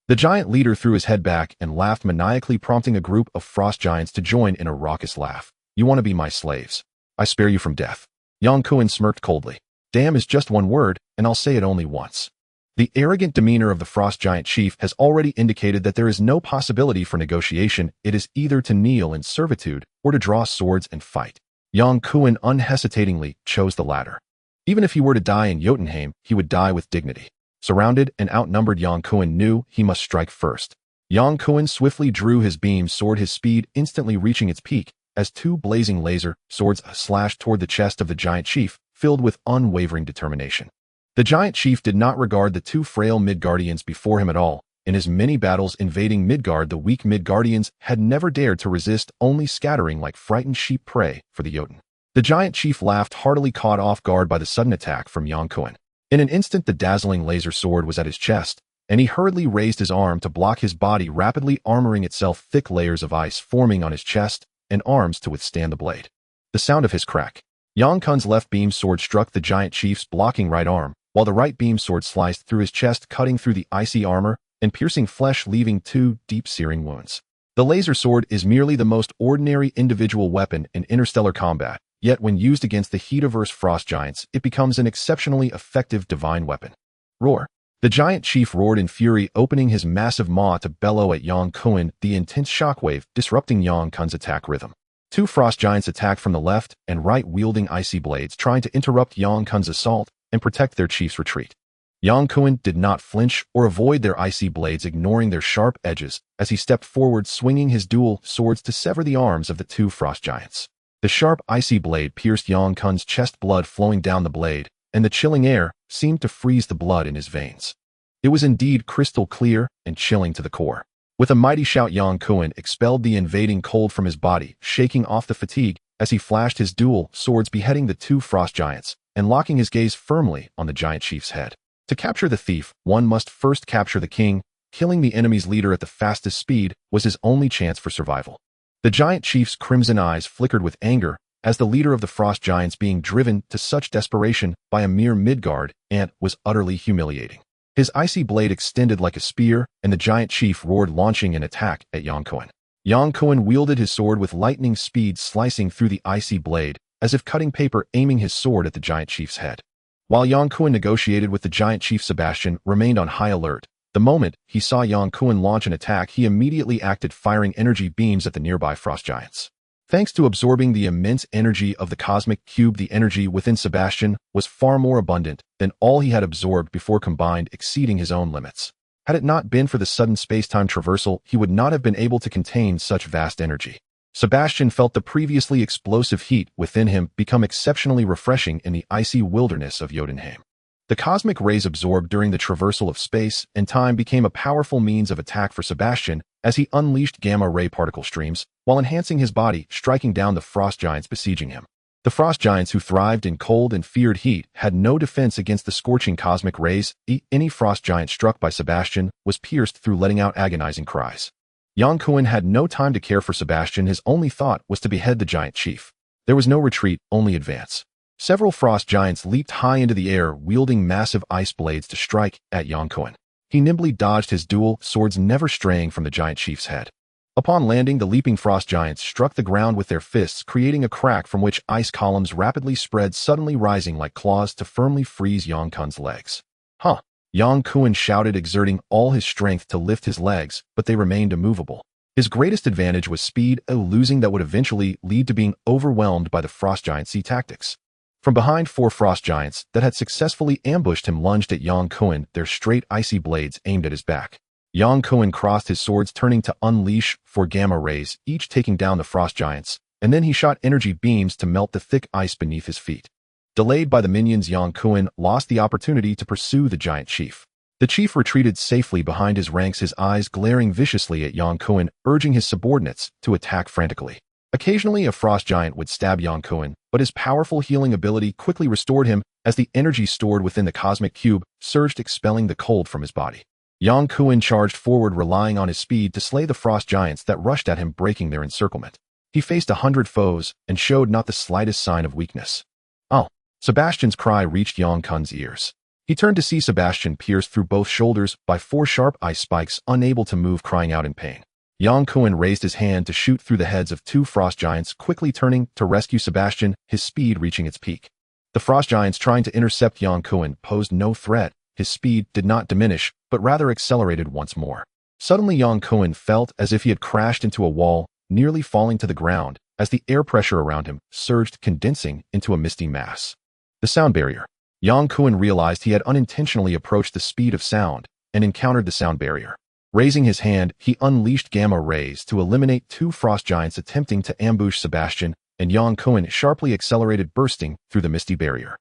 The giant leader threw his head back and laughed maniacally, prompting a group of frost giants to join in a raucous laugh. You want to be my slaves? I spare you from death. Yang Kun smirked coldly. Damn is just one word, and I'll say it only once. The arrogant demeanor of the frost giant chief has already indicated that there is no possibility for negotiation. It is either to kneel in servitude or to draw swords and fight. Yang Kun unhesitatingly chose the latter. Even if he were to die in Jotunheim, he would die with dignity. Surrounded and outnumbered, Yang Kun knew he must strike first. Yang Kun swiftly drew his beam sword, his speed instantly reaching its peak, as 2 blazing laser swords slashed toward the chest of the giant chief, filled with unwavering determination. The giant chief did not regard the 2 frail Midgardians before him at all. In his many battles invading Midgard, the weak Midgardians had never dared to resist, only scattering like frightened sheep prey for the Jotun. The giant chief laughed heartily, caught off guard by the sudden attack from Yang Kun. In an instant, the dazzling laser sword was at his chest, and he hurriedly raised his arm to block his body, rapidly armoring itself, thick layers of ice forming on his chest and arms to withstand the blade. The sound of his crack. Yang Kun's left beam sword struck the giant chief's blocking right arm, while the right beam sword sliced through his chest, cutting through the icy armor and piercing flesh, leaving 2 deep searing wounds. The laser sword is merely the most ordinary individual weapon in interstellar combat, yet when used against the Heativerse frost giants, it becomes an exceptionally effective divine weapon. Roar. The giant chief roared in fury, opening his massive maw to bellow at Yang Kun, the intense shockwave disrupting Yang Kun's attack rhythm. 2 frost giants attacked from the left and right, wielding icy blades, trying to interrupt Yang Kun's assault and protect their chief's retreat. Yang Kun did not flinch or avoid their icy blades, ignoring their sharp edges as he stepped forward, swinging his dual swords to sever the arms of the 2 frost giants. The sharp, icy blade pierced Yang Kun's chest, blood flowing down the blade, and the chilling air seemed to freeze the blood in his veins. It was indeed crystal clear and chilling to the core. With a mighty shout, Yang Kun expelled the invading cold from his body, shaking off the fatigue as he flashed his dual swords, beheading the two frost giants and locking his gaze firmly on the giant chief's head. To capture the thief, one must first capture the king. Killing the enemy's leader at the fastest speed was his only chance for survival. The giant chief's crimson eyes flickered with anger as the leader of the frost giants being driven to such desperation by a mere Midgard ant was utterly humiliating. His icy blade extended like a spear, and the giant chief roared, launching an attack at Yang Kun. Yang Kun wielded his sword with lightning speed, slicing through the icy blade as if cutting paper, aiming his sword at the giant chief's head. While Yang Kun negotiated with the giant chief, Sebastian remained on high alert. The moment he saw Yang Kun launch an attack, he immediately acted, firing energy beams at the nearby frost giants. Thanks to absorbing the immense energy of the cosmic cube, the energy within Sebastian was far more abundant than all he had absorbed before combined, exceeding his own limits. Had it not been for the sudden space-time traversal, he would not have been able to contain such vast energy. Sebastian felt the previously explosive heat within him become exceptionally refreshing in the icy wilderness of Jotunheim. The cosmic rays absorbed during the traversal of space and time became a powerful means of attack for Sebastian as he unleashed gamma-ray particle streams while enhancing his body, striking down the frost giants besieging him. The frost giants, who thrived in cold and feared heat, had no defense against the scorching cosmic rays. Any frost giant struck by Sebastian was pierced through, letting out agonizing cries. Yang Kun had no time to care for Sebastian. His only thought was to behead the giant chief. There was no retreat, only advance. Several frost giants leaped high into the air, wielding massive ice blades to strike at Yang Kun. He nimbly dodged his dual swords, never straying from the giant chief's head. Upon landing, the leaping frost giants struck the ground with their fists, creating a crack from which ice columns rapidly spread, suddenly rising like claws to firmly freeze Yang Kun's legs. Huh! Yang Kun shouted, exerting all his strength to lift his legs, but they remained immovable. His greatest advantage was speed, a losing that would eventually lead to being overwhelmed by the frost giants' tactics. From behind, four frost giants that had successfully ambushed him lunged at Yang Kun, their straight icy blades aimed at his back. Yang Kun crossed his swords, turning to unleash four gamma rays, each taking down the frost giants, and then he shot energy beams to melt the thick ice beneath his feet. Delayed by the minions, Yang Kun lost the opportunity to pursue the giant chief. The chief retreated safely behind his ranks, his eyes glaring viciously at Yang Kun, urging his subordinates to attack frantically. Occasionally, a frost giant would stab Yang Kun, but his powerful healing ability quickly restored him as the energy stored within the cosmic cube surged, expelling the cold from his body. Yang Kun charged forward, relying on his speed to slay the frost giants that rushed at him, breaking their encirclement. He faced 100 foes and showed not the slightest sign of weakness. Oh! Sebastian's cry reached Yang Kun's ears. He turned to see Sebastian pierced through both shoulders by 4 sharp ice spikes, unable to move, crying out in pain. Yang Kun raised his hand to shoot through the heads of 2 frost giants, quickly turning to rescue Sebastian, his speed reaching its peak. The frost giants trying to intercept Yang Kun posed no threat. His speed did not diminish, but rather accelerated once more. Suddenly, Yang Kun felt as if he had crashed into a wall, nearly falling to the ground as the air pressure around him surged, condensing into a misty mass. The sound barrier. Yang Kun realized he had unintentionally approached the speed of sound and encountered the sound barrier. Raising his hand, he unleashed gamma rays to eliminate 2 frost giants attempting to ambush Sebastian, and Yang Kun sharply accelerated, bursting through the misty barrier.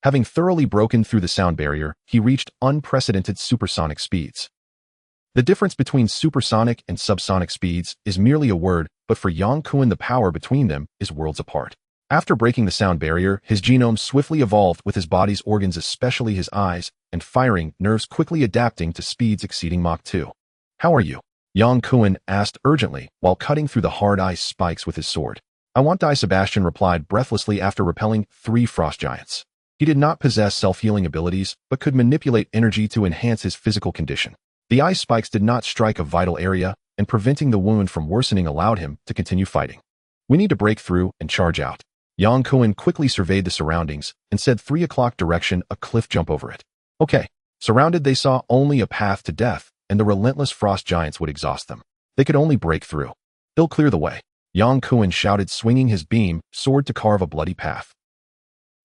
Having thoroughly broken through the sound barrier, he reached unprecedented supersonic speeds. The difference between supersonic and subsonic speeds is merely a word, but for Yang Kun, the power between them is worlds apart. After breaking the sound barrier, his genome swiftly evolved, with his body's organs, especially his eyes and firing nerves, quickly adapting to speeds exceeding Mach 2. "How are you?" Yang Kun asked urgently while cutting through the hard ice spikes with his sword. "I want die," Sebastian replied breathlessly after repelling 3 frost giants. He did not possess self-healing abilities, but could manipulate energy to enhance his physical condition. The ice spikes did not strike a vital area, and preventing the wound from worsening allowed him to continue fighting. "We need to break through and charge out." Yang Kun quickly surveyed the surroundings and said, 3 o'clock direction, a cliff, jump over it. Okay. Surrounded, they saw only a path to death, and the relentless frost giants would exhaust them. They could only break through. "They'll clear the way," Yang Kun shouted, swinging his beam sword to carve a bloody path.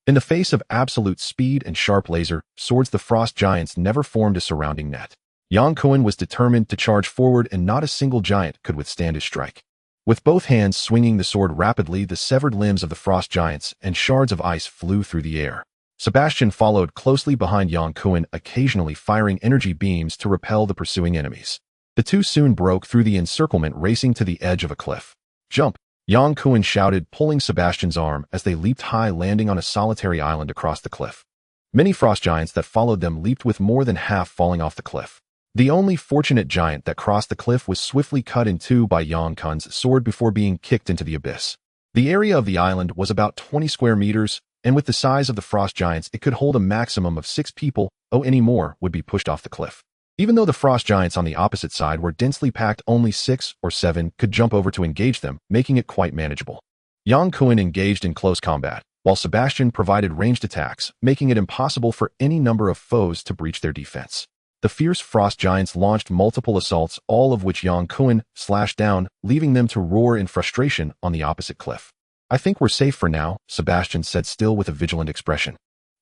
In the face of absolute speed and sharp laser swords, the frost giants never formed a surrounding net. Yang Kun was determined to charge forward, and not a single giant could withstand his strike. With both hands swinging the sword rapidly, the severed limbs of the frost giants and shards of ice flew through the air. Sebastian followed closely behind Yang Kun, occasionally firing energy beams to repel the pursuing enemies. The two soon broke through the encirclement, racing to the edge of a cliff. "Jump!" Yang Kun shouted, pulling Sebastian's arm as they leaped high, landing on a solitary island across the cliff. Many frost giants that followed them leaped, with more than half falling off the cliff. The only fortunate giant that crossed the cliff was swiftly cut in two by Yang Kun's sword before being kicked into the abyss. The area of the island was about 20 square meters, and with the size of the frost giants, it could hold a maximum of 6 people. Any more would be pushed off the cliff. Even though the frost giants on the opposite side were densely packed, only 6 or 7 could jump over to engage them, making it quite manageable. Yang Kun engaged in close combat, while Sebastian provided ranged attacks, making it impossible for any number of foes to breach their defense. The fierce frost giants launched multiple assaults, all of which Yang Kun slashed down, leaving them to roar in frustration on the opposite cliff. "I think we're safe for now," Sebastian said, still with a vigilant expression.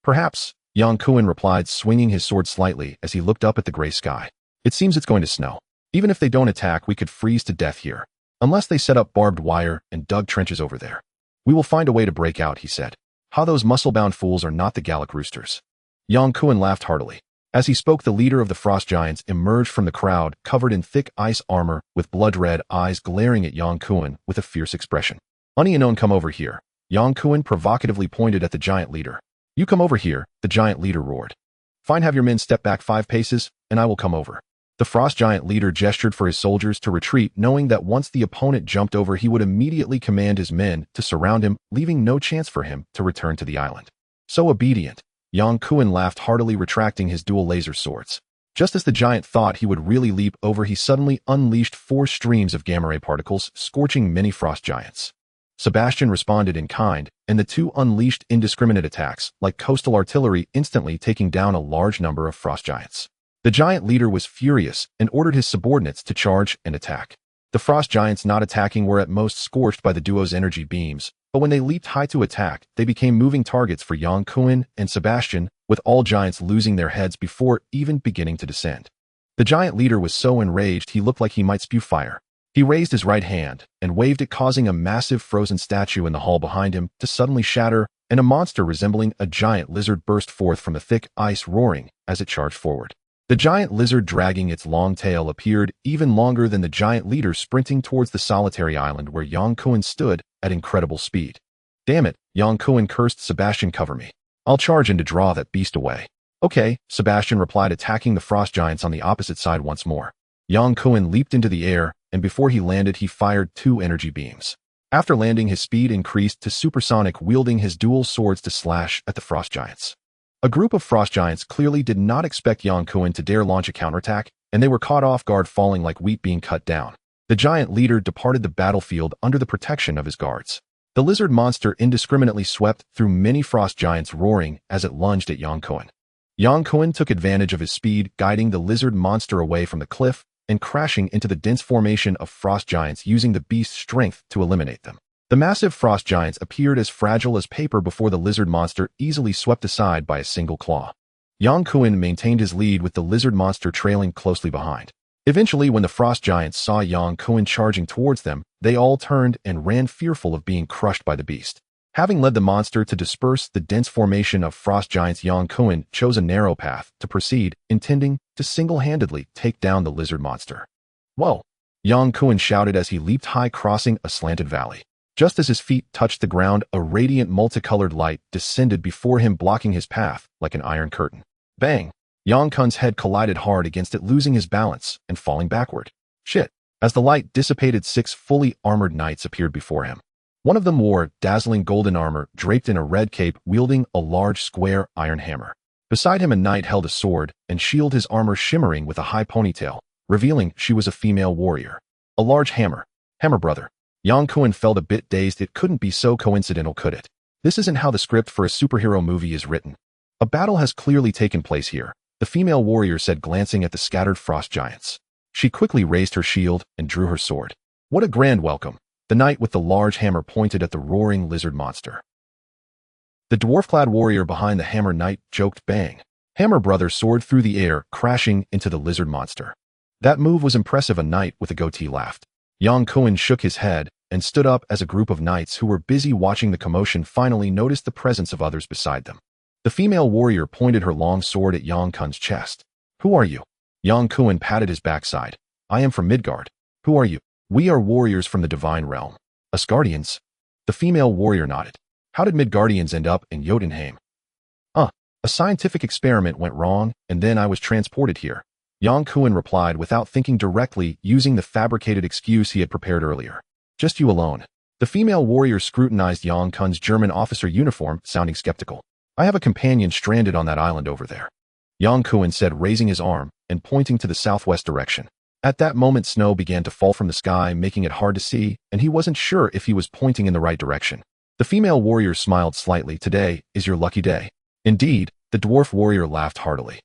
"Perhaps," Yang Kun replied, swinging his sword slightly as he looked up at the gray sky. "It seems it's going to snow. Even if they don't attack, we could freeze to death here. Unless they set up barbed wire and dug trenches over there. We will find a way to break out," he said. "How those muscle-bound fools are not the Gallic roosters." Yang Kun laughed heartily. As he spoke, the leader of the frost giants emerged from the crowd, covered in thick ice armor, with blood-red eyes glaring at Yang Kun with a fierce expression. "Unknown, come over here." Yang Kun provocatively pointed at the giant leader. "You come over here," the giant leader roared. "Fine, have your men step back 5 paces, and I will come over." The frost giant leader gestured for his soldiers to retreat, knowing that once the opponent jumped over, he would immediately command his men to surround him, leaving no chance for him to return to the island. So obedient. Yang Kun laughed heartily, retracting his dual laser swords. Just as the giant thought he would really leap over, he suddenly unleashed 4 streams of gamma ray particles, scorching many frost giants. Sebastian responded in kind, and the two unleashed indiscriminate attacks, like coastal artillery, instantly taking down a large number of frost giants. The giant leader was furious and ordered his subordinates to charge and attack. The frost giants not attacking were at most scorched by the duo's energy beams, but when they leaped high to attack, they became moving targets for Yang Kun and Sebastian, with all giants losing their heads before even beginning to descend. The giant leader was so enraged he looked like he might spew fire. He raised his right hand and waved it, causing a massive frozen statue in the hall behind him to suddenly shatter, and a monster resembling a giant lizard burst forth from the thick ice, roaring as it charged forward. The giant lizard, dragging its long tail, appeared even longer than the giant leader, sprinting towards the solitary island where Yang Kun stood at incredible speed. "Damn it," Yang Kun cursed. "Sebastian, cover me. I'll charge in to draw that beast away." "Okay," Sebastian replied, attacking the frost giants on the opposite side once more. Yang Kun leaped into the air, and before he landed, he fired 2 energy beams. After landing, his speed increased to supersonic, wielding his dual swords to slash at the frost giants. A group of frost giants clearly did not expect Yang Kun to dare launch a counterattack, and they were caught off guard, falling like wheat being cut down. The giant leader departed the battlefield under the protection of his guards. The lizard monster indiscriminately swept through many frost giants, roaring as it lunged at Yang Kun. Yang Kun took advantage of his speed, guiding the lizard monster away from the cliff and crashing into the dense formation of frost giants, using the beast's strength to eliminate them. The massive frost giants appeared as fragile as paper before the lizard monster, easily swept aside by a single claw. Yang Kun maintained his lead, with the lizard monster trailing closely behind. Eventually, when the frost giants saw Yang Kun charging towards them, they all turned and ran, fearful of being crushed by the beast. Having led the monster to disperse the dense formation of frost giants, Yang Kun chose a narrow path to proceed, intending to single-handedly take down the lizard monster. "Whoa!" Yang Kun shouted as he leaped high, crossing a slanted valley. Just as his feet touched the ground, a radiant multicolored light descended before him, blocking his path like an iron curtain. Bang! Yang Kun's head collided hard against it, losing his balance and falling backward. Shit! As the light dissipated, 6 fully armored knights appeared before him. One of them wore dazzling golden armor, draped in a red cape, wielding a large square iron hammer. Beside him, a knight held a sword and shield, his armor shimmering with a high ponytail, revealing she was a female warrior. A large hammer. Hammer brother. Yang Kun felt a bit dazed. It couldn't be so coincidental, could it? This isn't how the script for a superhero movie is written. A battle has clearly taken place here, the female warrior said, glancing at the scattered frost giants. She quickly raised her shield and drew her sword. What a grand welcome! The knight with the large hammer pointed at the roaring lizard monster. The dwarf-clad warrior behind the hammer knight joked. Bang! Hammer brother soared through the air, crashing into the lizard monster. That move was impressive, a knight with a goatee laughed. Yang Kun shook his head and stood up as a group of knights who were busy watching the commotion finally noticed the presence of others beside them. The female warrior pointed her long sword at Yang Kun's chest. "Who are you?" Yang Kun patted his backside. "I am from Midgard." "Who are you?" "We are warriors from the divine realm." "Asgardians?" The female warrior nodded. "How did Midgardians end up in Jotunheim?" A scientific experiment went wrong, and then I was transported here." Yang Kun replied without thinking directly, using the fabricated excuse he had prepared earlier. "Just you alone?" The female warrior scrutinized Yang Kun's German officer uniform, sounding skeptical. "I have a companion stranded on that island over there," Yang Kun said, raising his arm and pointing to the southwest direction. At that moment, snow began to fall from the sky, making it hard to see, and he wasn't sure if he was pointing in the right direction. The female warrior smiled slightly. "Today is your lucky day." "Indeed," the dwarf warrior laughed heartily.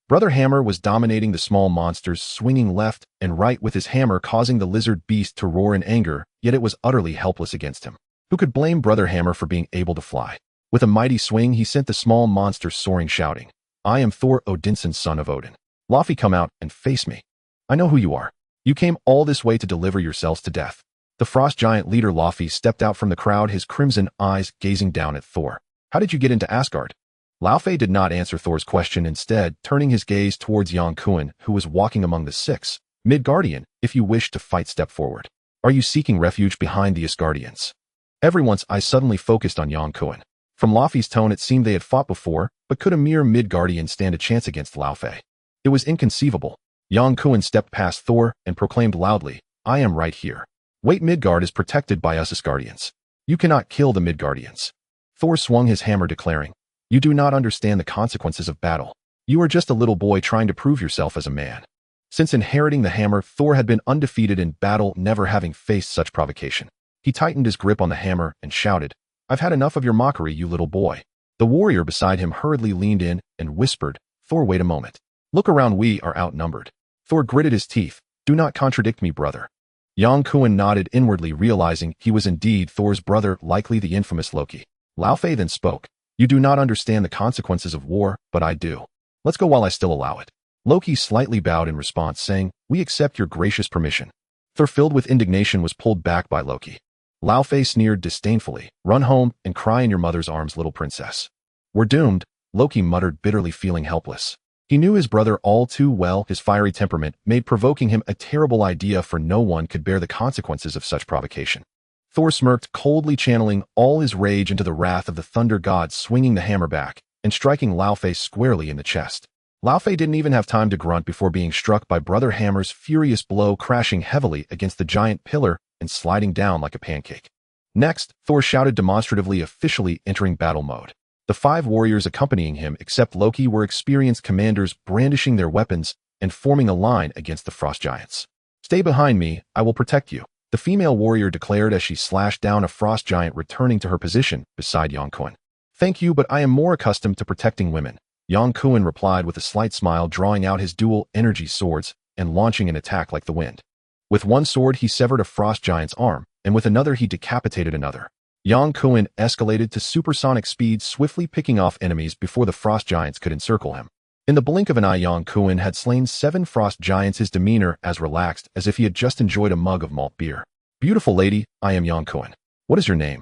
Brother Hammer was dominating the small monsters, swinging left and right with his hammer, causing the lizard beast to roar in anger, yet it was utterly helpless against him. Who could blame Brother Hammer for being able to fly? With a mighty swing, he sent the small monster soaring, shouting, "I am Thor Odinson, son of Odin. Laufey, come out and face me. I know who you are. You came all this way to deliver yourselves to death." The frost giant leader Laufey stepped out from the crowd, his crimson eyes gazing down at Thor. "How did you get into Asgard?" Laufey did not answer Thor's question, instead turning his gaze towards Yang Kun, who was walking among the six. "Midgardian, if you wish to fight, step forward. Are you seeking refuge behind the Asgardians?" Everyone's eyes suddenly focused on Yang Kun. From Laufey's tone, it seemed they had fought before, but could a mere Midgardian stand a chance against Laufey? It was inconceivable. Yang Kun stepped past Thor and proclaimed loudly, "I am right here. Wait, Midgard is protected by us Asgardians. You cannot kill the Midgardians." Thor swung his hammer, declaring, "You do not understand the consequences of battle. You are just a little boy trying to prove yourself as a man." Since inheriting the hammer, Thor had been undefeated in battle, never having faced such provocation. He tightened his grip on the hammer and shouted, "I've had enough of your mockery, you little boy." The warrior beside him hurriedly leaned in and whispered, "Thor, wait a moment. Look around, we are outnumbered." Thor gritted his teeth. "Do not contradict me, brother." Yang Kun nodded inwardly, realizing he was indeed Thor's brother, likely the infamous Loki. Laufey then spoke, "You do not understand the consequences of war, but I do. Let's go while I still allow it." Loki slightly bowed in response, saying, "We accept your gracious permission." Thor, filled with indignation, was pulled back by Loki. Laufey sneered disdainfully, "Run home and cry in your mother's arms, little princess." "We're doomed," Loki muttered, bitterly, feeling helpless. He knew his brother all too well. His fiery temperament made provoking him a terrible idea, for no one could bear the consequences of such provocation. Thor smirked coldly, channeling all his rage into the wrath of the thunder god, swinging the hammer back and striking Laufey squarely in the chest. Laufey didn't even have time to grunt before being struck by Brother Hammer's furious blow, crashing heavily against the giant pillar and sliding down like a pancake. Next, Thor shouted demonstratively, officially entering battle mode. The 5 warriors accompanying him, except Loki, were experienced commanders, brandishing their weapons and forming a line against the frost giants. "Stay behind me, I will protect you," the female warrior declared as she slashed down a frost giant, returning to her position beside Yang Kun. "Thank you, but I am more accustomed to protecting women," Yang Kun replied with a slight smile, drawing out his dual energy swords and launching an attack like the wind. With one sword, he severed a frost giant's arm, and with another, he decapitated another. Yang Kun escalated to supersonic speed, swiftly picking off enemies before the frost giants could encircle him. In the blink of an eye, Yang Kun had slain 7 frost giants, his demeanor as relaxed as if he had just enjoyed a mug of malt beer. "Beautiful lady, I am Yang Kun. What is your name?"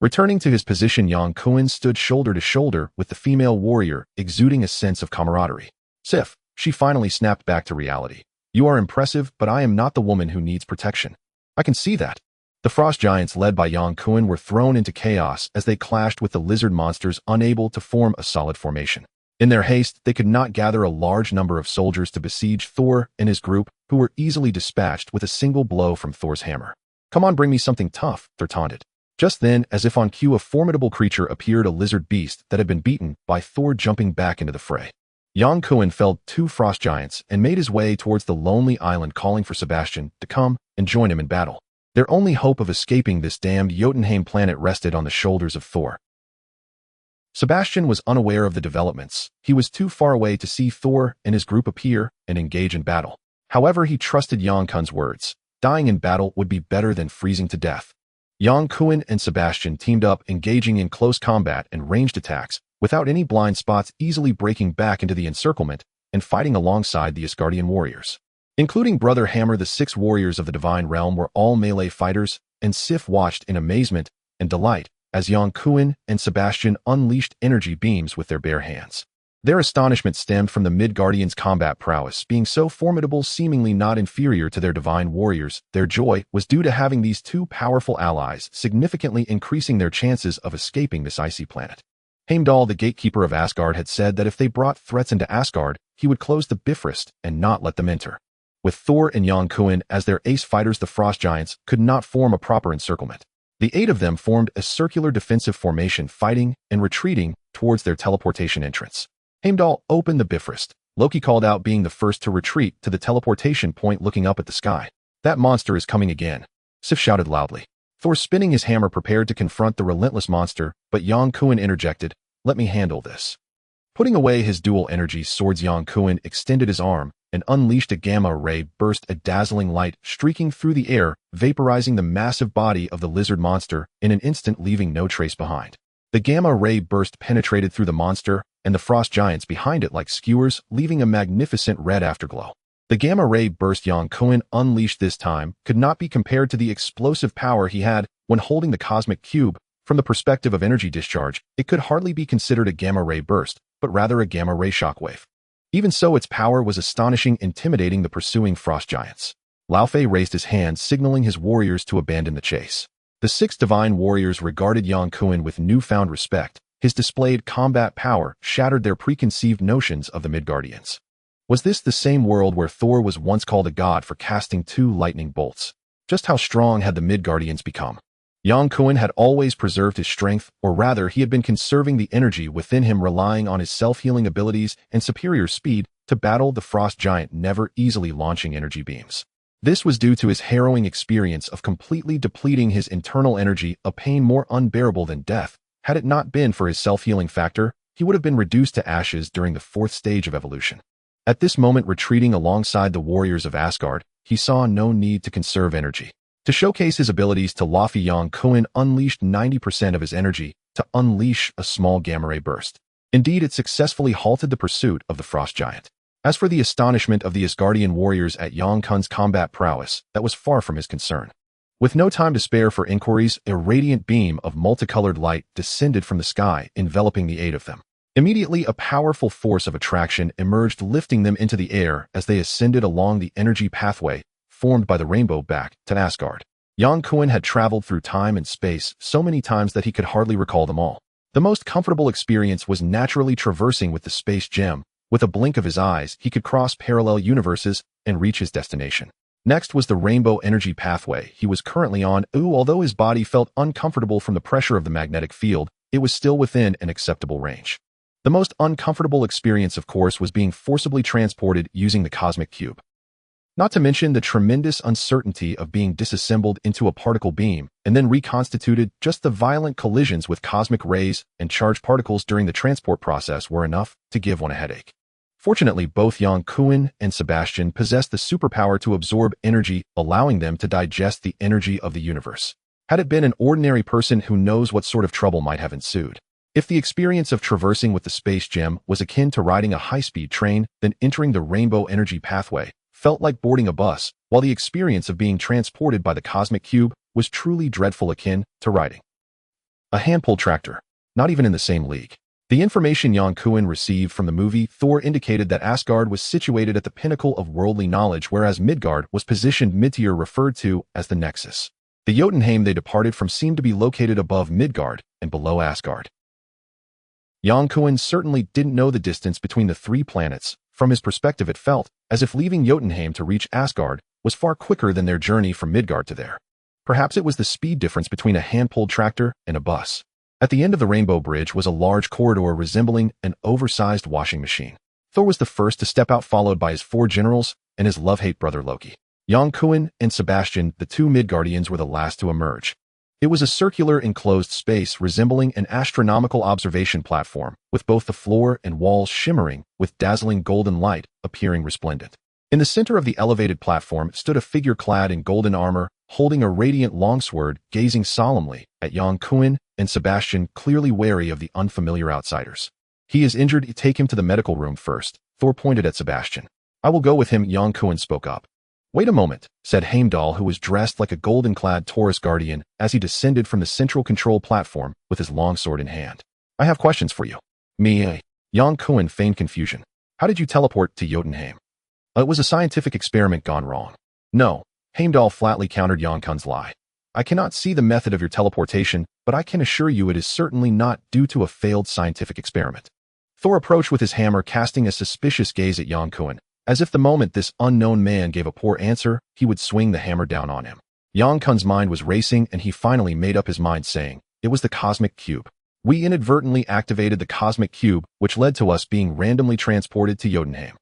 Returning to his position, Yang Kun stood shoulder to shoulder with the female warrior, exuding a sense of camaraderie. "Sif," she finally snapped back to reality. "You are impressive, but I am not the woman who needs protection." "I can see that." The frost giants, led by Yang Kun, were thrown into chaos as they clashed with the lizard monsters, unable to form a solid formation. In their haste, they could not gather a large number of soldiers to besiege Thor and his group, who were easily dispatched with a single blow from Thor's hammer. "Come on, bring me something tough," Thor taunted. Just then, as if on cue, a formidable creature appeared, a lizard beast that had been beaten by Thor, jumping back into the fray. Yang Kun felled 2 frost giants and made his way towards the lonely island, calling for Sebastian to come and join him in battle. Their only hope of escaping this damned Jotunheim planet rested on the shoulders of Thor. Sebastian was unaware of the developments. He was too far away to see Thor and his group appear and engage in battle. However, he trusted Yang Kun's words. Dying in battle would be better than freezing to death. Yang Kun and Sebastian teamed up, engaging in close combat and ranged attacks, without any blind spots, easily breaking back into the encirclement and fighting alongside the Asgardian warriors. Including Brother Hammer, the 6 warriors of the Divine Realm were all melee fighters, and Sif watched in amazement and delight as Yang Kun and Sebastian unleashed energy beams with their bare hands. Their astonishment stemmed from the Midgardians' combat prowess being so formidable, seemingly not inferior to their divine warriors. Their joy was due to having these 2 powerful allies, significantly increasing their chances of escaping this icy planet. Heimdall, the gatekeeper of Asgard, had said that if they brought threats into Asgard, he would close the Bifrost and not let them enter. With Thor and Yang Kun as their ace fighters, the Frost Giants could not form a proper encirclement. The 8 of them formed a circular defensive formation, fighting and retreating towards their teleportation entrance. Heimdall opened the Bifrost. Loki called out, being the first to retreat to the teleportation point, looking up at the sky. "That monster is coming again," Sif shouted loudly. Thor, spinning his hammer, prepared to confront the relentless monster, but Yang Kun interjected, "Let me handle this." Putting away his dual energy swords, Yang Kun extended his arm and unleashed a gamma ray burst, a dazzling light streaking through the air, vaporizing the massive body of the lizard monster in an instant, leaving no trace behind. The gamma ray burst penetrated through the monster and the frost giants behind it like skewers, leaving a magnificent red afterglow. The gamma ray burst Yang Kun unleashed this time could not be compared to the explosive power he had when holding the cosmic cube. From the perspective of energy discharge, it could hardly be considered a gamma ray burst, but rather a gamma ray shockwave. Even so, its power was astonishing, intimidating the pursuing frost giants. Lao Fei raised his hand, signaling his warriors to abandon the chase. The 6 divine warriors regarded Yang Kun with newfound respect. His displayed combat power shattered their preconceived notions of the Midgardians. Was this the same world where Thor was once called a god for casting 2 lightning bolts? Just how strong had the Midgardians become? Yang Kun had always preserved his strength, or rather, he had been conserving the energy within him, relying on his self-healing abilities and superior speed to battle the frost giant, never easily launching energy beams. This was due to his harrowing experience of completely depleting his internal energy, a pain more unbearable than death. Had it not been for his self-healing factor, he would have been reduced to ashes during the 4th stage of evolution. At this moment, retreating alongside the warriors of Asgard, he saw no need to conserve energy. To showcase his abilities to Laufey, Yang Kun unleashed 90% of his energy to unleash a small gamma ray burst. Indeed, it successfully halted the pursuit of the frost giant. As for the astonishment of the Asgardian warriors at Yang Kun's combat prowess, that was far from his concern. With no time to spare for inquiries, a radiant beam of multicolored light descended from the sky, enveloping the 8 of them. Immediately, a powerful force of attraction emerged, lifting them into the air as they ascended along the energy pathway formed by the rainbow back to Asgard. Yang Kun had traveled through time and space so many times that he could hardly recall them all. The most comfortable experience was naturally traversing with the space gem. With a blink of his eyes, he could cross parallel universes and reach his destination. Next was the rainbow energy pathway he was currently on. Although his body felt uncomfortable from the pressure of the magnetic field, it was still within an acceptable range. The most uncomfortable experience, of course, was being forcibly transported using the cosmic cube. Not to mention the tremendous uncertainty of being disassembled into a particle beam and then reconstituted. Just the violent collisions with cosmic rays and charged particles during the transport process were enough to give one a headache. Fortunately, both Yang Kun and Sebastian possessed the superpower to absorb energy, allowing them to digest the energy of the universe. Had it been an ordinary person, who knows what sort of trouble might have ensued. If the experience of traversing with the space gem was akin to riding a high-speed train, then entering the rainbow energy pathway felt like boarding a bus, while the experience of being transported by the cosmic cube was truly dreadful, akin to riding a hand-pulled tractor. Not even in the same league. The information Yang Kun received from the movie Thor indicated that Asgard was situated at the pinnacle of worldly knowledge, whereas Midgard was positioned mid-tier, referred to as the Nexus. The Jotunheim they departed from seemed to be located above Midgard and below Asgard. Yang Kun certainly didn't know the distance between the 3 planets. From his perspective, it felt as if leaving Jotunheim to reach Asgard was far quicker than their journey from Midgard to there. Perhaps it was the speed difference between a hand-pulled tractor and a bus. At the end of the Rainbow Bridge was a large corridor resembling an oversized washing machine. Thor was the first to step out, followed by his 4 generals and his love-hate brother Loki. Yang Kun and Sebastian, the 2 Midgardians, were the last to emerge. It was a circular enclosed space resembling an astronomical observation platform, with both the floor and walls shimmering with dazzling golden light, appearing resplendent. In the center of the elevated platform stood a figure clad in golden armor, holding a radiant longsword, gazing solemnly at Yang Kun and Sebastian, clearly wary of the unfamiliar outsiders. "He is injured. Take him to the medical room first," Thor pointed at Sebastian. I will go with him, Yang Kun spoke up. Wait a moment, said Heimdall, who was dressed like a golden-clad Taurus guardian as he descended from the central control platform with his longsword in hand. I have questions for you. Me? Yang Kun feigned confusion. How did you teleport to Jotunheim? It was a scientific experiment gone wrong. No, Heimdall flatly countered Yang Kun's lie. I cannot see the method of your teleportation, but I can assure you it is certainly not due to a failed scientific experiment. Thor approached with his hammer, casting a suspicious gaze at Yang Kun, as if the moment this unknown man gave a poor answer, he would swing the hammer down on him. Yang Kun's mind was racing, and he finally made up his mind, saying, it was the cosmic cube. We inadvertently activated the cosmic cube, which led to us being randomly transported to Jotunheim.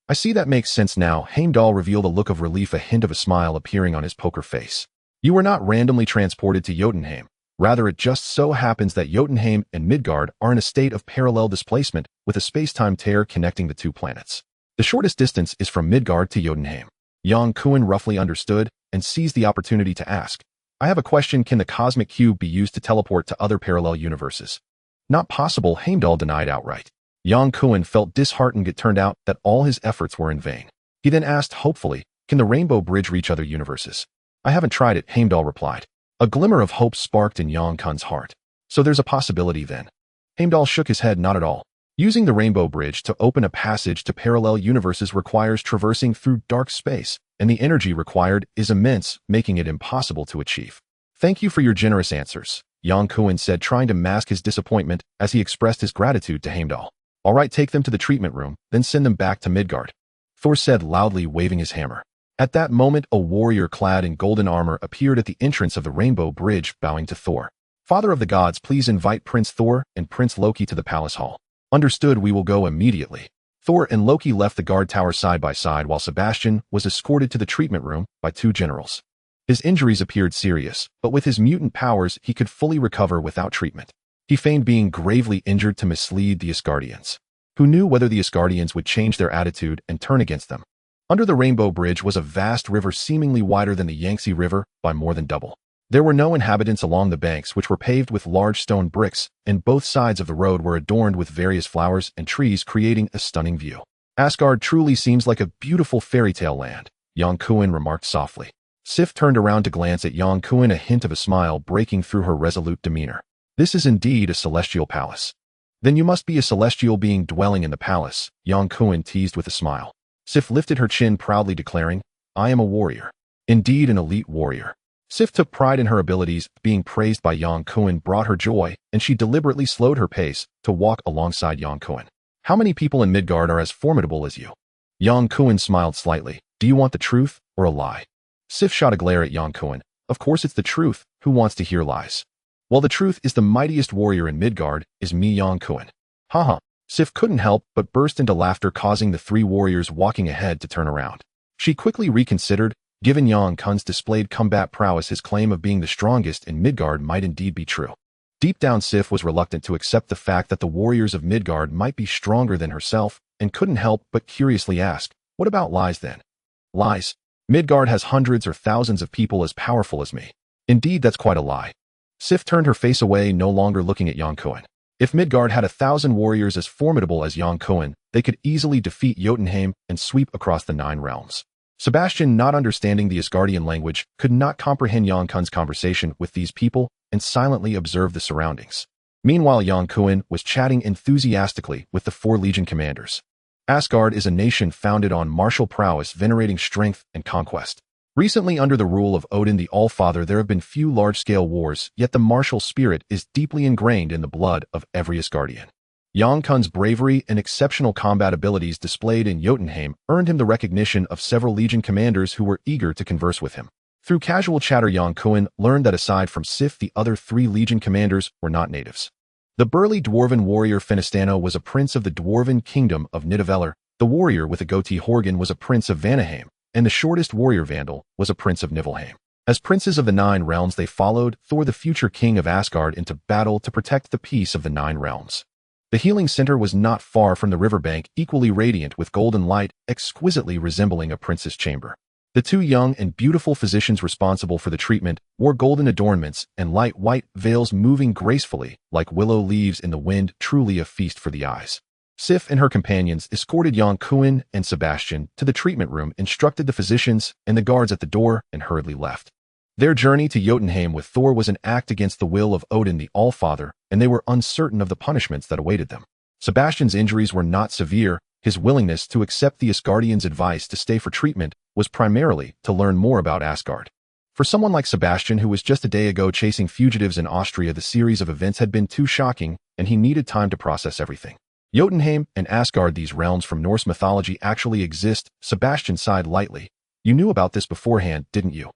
I see that makes sense now. Heimdall revealed a look of relief, a hint of a smile appearing on his poker face. You were not randomly transported to Jotunheim. Rather, it just so happens that Jotunheim and Midgard are in a state of parallel displacement with a space-time tear connecting the two planets. The shortest distance is from Midgard to Jotunheim. Yang Kun roughly understood and seized the opportunity to ask, I have a question. Can the cosmic cube be used to teleport to other parallel universes? Not possible, Heimdall denied outright. Yang Kun felt disheartened. It turned out that all his efforts were in vain. He then asked hopefully, can the rainbow bridge reach other universes? I haven't tried it, Heimdall replied. A glimmer of hope sparked in Yang Kun's heart. So there's a possibility then? Heimdall shook his head. Not at all. Using the rainbow bridge to open a passage to parallel universes requires traversing through dark space, and the energy required is immense, making it impossible to achieve. Thank you for your generous answers, Yang Kun said, trying to mask his disappointment as he expressed his gratitude to Heimdall. All right, take them to the treatment room, then send them back to Midgard, Thor said loudly, waving his hammer. At that moment, a warrior clad in golden armor appeared at the entrance of the rainbow bridge, bowing to Thor. Father of the gods, please invite Prince Thor and Prince Loki to the palace hall. Understood, we will go immediately. Thor and Loki left the guard tower side by side while Sebastian was escorted to the treatment room by two generals. His injuries appeared serious, but with his mutant powers he could fully recover without treatment. He feigned being gravely injured to mislead the Asgardians. Who knew whether the Asgardians would change their attitude and turn against them? Under the rainbow bridge was a vast river seemingly wider than the Yangtze River by more than double. There were no inhabitants along the banks, which were paved with large stone bricks, and both sides of the road were adorned with various flowers and trees, creating a stunning view. Asgard truly seems like a beautiful fairy tale land, Yang Kun remarked softly. Sif turned around to glance at Yang Kun, a hint of a smile breaking through her resolute demeanor. This is indeed a celestial palace. Then you must be a celestial being dwelling in the palace, Yang Kun teased with a smile. Sif lifted her chin proudly, declaring, I am a warrior. Indeed, an elite warrior. Sif took pride in her abilities. Being praised by Yang Kun brought her joy, and she deliberately slowed her pace to walk alongside Yang Kun. How many people in Midgard are as formidable as you? Yang Kun smiled slightly. Do you want the truth or a lie? Sif shot a glare at Yang Kun. Of course it's the truth. Who wants to hear lies? Well, the truth is the mightiest warrior in Midgard is me, Yang Kun. Haha. Sif couldn't help but burst into laughter, causing the three warriors walking ahead to turn around. She quickly reconsidered. Given Yang Kun's displayed combat prowess, his claim of being the strongest in Midgard might indeed be true. Deep down, Sif was reluctant to accept the fact that the warriors of Midgard might be stronger than herself, and couldn't help but curiously ask, what about lies then? Lies? Midgard has hundreds or thousands of people as powerful as me. Indeed, that's quite a lie. Sif turned her face away, no longer looking at Yang Kun. If Midgard had 1,000 warriors as formidable as Yang Kun, they could easily defeat Jotunheim and sweep across the 9 realms. Sebastian, not understanding the Asgardian language, could not comprehend Yang Kun's conversation with these people and silently observed the surroundings. Meanwhile, Yang Kun was chatting enthusiastically with the 4 legion commanders. Asgard is a nation founded on martial prowess, venerating strength and conquest. Recently, under the rule of Odin the All-Father, there have been few large-scale wars, yet the martial spirit is deeply ingrained in the blood of every Asgardian. Yang Kun's bravery and exceptional combat abilities displayed in Jotunheim earned him the recognition of several legion commanders who were eager to converse with him. Through casual chatter, Yang Kun learned that aside from Sif, the other 3 legion commanders were not natives. The burly dwarven warrior Finistano was a prince of the dwarven kingdom of Nidavellir, the warrior with a goatee Horgan was a prince of Vanaheim, and the shortest warrior Vandal was a prince of Niflheim. As princes of the 9 realms, they followed Thor, the future king of Asgard, into battle to protect the peace of the 9 realms. The healing center was not far from the riverbank, equally radiant with golden light, exquisitely resembling a prince's chamber. The 2 young and beautiful physicians responsible for the treatment wore golden adornments and light white veils moving gracefully like willow leaves in the wind, truly a feast for the eyes. Sif and her companions escorted Yang Kun and Sebastian to the treatment room, instructed the physicians and the guards at the door, and hurriedly left. Their journey to Jotunheim with Thor was an act against the will of Odin the All-Father, and they were uncertain of the punishments that awaited them. Sebastian's injuries were not severe. His willingness to accept the Asgardians' advice to stay for treatment was primarily to learn more about Asgard. For someone like Sebastian, who was just a day ago chasing fugitives in Austria, the series of events had been too shocking, and he needed time to process everything. Jotunheim and Asgard, these realms from Norse mythology, actually exist. Sebastian sighed lightly. You knew about this beforehand, didn't you?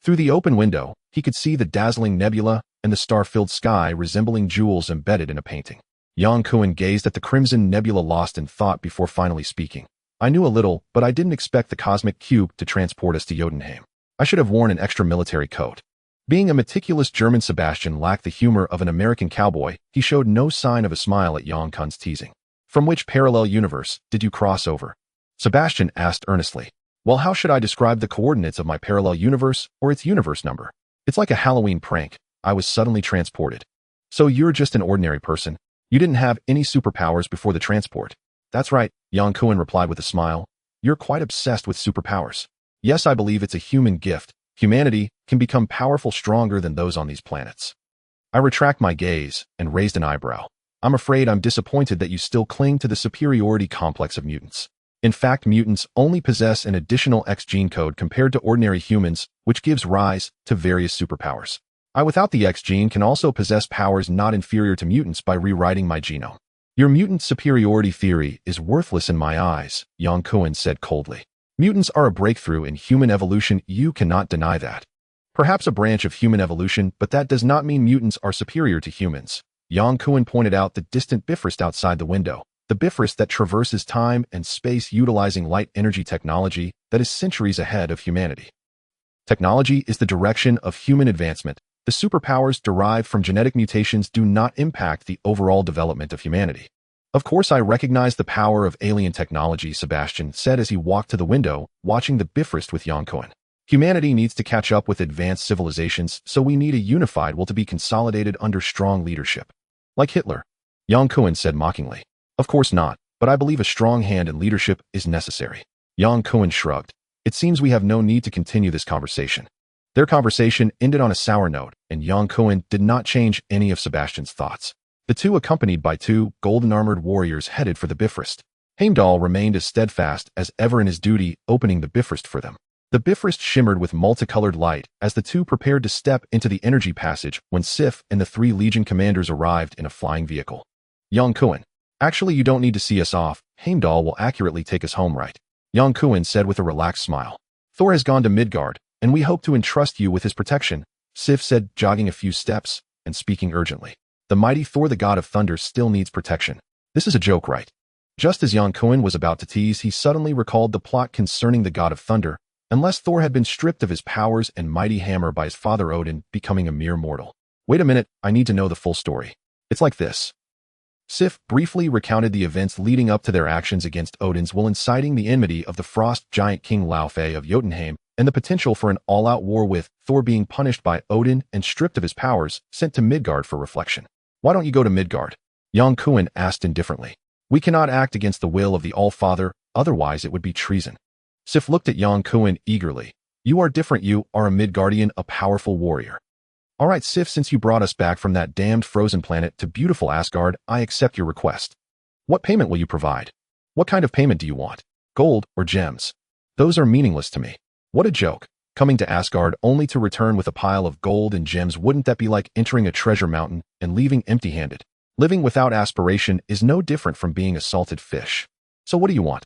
Through the open window, he could see the dazzling nebula and the star-filled sky resembling jewels embedded in a painting. Yang Kun gazed at the crimson nebula, lost in thought before finally speaking. I knew a little, but I didn't expect the cosmic cube to transport us to Jotunheim. I should have worn an extra military coat. Being a meticulous German, Sebastian lacked the humor of an American cowboy. He showed no sign of a smile at Yang Kun's teasing. From which parallel universe did you cross over? Sebastian asked earnestly. Well, how should I describe the coordinates of my parallel universe or its universe number? It's like a Halloween prank. I was suddenly transported. So you're just an ordinary person? You didn't have any superpowers before the transport? That's right, Yang Kun replied with a smile. You're quite obsessed with superpowers. Yes, I believe it's a human gift. Humanity can become powerful, stronger than those on these planets. I retract my gaze and raised an eyebrow. I'm afraid I'm disappointed that you still cling to the superiority complex of mutants. In fact, mutants only possess an additional X gene code compared to ordinary humans, which gives rise to various superpowers. I, without the X gene, can also possess powers not inferior to mutants by rewriting my genome. Your mutant superiority theory is worthless in my eyes, Yang Kun said coldly. Mutants are a breakthrough in human evolution. You cannot deny that. Perhaps a branch of human evolution, but that does not mean mutants are superior to humans. Yang Kun pointed out the distant Bifrost outside the window, the Bifrost that traverses time and space utilizing light energy technology that is centuries ahead of humanity. Technology is the direction of human advancement. The superpowers derived from genetic mutations do not impact the overall development of humanity. Of course, I recognize the power of alien technology, Sebastian said as he walked to the window, watching the Bifrost with Yang Kun. Humanity needs to catch up with advanced civilizations, so we need a unified will to be consolidated under strong leadership. Like Hitler, Yang Kun said mockingly. Of course not, but I believe a strong hand in leadership is necessary. Yang Kun shrugged. It seems we have no need to continue this conversation. Their conversation ended on a sour note, and Yang Kun did not change any of Sebastian's thoughts. The two, accompanied by two golden-armored warriors, headed for the Bifrost. Heimdall remained as steadfast as ever in his duty, opening the Bifrost for them. The Bifrost shimmered with multicolored light as the two prepared to step into the energy passage when Sif and the 3 Legion commanders arrived in a flying vehicle. Yang Kun. Actually, you don't need to see us off. Heimdall will accurately take us home, right? Yang Kun said with a relaxed smile. Thor has gone to Midgard, and we hope to entrust you with his protection, Sif said, jogging a few steps and speaking urgently. The mighty Thor, the god of thunder, still needs protection. This is a joke, right? Just as Yang Kun was about to tease, he suddenly recalled the plot concerning the god of thunder, unless Thor had been stripped of his powers and mighty hammer by his father Odin, becoming a mere mortal. Wait a minute, I need to know the full story. It's like this. Sif briefly recounted the events leading up to their actions against Odin's will, inciting the enmity of the frost giant King Laufey of Jotunheim, and the potential for an all-out war, with Thor being punished by Odin and stripped of his powers, sent to Midgard for reflection. Why don't you go to Midgard? Yang Kun asked indifferently. We cannot act against the will of the All-Father, otherwise it would be treason. Sif looked at Yang Kun eagerly. You are different. You are a Midgardian, a powerful warrior. All right, Sif, since you brought us back from that damned frozen planet to beautiful Asgard, I accept your request. What payment will you provide? What kind of payment do you want? Gold or gems? Those are meaningless to me. What a joke. Coming to Asgard only to return with a pile of gold and gems, wouldn't that be like entering a treasure mountain and leaving empty-handed? Living without aspiration is no different from being a salted fish. So what do you want?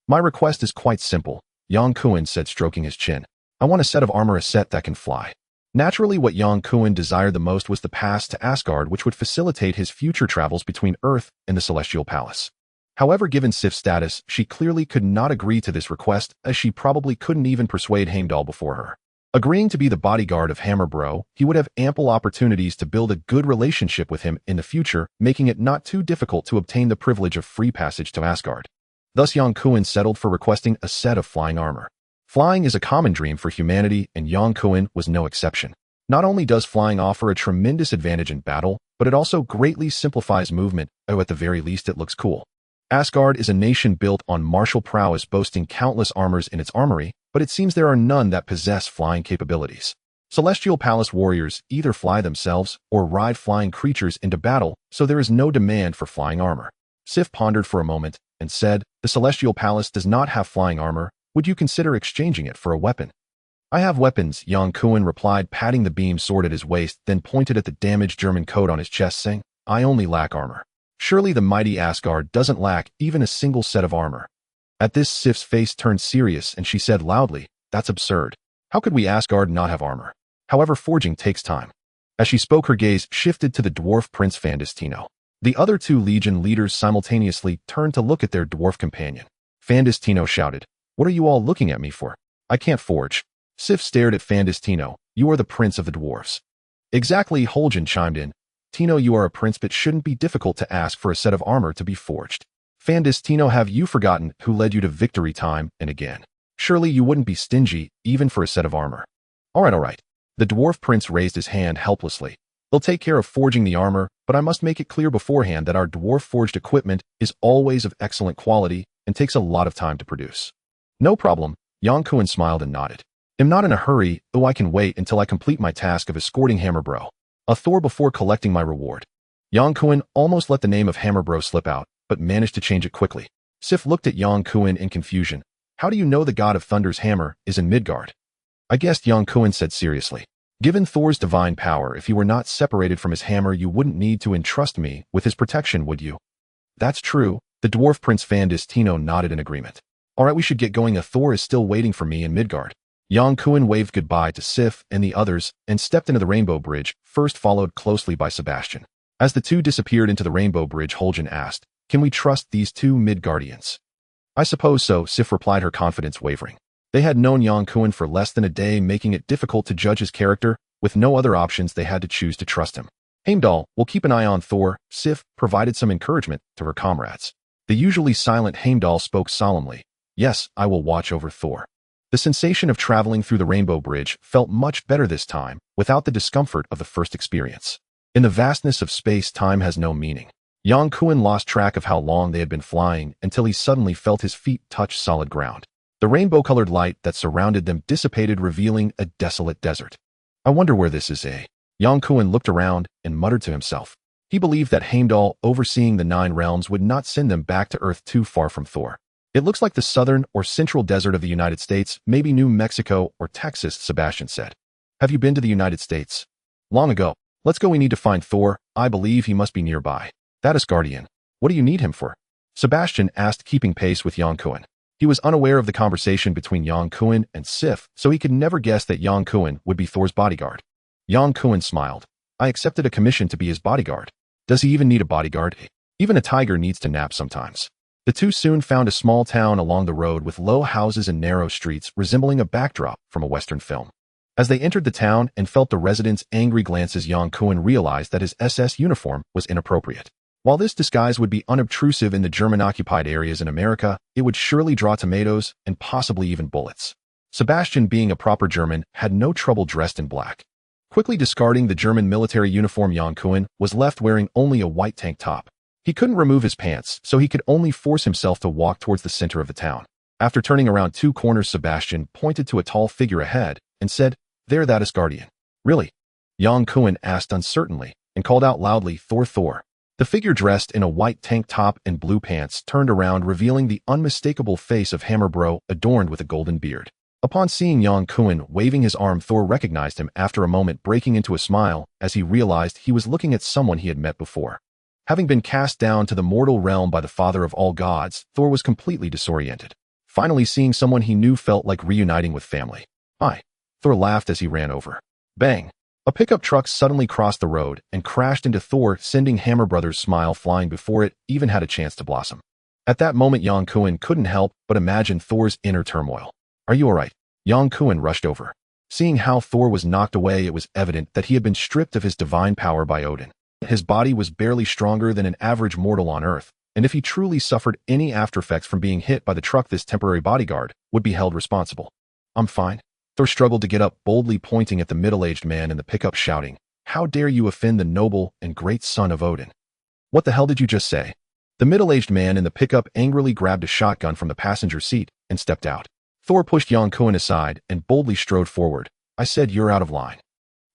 My request is quite simple, Yang Kun said, stroking his chin. I want a set of armor, a set that can fly. Naturally, what Yang Kun desired the most was the pass to Asgard, which would facilitate his future travels between Earth and the Celestial Palace. However, given Sif's status, she clearly could not agree to this request, as she probably couldn't even persuade Heimdall before her. Agreeing to be the bodyguard of Hammer Bro, he would have ample opportunities to build a good relationship with him in the future, making it not too difficult to obtain the privilege of free passage to Asgard. Thus, Yang Kun settled for requesting a set of flying armor. Flying is a common dream for humanity, and Yang Kun was no exception. Not only does flying offer a tremendous advantage in battle, but it also greatly simplifies movement, or at the very least it looks cool. Asgard is a nation built on martial prowess boasting countless armors in its armory, but it seems there are none that possess flying capabilities. Celestial Palace warriors either fly themselves or ride flying creatures into battle, so there is no demand for flying armor. Sif pondered for a moment and said, "The Celestial Palace does not have flying armor. Would you consider exchanging it for a weapon?" "I have weapons," Yang Kun replied, patting the beam sword at his waist, then pointed at the damaged German coat on his chest, saying, "I only lack armor." Surely the mighty Asgard doesn't lack even a single set of armor. At this, Sif's face turned serious and she said loudly, "That's absurd. How could we Asgard not have armor? However, forging takes time." As she spoke, her gaze shifted to the dwarf Prince Fandistino. The other two Legion leaders simultaneously turned to look at their dwarf companion. Fandistino shouted, "What are you all looking at me for? I can't forge." Sif stared at Fandistino. "You are the prince of the dwarves." "Exactly," Holgen chimed in. "Tino, you are a prince, but shouldn't be difficult to ask for a set of armor to be forged." "Fandistino, have you forgotten who led you to victory time and again? Surely you wouldn't be stingy, even for a set of armor." All right. The dwarf prince raised his hand helplessly. "They'll take care of forging the armor, but I must make it clear beforehand that our dwarf-forged equipment is always of excellent quality and takes a lot of time to produce." "No problem," Yang Kun smiled and nodded. "I'm not in a hurry, though I can wait until I complete my task of escorting Hammerbro, a Thor, before collecting my reward." Yang Kun almost let the name of Hammerbro slip out, but managed to change it quickly. Sif looked at Yang Kun in confusion. "How do you know the god of Thunder's hammer is in Midgard?" "I guessed," Yang Kun said seriously. "Given Thor's divine power, if he were not separated from his hammer, you wouldn't need to entrust me with his protection, would you?" "That's true." The dwarf Prince Fandistino nodded in agreement. "All right, we should get going. A Thor is still waiting for me in Midgard." Yang Kun waved goodbye to Sif and the others and stepped into the Rainbow Bridge, first followed closely by Sebastian. As the two disappeared into the Rainbow Bridge, Holgen asked, "Can we trust these two Midgardians?" "I suppose so," Sif replied, her confidence wavering. They had known Yang Kun for less than a day, making it difficult to judge his character. With no other options, they had to choose to trust him. "Heimdall, we'll keep an eye on Thor." Sif provided some encouragement to her comrades. The usually silent Heimdall spoke solemnly. "Yes, I will watch over Thor." The sensation of traveling through the Rainbow Bridge felt much better this time, without the discomfort of the first experience. In the vastness of space, time has no meaning. Yang Kun lost track of how long they had been flying until he suddenly felt his feet touch solid ground. The rainbow-colored light that surrounded them dissipated, revealing a desolate desert. "I wonder where this is, eh?" Yang Kun looked around and muttered to himself. He believed that Heimdall, overseeing the 9 realms, would not send them back to Earth too far from Thor. "It looks like the southern or central desert of the United States, maybe New Mexico or Texas," Sebastian said. "Have you been to the United States?" "Long ago." "Let's go, we need to find Thor. I believe he must be nearby." "That is Guardian. What do you need him for?" Sebastian asked, keeping pace with Yang Kun. He was unaware of the conversation between Yang Kun and Sif, so he could never guess that Yang Kun would be Thor's bodyguard. Yang Kun smiled. "I accepted a commission to be his bodyguard." "Does he even need a bodyguard? Even a tiger needs to nap sometimes." The two soon found a small town along the road with low houses and narrow streets, resembling a backdrop from a Western film. As they entered the town and felt the residents' angry glances, Yang Kun realized that his SS uniform was inappropriate. While this disguise would be unobtrusive in the German-occupied areas in America, it would surely draw tomatoes and possibly even bullets. Sebastian, being a proper German, had no trouble dressed in black. Quickly discarding the German military uniform, Yang Kun was left wearing only a white tank top. He couldn't remove his pants, so he could only force himself to walk towards the center of the town. After turning around 2 corners, Sebastian pointed to a tall figure ahead and said, "There, that is Guardian." "Really?" Yang Kun asked uncertainly and called out loudly, "Thor, Thor." The figure, dressed in a white tank top and blue pants, turned around, revealing the unmistakable face of Hammerbro, adorned with a golden beard. Upon seeing Yang Kun waving his arm, Thor recognized him, after a moment breaking into a smile as he realized he was looking at someone he had met before. Having been cast down to the mortal realm by the father of all gods, Thor was completely disoriented. Finally seeing someone he knew felt like reuniting with family. "Hi." Thor laughed as he ran over. Bang! A pickup truck suddenly crossed the road and crashed into Thor, sending Hammer Brothers' smile flying before it even had a chance to blossom. At that moment, Yang Kun couldn't help but imagine Thor's inner turmoil. "Are you all right?" Yang Kun rushed over. Seeing how Thor was knocked away, it was evident that he had been stripped of his divine power by Odin. His body was barely stronger than an average mortal on Earth, and if he truly suffered any aftereffects from being hit by the truck, this temporary bodyguard would be held responsible. "I'm fine." Thor struggled to get up, boldly pointing at the middle-aged man in the pickup, shouting, "How dare you offend the noble and great son of Odin?" "What the hell did you just say?" The middle-aged man in the pickup angrily grabbed a shotgun from the passenger seat and stepped out. Thor pushed Yang Kun aside and boldly strode forward. "I said you're out of line."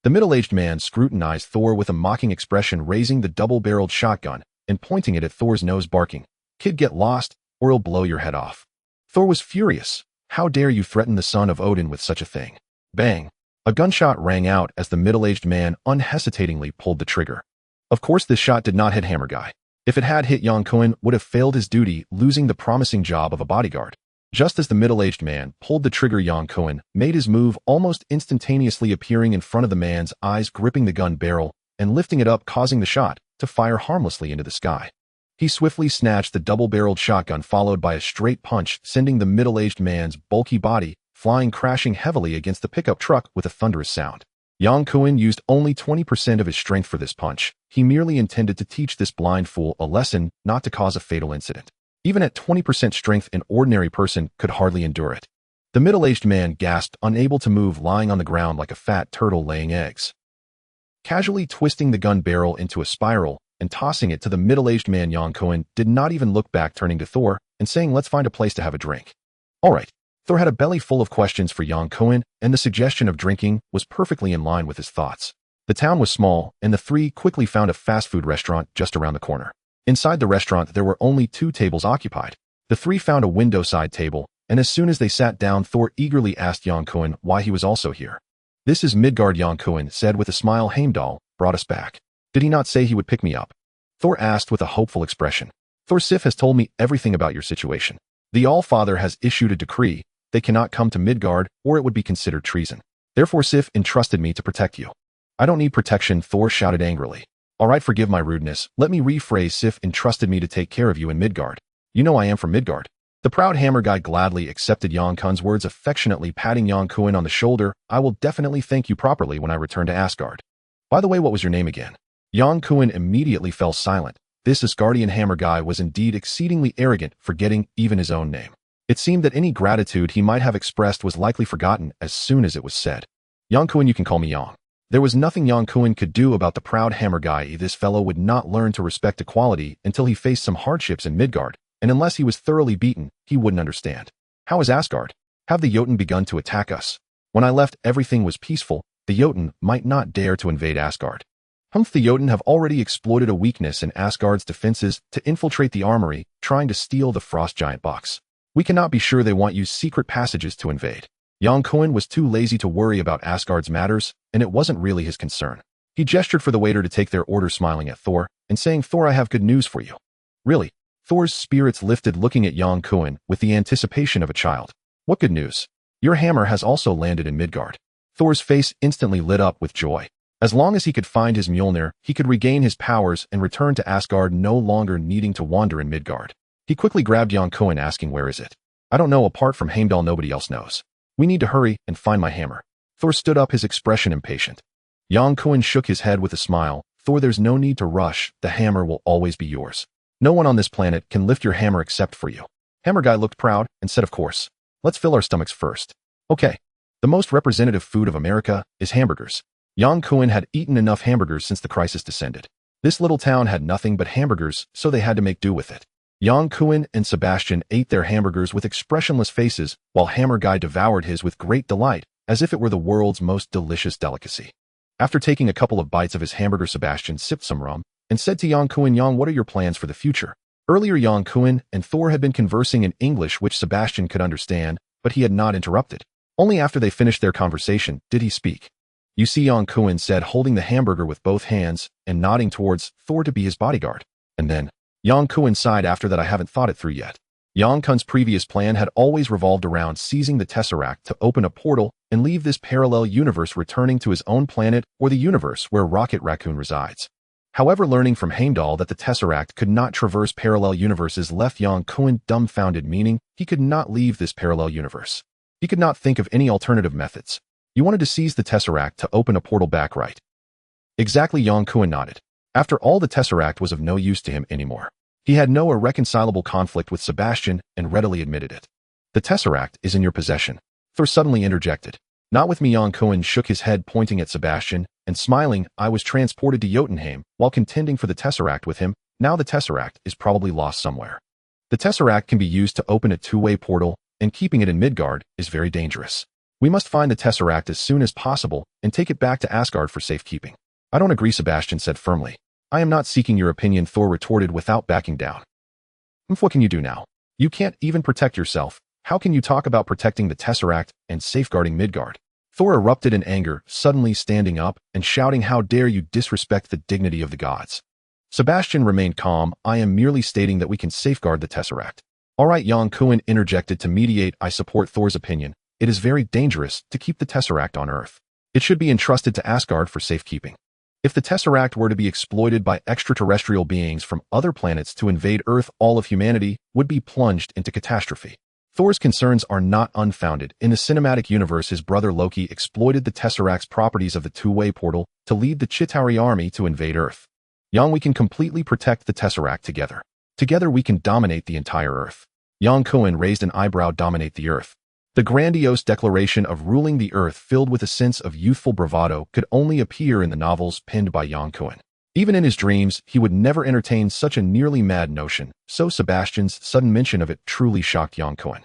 The middle-aged man scrutinized Thor with a mocking expression, raising the double-barreled shotgun and pointing it at Thor's nose, barking, "Kid, get lost, or it'll blow your head off." Thor was furious. "How dare you threaten the son of Odin with such a thing?" Bang! A gunshot rang out as the middle-aged man unhesitatingly pulled the trigger. Of course, this shot did not hit Hammer Guy. If it had hit, Yang Kun would have failed his duty, losing the promising job of a bodyguard. Just as the middle-aged man pulled the trigger, Yang Kun made his move, almost instantaneously appearing in front of the man's eyes, gripping the gun barrel and lifting it up, causing the shot to fire harmlessly into the sky. He swiftly snatched the double-barreled shotgun, followed by a straight punch, sending the middle-aged man's bulky body flying, crashing heavily against the pickup truck with a thunderous sound. Yang Kun used only 20% of his strength for this punch. He merely intended to teach this blind fool a lesson, not to cause a fatal incident. Even at 20% strength, an ordinary person could hardly endure it. The middle-aged man gasped, unable to move, lying on the ground like a fat turtle laying eggs. Casually twisting the gun barrel into a spiral and tossing it to the middle-aged man, Yang Kun did not even look back, turning to Thor and saying, "Let's find a place to have a drink." All right. Thor had a belly full of questions for Yang Kun, and the suggestion of drinking was perfectly in line with his thoughts. The town was small, and the three quickly found a fast food restaurant just around the corner. Inside the restaurant, there were only 2 tables occupied. The three found a window-side table, and as soon as they sat down, Thor eagerly asked Yang Kun why he was also here. "This is Midgard," Yang Kun said with a smile. "Heimdall brought us back. Did he not say he would pick me up?" Thor asked with a hopeful expression. "Thor, Sif has told me everything about your situation. The All-Father has issued a decree. They cannot come to Midgard, or it would be considered treason. Therefore, Sif entrusted me to protect you." "I don't need protection," Thor shouted angrily. "All right, forgive my rudeness. Let me rephrase. Sif entrusted me to take care of you in Midgard. You know I am from Midgard." The proud Hammer Guy gladly accepted Yang Kun's words, affectionately patting Yang Kun on the shoulder. "I will definitely thank you properly when I return to Asgard. By the way, what was your name again?" Yang Kun immediately fell silent. This Asgardian Hammer Guy was indeed exceedingly arrogant, forgetting even his own name. It seemed that any gratitude he might have expressed was likely forgotten as soon as it was said. "Yang Kun, you can call me Yang." There was nothing Yang Kun could do about the proud Hammer Guy. This fellow would not learn to respect equality until he faced some hardships in Midgard, and unless he was thoroughly beaten, he wouldn't understand. "How is Asgard? Have the Jotun begun to attack us? When I left, everything was peaceful. The Jotun might not dare to invade Asgard." The Jotun have already exploited a weakness in Asgard's defenses to infiltrate the armory, trying to steal the Frost Giant box. "We cannot be sure they want use secret passages to invade." Yang Kun was too lazy to worry about Asgard's matters, and it wasn't really his concern. He gestured for the waiter to take their order, smiling at Thor and saying, "Thor, I have good news for you." "Really?" Thor's spirits lifted, looking at Yang Kun with the anticipation of a child. "What good news?" "Your hammer has also landed in Midgard." Thor's face instantly lit up with joy. As long as he could find his Mjolnir, he could regain his powers and return to Asgard, no longer needing to wander in Midgard. He quickly grabbed Yang Kun, asking, "Where is it?" "I don't know. Apart from Heimdall, nobody else knows. We need to hurry and find my hammer." Thor stood up, his expression impatient. Yang Kun shook his head with a smile. "Thor, there's no need to rush. The hammer will always be yours. No one on this planet can lift your hammer except for you." Hammer Guy looked proud and said, "Of course. Let's fill our stomachs first." "Okay. The most representative food of America is hamburgers." Yang Kun had eaten enough hamburgers since the crisis descended. This little town had nothing but hamburgers, so they had to make do with it. Yang Kun and Sebastian ate their hamburgers with expressionless faces, while Hammer Guy devoured his with great delight, as if it were the world's most delicious delicacy. After taking a couple of bites of his hamburger, Sebastian sipped some rum and said to Yang Kun, "Yang, what are your plans for the future?" Earlier, Yang Kun and Thor had been conversing in English, which Sebastian could understand, but he had not interrupted. Only after they finished their conversation did he speak. "You see," Yang Kun said, holding the hamburger with both hands and nodding towards Thor to be his bodyguard. And then, Yang Kun sighed, "After that, I haven't thought it through yet." Yang Kun's previous plan had always revolved around seizing the Tesseract to open a portal and leave this parallel universe, returning to his own planet or the universe where Raccoon resides. However, learning from Heimdall that the Tesseract could not traverse parallel universes left Yang Kun dumbfounded, meaning he could not leave this parallel universe. He could not think of any alternative methods. "You wanted to seize the Tesseract to open a portal back, right?" "Exactly," Yang Kun nodded. After all, the Tesseract was of no use to him anymore. He had no irreconcilable conflict with Sebastian and readily admitted it. "The Tesseract is in your possession," Thor suddenly interjected. "Not with me." Yang Kun shook his head, pointing at Sebastian and smiling. "I was transported to Jotunheim while contending for the Tesseract with him. Now the Tesseract is probably lost somewhere. The Tesseract can be used to open a two-way portal, and keeping it in Midgard is very dangerous. We must find the Tesseract as soon as possible and take it back to Asgard for safekeeping. I don't agree, Sebastian said firmly. I am not seeking your opinion, Thor retorted without backing down. What can you do now? You can't even protect yourself. How can you talk about protecting the Tesseract and safeguarding Midgard? Thor erupted in anger, suddenly standing up and shouting, how dare you disrespect the dignity of the gods. Sebastian remained calm. I am merely stating that we can safeguard the Tesseract. All right, Yang Kun interjected to mediate. I support Thor's opinion. It is very dangerous to keep the Tesseract on Earth. It should be entrusted to Asgard for safekeeping. If the Tesseract were to be exploited by extraterrestrial beings from other planets to invade Earth, all of humanity would be plunged into catastrophe. Thor's concerns are not unfounded. In the cinematic universe, his brother Loki exploited the Tesseract's properties of the two-way portal to lead the Chitauri army to invade Earth. Yang, we can completely protect the Tesseract together. Together we can dominate the entire Earth. Yang Kun raised an eyebrow. Dominate the Earth. The grandiose declaration of ruling the Earth, filled with a sense of youthful bravado, could only appear in the novels penned by Yang Kun. Even in his dreams, he would never entertain such a nearly mad notion, so Sebastian's sudden mention of it truly shocked Yang Kun.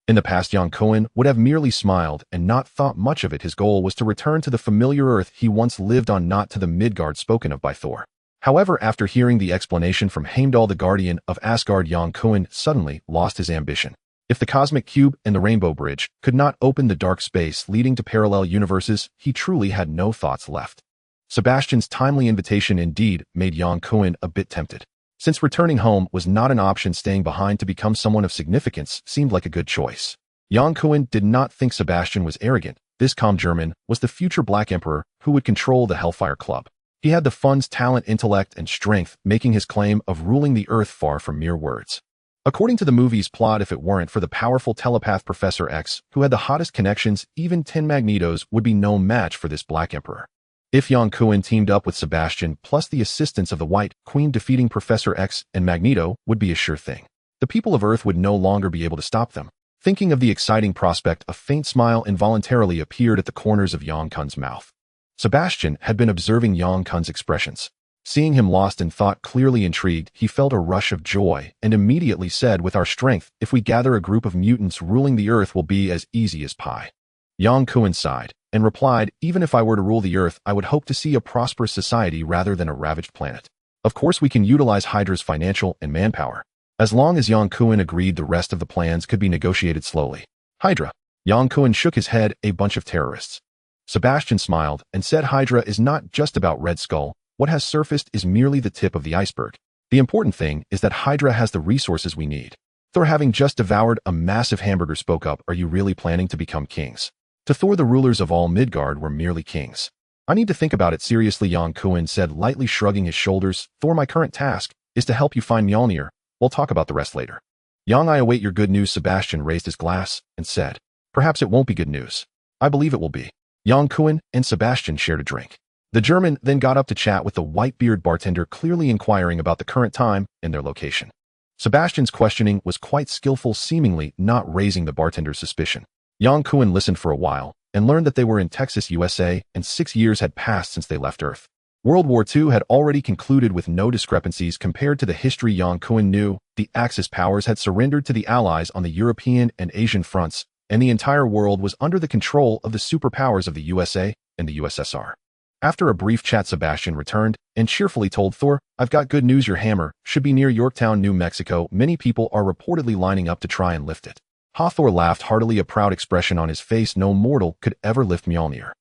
In the past, Yang Kun would have merely smiled and not thought much of it. His goal was to return to the familiar Earth he once lived on, not to the Midgard spoken of by Thor. However, after hearing the explanation from Heimdall, the guardian of Asgard, Yang Kun suddenly lost his ambition. If the Cosmic Cube and the Rainbow Bridge could not open the dark space leading to parallel universes, he truly had no thoughts left. Sebastian's timely invitation indeed made Yang Kun a bit tempted. Since returning home was not an option, staying behind to become someone of significance seemed like a good choice. Yang Kun did not think Sebastian was arrogant. This calm German was the future Black Emperor who would control the Hellfire Club. He had the funds, talent, intellect, and strength, making his claim of ruling the Earth far from mere words. According to the movie's plot, if it weren't for the powerful telepath Professor X, who had the hottest connections, even 10 Magnetos would be no match for this Black Emperor. If Yang Kun teamed up with Sebastian, plus the assistance of the White Queen, defeating Professor X and Magneto would be a sure thing. The people of Earth would no longer be able to stop them. Thinking of the exciting prospect, a faint smile involuntarily appeared at the corners of Yang Kun's mouth. Sebastian had been observing Yang Kun's expressions. Seeing him lost in thought, clearly intrigued, he felt a rush of joy and immediately said, with our strength, if we gather a group of mutants, ruling the Earth will be as easy as pie. Yang Kun sighed and replied, even if I were to rule the Earth, I would hope to see a prosperous society rather than a ravaged planet. Of course, we can utilize Hydra's financial and manpower. As long as Yang Kun agreed, the rest of the plans could be negotiated slowly. Hydra. Yang Kun shook his head. A bunch of terrorists. Sebastian smiled and said, Hydra is not just about Red Skull. What has surfaced is merely the tip of the iceberg. The important thing is that Hydra has the resources we need. Thor, having just devoured a massive hamburger, spoke up. Are you really planning to become kings? To Thor, the rulers of all Midgard were merely kings. I need to think about it seriously, Yang Kun said, lightly shrugging his shoulders. Thor, my current task is to help you find Mjolnir. We'll talk about the rest later. Yang, I await your good news. Sebastian raised his glass and said, perhaps it won't be good news. I believe it will be. Yang Kun and Sebastian shared a drink. The German then got up to chat with the white-beard bartender, clearly inquiring about the current time and their location. Sebastian's questioning was quite skillful, seemingly not raising the bartender's suspicion. Yang Kun listened for a while and learned that they were in Texas, USA, and 6 years had passed since they left Earth. World War II had already concluded with no discrepancies compared to the history Yang Kun knew. The Axis powers had surrendered to the Allies on the European and Asian fronts, and the entire world was under the control of the superpowers of the USA and the USSR. After a brief chat, Sebastian returned and cheerfully told Thor, I've got good news. Your hammer should be near Yorktown, New Mexico. Many people are reportedly lining up to try and lift it. Thor laughed heartily, a proud expression on his face. No mortal could ever lift Mjolnir.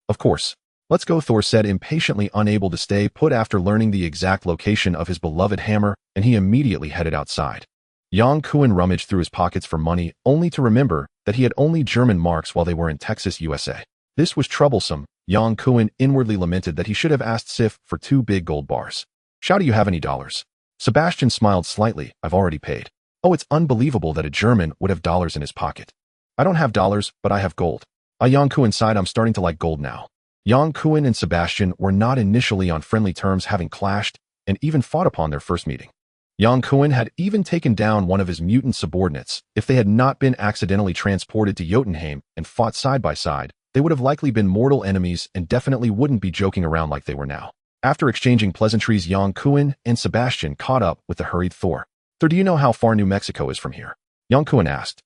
Of course. Let's go, Thor said, impatiently, unable to stay put after learning the exact location of his beloved hammer, and he immediately headed outside. Yang Kun rummaged through his pockets for money, only to remember that he had only German marks while they were in Texas, USA. This was troublesome. Yang Kun inwardly lamented that he should have asked Sif for 2 big gold bars. Shall do you have any dollars? Sebastian smiled slightly. I've already paid. Oh, it's unbelievable that a German would have dollars in his pocket. I don't have dollars, but I have gold. Yang Kun sighed. I'm starting to like gold now. Yang Kun and Sebastian were not initially on friendly terms, having clashed and even fought upon their first meeting. Yang Kun had even taken down one of his mutant subordinates. If they had not been accidentally transported to Jotunheim and fought side by side, they would have likely been mortal enemies and definitely wouldn't be joking around like they were now. After exchanging pleasantries, Yang Kun and Sebastian caught up with the hurried Thor. "Thor, do you know how far New Mexico is from here?" Yang Kun asked.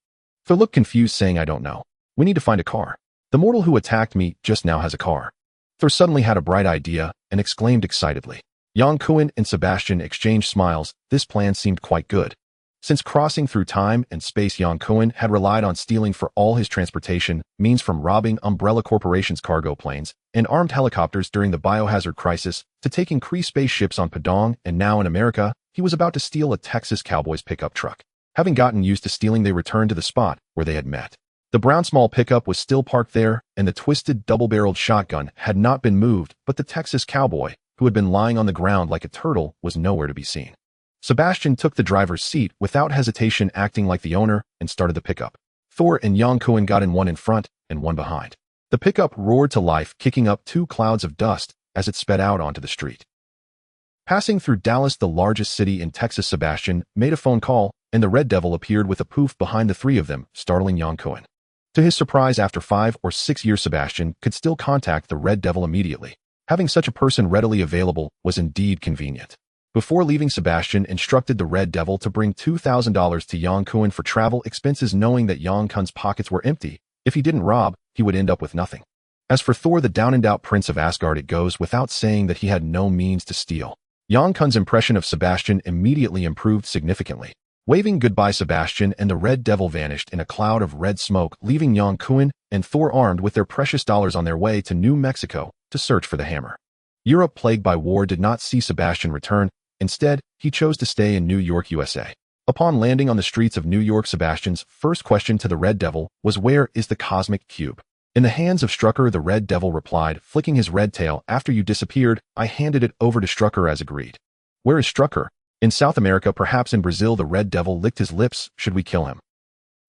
Thor looked confused, saying, "I don't know. We need to find a car. The mortal who attacked me just now has a car." Thor suddenly had a bright idea and exclaimed excitedly. Yang Kun and Sebastian exchanged smiles. This plan seemed quite good. Since crossing through time and space, Yang Kun had relied on stealing for all his transportation means, from robbing Umbrella Corporation's cargo planes and armed helicopters during the biohazard crisis to taking Kree spaceships on Padang, and now in America, he was about to steal a Texas Cowboys pickup truck. Having gotten used to stealing, they returned to the spot where they had met. The brown small pickup was still parked there, and the twisted double-barreled shotgun had not been moved, but the Texas Cowboy, who had been lying on the ground like a turtle, was nowhere to be seen. Sebastian took the driver's seat without hesitation, acting like the owner, and started the pickup. Thor and Yang Kun got in, one in front and one behind. The pickup roared to life, kicking up two clouds of dust as it sped out onto the street. Passing through Dallas, the largest city in Texas, Sebastian made a phone call, and the Red Devil appeared with a poof behind the three of them, startling Yang Kun. To his surprise, after 5 or 6 years, Sebastian could still contact the Red Devil immediately. Having such a person readily available was indeed convenient. Before leaving, Sebastian instructed the Red Devil to bring $2,000 to Yang Kun for travel expenses, knowing that Yang Kun's pockets were empty. If he didn't rob, he would end up with nothing. As for Thor, the down-and-out prince of Asgard, it goes without saying that he had no means to steal. Yang Kun's impression of Sebastian immediately improved significantly. Waving goodbye, Sebastian and the Red Devil vanished in a cloud of red smoke, leaving Yang Kun and Thor armed with their precious dollars on their way to New Mexico to search for the hammer. Europe, plagued by war, did not see Sebastian return. Instead, he chose to stay in New York, USA. Upon landing on the streets of New York, Sebastian's first question to the Red Devil was, "Where is the cosmic cube?" In the hands of Strucker, the Red Devil replied, flicking his red tail, "After you disappeared, I handed it over to Strucker as agreed." "Where is Strucker?" "In South America, perhaps in Brazil." The Red Devil licked his lips. "Should we kill him?"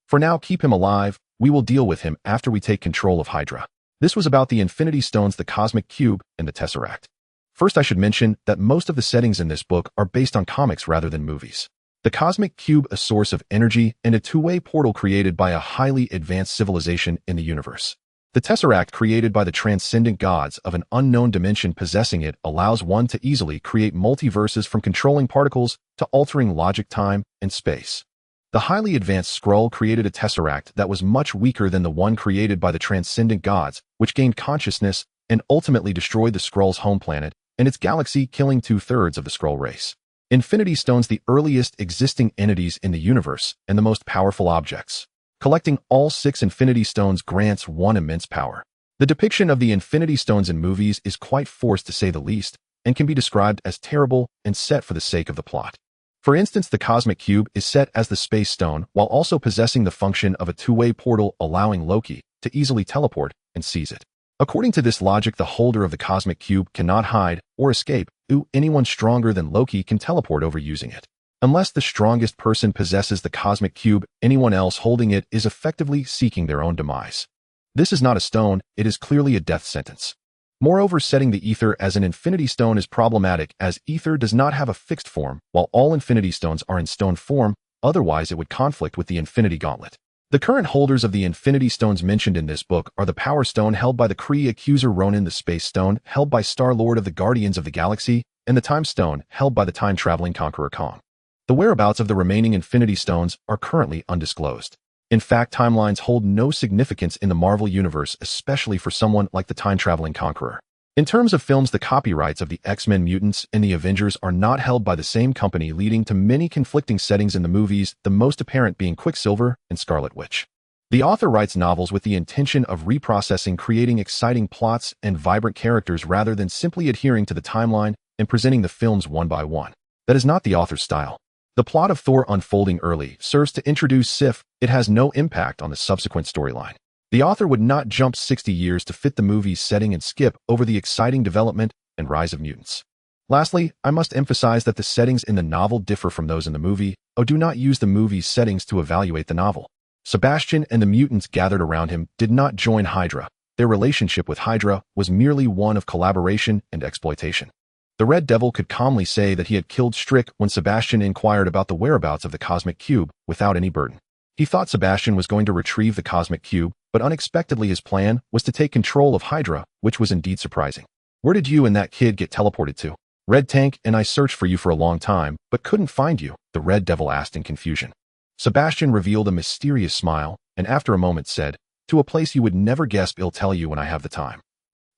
"For now, keep him alive. We will deal with him after we take control of Hydra." This was about the Infinity Stones, the cosmic cube, and the Tesseract. First, I should mention that most of the settings in this book are based on comics rather than movies. The cosmic cube, a source of energy and a two-way portal created by a highly advanced civilization in the universe. The Tesseract, created by the transcendent gods of an unknown dimension possessing it, allows one to easily create multiverses, from controlling particles to altering logic, time, and space. The highly advanced Skrull created a Tesseract that was much weaker than the one created by the transcendent gods, which gained consciousness and ultimately destroyed the Skrull's home planet and its galaxy, killing 2/3 of the Skrull race. Infinity Stones, the earliest existing entities in the universe and the most powerful objects. Collecting all 6 Infinity Stones grants one immense power. The depiction of the Infinity Stones in movies is quite forced, to say the least, and can be described as terrible and set for the sake of the plot. For instance, the Cosmic Cube is set as the Space Stone, while also possessing the function of a two-way portal, allowing Loki to easily teleport and seize it. According to this logic, the holder of the Cosmic Cube cannot hide or escape. Anyone stronger than Loki can teleport over using it. Unless the strongest person possesses the Cosmic Cube, anyone else holding it is effectively seeking their own demise. This is not a stone, it is clearly a death sentence. Moreover, setting the Ether as an Infinity Stone is problematic, as Ether does not have a fixed form, while all Infinity Stones are in stone form. Otherwise, it would conflict with the Infinity Gauntlet. The current holders of the Infinity Stones mentioned in this book are the Power Stone, held by the Kree Accuser Ronan, the Space Stone, held by Star-Lord of the Guardians of the Galaxy, and the Time Stone, held by the time-traveling Conqueror Kong. The whereabouts of the remaining Infinity Stones are currently undisclosed. In fact, timelines hold no significance in the Marvel Universe, especially for someone like the time-traveling Conqueror. In terms of films, the copyrights of the X-Men, Mutants, and the Avengers are not held by the same company, leading to many conflicting settings in the movies, the most apparent being Quicksilver and Scarlet Witch. The author writes novels with the intention of reprocessing, creating exciting plots and vibrant characters rather than simply adhering to the timeline and presenting the films one by one. That is not the author's style. The plot of Thor unfolding early serves to introduce Sif. It has no impact on the subsequent storyline. The author would not jump 60 years to fit the movie's setting and skip over the exciting development and rise of mutants. Lastly, I must emphasize that the settings in the novel differ from those in the movie. Do not use the movie's settings to evaluate the novel. Sebastian and the mutants gathered around him did not join Hydra. Their relationship with Hydra was merely one of collaboration and exploitation. The Red Devil could calmly say that he had killed Strick when Sebastian inquired about the whereabouts of the Cosmic Cube without any burden. He thought Sebastian was going to retrieve the Cosmic Cube, but unexpectedly his plan was to take control of Hydra, which was indeed surprising. Where did you and that kid get teleported to? Red Tank and I searched for you for a long time, but couldn't find you, the Red Devil asked in confusion. Sebastian revealed a mysterious smile, and after a moment said, to a place you would never guess. I'll tell you when I have the time.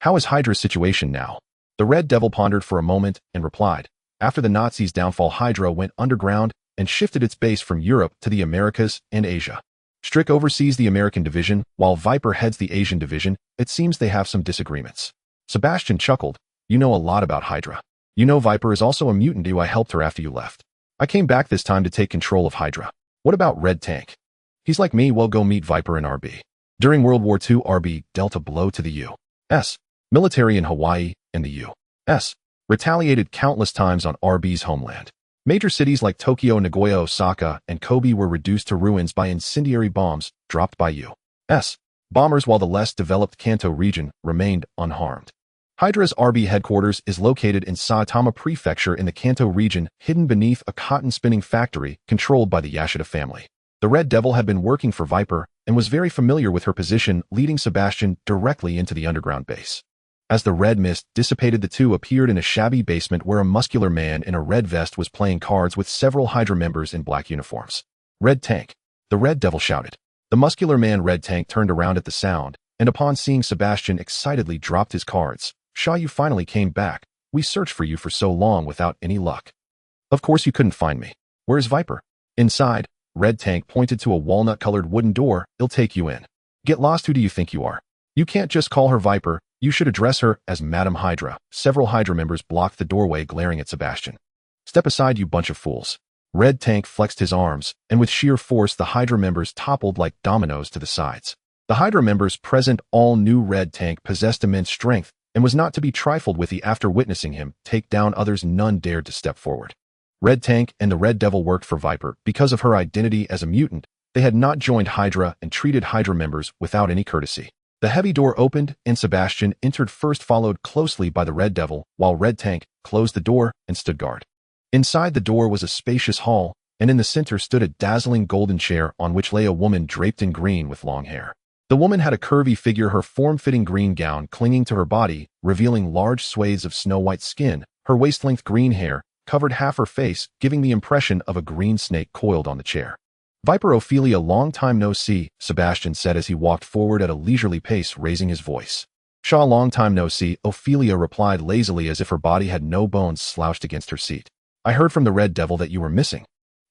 How is Hydra's situation now? The Red Devil pondered for a moment and replied, after the Nazis' downfall, Hydra went underground and shifted its base from Europe to the Americas and Asia. Strick oversees the American division, while Viper heads the Asian division. It seems they have some disagreements. Sebastian chuckled. You know a lot about Hydra. You know Viper is also a mutant. I helped her after you left. I came back this time to take control of Hydra. What about Red Tank? He's like me. Well, go meet Viper and RB. During World War II, RB dealt a blow to the U.S. military in Hawaii, and the U.S. retaliated countless times on RB's homeland. Major cities like Tokyo, Nagoya, Osaka, and Kobe were reduced to ruins by incendiary bombs dropped by U.S. bombers, while the less developed Kanto region remained unharmed. Hydra's RB headquarters is located in Saitama Prefecture in the Kanto region, hidden beneath a cotton spinning factory controlled by the Yashida family. The Red Devil had been working for Viper and was very familiar with her position, leading Sebastian directly into the underground base. As the red mist dissipated, the two appeared in a shabby basement where a muscular man in a red vest was playing cards with several Hydra members in black uniforms. Red Tank, the Red Devil shouted. The muscular man Red Tank turned around at the sound, and upon seeing Sebastian excitedly dropped his cards. Shaw, you finally came back. We searched for you for so long without any luck. Of course you couldn't find me. Where's Viper? Inside. Red Tank pointed to a walnut-colored wooden door. It'll take you in. Get lost. Who do you think you are? You can't just call her Viper. You should address her as Madam Hydra. Several Hydra members blocked the doorway, glaring at Sebastian. Step aside, you bunch of fools. Red Tank flexed his arms, and with sheer force the Hydra members toppled like dominoes to the sides. The Hydra members present all knew Red Tank possessed immense strength, and was not to be trifled with. After witnessing him take down others, none dared to step forward. Red Tank and the Red Devil worked for Viper because of her identity as a mutant. They had not joined Hydra and treated Hydra members without any courtesy. The heavy door opened, and Sebastian entered first, followed closely by the Red Devil, while Red Tank closed the door and stood guard. Inside the door was a spacious hall, and in the center stood a dazzling golden chair on which lay a woman draped in green with long hair. The woman had a curvy figure, her form-fitting green gown clinging to her body, revealing large swathes of snow-white skin. Her waist-length green hair covered half her face, giving the impression of a green snake coiled on the chair. Viper Ophelia, long time no see, Sebastian said as he walked forward at a leisurely pace, raising his voice. Shaw, long time no see, Ophelia replied lazily as if her body had no bones slouched against her seat. I heard from the Red Devil that you were missing.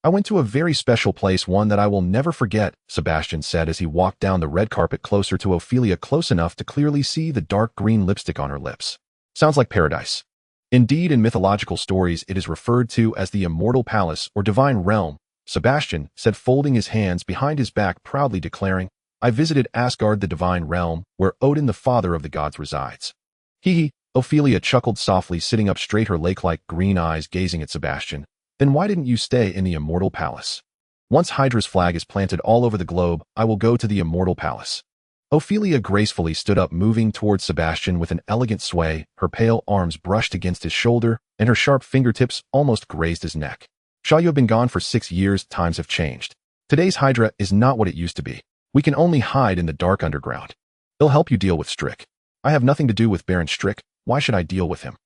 I went to a very special place, one that I will never forget, Sebastian said as he walked down the red carpet closer to Ophelia, close enough to clearly see the dark green lipstick on her lips. Sounds like paradise. Indeed, in mythological stories it is referred to as the Immortal Palace or Divine Realm, Sebastian said, folding his hands behind his back, proudly declaring, I visited Asgard, the Divine Realm, where Odin, the father of the gods, resides. Hee hee, Ophelia chuckled softly, sitting up straight, her lake-like green eyes gazing at Sebastian. Then why didn't you stay in the Immortal Palace? Once Hydra's flag is planted all over the globe, I will go to the Immortal Palace. Ophelia gracefully stood up, moving towards Sebastian with an elegant sway. Her pale arms brushed against his shoulder, and her sharp fingertips almost grazed his neck. Shaw, you have been gone for 6 years. Times have changed. Today's Hydra is not what it used to be. We can only hide in the dark underground. It'll help you deal with Strick. I have nothing to do with Baron Strick. Why should I deal with him?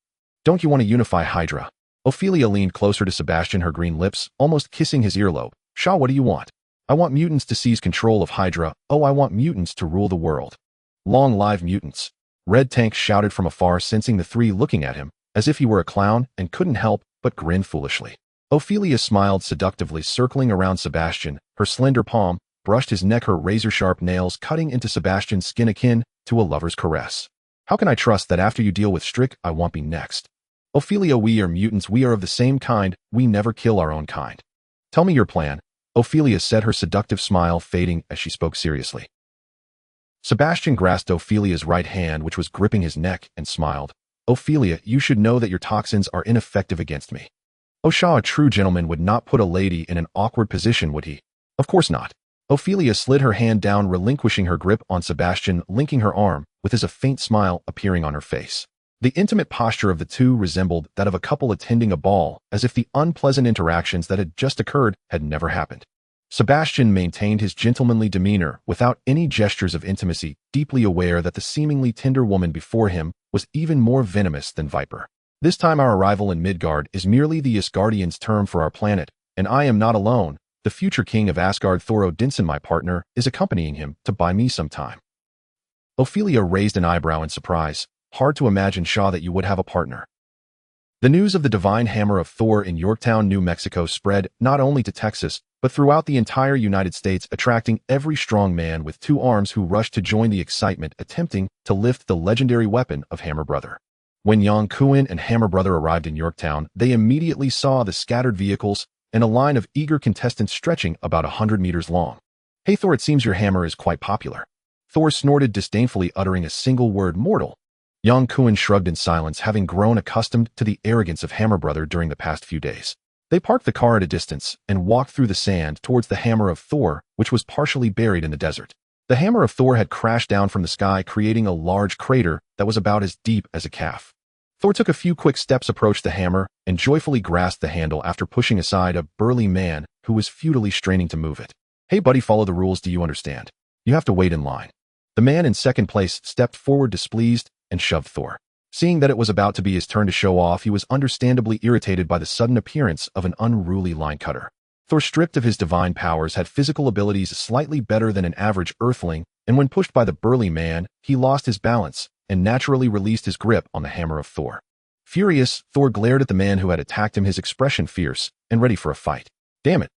Don't you want to unify Hydra? Ophelia leaned closer to Sebastian, her green lips almost kissing his earlobe. Shaw, what do you want? I want mutants to seize control of Hydra. Oh, I want mutants to rule the world. Long live mutants. Red Tank shouted from afar, sensing the three looking at him as if he were a clown, and couldn't help but grin foolishly. Ophelia smiled seductively, circling around Sebastian. Her slender palm brushed his neck, her razor-sharp nails cutting into Sebastian's skin akin to a lover's caress. How can I trust that after you deal with Strick, I won't be next? Ophelia, we are mutants. We are of the same kind. We never kill our own kind. Tell me your plan, Ophelia said, her seductive smile fading as she spoke seriously. Sebastian grasped Ophelia's right hand, which was gripping his neck, and smiled. Ophelia, you should know that your toxins are ineffective against me. Shaw, a true gentleman would not put a lady in an awkward position, would he? Of course not. Ophelia slid her hand down, relinquishing her grip on Sebastian, linking her arm, with a faint smile appearing on her face. The intimate posture of the two resembled that of a couple attending a ball, as if the unpleasant interactions that had just occurred had never happened. Sebastian maintained his gentlemanly demeanor without any gestures of intimacy, deeply aware that the seemingly tender woman before him was even more venomous than Viper. This time our arrival in Midgard is merely the Asgardians' term for our planet, and I am not alone. The future king of Asgard, Thor Odinson, my partner, is accompanying him to buy me some time. Ophelia raised an eyebrow in surprise. Hard to imagine, Shaw, that you would have a partner. The news of the divine hammer of Thor in Yorktown, New Mexico spread not only to Texas, but throughout the entire United States, attracting every strong man with two arms who rushed to join the excitement attempting to lift the legendary weapon of Hammer Brother. When Yang Kun and Hammer Brother arrived in Yorktown, they immediately saw the scattered vehicles and a line of eager contestants stretching about 100 meters long. Hey Thor, it seems your hammer is quite popular. Thor snorted disdainfully, uttering a single word, mortal. Yang Kun shrugged in silence, having grown accustomed to the arrogance of Hammer Brother during the past few days. They parked the car at a distance and walked through the sand towards the hammer of Thor, which was partially buried in the desert. The hammer of Thor had crashed down from the sky, creating a large crater that was about as deep as a calf. Thor took a few quick steps, approached the hammer, and joyfully grasped the handle after pushing aside a burly man who was futilely straining to move it. Hey buddy, follow the rules, do you understand? You have to wait in line. The man in second place stepped forward displeased and shoved Thor. Seeing that it was about to be his turn to show off, he was understandably irritated by the sudden appearance of an unruly line cutter. Thor, stripped of his divine powers, had physical abilities slightly better than an average Earthling, and when pushed by the burly man, he lost his balance and naturally released his grip on the hammer of Thor. Furious, Thor glared at the man who had attacked him, his expression fierce and ready for a fight. Damn it!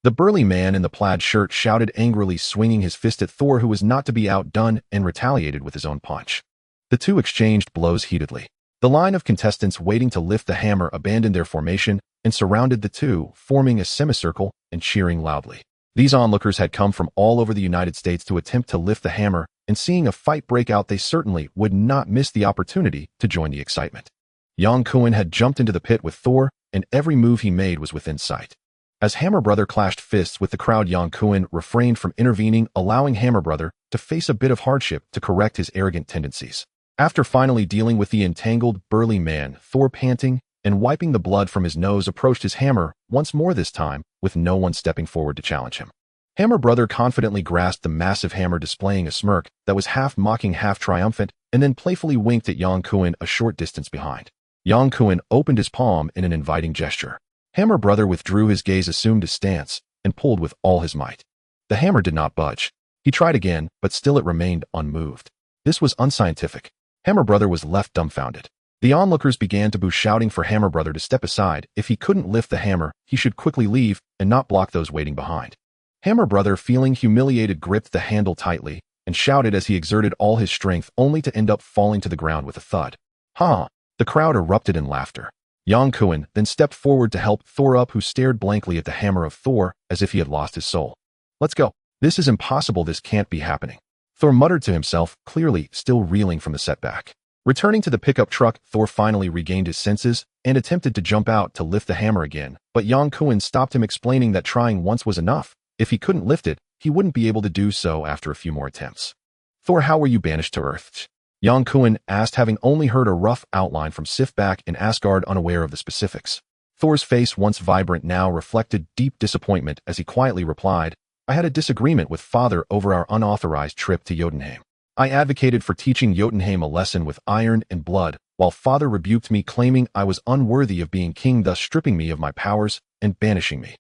The burly man in the plaid shirt shouted angrily, swinging his fist at Thor, who was not to be outdone, and retaliated with his own punch. The two exchanged blows heatedly. The line of contestants waiting to lift the hammer abandoned their formation and surrounded the two, forming a semicircle and cheering loudly. These onlookers had come from all over the United States to attempt to lift the hammer, and seeing a fight break out, they certainly would not miss the opportunity to join the excitement. Yang Kun had jumped into the pit with Thor, and every move he made was within sight. As Hammer Brother clashed fists with the crowd, Yang Kun refrained from intervening, allowing Hammer Brother to face a bit of hardship to correct his arrogant tendencies. After finally dealing with the entangled, burly man, Thor, panting and wiping the blood from his nose, approached his hammer once more, this time with no one stepping forward to challenge him. Hammer Brother confidently grasped the massive hammer, displaying a smirk that was half mocking, half triumphant, and then playfully winked at Yang Kun a short distance behind. Yang Kun opened his palm in an inviting gesture. Hammer Brother withdrew his gaze, assumed a stance, and pulled with all his might. The hammer did not budge. He tried again, but still it remained unmoved. This was unscientific. Hammer Brother was left dumbfounded. The onlookers began to boo, shouting for Hammer Brother to step aside. If he couldn't lift the hammer, he should quickly leave and not block those waiting behind. Hammer Brother, feeling humiliated, gripped the handle tightly and shouted as he exerted all his strength, only to end up falling to the ground with a thud. Ha! The crowd erupted in laughter. Yang Kun then stepped forward to help Thor up, who stared blankly at the hammer of Thor as if he had lost his soul. Let's go. This is impossible. This can't be happening. Thor muttered to himself, clearly still reeling from the setback. Returning to the pickup truck, Thor finally regained his senses and attempted to jump out to lift the hammer again, but Yang Kun stopped him, explaining that trying once was enough. If he couldn't lift it, he wouldn't be able to do so after a few more attempts. Thor, how were you banished to Earth? Yang Kun asked, having only heard a rough outline from Sif back in Asgard, unaware of the specifics. Thor's face, once vibrant, now reflected deep disappointment as he quietly replied, I had a disagreement with Father over our unauthorized trip to Jotunheim. I advocated for teaching Jotunheim a lesson with iron and blood, while Father rebuked me, claiming I was unworthy of being king, thus stripping me of my powers and banishing me.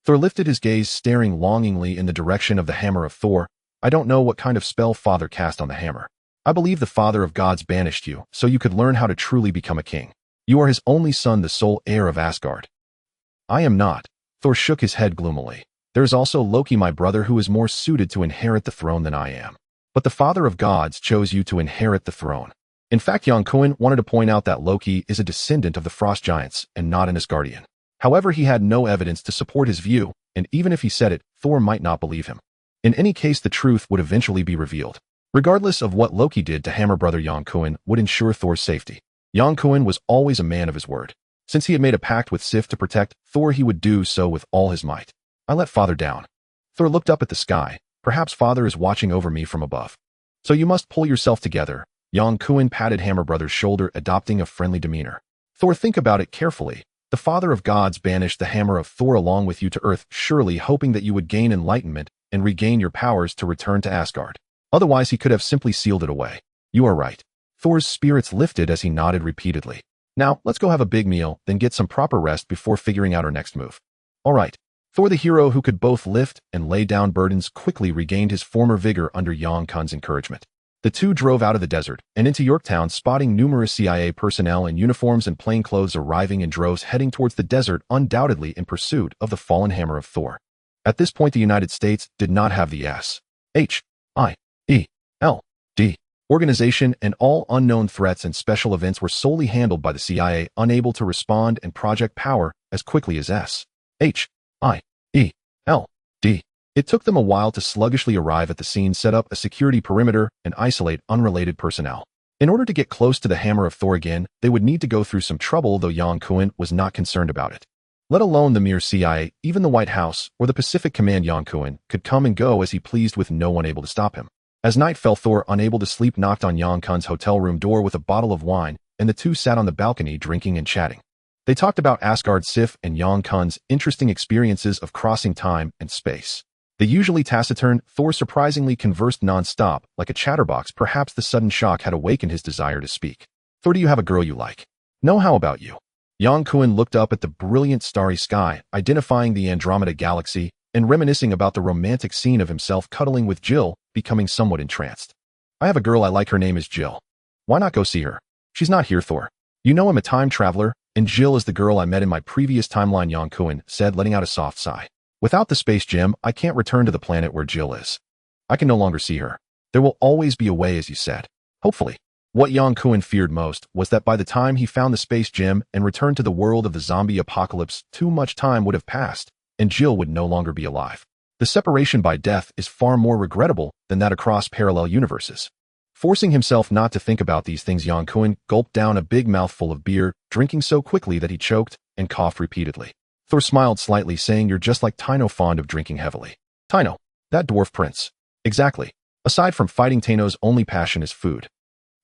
Thor lifted his gaze, staring longingly in the direction of the hammer of Thor. I don't know what kind of spell Father cast on the hammer. I believe the Father of Gods banished you so you could learn how to truly become a king. You are his only son, the sole heir of Asgard. I am not. Thor shook his head gloomily. There is also Loki, my brother, who is more suited to inherit the throne than I am. But the Father of Gods chose you to inherit the throne. In fact, Yang Kun wanted to point out that Loki is a descendant of the Frost Giants and not an Asgardian. However, he had no evidence to support his view, and even if he said it, Thor might not believe him. In any case, the truth would eventually be revealed. Regardless of what Loki did to Hammer Brother, Yang Kun would ensure Thor's safety. Yang Kun was always a man of his word. Since he had made a pact with Sif to protect Thor, he would do so with all his might. I let Father down. Thor looked up at the sky. Perhaps Father is watching over me from above. So you must pull yourself together. Yang Kun patted Hammer Brother's shoulder, adopting a friendly demeanor. Thor, think about it carefully. The The Father of Gods banished the hammer of Thor along with you to Earth, surely hoping that you would gain enlightenment and regain your powers to return to Asgard. Otherwise, he could have simply sealed it away. You are right. Thor's spirits lifted as he nodded repeatedly. Now, let's go have a big meal, then get some proper rest before figuring out our next move. All right. Thor, the hero who could both lift and lay down burdens, quickly regained his former vigor under Yang Kun's encouragement. The two drove out of the desert and into Yorktown, spotting numerous CIA personnel in uniforms and plainclothes arriving in droves heading towards the desert, undoubtedly in pursuit of the fallen hammer of Thor. At this point, the United States did not have the S.H.I.E.L.D. organization, and all unknown threats and special events were solely handled by the CIA, unable to respond and project power as quickly as S.H.I.E.L.D. It took them a while to sluggishly arrive at the scene, set up a security perimeter, and isolate unrelated personnel. In order to get close to the hammer of Thor again, they would need to go through some trouble, though Yang Kun was not concerned about it. Let alone the mere CIA, even the White House or the Pacific Command, Yang Kun could come and go as he pleased with no one able to stop him. As night fell, Thor, unable to sleep, knocked on Yang Kun's hotel room door with a bottle of wine, and the two sat on the balcony drinking and chatting. They talked about Asgard, Sif, and Yang Kun's interesting experiences of crossing time and space. The usually taciturn Thor surprisingly conversed non-stop, like a chatterbox. Perhaps the sudden shock had awakened his desire to speak. Thor, do you have a girl you like? No, how about you? Yang Kun looked up at the brilliant starry sky, identifying the Andromeda galaxy, and reminiscing about the romantic scene of himself cuddling with Jill, becoming somewhat entranced. I have a girl I like, her name is Jill. Why not go see her? She's not here, Thor. You know I'm a time traveler, and Jill is the girl I met in my previous timeline, Yang Kun said, letting out a soft sigh. Without the space gem, I can't return to the planet where Jill is. I can no longer see her. There will always be a way, as you said. Hopefully. What Yang Kun feared most was that by the time he found the space gem and returned to the world of the zombie apocalypse, too much time would have passed, and Jill would no longer be alive. The separation by death is far more regrettable than that across parallel universes. Forcing himself not to think about these things, Yang Kun gulped down a big mouthful of beer, drinking so quickly that he choked and coughed repeatedly. Thor smiled slightly, saying, "You're just like Tino, fond of drinking heavily." Tino, that dwarf prince. Exactly. Aside from fighting, Tino's only passion is food.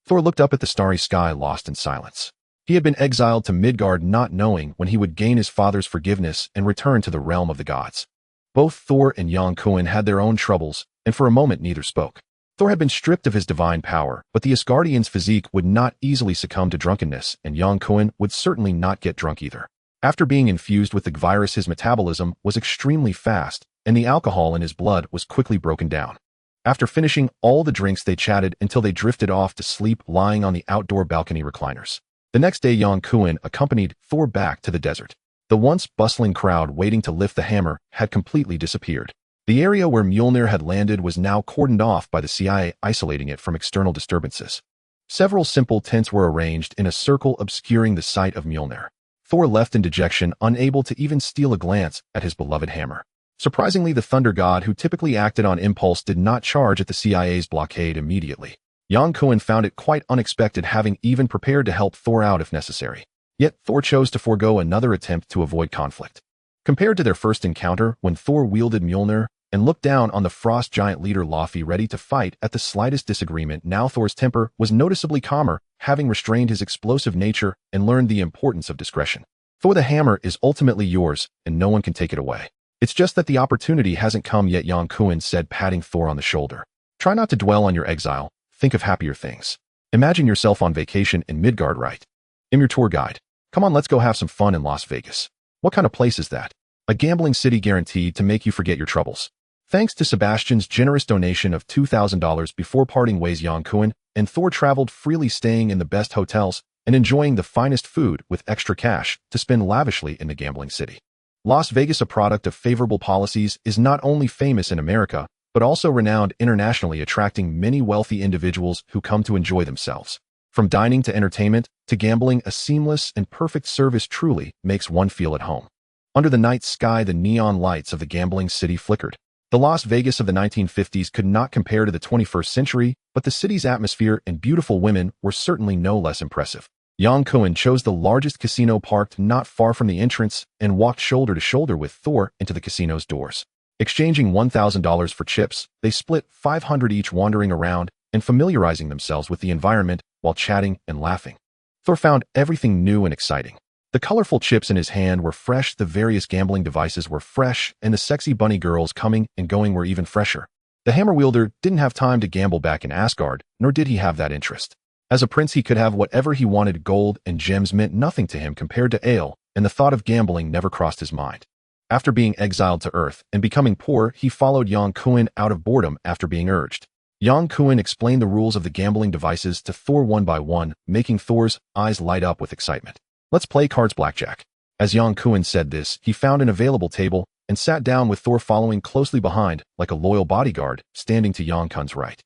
Thor looked up at the starry sky, lost in silence. He had been exiled to Midgard, not knowing when he would gain his father's forgiveness and return to the realm of the gods. Both Thor and Yang Kun had their own troubles, and for a moment neither spoke. Thor had been stripped of his divine power, but the Asgardian's physique would not easily succumb to drunkenness, and Yang Kun would certainly not get drunk either. After being infused with the virus, his metabolism was extremely fast, and the alcohol in his blood was quickly broken down. After finishing all the drinks, they chatted until they drifted off to sleep, lying on the outdoor balcony recliners. The next day, Yang Kun accompanied Thor back to the desert. The once bustling crowd waiting to lift the hammer had completely disappeared. The area where Mjolnir had landed was now cordoned off by the CIA, isolating it from external disturbances. Several simple tents were arranged in a circle obscuring the sight of Mjolnir. Thor left in dejection, unable to even steal a glance at his beloved hammer. Surprisingly, the Thunder God, who typically acted on impulse, did not charge at the CIA's blockade immediately. Yang Kun found it quite unexpected, having even prepared to help Thor out if necessary. Yet Thor chose to forego another attempt to avoid conflict. Compared to their first encounter, when Thor wielded Mjolnir and looked down on the frost giant leader Laufey ready to fight at the slightest disagreement, now Thor's temper was noticeably calmer, having restrained his explosive nature and learned the importance of discretion. Thor, the hammer is ultimately yours, and no one can take it away. It's just that the opportunity hasn't come yet, Yang Kun said, patting Thor on the shoulder. Try not to dwell on your exile. Think of happier things. Imagine yourself on vacation in Midgard, right? I'm your tour guide. Come on, let's go have some fun in Las Vegas. What kind of place is that? A gambling city guaranteed to make you forget your troubles. Thanks to Sebastian's generous donation of $2,000 before parting ways, Yang Kun and Thor traveled freely, staying in the best hotels and enjoying the finest food with extra cash to spend lavishly in the gambling city. Las Vegas, a product of favorable policies, is not only famous in America, but also renowned internationally, attracting many wealthy individuals who come to enjoy themselves. From dining to entertainment to gambling, a seamless and perfect service truly makes one feel at home. Under the night sky, the neon lights of the gambling city flickered. The Las Vegas of the 1950s could not compare to the 21st century, but the city's atmosphere and beautiful women were certainly no less impressive. Yang Kun chose the largest casino parked not far from the entrance and walked shoulder to shoulder with Thor into the casino's doors. Exchanging $1,000 for chips, they split $500 each, wandering around and familiarizing themselves with the environment while chatting and laughing. Thor found everything new and exciting. The colorful chips in his hand were fresh, the various gambling devices were fresh, and the sexy bunny girls coming and going were even fresher. The hammer wielder didn't have time to gamble back in Asgard, nor did he have that interest. As a prince, he could have whatever he wanted. Gold and gems meant nothing to him compared to ale, and the thought of gambling never crossed his mind. After being exiled to Earth and becoming poor, he followed Yang Kun out of boredom after being urged. Yang Kun explained the rules of the gambling devices to Thor one by one, making Thor's eyes light up with excitement. Let's play cards blackjack. As Yang Kun said this, he found an available table and sat down with Thor following closely behind, like a loyal bodyguard, standing to Yang Kun's right.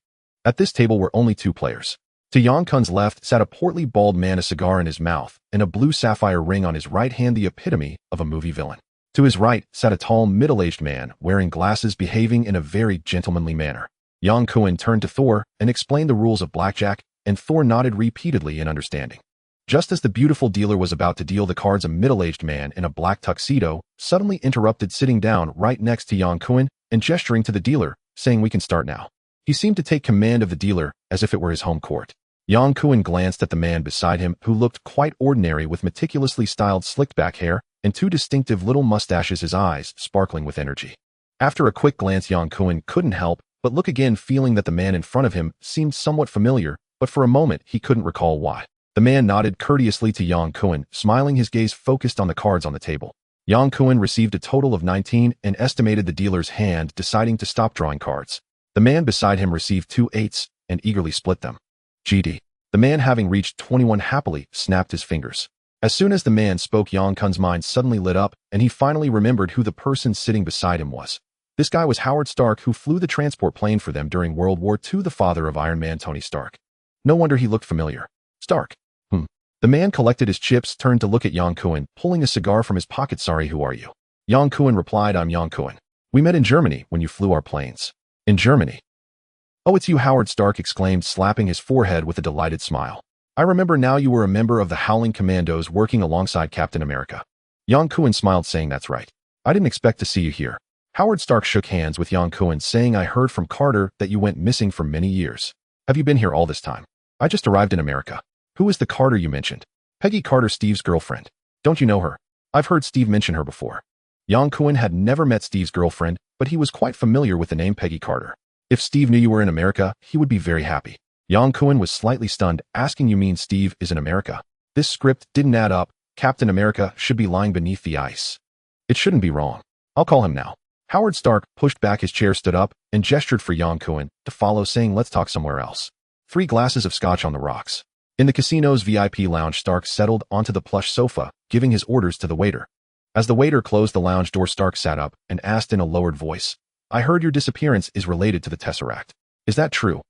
At this table were only two players. To Yang Kun's left sat a portly bald man, a cigar in his mouth, and a blue sapphire ring on his right hand, the epitome of a movie villain. To his right sat a tall, middle-aged man, wearing glasses, behaving in a very gentlemanly manner. Yang Kun turned to Thor and explained the rules of blackjack, and Thor nodded repeatedly in understanding. Just as the beautiful dealer was about to deal the cards, a middle-aged man in a black tuxedo suddenly interrupted, sitting down right next to Yang Kun and gesturing to the dealer, saying, "We can start now." He seemed to take command of the dealer as if it were his home court. Yang Kun glanced at the man beside him, who looked quite ordinary with meticulously styled slicked-back hair and two distinctive little mustaches, his eyes sparkling with energy. After a quick glance, Yang Kun couldn't help but look again, feeling that the man in front of him seemed somewhat familiar, but for a moment he couldn't recall why. The man nodded courteously to Yang Kun, smiling, his gaze focused on the cards on the table. Yang Kun received a total of 19 and estimated the dealer's hand, deciding to stop drawing cards. The man beside him received 2 8s and eagerly split them. GD. The man, having reached 21, happily snapped his fingers. As soon as the man spoke, Yang Kun's mind suddenly lit up, and he finally remembered who the person sitting beside him was. This guy was Howard Stark, who flew the transport plane for them during World War II, the father of Iron Man, Tony Stark. No wonder he looked familiar. Stark. The man collected his chips, turned to look at Yang Kun, pulling a cigar from his pocket. "Sorry, who are you?" Yang Kun replied, "I'm Yang Kun. We met in Germany when you flew our planes." "In Germany?" "Oh, it's you," Howard Stark exclaimed, slapping his forehead with a delighted smile. "I remember now, you were a member of the Howling Commandos working alongside Captain America." Yang Kun smiled, saying, "That's right. I didn't expect to see you here." Howard Stark shook hands with Yang Kun, saying, "I heard from Carter that you went missing for many years. Have you been here all this time?" "I just arrived in America." "Who is the Carter you mentioned?" "Peggy Carter, Steve's girlfriend." "Don't you know her?" "I've heard Steve mention her before." Yang Kun had never met Steve's girlfriend, but he was quite familiar with the name Peggy Carter. If Steve knew you were in America, he would be very happy. Yang Kun was slightly stunned, asking, "You mean Steve is in America?" This script didn't add up. Captain America should be lying beneath the ice. It shouldn't be wrong. I'll call him now. Howard Stark pushed back his chair, stood up, and gestured for Yang Kun to follow, saying, "Let's talk somewhere else." 3 glasses of scotch on the rocks. In the casino's VIP lounge, Stark settled onto the plush sofa, giving his orders to the waiter. As the waiter closed the lounge door, Stark sat up and asked in a lowered voice, "I heard your disappearance is related to the Tesseract. Is that true?"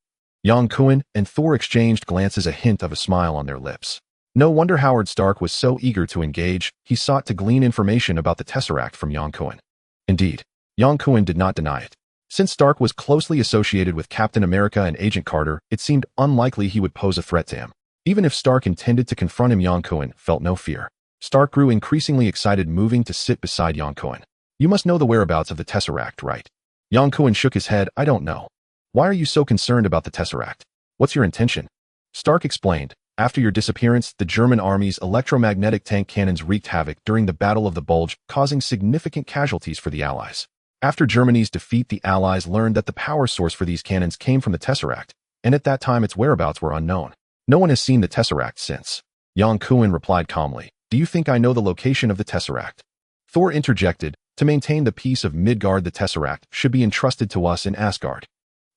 Yang Kun and Thor exchanged glances, a hint of a smile on their lips. No wonder Howard Stark was so eager to engage. He sought to glean information about the Tesseract from Yang Kun. Indeed, Yang Kun did not deny it. Since Stark was closely associated with Captain America and Agent Carter, it seemed unlikely he would pose a threat to him. Even if Stark intended to confront him, Yang Kun felt no fear. Stark grew increasingly excited, moving to sit beside Yang Kun. "You must know the whereabouts of the Tesseract, right?" Yang Kun shook his head. "I don't know." "Why are you so concerned about the Tesseract? What's your intention?" Stark explained, "After your disappearance, the German army's electromagnetic tank cannons wreaked havoc during the Battle of the Bulge, causing significant casualties for the Allies. After Germany's defeat, the Allies learned that the power source for these cannons came from the Tesseract, and at that time its whereabouts were unknown. No one has seen the Tesseract since." Yang Kun replied calmly, "Do you think I know the location of the Tesseract?" Thor interjected, "To maintain the peace of Midgard, the Tesseract should be entrusted to us in Asgard."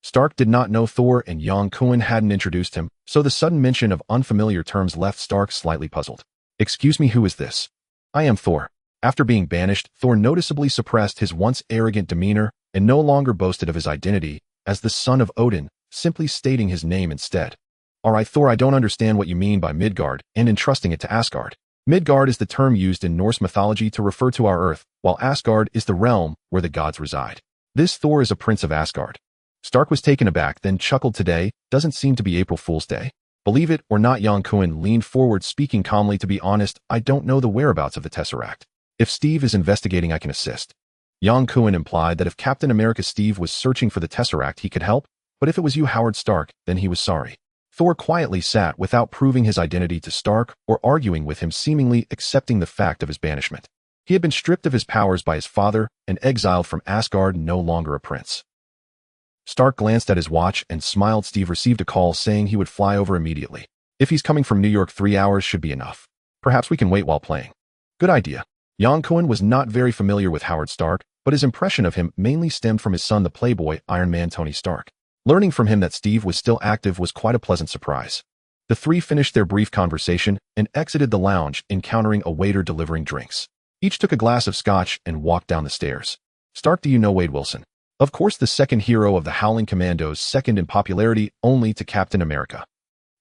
Stark did not know Thor, and Yang Kun hadn't introduced him, so the sudden mention of unfamiliar terms left Stark slightly puzzled. "Excuse me, who is this?" "I am Thor." After being banished, Thor noticeably suppressed his once arrogant demeanor and no longer boasted of his identity as the son of Odin, simply stating his name instead. "All right, Thor, I don't understand what you mean by Midgard and entrusting it to Asgard." Midgard is the term used in Norse mythology to refer to our Earth, while Asgard is the realm where the gods reside. This Thor is a prince of Asgard. Stark was taken aback, then chuckled. "Today doesn't seem to be April Fool's Day." "Believe it or not," Yang Kun leaned forward, speaking calmly, "to be honest, I don't know the whereabouts of the Tesseract. If Steve is investigating, I can assist." Yang Kun implied that if Captain America Steve was searching for the Tesseract, he could help, but if it was you, Howard Stark, then he was sorry. Thor quietly sat without proving his identity to Stark or arguing with him, seemingly accepting the fact of his banishment. He had been stripped of his powers by his father and exiled from Asgard, no longer a prince. Stark glanced at his watch and smiled. Steve received a call saying he would fly over immediately. If he's coming from New York, 3 hours should be enough. Perhaps we can wait while playing. Good idea. Yang Kun was not very familiar with Howard Stark, but his impression of him mainly stemmed from his son, the playboy Iron Man Tony Stark. Learning from him that Steve was still active was quite a pleasant surprise. The three finished their brief conversation and exited the lounge, encountering a waiter delivering drinks. Each took a glass of scotch and walked down the stairs. Stark, do you know Wade Wilson? Of course, the second hero of the Howling Commandos, second in popularity only to Captain America.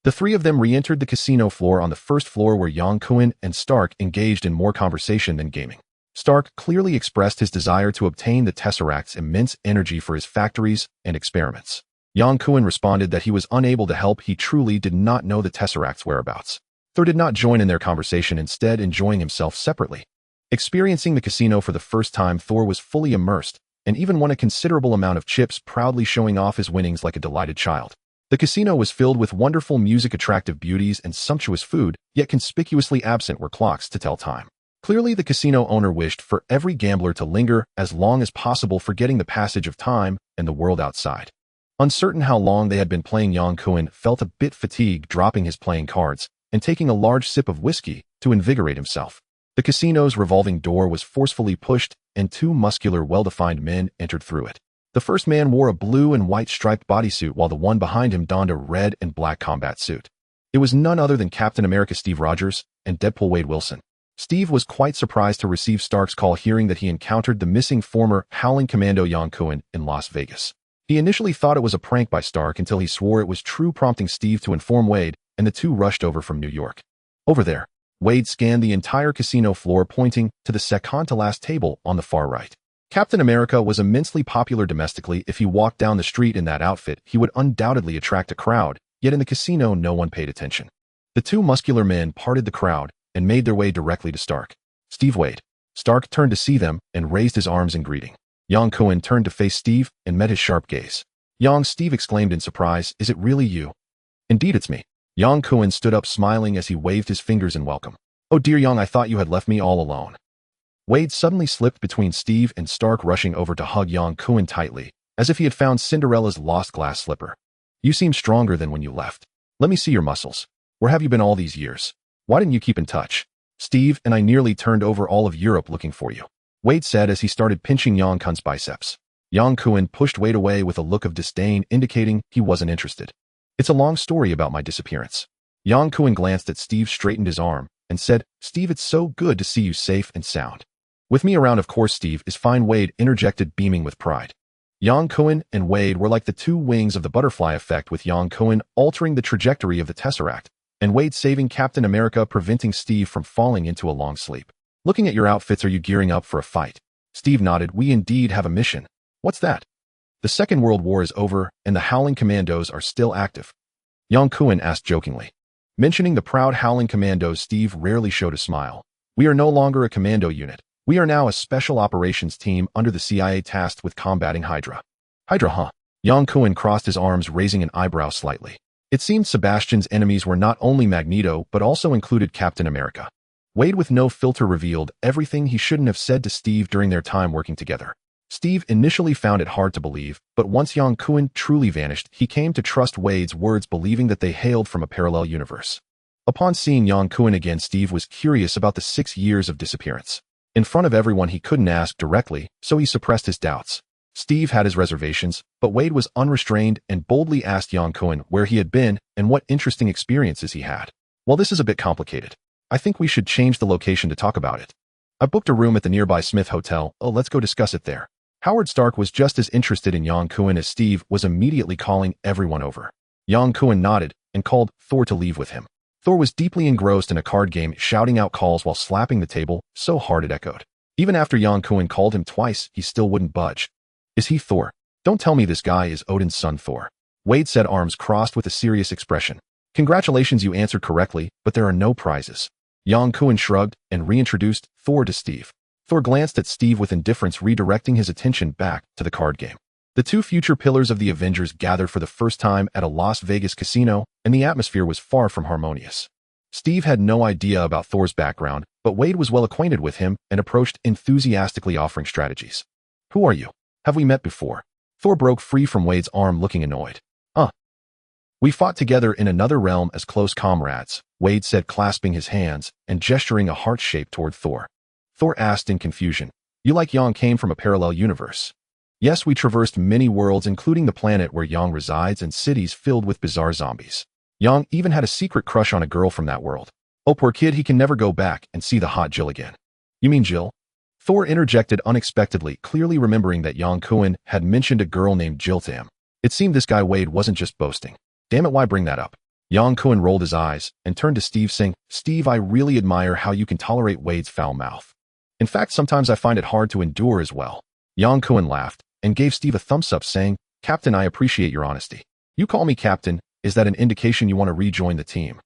The three of them re-entered the casino floor on the first floor, where Yang Kun and Stark engaged in more conversation than gaming. Stark clearly expressed his desire to obtain the Tesseract's immense energy for his factories and experiments. Yang Kun responded that he was unable to help. He truly did not know the Tesseract's whereabouts. Thor did not join in their conversation, instead enjoying himself separately. Experiencing the casino for the first time, Thor was fully immersed and even won a considerable amount of chips, proudly showing off his winnings like a delighted child. The casino was filled with wonderful music, attractive beauties, and sumptuous food, yet conspicuously absent were clocks to tell time. Clearly, the casino owner wished for every gambler to linger as long as possible, forgetting the passage of time and the world outside. Uncertain how long they had been playing, Yang Kun felt a bit fatigued, dropping his playing cards and taking a large sip of whiskey to invigorate himself. The casino's revolving door was forcefully pushed, and two muscular, well-defined men entered through it. The first man wore a blue and white striped bodysuit, while the one behind him donned a red and black combat suit. It was none other than Captain America Steve Rogers and Deadpool Wade Wilson. Steve was quite surprised to receive Stark's call, hearing that he encountered the missing former Howling Commando Yang Kun in Las Vegas. He initially thought it was a prank by Stark until he swore it was true, prompting Steve to inform Wade, and the two rushed over from New York. Over there, Wade scanned the entire casino floor, pointing to the second-to-last table on the far right. Captain America was immensely popular domestically. If he walked down the street in that outfit, he would undoubtedly attract a crowd, yet in the casino no one paid attention. The two muscular men parted the crowd and made their way directly to Stark. Steve, Wade. Stark turned to see them and raised his arms in greeting. Yang Kun turned to face Steve and met his sharp gaze. Yang, Steve exclaimed in surprise, is it really you? Indeed, it's me. Yang Kun stood up, smiling as he waved his fingers in welcome. Oh dear Yang, I thought you had left me all alone. Wade suddenly slipped between Steve and Stark, rushing over to hug Yang Kun tightly, as if he had found Cinderella's lost glass slipper. You seem stronger than when you left. Let me see your muscles. Where have you been all these years? Why didn't you keep in touch? Steve and I nearly turned over all of Europe looking for you, Wade said as he started pinching Yang Kun's biceps. Yang Kun pushed Wade away with a look of disdain, indicating he wasn't interested. It's a long story about my disappearance. Yang Kun glanced at Steve, straightened his arm, and said, Steve, it's so good to see you safe and sound. With me around, of course, Steve is fine, Wade interjected, beaming with pride. Yang Kun and Wade were like the two wings of the butterfly effect, with Yang Kun altering the trajectory of the Tesseract, and Wade saving Captain America, preventing Steve from falling into a long sleep. Looking at your outfits, are you gearing up for a fight? Steve nodded. We indeed have a mission. What's that? The Second World War is over, and the Howling Commandos are still active. Yang Kun asked jokingly. Mentioning the proud Howling Commandos, Steve rarely showed a smile. We are no longer a commando unit. We are now a special operations team under the CIA, tasked with combating Hydra. Hydra, huh? Yang Kun crossed his arms, raising an eyebrow slightly. It seemed Sebastian's enemies were not only Magneto, but also included Captain America. Wade, with no filter, revealed everything he shouldn't have said to Steve during their time working together. Steve initially found it hard to believe, but once Yang Kun truly vanished, he came to trust Wade's words, believing that they hailed from a parallel universe. Upon seeing Yang Kun again, Steve was curious about the 6 years of disappearance. In front of everyone, he couldn't ask directly, so he suppressed his doubts. Steve had his reservations, but Wade was unrestrained and boldly asked Yang Kun where he had been and what interesting experiences he had. Well, this is a bit complicated. I think we should change the location to talk about it. I booked a room at the nearby Smith Hotel. Oh, let's go discuss it there. Howard Stark was just as interested in Yang Kun as Steve was, immediately calling everyone over. Yang Kun nodded and called Thor to leave with him. Thor was deeply engrossed in a card game, shouting out calls while slapping the table so hard it echoed. Even after Yang Kun called him twice, he still wouldn't budge. Is he Thor? Don't tell me this guy is Odin's son, Thor. Wade said, arms crossed with a serious expression. Congratulations, you answered correctly, but there are no prizes. Yang Kun shrugged and reintroduced Thor to Steve. Thor glanced at Steve with indifference, redirecting his attention back to the card game. The two future pillars of the Avengers gathered for the first time at a Las Vegas casino, and and the atmosphere was far from harmonious. Steve had no idea about Thor's background, but Wade was well acquainted with him and approached enthusiastically offering strategies. Who are you? Have we met before? Thor broke free from Wade's arm looking annoyed. We fought together in another realm as close comrades, Wade said, clasping his hands and gesturing a heart shape toward Thor. Thor asked in confusion, You like Yang came from a parallel universe? Yes, we traversed many worlds including the planet where Yang resides and cities filled with bizarre zombies. Yang even had a secret crush on a girl from that world. Oh, poor kid, he can never go back and see the hot Jill again. You mean Jill? Thor interjected unexpectedly, clearly remembering that Yang Kun had mentioned a girl named Jill to him. It seemed this guy Wade wasn't just boasting. Damn it, why bring that up? Yang Kun rolled his eyes and turned to Steve saying, Steve, I really admire how you can tolerate Wade's foul mouth. In fact, sometimes I find it hard to endure as well. Yang Kun laughed and gave Steve a thumbs up saying, Captain, I appreciate your honesty. You call me Captain, is that an indication you want to rejoin the team?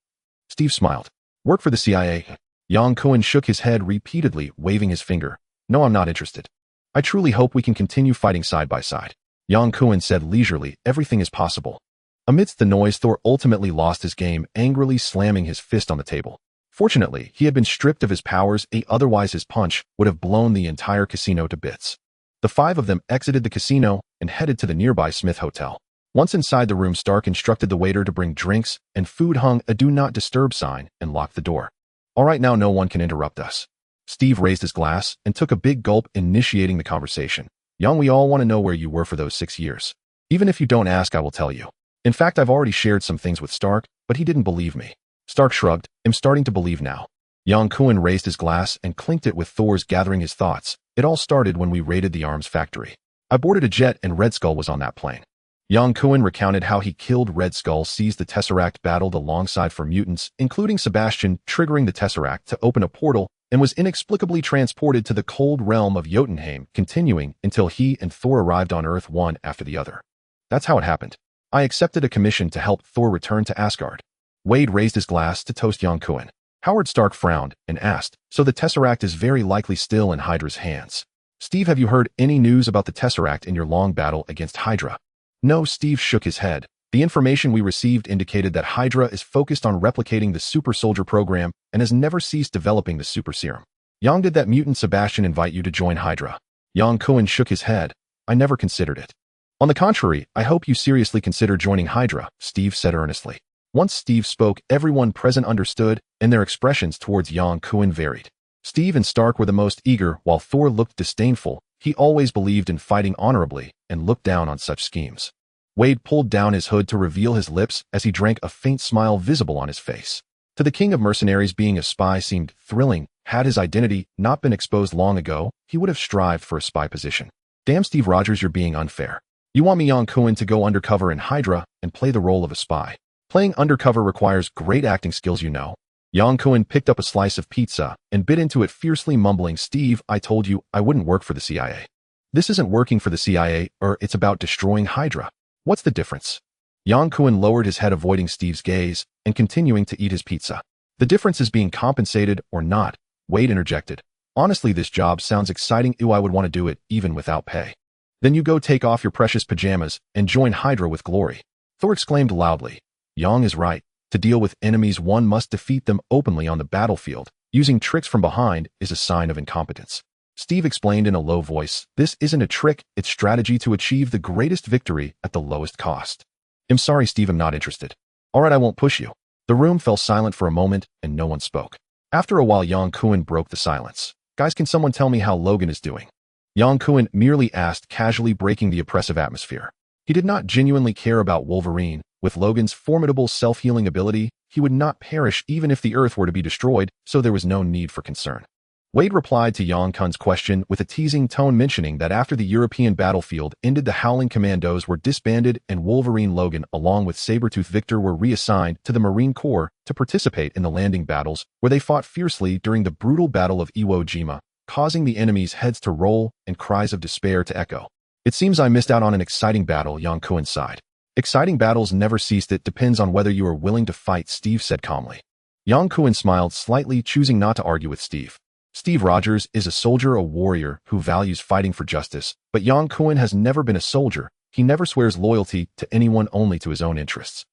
Steve smiled. Work for the CIA? Yang Kun shook his head repeatedly, waving his finger. No, I'm not interested. I truly hope we can continue fighting side by side. Yang Kun said leisurely, everything is possible. Amidst the noise, Thor ultimately lost his game, angrily slamming his fist on the table. Fortunately, he had been stripped of his powers, otherwise his punch would have blown the entire casino to bits. The five of them exited the casino and headed to the nearby Smith Hotel. Once inside the room, Stark instructed the waiter to bring drinks and food, hung a do not disturb sign, and locked the door. All right, now no one can interrupt us. Steve raised his glass and took a big gulp, initiating the conversation. Young, we all want to know where you were for those 6 years. Even if you don't ask, I will tell you. In fact, I've already shared some things with Stark, but he didn't believe me. Stark shrugged. I'm starting to believe now. Yang Kun raised his glass and clinked it with Thor's, gathering his thoughts. It all started when we raided the arms factory. I boarded a jet and Red Skull was on that plane. Yang Kun recounted how he killed Red Skull, seized the Tesseract, battled alongside for mutants, including Sebastian, triggering the Tesseract to open a portal, and was inexplicably transported to the cold realm of Jotunheim, continuing until he and Thor arrived on Earth, one after the other. That's how it happened. I accepted a commission to help Thor return to Asgard. Wade raised his glass to toast Yang Kun. Howard Stark frowned and asked, So the Tesseract is very likely still in Hydra's hands. Steve, have you heard any news about the Tesseract in your long battle against Hydra? No, Steve shook his head. The information we received indicated that Hydra is focused on replicating the super soldier program and has never ceased developing the super serum. Yang, did that mutant Sebastian invite you to join Hydra? Yang Kun shook his head. I never considered it. On the contrary, I hope you seriously consider joining Hydra, Steve said earnestly. Once Steve spoke, everyone present understood, and their expressions towards Yang Kun varied. Steve and Stark were the most eager, while Thor looked disdainful. He always believed in fighting honorably and looked down on such schemes. Wade pulled down his hood to reveal his lips as he drank, a faint smile visible on his face. To the king of mercenaries, being a spy seemed thrilling. Had his identity not been exposed long ago, he would have strived for a spy position. Damn, Steve Rogers, you're being unfair. You want me, Yang Kun, to go undercover in Hydra and play the role of a spy. Playing undercover requires great acting skills, you know. Yang Kun picked up a slice of pizza and bit into it fiercely, mumbling, Steve, I told you I wouldn't work for the CIA. This isn't working for the CIA, it's about destroying Hydra. What's the difference? Yang Kun lowered his head, avoiding Steve's gaze and continuing to eat his pizza. The difference is being compensated or not, Wade interjected. Honestly, this job sounds exciting. I would want to do it even without pay. Then you go take off your precious pajamas and join Hydra with glory. Thor exclaimed loudly. Yang is right. To deal with enemies, one must defeat them openly on the battlefield. Using tricks from behind is a sign of incompetence. Steve explained in a low voice, this isn't a trick, it's strategy to achieve the greatest victory at the lowest cost. I'm sorry, Steve, I'm not interested. All right, I won't push you. The room fell silent for a moment and no one spoke. After a while, Yang Kun broke the silence. Guys, can someone tell me how Logan is doing? Yang Kun merely asked, casually breaking the oppressive atmosphere. He did not genuinely care about Wolverine. With Logan's formidable self-healing ability, he would not perish even if the Earth were to be destroyed, so there was no need for concern. Wade replied to Yang Kun's question with a teasing tone, mentioning that after the European battlefield ended, the Howling Commandos were disbanded and Wolverine, Logan, along with Sabretooth Victor, were reassigned to the Marine Corps to participate in the landing battles, where they fought fiercely during the brutal Battle of Iwo Jima, causing the enemy's heads to roll and cries of despair to echo. It seems I missed out on an exciting battle, Yang Kun sighed. Exciting battles never ceased. It depends on whether you are willing to fight, Steve said calmly. Yang Kun smiled slightly, choosing not to argue with Steve. Steve Rogers is a soldier, a warrior who values fighting for justice, but Yang Kun has never been a soldier. He never swears loyalty to anyone, only to his own interests.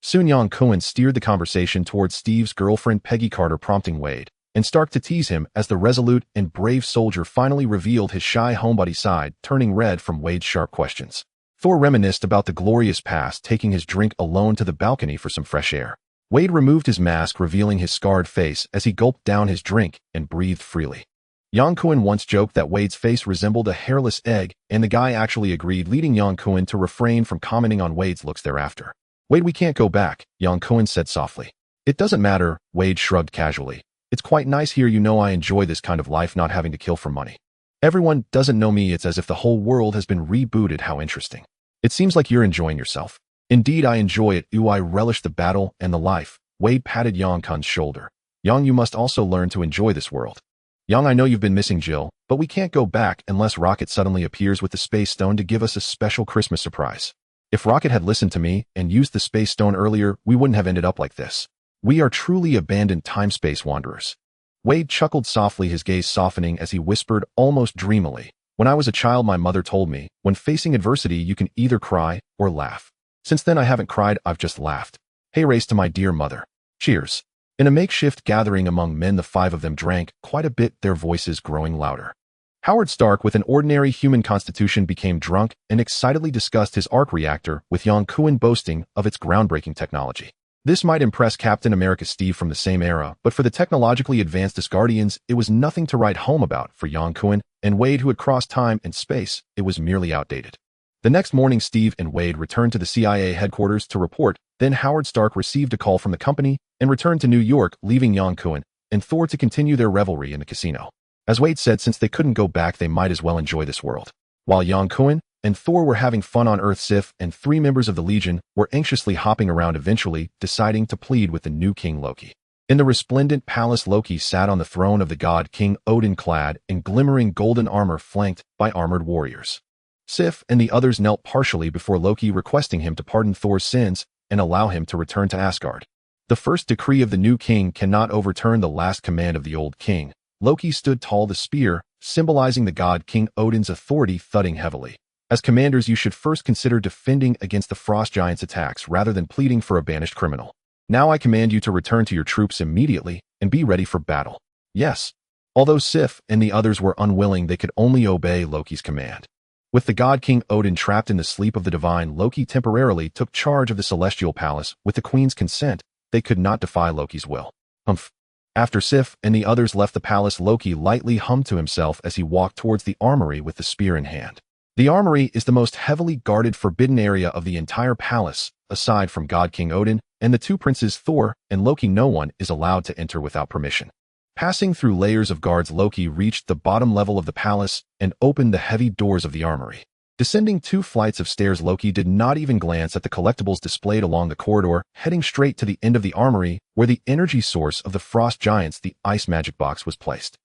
Soon Yang Kun steered the conversation towards Steve's girlfriend Peggy Carter, prompting Wade and Stark to tease him as the resolute and brave soldier finally revealed his shy homebody side, turning red from Wade's sharp questions. Thor reminisced about the glorious past, taking his drink alone to the balcony for some fresh air. Wade removed his mask, revealing his scarred face as he gulped down his drink and breathed freely. Yang Kun once joked that Wade's face resembled a hairless egg, and the guy actually agreed, leading Yang Kun to refrain from commenting on Wade's looks thereafter. "Wade, we can't go back," Yang Kun said softly. "It doesn't matter," Wade shrugged casually. "It's quite nice here, you know I enjoy this kind of life, not having to kill for money. Everyone doesn't know me, it's as if the whole world has been rebooted, how interesting. It seems like you're enjoying yourself." "Indeed I enjoy it, I relish the battle and the life." Wade patted Yang Kun's shoulder. "Yang, you must also learn to enjoy this world. Yang, I know you've been missing Jill, but we can't go back unless Rocket suddenly appears with the Space Stone to give us a special Christmas surprise. If Rocket had listened to me and used the Space Stone earlier, we wouldn't have ended up like this. We are truly abandoned time-space wanderers." Wade chuckled softly, his gaze softening as he whispered almost dreamily, "When I was a child, my mother told me, when facing adversity, you can either cry or laugh. Since then, I haven't cried, I've just laughed. Hey, race to my dear mother. Cheers." In a makeshift gathering among men, the five of them drank quite a bit, their voices growing louder. Howard Stark, with an ordinary human constitution, became drunk and excitedly discussed his arc reactor, with Yang Kun boasting of its groundbreaking technology. This might impress Captain America Steve from the same era, but for the technologically advanced Asgardians, it was nothing to write home about. For Yang Kun and Wade, who had crossed time and space, it was merely outdated. The next morning, Steve and Wade returned to the CIA headquarters to report. Then Howard Stark received a call from the company and returned to New York, leaving Yang Kun and Thor to continue their revelry in the casino. As Wade said, since they couldn't go back, they might as well enjoy this world. While Yang Kun and Thor were having fun on Earth, Sif and 3 members of the Legion were anxiously hopping around, eventually deciding to plead with the new king Loki. In the resplendent palace, Loki sat on the throne of the god King Odin, clad in glimmering golden armor, flanked by armored warriors. Sif and the others knelt partially before Loki, requesting him to pardon Thor's sins and allow him to return to Asgard. The first decree of the new king cannot overturn the last command of the old king. Loki stood tall, the spear, symbolizing the god King Odin's authority, thudding heavily. As commanders, you should first consider defending against the frost giants' attacks rather than pleading for a banished criminal. Now I command you to return to your troops immediately and be ready for battle. Yes. Although Sif and the others were unwilling, they could only obey Loki's command. With the god King Odin trapped in the sleep of the divine, Loki temporarily took charge of the celestial palace. With the queen's consent, they could not defy Loki's will. Humph. After Sif and the others left the palace, Loki lightly hummed to himself as he walked towards the armory with the spear in hand. The armory is the most heavily guarded, forbidden area of the entire palace. Aside from god King Odin and the 2 princes Thor and Loki, no one is allowed to enter without permission. Passing through layers of guards, Loki reached the bottom level of the palace and opened the heavy doors of the armory. Descending 2 flights of stairs, Loki did not even glance at the collectibles displayed along the corridor, heading straight to the end of the armory where the energy source of the frost giants, the ice magic box, was placed.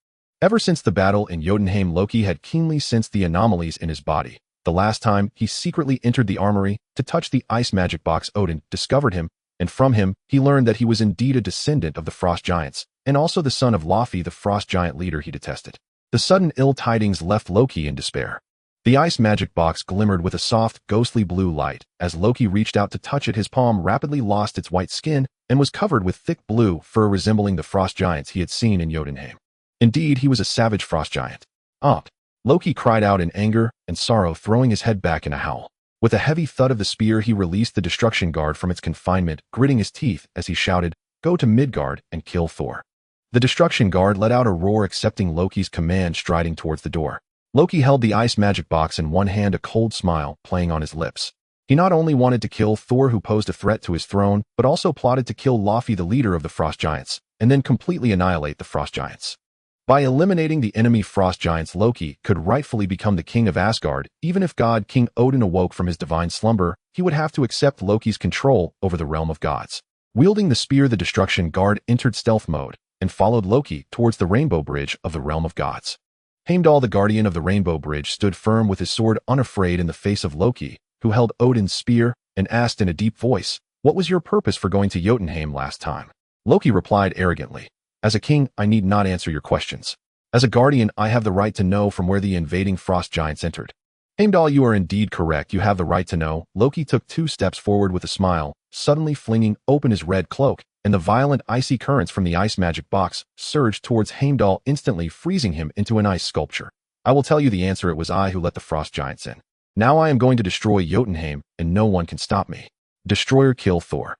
Ever since the battle in Jotunheim, Loki had keenly sensed the anomalies in his body. The last time he secretly entered the armory to touch the ice magic box, Odin discovered him, and from him he learned that he was indeed a descendant of the frost giants, and also the son of Laufey, the frost giant leader he detested. The sudden ill tidings left Loki in despair. The ice magic box glimmered with a soft, ghostly blue light. As Loki reached out to touch it, his palm rapidly lost its white skin and was covered with thick blue fur resembling the frost giants he had seen in Jotunheim. Indeed, he was a savage frost giant. Loki cried out in anger and sorrow, throwing his head back in a howl. With a heavy thud of the spear, he released the destruction guard from its confinement, gritting his teeth as he shouted, "Go to Midgard and kill Thor." The destruction guard let out a roar, accepting Loki's command, striding towards the door. Loki held the ice magic box in one hand, a cold smile playing on his lips. He not only wanted to kill Thor, who posed a threat to his throne, but also plotted to kill Laufey, the leader of the frost giants, and then completely annihilate the frost giants. By eliminating the enemy frost giants, Loki could rightfully become the king of Asgard. Even if god King Odin awoke from his divine slumber, he would have to accept Loki's control over the realm of gods. Wielding the spear, the destruction guard entered stealth mode and followed Loki towards the rainbow bridge of the realm of gods. Heimdall, the guardian of the rainbow bridge, stood firm with his sword, unafraid in the face of Loki, who held Odin's spear, and asked in a deep voice, "What was your purpose for going to Jotunheim last time?" Loki replied arrogantly, "As a king, I need not answer your questions. As a guardian, I have the right to know from where the invading frost giants entered." Heimdall, you are indeed correct. You have the right to know. Loki took 2 steps forward with a smile, suddenly flinging open his red cloak, and the violent icy currents from the ice magic box surged towards Heimdall, instantly freezing him into an ice sculpture. I will tell you the answer. It was I who let the frost giants in. Now I am going to destroy Jotunheim, and no one can stop me. Destroyer kill Thor.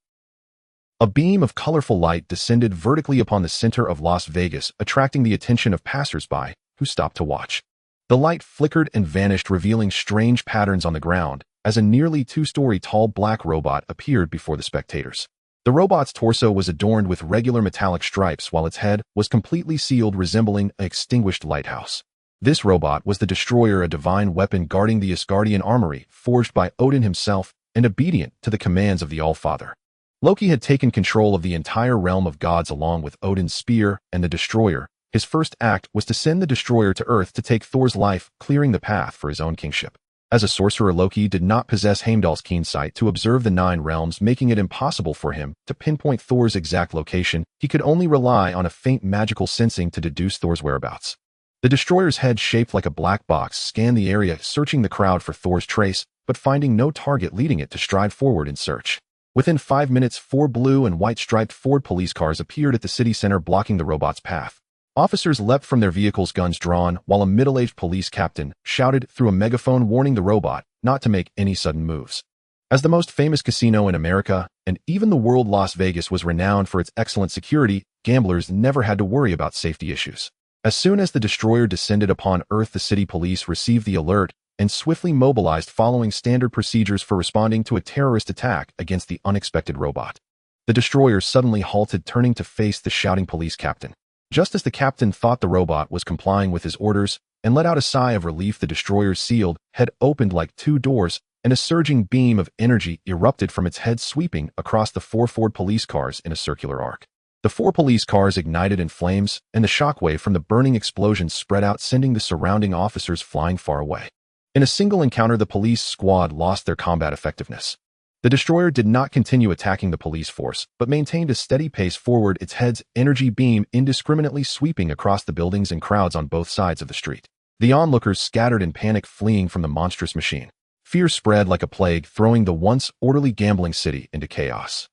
A beam of colorful light descended vertically upon the center of Las Vegas, attracting the attention of passers-by, who stopped to watch. The light flickered and vanished, revealing strange patterns on the ground, as a nearly 2-story tall black robot appeared before the spectators. The robot's torso was adorned with regular metallic stripes, while its head was completely sealed, resembling an extinguished lighthouse. This robot was the Destroyer, a divine weapon guarding the Asgardian armory, forged by Odin himself and obedient to the commands of the All-Father. Loki had taken control of the entire realm of gods along with Odin's spear and the Destroyer. His first act was to send the Destroyer to Earth to take Thor's life, clearing the path for his own kingship. As a sorcerer, Loki did not possess Heimdall's keen sight to observe the 9 realms, making it impossible for him to pinpoint Thor's exact location. He could only rely on a faint magical sensing to deduce Thor's whereabouts. The Destroyer's head, shaped like a black box, scanned the area, searching the crowd for Thor's trace, but finding no target, leading it to stride forward in search. Within 5 minutes, 4 blue and white striped Ford police cars appeared at the city center, blocking the robot's path. Officers leapt from their vehicles, guns drawn, while a middle-aged police captain shouted through a megaphone, warning the robot not to make any sudden moves. As the most famous casino in America, and even the world, Las Vegas was renowned for its excellent security. Gamblers never had to worry about safety issues. As soon as the Destroyer descended upon Earth, the city police received the alert and swiftly mobilized, following standard procedures for responding to a terrorist attack against the unexpected robot. The Destroyer suddenly halted, turning to face the shouting police captain. Just as the captain thought the robot was complying with his orders and let out a sigh of relief, the Destroyer's sealed head opened like 2 doors, and a surging beam of energy erupted from its head, sweeping across the 4 Ford police cars in a circular arc. The 4 police cars ignited in flames, and the shockwave from the burning explosion spread out, sending the surrounding officers flying far away. In a single encounter, the police squad lost their combat effectiveness. The Destroyer did not continue attacking the police force, but maintained a steady pace forward, its head's energy beam indiscriminately sweeping across the buildings and crowds on both sides of the street. The onlookers scattered in panic, fleeing from the monstrous machine. Fear spread like a plague, throwing the once orderly gambling city into chaos.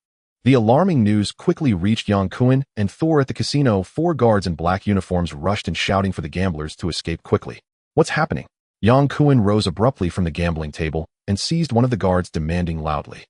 The alarming news quickly reached Yang Kun and Thor at the casino. 4 guards in black uniforms rushed in, shouting for the gamblers to escape quickly. What's happening? Yang Kun rose abruptly from the gambling table and seized one of the guards, demanding loudly,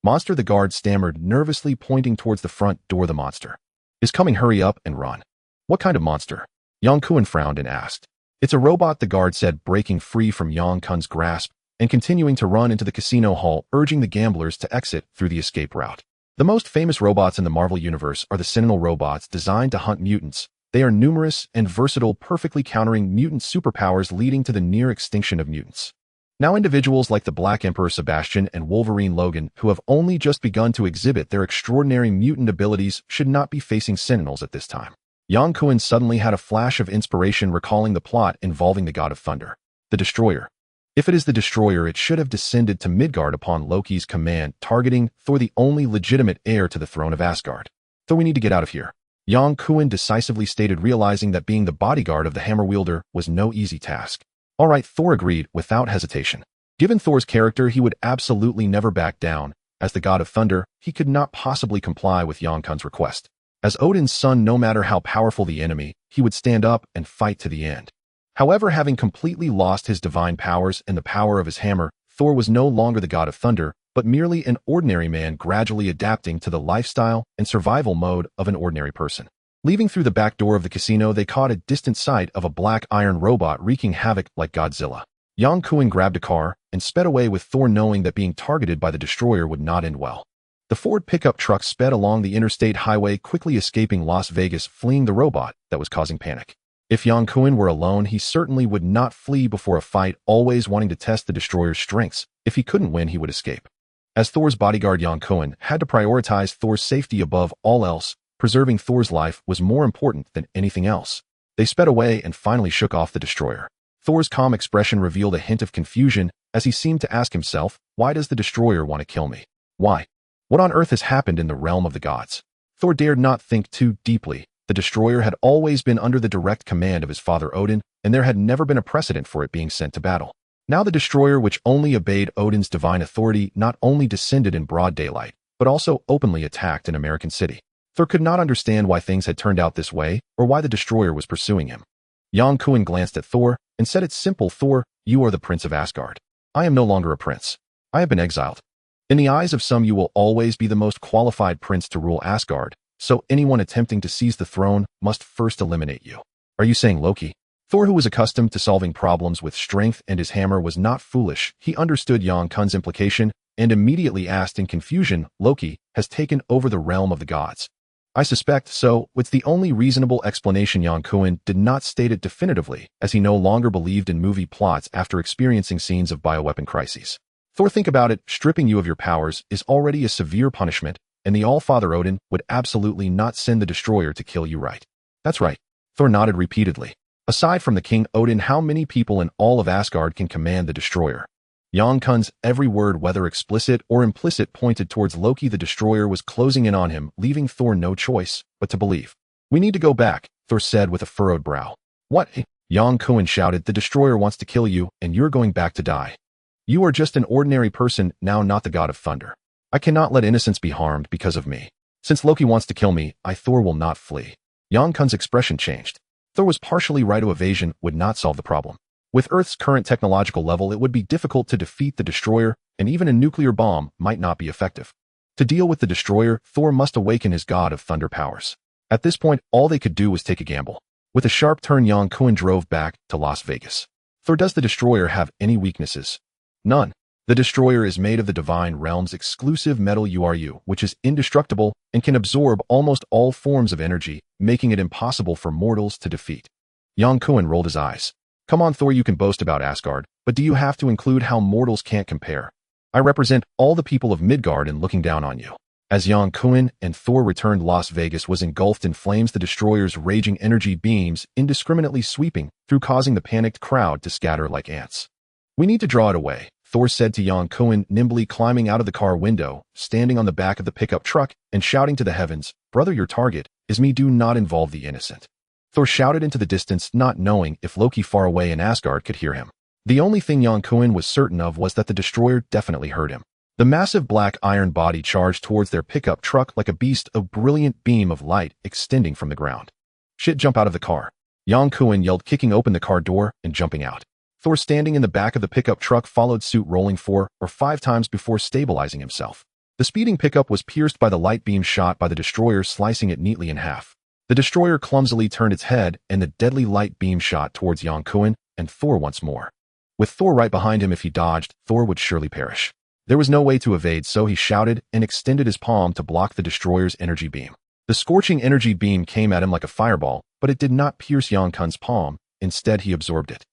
monster, the guard stammered, nervously pointing towards the front door. The monster is coming, hurry up and run. What kind of monster? Yang Kun frowned and asked. It's a robot, the guard said, breaking free from Yang Kun's grasp and continuing to run into the casino hall, urging the gamblers to exit through the escape route. The most famous robots in the Marvel Universe are the Sentinel robots, designed to hunt mutants. They are numerous and versatile, perfectly countering mutant superpowers, leading to the near extinction of mutants. Now, individuals like the Black Emperor Sebastian and Wolverine Logan, who have only just begun to exhibit their extraordinary mutant abilities, should not be facing Sentinels at this time. Yang Kun suddenly had a flash of inspiration, recalling the plot involving the God of Thunder, the Destroyer. If it is the Destroyer, it should have descended to Midgard upon Loki's command, targeting Thor, the only legitimate heir to the throne of Asgard. So we need to get out of here, Yang Kun decisively stated, realizing that being the bodyguard of the hammer wielder was no easy task. All right, Thor agreed without hesitation. Given Thor's character, he would absolutely never back down. As the God of Thunder, he could not possibly comply with Yang Kun's request. As Odin's son, no matter how powerful the enemy, he would stand up and fight to the end. However, having completely lost his divine powers and the power of his hammer, Thor was no longer the God of Thunder, but merely an ordinary man, gradually adapting to the lifestyle and survival mode of an ordinary person. Leaving through the back door of the casino, they caught a distant sight of a black iron robot wreaking havoc like Godzilla. Yang Kun grabbed a car and sped away with Thor, knowing that being targeted by the Destroyer would not end well. The Ford pickup truck sped along the interstate highway, quickly escaping Las Vegas, fleeing the robot that was causing panic. If Yang Kun were alone, he certainly would not flee before a fight, always wanting to test the Destroyer's strengths. If he couldn't win, he would escape. As Thor's bodyguard, Yang Kun had to prioritize Thor's safety above all else. Preserving Thor's life was more important than anything else. They sped away and finally shook off the Destroyer. Thor's calm expression revealed a hint of confusion as he seemed to ask himself, why does the Destroyer want to kill me? Why? What on earth has happened in the realm of the gods? Thor dared not think too deeply. The Destroyer had always been under the direct command of his father Odin, and there had never been a precedent for it being sent to battle. Now the destroyer, which only obeyed Odin's divine authority, not only descended in broad daylight, but also openly attacked an American city. Thor could not understand why things had turned out this way, or why the destroyer was pursuing him. Yang Kun glanced at Thor and said, "It's simple, Thor, you are the prince of Asgard. I am no longer a prince. I have been exiled. In the eyes of some, you will always be the most qualified prince to rule Asgard, so anyone attempting to seize the throne must first eliminate you." "Are you saying Loki?" Thor, who was accustomed to solving problems with strength and his hammer, was not foolish. He understood Yang Kun's implication and immediately asked in confusion, "Loki has taken over the realm of the gods?" "I suspect so. It's the only reasonable explanation." Yang Kun did not state it definitively, as he no longer believed in movie plots after experiencing scenes of bioweapon crises. "Thor, think about it. Stripping you of your powers is already a severe punishment, and the All-Father Odin would absolutely not send the destroyer to kill you, right?" "That's right." Thor nodded repeatedly. "Aside from the King Odin, how many people in all of Asgard can command the destroyer?" Yang Kun's every word, whether explicit or implicit, pointed towards Loki. The destroyer was closing in on him, leaving Thor no choice but to believe. "We need to go back," Thor said with a furrowed brow. "What?" Yang Kun shouted. "The destroyer wants to kill you, and you're going back to die. You are just an ordinary person now, not the god of thunder. I cannot let innocents be harmed because of me. Since Loki wants to kill me, Thor will not flee." Yang Kun's expression changed. Thor was partially right. Evasion would not solve the problem. With Earth's current technological level, it would be difficult to defeat the destroyer, and even a nuclear bomb might not be effective. To deal with the destroyer, Thor must awaken his god of thunder powers. At this point, all they could do was take a gamble. With a sharp turn, Yang Kun drove back to Las Vegas. "Thor, does the destroyer have any weaknesses?" "None. The destroyer is made of the divine realm's exclusive metal URU, which is indestructible and can absorb almost all forms of energy, making it impossible for mortals to defeat." Yang Kun rolled his eyes. "Come on, Thor, you can boast about Asgard, but do you have to include how mortals can't compare? I represent all the people of Midgard and looking down on you." As Yang Kun and Thor returned, Las Vegas was engulfed in flames, the destroyer's raging energy beams indiscriminately sweeping through, causing the panicked crowd to scatter like ants. "We need to draw it away," Thor said to Yang Kun, nimbly climbing out of the car window, standing on the back of the pickup truck, and shouting to the heavens, "Brother, your target is me. Do not involve the innocent." Thor shouted into the distance, not knowing if Loki far away in Asgard could hear him. The only thing Yang Kun was certain of was that the destroyer definitely heard him. The massive black iron body charged towards their pickup truck like a beast, a brilliant beam of light extending from the ground. "Shit, jump out of the car!" Yang Kun yelled, kicking open the car door and jumping out. Thor, standing in the back of the pickup truck, followed suit, rolling 4 or 5 times before stabilizing himself. The speeding pickup was pierced by the light beam shot by the destroyer, slicing it neatly in half. The destroyer clumsily turned its head, and the deadly light beam shot towards Yang Kun and Thor once more. With Thor right behind him, if he dodged, Thor would surely perish. There was no way to evade, so he shouted and extended his palm to block the destroyer's energy beam. The scorching energy beam came at him like a fireball, but it did not pierce Yang Kun's palm. Instead, he absorbed it.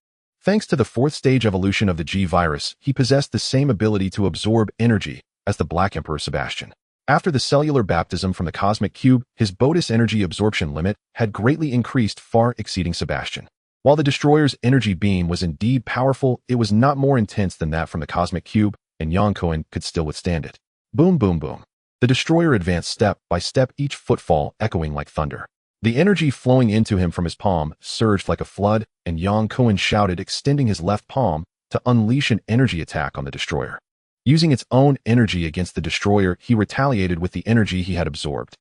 Thanks to the 4th stage evolution of the G-virus, he possessed the same ability to absorb energy as the Black Emperor Sebastian. After the cellular baptism from the cosmic cube, his bonus energy absorption limit had greatly increased, far exceeding Sebastian. While the destroyer's energy beam was indeed powerful, it was not more intense than that from the cosmic cube, and Yang Kun could still withstand it. Boom, boom, boom. The destroyer advanced step by step, each footfall echoing like thunder. The energy flowing into him from his palm surged like a flood, and Yang Kun shouted, extending his left palm to unleash an energy attack on the destroyer. Using its own energy against the destroyer, he retaliated with the energy he had absorbed.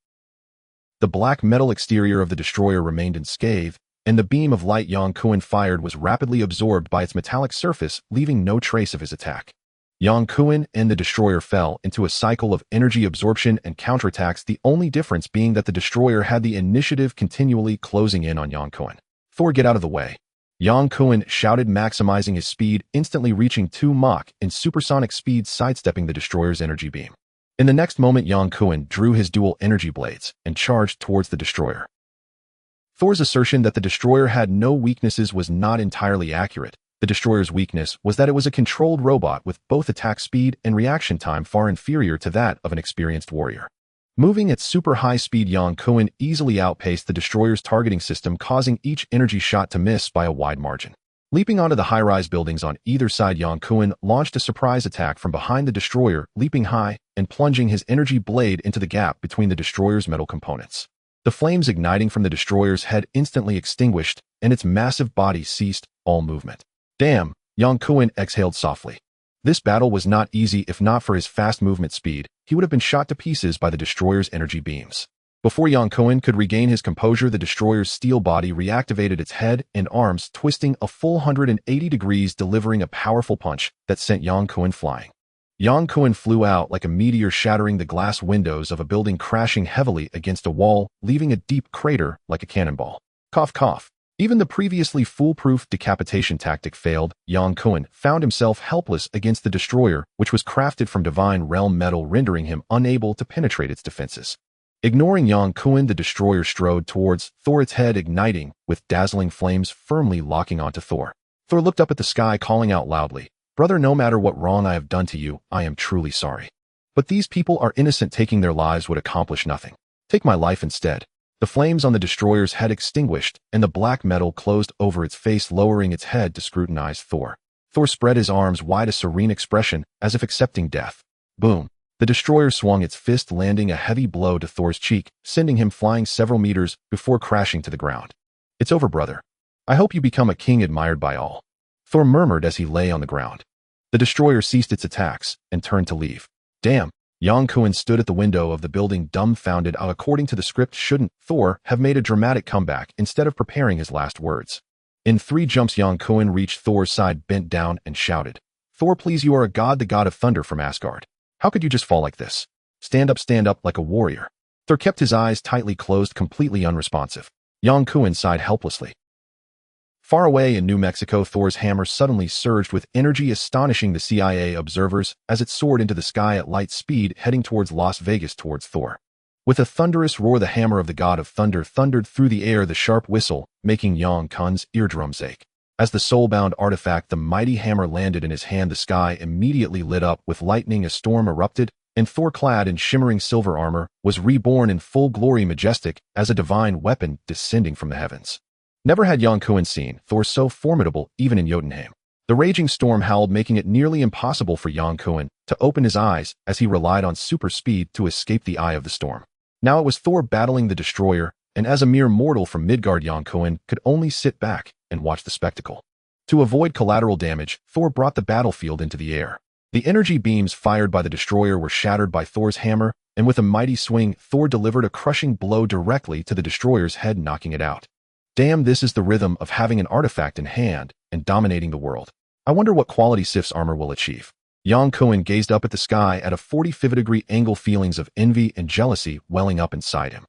The black metal exterior of the destroyer remained unscathed, and the beam of light Yang Kun fired was rapidly absorbed by its metallic surface, leaving no trace of his attack. Yang Kun and the destroyer fell into a cycle of energy absorption and counterattacks, the only difference being that the destroyer had the initiative, continually closing in on Yang Kun. "Thor, get out of the way!" Yang Kun shouted, maximizing his speed, instantly reaching 2 Mach in supersonic speed, sidestepping the destroyer's energy beam. In the next moment, Yang Kun drew his dual energy blades and charged towards the destroyer. Thor's assertion that the destroyer had no weaknesses was not entirely accurate. The destroyer's weakness was that it was a controlled robot with both attack speed and reaction time far inferior to that of an experienced warrior. Moving at super high speed, Yang Kun easily outpaced the destroyer's targeting system, causing each energy shot to miss by a wide margin. Leaping onto the high-rise buildings on either side, Yang Kun launched a surprise attack from behind the destroyer, leaping high and plunging his energy blade into the gap between the destroyer's metal components. The flames igniting from the destroyer's head instantly extinguished, and its massive body ceased all movement. "Damn!" Yang Kun exhaled softly. This battle was not easy. If not for his fast movement speed, he would have been shot to pieces by the destroyer's energy beams. Before Yang Kun could regain his composure, the destroyer's steel body reactivated its head and arms, twisting a full 180 degrees, delivering a powerful punch that sent Yang Kun flying. Yang Kun flew out like a meteor, shattering the glass windows of a building, crashing heavily against a wall, leaving a deep crater like a cannonball. Cough, cough. Even the previously foolproof decapitation tactic failed. Yang Kun found himself helpless against the destroyer, which was crafted from divine realm metal, rendering him unable to penetrate its defenses. Ignoring Yang Kun, the destroyer strode towards Thor, its head igniting, with dazzling flames firmly locking onto Thor. Thor looked up at the sky, calling out loudly, "Brother, no matter what wrong I have done to you, I am truly sorry. But these people are innocent. Taking their lives would accomplish nothing. Take my life instead." The flames on the destroyer's head extinguished, and the black metal closed over its face, lowering its head to scrutinize Thor. Thor spread his arms wide, a serene expression, as if accepting death. Boom. The destroyer swung its fist, landing a heavy blow to Thor's cheek, sending him flying several meters before crashing to the ground. "It's over, brother. I hope you become a king admired by all," Thor murmured as he lay on the ground. The destroyer ceased its attacks and turned to leave. "Damn." Yang Kun stood at the window of the building, dumbfounded. According to the script, shouldn't Thor have made a dramatic comeback instead of preparing his last words? In 3 jumps, Yang Kun reached Thor's side, bent down, and shouted, "Thor, please, you are a god, the god of thunder from Asgard. How could you just fall like this? Stand up like a warrior." Thor kept his eyes tightly closed, completely unresponsive. Yang Kun sighed helplessly. Far away in New Mexico, Thor's hammer suddenly surged with energy, astonishing the CIA observers as it soared into the sky at light speed, heading towards Las Vegas, towards Thor. With a thunderous roar, the hammer of the god of thunder thundered through the air, the sharp whistle making Yang Kun's eardrums ache. As the soul-bound artifact, the mighty hammer, landed in his hand, the sky immediately lit up with lightning, a storm erupted, and Thor, clad in shimmering silver armor, was reborn in full glory, majestic as a divine weapon descending from the heavens. Never had Yang Kun seen Thor so formidable, even in Jotunheim. The raging storm howled, making it nearly impossible for Yang Kun to open his eyes as he relied on super speed to escape the eye of the storm. Now it was Thor battling the destroyer, and as a mere mortal from Midgard, Yang Kun could only sit back and watch the spectacle. To avoid collateral damage, Thor brought the battlefield into the air. The energy beams fired by the destroyer were shattered by Thor's hammer, and with a mighty swing, Thor delivered a crushing blow directly to the destroyer's head, knocking it out. Damn, this is the rhythm of having an artifact in hand and dominating the world. I wonder what quality Sif's armor will achieve. Yang Kun gazed up at the sky at a 45-degree angle, feelings of envy and jealousy welling up inside him.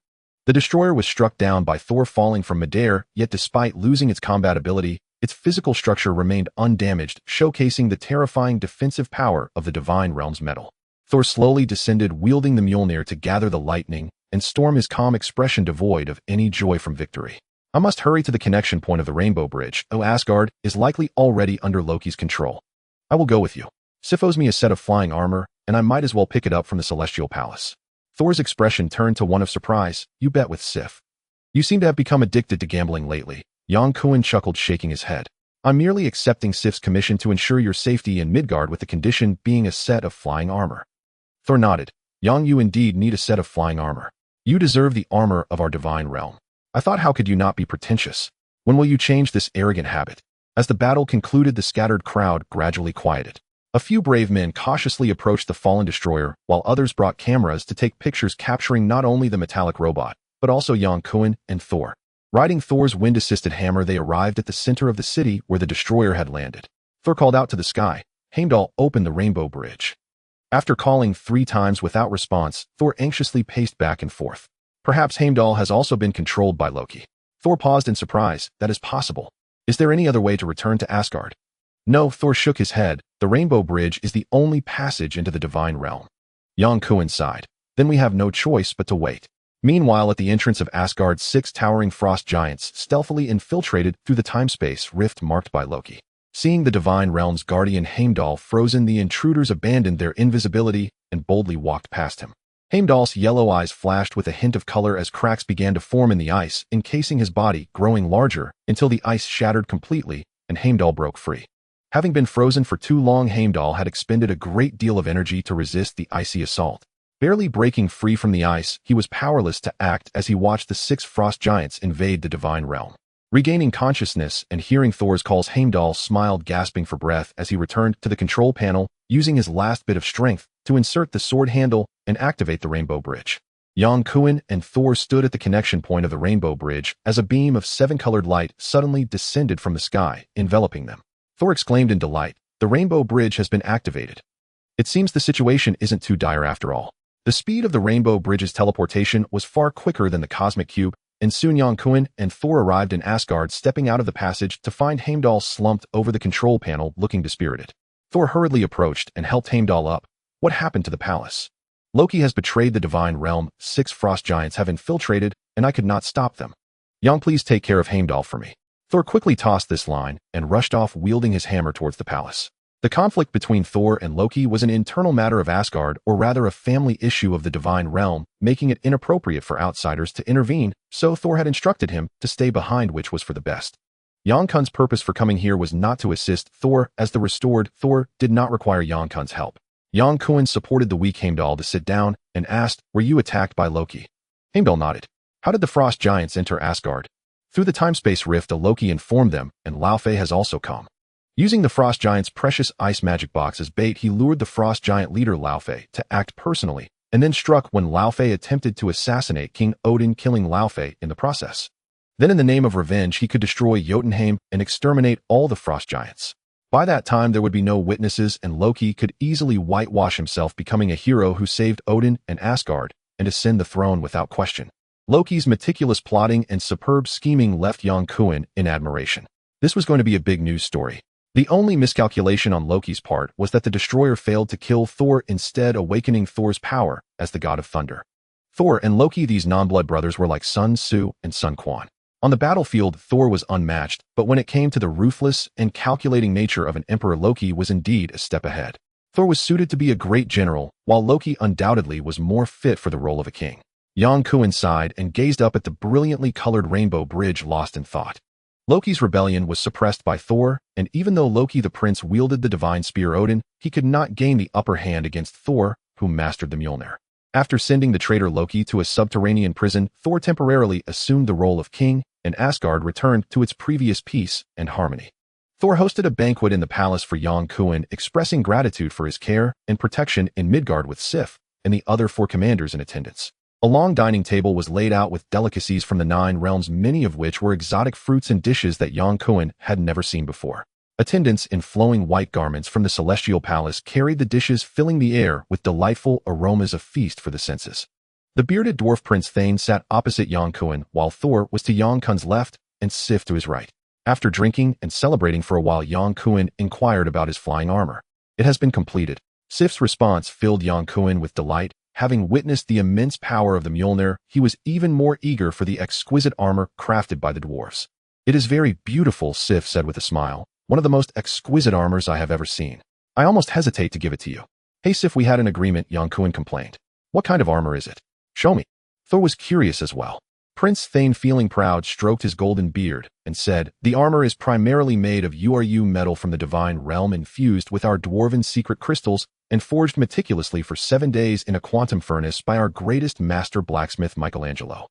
The destroyer was struck down by Thor, falling from midair, yet despite losing its combat ability, its physical structure remained undamaged, showcasing the terrifying defensive power of the divine realm's metal. Thor slowly descended, wielding the Mjolnir to gather the lightning and storm, his calm expression devoid of any joy from victory. "I must hurry to the connection point of the Rainbow Bridge. Asgard is likely already under Loki's control. I will go with you. Sif owes me a set of flying armor, and I might as well pick it up from the Celestial Palace." Thor's expression turned to one of surprise. "You bet with Sif. You seem to have become addicted to gambling lately." Yang Kun chuckled, shaking his head. "I'm merely accepting Sif's commission to ensure your safety in Midgard, with the condition being a set of flying armor." Thor nodded. "Yang, you indeed need a set of flying armor. You deserve the armor of our divine realm. I thought, how could you not be pretentious? When will you change this arrogant habit?" As the battle concluded, the scattered crowd gradually quieted. A few brave men cautiously approached the fallen destroyer, while others brought cameras to take pictures, capturing not only the metallic robot, but also Yang Kun and Thor. Riding Thor's wind-assisted hammer, they arrived at the center of the city where the destroyer had landed. Thor called out to the sky, "Heimdall, open the Rainbow Bridge." After calling 3 times without response, Thor anxiously paced back and forth. Perhaps Heimdall has also been controlled by Loki. Thor paused in surprise. That is possible. Is there any other way to return to Asgard? No, Thor shook his head. The Rainbow Bridge is the only passage into the divine realm. Yang Kun sighed. Then we have no choice but to wait. Meanwhile, at the entrance of Asgard, 6 towering frost giants stealthily infiltrated through the time-space rift marked by Loki. Seeing the divine realm's guardian Heimdall frozen, the intruders abandoned their invisibility and boldly walked past him. Heimdall's yellow eyes flashed with a hint of color as cracks began to form in the ice, encasing his body, growing larger until the ice shattered completely and Heimdall broke free. Having been frozen for too long, Heimdall had expended a great deal of energy to resist the icy assault. Barely breaking free from the ice, he was powerless to act as he watched the 6 frost giants invade the divine realm. Regaining consciousness and hearing Thor's calls, Heimdall smiled, gasping for breath as he returned to the control panel, using his last bit of strength to insert the sword handle and activate the rainbow bridge. Yang Kun and Thor stood at the connection point of the rainbow bridge as a beam of seven-colored light suddenly descended from the sky, enveloping them. Thor exclaimed in delight, "The rainbow bridge has been activated. It seems the situation isn't too dire after all." The speed of the rainbow bridge's teleportation was far quicker than the cosmic cube, and soon Yang Kun and Thor arrived in Asgard, stepping out of the passage to find Heimdall slumped over the control panel, looking dispirited. Thor hurriedly approached and helped Heimdall up. "What happened to the palace? Loki has betrayed the divine realm, 6 frost giants have infiltrated, and I could not stop them. Yang, please take care of Heimdall for me." Thor quickly tossed this line and rushed off, wielding his hammer towards the palace. The conflict between Thor and Loki was an internal matter of Asgard, or rather a family issue of the divine realm, making it inappropriate for outsiders to intervene, so Thor had instructed him to stay behind, which was for the best. Yang Kun's purpose for coming here was not to assist Thor, as the restored Thor did not require Yang Kun's help. Yang Kun supported the weak Heimdall to sit down and asked, "Were you attacked by Loki?" Heimdall nodded. "How did the frost giants enter Asgard?" "Through the time-space rift, Loki informed them, and Laufey has also come." Using the frost giant's precious ice magic box as bait, he lured the frost giant leader Laufey to act personally, and then struck when Laufey attempted to assassinate King Odin, killing Laufey in the process. Then in the name of revenge, he could destroy Jotunheim and exterminate all the frost giants. By that time, there would be no witnesses, and Loki could easily whitewash himself, becoming a hero who saved Odin and Asgard, and ascend the throne without question. Loki's meticulous plotting and superb scheming left Yang Kun in admiration. This was going to be a big news story. The only miscalculation on Loki's part was that the destroyer failed to kill Thor, instead awakening Thor's power as the god of thunder. Thor and Loki, these non-blood brothers, were like Sun Tzu and Sun Quan. On the battlefield, Thor was unmatched, but when it came to the ruthless and calculating nature of an emperor, Loki was indeed a step ahead. Thor was suited to be a great general, while Loki undoubtedly was more fit for the role of a king. Yang Kun sighed and gazed up at the brilliantly colored rainbow bridge, lost in thought. Loki's rebellion was suppressed by Thor, and even though Loki the prince wielded the divine spear Odin, he could not gain the upper hand against Thor, who mastered the Mjolnir. After sending the traitor Loki to a subterranean prison, Thor temporarily assumed the role of king, and Asgard returned to its previous peace and harmony. Thor hosted a banquet in the palace for Yang Kun, expressing gratitude for his care and protection in Midgard, with Sif and the other 4 commanders in attendance. A long dining table was laid out with delicacies from the 9 realms, many of which were exotic fruits and dishes that Yang Kun had never seen before. Attendants in flowing white garments from the celestial palace carried the dishes, filling the air with delightful aromas, of feast for the senses. The bearded dwarf Prince Thane sat opposite Yang Kun, while Thor was to Yang Kun's left and Sif to his right. After drinking and celebrating for a while, Yang Kun inquired about his flying armor. "It has been completed." Sif's response filled Yang Kun with delight. Having witnessed the immense power of the Mjolnir, he was even more eager for the exquisite armor crafted by the dwarves. "It is very beautiful," Sif said with a smile. "One of the most exquisite armors I have ever seen. I almost hesitate to give it to you." "Hey Sif, we had an agreement," Yang Kun complained. "What kind of armor is it? Show me." Thor was curious as well. Prince Thane, feeling proud, stroked his golden beard and said, "The armor is primarily made of URU metal from the divine realm, infused with our dwarven secret crystals and forged meticulously for 7 days in a quantum furnace by our greatest master blacksmith Michelangelo."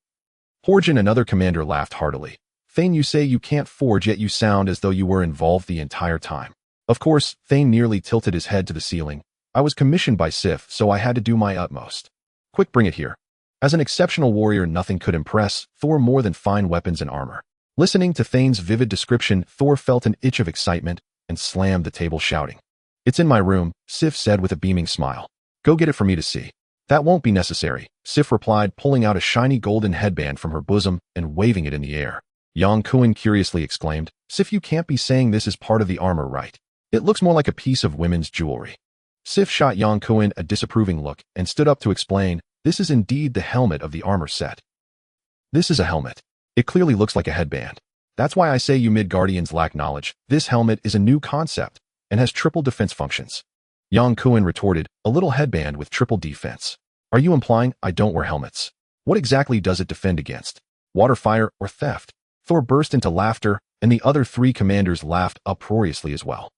Horgen, another commander, laughed heartily. "Thane, you say you can't forge, yet you sound as though you were involved the entire time." "Of course," Thane nearly tilted his head to the ceiling. "I was commissioned by Sif, so I had to do my utmost." "Quick, bring it here." As an exceptional warrior, nothing could impress Thor more than fine weapons and armor. Listening to Thane's vivid description, Thor felt an itch of excitement and slammed the table, shouting, "It's in my room," Sif said with a beaming smile. "Go get it for me to see." "That won't be necessary," Sif replied, pulling out a shiny golden headband from her bosom and waving it in the air. Yang Kun curiously exclaimed, "Sif, you can't be saying this is part of the armor, right? It looks more like a piece of women's jewelry." Sif shot Yang Kun a disapproving look and stood up to explain, "This is indeed the helmet of the armor set." "This is a helmet. It clearly looks like a headband. That's why I say you Midgardians lack knowledge. This helmet is a new concept and has triple defense functions." Yang Kun retorted, "A little headband with triple defense. Are you implying I don't wear helmets? What exactly does it defend against? Water, fire, or theft?" Thor burst into laughter, and the other 3 commanders laughed uproariously as well.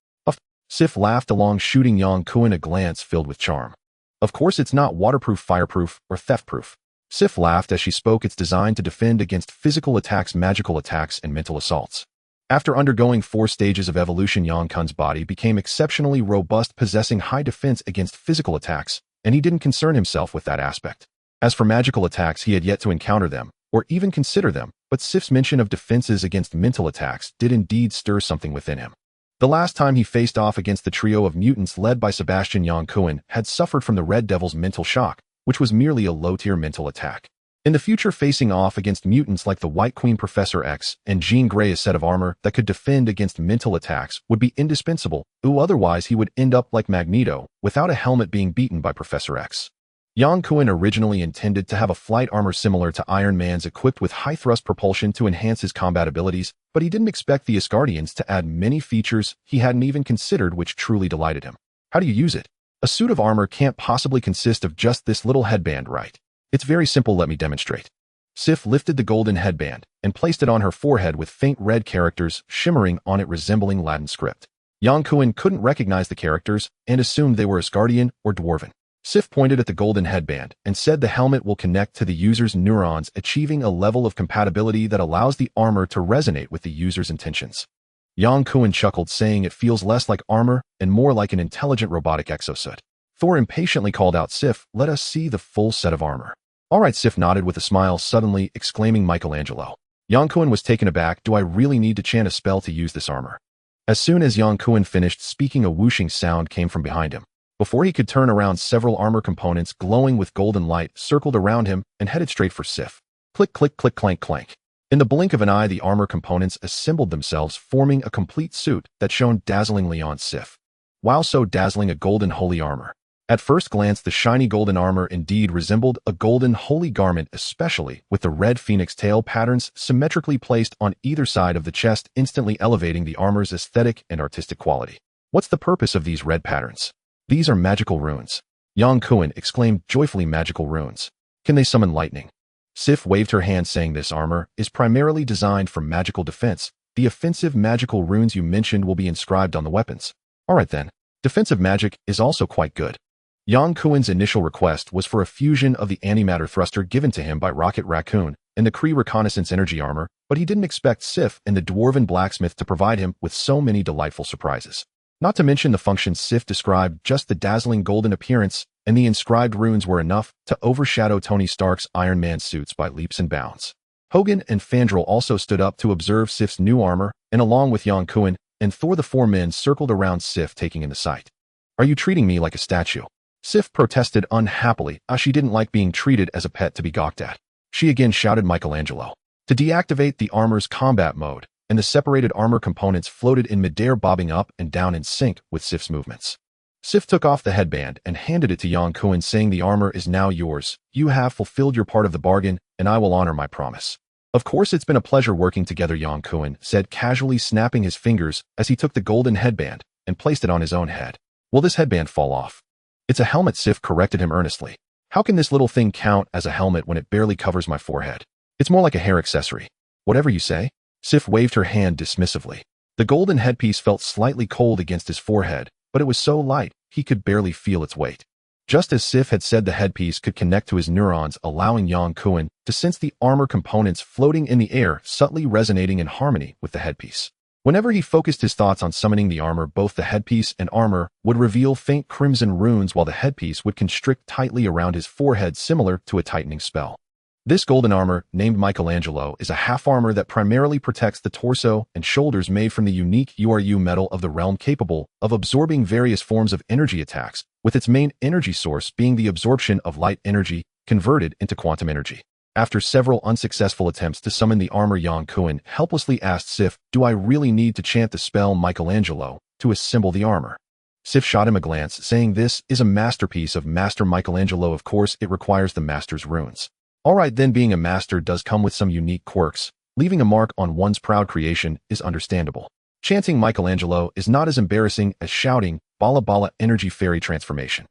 Sif laughed along, shooting Yang Kun a glance filled with charm. "Of course it's not waterproof, fireproof, or theft-proof. Sif laughed as she spoke. It's designed to defend against physical attacks, magical attacks, and mental assaults. After undergoing 4 stages of evolution, Yang Kun's body became exceptionally robust, possessing high defense against physical attacks, and he didn't concern himself with that aspect. As for magical attacks, he had yet to encounter them, or even consider them, but Sif's mention of defenses against mental attacks did indeed stir something within him. The last time he faced off against the trio of mutants led by Sebastian, Yang Kun had suffered from the Red Devil's mental shock, which was merely a low-tier mental attack. In the future, facing off against mutants like the White Queen, Professor X, and Jean Grey, a set of armor that could defend against mental attacks would be indispensable, otherwise he would end up like Magneto, without a helmet, being beaten by Professor X. Yang Kun originally intended to have a flight armor similar to Iron Man's, equipped with high-thrust propulsion to enhance his combat abilities, but he didn't expect the Asgardians to add many features he hadn't even considered, which truly delighted him. How do you use it? A suit of armor can't possibly consist of just this little headband, right? It's very simple, let me demonstrate. Sif lifted the golden headband and placed it on her forehead with faint red characters shimmering on it resembling Latin script. Yang Kun couldn't recognize the characters and assumed they were Asgardian or Dwarven. Sif pointed at the golden headband and said the helmet will connect to the user's neurons, achieving a level of compatibility that allows the armor to resonate with the user's intentions. Yang Kun chuckled, saying it feels less like armor and more like an intelligent robotic exosuit. Thor impatiently called out, Sif, let us see the full set of armor. All right, Sif nodded with a smile, suddenly exclaiming Michelangelo. Yang Kun was taken aback. Do I really need to chant a spell to use this armor? As soon as Yang Kun finished speaking, a whooshing sound came from behind him. Before he could turn around, several armor components glowing with golden light circled around him and headed straight for Sif. Click, click, click, clank, clank. In the blink of an eye, the armor components assembled themselves, forming a complete suit that shone dazzlingly on Sif. Wow, so dazzling, a golden holy armor. At first glance, the shiny golden armor indeed resembled a golden holy garment, especially with the red phoenix tail patterns symmetrically placed on either side of the chest, instantly elevating the armor's aesthetic and artistic quality. What's the purpose of these red patterns? These are magical runes. Yang Kun exclaimed joyfully, magical runes. Can they summon lightning? Sif waved her hand, saying this armor is primarily designed for magical defense. The offensive magical runes you mentioned will be inscribed on the weapons. Alright then. Defensive magic is also quite good. Yang Kun's initial request was for a fusion of the antimatter thruster given to him by Rocket Raccoon and the Kree reconnaissance energy armor, but he didn't expect Sif and the dwarven blacksmith to provide him with so many delightful surprises. Not to mention the functions Sif described. Just the dazzling golden appearance and the inscribed runes were enough to overshadow Tony Stark's Iron Man suits by leaps and bounds. Hogan and Fandral also stood up to observe Sif's new armor, and along with Yang Kun and Thor, the 4 men circled around Sif, taking in the sight. Are you treating me like a statue? Sif protested unhappily, as she didn't like being treated as a pet to be gawked at. She again shouted Michelangelo to deactivate the armor's combat mode, and the separated armor components floated in midair, bobbing up and down in sync with Sif's movements. Sif took off the headband and handed it to Yang Kun, saying the armor is now yours. You have fulfilled your part of the bargain, and I will honor my promise. Of course, it's been a pleasure working together, Yang Kun said, casually snapping his fingers as he took the golden headband and placed it on his own head. Will this headband fall off? It's a helmet, Sif corrected him earnestly. How can this little thing count as a helmet when it barely covers my forehead? It's more like a hair accessory. Whatever you say. Sif waved her hand dismissively. The golden headpiece felt slightly cold against his forehead, but it was so light, he could barely feel its weight. Just as Sif had said, the headpiece could connect to his neurons, allowing Yang Kun to sense the armor components floating in the air, subtly resonating in harmony with the headpiece. Whenever he focused his thoughts on summoning the armor, both the headpiece and armor would reveal faint crimson runes, while the headpiece would constrict tightly around his forehead, similar to a tightening spell. This golden armor, named Michelangelo, is a half armor that primarily protects the torso and shoulders, made from the unique URU metal of the realm, capable of absorbing various forms of energy attacks, with its main energy source being the absorption of light energy converted into quantum energy. After several unsuccessful attempts to summon the armor, Yang Kun helplessly asked Sif, do I really need to chant the spell Michelangelo to assemble the armor? Sif shot him a glance, saying this is a masterpiece of Master Michelangelo. Of course, it requires the master's runes. Alright then, being a master does come with some unique quirks. Leaving a mark on one's proud creation is understandable. Chanting Michelangelo is not as embarrassing as shouting Bala Bala Energy Fairy Transformation.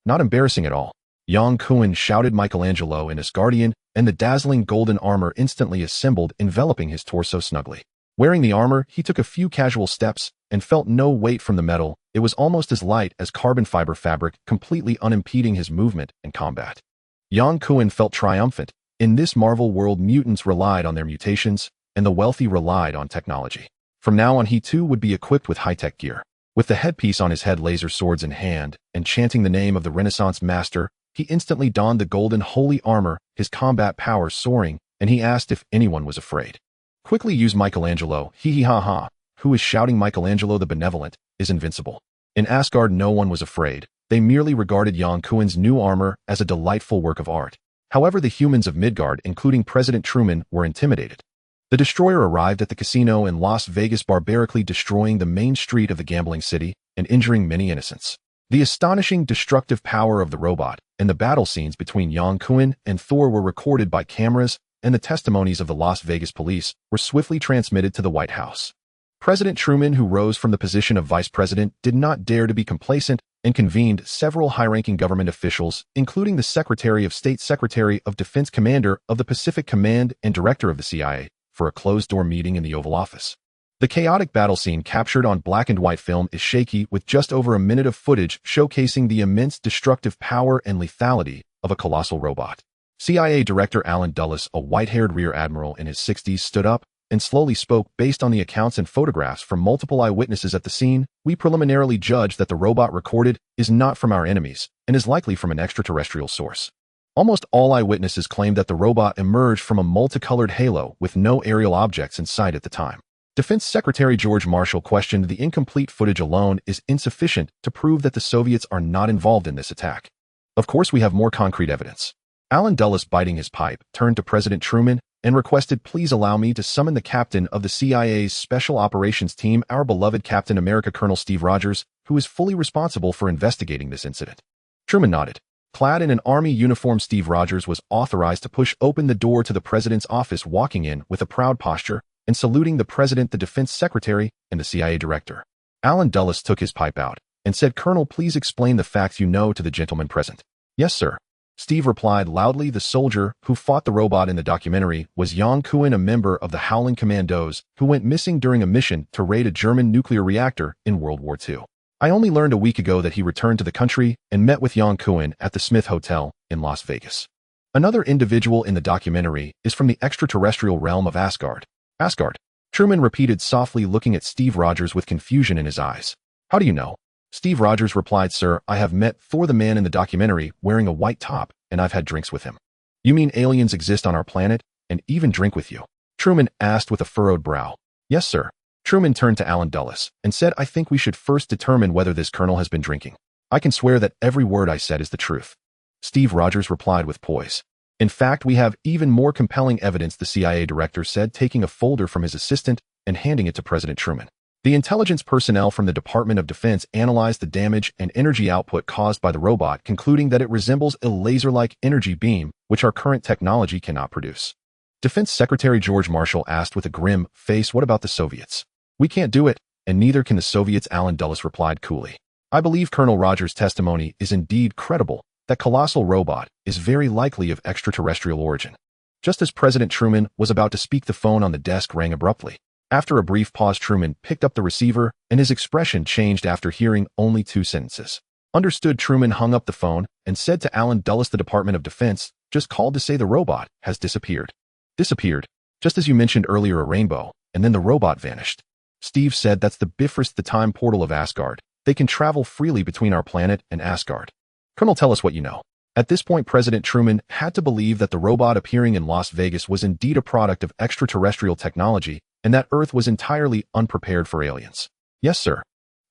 Not embarrassing at all. Yang Kun shouted Michelangelo in Asgardian, and the dazzling golden armor instantly assembled, enveloping his torso snugly. Wearing the armor, he took a few casual steps and felt no weight from the metal. It was almost as light as carbon fiber fabric, completely unimpeding his movement and combat. Yang Kun felt triumphant. In this Marvel world, mutants relied on their mutations, and the wealthy relied on technology. From now on, he too would be equipped with high-tech gear. With the headpiece on his head, laser swords in hand, and chanting the name of the Renaissance master, he instantly donned the golden holy armor, his combat powers soaring, and he asked if anyone was afraid. Quickly use Michelangelo, hee-hee-ha-ha. Who is shouting? Michelangelo the Benevolent is invincible. In Asgard, no one was afraid. They merely regarded Yang Kun's new armor as a delightful work of art. However, the humans of Midgard, including President Truman, were intimidated. The destroyer arrived at the casino in Las Vegas, barbarically destroying the main street of the gambling city and injuring many innocents. The astonishing destructive power of the robot and the battle scenes between Yang Kun and Thor were recorded by cameras, and the testimonies of the Las Vegas police were swiftly transmitted to the White House. President Truman, who rose from the position of vice president, did not dare to be complacent and convened several high-ranking government officials, including the Secretary of State, Secretary of Defense, Commander of the Pacific Command, and Director of the CIA, for a closed-door meeting in the Oval Office. The chaotic battle scene captured on black and white film is shaky, with just over a minute of footage showcasing the immense destructive power and lethality of a colossal robot. CIA Director Alan Dulles, a white-haired rear admiral in his 60s, stood up and slowly spoke. Based on the accounts and photographs from multiple eyewitnesses at the scene, we preliminarily judge that the robot recorded is not from our enemies and is likely from an extraterrestrial source. Almost all eyewitnesses claimed that the robot emerged from a multicolored halo with no aerial objects in sight at the time. Defense Secretary George Marshall questioned the incomplete footage alone is insufficient to prove that the Soviets are not involved in this attack. Of course, we have more concrete evidence. Alan Dulles, biting his pipe, turned to President Truman and requested, please allow me to summon the captain of the CIA's Special Operations Team, our beloved Captain America, Colonel Steve Rogers, who is fully responsible for investigating this incident. Truman nodded. Clad in an army uniform, Steve Rogers was authorized to push open the door to the president's office, walking in with a proud posture and saluting the president, the defense secretary, and the CIA director. Alan Dulles took his pipe out and said, Colonel, please explain the facts you know to the gentlemen present. Yes, sir. Steve replied loudly. The soldier who fought the robot in the documentary was Yang Kun, a member of the Howling Commandos who went missing during a mission to raid a German nuclear reactor in World War II. I only learned a week ago that he returned to the country and met with Yang Kun at the Smith Hotel in Las Vegas. Another individual in the documentary is from the extraterrestrial realm of Asgard. Asgard? Truman repeated softly, looking at Steve Rogers with confusion in his eyes. How do you know? Steve Rogers replied, Sir, I have met Thor, the man in the documentary, wearing a white top, and I've had drinks with him. You mean aliens exist on our planet and even drink with you? Truman asked with a furrowed brow. Yes, sir. Truman turned to Alan Dulles and said, I think we should first determine whether this colonel has been drinking. I can swear that every word I said is the truth. Steve Rogers replied with poise. In fact, we have even more compelling evidence, the CIA director said, taking a folder from his assistant and handing it to President Truman. The intelligence personnel from the Department of Defense analyzed the damage and energy output caused by the robot, concluding that it resembles a laser-like energy beam, which our current technology cannot produce. Defense Secretary George Marshall asked with a grim face, what about the Soviets? We can't do it, and neither can the Soviets, Alan Dulles replied coolly. I believe Colonel Rogers' testimony is indeed credible. That colossal robot is very likely of extraterrestrial origin. Just as President Truman was about to speak, the phone on the desk rang abruptly. After a brief pause, Truman picked up the receiver, and his expression changed after hearing only 2 sentences. Understood. Truman hung up the phone and said to Alan Dulles, the Department of Defense just called to say the robot has disappeared. Disappeared? Just as you mentioned earlier, a rainbow, and then the robot vanished. Steve said, that's the Bifrost, the time portal of Asgard. They can travel freely between our planet and Asgard. Colonel, tell us what you know. At this point, President Truman had to believe that the robot appearing in Las Vegas was indeed a product of extraterrestrial technology and that Earth was entirely unprepared for aliens. Yes, sir.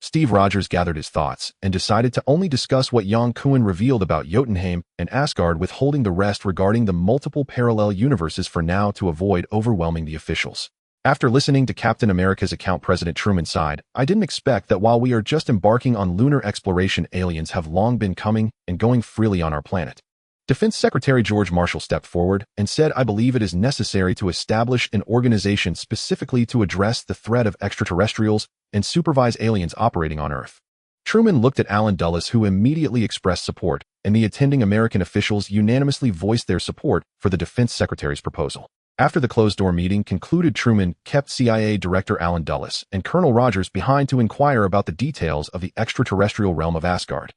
Steve Rogers gathered his thoughts and decided to only discuss what Yang Kun revealed about Jotunheim and Asgard, withholding the rest regarding the multiple parallel universes for now to avoid overwhelming the officials. After listening to Captain America's account, President Truman sighed. I didn't expect that while we are just embarking on lunar exploration, aliens have long been coming and going freely on our planet. Defense Secretary George Marshall stepped forward and said, I believe it is necessary to establish an organization specifically to address the threat of extraterrestrials and supervise aliens operating on Earth. Truman looked at Alan Dulles, who immediately expressed support, and the attending American officials unanimously voiced their support for the Defense Secretary's proposal. After the closed-door meeting concluded, Truman kept CIA Director Alan Dulles and Colonel Rogers behind to inquire about the details of the extraterrestrial realm of Asgard.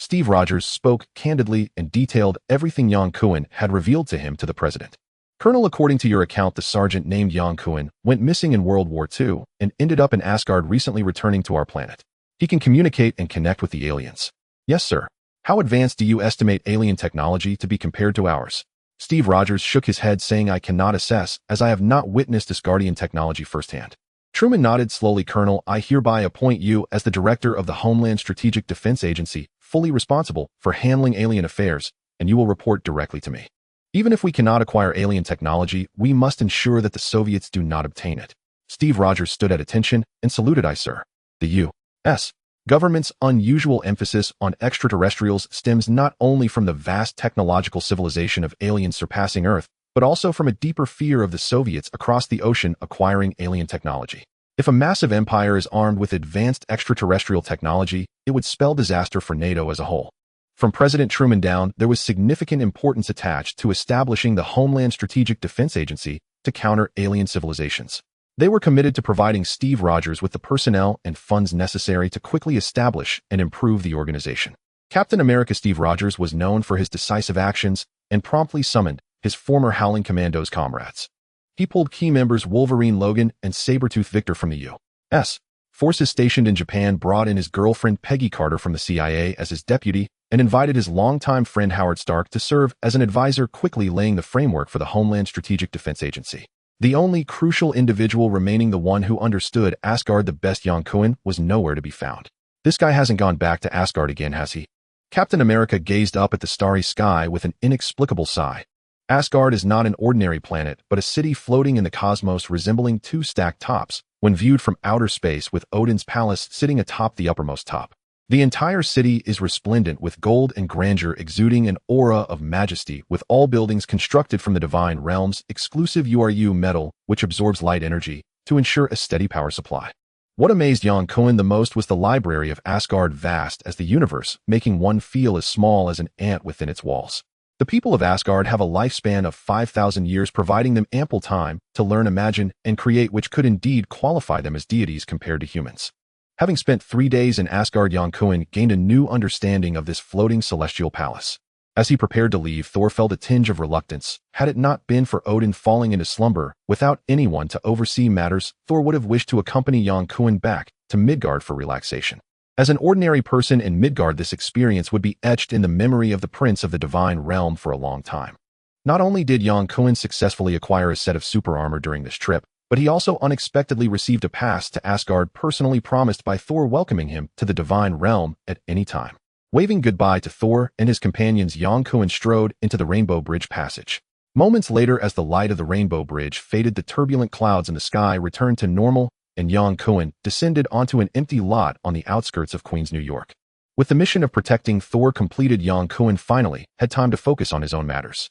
Steve Rogers spoke candidly and detailed everything Yang Kun had revealed to him to the president. Colonel, according to your account, the sergeant named Yang Kun went missing in World War II and ended up in Asgard, recently returning to our planet. He can communicate and connect with the aliens. Yes, sir. How advanced do you estimate alien technology to be compared to ours? Steve Rogers shook his head, saying, I cannot assess, as I have not witnessed Asgardian technology firsthand. Truman nodded slowly. Colonel, I hereby appoint you as the director of the Homeland Strategic Defense Agency, fully responsible for handling alien affairs, and you will report directly to me. Even if we cannot acquire alien technology, we must ensure that the Soviets do not obtain it. Steve Rogers stood at attention and saluted. I, sir. The U.S. government's unusual emphasis on extraterrestrials stems not only from the vast technological civilization of aliens surpassing Earth, but also from a deeper fear of the Soviets across the ocean acquiring alien technology. If a massive empire is armed with advanced extraterrestrial technology, it would spell disaster for NATO as a whole. From President Truman down, there was significant importance attached to establishing the Homeland Strategic Defense Agency to counter alien civilizations. They were committed to providing Steve Rogers with the personnel and funds necessary to quickly establish and improve the organization. Captain America Steve Rogers was known for his decisive actions and promptly summoned his former Howling Commandos comrades. He pulled key members Wolverine Logan and Sabretooth Victor from the U.S. forces stationed in Japan, brought in his girlfriend Peggy Carter from the CIA as his deputy, and invited his longtime friend Howard Stark to serve as an advisor, quickly laying the framework for the Homeland Strategic Defense Agency. The only crucial individual remaining, the one who understood Asgard the best, Yang Kun, was nowhere to be found. This guy hasn't gone back to Asgard again, has he? Captain America gazed up at the starry sky with an inexplicable sigh. Asgard is not an ordinary planet, but a city floating in the cosmos, resembling two stacked tops when viewed from outer space, with Odin's palace sitting atop the uppermost top. The entire city is resplendent with gold and grandeur, exuding an aura of majesty, with all buildings constructed from the divine realm's exclusive URU metal, which absorbs light energy to ensure a steady power supply. What amazed Yang Kun the most was the library of Asgard, vast as the universe, making one feel as small as an ant within its walls. The people of Asgard have a lifespan of 5,000 years, providing them ample time to learn, imagine, and create, which could indeed qualify them as deities compared to humans. Having spent 3 days in Asgard, Yang Kun gained a new understanding of this floating celestial palace. As he prepared to leave, Thor felt a tinge of reluctance. Had it not been for Odin falling into slumber without anyone to oversee matters, Thor would have wished to accompany Yang Kun back to Midgard for relaxation. As an ordinary person in Midgard, this experience would be etched in the memory of the Prince of the Divine Realm for a long time. Not only did Yang Kun successfully acquire a set of super armor during this trip, but he also unexpectedly received a pass to Asgard, personally promised by Thor, welcoming him to the Divine Realm at any time. Waving goodbye to Thor and his companions, Yang Kun strode into the Rainbow Bridge passage. Moments later, as the light of the Rainbow Bridge faded, the turbulent clouds in the sky returned to normal, and Yang Kun descended onto an empty lot on the outskirts of Queens, New York. With the mission of protecting Thor completed, Yang Kun finally had time to focus on his own matters.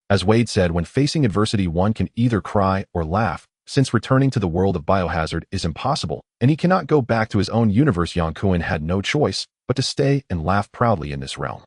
As Wade said, when facing adversity, one can either cry or laugh. Since returning to the world of Biohazard is impossible, and he cannot go back to his own universe, Yang Kun had no choice but to stay and laugh proudly in this realm.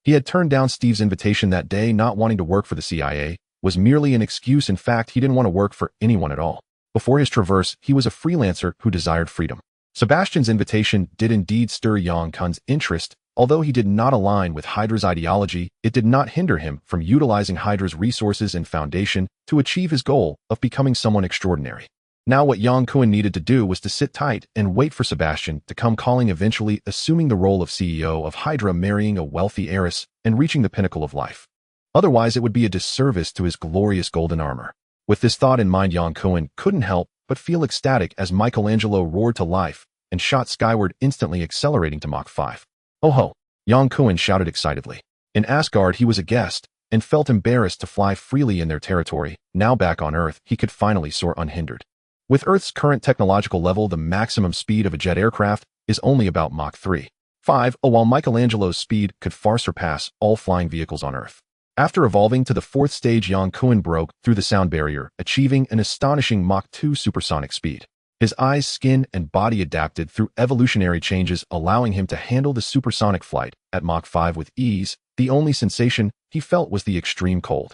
He had turned down Steve's invitation that day. Not wanting to work for the CIA was merely an excuse. In fact, he didn't want to work for anyone at all. Before his traverse, he was a freelancer who desired freedom. Sebastian's invitation did indeed stir Yang Kun's interest. Although he did not align with Hydra's ideology, it did not hinder him from utilizing Hydra's resources and foundation to achieve his goal of becoming someone extraordinary. Now what Yang Kun needed to do was to sit tight and wait for Sebastian to come calling, eventually assuming the role of CEO of Hydra, marrying a wealthy heiress, and reaching the pinnacle of life. Otherwise, it would be a disservice to his glorious golden armor. With this thought in mind, Yang Kun couldn't help but feel ecstatic as Michelangelo roared to life and shot skyward, instantly accelerating to Mach 5. Oh ho! Yang Kun shouted excitedly. In Asgard, he was a guest and felt embarrassed to fly freely in their territory. Now back on Earth, he could finally soar unhindered. With Earth's current technological level, the maximum speed of a jet aircraft is only about Mach 3.5, while Michelangelo's speed could far surpass all flying vehicles on Earth. After evolving to the 4th stage, Yang Kun broke through the sound barrier, achieving an astonishing Mach 2 supersonic speed. His eyes, skin, and body adapted through evolutionary changes, allowing him to handle the supersonic flight at Mach 5 with ease. The only sensation he felt was the extreme cold.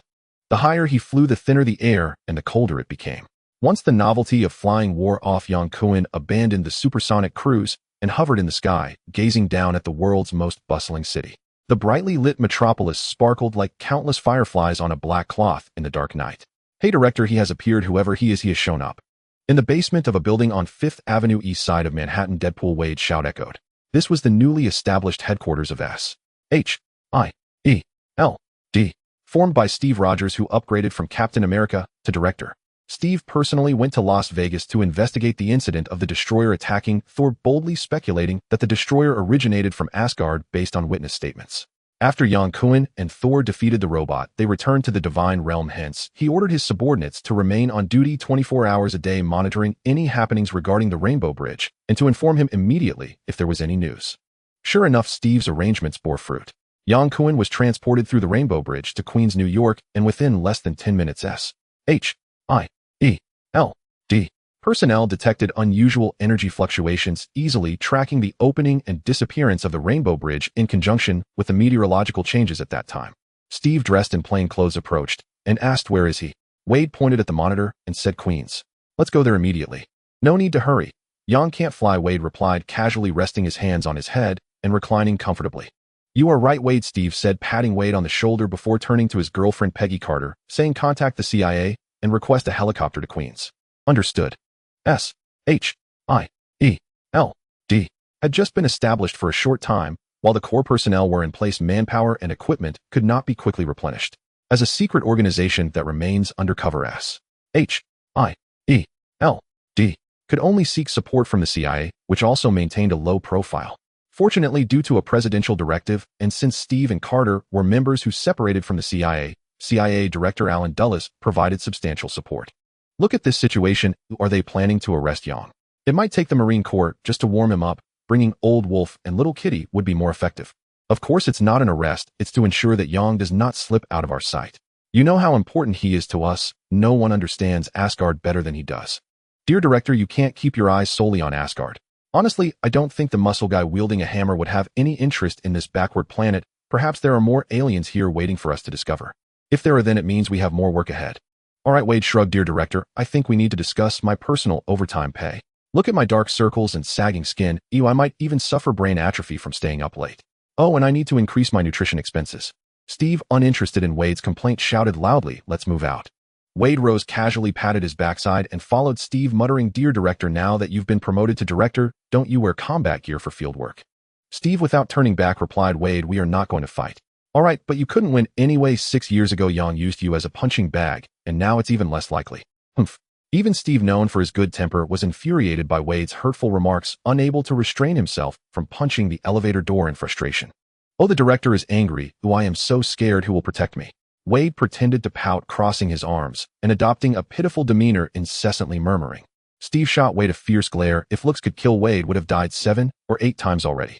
The higher he flew, the thinner the air, and the colder it became. Once the novelty of flying wore off, Yang Kun abandoned the supersonic cruise and hovered in the sky, gazing down at the world's most bustling city. The brightly lit metropolis sparkled like countless fireflies on a black cloth in the dark night. "Hey, director, he has appeared. Whoever he has shown up." In the basement of a building on 5th Avenue east side of Manhattan, Deadpool Wade's shout echoed. This was the newly established headquarters of S.H.I.E.L.D., formed by Steve Rogers, who upgraded from Captain America to director. Steve personally went to Las Vegas to investigate the incident of the destroyer attacking Thor, boldly speculating that the destroyer originated from Asgard based on witness statements. After Yang Kun and Thor defeated the robot, they returned to the divine realm. Hence, he ordered his subordinates to remain on duty 24 hours a day, monitoring any happenings regarding the Rainbow Bridge, and to inform him immediately if there was any news. Sure enough, Steve's arrangements bore fruit. Yang Kun was transported through the Rainbow Bridge to Queens, New York, and within less than 10 minutes S.H.I.E.L.D. personnel detected unusual energy fluctuations, easily tracking the opening and disappearance of the Rainbow Bridge in conjunction with the meteorological changes at that time. Steve, dressed in plain clothes, approached and asked, "Where is he?" Wade pointed at the monitor and said, "Queens. Let's go there immediately." "No need to hurry. Yang can't fly," Wade replied, casually resting his hands on his head and reclining comfortably. "You are right, Wade," Steve said, patting Wade on the shoulder before turning to his girlfriend Peggy Carter, saying, "Contact the CIA and request a helicopter to Queens." "Understood." S.H.I.E.L.D. had just been established for a short time. While the core personnel were in place, manpower and equipment could not be quickly replenished. As a secret organization that remains undercover, S.H.I.E.L.D. could only seek support from the CIA, which also maintained a low profile. Fortunately, due to a presidential directive, and since Steve and Carter were members who separated from the CIA Director Alan Dulles provided substantial support. "Look at this situation. Are they planning to arrest Yang? It might take the Marine Corps just to warm him up. Bringing Old Wolf and Little Kitty would be more effective. Of course, it's not an arrest. It's to ensure that Yang does not slip out of our sight. You know how important he is to us. No one understands Asgard better than he does. Dear Director, you can't keep your eyes solely on Asgard. Honestly, I don't think the muscle guy wielding a hammer would have any interest in this backward planet. Perhaps there are more aliens here waiting for us to discover. If there are, then it means we have more work ahead." "All right," Wade shrugged. "Dear Director, I think we need to discuss my personal overtime pay. Look at my dark circles and sagging skin. I might even suffer brain atrophy from staying up late. Oh, and I need to increase my nutrition expenses." Steve, uninterested in Wade's complaint, shouted loudly, "Let's move out." Wade rose casually, patted his backside, and followed Steve, muttering, "Dear Director, now that you've been promoted to director, don't you wear combat gear for field work?" Steve, without turning back, replied, "Wade, we are not going to fight." "All right, but you couldn't win anyway. 6 years ago, Yang used you as a punching bag, and now it's even less likely." Humph. Even Steve, known for his good temper, was infuriated by Wade's hurtful remarks, unable to restrain himself from punching the elevator door in frustration. "Oh, the Director is angry. I am so scared. Who will protect me?" Wade pretended to pout, crossing his arms and adopting a pitiful demeanor, incessantly murmuring. Steve shot Wade a fierce glare. If looks could kill, Wade would have died 7 or 8 times already.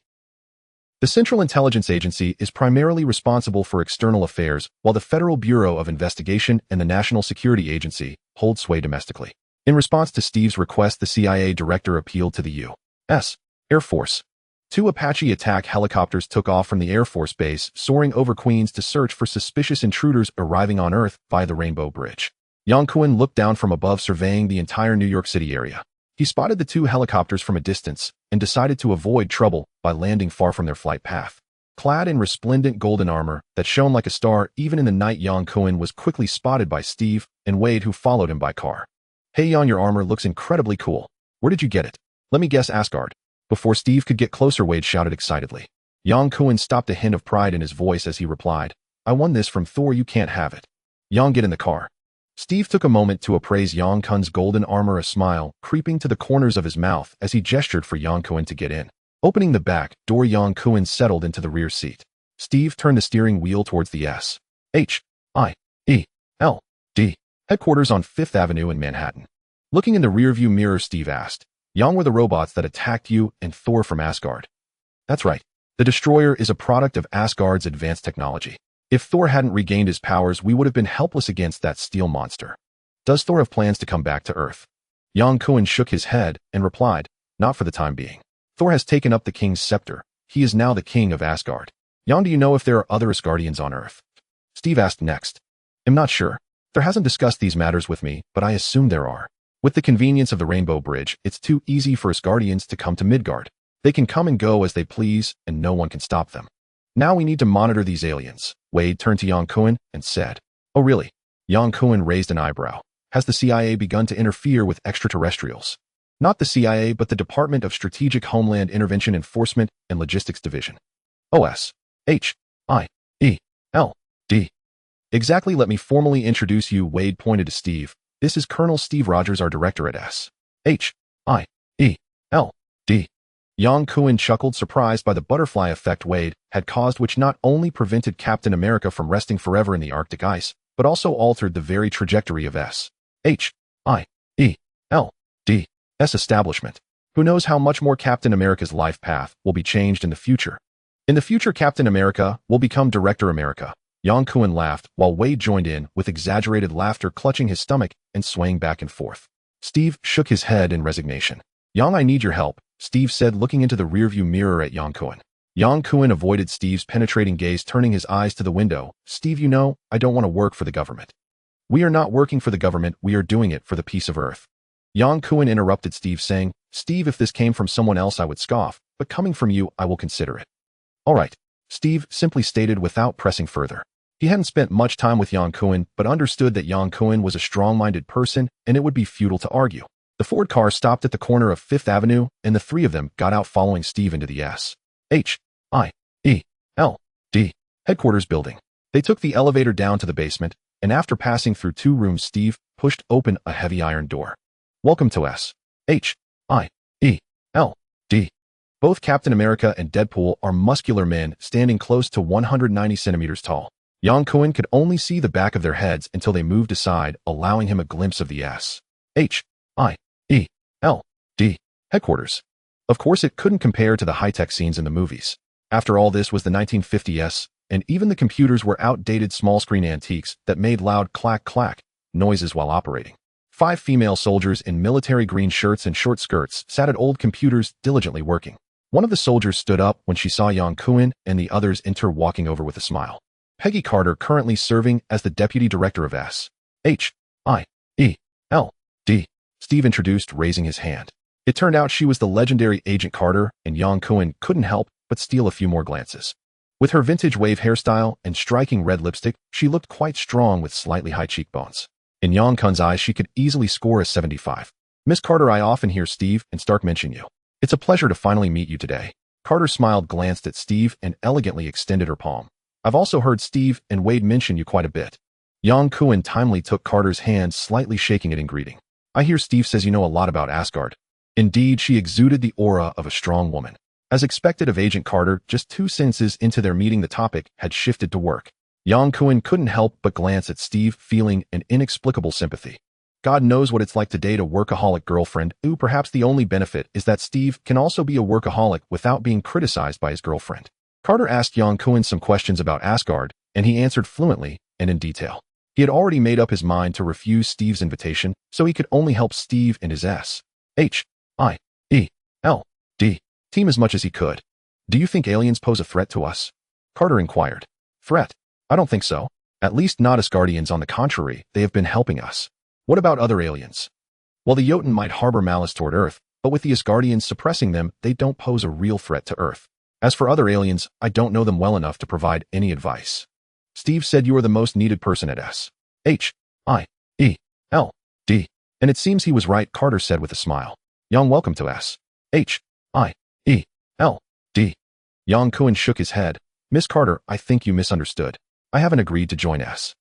The Central Intelligence Agency is primarily responsible for external affairs, while the Federal Bureau of Investigation and the National Security Agency hold sway domestically. In response to Steve's request, the CIA director appealed to the U.S. Air Force. 2 Apache attack helicopters took off from the Air Force Base, soaring over Queens to search for suspicious intruders arriving on Earth via the Rainbow Bridge. Yang Kun looked down from above, surveying the entire New York City area. He spotted the 2 helicopters from a distance and decided to avoid trouble by landing far from their flight path. Clad in resplendent golden armor that shone like a star even in the night, Yang Kun was quickly spotted by Steve and Wade, who followed him by car. "Hey Yang, your armor looks incredibly cool. Where did you get it?" "Let me guess, Asgard." Before Steve could get closer, Wade shouted excitedly. Yang Kun stopped, a hint of pride in his voice as he replied, "I won this from Thor. You can't have it." "Yang, get in the car." Steve took a moment to appraise Yang Kun's golden armor, a smile creeping to the corners of his mouth as he gestured for Yang Kun to get in. Opening the back door, Yang Kun settled into the rear seat. Steve turned the steering wheel towards the S.H.I.E.L.D. headquarters on 5th Avenue in Manhattan. Looking in the rearview mirror, Steve asked, "Yang, were the robots that attacked you and Thor from Asgard?" "That's right. The destroyer is a product of Asgard's advanced technology. If Thor hadn't regained his powers, we would have been helpless against that steel monster." "Does Thor have plans to come back to Earth?" Yang Kun shook his head and replied, "Not for the time being. Thor has taken up the king's scepter. He is now the king of Asgard." "Yang, do you know if there are other Asgardians on Earth?" Steve asked next. "I'm not sure. There hasn't discussed these matters with me, but I assume there are. With the convenience of the Rainbow Bridge, it's too easy for Asgardians to come to Midgard. They can come and go as they please, and no one can stop them. Now we need to monitor these aliens. Wade turned to Yang Kun and said, "Oh really?" Yang Kun raised an eyebrow. Has the CIA begun to interfere with extraterrestrials? Not the CIA, but the Department of Strategic Homeland Intervention Enforcement and Logistics Division. OSHIELD. Exactly, let me formally introduce you. Wade pointed to Steve. This is Colonel Steve Rogers, our director at SHIELD. Yang Kun chuckled, surprised by the butterfly effect Wade had caused, which not only prevented Captain America from resting forever in the Arctic ice, but also altered the very trajectory of SHIELD's establishment. Who knows how much more Captain America's life path will be changed in the future. In the future, Captain America will become Director America. Yang Kun laughed, while Wade joined in with exaggerated laughter, clutching his stomach and swaying back and forth. Steve shook his head in resignation. Yang, I need your help, Steve said, looking into the rearview mirror at Yang Kun. Yang Kun avoided Steve's penetrating gaze, turning his eyes to the window. Steve, you know, I don't want to work for the government. We are not working for the government, we are doing it for the peace of Earth. Yang Kun interrupted Steve, saying, Steve, if this came from someone else I would scoff, but coming from you, I will consider it. All right, Steve simply stated without pressing further. He hadn't spent much time with Yang Kun, but understood that Yang Kun was a strong-minded person, and it would be futile to argue. The Ford car stopped at the corner of 5th Avenue, and the three of them got out, following Steve into the SHIELD headquarters building. They took the elevator down to the basement, and after passing through 2 rooms, Steve pushed open a heavy iron door. Welcome to SHIELD. Both Captain America and Deadpool are muscular men standing close to 190 centimeters tall. Yang Kun could only see the back of their heads until they moved aside, allowing him a glimpse of the SHIELD headquarters. Of course, it couldn't compare to the high-tech scenes in the movies. After all, this was the 1950s, and even the computers were outdated small-screen antiques that made loud clack-clack noises while operating. 5 female soldiers in military green shirts and short skirts sat at old computers, diligently working. One of the soldiers stood up when she saw Yang Kun, and the others enter, walking over with a smile. Peggy Carter, currently serving as the deputy director of SHIELD. Steve introduced, raising his hand. It turned out she was the legendary Agent Carter, and Yang Kun couldn't help but steal a few more glances. With her vintage wave hairstyle and striking red lipstick, she looked quite strong with slightly high cheekbones. In Yang Kun's eyes, she could easily score a 75. Miss Carter, I often hear Steve and Stark mention you. It's a pleasure to finally meet you today. Carter smiled, glanced at Steve, and elegantly extended her palm. I've also heard Steve and Wade mention you quite a bit. Yang Kun timely took Carter's hand, slightly shaking it in greeting. I hear Steve says you know a lot about Asgard. Indeed, she exuded the aura of a strong woman. As expected of Agent Carter, just 2 sentences into their meeting, the topic had shifted to work. Yang Kun couldn't help but glance at Steve, feeling an inexplicable sympathy. God knows what it's like to date a workaholic girlfriend. Perhaps the only benefit is that Steve can also be a workaholic without being criticized by his girlfriend. Carter asked Yang Kun some questions about Asgard, and he answered fluently and in detail. He had already made up his mind to refuse Steve's invitation, so he could only help Steve and his SHIELD team as much as he could. Do you think aliens pose a threat to us? Carter inquired. Threat? I don't think so. At least not Asgardians. On the contrary, they have been helping us. What about other aliens? Well, the Jotun might harbor malice toward Earth, but with the Asgardians suppressing them, they don't pose a real threat to Earth. As for other aliens, I don't know them well enough to provide any advice. Steve said you are the most needed person at SHIELD. And it seems he was right, Carter said with a smile. Yang, welcome to SHIELD. Yang Kun shook his head. Miss Carter, I think you misunderstood. I haven't agreed to join SHIELD.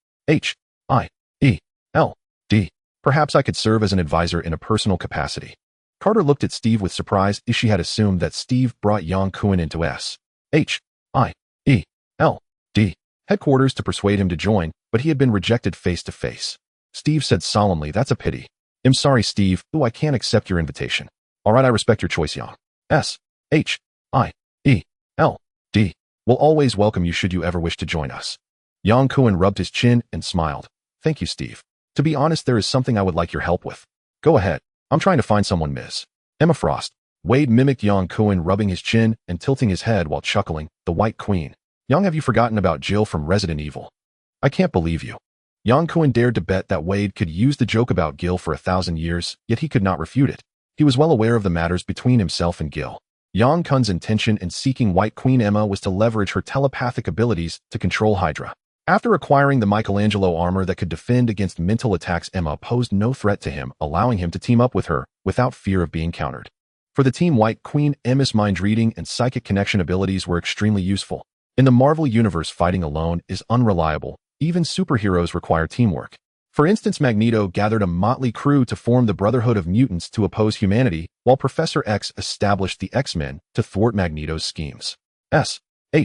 Perhaps I could serve as an advisor in a personal capacity. Carter looked at Steve with surprise, as she had assumed that Steve brought Yang Kun into SHIELD headquarters to persuade him to join, but he had been rejected face to face. Steve said solemnly, that's a pity. I'm sorry, Steve. I can't accept your invitation. All right, I respect your choice, Yang. SHIELD will always welcome you should you ever wish to join us. Yang Kun rubbed his chin and smiled. Thank you, Steve. To be honest, there is something I would like your help with. Go ahead. I'm trying to find someone, Ms. Emma Frost. Wade mimicked Yang Kun, rubbing his chin and tilting his head while chuckling. The White Queen. Yang, have you forgotten about Jill from Resident Evil? I can't believe you. Yang Kun dared to bet that Wade could use the joke about Gil for 1,000 years, yet he could not refute it. He was well aware of the matters between himself and Gil. Yang Kun's intention in seeking White Queen Emma was to leverage her telepathic abilities to control Hydra. After acquiring the Michelangelo armor that could defend against mental attacks, Emma posed no threat to him, allowing him to team up with her without fear of being countered. For the team White Queen, Emma's mind reading and psychic connection abilities were extremely useful. In the Marvel Universe, fighting alone is unreliable. Even superheroes require teamwork. For instance, Magneto gathered a motley crew to form the Brotherhood of Mutants to oppose humanity, while Professor X established the X-Men to thwart Magneto's schemes. S.H.I.E.L.D.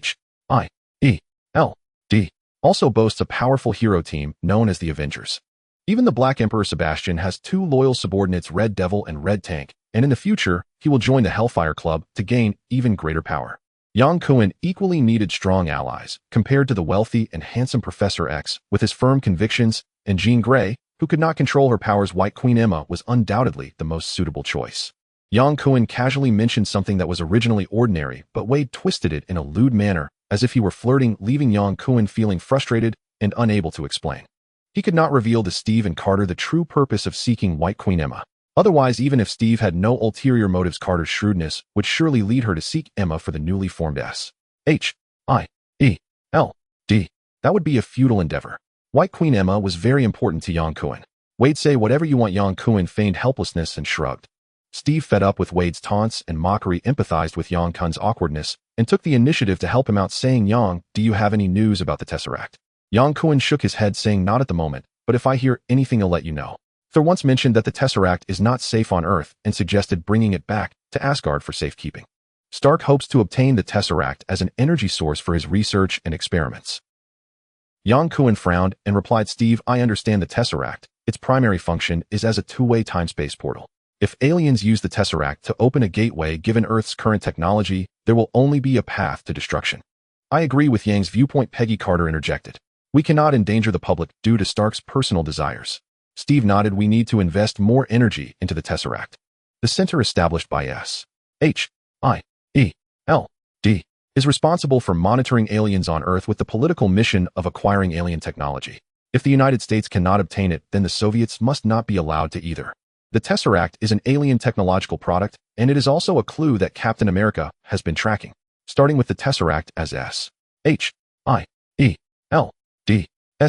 also boasts a powerful hero team known as the Avengers. Even the Black Emperor Sebastian has two loyal subordinates, Red Devil and Red Tank, and in the future, he will join the Hellfire Club to gain even greater power. Yang Kun equally needed strong allies, compared to the wealthy and handsome Professor X, with his firm convictions, and Jean Grey, who could not control her powers. White Queen Emma was undoubtedly the most suitable choice. Yang Kun casually mentioned something that was originally ordinary, but Wade twisted it in a lewd manner, as if he were flirting, leaving Yang Kun feeling frustrated and unable to explain. He could not reveal to Steve and Carter the true purpose of seeking White Queen Emma. Otherwise, even if Steve had no ulterior motives, Carter's shrewdness would surely lead her to seek Emma for the newly formed S.H.I.E.L.D. That would be a futile endeavor. White Queen Emma was very important to Yang Kun. Wade, say whatever you want. Yang Kun feigned helplessness and shrugged. Steve, fed up with Wade's taunts and mockery, empathized with Yang Kun's awkwardness and took the initiative to help him out, saying, "Yang, do you have any news about the Tesseract?" Yang Kun shook his head, saying, "Not at the moment, but if I hear anything I'll let you know." Thor once mentioned that the Tesseract is not safe on Earth and suggested bringing it back to Asgard for safekeeping. Stark hopes to obtain the Tesseract as an energy source for his research and experiments. Yang Kun frowned and replied, "Steve, I understand the Tesseract. Its primary function is as a two-way time-space portal. If aliens use the Tesseract to open a gateway, given Earth's current technology, there will only be a path to destruction." "I agree with Yang's viewpoint," Peggy Carter interjected. "We cannot endanger the public due to Stark's personal desires." Steve nodded. "We need to invest more energy into the Tesseract. The center established by S.H.I.E.L.D. is responsible for monitoring aliens on Earth with the political mission of acquiring alien technology. If the United States cannot obtain it, then the Soviets must not be allowed to either. The Tesseract is an alien technological product, and it is also a clue that Captain America has been tracking. Starting with the Tesseract as S.H.I.E.L.D.'s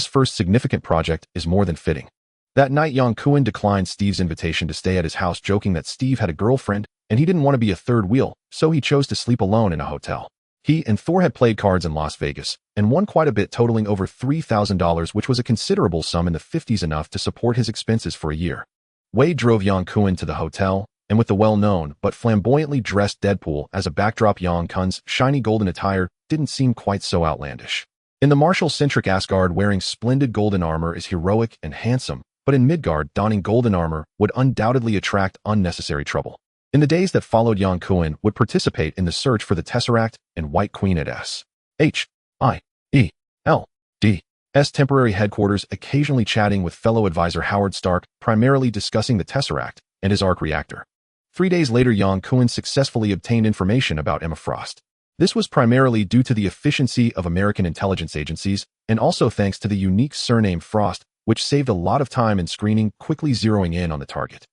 first significant project is more than fitting. That night, Yang Kun declined Steve's invitation to stay at his house, joking that Steve had a girlfriend and he didn't want to be a third wheel, so he chose to sleep alone in a hotel. He and Thor had played cards in Las Vegas and won quite a bit, totaling over $3,000, which was a considerable sum in the 50s, enough to support his expenses for a year. Wade drove Yang Kun to the hotel, and with the well-known but flamboyantly dressed Deadpool as a backdrop, Yang Kun's shiny golden attire didn't seem quite so outlandish. In the martial-centric Asgard, wearing splendid golden armor is heroic and handsome, but in Midgard, donning golden armor would undoubtedly attract unnecessary trouble. In the days that followed, Yang Kun would participate in the search for the Tesseract and White Queen at S.H.I.E.L.D.'s temporary headquarters, occasionally chatting with fellow advisor Howard Stark, primarily discussing the Tesseract and his arc reactor. 3 days later, Yang Kun successfully obtained information about Emma Frost. This was primarily due to the efficiency of American intelligence agencies, and also thanks to the unique surname Frost, which saved a lot of time in screening, quickly zeroing in on the target.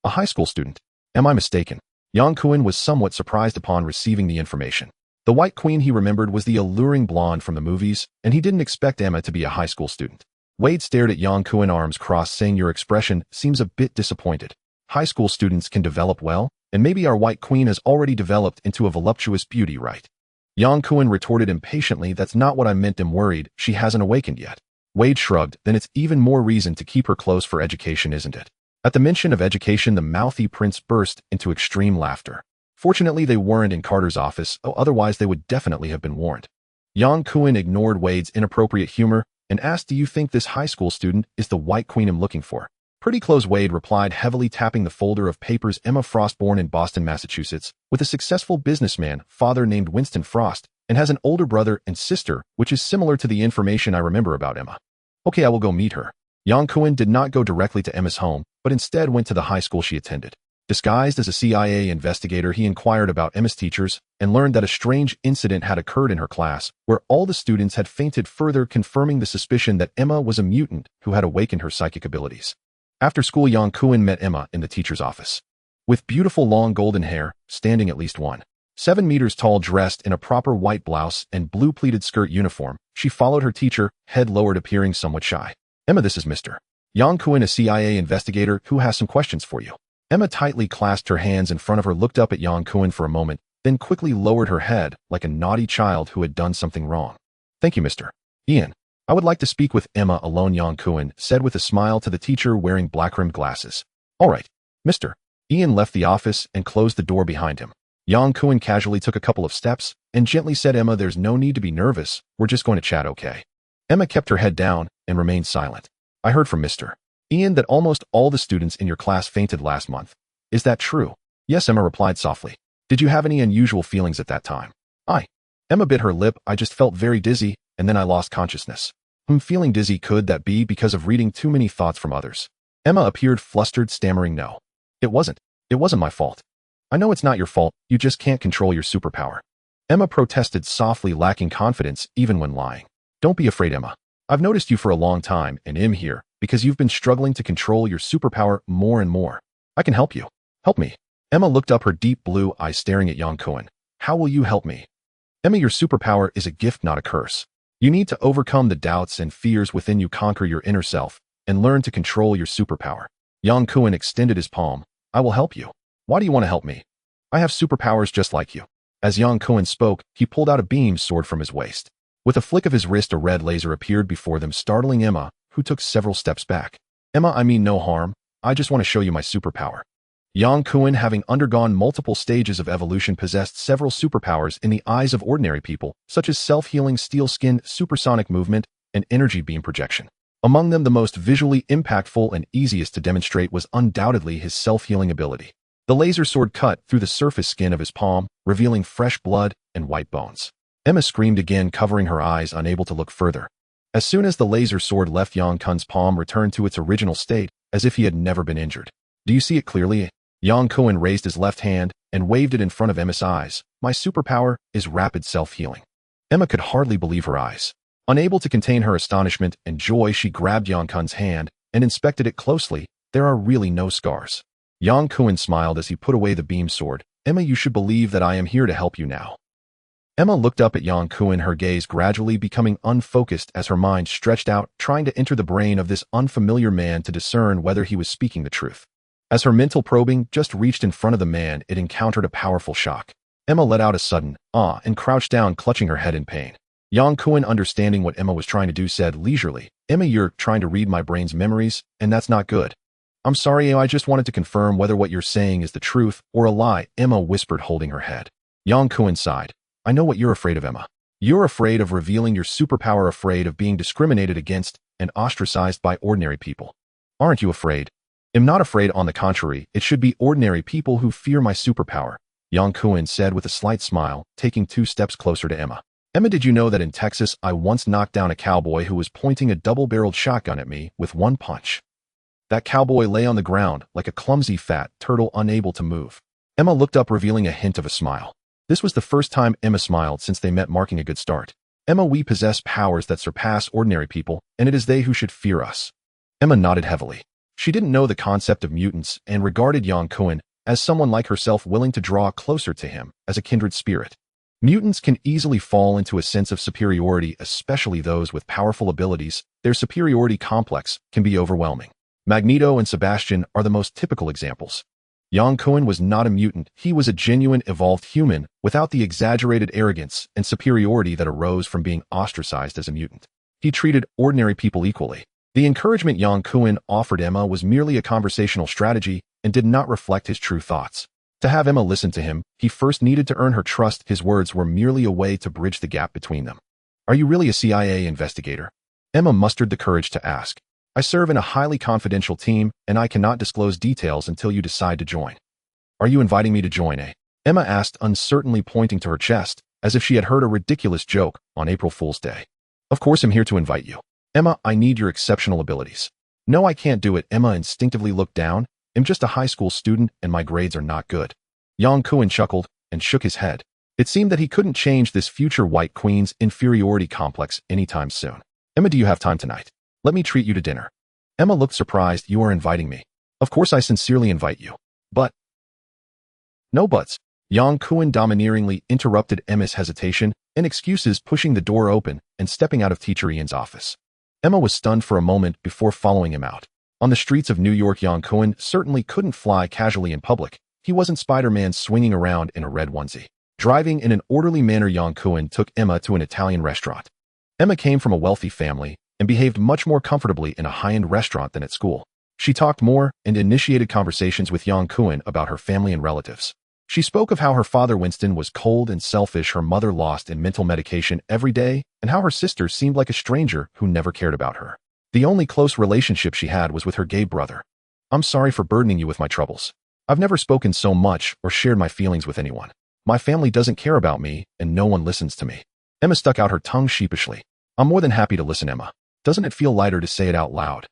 A high school student. Am I mistaken? Yang Kun was somewhat surprised upon receiving the information. The White Queen, he remembered, was the alluring blonde from the movies, and he didn't expect Emma to be a high school student. Wade stared at Yang Kun, arms crossed, saying, "Your expression seems a bit disappointed. High school students can develop well, and maybe our White Queen has already developed into a voluptuous beauty, right?" Yang Kun retorted impatiently, "That's not what I meant. I'm worried she hasn't awakened yet." Wade shrugged. "Then it's even more reason to keep her close for education, isn't it?" At the mention of education, the mouthy prince burst into extreme laughter. Fortunately, they weren't in Carter's office, otherwise they would definitely have been warned. Yang Kun ignored Wade's inappropriate humor and asked, "Do you think this high school student is the White Queen I'm looking for?" "Pretty close," Wade replied, heavily tapping the folder of papers. "Emma Frost, born in Boston, Massachusetts, with a successful businessman father named Winston Frost, and has an older brother and sister, which is similar to the information I remember about Emma." "Okay, I will go meet her." Yang Kun did not go directly to Emma's home, but instead went to the high school she attended. Disguised as a CIA investigator, he inquired about Emma's teachers and learned that a strange incident had occurred in her class, where all the students had fainted, further confirming the suspicion that Emma was a mutant who had awakened her psychic abilities. After school, Yang Kun met Emma in the teacher's office. With beautiful long golden hair, standing at least 1. 7 meters tall, dressed in a proper white blouse and blue pleated skirt uniform, she followed her teacher, head lowered, appearing somewhat shy. Emma, this is Mr. Yang Kun, a CIA investigator who has some questions for you. Emma tightly clasped her hands in front of her, looked up at Yang Kun for a moment, then quickly lowered her head like a naughty child who had done something wrong. Thank you, Mr. Ian. I would like to speak with Emma alone, Yang Kun said with a smile to the teacher wearing black-rimmed glasses. All right, Mr. Ian left the office and closed the door behind him. Yang Kun casually took a couple of steps and gently said, Emma, there's no need to be nervous. We're just going to chat, okay? Emma kept her head down and remained silent. I heard from Mr. Ian that almost all the students in your class fainted last month. Is that true? Yes, Emma replied softly. Did you have any unusual feelings at that time? Emma bit her lip. I just felt very dizzy, and then I lost consciousness. Feeling dizzy, could that be because of reading too many thoughts from others? Emma appeared flustered, stammering, no. It wasn't my fault. I know it's not your fault, you just can't control your superpower. Emma protested softly, lacking confidence even when lying. Don't be afraid, Emma. I've noticed you for a long time and am here because you've been struggling to control your superpower more and more. I can help you. Help me. Emma looked up, her deep blue eyes staring at Yang Kun. How will you help me? Emma, your superpower is a gift, not a curse. You need to overcome the doubts and fears within you, conquer your inner self, and learn to control your superpower. Yang Kun extended his palm. I will help you. Why do you want to help me? I have superpowers just like you. As Yang Kun spoke, he pulled out a beam sword from his waist. With a flick of his wrist, a red laser appeared before them, startling Emma, who took several steps back. Emma, I mean no harm. I just want to show you my superpower. Yang Kun, having undergone multiple stages of evolution, possessed several superpowers in the eyes of ordinary people, such as self-healing, steel skin, supersonic movement, and energy beam projection. Among them, the most visually impactful and easiest to demonstrate was undoubtedly his self-healing ability. The laser sword cut through the surface skin of his palm, revealing fresh blood and white bones. Emma screamed again, covering her eyes, unable to look further. As soon as the laser sword left Yang Kun's palm, returned to its original state, as if he had never been injured. Do you see it clearly? Yang Kun raised his left hand and waved it in front of Emma's eyes. My superpower is rapid self-healing. Emma could hardly believe her eyes. Unable to contain her astonishment and joy, she grabbed Yang Kun's hand and inspected it closely. There are really no scars. Yang Kun smiled as he put away the beam sword. Emma, you should believe that I am here to help you now. Emma looked up at Yang Kun, her gaze gradually becoming unfocused as her mind stretched out, trying to enter the brain of this unfamiliar man to discern whether he was speaking the truth. As her mental probing just reached in front of the man, it encountered a powerful shock. Emma let out a sudden ah and crouched down, clutching her head in pain. Yang Kun, understanding what Emma was trying to do, said leisurely, Emma, you're trying to read my brain's memories, and that's not good. I'm sorry, I just wanted to confirm whether what you're saying is the truth or a lie, Emma whispered, holding her head. Yang Kun sighed. I know what you're afraid of, Emma. You're afraid of revealing your superpower, afraid of being discriminated against and ostracized by ordinary people. Aren't you afraid? I'm not afraid, on the contrary, it should be ordinary people who fear my superpower, Yang Kun said with a slight smile, taking 2 steps closer to Emma. Emma, did you know that in Texas I once knocked down a cowboy who was pointing a double-barreled shotgun at me with one punch? That cowboy lay on the ground like a clumsy fat turtle, unable to move. Emma looked up, revealing a hint of a smile. This was the first time Emma smiled since they met, marking a good start. Emma, we possess powers that surpass ordinary people, and it is they who should fear us. Emma nodded heavily. She didn't know the concept of mutants and regarded Yang Kun as someone like herself willing to draw closer to him as a kindred spirit. Mutants can easily fall into a sense of superiority, especially those with powerful abilities. Their superiority complex can be overwhelming. Magneto and Sebastian are the most typical examples. Yang Kun was not a mutant, he was a genuine evolved human without the exaggerated arrogance and superiority that arose from being ostracized as a mutant. He treated ordinary people equally. The encouragement Yang Kun offered Emma was merely a conversational strategy and did not reflect his true thoughts. To have Emma listen to him, he first needed to earn her trust. His words were merely a way to bridge the gap between them. Are you really a CIA investigator? Emma mustered the courage to ask. I serve in a highly confidential team, and I cannot disclose details until you decide to join. Are you inviting me to join, eh? Emma asked, uncertainly pointing to her chest, as if she had heard a ridiculous joke on April Fool's Day. Of course I'm here to invite you. Emma, I need your exceptional abilities. No, I can't do it. Emma instinctively looked down. I'm just a high school student, and my grades are not good. Yang Kun chuckled and shook his head. It seemed that he couldn't change this future White Queen's inferiority complex anytime soon. Emma, do you have time tonight? Let me treat you to dinner. Emma looked surprised. You are inviting me. Of course I sincerely invite you. But. No buts. Yang Kun domineeringly interrupted Emma's hesitation and excuses, pushing the door open and stepping out of Teacher Ian's office. Emma was stunned for a moment before following him out. On the streets of New York, Yang Kun certainly couldn't fly casually in public. He wasn't Spider-Man swinging around in a red onesie. Driving in an orderly manner, Yang Kun took Emma to an Italian restaurant. Emma came from a wealthy family and behaved much more comfortably in a high-end restaurant than at school. She talked more and initiated conversations with Yang Kun about her family and relatives. She spoke of how her father Winston was cold and selfish, her mother lost in mental medication every day, and how her sister seemed like a stranger who never cared about her. The only close relationship she had was with her gay brother. "I'm sorry for burdening you with my troubles. I've never spoken so much or shared my feelings with anyone. My family doesn't care about me, and no one listens to me." Emma stuck out her tongue sheepishly. "I'm more than happy to listen, Emma. Doesn't it feel lighter to say it out loud?"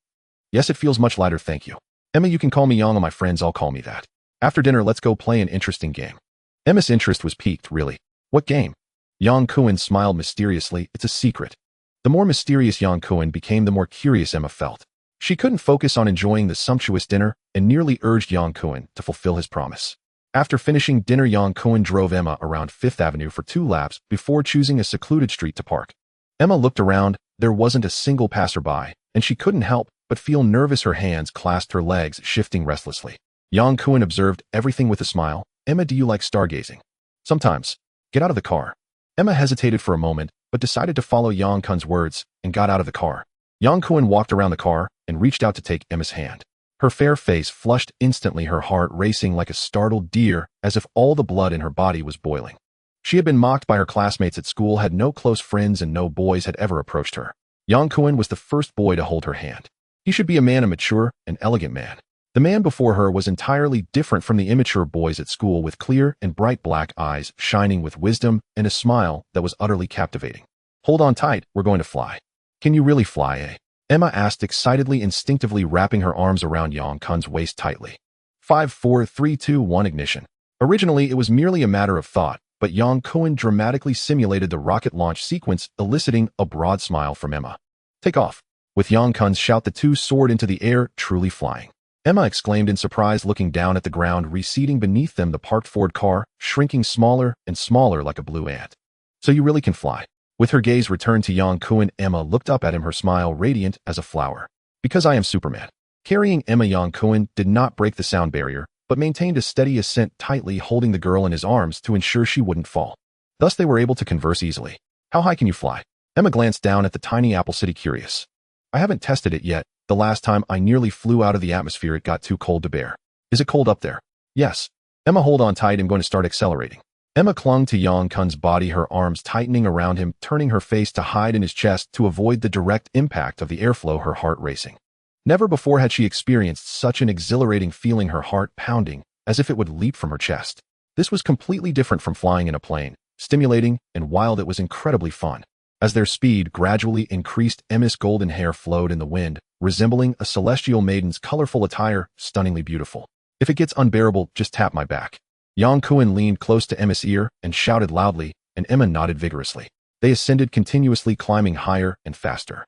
"Yes, it feels much lighter, thank you. Emma, you can call me Yang, and my friends all call me that. After dinner, let's go play an interesting game." Emma's interest was piqued. "Really? What game?" Yang Kun smiled mysteriously. "It's a secret." The more mysterious Yang Kun became, the more curious Emma felt. She couldn't focus on enjoying the sumptuous dinner and nearly urged Yang Kun to fulfill his promise. After finishing dinner, Yang Kun drove Emma around Fifth Avenue for 2 laps before choosing a secluded street to park. Emma looked around. There wasn't a single passerby, and she couldn't help but feel nervous. Her hands clasped her legs, shifting restlessly. Yang Kun observed everything with a smile. "Emma, do you like stargazing?" "Sometimes." "Get out of the car." Emma hesitated for a moment, but decided to follow Yang Kun's words and got out of the car. Yang Kun walked around the car and reached out to take Emma's hand. Her fair face flushed instantly, her heart racing like a startled deer, as if all the blood in her body was boiling. She had been mocked by her classmates at school, had no close friends, and no boys had ever approached her. Yang Kun was the first boy to hold her hand. He should be a man, a mature and elegant man. The man before her was entirely different from the immature boys at school, with clear and bright black eyes shining with wisdom and a smile that was utterly captivating. "Hold on tight, we're going to fly." "Can you really fly, eh?" Emma asked excitedly, instinctively wrapping her arms around Yang Kun's waist tightly. 5, 4, 3, 2, 1 ignition. Originally, it was merely a matter of thought, but Yang Kun dramatically simulated the rocket launch sequence, eliciting a broad smile from Emma. "Take off." With Yang Kun's shout, the two soared into the air, truly flying. Emma exclaimed in surprise, looking down at the ground receding beneath them, the parked Ford car, shrinking smaller and smaller like a blue ant. "So you really can fly?" With her gaze returned to Yang Kun, Emma looked up at him, her smile radiant as a flower. "Because I am Superman." Carrying Emma, Yang Kun did not break the sound barrier, but maintained a steady ascent, tightly holding the girl in his arms to ensure she wouldn't fall. Thus they were able to converse easily. "How high can you fly?" Emma glanced down at the tiny Apple City, curious. "I haven't tested it yet. The last time I nearly flew out of the atmosphere, it got too cold to bear." "Is it cold up there?" "Yes." "Emma, hold on tight. I'm going to start accelerating." Emma clung to Yang Kun's body, her arms tightening around him, turning her face to hide in his chest to avoid the direct impact of the airflow, her heart racing. Never before had she experienced such an exhilarating feeling, her heart pounding as if it would leap from her chest. This was completely different from flying in a plane, stimulating and wild. It was incredibly fun. As their speed gradually increased, Emma's golden hair flowed in the wind, resembling a celestial maiden's colorful attire, stunningly beautiful. "If it gets unbearable, just tap my back." Yang Kun leaned close to Emma's ear and shouted loudly, and Emma nodded vigorously. They ascended continuously, climbing higher and faster.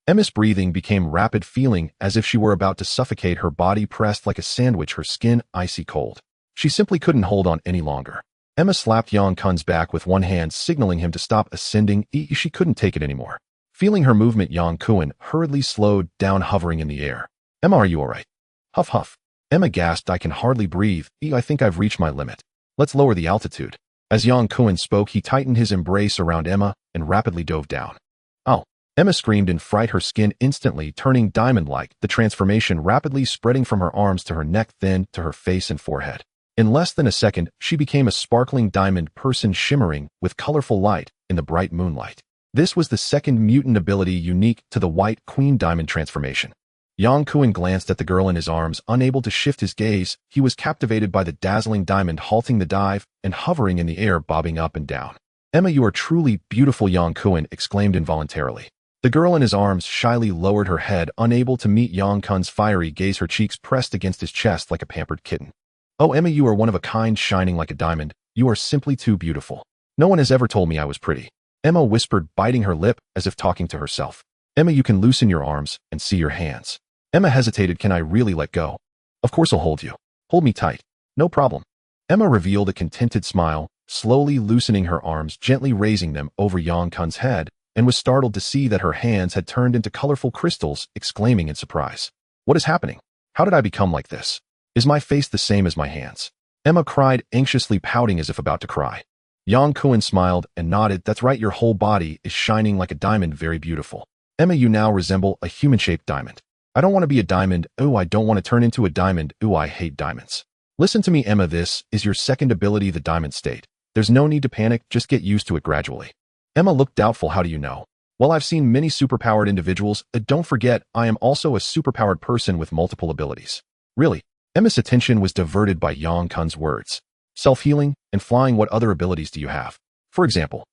Emma's breathing became rapid, feeling as if she were about to suffocate, her body pressed like a sandwich, her skin icy cold. She simply couldn't hold on any longer. Emma slapped Yang Kun's back with one hand, signaling him to stop ascending. She couldn't take it anymore. Feeling her movement, Yang Kun hurriedly slowed down, hovering in the air. "Emma, are you all right?" "Huff, huff." Emma gasped, "I can hardly breathe. I think I've reached my limit. Let's lower the altitude." As Yang Kun spoke, he tightened his embrace around Emma and rapidly dove down. "Oh!" Emma screamed in fright, her skin instantly turning diamond-like, the transformation rapidly spreading from her arms to her neck, then to her face and forehead. In less than a second, she became a sparkling diamond person, shimmering with colorful light in the bright moonlight. This was the second mutant ability unique to the White Queen Diamond transformation. Yang Kun glanced at the girl in his arms, unable to shift his gaze. He was captivated by the dazzling diamond, halting the dive and hovering in the air, bobbing up and down. "Emma, you are truly beautiful," Yang Kun exclaimed involuntarily. The girl in his arms shyly lowered her head, unable to meet Yang Kun's fiery gaze, her cheeks pressed against his chest like a pampered kitten. "Oh, Emma, you are one of a kind, shining like a diamond. You are simply too beautiful. No one has ever told me I was pretty." Emma whispered, biting her lip as if talking to herself. "Emma, you can loosen your arms and see your hands." Emma hesitated. "Can I really let go?" "Of course I'll hold you. Hold me tight." "No problem." Emma revealed a contented smile, slowly loosening her arms, gently raising them over Yang Kun's head, and was startled to see that her hands had turned into colorful crystals, exclaiming in surprise. What is happening? How did I become like this? Is my face the same as my hands? Emma cried, anxiously pouting as if about to cry. Yang Kun smiled and nodded. That's right, your whole body is shining like a diamond, very beautiful. Emma, you now resemble a human-shaped diamond. I don't want to be a diamond. Ooh, I don't want to turn into a diamond. Ooh, I hate diamonds. Listen to me, Emma, this is your second ability, the diamond state. There's no need to panic, just get used to it gradually. Emma looked doubtful. How do you know? Well, I've seen many superpowered individuals. Don't forget, I am also a superpowered person with multiple abilities. Really? Emma's attention was diverted by Yang Kun's words. Self-healing and flying. What other abilities do you have? For example,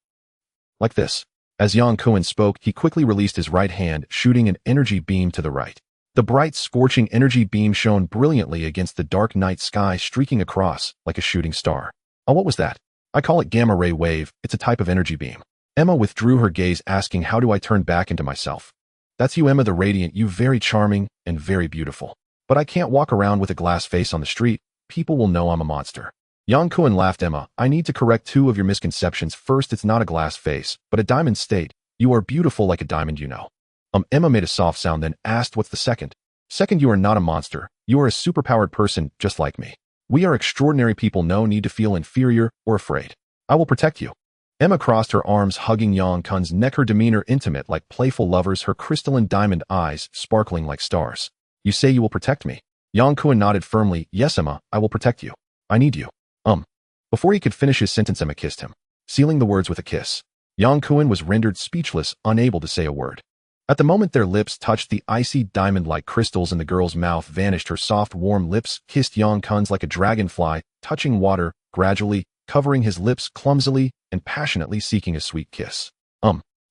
like this. As Yang Kun spoke, he quickly released his right hand, shooting an energy beam to the right. The bright, scorching energy beam shone brilliantly against the dark night sky, streaking across like a shooting star. Oh, what was that? I call it gamma ray wave. It's a type of energy beam. Emma withdrew her gaze, asking, how do I turn back into myself? That's you, Emma the Radiant, you very charming and very beautiful. But I can't walk around with a glass face on the street. People will know I'm a monster. Yang Kun laughed. Emma, I need to correct two of your misconceptions. First, it's not a glass face, but a diamond state. You are beautiful like a diamond, you know. Emma made a soft sound, then asked, what's the second? Second, you are not a monster. You are a superpowered person, just like me. We are extraordinary people, no need to feel inferior or afraid. I will protect you. Emma crossed her arms, hugging Yang Kun's neck, her demeanor intimate like playful lovers, her crystalline diamond eyes sparkling like stars. You say you will protect me? Yang Kun nodded firmly. Yes, Emma, I will protect you. I need you. Before he could finish his sentence, Emma kissed him, sealing the words with a kiss. Yang Kun was rendered speechless, unable to say a word. At the moment their lips touched, the icy diamond-like crystals in the girl's mouth vanished. Her soft, warm lips kissed Yang Kun's like a dragonfly, touching water, gradually, covering his lips clumsily and passionately, seeking a sweet kiss.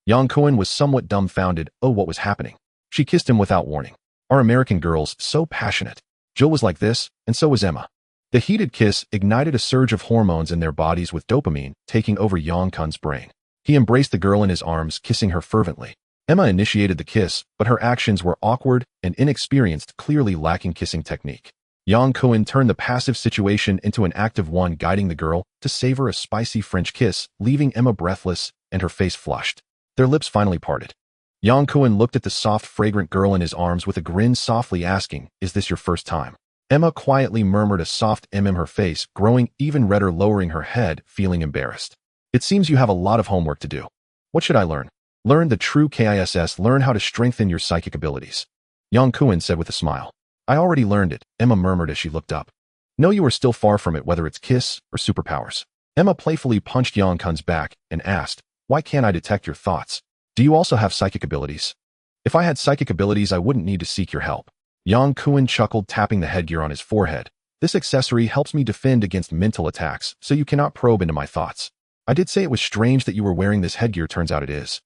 Yang Kun was somewhat dumbfounded. Oh, what was happening? She kissed him without warning. Are American girls so passionate? Jill was like this, and so was Emma. The heated kiss ignited a surge of hormones in their bodies, with dopamine taking over Yang Kun's brain. He embraced the girl in his arms, kissing her fervently. Emma initiated the kiss, but her actions were awkward and inexperienced, clearly lacking kissing technique. Yang Kun turned the passive situation into an active one, guiding the girl to savor a spicy French kiss, leaving Emma breathless and her face flushed. Their lips finally parted. Yang Kun looked at the soft, fragrant girl in his arms with a grin, softly asking, is this your first time? Emma quietly murmured a soft her face growing even redder, lowering her head, feeling embarrassed. It seems you have a lot of homework to do. What should I learn? Learn the true KISS, learn how to strengthen your psychic abilities. Yang Kun said with a smile. I already learned it, Emma murmured as she looked up. No, you are still far from it, whether it's kiss or superpowers. Emma playfully punched Yang Kun's back and asked, why can't I detect your thoughts? Do you also have psychic abilities? If I had psychic abilities, I wouldn't need to seek your help. Yang Kun chuckled, tapping the headgear on his forehead. This accessory helps me defend against mental attacks, so you cannot probe into my thoughts. I did say it was strange that you were wearing this headgear, turns out it is.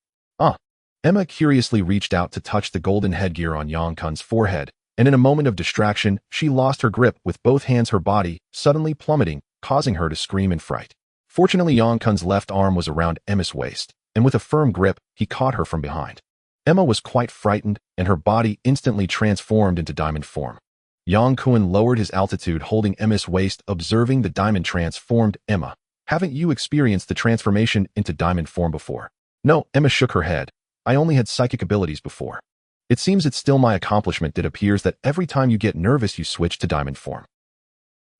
Emma curiously reached out to touch the golden headgear on Yang Kun's forehead, and in a moment of distraction, she lost her grip with both hands, her body suddenly plummeting, causing her to scream in fright. Fortunately, Yang Kun's left arm was around Emma's waist, and with a firm grip, he caught her from behind. Emma was quite frightened, and her body instantly transformed into diamond form. Yang Kun lowered his altitude, holding Emma's waist, observing the diamond transformed. Emma, haven't you experienced the transformation into diamond form before? No, Emma shook her head. I only had psychic abilities before. It seems it's still my accomplishment. It appears that every time you get nervous, you switch to diamond form.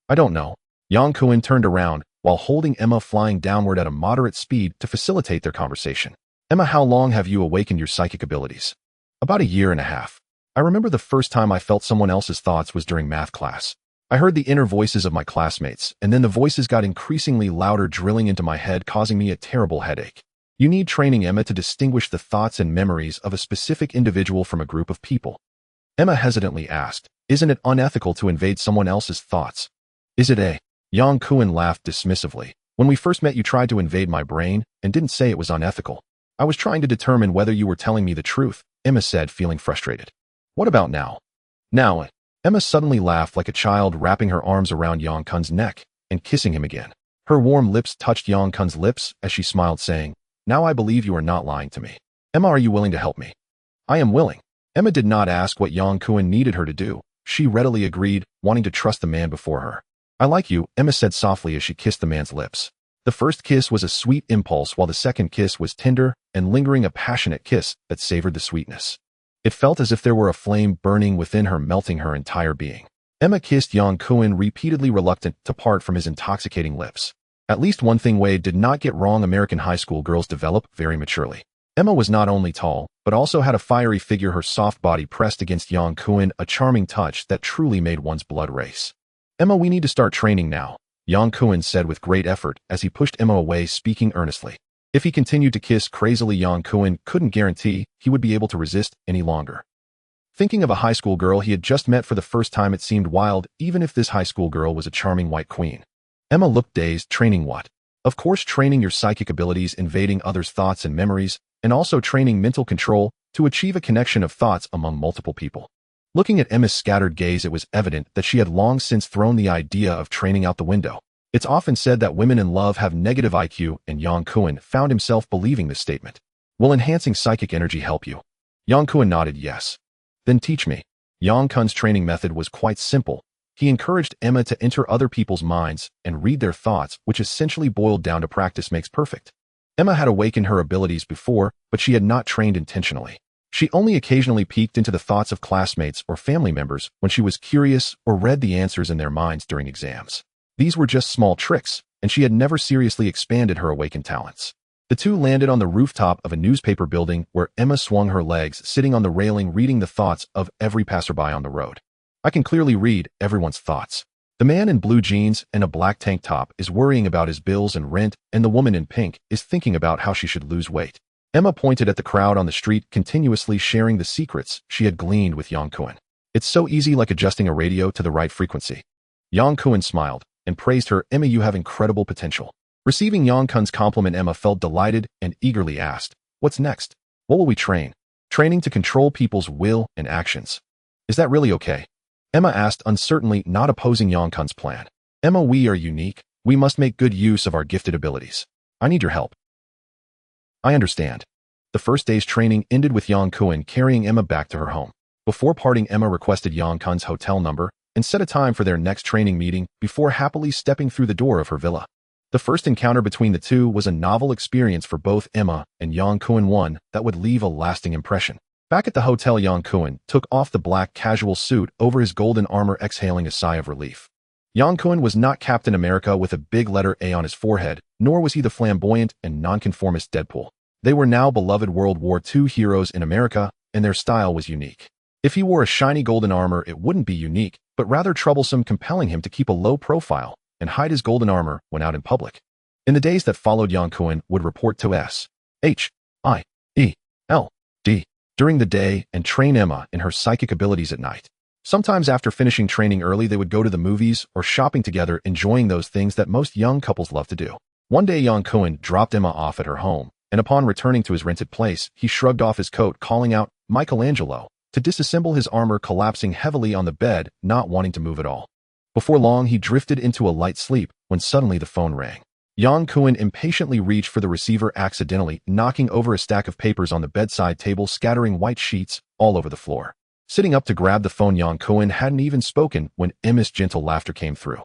I don't know. Yang Kun turned around, while holding Emma, flying downward at a moderate speed to facilitate their conversation. Emma, how long have you awakened your psychic abilities? About 1.5 years. I remember the first time I felt someone else's thoughts was during math class. I heard the inner voices of my classmates, and then the voices got increasingly louder, drilling into my head, causing me a terrible headache. You need training, Emma, to distinguish the thoughts and memories of a specific individual from a group of people. Emma hesitantly asked, isn't it unethical to invade someone else's thoughts? Is it a? Yang Kun laughed dismissively. When we first met, you tried to invade my brain and didn't say it was unethical. I was trying to determine whether you were telling me the truth, Emma said, feeling frustrated. What about now? Now, Emma suddenly laughed like a child, wrapping her arms around Yang Kun's neck and kissing him again. Her warm lips touched Yang Kun's lips as she smiled, saying, now I believe you are not lying to me. Emma, are you willing to help me? I am willing. Emma did not ask what Yang Kun needed her to do. She readily agreed, wanting to trust the man before her. I like you, Emma said softly as she kissed the man's lips. The first kiss was a sweet impulse while the second kiss was tender and lingering, a passionate kiss that savored the sweetness. It felt as if there were a flame burning within her, melting her entire being. Emma kissed Yang Kun, repeatedly reluctant to part from his intoxicating lips. At least one thing Wade did not get wrong: American high school girls develop very maturely. Emma was not only tall, but also had a fiery figure, her soft body pressed against Yang Kun, a charming touch that truly made one's blood race. Emma, we need to start training now, Yang Kun said with great effort as he pushed Emma away, speaking earnestly. If he continued to kiss crazily, Yang Kun couldn't guarantee he would be able to resist any longer. Thinking of a high school girl he had just met for the first time, it seemed wild, even if this high school girl was a charming white queen. Emma looked dazed. Training what? Of course, training your psychic abilities, invading others' thoughts and memories, and also training mental control to achieve a connection of thoughts among multiple people. Looking at Emma's scattered gaze, it was evident that she had long since thrown the idea of training out the window. It's often said that women in love have negative IQ, and Yang Kun found himself believing this statement. Will enhancing psychic energy help you? Yang Kun nodded yes. Then teach me. Yang Kun's training method was quite simple. He encouraged Emma to enter other people's minds and read their thoughts, which essentially boiled down to practice makes perfect. Emma had awakened her abilities before, but she had not trained intentionally. She only occasionally peeked into the thoughts of classmates or family members when she was curious or read the answers in their minds during exams. These were just small tricks, and she had never seriously expanded her awakened talents. The two landed on the rooftop of a newspaper building where Emma swung her legs, sitting on the railing, reading the thoughts of every passerby on the road. I can clearly read everyone's thoughts. The man in blue jeans and a black tank top is worrying about his bills and rent, and the woman in pink is thinking about how she should lose weight. Emma pointed at the crowd on the street, continuously sharing the secrets she had gleaned with Yang Kun. It's so easy, like adjusting a radio to the right frequency. Yang Kun smiled and praised her. Emma, you have incredible potential. Receiving Yang Kun's compliment, Emma felt delighted and eagerly asked, what's next? What will we train? Training to control people's will and actions. Is that really okay? Emma asked uncertainly, not opposing Yang Kun's plan. Emma, we are unique. We must make good use of our gifted abilities. I need your help. I understand. The first day's training ended with Yang Kun carrying Emma back to her home. Before parting, Emma requested Yang Kun's hotel number and set a time for their next training meeting before happily stepping through the door of her villa. The first encounter between the two was a novel experience for both Emma and Yang Kun, one that would leave a lasting impression. Back at the hotel, Yang Kun took off the black casual suit over his golden armor, exhaling a sigh of relief. Yang Kun was not Captain America with a big letter A on his forehead, nor was he the flamboyant and nonconformist Deadpool. They were now beloved World War II heroes in America, and their style was unique. If he wore a shiny golden armor, it wouldn't be unique, but rather troublesome, compelling him to keep a low profile and hide his golden armor when out in public. In the days that followed, Yang Kun would report to SHIELD during the day and train Emma in her psychic abilities at night. Sometimes after finishing training early, they would go to the movies or shopping together, enjoying those things that most young couples love to do. One day, Yang Kun dropped Emma off at her home, and upon returning to his rented place, he shrugged off his coat, calling out, Michelangelo, to disassemble his armor, collapsing heavily on the bed, not wanting to move at all. Before long, he drifted into a light sleep when suddenly the phone rang. Yang Kun impatiently reached for the receiver, accidentally knocking over a stack of papers on the bedside table, scattering white sheets all over the floor. Sitting up to grab the phone, Yang Kun hadn't even spoken when Emma's gentle laughter came through.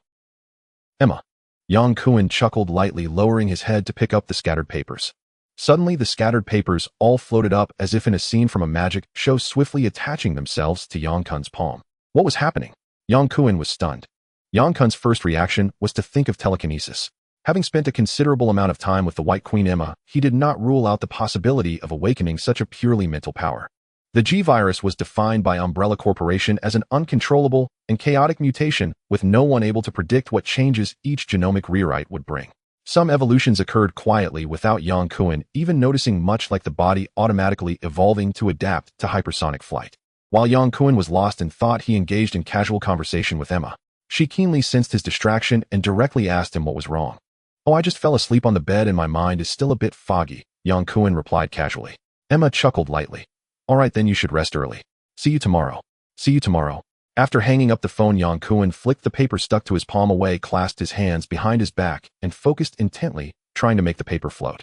Emma. Yang Kun chuckled lightly, lowering his head to pick up the scattered papers. Suddenly, the scattered papers all floated up as if in a scene from a magic show, swiftly attaching themselves to Yang Kun's palm. What was happening? Yang Kun was stunned. Yang Kun's first reaction was to think of telekinesis. Having spent a considerable amount of time with the White Queen Emma, he did not rule out the possibility of awakening such a purely mental power. The G-virus was defined by Umbrella Corporation as an uncontrollable and chaotic mutation, with no one able to predict what changes each genomic rewrite would bring. Some evolutions occurred quietly without Yang Kun even noticing, much like the body automatically evolving to adapt to hypersonic flight. While Yang Kun was lost in thought, he engaged in casual conversation with Emma. She keenly sensed his distraction and directly asked him what was wrong. Oh, I just fell asleep on the bed and my mind is still a bit foggy, Yang Kun replied casually. Emma chuckled lightly. All right, then you should rest early. See you tomorrow. See you tomorrow. After hanging up the phone, Yang Kun flicked the paper stuck to his palm away, clasped his hands behind his back, and focused intently, trying to make the paper float.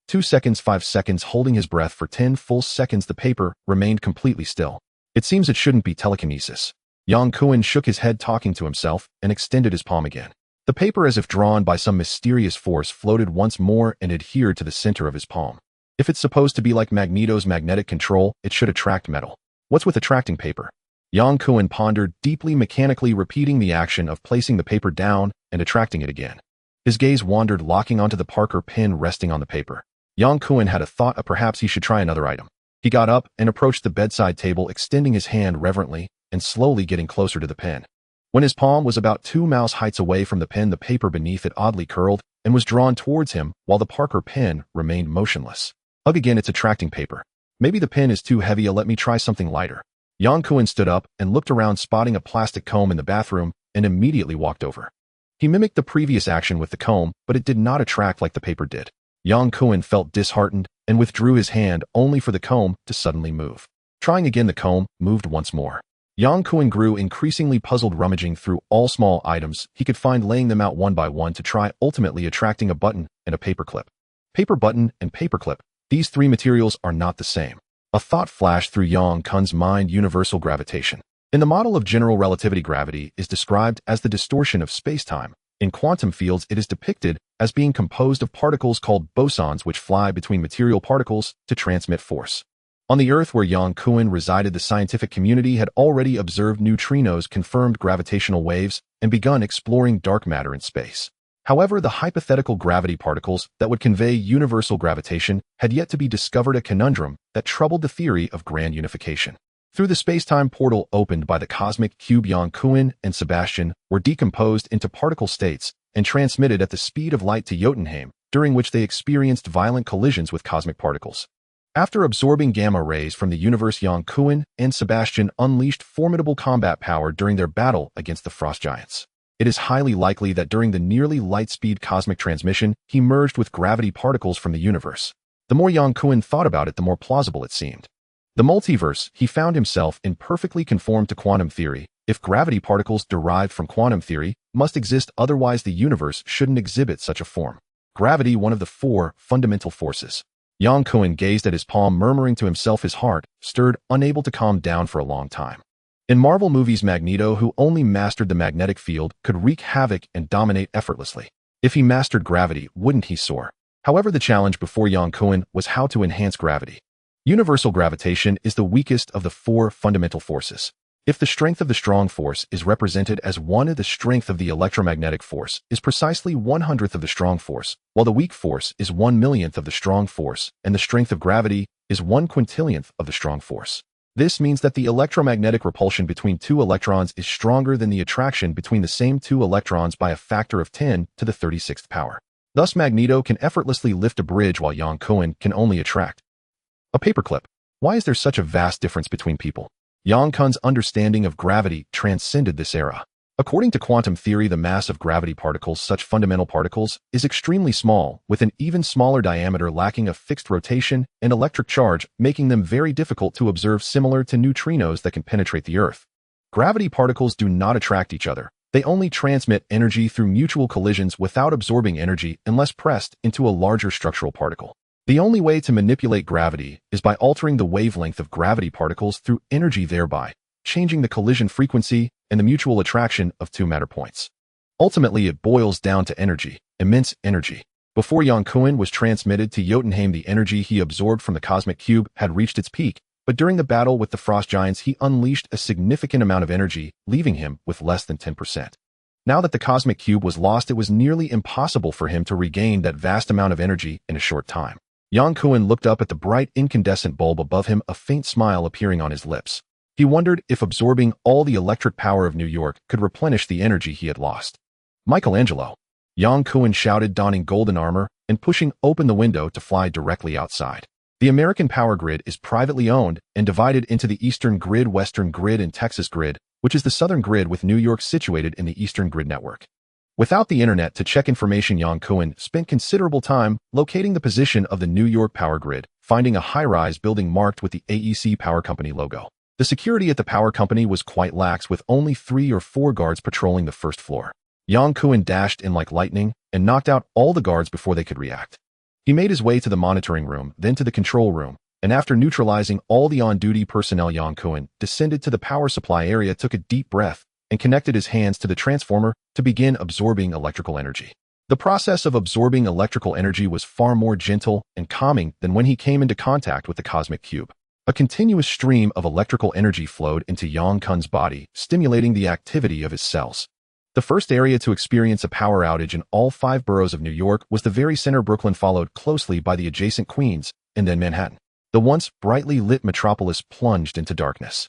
2 seconds, 5 seconds, holding his breath for 10 full seconds, the paper remained completely still. It seems it shouldn't be telekinesis. Yang Kun shook his head talking to himself and extended his palm again. The paper, as if drawn by some mysterious force, floated once more and adhered to the center of his palm. If it's supposed to be like Magneto's magnetic control, it should attract metal. What's with attracting paper? Yang Kun pondered deeply, mechanically repeating the action of placing the paper down and attracting it again. His gaze wandered, locking onto the Parker pin resting on the paper. Yang Kun had a thought of perhaps he should try another item. He got up and approached the bedside table, extending his hand reverently and slowly getting closer to the pin. When his palm was about 2 mouse heights away from the pin, the paper beneath it oddly curled and was drawn towards him while the Parker pin remained motionless. Ugh, again, it's attracting paper. Maybe the pin is too heavy. Let me try something lighter. Yang Kun stood up and looked around, spotting a plastic comb in the bathroom, and immediately walked over. He mimicked the previous action with the comb, but it did not attract like the paper did. Yang Kun felt disheartened and withdrew his hand, only for the comb to suddenly move. Trying again, the comb moved once more. Yang Kun grew increasingly puzzled, rummaging through all small items he could find, laying them out one by one to try, ultimately attracting a button and a paperclip. Paper, button, and paperclip. These three materials are not the same. A thought flashed through Yang Kun's mind: universal gravitation. In the model of general relativity, gravity is described as the distortion of spacetime. In quantum fields, it is depicted as being composed of particles called bosons which fly between material particles to transmit force. On the Earth where Yang Kun resided, the scientific community had already observed neutrinos, confirmed gravitational waves, and begun exploring dark matter in space. However, the hypothetical gravity particles that would convey universal gravitation had yet to be discovered, a conundrum that troubled the theory of grand unification. Through the space-time portal opened by the cosmic cube, Yang Kun and Sebastian were decomposed into particle states and transmitted at the speed of light to Jotunheim, during which they experienced violent collisions with cosmic particles. After absorbing gamma rays from the universe, Yang Kun and Sebastian unleashed formidable combat power during their battle against the frost giants. It is highly likely that during the nearly light-speed cosmic transmission, he merged with gravity particles from the universe. The more Yang Kun thought about it, the more plausible it seemed. The multiverse, he found himself in, perfectly conformed to quantum theory. If gravity particles derived from quantum theory must exist, otherwise the universe shouldn't exhibit such a form. Gravity, one of the 4 fundamental forces. Yang Kun gazed at his palm, murmuring to himself, his heart stirred, unable to calm down for a long time. In Marvel movies, Magneto, who only mastered the magnetic field, could wreak havoc and dominate effortlessly. If he mastered gravity, wouldn't he soar? However, the challenge before Yang Kun was how to enhance gravity. Universal gravitation is the weakest of the 4 fundamental forces. If the strength of the strong force is represented as 1, the strength of the electromagnetic force is precisely 1/100th of the strong force, while the weak force is 1/1,000,000th of the strong force, and the strength of gravity is 1/quintillionth of the strong force. This means that the electromagnetic repulsion between 2 electrons is stronger than the attraction between the same 2 electrons by a factor of 10 to the 36th power. Thus, Magneto can effortlessly lift a bridge while Yang Kun can only attract a paperclip. Why is there such a vast difference between people? Yang Kun's understanding of gravity transcended this era. According to quantum theory, the mass of gravity particles, such fundamental particles, is extremely small, with an even smaller diameter, lacking a fixed rotation and electric charge, making them very difficult to observe, similar to neutrinos that can penetrate the Earth. Gravity particles do not attract each other. They only transmit energy through mutual collisions without absorbing energy unless pressed into a larger structural particle. The only way to manipulate gravity is by altering the wavelength of gravity particles through energy, thereby changing the collision frequency and the mutual attraction of 2 matter points. Ultimately, it boils down to energy, immense energy. Before Yang Kun was transmitted to Jotunheim, the energy he absorbed from the cosmic cube had reached its peak, but during the battle with the frost giants, he unleashed a significant amount of energy, leaving him with less than 10%. Now that the cosmic cube was lost, it was nearly impossible for him to regain that vast amount of energy in a short time. Yang Kun looked up at the bright incandescent bulb above him, a faint smile appearing on his lips. He wondered if absorbing all the electric power of New York could replenish the energy he had lost. Michelangelo! Yang Kun shouted, donning golden armor and pushing open the window to fly directly outside. The American power grid is privately owned and divided into the Eastern Grid, Western Grid, and Texas Grid, which is the Southern Grid, with New York situated in the Eastern Grid network. Without the internet to check information, Yang Kun spent considerable time locating the position of the New York power grid, finding a high-rise building marked with the AEC Power Company logo. The security at the power company was quite lax, with only 3 or 4 guards patrolling the first floor. Yang Kun dashed in like lightning and knocked out all the guards before they could react. He made his way to the monitoring room, then to the control room, and after neutralizing all the on-duty personnel, Yang Kun descended to the power supply area, took a deep breath, and connected his hands to the transformer to begin absorbing electrical energy. The process of absorbing electrical energy was far more gentle and calming than when he came into contact with the cosmic cube. A continuous stream of electrical energy flowed into Yang Kun's body, stimulating the activity of his cells. The first area to experience a power outage in all 5 boroughs of New York was the very center, Brooklyn, followed closely by the adjacent Queens, and then Manhattan. The once brightly lit metropolis plunged into darkness.